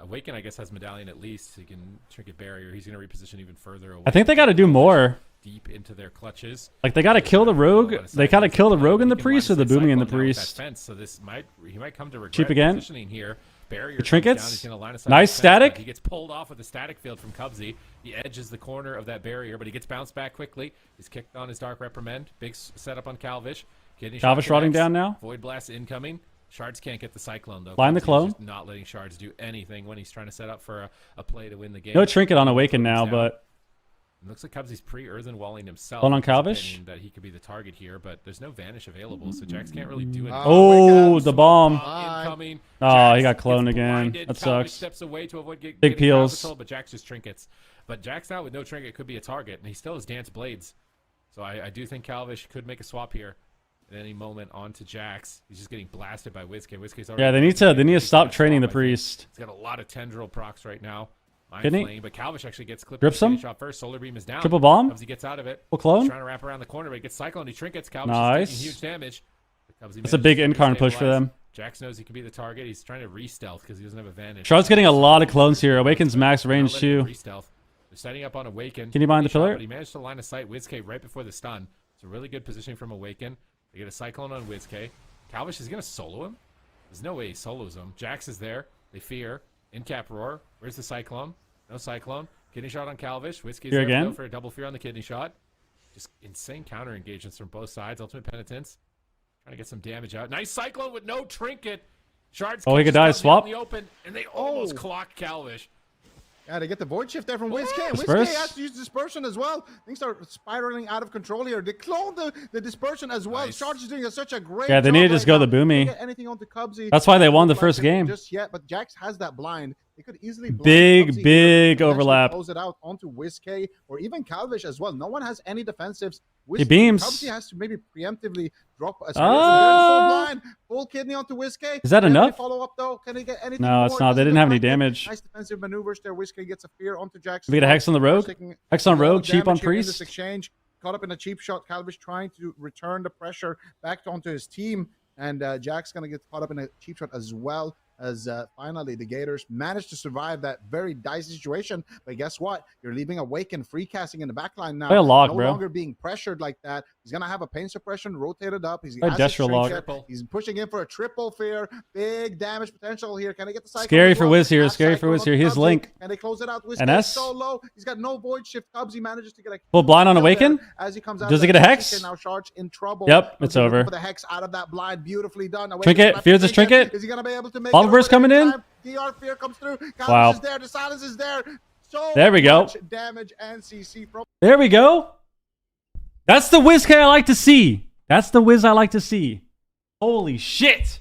Awaken, I guess, has Medallion at least. He can Trinket Barrier. He's going to reposition even further away. I think they got to do more. Deep into their clutches. Like they got to kill the rogue. They got to kill the rogue and the priest, or the booming and the priest. Fence, so this he might come to regret Cheap again. positioning here. Barrier The comes trinkets. down, he's gonna line of sight Nice the fence, static. but He gets pulled off with the static field from Cubsy. He edges the corner of that barrier, but he gets bounced back quickly. He's kicked on his Dark Reprimand. Big setup on Calvish. Kidney shot Calvish rotting connects. down now. Void Blast incoming. Shards can't get the Cyclone, though. Line the Cubsy's clone. just not letting Shards do anything when he's trying to set up for a play to win the game. No trinket on Awaken Clone's now, down. but It looks like Cubsy's pre-earthen walling himself. Clone on in his Calvish? opinion that he could be the target here, but there's no vanish available, so Jax can't really do anything. Oh, the bomb. Incoming. Oh, he Jax got cloned gets again. blinded. That Calvish sucks. steps away to avoid Big getting crowd peels. control, but Jax just trinkets. But Jax now with no trinket could be a target, and he still has Dance Blades. So I do think Calvish could make a swap here at any moment onto Jax. He's just getting blasted by Whiskey. Whiskey's already yeah, they need to stop training the priest. He's got a lot of tendril procs right now. Mind Kidney? Flame, but Calvish actually gets clipped. Grip with a kidney some? shot first. Solar Beam is down. Triple bomb? Cubsy gets out of it. Full clone? He's trying to wrap around the corner, but he gets Cyclone. He trinkets. Calvish Nice. is taking huge damage. Cubsy That's a big manages to incarn push for destabilize. them. Jax knows he can be the target. He's trying to re-stealth because he doesn't have advantage. Shard's getting a lot of clones here. Awaken's max range too. Re-stealth. They're setting up on Awaken. Can you bind the Shot, pillar? But he managed to line of sight WizK right before the stun. It's a really good positioning from Awaken. They get a Cyclone on WizK. Calvish is going to solo him. There's no way he solos him. Jax is there. They fear. In cap roar. Where's the Cyclone? No Cyclone. Kidney shot on Calvish. Whiskey's Fear there again? though for a double fear on the kidney shot. just insane counter engagements from both sides. Ultimate Penitence trying to get some damage out. Nice Cyclone with no trinket. Shards Oh, he could die swap. in the open, and they almost clocked Calvish. Yeah, they get the Void Shift there from WizK. And Disperse. WizK has to use Dispersion as well. Things are spiraling out of control here. They clone the Dispersion as well. Nice. Shards is doing such a great Yeah, they job need to just go now. the Boomy. Can't get anything onto Cubsy. That's why they won the Like first it game. Just yet, but Jax has that blind. They could easily blind Big, Cubsy here, big potentially overlap. Close it out onto WizK or even Calvish as well. No one has any defensives. He beams. Cubsy has to maybe preemptively drop a Oh. full blind, full kidney onto WizK. Is that Can they enough? Follow up though? Can he get anything? No, it's more? not. They Doesn't didn't look have any like it. damage. Nice defensive maneuvers there. WizK gets a fear onto Jax. We get a Hex on the rogue. Hex on rogue, cheap on This priest. exchange caught up in a cheap shot. Calvish trying to return the pressure back onto his team, and Jack's gonna get caught up in a cheap shot as well. As finally the Gators managed to survive that very dicey situation. But guess what? You're leaving Awaken free casting in the backline now. Play a lock, no bro. longer being pressured like that. He's gonna have a pain suppression rotated up. He's Play has his Destro lock. trinket. He's pushing in for a triple fear. Big damage potential here. Can I get the cycle? Scary as for well? Wiz here. Has Scary for cycle Wiz onto here. Here's Cubsy. Link. And they close it out. Wiz NS? so low. He's got no void shift. Cubsy manages to get a Full blind on kill there Awaken? as he comes out. Does of he that get a trinket. Hex? Now Sharge in trouble. Yep, Looking it's over. For the Hex out of that blind, beautifully done. Trinket, fears his trinket. Is he gonna be able to make Lava it burst over coming there in. time? DR fear comes through. Calvish Wow. is there. The silence is there. So There we go. much damage and CC from. There we go. That's the WizK I like to see. That's the Wiz I like to see. Holy shit.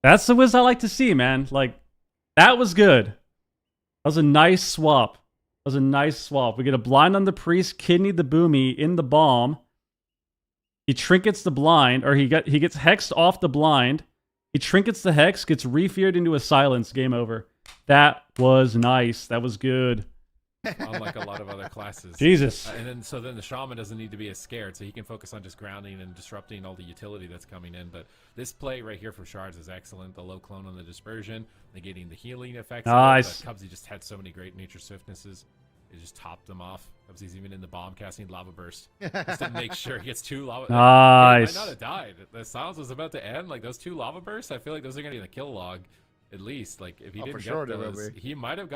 That's the Wiz I like to see, man. Like, that was good. That was a nice swap. That was a nice swap. We get a blind on the priest, kidney the Boomy in the bomb. He trinkets the blind, or he gets hexed off the blind. He trinkets the hex, gets refeared into a silence. Game over. That was nice. That was good. Unlike a lot of other classes. Jesus. And then the shaman doesn't need to be as scared, so he can focus on just grounding and disrupting all the utility that's coming in. But this play right here for Shards is excellent. The low clone on the dispersion, negating the healing effects. Nice. Cubsy just had so many great nature swiftnesses. It just topped them off. Cubsy's even in the bomb casting lava burst. Just to make sure he gets 2 lava. Nice. He might not have died. The silence was about to end. Like those 2 lava bursts, I feel like those are gonna be in the kill log. At least, like if he didn't get those, he might have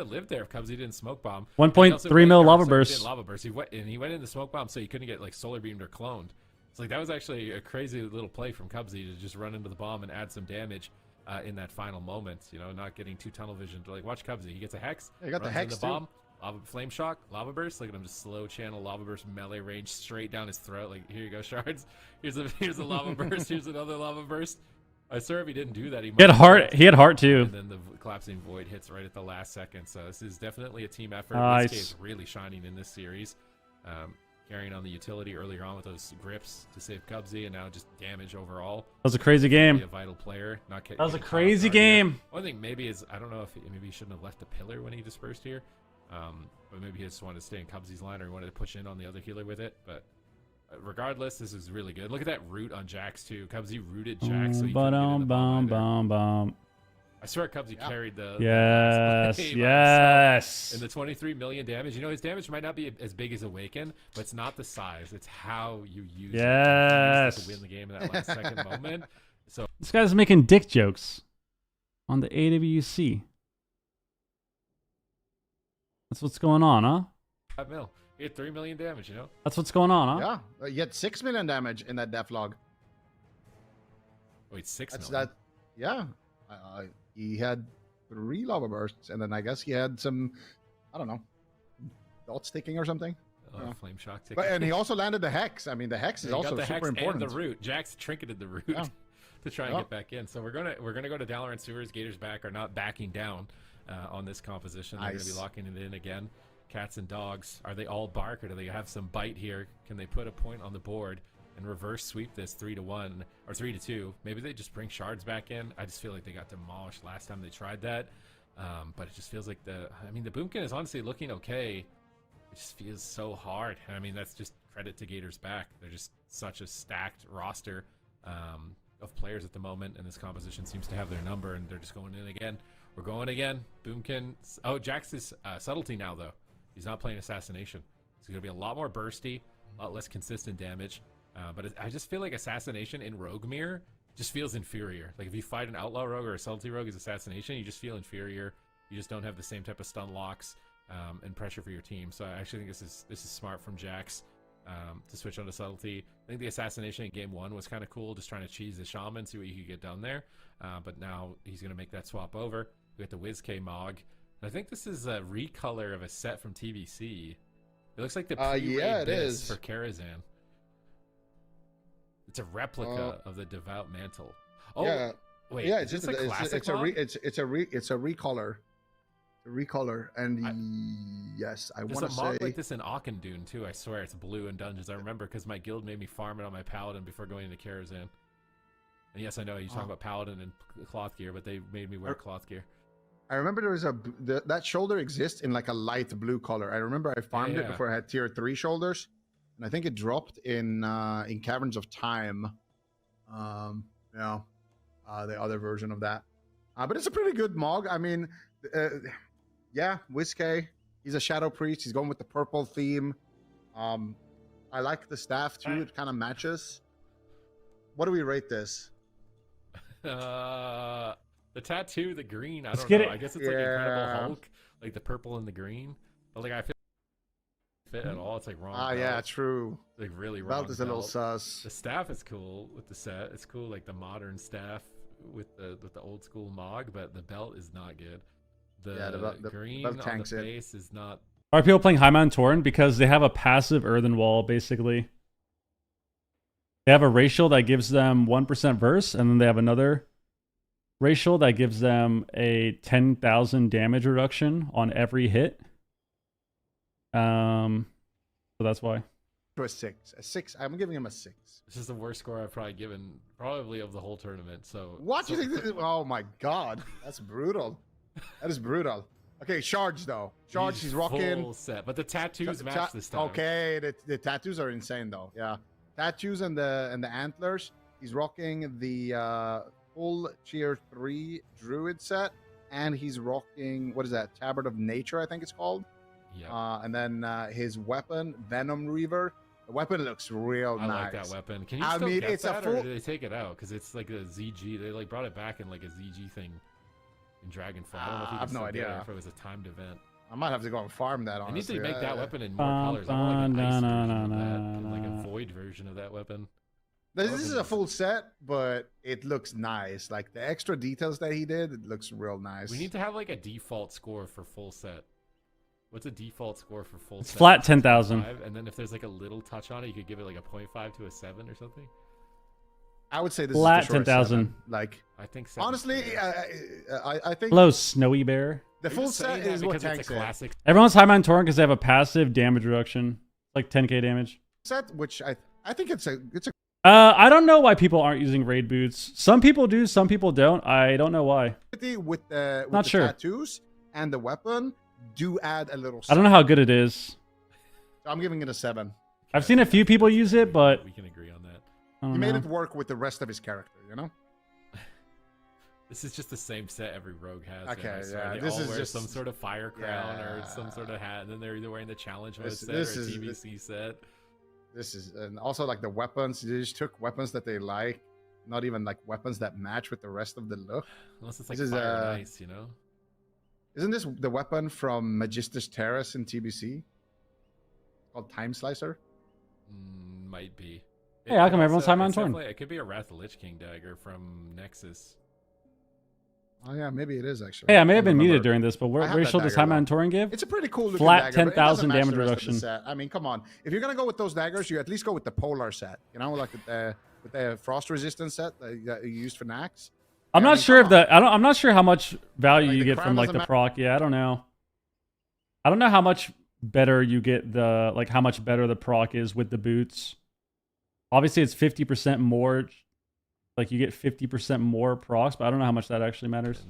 lived there if Cubsy didn't smoke bomb. 1.3 mil lava burst. Lava burst. He went in the smoke bomb, so he couldn't get like solar beamed or cloned. It's like that was actually a crazy little play from Cubsy to just run into the bomb and add some damage in that final moment. You know, not getting 2 tunnel vision. Like watch Cubsy. He gets a hex. He got the runs hex in the too. bomb. Lava flame shock, lava burst. Look at him just slow channel lava burst melee range straight down his throat. Like here you go, Shards. Here's a lava burst. Here's another lava burst. I swear if he didn't do that, he had heart. He had heart too. And then the collapsing void hits right at the last second. So this is definitely a team effort. Nice. WizK is really shining in this series, carrying on the utility earlier on with those grips to save Cubsy, and now just damage overall. That was a crazy game. A vital player. That was a crazy game. One thing maybe is I don't know if maybe he shouldn't have left the pillar when he dispersed here, but maybe he just wanted to stay in Cubsy's line or he wanted to push in on the other healer with it, but. Regardless, this is really good. Look at that root on Jax too. Cubsy rooted Jax, so he couldn't get in the bomb either. I swear Cubsy carried the Yes, the yes. and the 23 million damage. You know, his damage might not be as big as Awaken, but it's not the size. It's how you use it. Yes. To win the game in that last second moment. So This guy's making dick jokes on the AWC. That's what's going on, huh? 5 mil. He had 3 million damage, you know? That's what's going on, huh? Yeah, you had 6 million damage in that def log. Wait, 6 That's million? that. Yeah, he had 3 lava bursts, and then I guess he had some, I don't know, dot sticking or something. Flame shock ticket. But and he also landed the hex. I mean, the hex is He got also the super hex important. And the root. Jax trinketed the root to try and get back in. So we're gonna go to Dalaran Sewers. Gators back are not backing down on this composition. They're gonna be locking it in again. Cats and dogs, are they all bark or do they have some bite here? Can they put a point on the board and reverse sweep this 3-1 or 3-2? Maybe they just bring Shards back in. I just feel like they got demolished last time they tried that. But it just feels like the Boomkin is honestly looking okay. It just feels so hard. I mean, that's just credit to Gators back. They're just such a stacked roster of players at the moment, and this composition seems to have their number, and they're just going in again. We're going again. Boomkin. Oh, Jax is subtlety now, though. He's not playing Assassination. It's going to be a lot more bursty, a lot less consistent damage. But I just feel like Assassination in Rogue Mirror just feels inferior. Like if you fight an Outlaw Rogue or a Subtlety Rogue as Assassination, you just feel inferior. You just don't have the same type of stun locks and pressure for your team. So I actually think this is smart from Jax. to switch on to subtlety. I think the assassination in game 1 was kind of cool, just trying to cheese the shaman, see what you could get done there. But now he's going to make that swap over. We got the WizK Mog. And I think this is a recolor of a set from TBC. It looks like the yeah, it is for Karazhan. It's a replica of the Devout Mantle. Oh, yeah. Wait, yeah, it's it's just a classic it's a recolor. A recolor, and yes, I want to There's a say mod like this in Auchendoon too. I swear it's blue in dungeons. I remember because my guild made me farm it on my paladin before going into Karazhan. And yes, I know you're talking about paladin and cloth gear, but they made me wear cloth gear. I remember there was that shoulder exists in like a light blue color. I remember I farmed it before I had tier 3 shoulders, and I think it dropped in Caverns of Time. The other version of that, but it's a pretty good Mog. I mean. Yeah, WizK, he's a Shadow Priest. He's going with the purple theme. I like the staff too. It kind of matches. What do we rate this? The tattoo, the green. I Let's don't get know. it. I guess it's like Incredible Hulk, like the purple and the green. But like I feel fit at all. It's like wrong. Yeah, true. Like really wrong. Belt is a little sus. The staff is cool with the set. It's cool, like the modern staff with the old school Mog, but the belt is not good. The green on the face is not. Are people playing Highmound Torn because they have a passive earthen wall, basically? They have a racial that gives them 1% verse, and then they have another racial that gives them a 10,000 damage reduction on every hit. So that's why. To a 6. A 6. I'm giving him a 6. This is the worst score I've probably given, probably of the whole tournament. So what do you think? This is? Oh my god, that's brutal. That is brutal. Okay, Shards though. Shards, he's rocking full set, but the tattoos match this time. Okay, the tattoos are insane though. Yeah, tattoos and the antlers. He's rocking the full tier 3 druid set, and he's rocking, what is that? Tabard of Nature, I think it's called. Yeah. And then his weapon, Venom Reaver. The weapon looks real nice. I like that weapon. Can you still get that, or did they take it out? Because it's like a ZG. They like brought it back in like a ZG thing in Dragonfall. I don't know if you I have no idea if it was a timed event. I might have to go and farm that. I need Honestly, to make that weapon in more colors. I want like an ice version of that, and like a void version of that weapon. This is a full set, but it looks nice. Like the extra details that he did, it looks real nice. We need to have like a default score for full set. What's a default score for full set? Flat 10,000. And then if there's like a little touch on it, you could give it like a 0.5 to a 7 or something. I would say this flat is the 10,000. Like I think honestly, I think hello, Snowy Bear. The full set is what tanks it. Classic. Everyone's Highmound Torn because they have a passive damage reduction, like 10k damage. Set, which I think it's a. I don't know why people aren't using raid boots. Some people do, some people don't. I don't know why. With the Not sure. tattoos and the weapon do add a little. I don't know how good it is. So I'm giving it a 7. I've seen a few people use it, but we can agree on that. He made it work with the rest of his character, you know. This is just the same set every rogue has. Okay, yeah. They this all is wear just some sort of fire crown or some sort of hat, and then they're either wearing the challenge mode set or a TBC set. This is, and also like the weapons. They just took weapons that they like, not even like weapons that match with the rest of the look. Unless it's like fire and ice, you know. Isn't this the weapon from Magistus Terrace in TBC? Called Time Slicer? Might be. Hey, how come everyone's Highmound Torn? It could be a Wrath of the Lich King dagger from Nexus. Oh yeah, maybe it is actually. Hey, I may have been muted during this, but what racial does Highmound Torn give? It's a pretty cool looking flat dagger, 10,000 damage reduction. I mean, come on. If you're gonna go with those daggers, you at least go with the polar set. You know, like with the frost resistance set that you used for Nax. I'm not sure if I'm not sure how much value you get from like the proc. Yeah, I don't know. I don't know how much better you get how much better the proc is with the boots. Obviously, it's 50% more. Like you get 50% more procs, but I don't know how much that actually matters.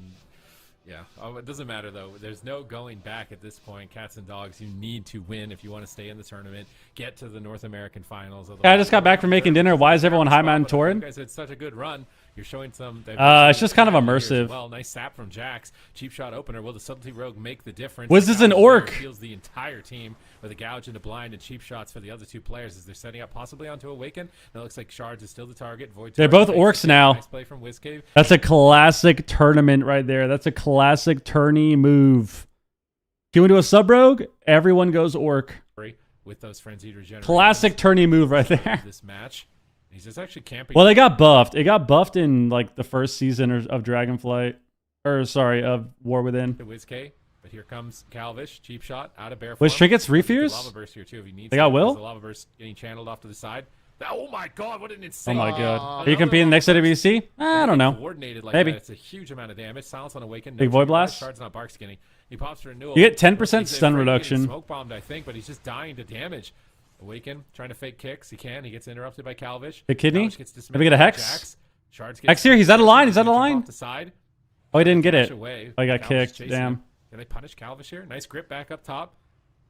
Yeah, it doesn't matter though. There's no going back at this point. Cats and dogs, you need to win if you want to stay in the tournament. Get to the North American finals. Yeah, I just got back from making dinner. Why is everyone Highmound Torn? You guys had such a good run. You're showing some. It's just kind of immersive. Well, nice sap from Jax. Cheap shot opener. Will the subtlety rogue make the difference? Was this an orc? Heals the entire team with a gouge into blind and cheap shots for the other two players as they're setting up possibly onto Awaken. Now it looks like Shards is still the target. Void. They're both orcs now. Nice play from WizK. That's a classic tournament right there. That's a classic tourney move. Can we do a sub rogue? Everyone goes orc. with those frenzied regenerations. Classic tourney move right there. This match. He's just actually camping. Well, they got buffed. It got buffed in like the first season of Dragonflight. Or sorry, of War Within. The WizK. But here comes Calvish. Cheap shot out of bear form. Was Trinkets refuse? Lava burst here too if he needs They got it. Will? There's a lava burst getting channeled off to the side. Oh my god, what an insane. Oh my god. Are you competing next AWC? I don't know. Coordinated like Maybe. that. It's a huge amount of damage. Silence on Awaken. Big Void Blast? Shard's not bark skinny. He pops for renewal. You get 10% He's stun afraid of getting reduction. Smoke bombed, I think, but he's just dying to damage. Awaken, trying to fake kicks. He can. He gets interrupted by Calvish. The kidney? Calvish gets Maybe get a dismantled by Hex? Jax. Shards Hex here. He's out of line. He's out of line. Off the side. Oh, he didn't get Flash it. away. Oh, he got Calvish kicked. chasing Damn. him. Can they punish Calvish here? Nice grip back up top.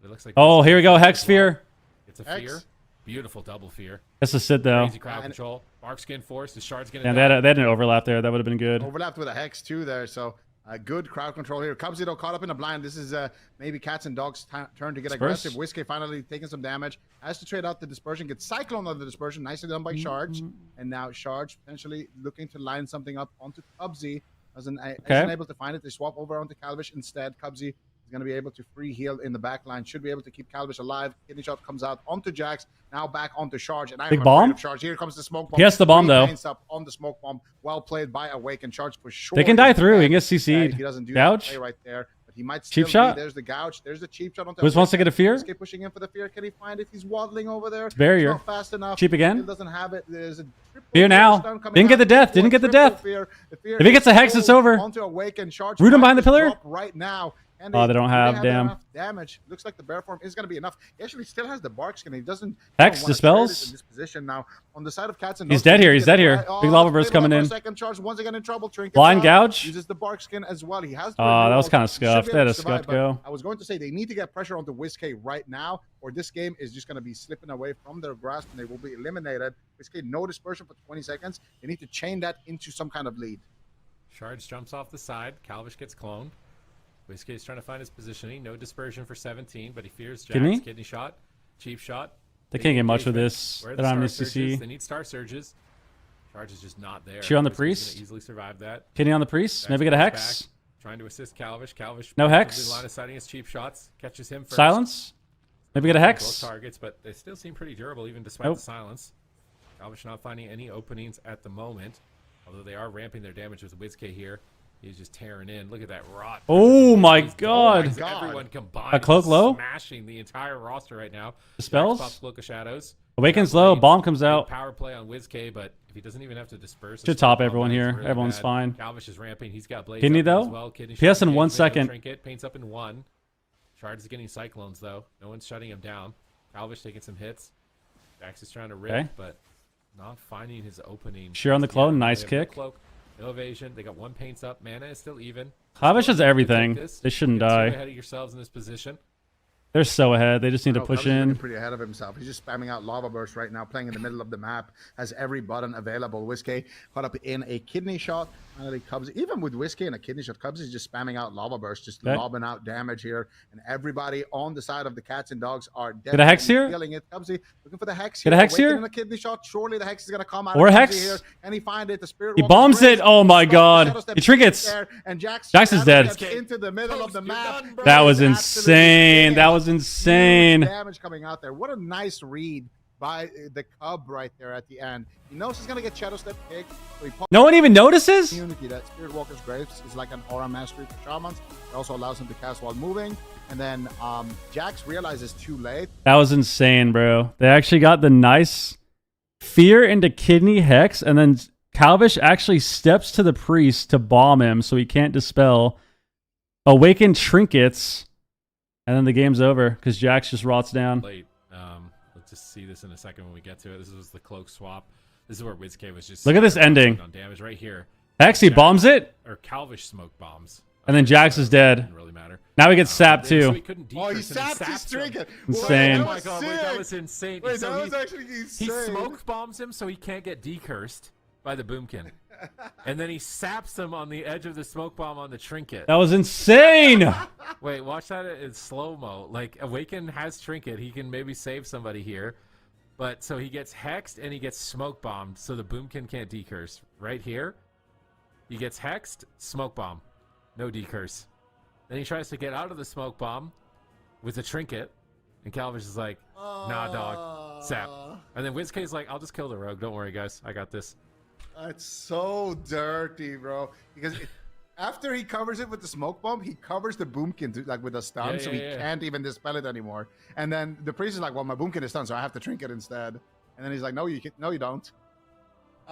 It looks like Oh, here we go. Hex Fear. It's a Hex. fear. Beautiful double fear. That's a sit though. Crazy crowd control. Barkskin force. The Shard's gonna Yeah, die. they had an overlap there. That would have been good. Overlapped with a Hex too there, so good crowd control here. Cubsy though caught up in the blind. This is maybe Cats and Dogs' turn to get Disperse. aggressive. Whiskey finally taking some damage. Has to trade out the dispersion. Gets Cyclone on the dispersion. Nicely done by Shards. And now Shards potentially looking to line something up onto Cubsy. Isn't able to find it. They swap over onto Calvish instead. Cubsy is going to be able to free heal in the back line. Should be able to keep Calvish alive. Kidney shot comes out onto Jax. Now back onto Charge. And I'm Big afraid bomb? of Charge. Here comes the smoke bomb. He has the bomb, though. Paints up on the smoke bomb. Well played by Awaken. Charge for sure. They can die is through. dead. He gets CC'd. He doesn't do Gouge? that play right there. But he might Cheap still shot? There's the gouge. There's the cheap shot onto Wiz wants to get a fear? Whiskey pushing in for the fear. Can he find it? He's waddling over there. Barrier. It's not fast enough. Cheap again? Still doesn't have it. There's a triple Fear now. stun coming Didn't get out. the death. Didn't get the Triple death. fear. The fear If he gets a Hex, is it's over. Onto Awaken. Charge Root him might behind the just pillar? drop right now. And Oh, they don't do have, damn. enough damage. Looks like the bear form is going to be enough. He actually still has the bark skin. He doesn't Hex, wanna dispels? trade it in this position now. On the side of Cats and He's Dogs, dead here. he He's gets dead here. right- Oh, Big lava burst stayed alive coming for a in. second. Charge once again in trouble. Trinkets Blind out. gouge? Uses the bark skin as well. He has. Oh, that was kinda Should be scuffed. able They had to a survive, scuffed but go. I was going to say they need to get pressure onto Whiskey right now, or this game is just going to be slipping away from their grasp and they will be eliminated. Whiskey, no dispersion for 20 seconds. They need to chain that into some kind of lead. Shards jumps off the side. Calvish gets cloned. Whiskey is trying to find his positioning. No dispersion for 17, but he fears Jax. Kidney? Kidney shot. Cheap shot. They Big can't get much with engagement. this. Where are They the don't have any star CC. surges? They need star surges. Charge is just not there. Cheer on the Whiskey's gonna priest. easily survive that. Kidney on the priest. Jax Maybe get a comes Hex. back, trying to assist Calvish. Calvish. No Hex. actively line of sighting his cheap shots. Catches him first. Silence. Maybe get a Both Hex. targets, but they still seem pretty durable even despite Nope. the silence. Calvish not finding any openings at the moment, although they are ramping their damage with Whiskey here. He's just tearing in. Look at that rot. Oh my He's god. God. Everyone combined. A cloak low? Smashing the entire roster right now. Dispels? Jax pops Cloak of Shadows. Awakens Got low. blades. Bomb comes Big out. Power play on Whiskey, but if he doesn't even have to disperse. Should top everyone here. Everyone's fine. Calvish is ramping. He's got blades. Kidney up though? As well. Kidney PS shot in 1 engagement, no second. Trinket, paints up in 1. Shards is getting cyclones though. No one's shutting him down. Calvish taking some hits. Jax is trying to rip, Okay. but not finding his opening. Sheer on the clone. Nice they have no kick. cloak, no evasion. They got 1 paints up. Mana is still even. Clavish has You can everything. take this. They shouldn't Get too die. ahead of yourselves in this position. They're so ahead. They just need to No, push Cubs is looking in. pretty ahead of himself. He's just spamming out lava burst right now, playing in the middle of the map, has every button available. Whiskey caught up in a kidney shot. Finally, Cubs, even with Whiskey and a kidney shot, Cubs is just spamming out lava burst, just Okay. lobbing out damage here. And everybody on the side of the Cats and Dogs are Get a Hex here? feeling it. Cubsy looking for the Hex Get here. a Hex Awakening here? and a kidney shot. Surely the Hex is going to come out. Or of a Cubsy Hex? Here. And he find it. The Spirit He Walker bombs breaks. it. Oh my Stops the god. Shadow Step He trinkets. there, and Jax is dead. gets into the middle of the map. That was Absolutely insane. That was huge insane. damage coming out there. What a nice read by the Cub right there at the end. He knows he's gonna get Shadow Step kick. So he No one even notices? Immunity that Spirit Walker's Graves is like an aura mastery for shamans. It also allows him to cast while moving. And then Jax realizes too late. That was insane, bro. They actually got the nice fear into kidney hex, and then Calvish actually steps to the priest to bomb him so he can't dispel. Awaken trinkets, and then the game's over because Jax just rots down. Late. Let's just see this in a second when we get to it. This was the cloak swap. This is where Whiskey was just. Look at this ending. On damage right here. Hex, he bombs it, Or Calvish smoke bombs. and then Jax is dead. Didn't really matter. Now he gets sapped So too. he couldn't Oh, he decurse and sapped his saps him. trinket. Insane. Oh my god, wait, that was insane. Wait, So that he- was actually insane. He smoke bombs him so he can't get decursed by the boomkin. And then he saps him on the edge of the smoke bomb on the trinket. That was insane. Wait, watch that in slow-mo. Like, Awaken has trinket. He can maybe save somebody here. But, so he gets hexed and he gets smoke bombed so the boomkin can't decurse. Right here, he gets hexed, smoke bomb. No decurse. Then he tries to get out of the smoke bomb with a trinket. And Calvish is like, nah, dog, sap. And then WizK's like, I'll just kill the rogue. Don't worry, guys. I got this. It's so dirty, bro. Because after he covers it with the smoke bomb, he covers the boomkin like with a stun, so he can't even dispel it anymore. And then the priest is like, well, my boomkin is stunned, so I have to trinket instead. And then he's like, no, you don't.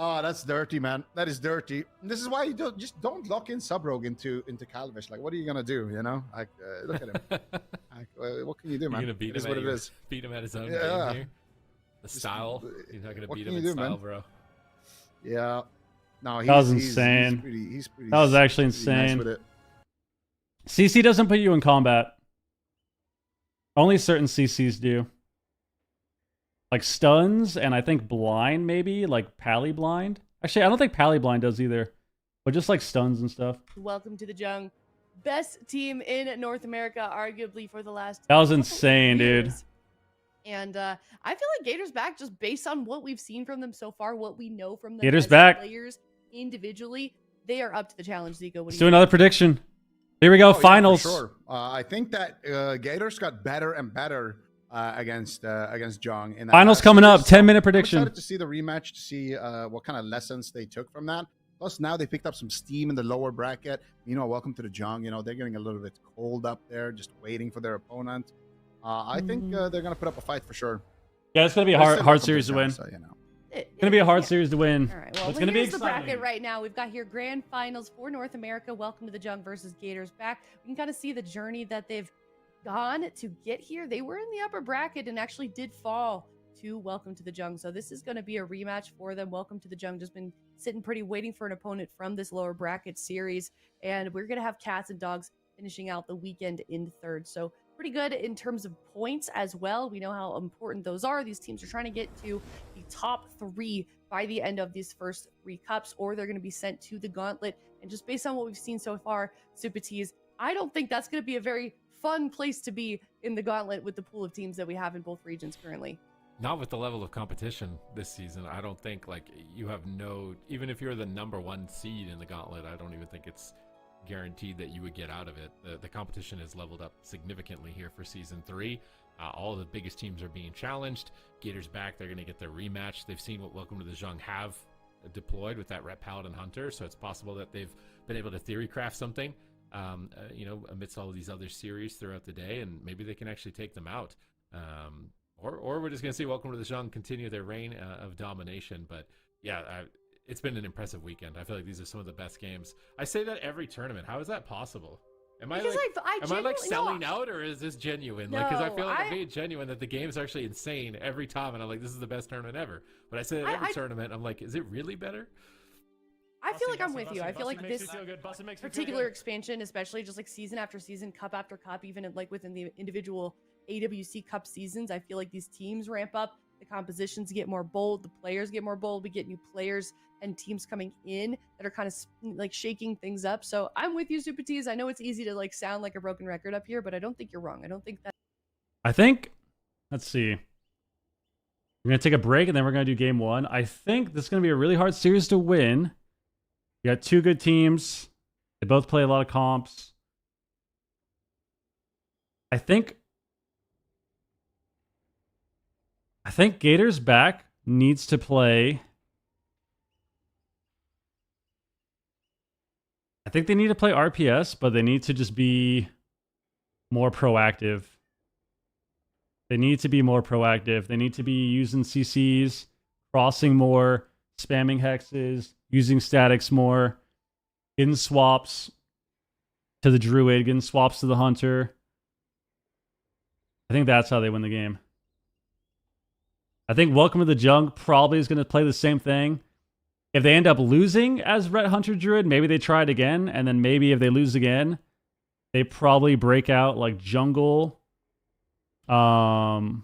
Oh, that's dirty, man. That is dirty. And this is why you don't lock in sub-rogue into Calvish. Like, what are you gonna do? You know, like look at him. Like, what can you do, man? You're gonna beat it is him what it is. Beat him at his own game here. The style. You're not gonna beat him in style, bro. Yeah. No, that was insane. He's pretty. That was actually Nice insane. with it. CC doesn't put you in combat. Only certain CCs do. Like stuns and I think blind maybe, like pally blind. Actually, I don't think pally blind does either. But just like stuns and stuff. Welcome to the Jung. Best team in North America, arguably for the last. That was insane, dude. And I feel like Gators back just based on what we've seen from them so far, what we know from them Gators as back. Players individually, they are up to the challenge. Zico, Let's do another prediction. Here we go, finals. Yeah, for sure. I think that Gators got better and better against Jung. In that Finals coming up. 10-minute prediction. I'm excited to see the rematch, to see what kind of lessons they took from that. Plus, now they picked up some steam in the lower bracket. You know, welcome to the Jung. You know, they're getting a little bit cold up there, just waiting for their opponent. I think they're going to put up a fight for sure. Yeah, it's going to be a hard series to win. So, you know. It's going to be a hard series to win. All right, well, it's going to be here's the exciting. bracket right now. We've got here grand finals for North America. Welcome to the Jung versus Gators back. We can kind of see the journey that they've gone to get here. They were in the upper bracket and actually did fall to Welcome to the Jung. So this is going to be a rematch for them. Welcome to the Jung just been sitting pretty, waiting for an opponent from this lower bracket series. And we're going to have cats and dogs finishing out the weekend in third. So pretty good in terms of points as well. We know how important those are. These teams are trying to get to the top 3 by the end of these first 3 cups, or they're going to be sent to the gauntlet. And just based on what we've seen so far, Supatees, I don't think that's going to be a very fun place to be in the gauntlet with the pool of teams that we have in both regions currently. Not with the level of competition this season. I don't think, like, you have no, even if you're the #1 seed in the gauntlet, I don't even think it's guaranteed that you would get out of it. The competition has leveled up significantly here for season 3. All the biggest teams are being challenged. Gators back, they're going to get their rematch. They've seen what Welcome to the Jung have deployed with that Ret Paladin Hunter, so it's possible that they've been able to theory craft something, you know, amidst all of these other series throughout the day, and maybe they can actually take them out. Or we're just going to see Welcome to the Jung continue their reign of domination. But yeah, it's been an impressive weekend. I feel like these are some of the best games. I say that every tournament. How is that possible? Am I like selling out, or is this genuine? No, Like, because I feel like I'm being genuine that the game's actually insane every time, and I'm like, this is the best tournament ever. But I say that every tournament, I'm like, is it really better? I feel like I'm with you. I feel like this particular expansion, especially just like season after season, cup after cup, even like within the individual AWC Cup seasons, I feel like these teams ramp up. The compositions get more bold. The players get more bold. We get new players and teams coming in that are kind of like shaking things up. So I'm with you, Supatees. I know it's easy to like sound like a broken record up here, but I don't think you're wrong. I don't think that. I think, let's see. We're going to take a break and then we're going to do game 1. I think this is going to be a really hard series to win. You got 2 good teams. They both play a lot of comps. I think Gators back needs to play. I think they need to play RPS, but they need to just be more proactive. They need to be more proactive. They need to be using CCs, crossing more, spamming hexes, using statics more, getting swaps to the Druid, getting swaps to the Hunter. I think that's how they win the game. I think Welcome to the Jung probably is going to play the same thing. If they end up losing as Ret Hunter Druid, maybe they try it again, and then maybe if they lose again, they probably break out like jungle or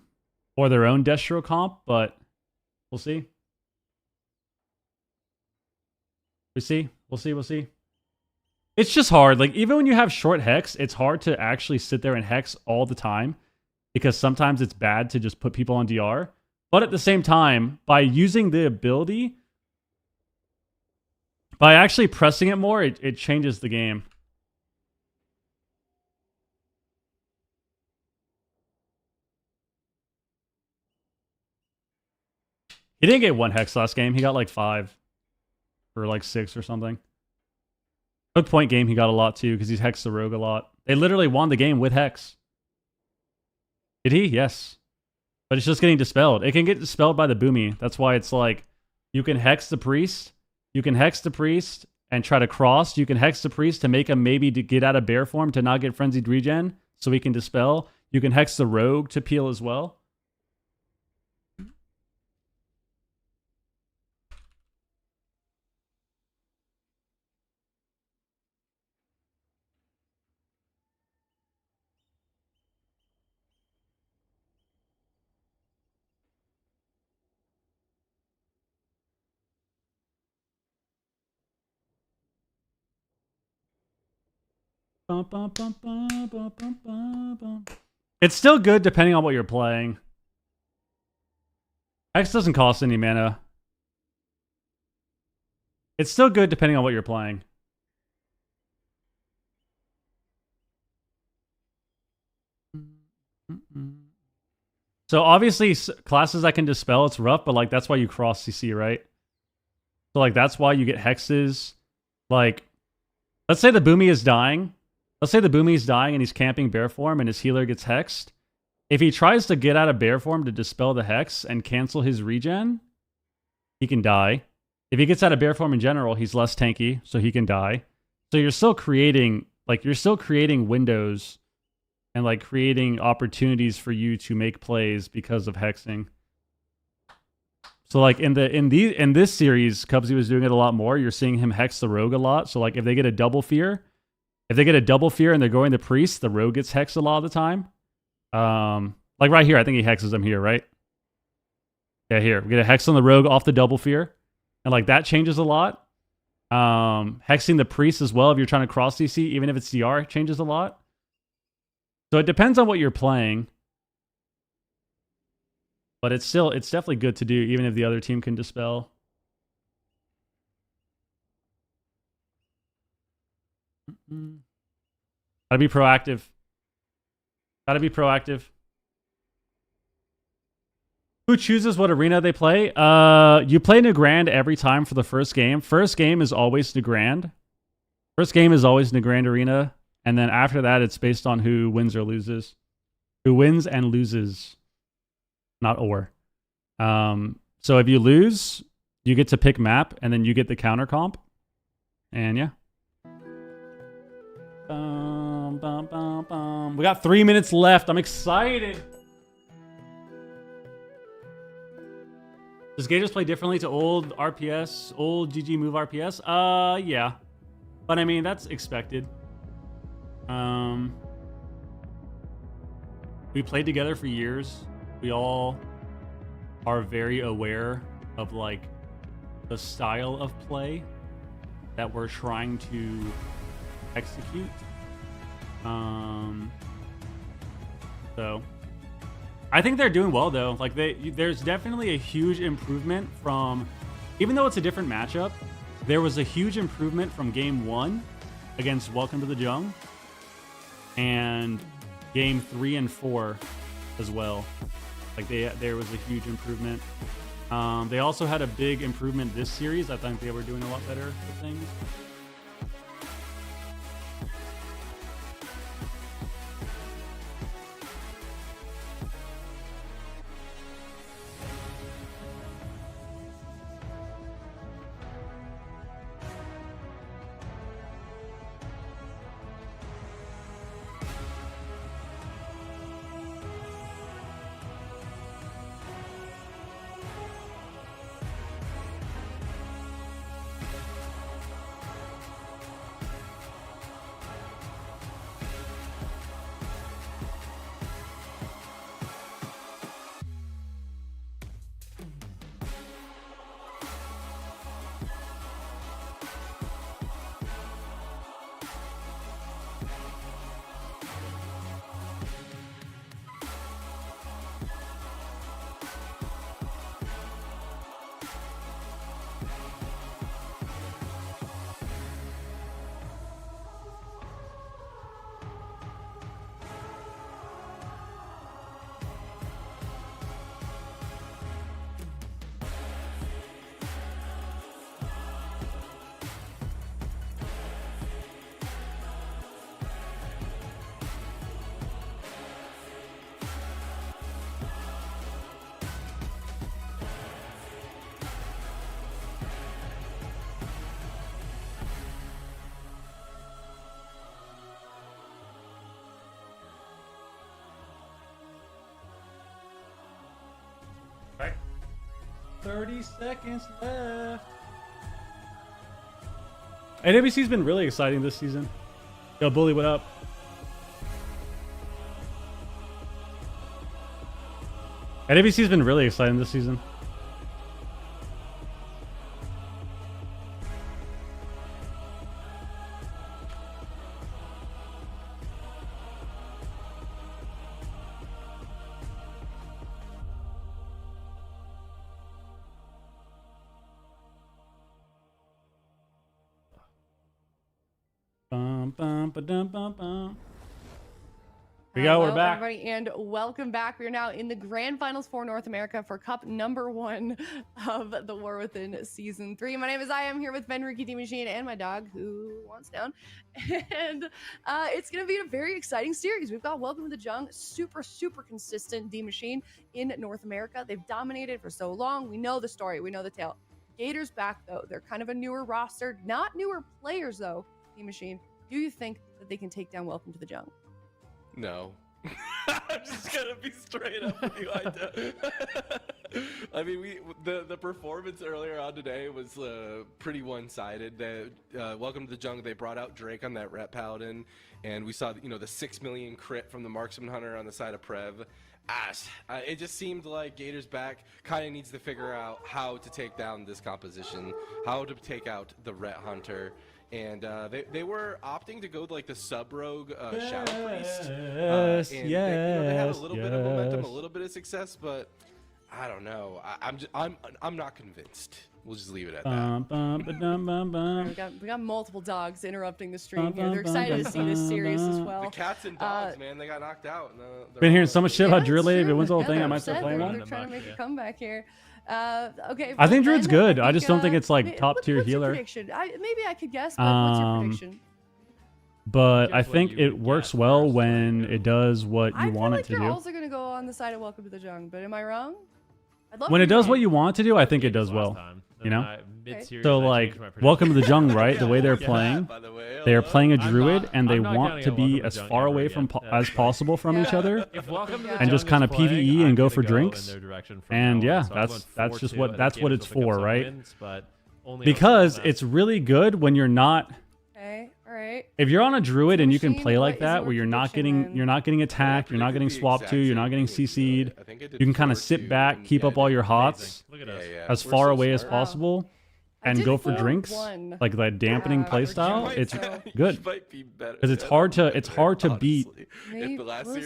their own Destro comp, but we'll see. We'll see. It's just hard. Like, even when you have short hex, it's hard to actually sit there and hex all the time because sometimes it's bad to just put people on DR. But at the same time, by using the ability, by actually pressing it more, it changes the game. He didn't get 1 hex last game. He got like 5 or like 6 or something. Hook point game, he got a lot too because he's hexed the rogue a lot. They literally won the game with hex. Did he? Yes. But it's just getting dispelled. It can get dispelled by the boomy. That's why it's like you can hex the priest. You can hex the priest and try to cross. You can hex the priest to make him maybe to get out of bear form to not get frenzied regen so he can dispel. You can hex the rogue to peel as well. It's still good depending on what you're playing. Hex doesn't cost any mana. It's still good depending on what you're playing. So obviously classes that can dispel, it's rough, but like that's why you cross CC, right? So like that's why you get hexes. Like, let's say the boomy is dying. Let's say the boomy is dying and he's camping bear form and his healer gets hexed. If he tries to get out of bear form to dispel the hex and cancel his regen, he can die. If he gets out of bear form in general, he's less tanky, so he can die. So you're still creating windows and like creating opportunities for you to make plays because of hexing. So like in this series, Cubsy was doing it a lot more. You're seeing him hex the rogue a lot. So like if they get a double fear and they're going the priest, the rogue gets hexed a lot of the time. Like right here, I think he hexes them here, right? Yeah, here. We get a hex on the rogue off the double fear. And like that changes a lot. Hexing the priest as well if you're trying to cross CC, even if it's CR, changes a lot. So it depends on what you're playing. But it's definitely good to do, even if the other team can dispel. Gotta be proactive. Gotta be proactive. Who chooses what arena they play? You play New Grand every time for the first game. First game is always New Grand. First game is always New Grand Arena. And then after that, it's based on who wins or loses. Who wins and loses. Not or. So if you lose, you get to pick map, and then you get the counter comp. And yeah. We got 3 minutes left. I'm excited. Does Gators play differently to old RPS, old GG move RPS? Yeah. But I mean, that's expected. We played together for years. We all are very aware of like the style of play that we're trying to execute. So I think they're doing well though. Like there's definitely a huge improvement from, even though it's a different matchup, there was a huge improvement from game 1 against Welcome to the Jung and game 3 and 4 as well. Like there was a huge improvement. They also had a big improvement this series. I think they were doing a lot better with things. 30 seconds left. AWC's been really exciting this season. Yo, Bully, what up? AWC's been really exciting this season. Bum, bum, ba-dum, bum, bum. We're back. Everybody, and welcome back. We are now in the grand finals for North America for Cup #1 of the War Within Season 3. My name is I'm here with Ben Rookie D Machine and my dog who wants down. And it's going to be a very exciting series. We've got Welcome to the Jung, super consistent D Machine in North America. They've dominated for so long. We know the story. We know the tale. Gators back, though. They're kind of a newer roster. Not newer players, though, D Machine. Do you think that they can take down Welcome to the Jung? No. I'm just gonna be straight up with you. I do. I mean, the performance earlier on today was pretty one-sided. Welcome to the Jung. They brought out Drake on that Ret Paladin, and we saw the 6 million crit from the Marksman Hunter on the side of Prev. It just seemed like Gators back kind of needs to figure out how to take down this composition, how to take out the Ret Hunter. And they were opting to go like the sub-rogue Shadow Priest. And they had a little bit of momentum, a little bit of success, but I don't know. I'm not convinced. We'll just leave it at that. We got multiple dogs interrupting the stream here. They're excited to see this series as well. The cats and dogs, man, they got knocked out. Been hearing so much shit about Druid. If it wins the whole thing, I might start playing one. They're trying to make a comeback here. Okay. I think Druid's good. I just don't think it's like top tier healer. Prediction? Maybe I could guess, but what's your prediction? But I think it works well when it does what you want it to do. You're also going to go on the side of Welcome to the Jung, but am I wrong? When it does what you want it to do, I think it does well. You know? So like, Welcome to the Jung, right? The way they're playing, they are playing a Druid, and they want to be as far away from as possible from each other, and just kind of PvE and go for drinks. And yeah, that's just what it's for, right? Because it's really good when you're not. Okay, all right. If you're on a Druid and you can play like that, where you're not getting attacked, you're not getting swapped to, you're not getting CC'd, you can kind of sit back, keep up all your hots as far away as possible, and go for drinks, like that dampening playstyle. It's good because it's hard to beat. It's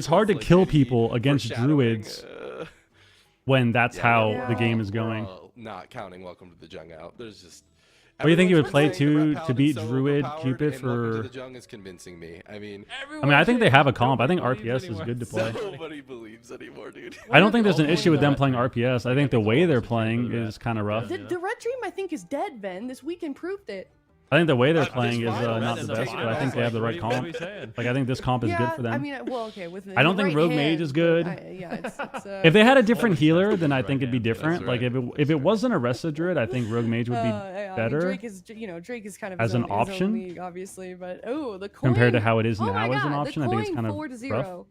hard to kill people against Druids when that's how the game is going. Not counting Welcome to the Jung out. There's just. What do you think you would play to beat Druid Cupid for? The Jung is convincing me. I mean, I think they have a comp. I think RPS is good to play. Nobody believes anymore, dude. I don't think there's an issue with them playing RPS. I think the way they're playing is kind of rough. The Red Dream, I think, is dead, Ben. This weekend proved it. I think the way they're playing is not the best, but I think they have the right comp. Like, I think this comp is good for them. I mean, well, okay. I don't think Rogue Mage is good. If they had a different healer, then I think it'd be different. Like, if it wasn't a Resta Druid, I think Rogue Mage would be better. Drake is kind of as an option, league, obviously, but the coin, compared to how it is now as an option, I think it's kind of rough.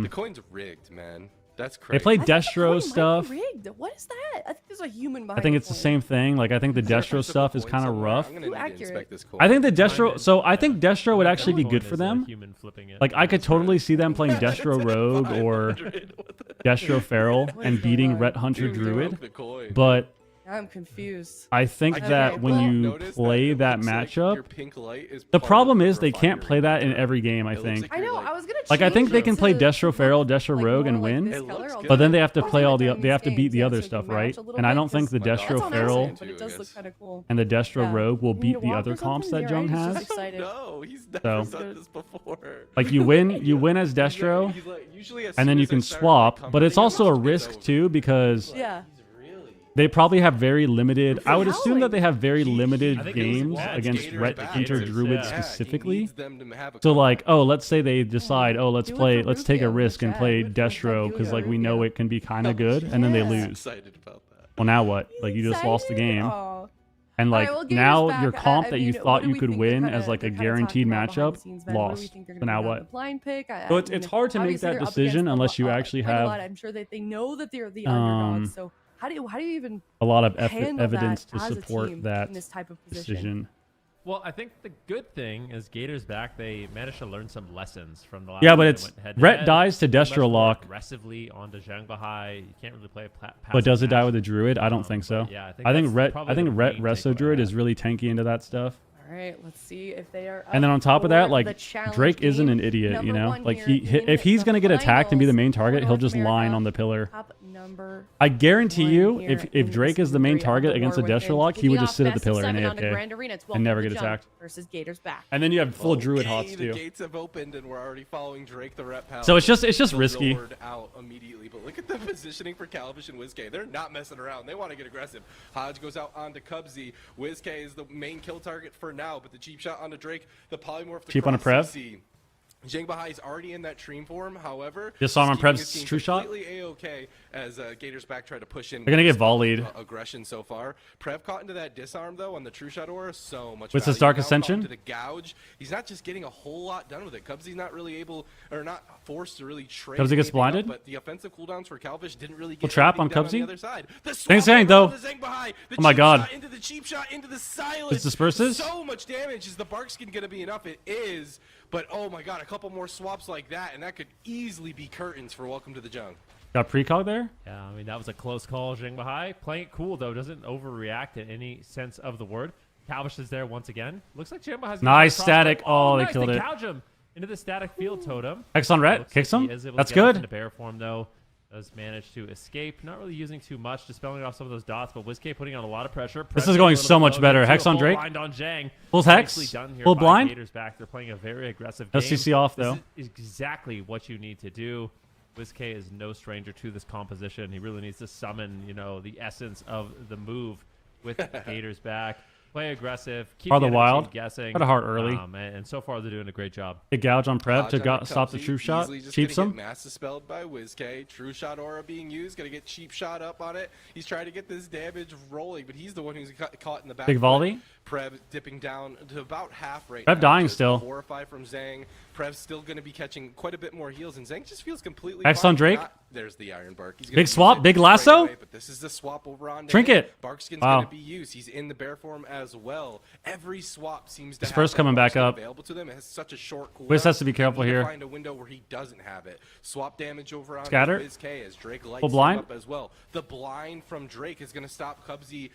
The coin's rigged, man. That's crazy. They play Destro stuff. Rigged. What is that? I think there's a human behind. I think it's the same thing. Like, I think the Destro stuff is kind of rough. Accurate. I think the Destro. So I think Destro would actually be good for them. Like, I could totally see them playing Destro Rogue or Destro Feral and beating Ret Hunter Druid. But I'm confused. I think that when you play that matchup, the problem is they can't play that in every game, I think. I know, I was gonna I think they can play Destro Feral, Destro Rogue and win, but then they have to play they have to beat the other stuff, right? And I don't think the Destro Feral and the Destro Rogue will beat the other comps that Jung has. No, he's never done this before. Like, you win as Destro, and then you can swap, but it's also a risk too, because they probably have very limited. I would assume that they have very limited games against Ret Hunter Druid specifically. So like, let's say they decide, let's take a risk and play Destro because like we know it can be kind of good, and then they lose. Well, now what? Like, you just lost the game. And All like right, well, Gators now back. your comp I that you mean, what thought do you we could think win they're as like a kinda guaranteed talking about behind matchup the scenes, Ben? What do we lost. think they're So gonna now do on what? the blind pick? So it's hard to make obviously that they're up against decision a unless you lot- actually quite a have lot. I'm sure that they know that they're the underdogs. So how do you even a lot of handle evidence that to as a support team that in this type of position? decision. Well, I think the good thing is Gators back. They managed to learn some lessons from the last. Yeah, time but they it's went head to Rhett head. dies to They much Destro more lock. aggressively onto Zhang Bahai. You can't really play a But passive does it die match. with a druid? I don't think so. but yeah, I think I think that's Rhett probably the main Resto takeaway Druid I is have. really tanky into that stuff. All right, let's see if they are. And then on top of that, like Drake isn't an game. idiot, you Number know. one Like here if in he's the gonna get attacked and be the main finals target, for he'll North just line America. on the pillar. Top number I guarantee one you, here if in Drake is the season main 3 of target the against a war with Destro him. lock, he Kicking would just off sit at the best of pillar and 7 onto AFK Grand Arena. It's and Welcome never to get the Jump attacked. versus Gators back. And then you have full druid Okay, hots the too. gates have opened and we're already following Drake the rep pal. So it's just The risky. Lord out immediately, but look at the positioning for Calvish and WizK. They're not messing around. They want to get aggressive. Hodge goes out onto Cubsy. WizK is the main kill target for now, but the cheap shot onto Drake, the polymorph. Cheap on a across Prev. CC. Zhang Bahai is already in that Tream form, however. Disarm on keeping Prev's his team true shot? completely A-okay as Gators back try to push in. They're gonna get with volleyed. Aggression so far. Prev caught into that disarm though on the true shot aura. So much. With his value. Dark Now caught Ascension? into the gouge. He's not just getting a whole lot done with it. Cubsy's not really able, or not forced to really trade. Cubsy gets anything up, blinded? but the offensive cooldowns for Calvish didn't really get Full trap anything on done the Cubsy? other side. The Thanks, swap Zhang, though. over to Zhang Bahai. The Oh my cheap God. shot into the cheap shot into the silence. This disperses? So much damage. Is the bark skin gonna be enough? It is. But oh my God, a couple more swaps like that, and that could easily be curtains for Welcome to the Jung. Got precog there. Yeah, I mean that was a close call. Zhang Bahai playing it cool though, doesn't overreact in any sense of the word. Calvish is there once again. Looks like Zhang Bahai's Nice static. Oh, they nice. killed it. Gouge him into the static field totem. Hex on Rhett. Looks Kicks like him. he is able to That's get up good. Into bear form though. Does manage to escape. Not really using too much, dispelling off some of those dots, but WizK putting on a lot of pressure. This is going so much better. Hex on Drake. Blind on Zhang. Full hex. Nicely done here Full by blind. Gators back. They're playing a very aggressive No game. CC off, though. This is exactly what you need to do. WizK is no stranger to this composition. He really needs to summon, you know, the essence of the move with Gators back. Play aggressive. Keep Are the the enemy wild? team guessing. Got a heart early. And so far they're doing a great job. Big gouge on Prev to Hodge on stop the Cubsy, true shot. easily just Cheaps gonna him. get mass dispelled by WizK. True shot aura being used. Gonna get cheap shot up on it. He's trying to get this damage rolling, but he's the one who's caught in the back. Big volley. Prev dipping down to about half right Prev now. dying Just still. 4 or 5 from Zhang. Prev's still going to be catching quite a bit more heals, and Zhang just feels completely X fine. on Drake. There's the Iron Bark. He's gonna Big use swap, it big straight lasso? away, but this is the swap over on Trinket. Barkskin's Wow. going to be used. He's in the bear form as well. Every swap seems to His have first that coming back Barskin up. available to them. It has such a short cooldown. Wiz has to be careful They need here. To find a window where he doesn't have it. Swap damage over on Scatter. WizK as Drake lights Full him blind. up as well. The blind from Drake is going to stop Cubsy.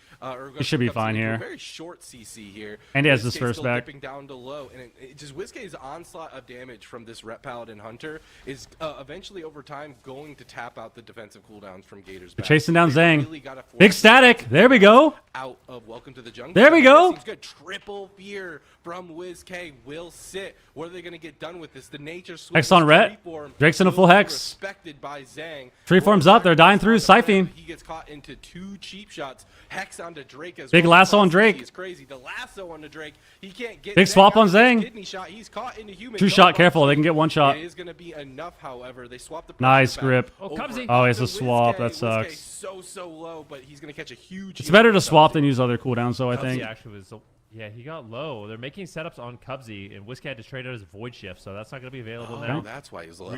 He should be Cubsy fine into a here. Very short CC here. And he has WizK his first still back. dipping down to low, and it just WizK's onslaught of damage from this Rep Paladin Hunter is eventually over time going to tap out the defensive cooldowns from Gators. They're chasing down They Zhang. really gotta force Big static. There we go. out of Welcome to the Jungle. There we go. Seems good. Triple fear from WizK will sit. What are they going to get done with this? The nature switch. Hex on Rhett. Drake's in a full hex. Respected by Zhang. Tree form's up. They're dying through. Siphon. He gets caught into 2 cheap shots. Hex onto Drake as Big well. lasso on Cross Drake. CC is crazy. The lasso onto Drake. He can't get Big Zhang swap out on of his Zhang. kidney shot. He's caught into human. True No shot. Careful. option. They can get one shot. It is going to be enough, however. They swap the Nice pressure grip. back Oh, over Cubsy. Oh, it's a onto swap. That WizK. sucks. WizK so low, but he's going to catch a huge. It's heal better from to swap Cubsy. than use other cooldowns, though, I Cubsy think. actually was, yeah, he got low. They're making setups on Cubsy, and WizK had to trade out his Void Shift, so that's not going to be available Oh, now. that's why he's low.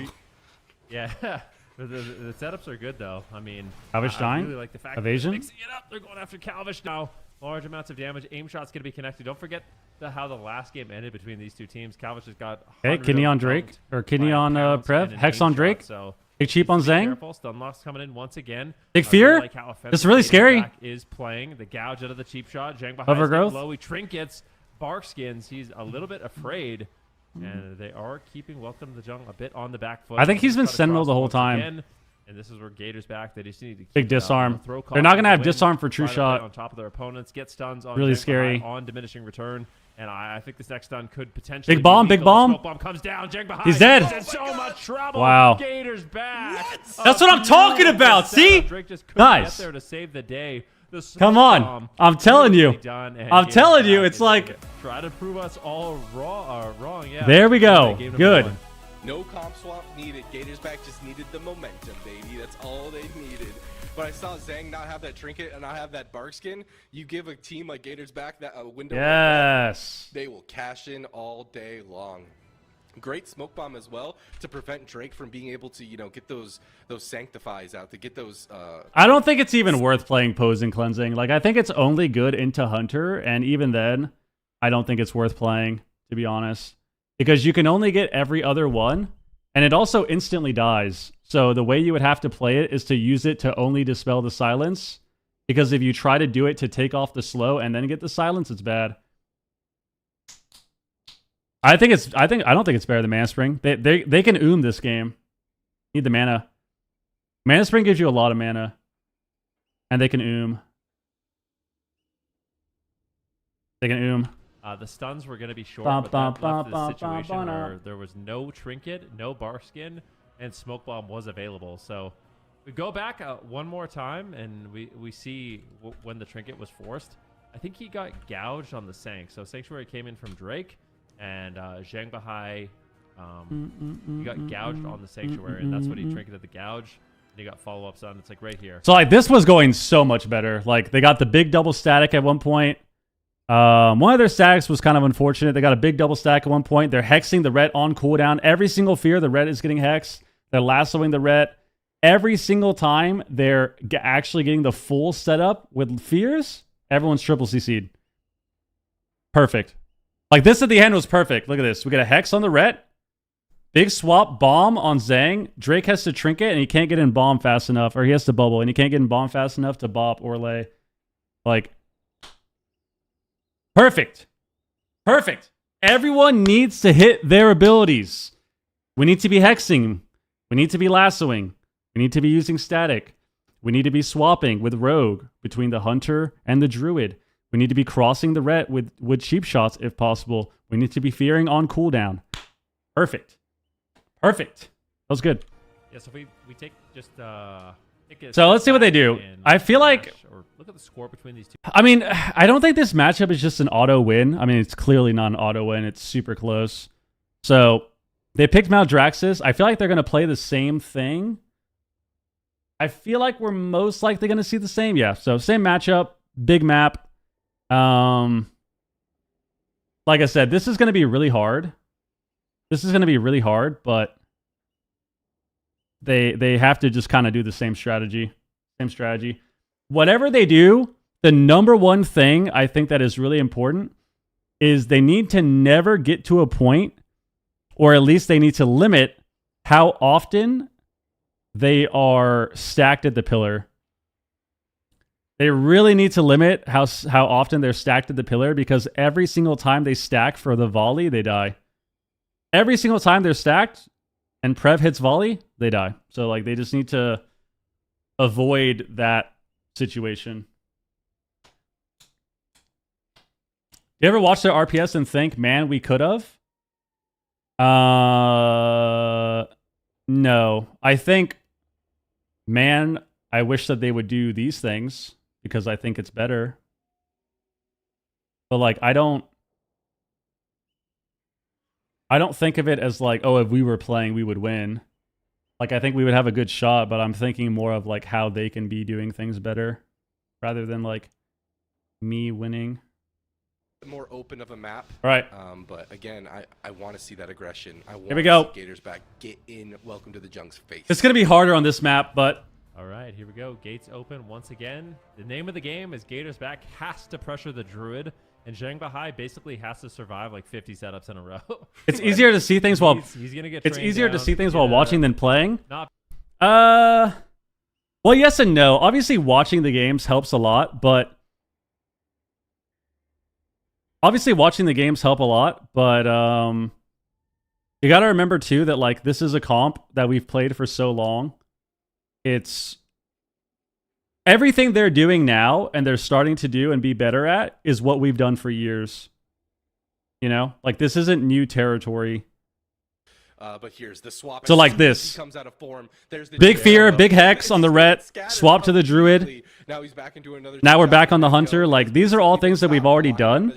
Yeah, the setups are good though. I mean, Calvish I dying? really like the fact Evasion? that they're mixing it up. They're going after Calvish now. Large amounts of damage. Aim shot's going to be connected. Don't forget how the last game ended between these two teams. Calvish has got Okay, kidney on Drake. Or kidney on Prev. Hex on Drake. So Big cheap on be Zhang. careful. Stunlock's coming in once again. Big I fear? really like how offensive This is really Gators scary. back is playing the gouge out of the cheap shot. Zhang behind Overgrowth. low. He trinkets. Barkskins. He's a little bit afraid. And they are keeping Welcome to the Jungle a bit on the back foot. I think he's been Cut Sentinel across the whole once time. again. And this is where Gators back. They just need to keep Big it up, disarm. throw They're not caution gonna have win, disarm for true try to play shot. on top of their opponents. Get stuns on Really Zhang scary. Bahai on diminishing return. And I think this next stun could potentially Big bomb, be big lethal. bomb. Smoke bomb comes down. Zhang Bahai He's dead. is in so much trouble. Wow. Gators back. That's what I'm talking about. See? Drake just couldn't Guys. get there to save the day. The Come smoke on. bomb I'm telling you. really done, and I'm Gators telling you, back it's is like- try to prove us all wrong. Yeah. There we go. Game number Good. 1. No comp swap needed. Gators back just needed the momentum, baby. That's all they needed. but I saw Zhang not have that trinket and not have that bark skin. You give a team like Gators back that window, Yes. they will cash in all day long. Great smoke bomb as well to prevent Drake from being able to, get those sanctifies out, to get those. I don't think it's even worth playing Pose and Cleansing. Like, I think it's only good into Hunter, and even then, I don't think it's worth playing, to be honest. Because you can only get every other one, and it also instantly dies. So the way you would have to play it is to use it to only dispel the silence. Because if you try to do it to take off the slow and then get the silence, it's bad. I don't think it's better than Mana Spring. They can this game. Need the mana. Mana Spring gives you a lot of mana. And they can They can The stuns were going to be short, but that left the situation where there was no trinket, no bar skin, and smoke bomb was available. So we go back one more time, and we see when the trinket was forced. I think he got gouged on the Sank. So Sanctuary came in from Drake, and Zhang Bahai, he got gouged on the Sanctuary, and that's what he trinketed the gouge. And he got follow-ups on. It's like right here. So like this was going so much better. Like they got the big double static at one point. One of their stacks was kind of unfortunate. They got a big double stack at one point. They're hexing the ret on cooldown. Every single fear, the ret is getting hexed. They're lassoing the ret. Every single time they're actually getting the full setup with fears, everyone's triple CC'd. Perfect. Like this at the end was perfect. Look at this. We got a hex on the ret. Big swap bomb on Zhang. Drake has to trinket and he can't get in bomb fast enough. Or he has to bubble and he can't get in bomb fast enough to bop or lay. Like... Perfect. Perfect. Everyone needs to hit their abilities. We need to be hexing. We need to be lassoing. We need to be using static. We need to be swapping with rogue between the hunter and the druid. We need to be crossing the ret with cheap shots if possible. We need to be fearing on cooldown. Perfect. Perfect. That was good. Yeah, so we take just... So let's see what they do. I feel like... Or look at the score between these two. I mean, I don't think this matchup is just an auto win. I mean, it's clearly not an auto win. It's super close. So they picked Maldraxxus. I feel like they're going to play the same thing. I feel like we're most likely going to see the same. Yeah, so same matchup, big map. Like I said, this is going to be really hard. This is going to be really hard, but they have to just kind of do the same strategy. Same strategy. Whatever they do, the number one thing I think that is really important is they need to never get to a point, or at least they need to limit how often they are stacked at the pillar. They really need to limit how often they're stacked at the pillar, because every single time they stack for the volley, they die. Every single time they're stacked and Prev hits volley, they die. So like they just need to avoid that situation. You ever watch their RPS and think, man, we could have? No. I think, man, I wish that they would do these things because I think it's better. But like, I don't think of it as like, oh, if we were playing, we would win. Like, I think we would have a good shot, but I'm thinking more of like how they can be doing things better rather than like me winning. More open of a map. All right. But again, I want to see that aggression. I want Here we go. to see Gators back. Get in. Welcome to the Junk's face. It's going to be harder on this map, but... All right, here we go. Gates open once again. The name of the game is Gators back has to pressure the Druid, and Zhang Bahai basically has to survive like 50 setups in a row. It's easier to see things while... He's gonna get it's easier to down. see things while watching than playing. Not Well, yes and no. Obviously, watching the games helps a lot, but... Obviously, watching the games help a lot, but you got to remember, too, that like this is a comp that we've played for so long. It's... Everything they're doing now and they're starting to do and be better at is what we've done for years. You know? Like, this isn't new territory. But here's the swap. So like this. Comes out of form. There's the big fear, big hex on the ret, swap to the druid. Now he's back into another. Now we're back on the hunter. Like, these are all things that we've already done.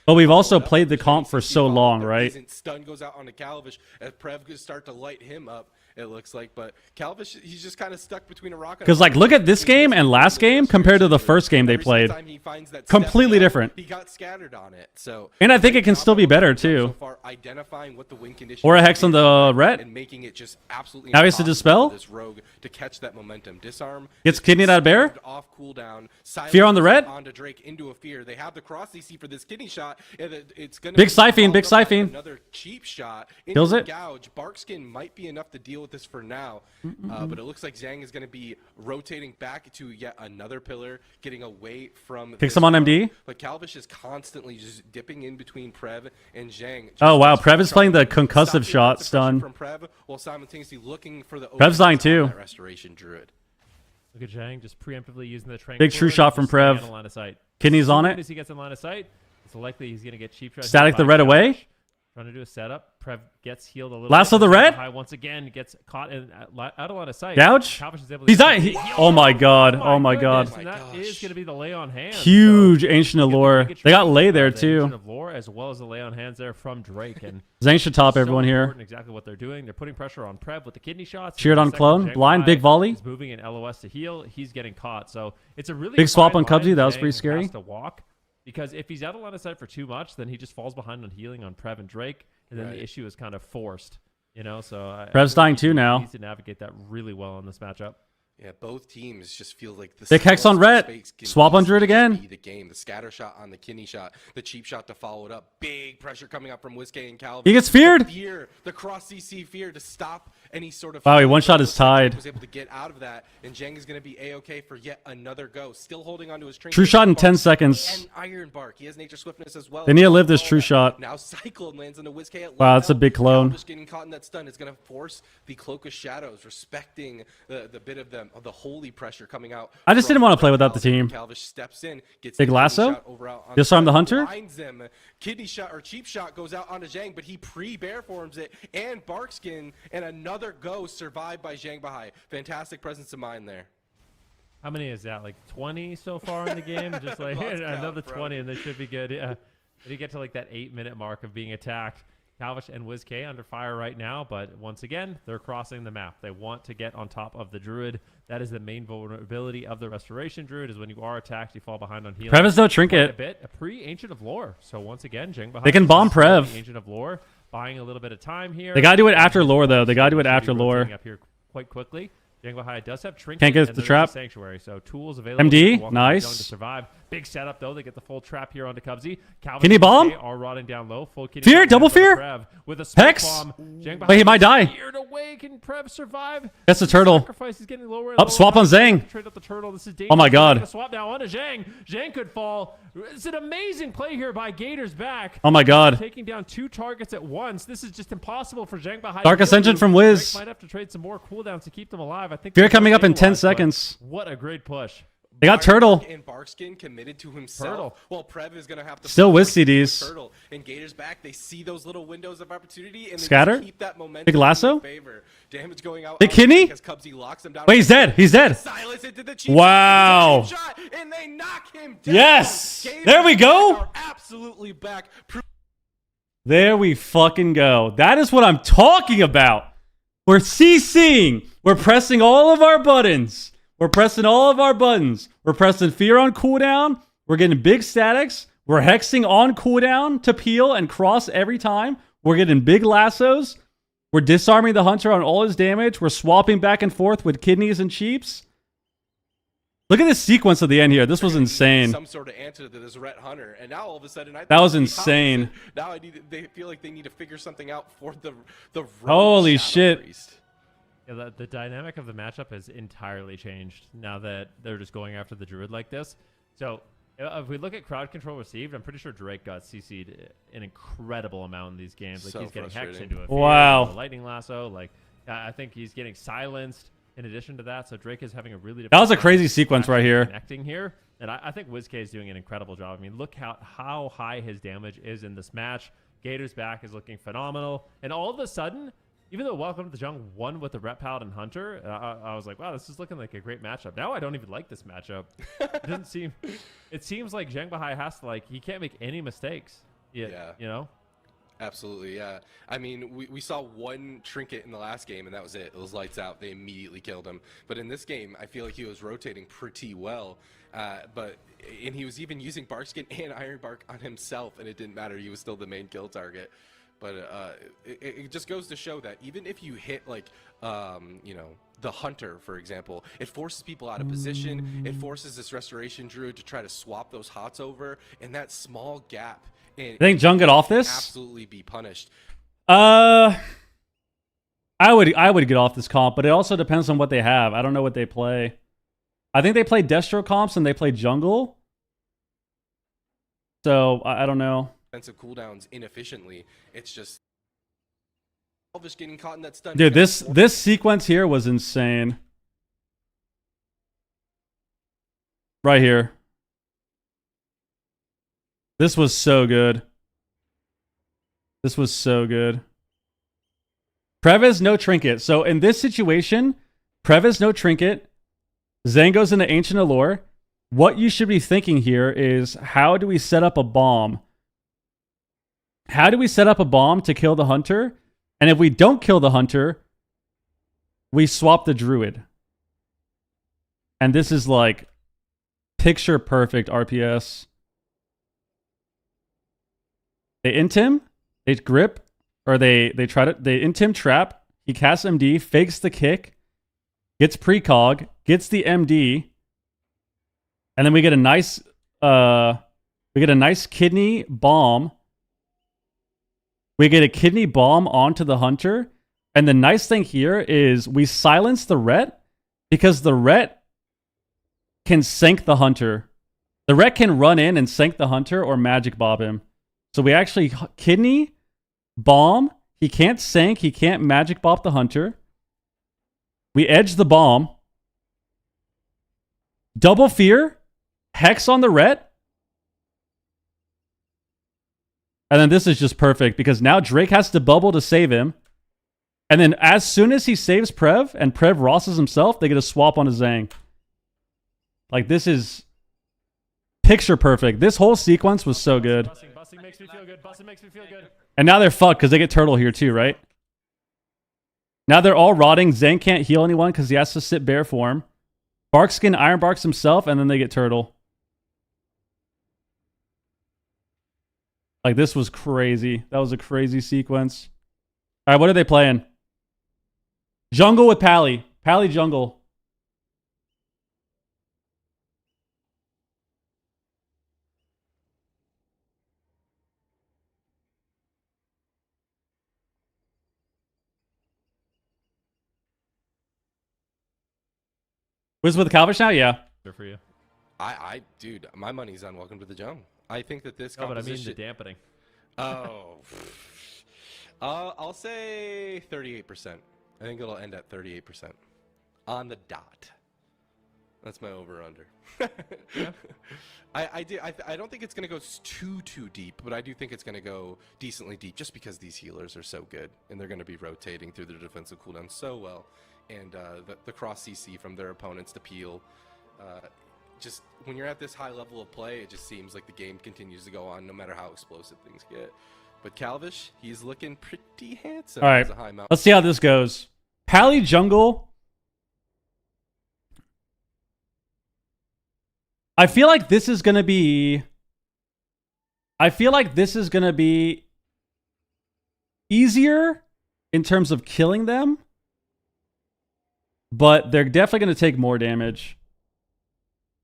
But we've also played the comp for so long, right? Stun goes out on the Calvish as Prev could start to light him up. it looks like. But Calvish, he's just kind of stuck between a rock and a Because, like, look at this game and last game compared to the first game they Every single played. time he finds that Completely step different. He got scattered on it. So, And I think it can still be better, too. So far, identifying what the win conditions Or a Hex on the ret. and making it just absolutely Now he has to impossible dispel. for this rogue to catch that momentum. Disarm. Gets kidneyed out of bear. Off cooldown. Fear on the red. Onto Drake into a fear. They have the cross CC for this kidney shot. It's gonna Big be siphon, big followed up by siphon. Another cheap shot. Kills into it. Gouge. Barkskin might be enough to deal with this for now, but it looks like Zhang is going to be rotating back to yet another pillar, getting away from. Kicks him on rogue. MD. But Calvish is constantly just dipping in between Prev and Zhang. Oh, wow. Just Prev is playing the trying to concussive stop the shot offensive stun. pressure from Prev while simultaneously looking for the Prev's dying openings on too. that Restoration Druid. Look at Zhang just preemptively using the tranquility. Big true shot from just staying Prev. on line of sight. Kidney's on As it. soon as he gets in line of sight, it's likely he's going to get cheap shots. Static the red away. Trying to do a setup. Prev gets healed a little Last bit. of the red. High once again gets caught in out of line of sight. Gouge. Calvish is able to He's get dying. the- Oh my god. Oh my goodness, god. And that is going to be the lay on hands. Huge So, Ancient of get the Lore. mega They got trade, lay there the Ancient too. of Lore, as well as the lay on hands there from Drake. And Zhang should top so everyone here. important Exactly what they're doing. They're putting pressure on Prev with the kidney shots. Cheered In on a second, clone. Zhang Blind, Bai big volley. is moving in LOS to heal. He's getting caught. So it's a really Big swap fine on Cubsy. line That was Zhang pretty scary. has to walk, because if he's out of line of sight for too much, then he just falls behind on healing on Prev and Drake, and then Right. the issue is kind of forced. You know, so Prev's dying too now. He needs to navigate that really well in this matchup. Yeah, both teams just feel like the Big hex on smallest red. mistakes can Swap on easily Druid just again. be the game. The scatter shot on the kidney shot, the cheap shot to follow it up. Big pressure coming up from Whiskey and Calvin. He gets feared. The cross CC fear to stop any sort of. Wow, he fear. one-shot his tide. Was able to get out of that, and Zhang is going to be a-okay for yet another go. Still holding onto his trinket. True shot in 10 Bark seconds. And Iron Bark. He has nature swiftness as well. They need to live this true All that. shot. Now Cyclone lands into Whiskey at Wow, low that's a health. big clone. Calvish getting caught in that stun is going to force the Cloak of Shadows, respecting the bit of the holy pressure coming out. I just from didn't want to play Red without the Calvish. team. Calvish steps in, gets Big the kidney lasso? shot over out on Disarm the side, hunter? blinds him. Kidney shot or cheap shot goes out onto Zhang, but he pre-bear forms it, and Barkskin and another go survived by Zhang Bahai. Fantastic presence of mind there. How many is that? Like 20 so far in the game? Just like Lost count, another bro. 20, and they should be good. Yeah. Did he get to like that 8-minute mark of being attacked? Calvish and WizK under fire right now, but once again, they're crossing the map. They want to get on top of the Druid. That is the main vulnerability of the Restoration Druid, is when you are attacked, you fall behind on healing. Prev has no Quite trinket. A bit, a pre-Ancient of Lore. So once again, Zhang Bahai They can bomb is still Prev. the Ancient of Lore, buying a little bit of time here. They gotta do it after lore, though. They gotta do it Should be after lore. rotating up here quite quickly. Zhang Bahai does have trinket. Can't get and the there's trap. Sanctuary, so tools available. MD, to walk nice. around to survive. Big setup though. They get the full trap here onto Cubsy. Calvin Can he and bomb? WizK are rotting down low. Full kidney Fear, bomb double for the fear. Prev with a smoke Hex. bomb. Zhang Wait, he Bahai might die. Feared away. Can Prev survive? That's the turtle. Sacrifice is getting lower. And Up, lower. swap on Zhang. Trade up the turtle. This is Oh my dangerous. God. They're gonna swap now onto Zhang. Zhang could fall. It's an amazing play here by Gators back. Oh my God. Taking down 2 targets at once. This is just impossible for Zhang Bahai. Dark to Ascension do. from Wiz. Drake might have to trade some more cooldowns to keep them alive. I think Fear they're coming up in 10 stabilized, but seconds. What a great push. They got turtle. And Barkskin committed to himself. Turtle. Well, Prev is going to have to Still with force the CDs. Turtle. And Gators back. They see those little windows of opportunity and they Scatter? just keep that momentum Big lasso? in favor. Damage going out. Big on kidney? because Cubsy locks him down. Wait, he's dead. He's dead. Silence into the cheap Wow. shot, and they knock him down. Yes. Gators There we go. are absolutely back. There we fucking go. That is what I'm talking about. We're CCing. We're pressing all of our buttons. We're pressing all of our buttons. We're pressing fear on cooldown. We're getting big statics. We're hexing on cooldown to peel and cross every time. We're getting big lassos. We're disarming the hunter on all his damage. We're swapping back and forth with kidneys and cheaps. Look at this sequence at the end here. This was insane. Some sort of answer to this Ret Hunter, and now all of a sudden, I That think was it's the insane. opposite. Now they feel like they need to figure something out for the rogue Holy Shadow shit. Priest. Yeah, the dynamic of the matchup has entirely changed now that they're just going after the Druid like this. So if we look at crowd control received, I'm pretty sure Drake got CC'd an incredible amount in these games. Like So he's getting hexed frustrating. into a fear, Wow. into a lightning lasso. Like I think he's getting silenced in addition to that. So Drake is having a really That was a difficult crazy time sequence right here. connecting here. And I think WizK is doing an incredible job. I mean, look how high his damage is in this match. Gator's back is looking phenomenal. And all of a sudden, even though Welcome to the Jungle won with the Ret Paladin Hunter, I was like, wow, this is looking like a great matchup. Now I don't even like this matchup. It seems like Zhang Bahai has to, like, he can't make any mistakes. Yeah. You know? Absolutely, yeah. I mean, we saw one trinket in the last game, and that was it. It was lights out. They immediately killed him. But in this game, I feel like he was rotating pretty well. And he was even using Barkskin and Iron Bark on himself, and it didn't matter. He was still the main kill target. But it just goes to show that even if you hit, like, you know, the Hunter, for example, it forces people out of position. It forces this Restoration Druid to try to swap those hots over, and that small gap. I think Jung get off this? Absolutely be punished. I would get off this comp, but it also depends on what they have. I don't know what they play. I think they play Destro comps and they play jungle. So I don't know. Defensive cooldowns inefficiently. It's just Elvish getting caught in that stun. Dude, this sequence here was insane. Right here. This was so good. This was so good. Previs, no trinket. So in this situation, Previs, no trinket. Zane goes into Ancient Allure. What you should be thinking here is, how do we set up a bomb? How do we set up a bomb to kill the Hunter? And if we don't kill the Hunter, we swap the Druid. And this is like picture perfect RPS. They int him, they grip, or they int him trap. He casts MD, fakes the kick, gets precog, gets the MD, and then we get a nice kidney bomb. We get a kidney bomb onto the Hunter, and the nice thing here is we silence the Ret because the Ret can sink the Hunter. The Ret can run in and sink the Hunter or magic bob him. So we actually kidney, bomb. He can't sink. He can't magic bop the Hunter. We edge the bomb. Double fear. Hex on the Ret. And then this is just perfect because now Drake has to bubble to save him. And then as soon as he saves Prev and Prev Rosses himself, they get a swap on a Zhang. Like, this is picture perfect. This whole sequence was so good. Busting makes me feel good. Busting makes me feel good. And now they're fucked because they get Turtle here too, right? Now they're all rotting. Zhang can't heal anyone because he has to sit bare form. Barkskin Iron Barks himself, and then they get Turtle. Like, this was crazy. That was a crazy sequence. All right, what are they playing? Jungle with Pally. Pally jungle. Wiz with the Calvish now? Yeah. Good for you. Dude, my money's on Welcome to the Jungle. I think that this No, but I mean composition... the dampening. Oh. I'll say 38%. I think it'll end at 38%. On the dot. That's my over-under. Yeah. I don't think it's going to go too deep, but I do think it's going to go decently deep just because these healers are so good, and they're going to be rotating through their defensive cooldown so well. And the cross CC from their opponents to peel. Just when you're at this high level of play, it just seems like the game continues to go on no matter how explosive things get. But Calvish, he's looking pretty handsome. All right, as a high mount. Let's see how this goes. Pally jungle. I feel like this is going to be... easier in terms of killing them. But they're definitely going to take more damage.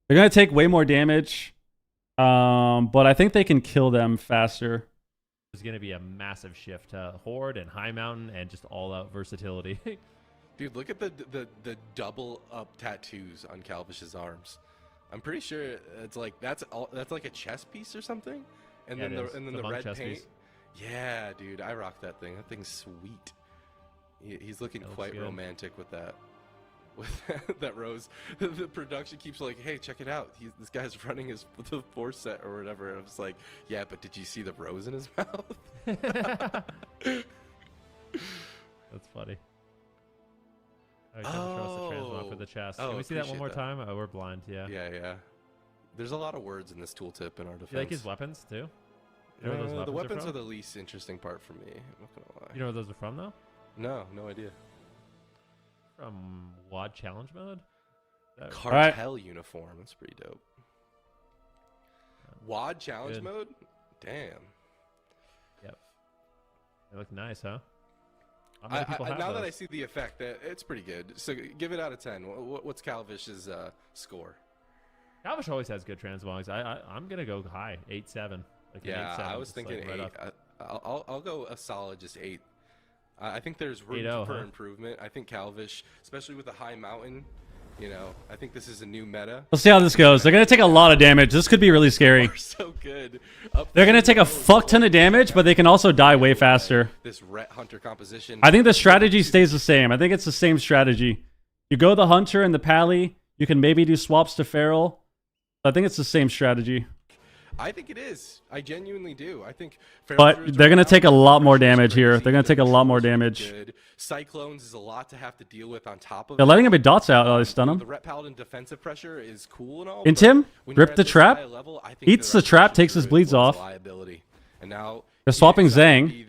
They're going to take way more damage. But I think they can kill them faster. There's going to be a massive shift to Horde and High Mountain and just all-out versatility. Dude, look at the double up tattoos on Calvish's arms. I'm pretty sure it's like that's like a chess piece or something. And Yeah, then the red paint. Piece. Yeah, dude, I rock that thing. That thing's sweet. He's looking quite romantic with that. With that rose. The production keeps like, hey, check it out. This guy's running the force set or whatever. And I'm just like, yeah, but did you see the rose in his mouth? That's funny. All right, time to trust the transmog for the chest. Can we see that one more time? Oh, we're blind, yeah. Yeah. There's a lot of words in this tooltip in our defense. Do you like his weapons, too? You know where those The weapons from? are the least interesting part for me. I'm not gonna lie. You know where those are from, though? No idea. From WoD Challenge Mode? Cartel uniform. That's pretty dope. WoD Challenge Good. Mode? Damn. Yep. They look nice, huh? Now that I see the effect, it's pretty good. So give it out of 10. What's Calvish's score? Calvish always has good transmogs. I'm going to go high, 8-7. Like Yeah, 8-7, I was just thinking like 8. right I'll go a solid just 8. I think there's room 8-0, for huh? improvement. I think Calvish, especially with the high mountain, you know, I think this is a new meta. Let's see how this goes. They're going to take a lot of damage. This could be really scary. We're so good. They're going to take a fuck ton of damage, but they can also die way faster. This Rhett Hunter composition. I think the strategy stays the same. I think it's the same strategy. You go the Hunter and the Pally. You can maybe do swaps to Feral. I think it's the same strategy. I think it is. I genuinely do. I think. But they're going to take a lot more damage here. They're going to take a lot more damage. Good. Cyclones is a lot to have to deal with on top of. They're letting him be dots out. Oh, they stun him. The Rhett Paladin defensive pressure is cool and all. Into him. Rip the trap. Level, I think Eats the trap. Takes his bleeds off. Liability. And now they're swapping Zhang.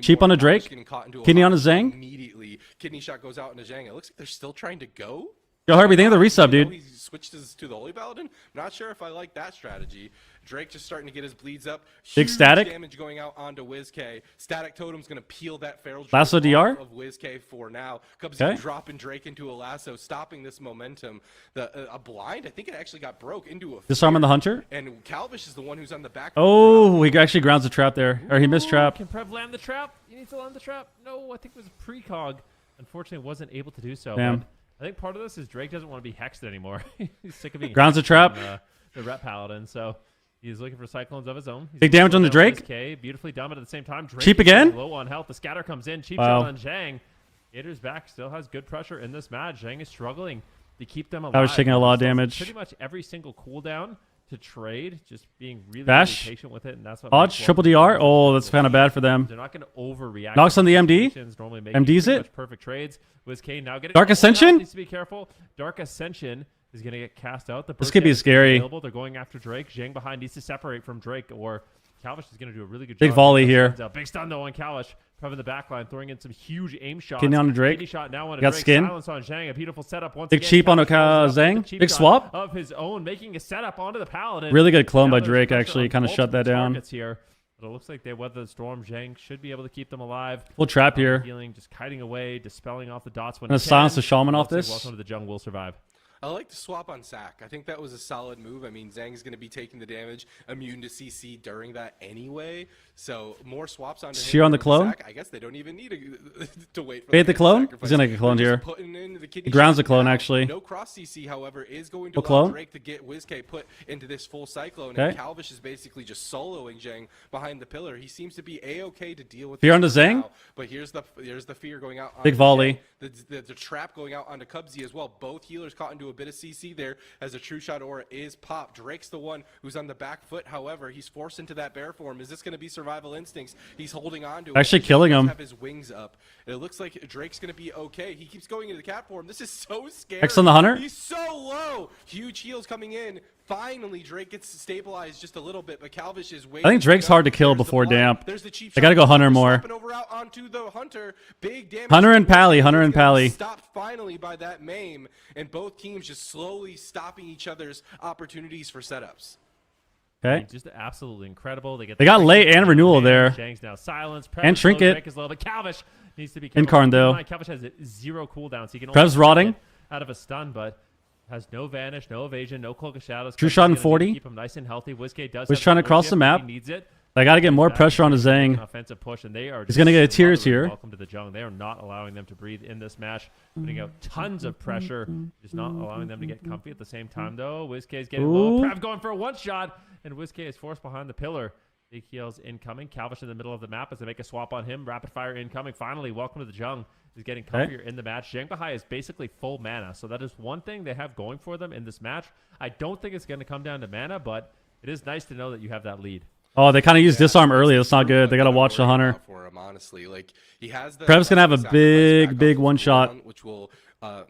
Cheap on a Drake. Kidney on a Zhang. Immediately, kidney shot goes out into Zhang. It looks like they're still trying to go. Yo, Harvey, think of the resub, dude. He switched to the Holy Paladin. Not sure if I like that strategy. Drake just starting to get his bleeds up. Big static. Damage going out onto WizK. Static Totem's going to peel that Feral Lasso DR of WizK for now. Cubs dropping Drake into a lasso, stopping this momentum. A blind, I think it actually got broke into a Disarming the Hunter. And Calvish is the one who's on the back. Oh, he actually grounds the trap there. Or he missed trap. Can Prev land the trap? You need to land the trap. No, I think it was precog. Unfortunately, wasn't able to do so. Damn. But I think part of this is Drake doesn't want to be hexed anymore. He's sick of being grounds the trap. The Rhett Paladin, so he's looking for cyclones of his own. He's big damage on the Drake. Beautifully done, but at the same time, Drake Cheap again. Low on health. The scatter comes in. Cheap shot on Zhang. Gator's back. Still has good pressure in this match. Zhang is struggling to keep them alive. I was taking a lot of damage. Pretty much every single cooldown to trade, just being really patient with it, and that's what. Odds triple DR. Oh, that's kind of bad for them. They're not going to overreact. Knocks on the MD. MD's it. Perfect trades. WizK now getting Dark Ascension. Needs to be careful. Dark Ascension is going to get cast out. This could be scary. They're going after Drake. Zhang behind needs to separate from Drake, or Calvish is going to do a really good job. Big volley here. Big stun though on Calvish. Prev in the backline, throwing in some huge aim shots. Kidney on a Drake. Kidney shot now on a Got Drake. skin. Silence on Zhang. A beautiful setup once big again. cheap on a Calvish Zhang. Big swap of his own, making a setup onto the Paladin. Really good clone Now by there's Drake. pressure Actually, on kind of shut that down. Here. But it looks like they weather the storm. Zhang should be able to keep them alive. Full trap here. Healing, just kiting away, dispelling off the dots when gonna silence the shaman off this. Welcome to the jungle will survive. I like the swap on Sack. I think that was a solid move. I mean, Zhang's going to be taking the damage, immune to CC during that anyway. So more swaps on Sheer on the clone. Sack. I guess they don't even need to wait for Bait the clone. sacrifice. He's gonna get cloned here. He grounds the clone actually. No cross CC, however, is going to allow clone. Drake to get WizK put into this full cyclone. Okay. And Calvish is basically just soloing Zhang behind the pillar. He seems to be a-okay to deal with. Fear on the this Zhang. now, but here's the fear going out. Big volley. The trap going out onto Cubsy as well. Both healers caught into a bit of CC there as a true shot aura is popped. Drake's the one who's on the back foot. However, he's forced into that bear form. Is this going to be survival instincts? He's holding on to it. Actually killing him. Have his wings up. It looks like Drake's going to be okay. He keeps going into the cat form. This is so scary. X on the Hunter. He's so low. Huge heals coming in. Finally, Drake gets stabilized just a little bit, but Calvish is waiting. I think Drake's hard to kill before damp. There's the cheap They gotta go Hunter more. Over out onto the Hunter. Big damage. Hunter and Pally. Hunter and Pally. Stopped finally by that Mame, and both teams just slowly stopping each other's opportunities for setups. Okay. Just absolutely incredible. They got late and renewal there. Zhang's now silence. And Trinket. Drake is low, but Calvish needs to be Incarn though. Calvish has 0 cooldown, so he can Prev's rotting. out of a stun, but has no vanish, no evasion, no cloak of shadows. True shot in 40. Keep him nice and healthy. WizK does. Was trying to cross the map. He needs it. I got to get more pressure on his Zhang. Offensive push, and they are. He's gonna get a tears here. Welcome to the jungle. They are not allowing them to breathe in this match. Putting out tons of pressure, just not allowing them to get comfy at the same time. Though WizK is getting low. Prev going for a one shot, and WizK is forced behind the pillar. Big heals incoming. Calvish in the middle of the map as they make a swap on him. Rapid fire incoming. Finally, welcome to the jungle. Is getting comfier in the match. Zhang Bahai is basically full mana, so that is one thing they have going for them in this match. I don't think it's going to come down to mana, but it is nice to know that you have that lead. Oh, they kind of used disarm early. That's not good. They got to watch the Hunter. For him, honestly, like he has the Prev's gonna have a big one shot. which will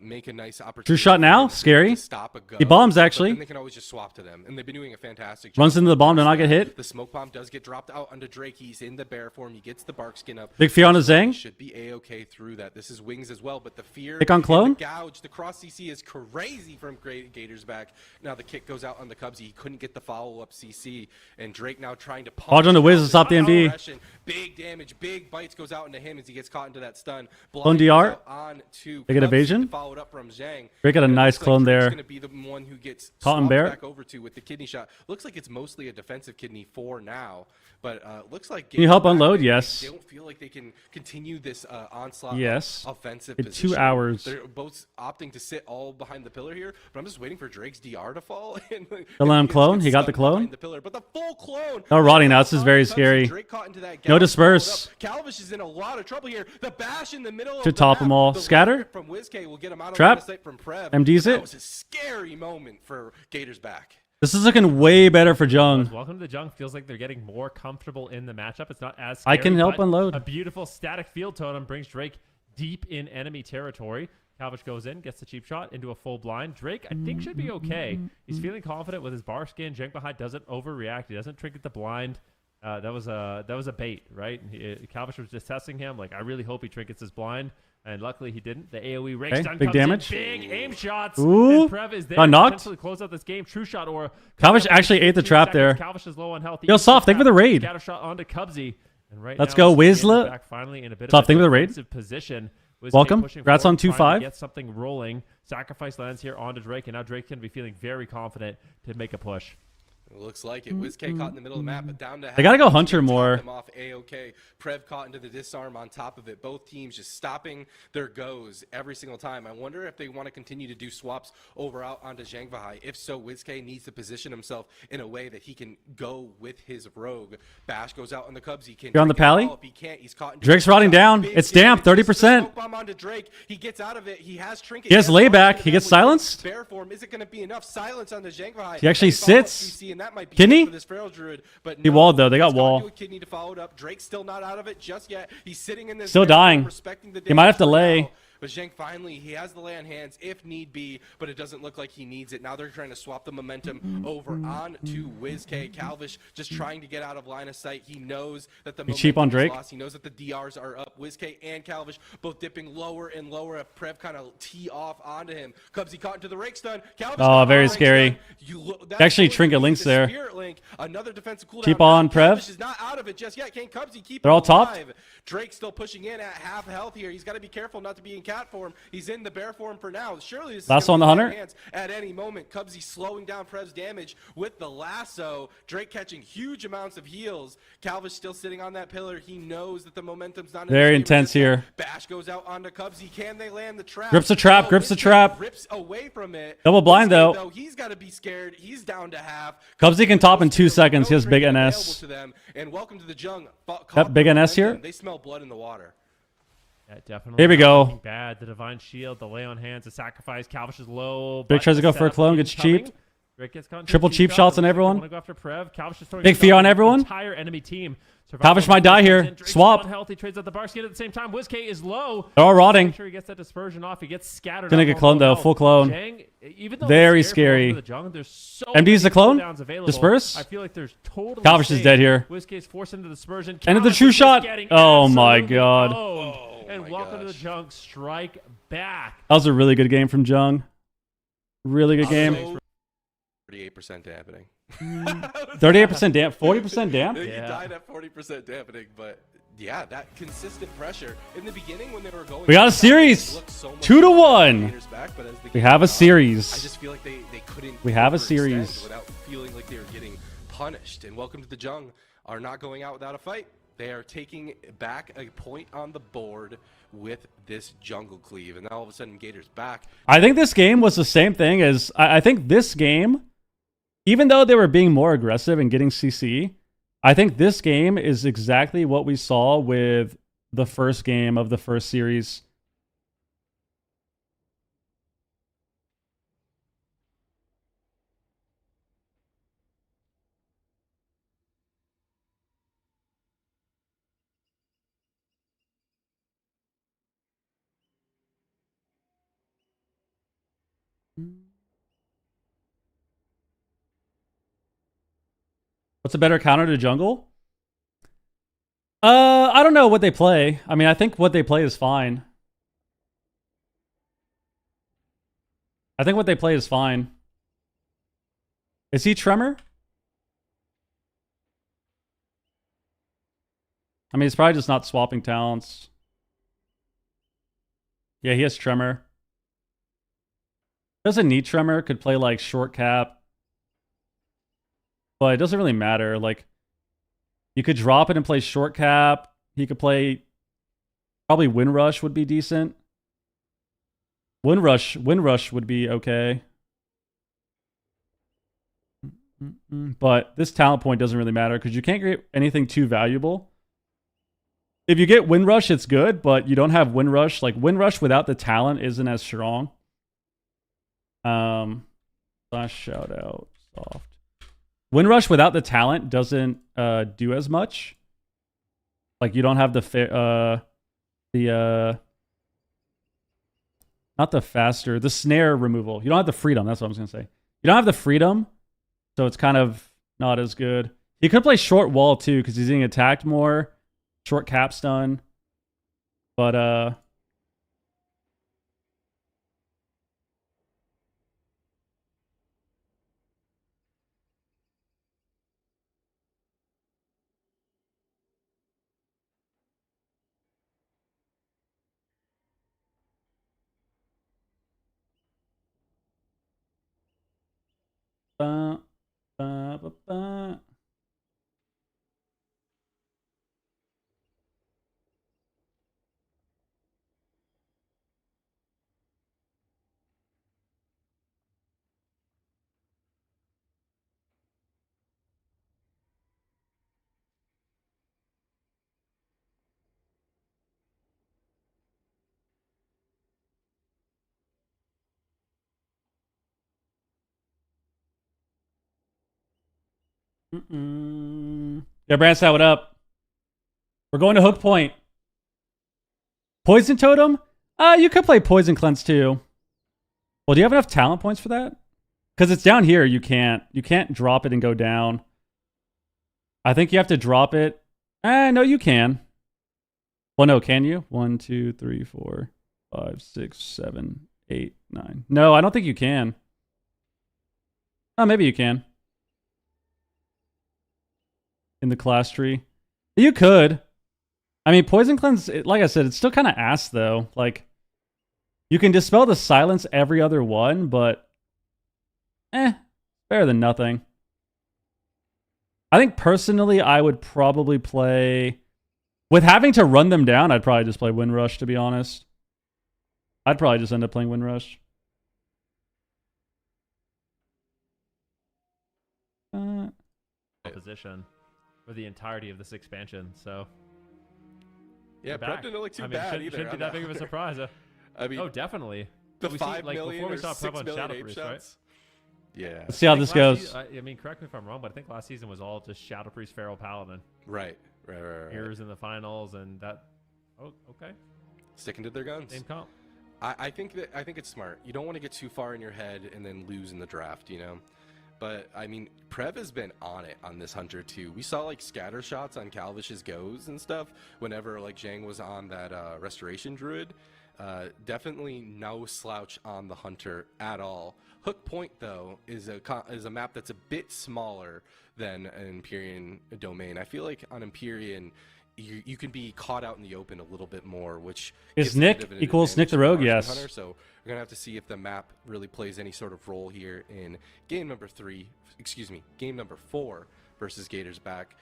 make a nice opportunity. True shot now. Scary. Stop a go, He bombs, but actually. then they can always just swap to them, and they've been doing a fantastic job. Runs into the bomb to not get hit. The smoke bomb does get dropped out onto Drake. He's in the bear form. He gets the bark skin up. Big fear on the Zang. Should be a-okay through that. This is wings as well, but the fear. Pick on clone. The gouge. The cross CC is crazy from Gators back. Now the kick goes out on the Cubsy. He couldn't get the follow-up CC, and Drake now trying to Dodge on the Wiz to stop the MD. Big damage. Big bites goes out into him as he gets caught into that stun. Clone DR. They get Cubsy, evasion. Followed up from Zhang. Drake got a nice clone there. Going to be the one who gets Caught in swapped bear. back over to with the kidney shot. Looks like it's mostly a defensive kidney for now, but looks like Can you help unload? Yes. They don't feel like they can continue this onslaught. Yes. Offensive In position. 2 hours. They're both opting to sit all behind the pillar here, but I'm just waiting for Drake's DR to fall. And They'll let him clone. He got the clone. The pillar, but the full clone. Oh, rotting now. This is very scary. Drake caught into that No gap, disperse. Calvish is in a lot of trouble here. The bash in the middle. Should top them all. Scatter. From WizK will get him out of Trap. line of sight from Prev. MD's That it. was a scary moment for Gators back. This is looking way better for Jung. Welcome to the Junk. Feels like they're getting more comfortable in the matchup. It's not as I scary, can help but unload. A beautiful static field totem brings Drake deep in enemy territory. Calvish goes in, gets the cheap shot into a full blind. Drake, I think, should be okay. He's feeling confident with his bar skin. Jengbahai doesn't overreact. He doesn't trinket the blind. That was a bait, right? Calvish was just testing him. Like, I really hope he trinkets his blind. And luckily he didn't. The AoE rake stun big comes in, damage. big aim shots. Ooh. And Prev is there Got to knocked. potentially close out this game. True shot or Calvish actually ate the trap there. Calvish is low on health. He Yo, eats Soft, thank you for the raid. Scatter shot onto Cubsy. And right Let's now, go, Gators Wizla. back finally in a bit Soft, of thank a you for the raid. defensive position. WizK Welcome. pushing Congrats on forward, trying to 2-5. Get something rolling. Sacrifice lands here onto Drake, and now Drake can be feeling very confident to make a push. It looks like it. WizK caught in the middle of the map, but down to half. They gotta go He's Hunter gonna top more. them off A-OK. Prev caught into the disarm on top of it. Both teams just stopping their goes every single time. I wonder if they want to continue to do swaps over out onto Zhangbahai. If so, WizK needs to position himself in a way that he can go with his rogue. Bash goes out on the Cubs. He can. You're on the pally? If he can't, he's caught. Drake's rotting down. It's damp, 30%. Smoke bomb onto Drake. He gets out of it. He has trinket. He has layback. He gets silenced. Bear form isn't going to be enough. Silence on the Zhangbahai. He actually sits. And that might be Kidney? it for this Feral Druid, but He walled, though. They got it's gone wall. to a kidney to follow it up. Drake's still not out of it just yet. He's sitting in this. Still bear form, dying. respecting the He might have to damage lay. now. But Zhang finally, he has the lay on hands if need be, but it doesn't look like he needs it. Now they're trying to swap the momentum over on to WizK. Calvish just trying to get out of line of sight. He knows that the Be cheap on momentum is Drake. lost. He knows that the DRs are up. WizK and Calvish both dipping lower and lower. A Prev kind of tee off onto him. Cubsy caught into the rake stun. Calvish Oh, got very rake scary. stun. Actually, Trinket Link's the there. Spirit Link, another defensive cooldown. Keep on, Prev. Calvish is not out of it just yet. Can Cubsy keep They're him all topped. alive? Drake still pushing in at half health here. He's got to be careful not to be in cat form. He's in the bear form for now. Surely this Lasso is gonna on the be Hunter. in hands at any moment. Cubsy slowing down Prev's damage with the lasso. Drake catching huge amounts of heals. Calvish still sitting on that pillar. He knows that the momentum's not in his Very favor intense this time. here. Bash goes out onto Cubsy. Can they land the trap? Grips the trap, No, grips the WizK trap. Rips away from it. Double blind, WizK, though. He's got to be scared. He's down to half. Cubsy can top in 2 No seconds. He has big trinket NS. available to them. And welcome to the Jung. That big NS here? They smell blood in the water. Yeah, definitely. Here we not go. looking Bad. The divine shield, the lay on hands, the sacrifice. Calvish is low. Big but tries to the go for a setup clone, gets incoming. cheap. Drake gets caught into Triple a cheap shot. shots on Looks like they everyone. wanna go after Prev. Calvish is throwing Big himself fear on at the everyone. Entire enemy team. Calvish might die here. Drake's Swap. unhealthy, trades out the bar skin at the same time. WizK is low. They're all rotting. Make sure he gets that dispersion off. He gets scattered. Gonna up get on cloned, low though. health. Full clone. Jang, even though Very it's scary. for the Jung, there's so MD's the many clone? cooldowns available. Disperse? I feel like there's totally Calvish is safe. dead here. WizK's forced into the dispersion. And the Calvish true is shot. getting Oh my absolutely God. owned. And my welcome to the gosh. Junk. Strike back. That was a really good game from Jung. Really good game. 38% dampening. 38% damp, 40% damp. He Yeah. died at 40% dampening, but yeah, that consistent pressure in the beginning when they were going. We got a series. 2-1. We have a I series. just feel like they couldn't. We have a overextend series. without feeling like they were getting punished. And welcome to the Jung are not going out without a fight. They are taking back a point on the board with this jungle cleave, and now all of a sudden Gator's back. I think this game was the same thing as I think this game, even though they were being more aggressive and getting CC, I think this game is exactly what we saw with the first game of the first series. What's a better counter to jungle? I don't know what they play. I mean, I think what they play is fine. I think what they play is fine. Is he Tremor? I mean, he's probably just not swapping talents. Yeah, he has Tremor. Doesn't need Tremor. Could play like short cap. But it doesn't really matter. Like, you could drop it and play short cap. He could play... Probably Windrush would be decent. Windrush would be okay. But this talent point doesn't really matter because you can't get anything too valuable. If you get Windrush, it's good, but you don't have Windrush. Like, Windrush without the talent isn't as strong. Slash shout out soft. Windrush without the talent doesn't do as much. Like, you don't have the not the faster, the snare removal. You don't have the freedom. That's what I was gonna say. You don't have the freedom, so it's kind of not as good. He could play short wall too because he's getting attacked more. Short cap stun, but ba, ba, ba, ba. Yeah, Branstad, what up? We're going to Hook Point. Poison Totem? You could play Poison Cleanse too. Well, do you have enough talent points for that? Because it's down here, you can't drop it and go down. I think you have to drop it. No, you can. Well, no, can you? 1, 2, 3, 4, 5, 6, 7, 8, 9. No, I don't think you can. Oh, maybe you can. In the class tree. You could. I mean, Poison Cleanse, like I said, it's still kind of ass, though. Like, you can dispel the silence every other one, but better than nothing. I think, personally, I would probably play... With having to run them down, I'd probably just play Windrush, to be honest. I'd probably just end up playing Windrush. Position for the entirety of this expansion, so... Yeah, Prep didn't look too bad either. Shouldn't be that big of a surprise. I mean, oh, definitely. The 5 million before we saw or 6 Prep on million Shadow ape Priest, shots. right? Yeah. Let's see how this goes. I mean, correct me if I'm wrong, but I think last season was all just Shadow Priest, Feral Paladin. Right. Mirrors in the finals, and that... Oh, okay. Sticking to their guns. Same comp. I think it's smart. You don't want to get too far in your head and then lose in the draft, you know? But, I mean, Prev has been on it on this Hunter, too. We saw, like, scatter shots on Calvish's goes and stuff whenever, like, Zhang was on that Restoration Druid. Definitely no slouch on the Hunter at all. Hook Point, though, is a map that's a bit smaller than an Empyrean domain. I feel like on Empyrean... You can be caught out in the open a little bit more, which is Nick equals Nick the Rogue. Yes. Hunter, so we're gonna have to see if the map really plays any sort of role here in game number 4 versus Gators back.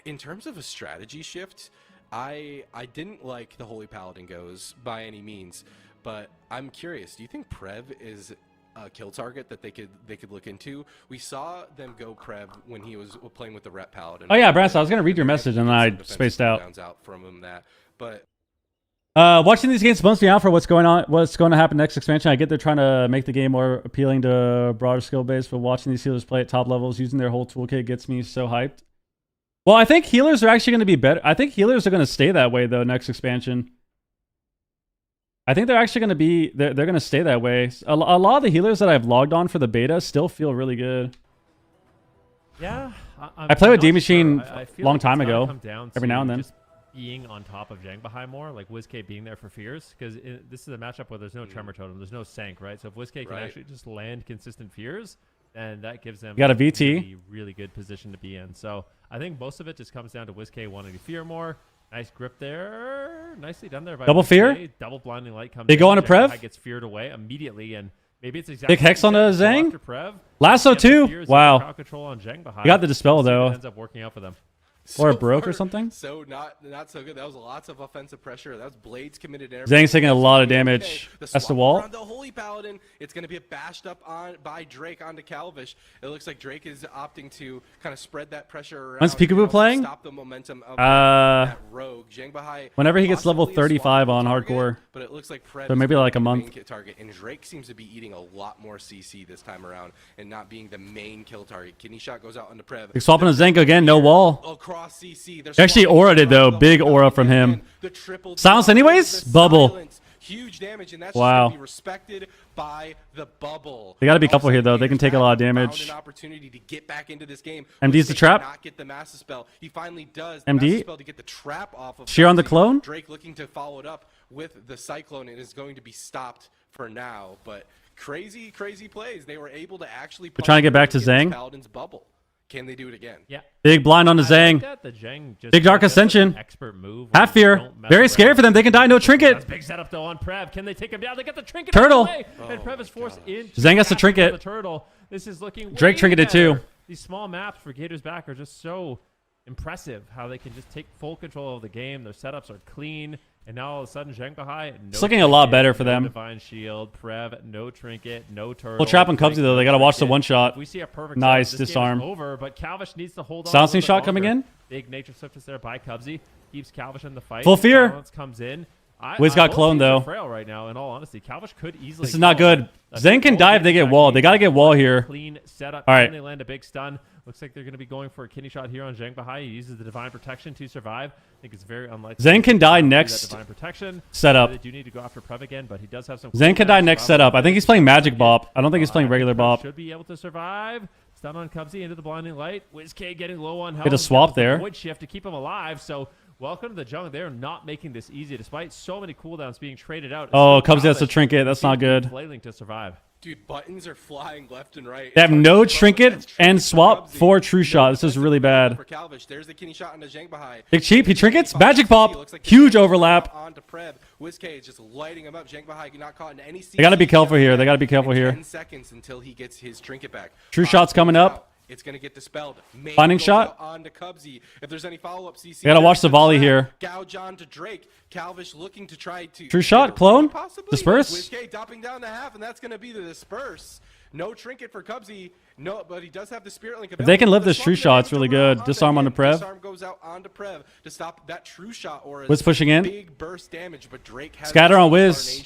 In terms of a strategy shift, I didn't like the Holy Paladin goes by any means, but I'm curious. Do you think Prev is a kill target that they could look into? We saw them go Prev when he was playing with the Ret Paladin. Oh yeah, Brass, I was gonna read your message and then I spaced out. From him but watching these games bumps me out for what's going to happen next expansion. I get they're trying to make the game more appealing to a broader skill base, but watching these healers play at top levels using their whole toolkit gets me so hyped. Well, I think healers are actually going to be better. I think healers are going to stay that way though next expansion. I think they're actually going to be, they're going to stay that way. A lot of the healers that I've logged on for the beta still feel really good. Yeah. I played with D Machine a a long time ago, every now and then. Just being on top of Zhangbahai more, like WizK being there for Fears, because this is a matchup where there's no Tremor Totem, there's no Sank, right? So if WizK can actually just land consistent Fears, then that gives them You got a VT. really good position to be in. So I think most of it just comes down to WizK wanting to fear more. Nice grip there. Nicely done there by Double WizK. Fear? Double blinding light comes They in. go on to Zhangbahai Prev? Gets feared away immediately, and maybe it's exactly Big Hex on the Zhang? after Prev. Lasso Gets the too? Fears, Wow. crowd control on Zhangbahai. You got the Dispel, Let's see if though. it ends up working out for them. Or it broke or something? So not so good. That was lots of offensive pressure. That was Blades committed. Zhang's taking a lot of damage. That's the wall. On the Holy Paladin, it's going to be bashed up on by Drake onto Calvish. It looks like Drake is opting to kind of spread that pressure around. When's Peekaboo and also playing? Stop the momentum of that rogue. Zhangbahai Whenever he gets level possibly a 35 on swappable target, hardcore. but it looks like Pred So maybe is like a the main month. kill target, and Drake seems to be eating a lot more CC this time around and not being the main kill target. Kidney shot goes out onto Prev. He's swapping to Zhang again, no wall. Across CC. They're Actually aura did though, big aura from him. Silence anyways? Bubble. Huge damage, and that's wow. just gonna be respected by the bubble. They got to be careful here though. They can take a lot of damage. An opportunity to get back into this game. MD's the trap. Not get the master spell. He finally does. MD. Master spell to get the trap off of Sheer on the clone. Drake looking to follow it up with the cyclone, and is going to be stopped for now. But crazy plays. They were able to actually. They're trying to get back to Zhang. Paladin's bubble. Can they do it again? Yeah. Big blind on the Zhang. Big Dark Ascension. Expert move. Half fear. Very scary for them. They can die. No trinket. That's big setup though on Prev. Can they take him down? They get the trinket. Turtle. And Prev is forced in. Zhang has the trinket. The turtle. This is looking. Drake way trinketed better. too. These small maps for Gators back are just so impressive. How they can just take full control of the game. Their setups are clean. And now all of a sudden, Zhangbahai, no It's looking a lot better for no them. Divine Shield, Prev, no trinket, no turtle. Full trap on Cubsy though. They got to watch the one shot. If we see a perfect Nice setup, this disarm. game is over, but Calvish needs to hold on. Silencing a little shot bit coming longer. in. Big nature swiftness there by Cubsy. Keeps Calvish in the fight. Full fear. Silence comes in. Wiz got both cloned, teams are though. frail right now, in all honesty. Calvish could easily. This is not kill, good. but Zhang can die if they get wall. They got to get wall here. Clean setup. All right. Can they land a big stun? Looks like they're going to be going for a kidney shot here on Zhangbahai. He uses the divine protection to survive. I think it's very unlikely. Zhang can die that next divine protection. setup. They do need to go after Prev again, but he does have some. Zhang can die next setup. I think he's playing Magic Bop. I don't think he's playing regular Bop. Should be able to survive. Stun on Cubsy into the blinding light. WizK getting low on health. Hit a swap there. Void shift to keep him alive. So welcome to the jungle. They're not making this easy, despite so many cooldowns being traded out. Oh, Cubsy has the trinket. That's not good. Flailing to survive. Dude, buttons are flying left and right. They have no trinket and swap for true shot. This is really bad. For Calvish, there's the kidney shot into Zhangbahai. Big cheap. He trinkets. Magic Pop. Huge overlap. On to Prev. WizK is just lighting him up. Zhangbahai not caught in any. They got to be careful here. They got to be careful here. 10 seconds until he gets his trinket back. True shot's coming up. It's going to get dispelled. Finding shot. On to Cubsy. If there's any follow-up CC. They got to watch the volley here. Gouge on to Drake. Calvish looking to try to. True shot. Clone. Possibly. Disperse. WizK dropping down to half, and that's going to be the disperse. No trinket for Cubsy. No, but he does have the Spirit Link. If they can live this true shot, it's really good. Disarm on the Prev. Disarm goes out onto Prev to stop that true shot or Wiz pushing in. Big burst damage, but Drake has Scatter on Wiz.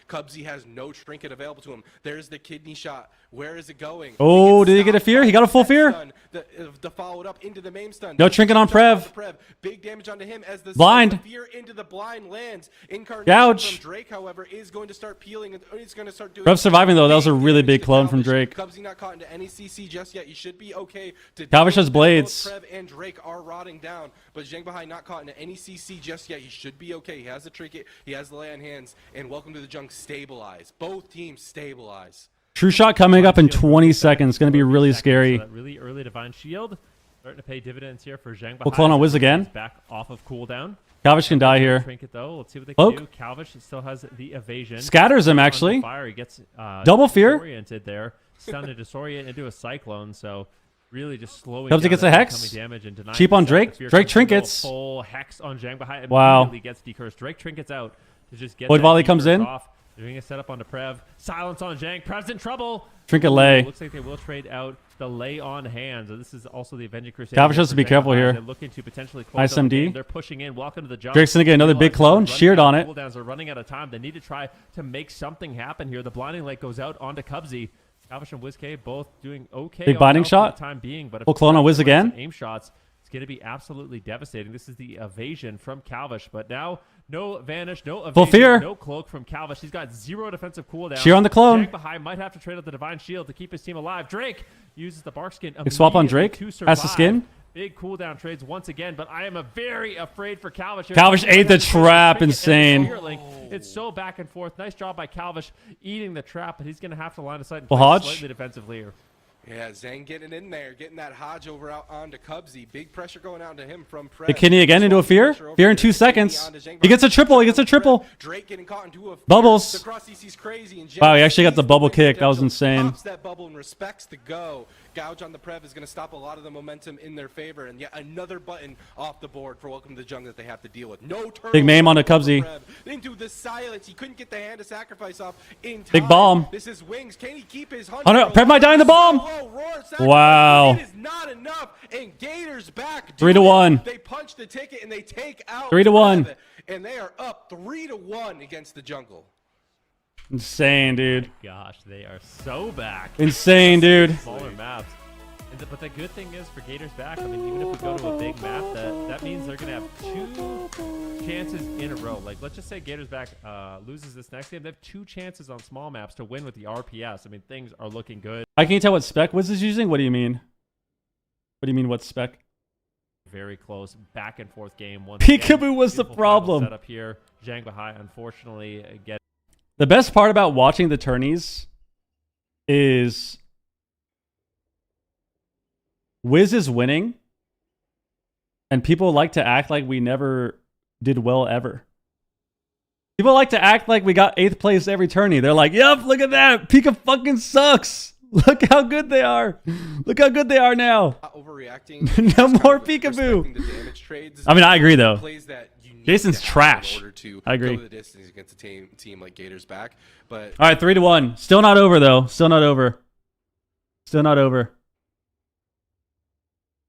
Cubsy has no trinket available to him. There's the kidney shot. Where is it going? Oh, did he get a fear? He got a full fear. The followed up into the main stun. No trinket on Prev. Big damage onto him as the blind fear into the blind lands. Incarnation Gouge. from Drake, however, is going to start peeling. And he's going to start doing. Prev surviving though. That was a really big clone from Drake. Cubsy not caught into any CC just yet. You should be okay. Calvish has blades. Both Prev and Drake are rotting down, but Zhangbahai not caught into any CC just yet. He should be okay. He has the trinket. He has the lay on hands. And welcome to the junk. Stabilize. Both teams stabilize. True shot coming up in 20 seconds. Going to be really scary. So that really early divine shield starting to pay dividends here for Zhangbahai. We'll clone on Wiz again. Back off of cooldown. Calvish can die here. Trinket though. Let's see what they Cloak. can do. Calvish still has the evasion. Scatters him actually. Fire. He gets double fear. Oriented there. Stunned to disorient into a cyclone. So really just slowing Cubsy down gets that a hex. incoming damage and denying Cheap on the Drake. fear Drake comes in, trinkets. Full hex on Zhangbahai. Wow. Immediately gets decursed. Drake trinkets out to just get Void that volley comes decurse in. off. Doing a setup onto Prev. Silence on Zhang. Prev's in trouble. Trinket lay. Looks like they will trade out the lay on hands. This is also the Avenging Crusade. Calvish has to be careful here. They're looking to potentially close Nice out the MD. game. They're pushing in. Welcome to the jump. Drake's gonna get another big clone. Sheared on it. Cooldowns are running out of time. They need to try to make something happen here. The blinding light goes out onto Cubsy. Calvish and WizK both doing okay. Big binding shot. For the time being, but if We'll clone on Wiz again. Aim shots. It's going to be absolutely devastating. This is the evasion from Calvish, but now No vanish, no evasion, Full fear. no cloak from Calvish. He's got 0 defensive cooldown. Sheer on the clone. Jank behind might have to trade out the Divine Shield to keep his team alive. Drake uses the Bark Skin. Big swap on Drake. To Has the skin. Big cooldown trades once again, but I am very afraid for Calvish. Here. Calvish ate the trap. Insane. It's so back and forth. Nice job by Calvish eating the trap, but he's going to have to line of sight and Well, play Hodge? slightly defensively here. Yeah, Zhang getting in there, getting that Hodge over out onto Cubsy. Big pressure going out to him from Prez. The Kenny again into a fear. Fear in 2 seconds. He gets a triple. He gets a triple. Drake getting caught into a fear. Bubbles. The cross CC's crazy. And Wow, he actually got the bubble win kick. That was potential, insane. Pops that bubble and respects the go. Gouge on the Prev is going to stop a lot of the momentum in their favor. And yet another button off the board for Welcome to the Jungle that they have to deal with. No turn. Big mame on the Cubsy. Into the silence. He couldn't get the hand of sacrifice off in time. Big bomb. This is Wings. Can he keep his Oh no, Prev might die in the bomb. Wow. It is not enough. And Gators back. 3-1. They punch the ticket and they take out 3-1. Prev, and they are up 3-1 against the Jungle. Insane, dude. Gosh, they are so back. Insane, dude. Smaller maps. But the good thing is for Gators back, I mean, even if we go to a big map, that means they're going to have 2 chances in a row. Like, let's just say Gators back loses this next game. They have 2 chances on small maps to win with the RPS. I mean, things are looking good. I can't tell what spec Wiz is using. What do you mean? What do you mean, what spec? Very close back and forth game. Peekaboo was the problem. Setup here. Zhang Bahai, unfortunately, The best part about watching the tourneys is Wiz is winning, and people like to act like we never did well ever. People like to act like we got 8th place every tourney. They're like, yep, look at that. Pika fucking sucks. Look how good they are. Look how good they are now. Overreacting. No more peekaboo. I mean, I agree, though. Jason's trash. I agree. Go the distance against a team like Gators back. But all right, 3-1. Still not over, though. Still not over. Still not over.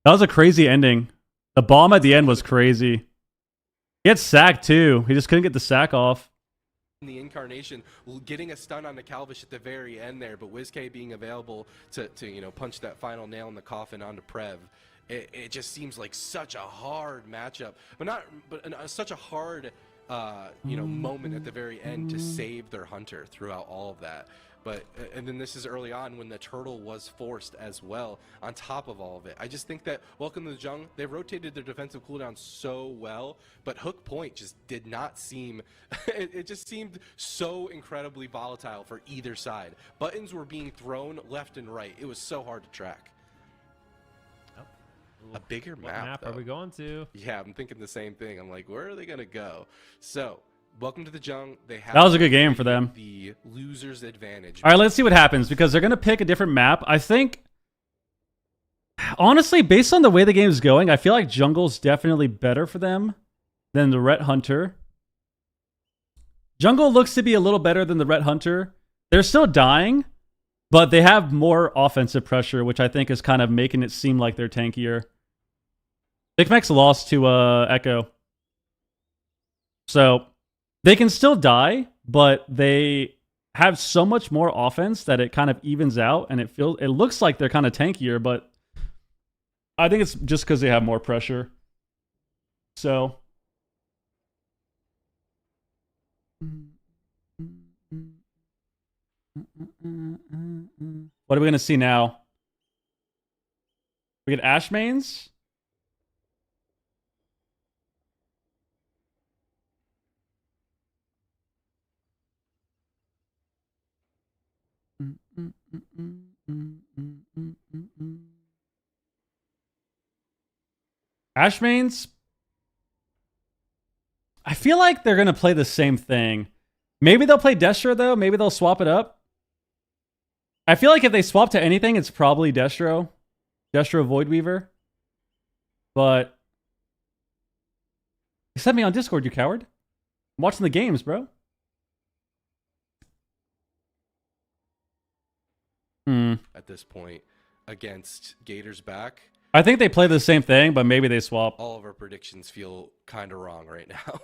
That was a crazy ending. The bomb at the end was crazy. He had sack, too. He just couldn't get the sack off. The incarnation getting a stun on the Calvish at the very end there, but WizK being available to punch that final nail in the coffin onto Prev. It just seems like such a hard matchup, such a hard moment at the very end to save their hunter throughout all of that. But and then this is early on when the turtle was forced as well on top of all of it. I just think that Welcome to the Jungle, they rotated their defensive cooldown so well, but Hook Point just did not seem it just seemed so incredibly volatile for either side. Buttons were being thrown left and right. It was so hard to track. A bigger map are we going to? Yeah, I'm thinking the same thing. I'm like, where are they gonna go? So Welcome to the Jungle. They have that was a good game for them. The loser's advantage. All right, let's see what happens because they're going to pick a different map. I think, honestly, based on the way the game is going, I feel like Jungle's definitely better for them than the Ret Hunter. Jungle looks to be a little better than the Ret Hunter. They're still dying, but they have more offensive pressure, which I think is kind of making it seem like they're tankier. Big Mac's lost to Echo. So they can still die, but they have so much more offense that it kind of evens out, and it looks like they're kind of tankier, but I think it's just because they have more pressure. So what are we going to see now? We get Ash mains. Ash mains, I feel like they're going to play the same thing. Maybe they'll play Destro, though. Maybe they'll swap it up. I feel like if they swap to anything, it's probably Destro. Destro Voidweaver. But you sent me on Discord, you coward. I'm watching the games, bro. At this point, against Gators back. I think they play the same thing, but maybe they swap. All of our predictions feel kind of wrong right now.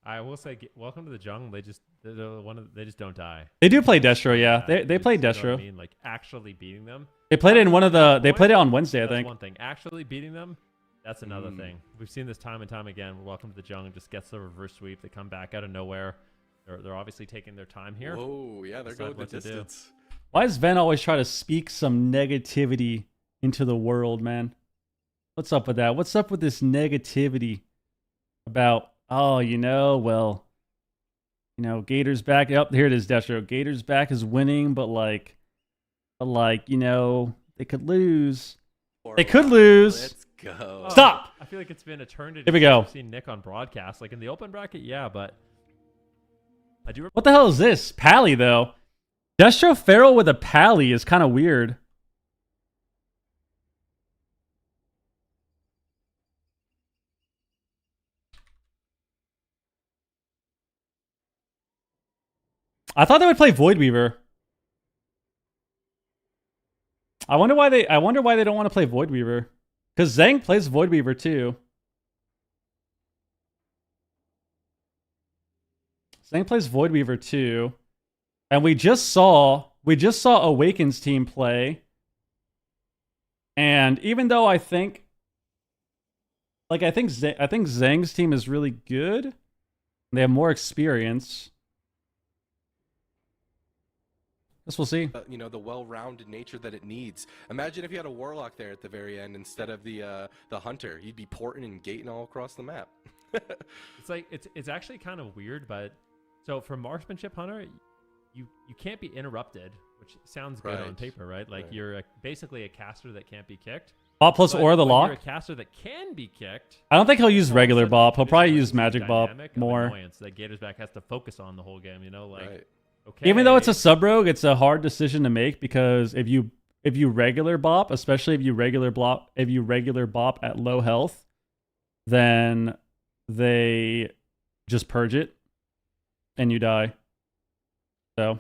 I will say, Welcome to the Jungle. They just don't die. They do play Destro, yeah. They play Destro. You know what I mean, like actually beating them. They played it in one of the. They played it on Wednesday, I think. That's one thing. Actually beating them That's another thing. We've seen this time and time again. Welcome to the Jungle just gets the reverse sweep. They come back out of nowhere. They're obviously taking their time here. Whoa, yeah, they're going the distance. Why does Ven always try to speak some negativity into the world, man? What's up with that? What's up with this negativity about, oh, well, Gator's back. Yep, here it is, Destro. Gator's back is winning, but like, they could lose. They could lose. Let's go. Stop. I feel like it's been eternity. Here we go. I've seen Nick on broadcast. Like in the open bracket, yeah, but I do. What the hell is this? Pally, though. Destro Feral with a Pally is kind of weird. I thought they would play Void Weaver. I wonder why they don't want to play Void Weaver. Because Zhang plays Void Weaver too. Zhang plays Void Weaver too. And we just saw Awaken's team play. And even though I think Zhang's team is really good. They have more experience. Guess we'll see. The well-rounded nature that it needs. Imagine if you had a Warlock there at the very end instead of the Hunter. You'd be porting and gating all across the map. It's actually kind of weird, but so for Marksmanship Hunter, you can't be interrupted, which sounds good on paper, right? Like you're basically a caster that can't be kicked. Bop plus Aura the Lock. You're a caster that can be kicked. I don't think he'll use regular Bop. He'll probably use Magic Bop more. That Gator's back has to focus on the whole game, Okay. Even though it's a sub rogue, it's a hard decision to make because if you regular bop, especially if you regular bop at low health, then they just purge it and you die. So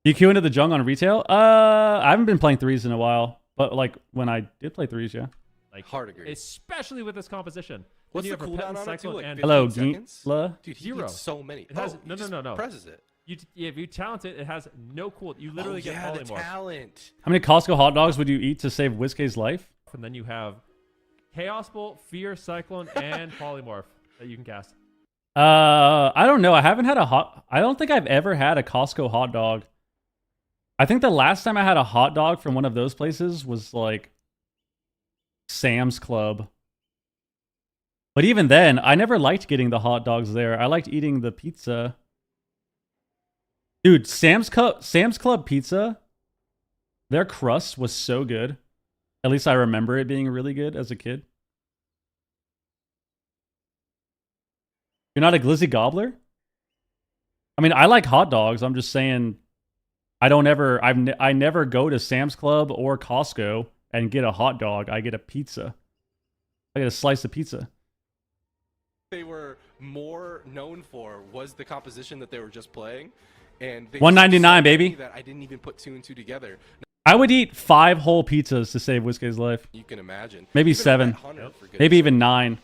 you queue into the jung on retail? I haven't been playing threes in a while, but like when I did play threes, yeah. Like hard agree. Especially with this composition. What's the cooldown on it too? Like hello, Gintla? Dude, he zero. needs so many. It has no. Presses it. If you talent it, it has no cool. You literally get polymorph. The talent. How many Costco hot dogs would you eat to save Whiskey's life? And then you have Chaos Bolt, Fear, Cyclone, and Polymorph that you can cast. I don't know. I don't think I've ever had a Costco hot dog. I think the last time I had a hot dog from one of those places was like Sam's Club. But even then, I never liked getting the hot dogs there. I liked eating the pizza. Dude, Sam's Club pizza, their crust was so good. At least I remember it being really good as a kid. You're not a glizzy gobbler? I mean, I like hot dogs. I'm just saying I never go to Sam's Club or Costco and get a hot dog. I get a pizza. I get a slice of pizza. They were more known for was the composition that they were just playing, and they $1.99, baby. That I didn't even put two and two together. I would eat 5 whole pizzas to save Whiskey's life. You can imagine. Maybe even 7. Maybe even 9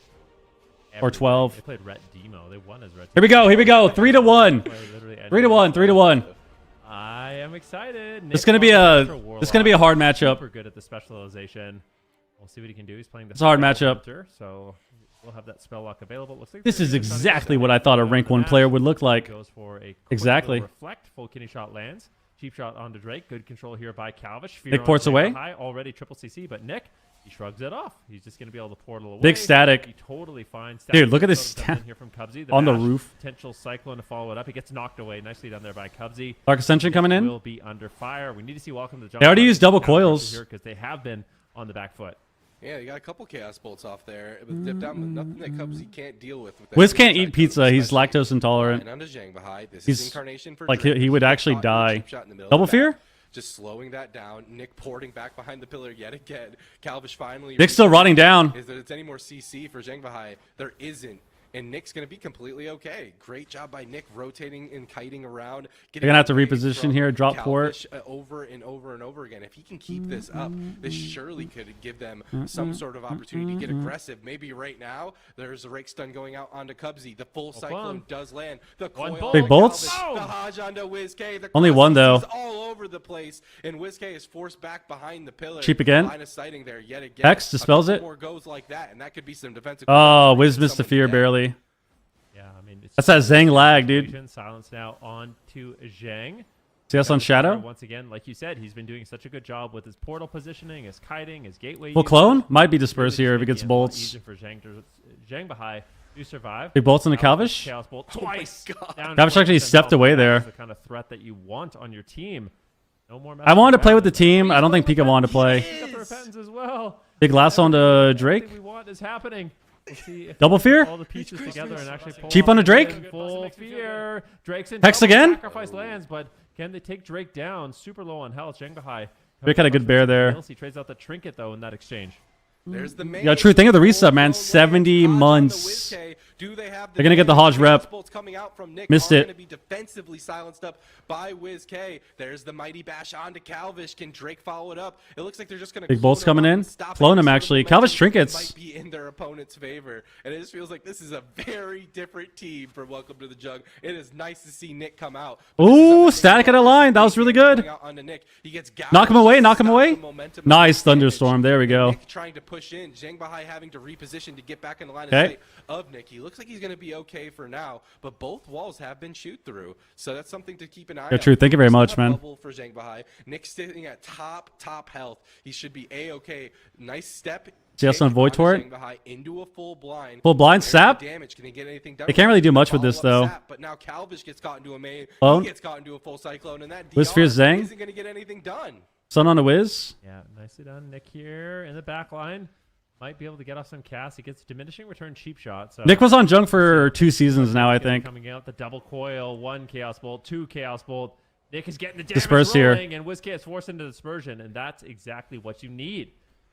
or 12. They played Ret Demo. They won as Ret. Here we go. 3-1. 3-1. I am excited. It's gonna be a hard matchup. Super good at the specialization. We'll see what he can do. He's playing the. It's a hard matchup. Hunter, so we'll have that spell lock available. Looks like this is exactly what I thought a rank 1 player would look like. Goes for a exactly. Reflect. Full kidney shot lands. Cheap shot onto Drake. Good control here by Calvish. Nick ports away. High, already triple CC, but Nick, he shrugs it off. He's just going to be able to portal away. Big static. He totally fine. Dude, look at this static here from Cubsy. On the roof. Potential Cyclone to follow it up. He gets knocked away. Nicely done there by Cubsy. Dark Ascension coming in. Will be under fire. We need to see Welcome to the Jungle. They already used double coils here because they have been on the back foot. Yeah, you got a couple Chaos Bolts off there. It was dipped out, but nothing that Cubsy can't deal with. Wiz can't eat pizza. He's lactose intolerant. He's like he would actually die. Double fear? Just slowing that down. Nick porting back behind the pillar yet again. Calvish finally. Nick's still rotting down. Is that it's any more CC for Zhang Bahai? There isn't. and Nick's going to be completely okay. Great job by Nick rotating and kiting around. They're going to have to away reposition from here, drop Calvish, port. over and over and over again. If he can keep this up, this surely could give them some sort of opportunity to get aggressive. Maybe right now, there's a rake stun going out onto Cubsy. The full cyclone does land. The coil Big bolts? Calvish, the Hodge onto WizK. The Only one, though. is all over the place, and WizK is forced back behind the pillar. Cheap again. Line of sighting there yet again. Hex dispels A it. couple more goes like that, and that could be some defensive. Oh, Wiz missed the fear barely. Yeah, I mean, it's That's that Zhang lag, dude. Silence now on to Zhang. See us on Shadow? Once again, like you said, he's been doing such a good job with his portal positioning, his kiting, his gateway. Full usage. clone? Might be dispersed Really here if he just gets making it a lot bolts. easier for Zhang Bahai to survive. Big bolts in the Calvish. Calvish? Chaos Bolt twice. Down Calvish actually 20% stepped health. away That's there. the kind of threat that you want on your team. No more. I wanted to play with the team. I don't think Pika wanted to play. Pick up the repentance as well. Big lasso onto Drake. Everything we want is happening. We'll see if Double we put fear? all the pieces together and actually pull Cheap off on a the Drake? win. Full fear. Drake's in Hex trouble. again? Sacrifice lands, but can they take Drake down? Super low on health. Zhang Bahai. Drake had a good bear there. He trades out the trinket though in that exchange. There's the main Yeah, true. Think of the reset, man. 70 months. They're going to get the Hodge rep. Missed it. Going to be defensively silenced up by WizK. There's the mighty bash onto Calvish. Can Drake follow it up? It looks like they're just going to Big bolts coming in. Clone him, actually. Calvish trinkets. Might be in their opponent's favor, and it just feels like this is a very different team for Welcome to the Jug. It is nice to see Nick come out. Ooh, static at a line. That was really good. Knock him away. Knock him away. Nice thunderstorm. There we go. Nick trying to push in. Zhang Bahai having to reposition to get back in the line of Okay. sight of Nick. He looks like he's going to be okay for now, but both walls have been shoot through, so that's something to keep an eye on. Yeah, true. Thank you very Still much, have man. bubble for Zhang Bahai. Nick sitting at top health. He should be a-okay. Nice step. See us on kick Void onto Torrent? Zhang Bahai into a full blind. Full blind There's sap? the damage. Can he get anything done? They can't really do much with this, Follow-up though. sap, but now Calvish gets caught into a main. Clone? He gets caught into a full cyclone, and that Wiz DR fears Zhang. isn't going to get anything done. Sun on a Wiz. Yeah, nicely done. Nick here in the back line. Might be able to get off some cast. He gets diminishing return cheap shot. So Nick was on Junk for 2 seasons now, I think. Coming out the double coil, 1 Chaos Bolt, 2 Chaos Bolt. Nick is getting the damage Disperse here. rolling, and WizK is forced into dispersion, and that's exactly what you need.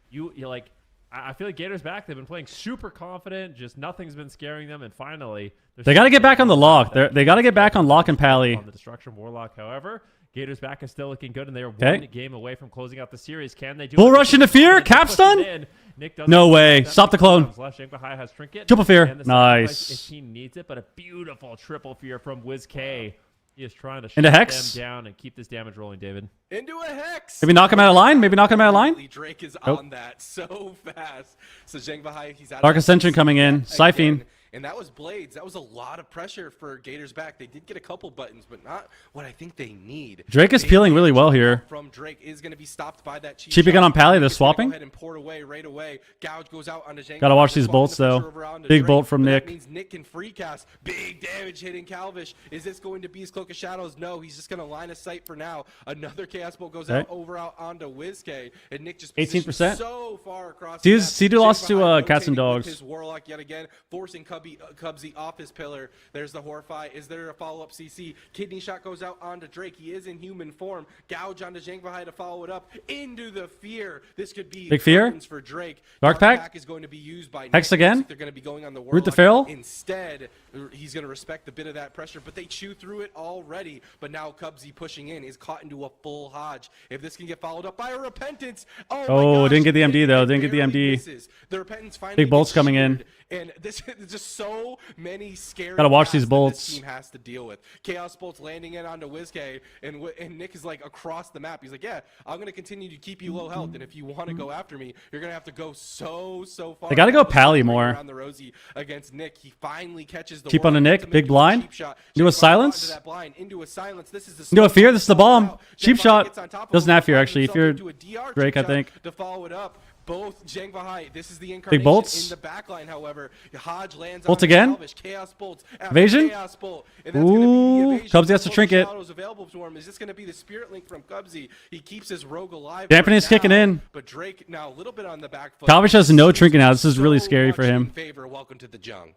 You're like, I feel like Gators back. They've been playing super confident. Just nothing's been scaring them, and finally, They got to get back on the lock. They got to get back on lock and pally. on the Destruction Warlock. However, Gators back is still looking good, and they are Okay. one game away from closing out the series. Can they do Bull it? rush into fear? Cap Push it stun? in. Nick doesn't No have way. that Stop the clone. comes left. Zhang Bahai has trinket. Triple fear. And the sacrifice Nice. If he needs it, but a beautiful triple fear from WizK. He is trying to Into shut Hex? them down and keep this damage rolling, David. Into a hex. Maybe knock him out of line. Maybe knock him out of line. Drake is Nope. on that so fast. So Zhang Bahai, he's out. Dark of Ascension coming in. again. Siphene. And that was Blades. That was a lot of pressure for Gators back. They did get a couple buttons, but not what I think they need. Drake is Big peeling really well here. From Drake is going to be stopped by that cheap Cheapy gun shot. on Pally, they're Nick's gonna swapping. Go ahead and port away right away. Gouge goes out onto Zhang. Gotta watch these Swapping bolts, the pressure though. over onto Big Drake, bolt from but Nick. That means Nick can free cast. Big damage hitting Calvish. Is this going to be his Cloak of Shadows? No, he's just going to line of sight for now. Another Chaos Bolt goes out onto WizK, and Nick just 18%. so far across. C2 lost to Cats and Dogs. His Warlock yet again, forcing Cubsy off his pillar. There's the Horrify. Is there a follow-up CC? Kidney Shot goes out onto Drake. He is in human form. Gouge onto Zhang Bahai to follow it up into the fear. This could be Big fear. curtains for Drake. Dark Pack is going to be used by Hex Nick. again. Looks like they're going to be going on the Root the Warlock. Feral. Instead, he's going to respect the bit of that pressure, but they chew through it already. But now Cubsy pushing in is caught into a full Hodge. If this can get followed up by a Repentance, my gosh, didn't get the MD, though. it Didn't get the barely MD. misses. The Repentance finally Big bolts gets coming in. shielded. And this is just so many scary. Gotta watch these paths that bolts. This team has to deal with Chaos Bolts landing in onto WizK, and Nick is like across the map. He's like, "Yeah, I'm gonna continue to keep you low health, and if you want to go after me, you're gonna have to go so far." They gotta go Now, Pally right more. around the Rosie against Nick. He finally catches the Cheap on the Warlock Nick, to make big it blind. cheap shot. Into a Zhang Bahai silence. onto that blind, into a silence. This is the Into a smoke fear. This is the falling bomb. out. Cheap Zhang Bahai shot. gets on top of Doesn't him, have fear, finds actually. himself Fear into a DR Drake, cheap I think. shot to follow it up. Both Zhang Bahai. This is the incarnation bolts. in the backline. However, Hodge lands Bolt on again. Calvish. Chaos bolts. After Evasion? Chaos bolt. And that's gonna be the Ooh, evasion. Cubsy has to Cloak of trinket. Shadows available to him. Is this going to be the Spirit Link from Cubsy? He keeps his rogue alive. Dampening's for now, kicking in. But Drake now a little bit on the back foot. Calvish has no trinket now. This is really So scary for much him. in favor. Welcome to the Jung.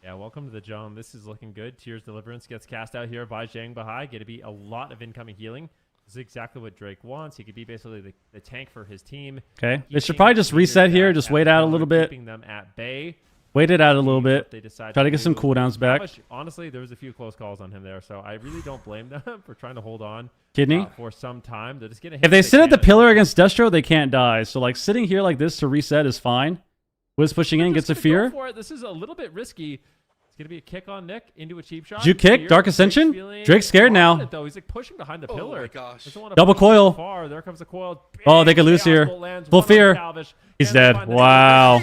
Yeah, welcome to the Jung. This is looking good. Tears Deliverance gets cast out here by Zhang Bahai. Going to be a lot of incoming healing. This is exactly what Drake wants. He could be basically the tank for his team. Okay. They should Keeping probably just Gators reset here. at Just wait out a bay, little bit. Keeping them at bay. Waited out a little what bit. They decide Try to get some do. cooldowns back. Honestly, there was a few close calls on him there, so I really don't blame them for trying to hold on Kidney? for some time. They're just getting If they sit at the pillar against Destro, they can't die. So like sitting here like this to reset is fine. Wiz pushing in, gets a fear. For it. This is a little bit risky. It's going to be a kick on Nick into a cheap shot. Did you kick? Here, Dark Ascension? Drake's scared now. Though. He's like pushing behind the pillar. Oh my gosh. Double coil. Far. There comes the coil. Oh, they could lose here. Full fear. He's dead. Wow.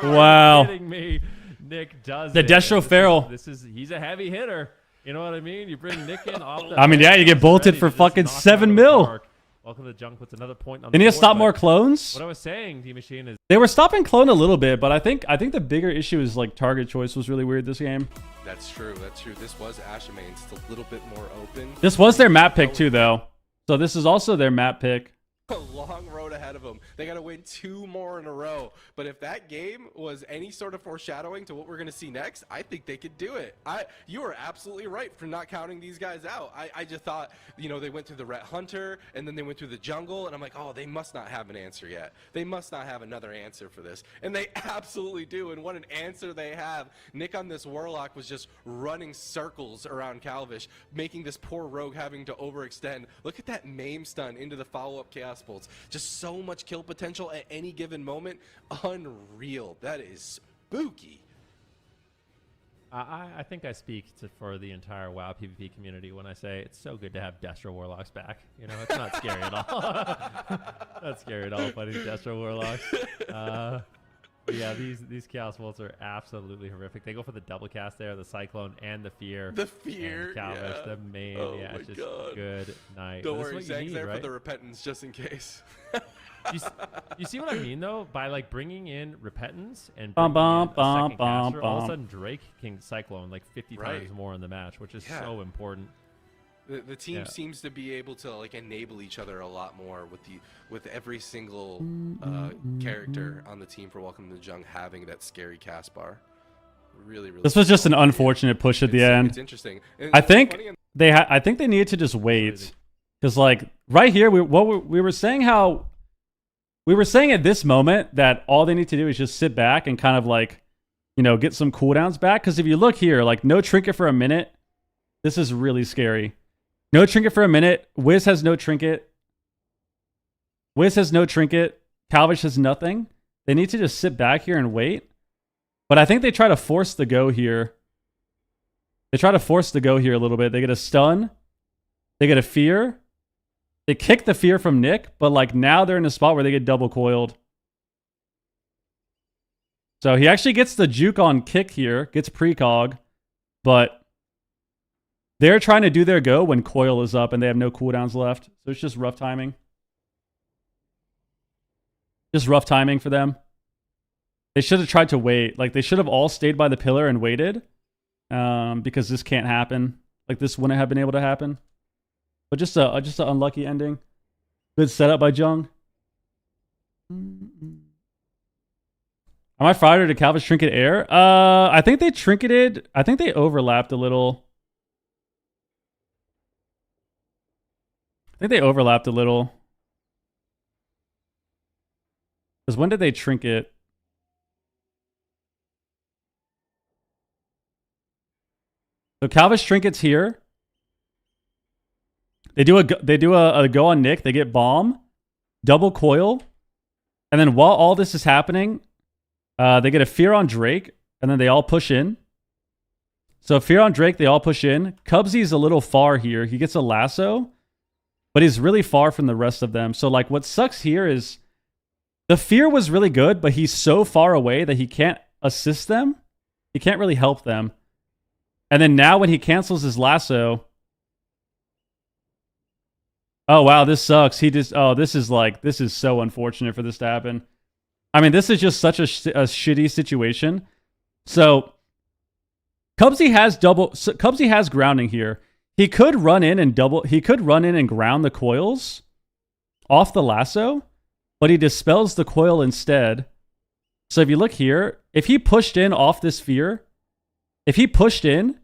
Wow. Kidding me. Nick does the Destro Feral. He's a heavy hitter. You know what I mean? You bring Nick in off the I mean, yeah, you get bolted for fucking 7 mil. Welcome to Junk puts another point on They the need to board, stop but more clones. What I was saying, D-Machine, is They were stopping clone a little bit, but I think the bigger issue is like target choice was really weird this game. That's true. That's true. This was Ashamane. It's a little bit more open. This was their map pick too, though. So this is also their map pick. A long road ahead of them. They got to win 2 more in a row. But if that game was any sort of foreshadowing to what we're going to see next, I think they could do it. You are absolutely right for not counting these guys out. I just thought, you know, they went through the Ret Hunter and then they went through the jungle, and I'm like, oh, they must not have an answer yet. They must not have another answer for this. And they absolutely do. And what an answer they have. Nick on this Warlock was just running circles around Calvish, making this poor rogue having to overextend. Look at that maim stun into the follow-up Chaos Bolts. Just so much kill potential at any given moment. Unreal. That is spooky. I think I speak for the entire WoW PvP community when I say it's so good to have Destro Warlocks back. You know, it's not scary at all. Not scary at all fighting Destro Warlocks. Yeah, these Chaos Bolts are absolutely horrific. They go for the double cast there, the Cyclone and the Fear. The Fear, Calvish, yeah. the main, oh yeah, it's just God. good night. Don't But worry, this is what you Zang's need, there right? for the repentance just in case. You see what I mean, though? By like bringing in Repentance and Bum, bringing in bum, a second bum, caster, all of a bum. sudden Drake can Cyclone like 50 Right. times more in the match, which is Yeah. so important. The team Yeah. seems to be able to like enable each other a lot more with every single character on the team for Welcome to the Jung having that scary cast bar. Really, really. This was just an unfortunate push at the end. It's interesting. And I it's think funny I think they needed to just wait, because like right here we were saying at this moment that all they need to do is just sit back and kind of like, you know, get some cooldowns back. Because if you look here, like no trinket for a minute, this is really scary. No trinket for a minute. Wiz has no trinket. Wiz has no trinket. Calvish has nothing. They need to just sit back here and wait. But I think they try to force the go here. They try to force the go here a little bit. They get a stun. They get a fear. They kick the fear from Nick, but like now they're in a spot where they get double coiled. So he actually gets the juke on kick here, gets precog, but they're trying to do their go when coil is up and they have no cooldowns left. So it's just rough timing. Just rough timing for them. They should have tried to wait. Like they should have all stayed by the pillar and waited. Because this can't happen. Like this wouldn't have been able to happen. But just an unlucky ending. Good setup by Jung. Am I fried or did Calvish trinket air? I think they trinketed. I think they overlapped a little. Because when did they trinket? So Calvish trinkets here. They do a go on Nick. They get bomb, double coil, and then while all this is happening, they get a fear on Drake, and then they all push in. So fear on Drake, they all push in. Cubsy's a little far here. He gets a lasso, but he's really far from the rest of them. So like, what sucks here is the fear was really good, but he's so far away that he can't assist them. He can't really help them. And then now when he cancels his lasso, oh wow, this sucks. This is so unfortunate for this to happen. I mean, this is just such a shitty situation. So Cubsy has grounding here. He could run in and ground the coils off the lasso, but he dispels the coil instead. So if you look here, if he pushed in off this fear, if he pushed in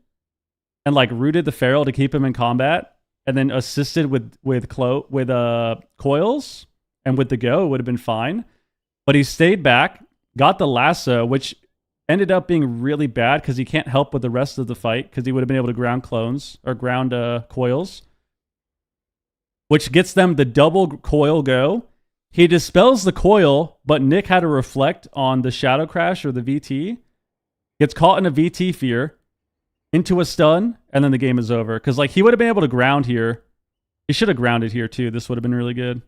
and like rooted the feral to keep him in combat, and then assisted with coils and with the go, it would have been fine. But he stayed back, got the lasso, which ended up being really bad because he can't help with the rest of the fight because he would have been able to ground clones or ground coils, which gets them the double coil go. He dispels the coil, but Nick had to reflect on the Shadow Crash or the VT. Gets caught in a VT fear, into a stun, and then the game is over. Because like he would have been able to ground here. He should have grounded here too. This would have been really good.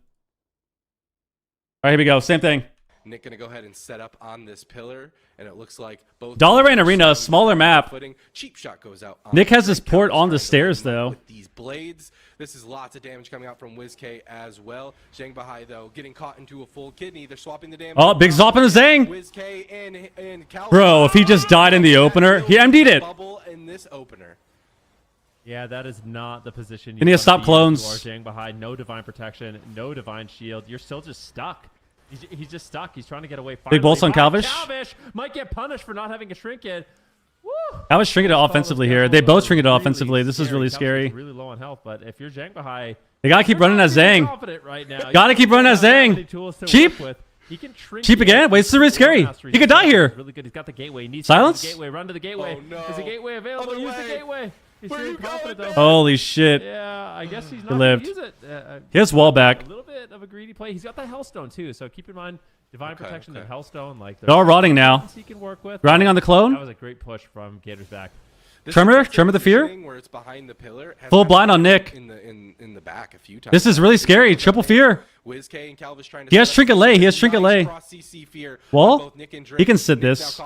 All right, here we go. Same thing. Nick gonna go ahead and set up on this pillar, and it looks like both Dollarane Arena, smaller map. Cheap shot goes out. Nick has his port on the stairs though. With these blades, this is lots of damage coming out from WizK as well. Zhang Bahai though getting caught into a full kidney. They're swapping the damage. Oh, big Zop in the Zang. WizK and Cal. Bro, if he just died in the opener, he MD'd it. Bubble in this opener. Yeah, that is not the position. You need to stop clones. Zhang behind, no divine protection, no divine shield. You're still just stuck. He's just stuck. He's trying to get away. Big bolts on Calvish. Calvish might get punished for not having a trinket. Woo! Calvish trinketed offensively here. They both trinketed offensively. This is really scary. Really low on health, but if you're Zhang Bahai, they gotta keep running that Zhang. Right now. Gotta keep running that Zhang. Cheap. He can Cheap again. Wait, this is really scary. He could die here. Really good. He's got the gateway. He needs Silence. To gateway. Run to the gateway. Oh, no. Is the gateway available? Other Use the way. gateway. He's Where really you confident going, though. Holy shit. Yeah, I guess he's not He going lived. to use it. He has wall back. A little bit of a greedy play. He's got that Hellstone too, so keep in mind divine protection and Hellstone. Like They're all rotting now. he can work with. Grinding on the clone. That was a great push from Gator's back. Tremor the fear. Where it's behind the pillar. Full blind on Nick. In the back a few times. This is really scary. Triple fear. WizK and Calvish trying to He has trinket lay. He has trinket lay. Well, he can sit this.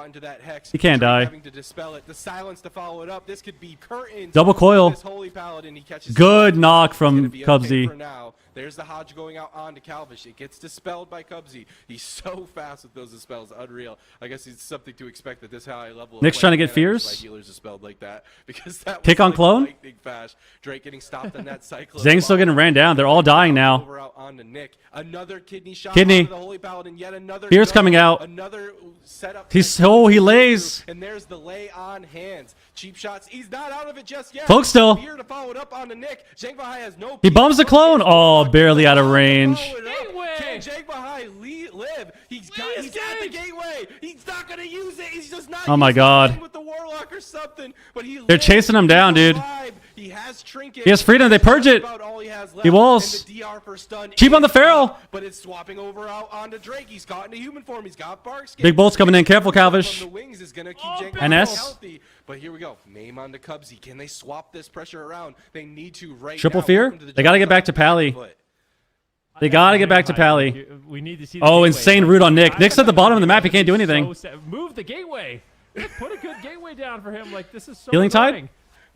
He can't die. To dispel it. The silence to follow it up. This could be curtains. Double coil. This holy paladin, he catches Good knock from Cubsy. for now. There's the Hodge going out onto Calvish. It gets dispelled by Cubsy. He's so fast with those dispels. Unreal. I guess it's something to expect at this high level. Nick's trying to get fears. Healers dispelled like that because that Kick was on like clone. lightning fast. Drake getting stopped on that cycle. Zhang's still getting ran down. They're all dying now. Over out onto Nick. Another kidney shot. Kidney. Onto the Holy Paladin. Yet another. Fear's coming out. Another setup. He lays. And there's the lay on hands. Cheap shots. He's not out of it just yet. Cloak still. Fear to follow it up onto Nick. Zhang Bahai has no. He bombs the clone. Oh, barely out of range. Can Zhang Bahai live? He's at the gateway. He's not gonna use it. He's just not. Oh my God. With the warlock or something. But They're chasing him down, dude. He has trinket. He has freedom. They purge it. He walls. Cheap on the feral. But it's swapping over out onto Drake. He's caught in a human form. He's got bark skin. Big bolts coming in. Careful, Calvish. From the wings is gonna keep Zhang NS. healthy. But here we go. Name on the Cubsy. Can they swap this pressure around? They need to right Triple now. fear. Welcome to the They got to jungle. get back to Pally. Foot. They got to get back to Pally. We need to see. The Oh, gateway. insane root on Nick. Nick's at the bottom of the map. He can't do anything. Move the gateway. Put a good gateway down for him. Like this is so Healing Tide?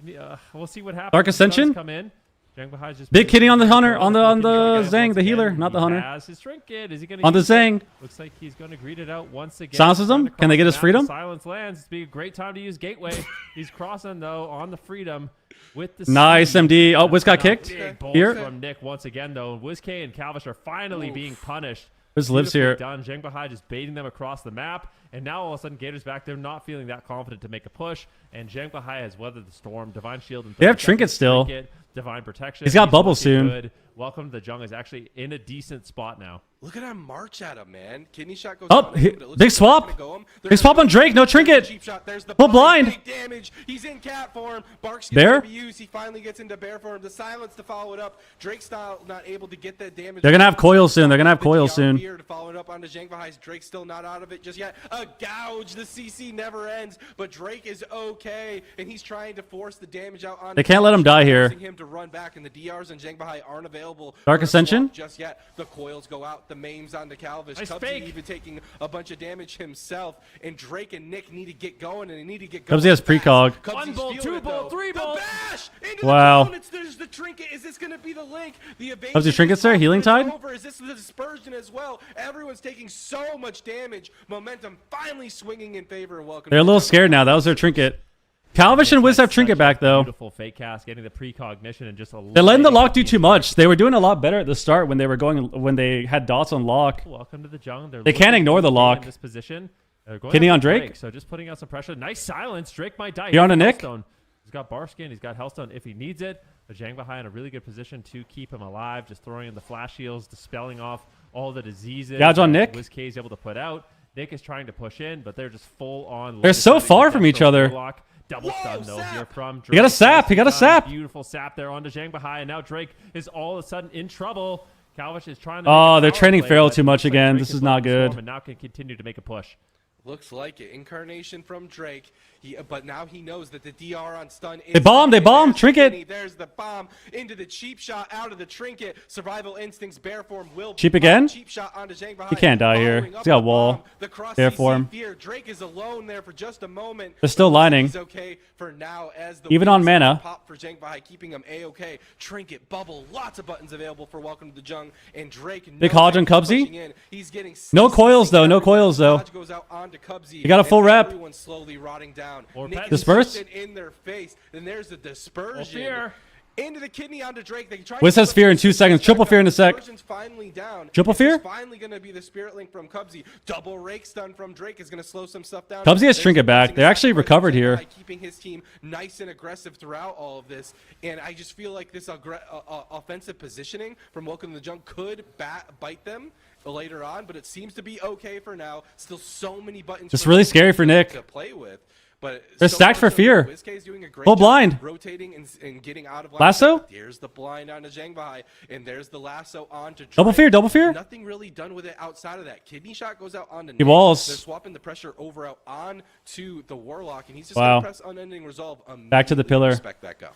annoying. We'll see what happens. Dark If the Ascension? guns Come in. Zhang Bahai's just Big kitty on the hunter. On the Once Zang, the again, healer, not the he hunter. has his trinket. Is he gonna On the use it? Zang. Looks like he's going to greet it out once again. Silences Trying him? to Can they cross get the his map. freedom? Silence lands. It'd be a great time to use gateway. He's crossing though on the freedom with the Nice speed. MD. Oh, Wiz got kicked. Big bolts Here. from Nick once again though. WizK and Calvish are finally being punished. Wiz lives here. Done. Zhang Bahai just baiting them across the map, and now all of a sudden Gator's back. They're not feeling that confident to make a push, and Zhang Bahai has weathered the storm. Divine Shield and They have trinkets still. Divine protection. He's got bubbles looking soon. Good. Welcome to the jungle. Is actually in a decent spot now. Look at him march at him, man. Kidney shot goes Oh, on him, but it looks big like swap. it's gonna go him. Big swap on Drake. No trinket. Cheap shot. There's the Full blind. Big damage. He's in cat form. Barks Bear? gets used. He finally gets into bear form. The silence to follow it up. Drake style not able to get that damage. They're gonna have coil soon. They're gonna have The coil DR soon. fear to follow it up onto Zhang Bahai's. Drake still not out of it just yet. A gouge. The CC never ends, but Drake is okay, and he's trying to force the damage out on. They can't let him die here. Forcing him to run back, and the DRs and Zhang Bahai aren't available. Dark for a swap Ascension? just yet. The coils go out. The maims onto Calvish. Nice Cubsy fake. even taking a bunch of damage himself, and Drake and Nick need to get going, and they need to get going. Cubsy has precog. Cubsy's One bolt, feeling two it, bolt, though. three bolt. The bash into Wow. the cone. There's the trinket. Is this going to be the link? The evasion. Cubsy trinkets there. Healing Tide. Over. Is this the dispersion as well? Everyone's taking so much damage. Momentum finally swinging in favor. Welcome. They're a little scared now. That was their trinket. Calvish and Wiz have trinket back though. Beautiful fake cast, getting the precognition and just a. They're letting the lock do too much. They were doing a lot better at the start when they were going when they had dots on lock. Welcome to the jungle. They can't ignore the lock. In this position. They're going Kidney after on Drake? So just putting out some pressure. Nice silence. Drake might die. Here on a Nick? Hellstone. He's got Barskin. He's got Hellstone if he needs it. But Zhang Bahai in a really good position to keep him alive. Just throwing in the flash heals, dispelling off all the diseases. Gouge on that Nick? WizK is able to put out. Nick is trying to push in, but they're just full on. They're so far from each other. Double stun though here from Drake. He got a sap. He got a sap. Beautiful sap there onto Zhang Bahai, and now Drake is all of a sudden in trouble. Calvish is trying to. Oh, they're training play, Feral but too it much looks like again. Drake This is is not letting him good. swarm and now can continue to make a push. Looks like it. Incarnation from Drake. But now he knows that the DR on stun is... They bomb, trinket. There's the bomb into the cheap shot out of the trinket. Survival instincts, bear form will... Cheap again? Cheap shot onto Zhang Bahai. He can't die here. He's got a wall. Bear form. Drake is alone there for just a moment. They're still lining. He's okay for now as the even on mana. Pop for Zhang Bahai, keeping him A-okay. Trinket, bubble, lots of buttons available for Welcome to the Jung. And Drake... Big Hodge on Cubsy. He's getting... No coils though. No coils though. Goes out onto Cubsy. He got a full rep. Everyone's slowly rotting down. Disperse. In their face. Then there's the dispersion. Into the kidney onto Drake. They try Wiz has fear in 2 seconds. Triple fear in a sec. Finally down. Triple fear? Finally going to be the spirit link from Cubsy. Double rake stun from Drake is going to slow some stuff down. Cubsy has trinket back. They actually recovered here. Keeping his team nice and aggressive throughout all of this. And I just feel like this offensive positioning from Welcome to the Junk could bite them later on, but it seems to be okay for now. Still so many buttons. It's really scary for Nick. To play with. But they're stacked for fear. Full blind. Rotating and getting out of lasso. There's the blind onto Zhang Bahai, and there's the lasso onto Drake. Double fear. Double fear. Nothing really done with it outside of that. Kidney shot goes out onto He Nick. walls. They're swapping the pressure over out onto the Warlock, and he's just wow. gonna press unending resolve. Back to the pillar. Respect that go.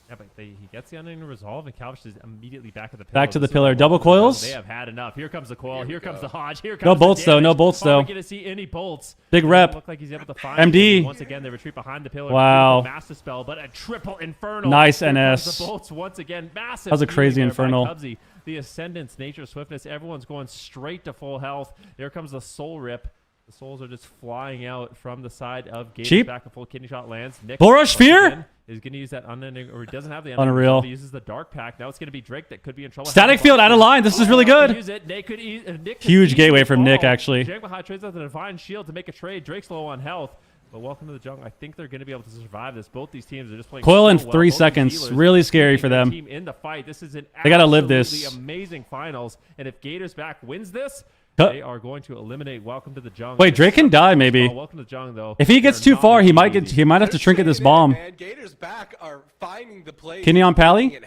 Yeah, but he gets the unending resolve, and Calvish is immediately back at the pillar. Back to the pillar. Double coils. They have had enough. Here comes the coil. Here comes the Hodge. Here comes no bolts though. No bolts though. Are we going to see any bolts? Big rep. Look like he's able to find MD. Once again, they retreat behind the pillar. Wow. Massive spell, but a triple infernal. Nice Here NS. comes the bolts once again. Massive. That was a crazy infernal. Cubsy. The Ascendance, Nature, Swiftness. Everyone's going straight to full health. Here comes the Soul Rip. The souls are just flying out from the side of Gators. Cheap. Back a full kidney shot lands. Nick Bullrush Fear is going to use that unending, or he doesn't have the unending. Unreal. He uses the Dark Pack. Now it's going to be Drake that could be in trouble. Static field out of line. This is really good. Use it. Nick could Nick huge gateway from fall. Nick actually. Zhang Bahai trades out the Divine Shield to make a trade. Drake's low on health. But Welcome to the Jungle. I think they're going to be able to survive this. Both these teams are just playing coil so in well. 3 Both seconds. Really scary for them. Team in the fight. This is an they gotta live this. Amazing finals. And if Gators back wins this, they are going to eliminate Welcome to the Jungle. Wait, Drake can die maybe. Welcome to the Jungle though. If he gets too far, he might have to trinket this bomb. Gators back are finding the play. Kidney on Pally?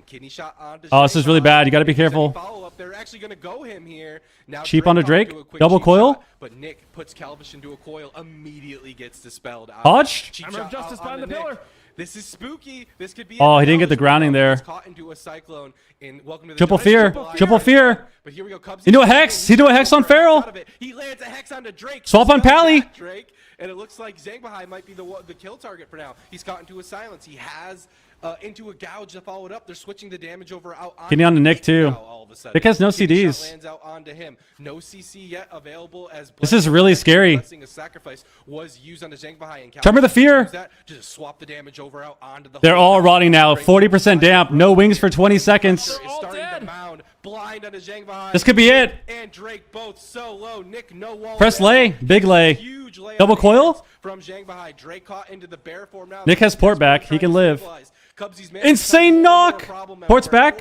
Kidney shot onto oh, this is really bad. You got to be careful. They're actually going to go him here. Now cheap onto Drake. Double coil. Shot, but Nick puts Calvish into a coil. Immediately gets dispelled. Hodge. Hammer of Justice behind the pillar. This is spooky. This could be. Oh, he didn't get the grounding there. Caught into a cyclone. And welcome to the triple fear. Triple fear. But here we go. Cubs. He knew a hex. He knew a hex on Feral. He lands a hex onto Drake. Swap on Pally. Drake. And it looks like Zhang Bahai might be the kill target for now. He's caught into a silence. He has into a gouge to follow it up. They're switching the damage over out on. Getting on to Nick too. Nick has no CDs. Lands out onto him. No CC yet available as. This is really scary. A sacrifice was used on the Zhang Bahai and Tremor the Fear. Just swap the damage over out onto the. They're all rotting now. 40% damp. No wings for 20 seconds. Blind on the Zhang Bahai. This could be it. And Drake both so low. Nick no wall. Press lay. Big lay. Huge lay. Double coil. From Zhang Bahai. Drake caught into the bear form now. Nick has port back. He can live. Insane knock. Port's back.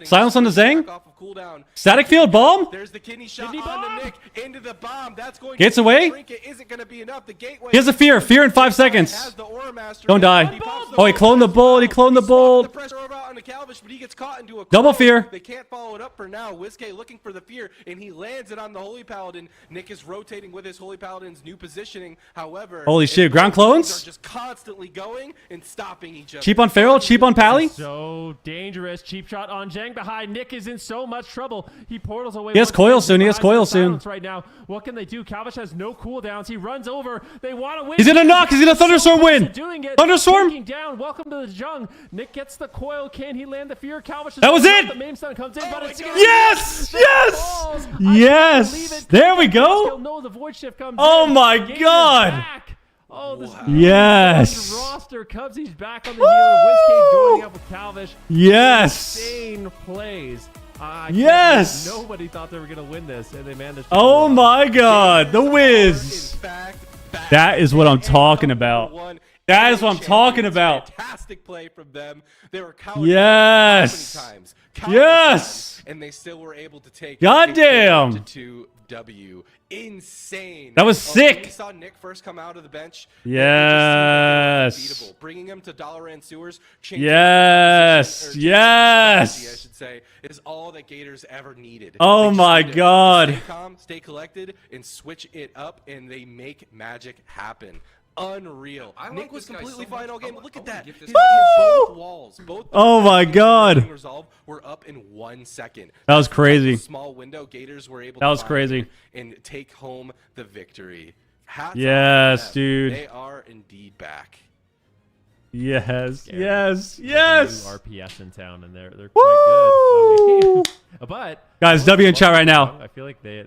Silence on the Zhang. Static field bomb. There's the kidney shot on the Nick into the bomb. That's going. Gets away. Isn't going to be enough. The gateway. He has a fear. Fear in 5 seconds. Don't die. Oh, he cloned the bolt. He cloned the bolt. Double fear. They can't follow it up for now. Whiskey looking for the fear, and he lands it on the Holy Paladin. Nick is rotating with his Holy Paladin's new positioning. However, holy shit, ground clones are just constantly going and stopping each other. Cheap on Feral, cheap on Pally. So dangerous. Cheap shot on Zhang Bahai. Nick is in so much trouble. He portals away. He has coil soon. He has coil soon. Right now, what can they do? Calvish has no cooldowns. He runs over. They want to win. He's gonna knock. He's gonna thunderstorm win. Doing it. Thunderstorm. Down. Welcome to the Jung. Nick gets the coil. Can he land the fear? Calvish. That was it. The main stun comes in, but it's yes. Yes. Yes. There we go. No, the void shift comes. Oh my God. Oh, this yes. roster. Cubsy's back on the healer. Whiskey joining up with Calvish. Yes. Insane plays. Yes. Nobody thought they were going to win this, and they managed. Oh my God. The Wiz. That is what I'm talking about. That is what I'm talking about. Fantastic play from them. They were yes. Times. Yes. And they still were able to take. Goddamn. To W. Insane. That was sick. When we saw Nick first come out of the bench. Yes. Unbeatable. Bringing him to Dalaran Sewers. Yes. Yes. I should say, is all that Gators ever needed. Oh They just my need to God. Stay calm, stay collected, and switch it up, and they make magic happen. Unreal. I like Nick was this guy completely so fine much. all game. I Look at wanna that. give He this hit guy- both walls. Both Oh my God. Resolve were up in 1 second. That was That's crazy. a small window Gators were able That to was find crazy. and take home the victory. Hats off to Yes, them. dude. They are indeed back. Yes. Scary. Yes. Like Yes. a new RPS in town, and they're quite good. I mean, but Guys, W in chat right now. I feel like they're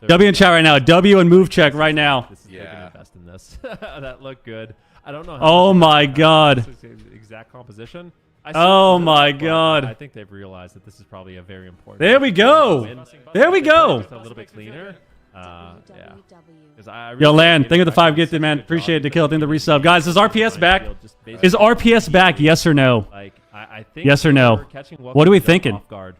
W in chat right now. W and move check right now. They're gonna invest in this. That looked good. I don't know. How Oh much my that God. is the exact composition. Oh my God. I think they've realized that this is probably a very important. There we go. win. There we go. Just a little bit cleaner. Yeah. 'Cause I Yo, really Lan, think thank you for the Gators 5 actually gifted, did man. a good Appreciate it. job To kill. Thank you for the because resub. Guys, is RPS back? Is RPS back? Yes or no? Like, I think Yes or no? we're catching What are we Welcome to the thinking? Off guard.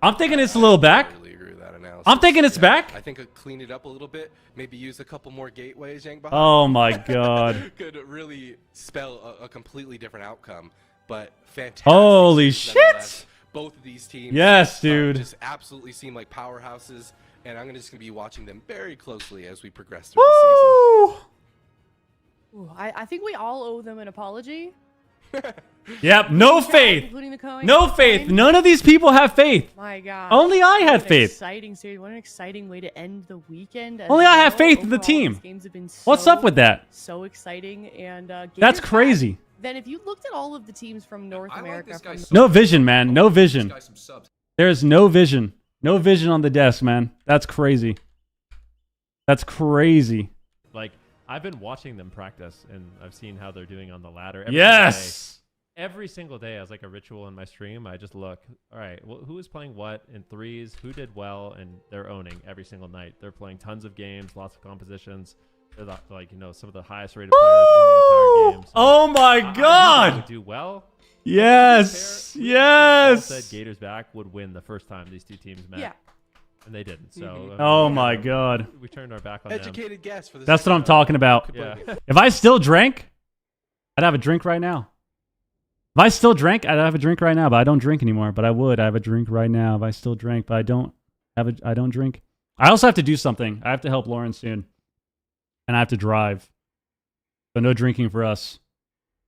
I'm thinking it's a little back. I really agree with that analysis. I'm thinking it's back. I think clean it up a little bit. Maybe use a couple more gateways, Yang behind. Oh my God. Could really spell a completely different outcome. But fantastic. Holy nonetheless. shit. Both of these teams. Yes, dude. Just absolutely seem like powerhouses, and I'm just gonna be watching them very closely as we progress through the season. Woo! Ooh, I think we all owe them an apology. Yep. No Chat, faith. including the coin. No faith. None of these people have faith. My God. Only I had What an faith. Exciting series. What an exciting way to end the weekend. as Only I have well. faith in the Overall, team. these games have been What's up with that? So exciting, and That's Gators back. crazy. Then, if you looked at all of the teams from North I like America, this guy from so No much. vision, man. No I wanna give this vision. guy some subs. There is no vision. No vision on the desk, man. That's crazy. That's crazy. Like, I've been watching them practice, and I've seen how they're doing on the ladder. Yes. Every single day, as like a ritual in my stream, I just look. All right, well, who is playing what in threes? Who did well? And they're owning every single night. They're playing tons of games, lots of compositions. They're like some of the highest rated players in the entire game. So Oh my I knew they God. would do well. Yes. To be fair, we all said Yes. Gators back would win the first time these two teams met. Yeah. And they didn't. So. I mean, Oh my God. We turned our back on them. Educated guess for this. That's what I'm talking about. Yeah. If I still drank, I'd have a drink right now. If I still drank, I'd have a drink right now, but I don't drink anymore. But I would. I have a drink right now if I still drank, but I don't drink. I also have to do something. I have to help Lauren soon. And I have to drive. So no drinking for us.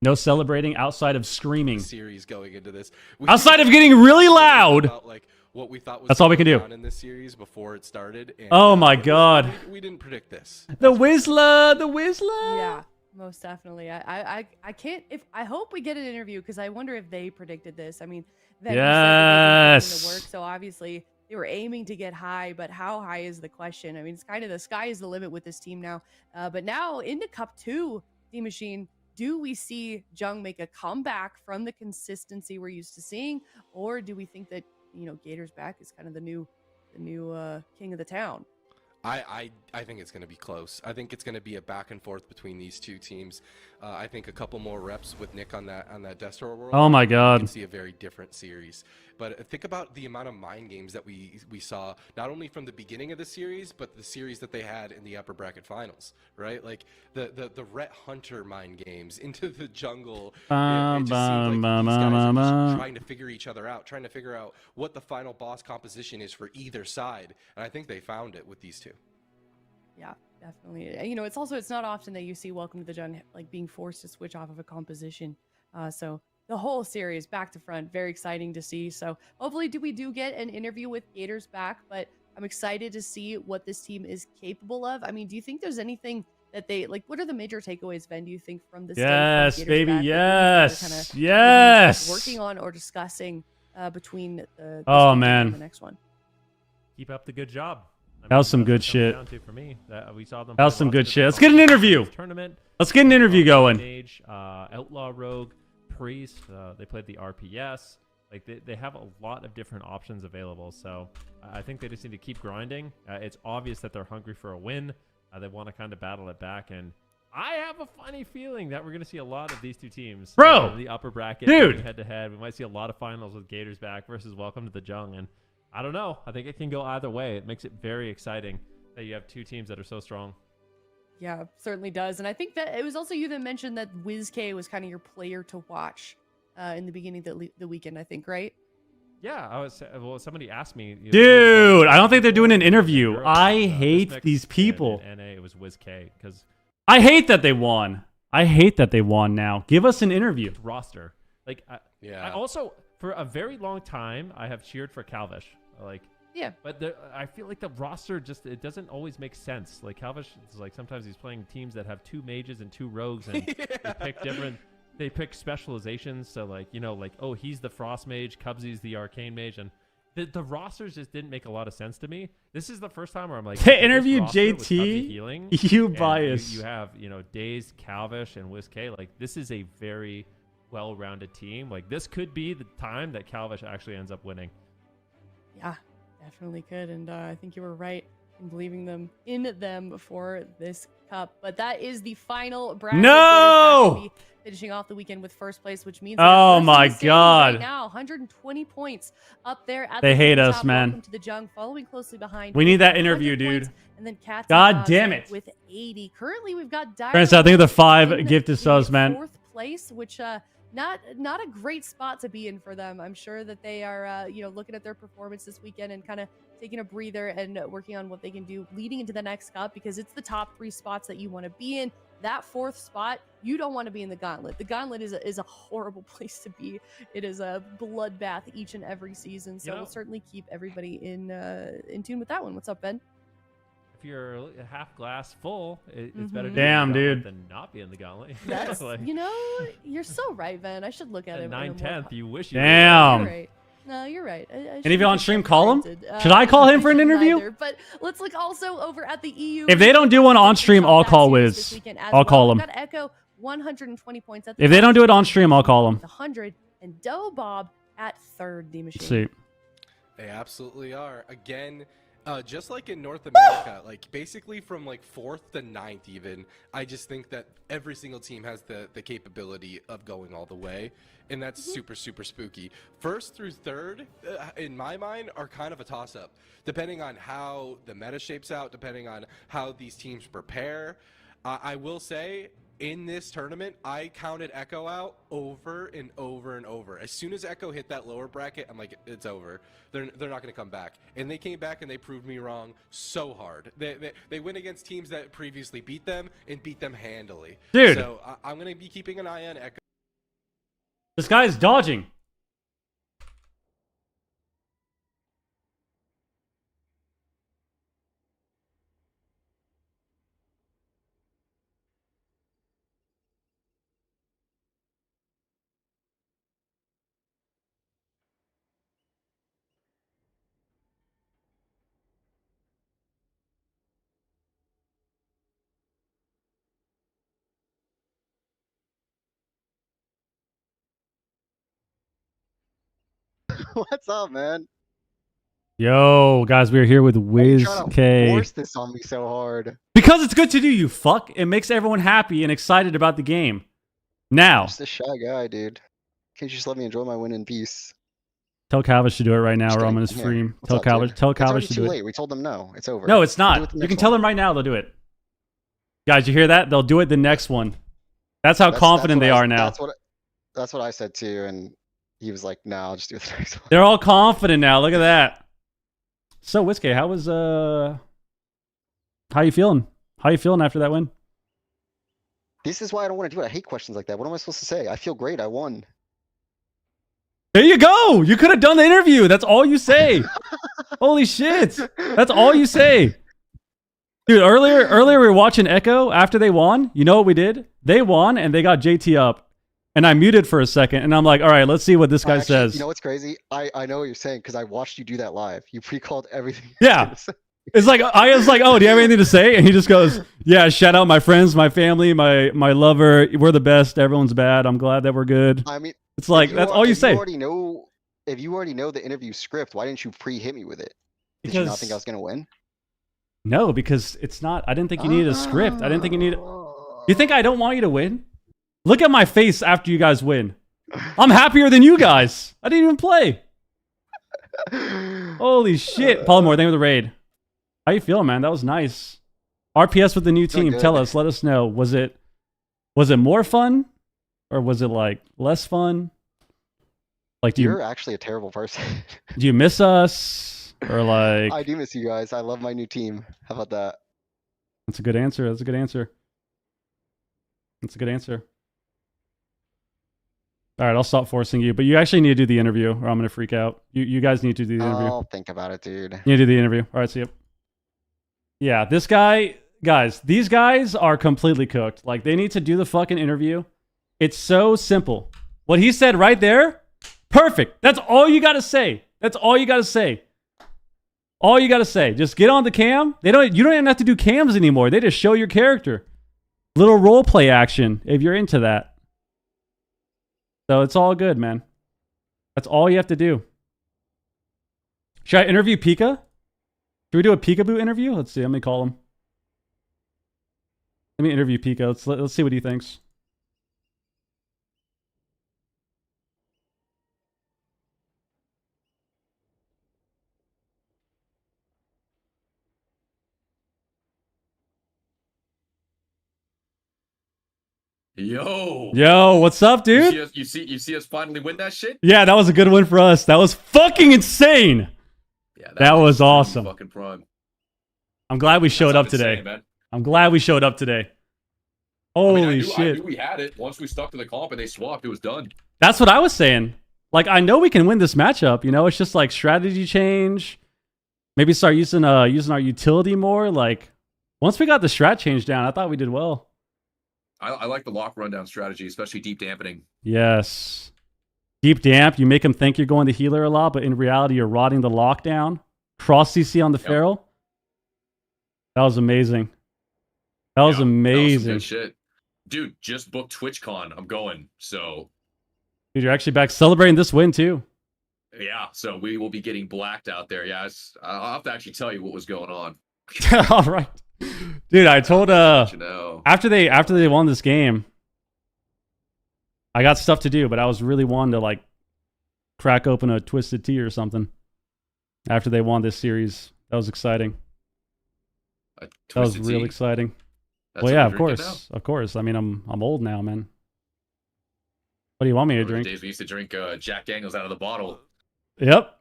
No celebrating outside of screaming. Series going into this. Outside of getting really loud. About, like, what we thought was That's all we can going do. on in this series before it started. And, Oh my God. We didn't predict this. The Whistler. The Whistler. Yeah, most definitely. I can't. I hope we get an interview because I wonder if they predicted this. I mean, then you said that they put in the work, Yes. so obviously they were aiming to get high, but how high is the question? I mean, it's kind of the sky is the limit with this team now. But now into Cup 2, D Machine, do we see Jung make a comeback from the consistency we're used to seeing, or do we think that Gators back is kind of the new king of the town? I think it's going to be close. I think it's going to be a back and forth between these two teams. I think a couple more reps with Nick on that Destor world. Oh my We God. can see a very different series. But think about the amount of mind games that we saw, not only from the beginning of the series, but the series that they had in the upper bracket finals, right? Like the Rhett Hunter mind games into the jungle. It just seemed like these guys are just trying to figure each other out, trying to figure out what the final boss composition is for either side. And I think they found it with these two. Yeah, definitely. It's not often that you see Welcome to the Jung like being forced to switch off of a composition. So the whole series back to front, very exciting to see. So hopefully we do get an interview with Gators back, but I'm excited to see what this team is capable of. I mean, do you think there's anything that they like? What are the major takeaways, Ben? Do you think from this? Yes, Gators baby. back, Yes. kinda Yes. working on or discussing between the this Oh, weekend man. and the next one. Keep up the good job. That was some that's good what it shit. comes down to for me. We saw them That was play some lots good of shit. different Let's get an interview. Tournament. Let's get an interview going. Mage, Outlaw Rogue, Priest. They played the RPS. Like they have a lot of different options available. So I think they just need to keep grinding. It's obvious that they're hungry for a win. They want to kind of battle it back. And I have a funny feeling that we're going to see a lot of these two teams. Bro, in the upper bracket, dude. head to head. We might see a lot of finals with Gators back versus Welcome to the Jung. And I don't know. I think it can go either way. It makes it very exciting that you have two teams that are so strong. Yeah, certainly does. And I think that it was also you that mentioned that WizK was kind of your player to watch in the beginning of the weekend, I think, right? Yeah, somebody asked me. Dude, I don't think they're doing an interview. I hate these people. In NA, it was WizK because I hate that they won. I hate that they won now. Give us an interview. Roster. Like, Yeah. I also, for a very long time, I have cheered for Calvish. Like, yeah. But I feel like the roster just, it doesn't always make sense. Like, Calvish is like, sometimes he's playing teams that have 2 mages and 2 rogues, and they pick specializations. So, like, you know, like, oh, he's the Frost Mage, Cubsy's the Arcane Mage, and the rosters just didn't make a lot of sense to me. This is the first time where I'm like, they interviewed JT. Healing, you bias. You have, you know, Daze, Calvish, and WizK. Like, this is a very well-rounded team. Like, this could be the time that Calvish actually ends up winning. Yeah, definitely could. And I think you were right in believing in them for this cup. But that is the final bracket. No! Finishing off the weekend with first place, which means oh my god! Right now, 120 points up there. At they the hate us, top. man. Welcome to the Jung, following closely behind. We need that interview, dude. And then Cats. God damn it! With 80. Currently, we've got Dire. Friends, I think the 5 gifted subs, man. Fourth place, which not a great spot to be in for them. I'm sure that they are you know, looking at their performance this weekend and kind of taking a breather and working on what they can do leading into the next cup, because it's the top 3 spots that you want to be in. That 4th spot, you don't want to be in the gauntlet. The gauntlet is a horrible place to be. It is a bloodbath each and every season. So we'll certainly keep everybody in tune with that one. What's up, Ben? If you're half glass full, it's better to damn, be in the dude, than not be in the gauntlet. That's, like, you know, you're so right, Ben. I should look at it. 9/10, you wish you damn. You're right. No, you're right. Any of you on stream call him? Should I call him for an interview? Neither, but let's look also over at the EU. If they don't do one on stream, I'll call Wiz. I'll call him. Got Echo 120 points at the if they don't do it on stream, I'll call him. 100 and Doe Bob at 3rd. The machine. Let's see. They absolutely are. Again, just like in North America, like basically from like 4th to 9th even, I just think that every single team has the capability of going all the way, and that's super spooky. 1st through 3rd, in my mind, are kind of a toss-up, depending on how the meta shapes out, depending on how these teams prepare. I will say, in this tournament, I counted Echo out over and over and over. As soon as Echo hit that lower bracket, I'm like, it's over. They're not going to come back. And they came back and they proved me wrong so hard. They win against teams that previously beat them and beat them handily. Dude. So I'm going to be keeping an eye on Echo. This guy's dodging. What's up, man? Yo, guys, we're here with Wiz K. Force this on me so hard. Because it's good to do, you fuck. It makes everyone happy and excited about the game. Now, I'm just a shy guy, dude. Can't you just let me enjoy my win in peace? tell Calvish to do it right now, or I'm gonna Here. stream. What's Tell up, Calvish. dude? Tell It's already Calvish to too do late. it. We told them no. It's over. No, it's We'll do not. it the You next can tell one. them right now. They'll do it. Guys, you hear that? They'll do it the next one. That's how confident they are now. That's what I said too, and he was like, "No, I'll just do it the next one." They're all confident now. Look at that. So, Whiskey, how you feeling? How you feeling after that win? This is why I don't want to do it. I hate questions like that. What am I supposed to say? I feel great. I won. There you go. You could have done the interview. That's all you say. Holy shit. That's all you say. Dude, earlier we were watching Echo after they won. You know what we did? They won and they got JT up. And I muted for a second and I'm like, all right, let's see what this guy says. You know what's crazy? I know what you're saying because I watched you do that live. You pre-called everything. Yeah. It's like, I was like, oh, do you have anything to say? And he just goes, yeah, shout out my friends, my family, my lover. We're the best. Everyone's bad. I'm glad that we're good. I mean, it's like, that's all you say. If you already know the interview script, why didn't you pre-hit me with it? Did you not think I was going to win? No, because it's not. I didn't think you needed a script. I didn't think you needed. You think I don't want you to win? Look at my face after you guys win. I'm happier than you guys. I didn't even play. Holy shit. Polymore, thank you for the raid. How you feeling, man? That was nice. RPS with the new team. Tell us, let us know. Was it more fun? Or was it like less fun? Like You're actually a terrible person. Do you miss us? Or like I do miss you guys. I love my new team. How about that? That's a good answer. That's a good answer. That's a good answer. All right, I'll stop forcing you, but you actually need to do the interview, or I'm gonna freak out. You guys need to do the interview. I'll think about it, dude. You need to do the interview. All right, see you. Yeah, this guy, guys, these guys are completely cooked. Like, they need to do the fucking interview. It's so simple. What he said right there, perfect. That's all you gotta say. That's all you gotta say. All you gotta say. Just get on the cam. You don't even have to do cams anymore. They just show your character. Little role play action if you're into that. So it's all good, man. That's all you have to do. Should I interview Pika? Should we do a Peekaboo interview? Let's see. Let me call him. Let me interview Pika. Let's see what he thinks. Yo, what's up, dude? You see us finally win that shit? Yeah, that was a good win for us. That was fucking insane. Yeah, that was awesome. Fucking prime. I'm glad we showed up today. Insane, I'm glad we showed up today. Holy shit. I knew we had it. Once we stuck to the comp and they swapped, it was done. That's what I was saying. Like, I know we can win this matchup, you know? It's just like strategy change. Maybe start using our utility more. Like, once we got the strat change down, I thought we did well. I like the lock rundown strategy, especially deep dampening. Yes. Deep damp, you make them think you're going to healer a lot, but in reality, you're rotting the lockdown. Cross CC on the feral. That was amazing. That was amazing. That was some good shit. Dude, just booked TwitchCon. I'm going. So, dude, you're actually back celebrating this win too. Yeah, so we will be getting blacked out there. Yeah, I'll have to actually tell you what was going on. All right. Dude, I told after they won this game, I got stuff to do, but I was really wanting to like crack open a twisted tea or something after they won this series. That was exciting. That was real exciting. Well, yeah, of course. I mean, I'm old now, man. What do you want me to drink? The days we used to drink Jack Daniels out of the bottle. Yep.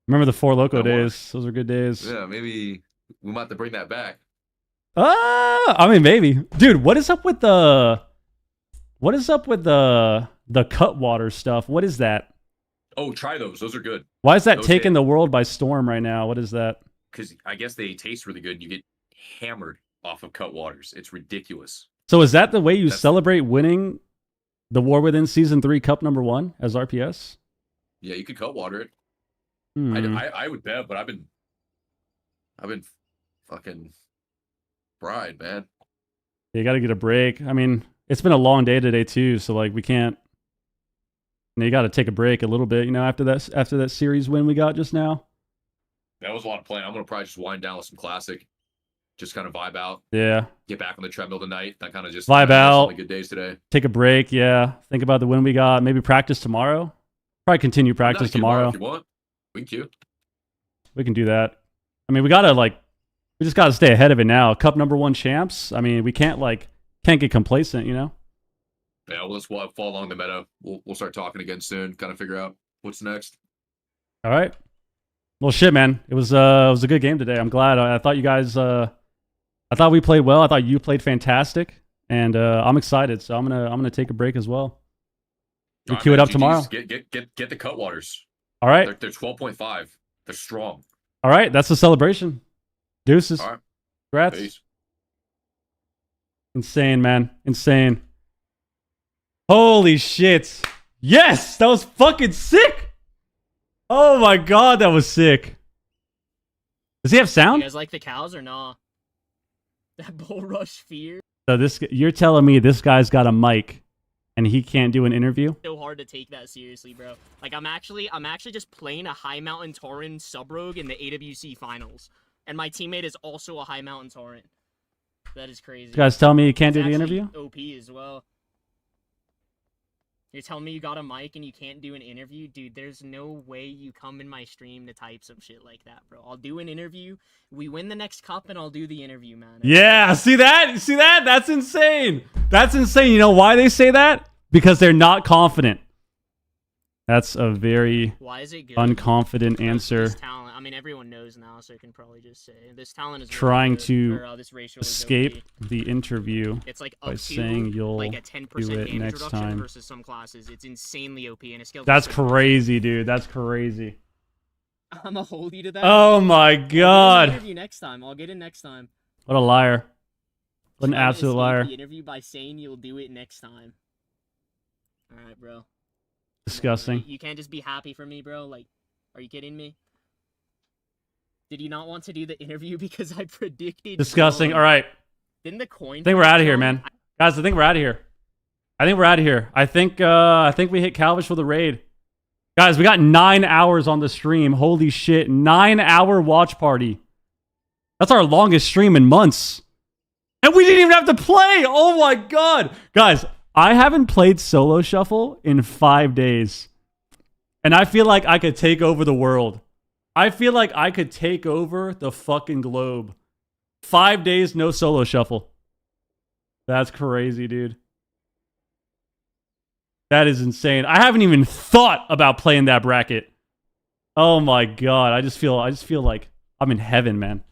Remember the Four Loko days? Those were good days. Yeah, maybe we might have to bring that back. I mean, maybe. Dude, what is up with the Cutwater stuff? What is that? Oh, try those. Those are good. Why is that taking the world by storm right now? What is that? Because I guess they taste really good and you get hammered off of Cutwaters. It's ridiculous. So is that the way you celebrate winning the War Within Season 3 Cup #1 as RPS? Yeah, you could Cutwater it. Hmm. I would bet, but I've been fucking fried, man. You got to get a break. I mean, it's been a long day today too, so like we can't. You got to take a break a little bit, you know, after that series win we got just now. That was a lot of playing. I'm gonna probably just wind down with some classic, just kind of vibe out. Yeah. Get back on the treadmill tonight. That kind of just vibe out. Good days today. Take a break. Yeah. Think about the win we got. Maybe practice tomorrow. Probably continue practice tomorrow. If you want, we can queue. We can do that. I mean, we just gotta stay ahead of it now. Cup #1 champs. I mean, we can't get complacent, you know. Yeah, well, let's fall along the meta. We'll start talking again soon. Kind of figure out what's next. All right. Well, shit, man. It was a good game today. I'm glad. I thought you guys. I thought we played well. I thought you played fantastic, and I'm excited. So I'm gonna take a break as well. We'll queue it up tomorrow. Get the Cutwaters. All right. They're 12.5. They're strong. All right. That's the celebration. Deuces. All right. Congrats. Peace. Insane, man. Insane. Holy shit. Yes! That was fucking sick! Oh my god, that was sick. Does he have sound? You guys like the cows or not? That bull rush fear. So you're telling me this guy's got a mic and he can't do an interview? So hard to take that seriously, bro. Like I'm actually just playing a high mountain Tauren sub rogue in the AWC finals. And my teammate is also a high mountain Tauren. That is crazy. You guys tell me you can't do the interview? OP as well. You're telling me you got a mic and you can't do an interview? Dude, there's no way you come in my stream to type some shit like that, bro. I'll do an interview. We win the next cup and I'll do the interview, man. Yeah, see that? See that? That's insane. That's insane. You know why they say that? Because they're not confident. That's a very Why is it good? unconfident answer. This talent, I mean, everyone knows now, so I can probably just say this talent is Trying really to good, or, this racial is escape OP. the interview It's like by up saying to you'll like a 10% do it damage next reduction time. versus some classes. It's insanely OP and a skill. That's crazy, dude. That's crazy. I'm gonna hold you to that. Oh my I'll god. interview next time. I'll get it next time. What a liar. What an Try to absolute escape liar. The interview by saying you'll do it next time. All right, bro. Disgusting. You can't just be happy for me, bro. Like, are you kidding me? Did you not want to do the interview because I predicted? Disgusting. wrong? All right. Didn't the coin? I think we're flip out of here, wrong? man. Guys, I think we're out of here. I think we hit Calvish for the raid. Guys, we got 9 hours on the stream. Holy shit. 9-hour watch party. That's our longest stream in months. And we didn't even have to play. Oh my god. Guys, I haven't played solo shuffle in 5 days. And I feel like I could take over the world. I feel like I could take over the fucking globe. 5 days, no solo shuffle. That's crazy, dude. That is insane. I haven't even thought about playing that bracket. Oh my god. I just feel like I'm in heaven, man.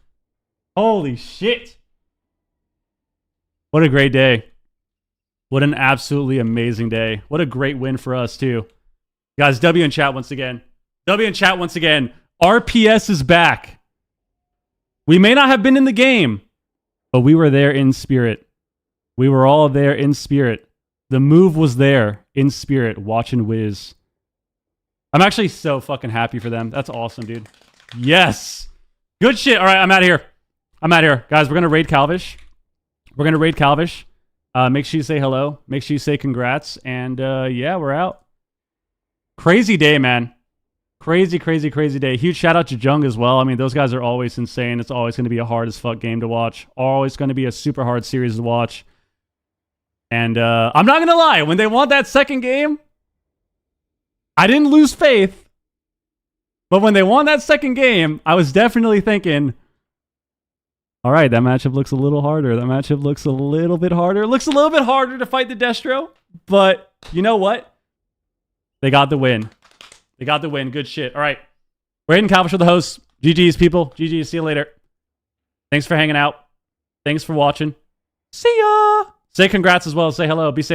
Holy shit. What a great day. What an absolutely amazing day. What a great win for us, too. Guys, W in chat once again. W in chat once again. RPS is back. We may not have been in the game, but we were there in spirit. We were all there in spirit. The move was there in spirit, watching Wiz. I'm actually so fucking happy for them. That's awesome, dude. Yes. Good shit. All right, I'm out of here. Guys, we're going to raid Calvish. Make sure you say hello. Make sure you say congrats. And yeah, we're out. Crazy day, man. Crazy day. Huge shout out to Jung as well. I mean, those guys are always insane. It's always going to be a hard as fuck game to watch. Always going to be a super hard series to watch. And I'm not going to lie. When they won that second game, I didn't lose faith. But when they won that second game, I was definitely thinking, all right, that matchup looks a little harder. That matchup looks a little bit harder. It looks a little bit harder to fight the Destro. But you know what? They got the win. Good shit. All right. We're hitting Calvish for the host. GG's, people. GG's. See you later. Thanks for hanging out. Thanks for watching. See ya. Say congrats as well. Say hello. Be safe.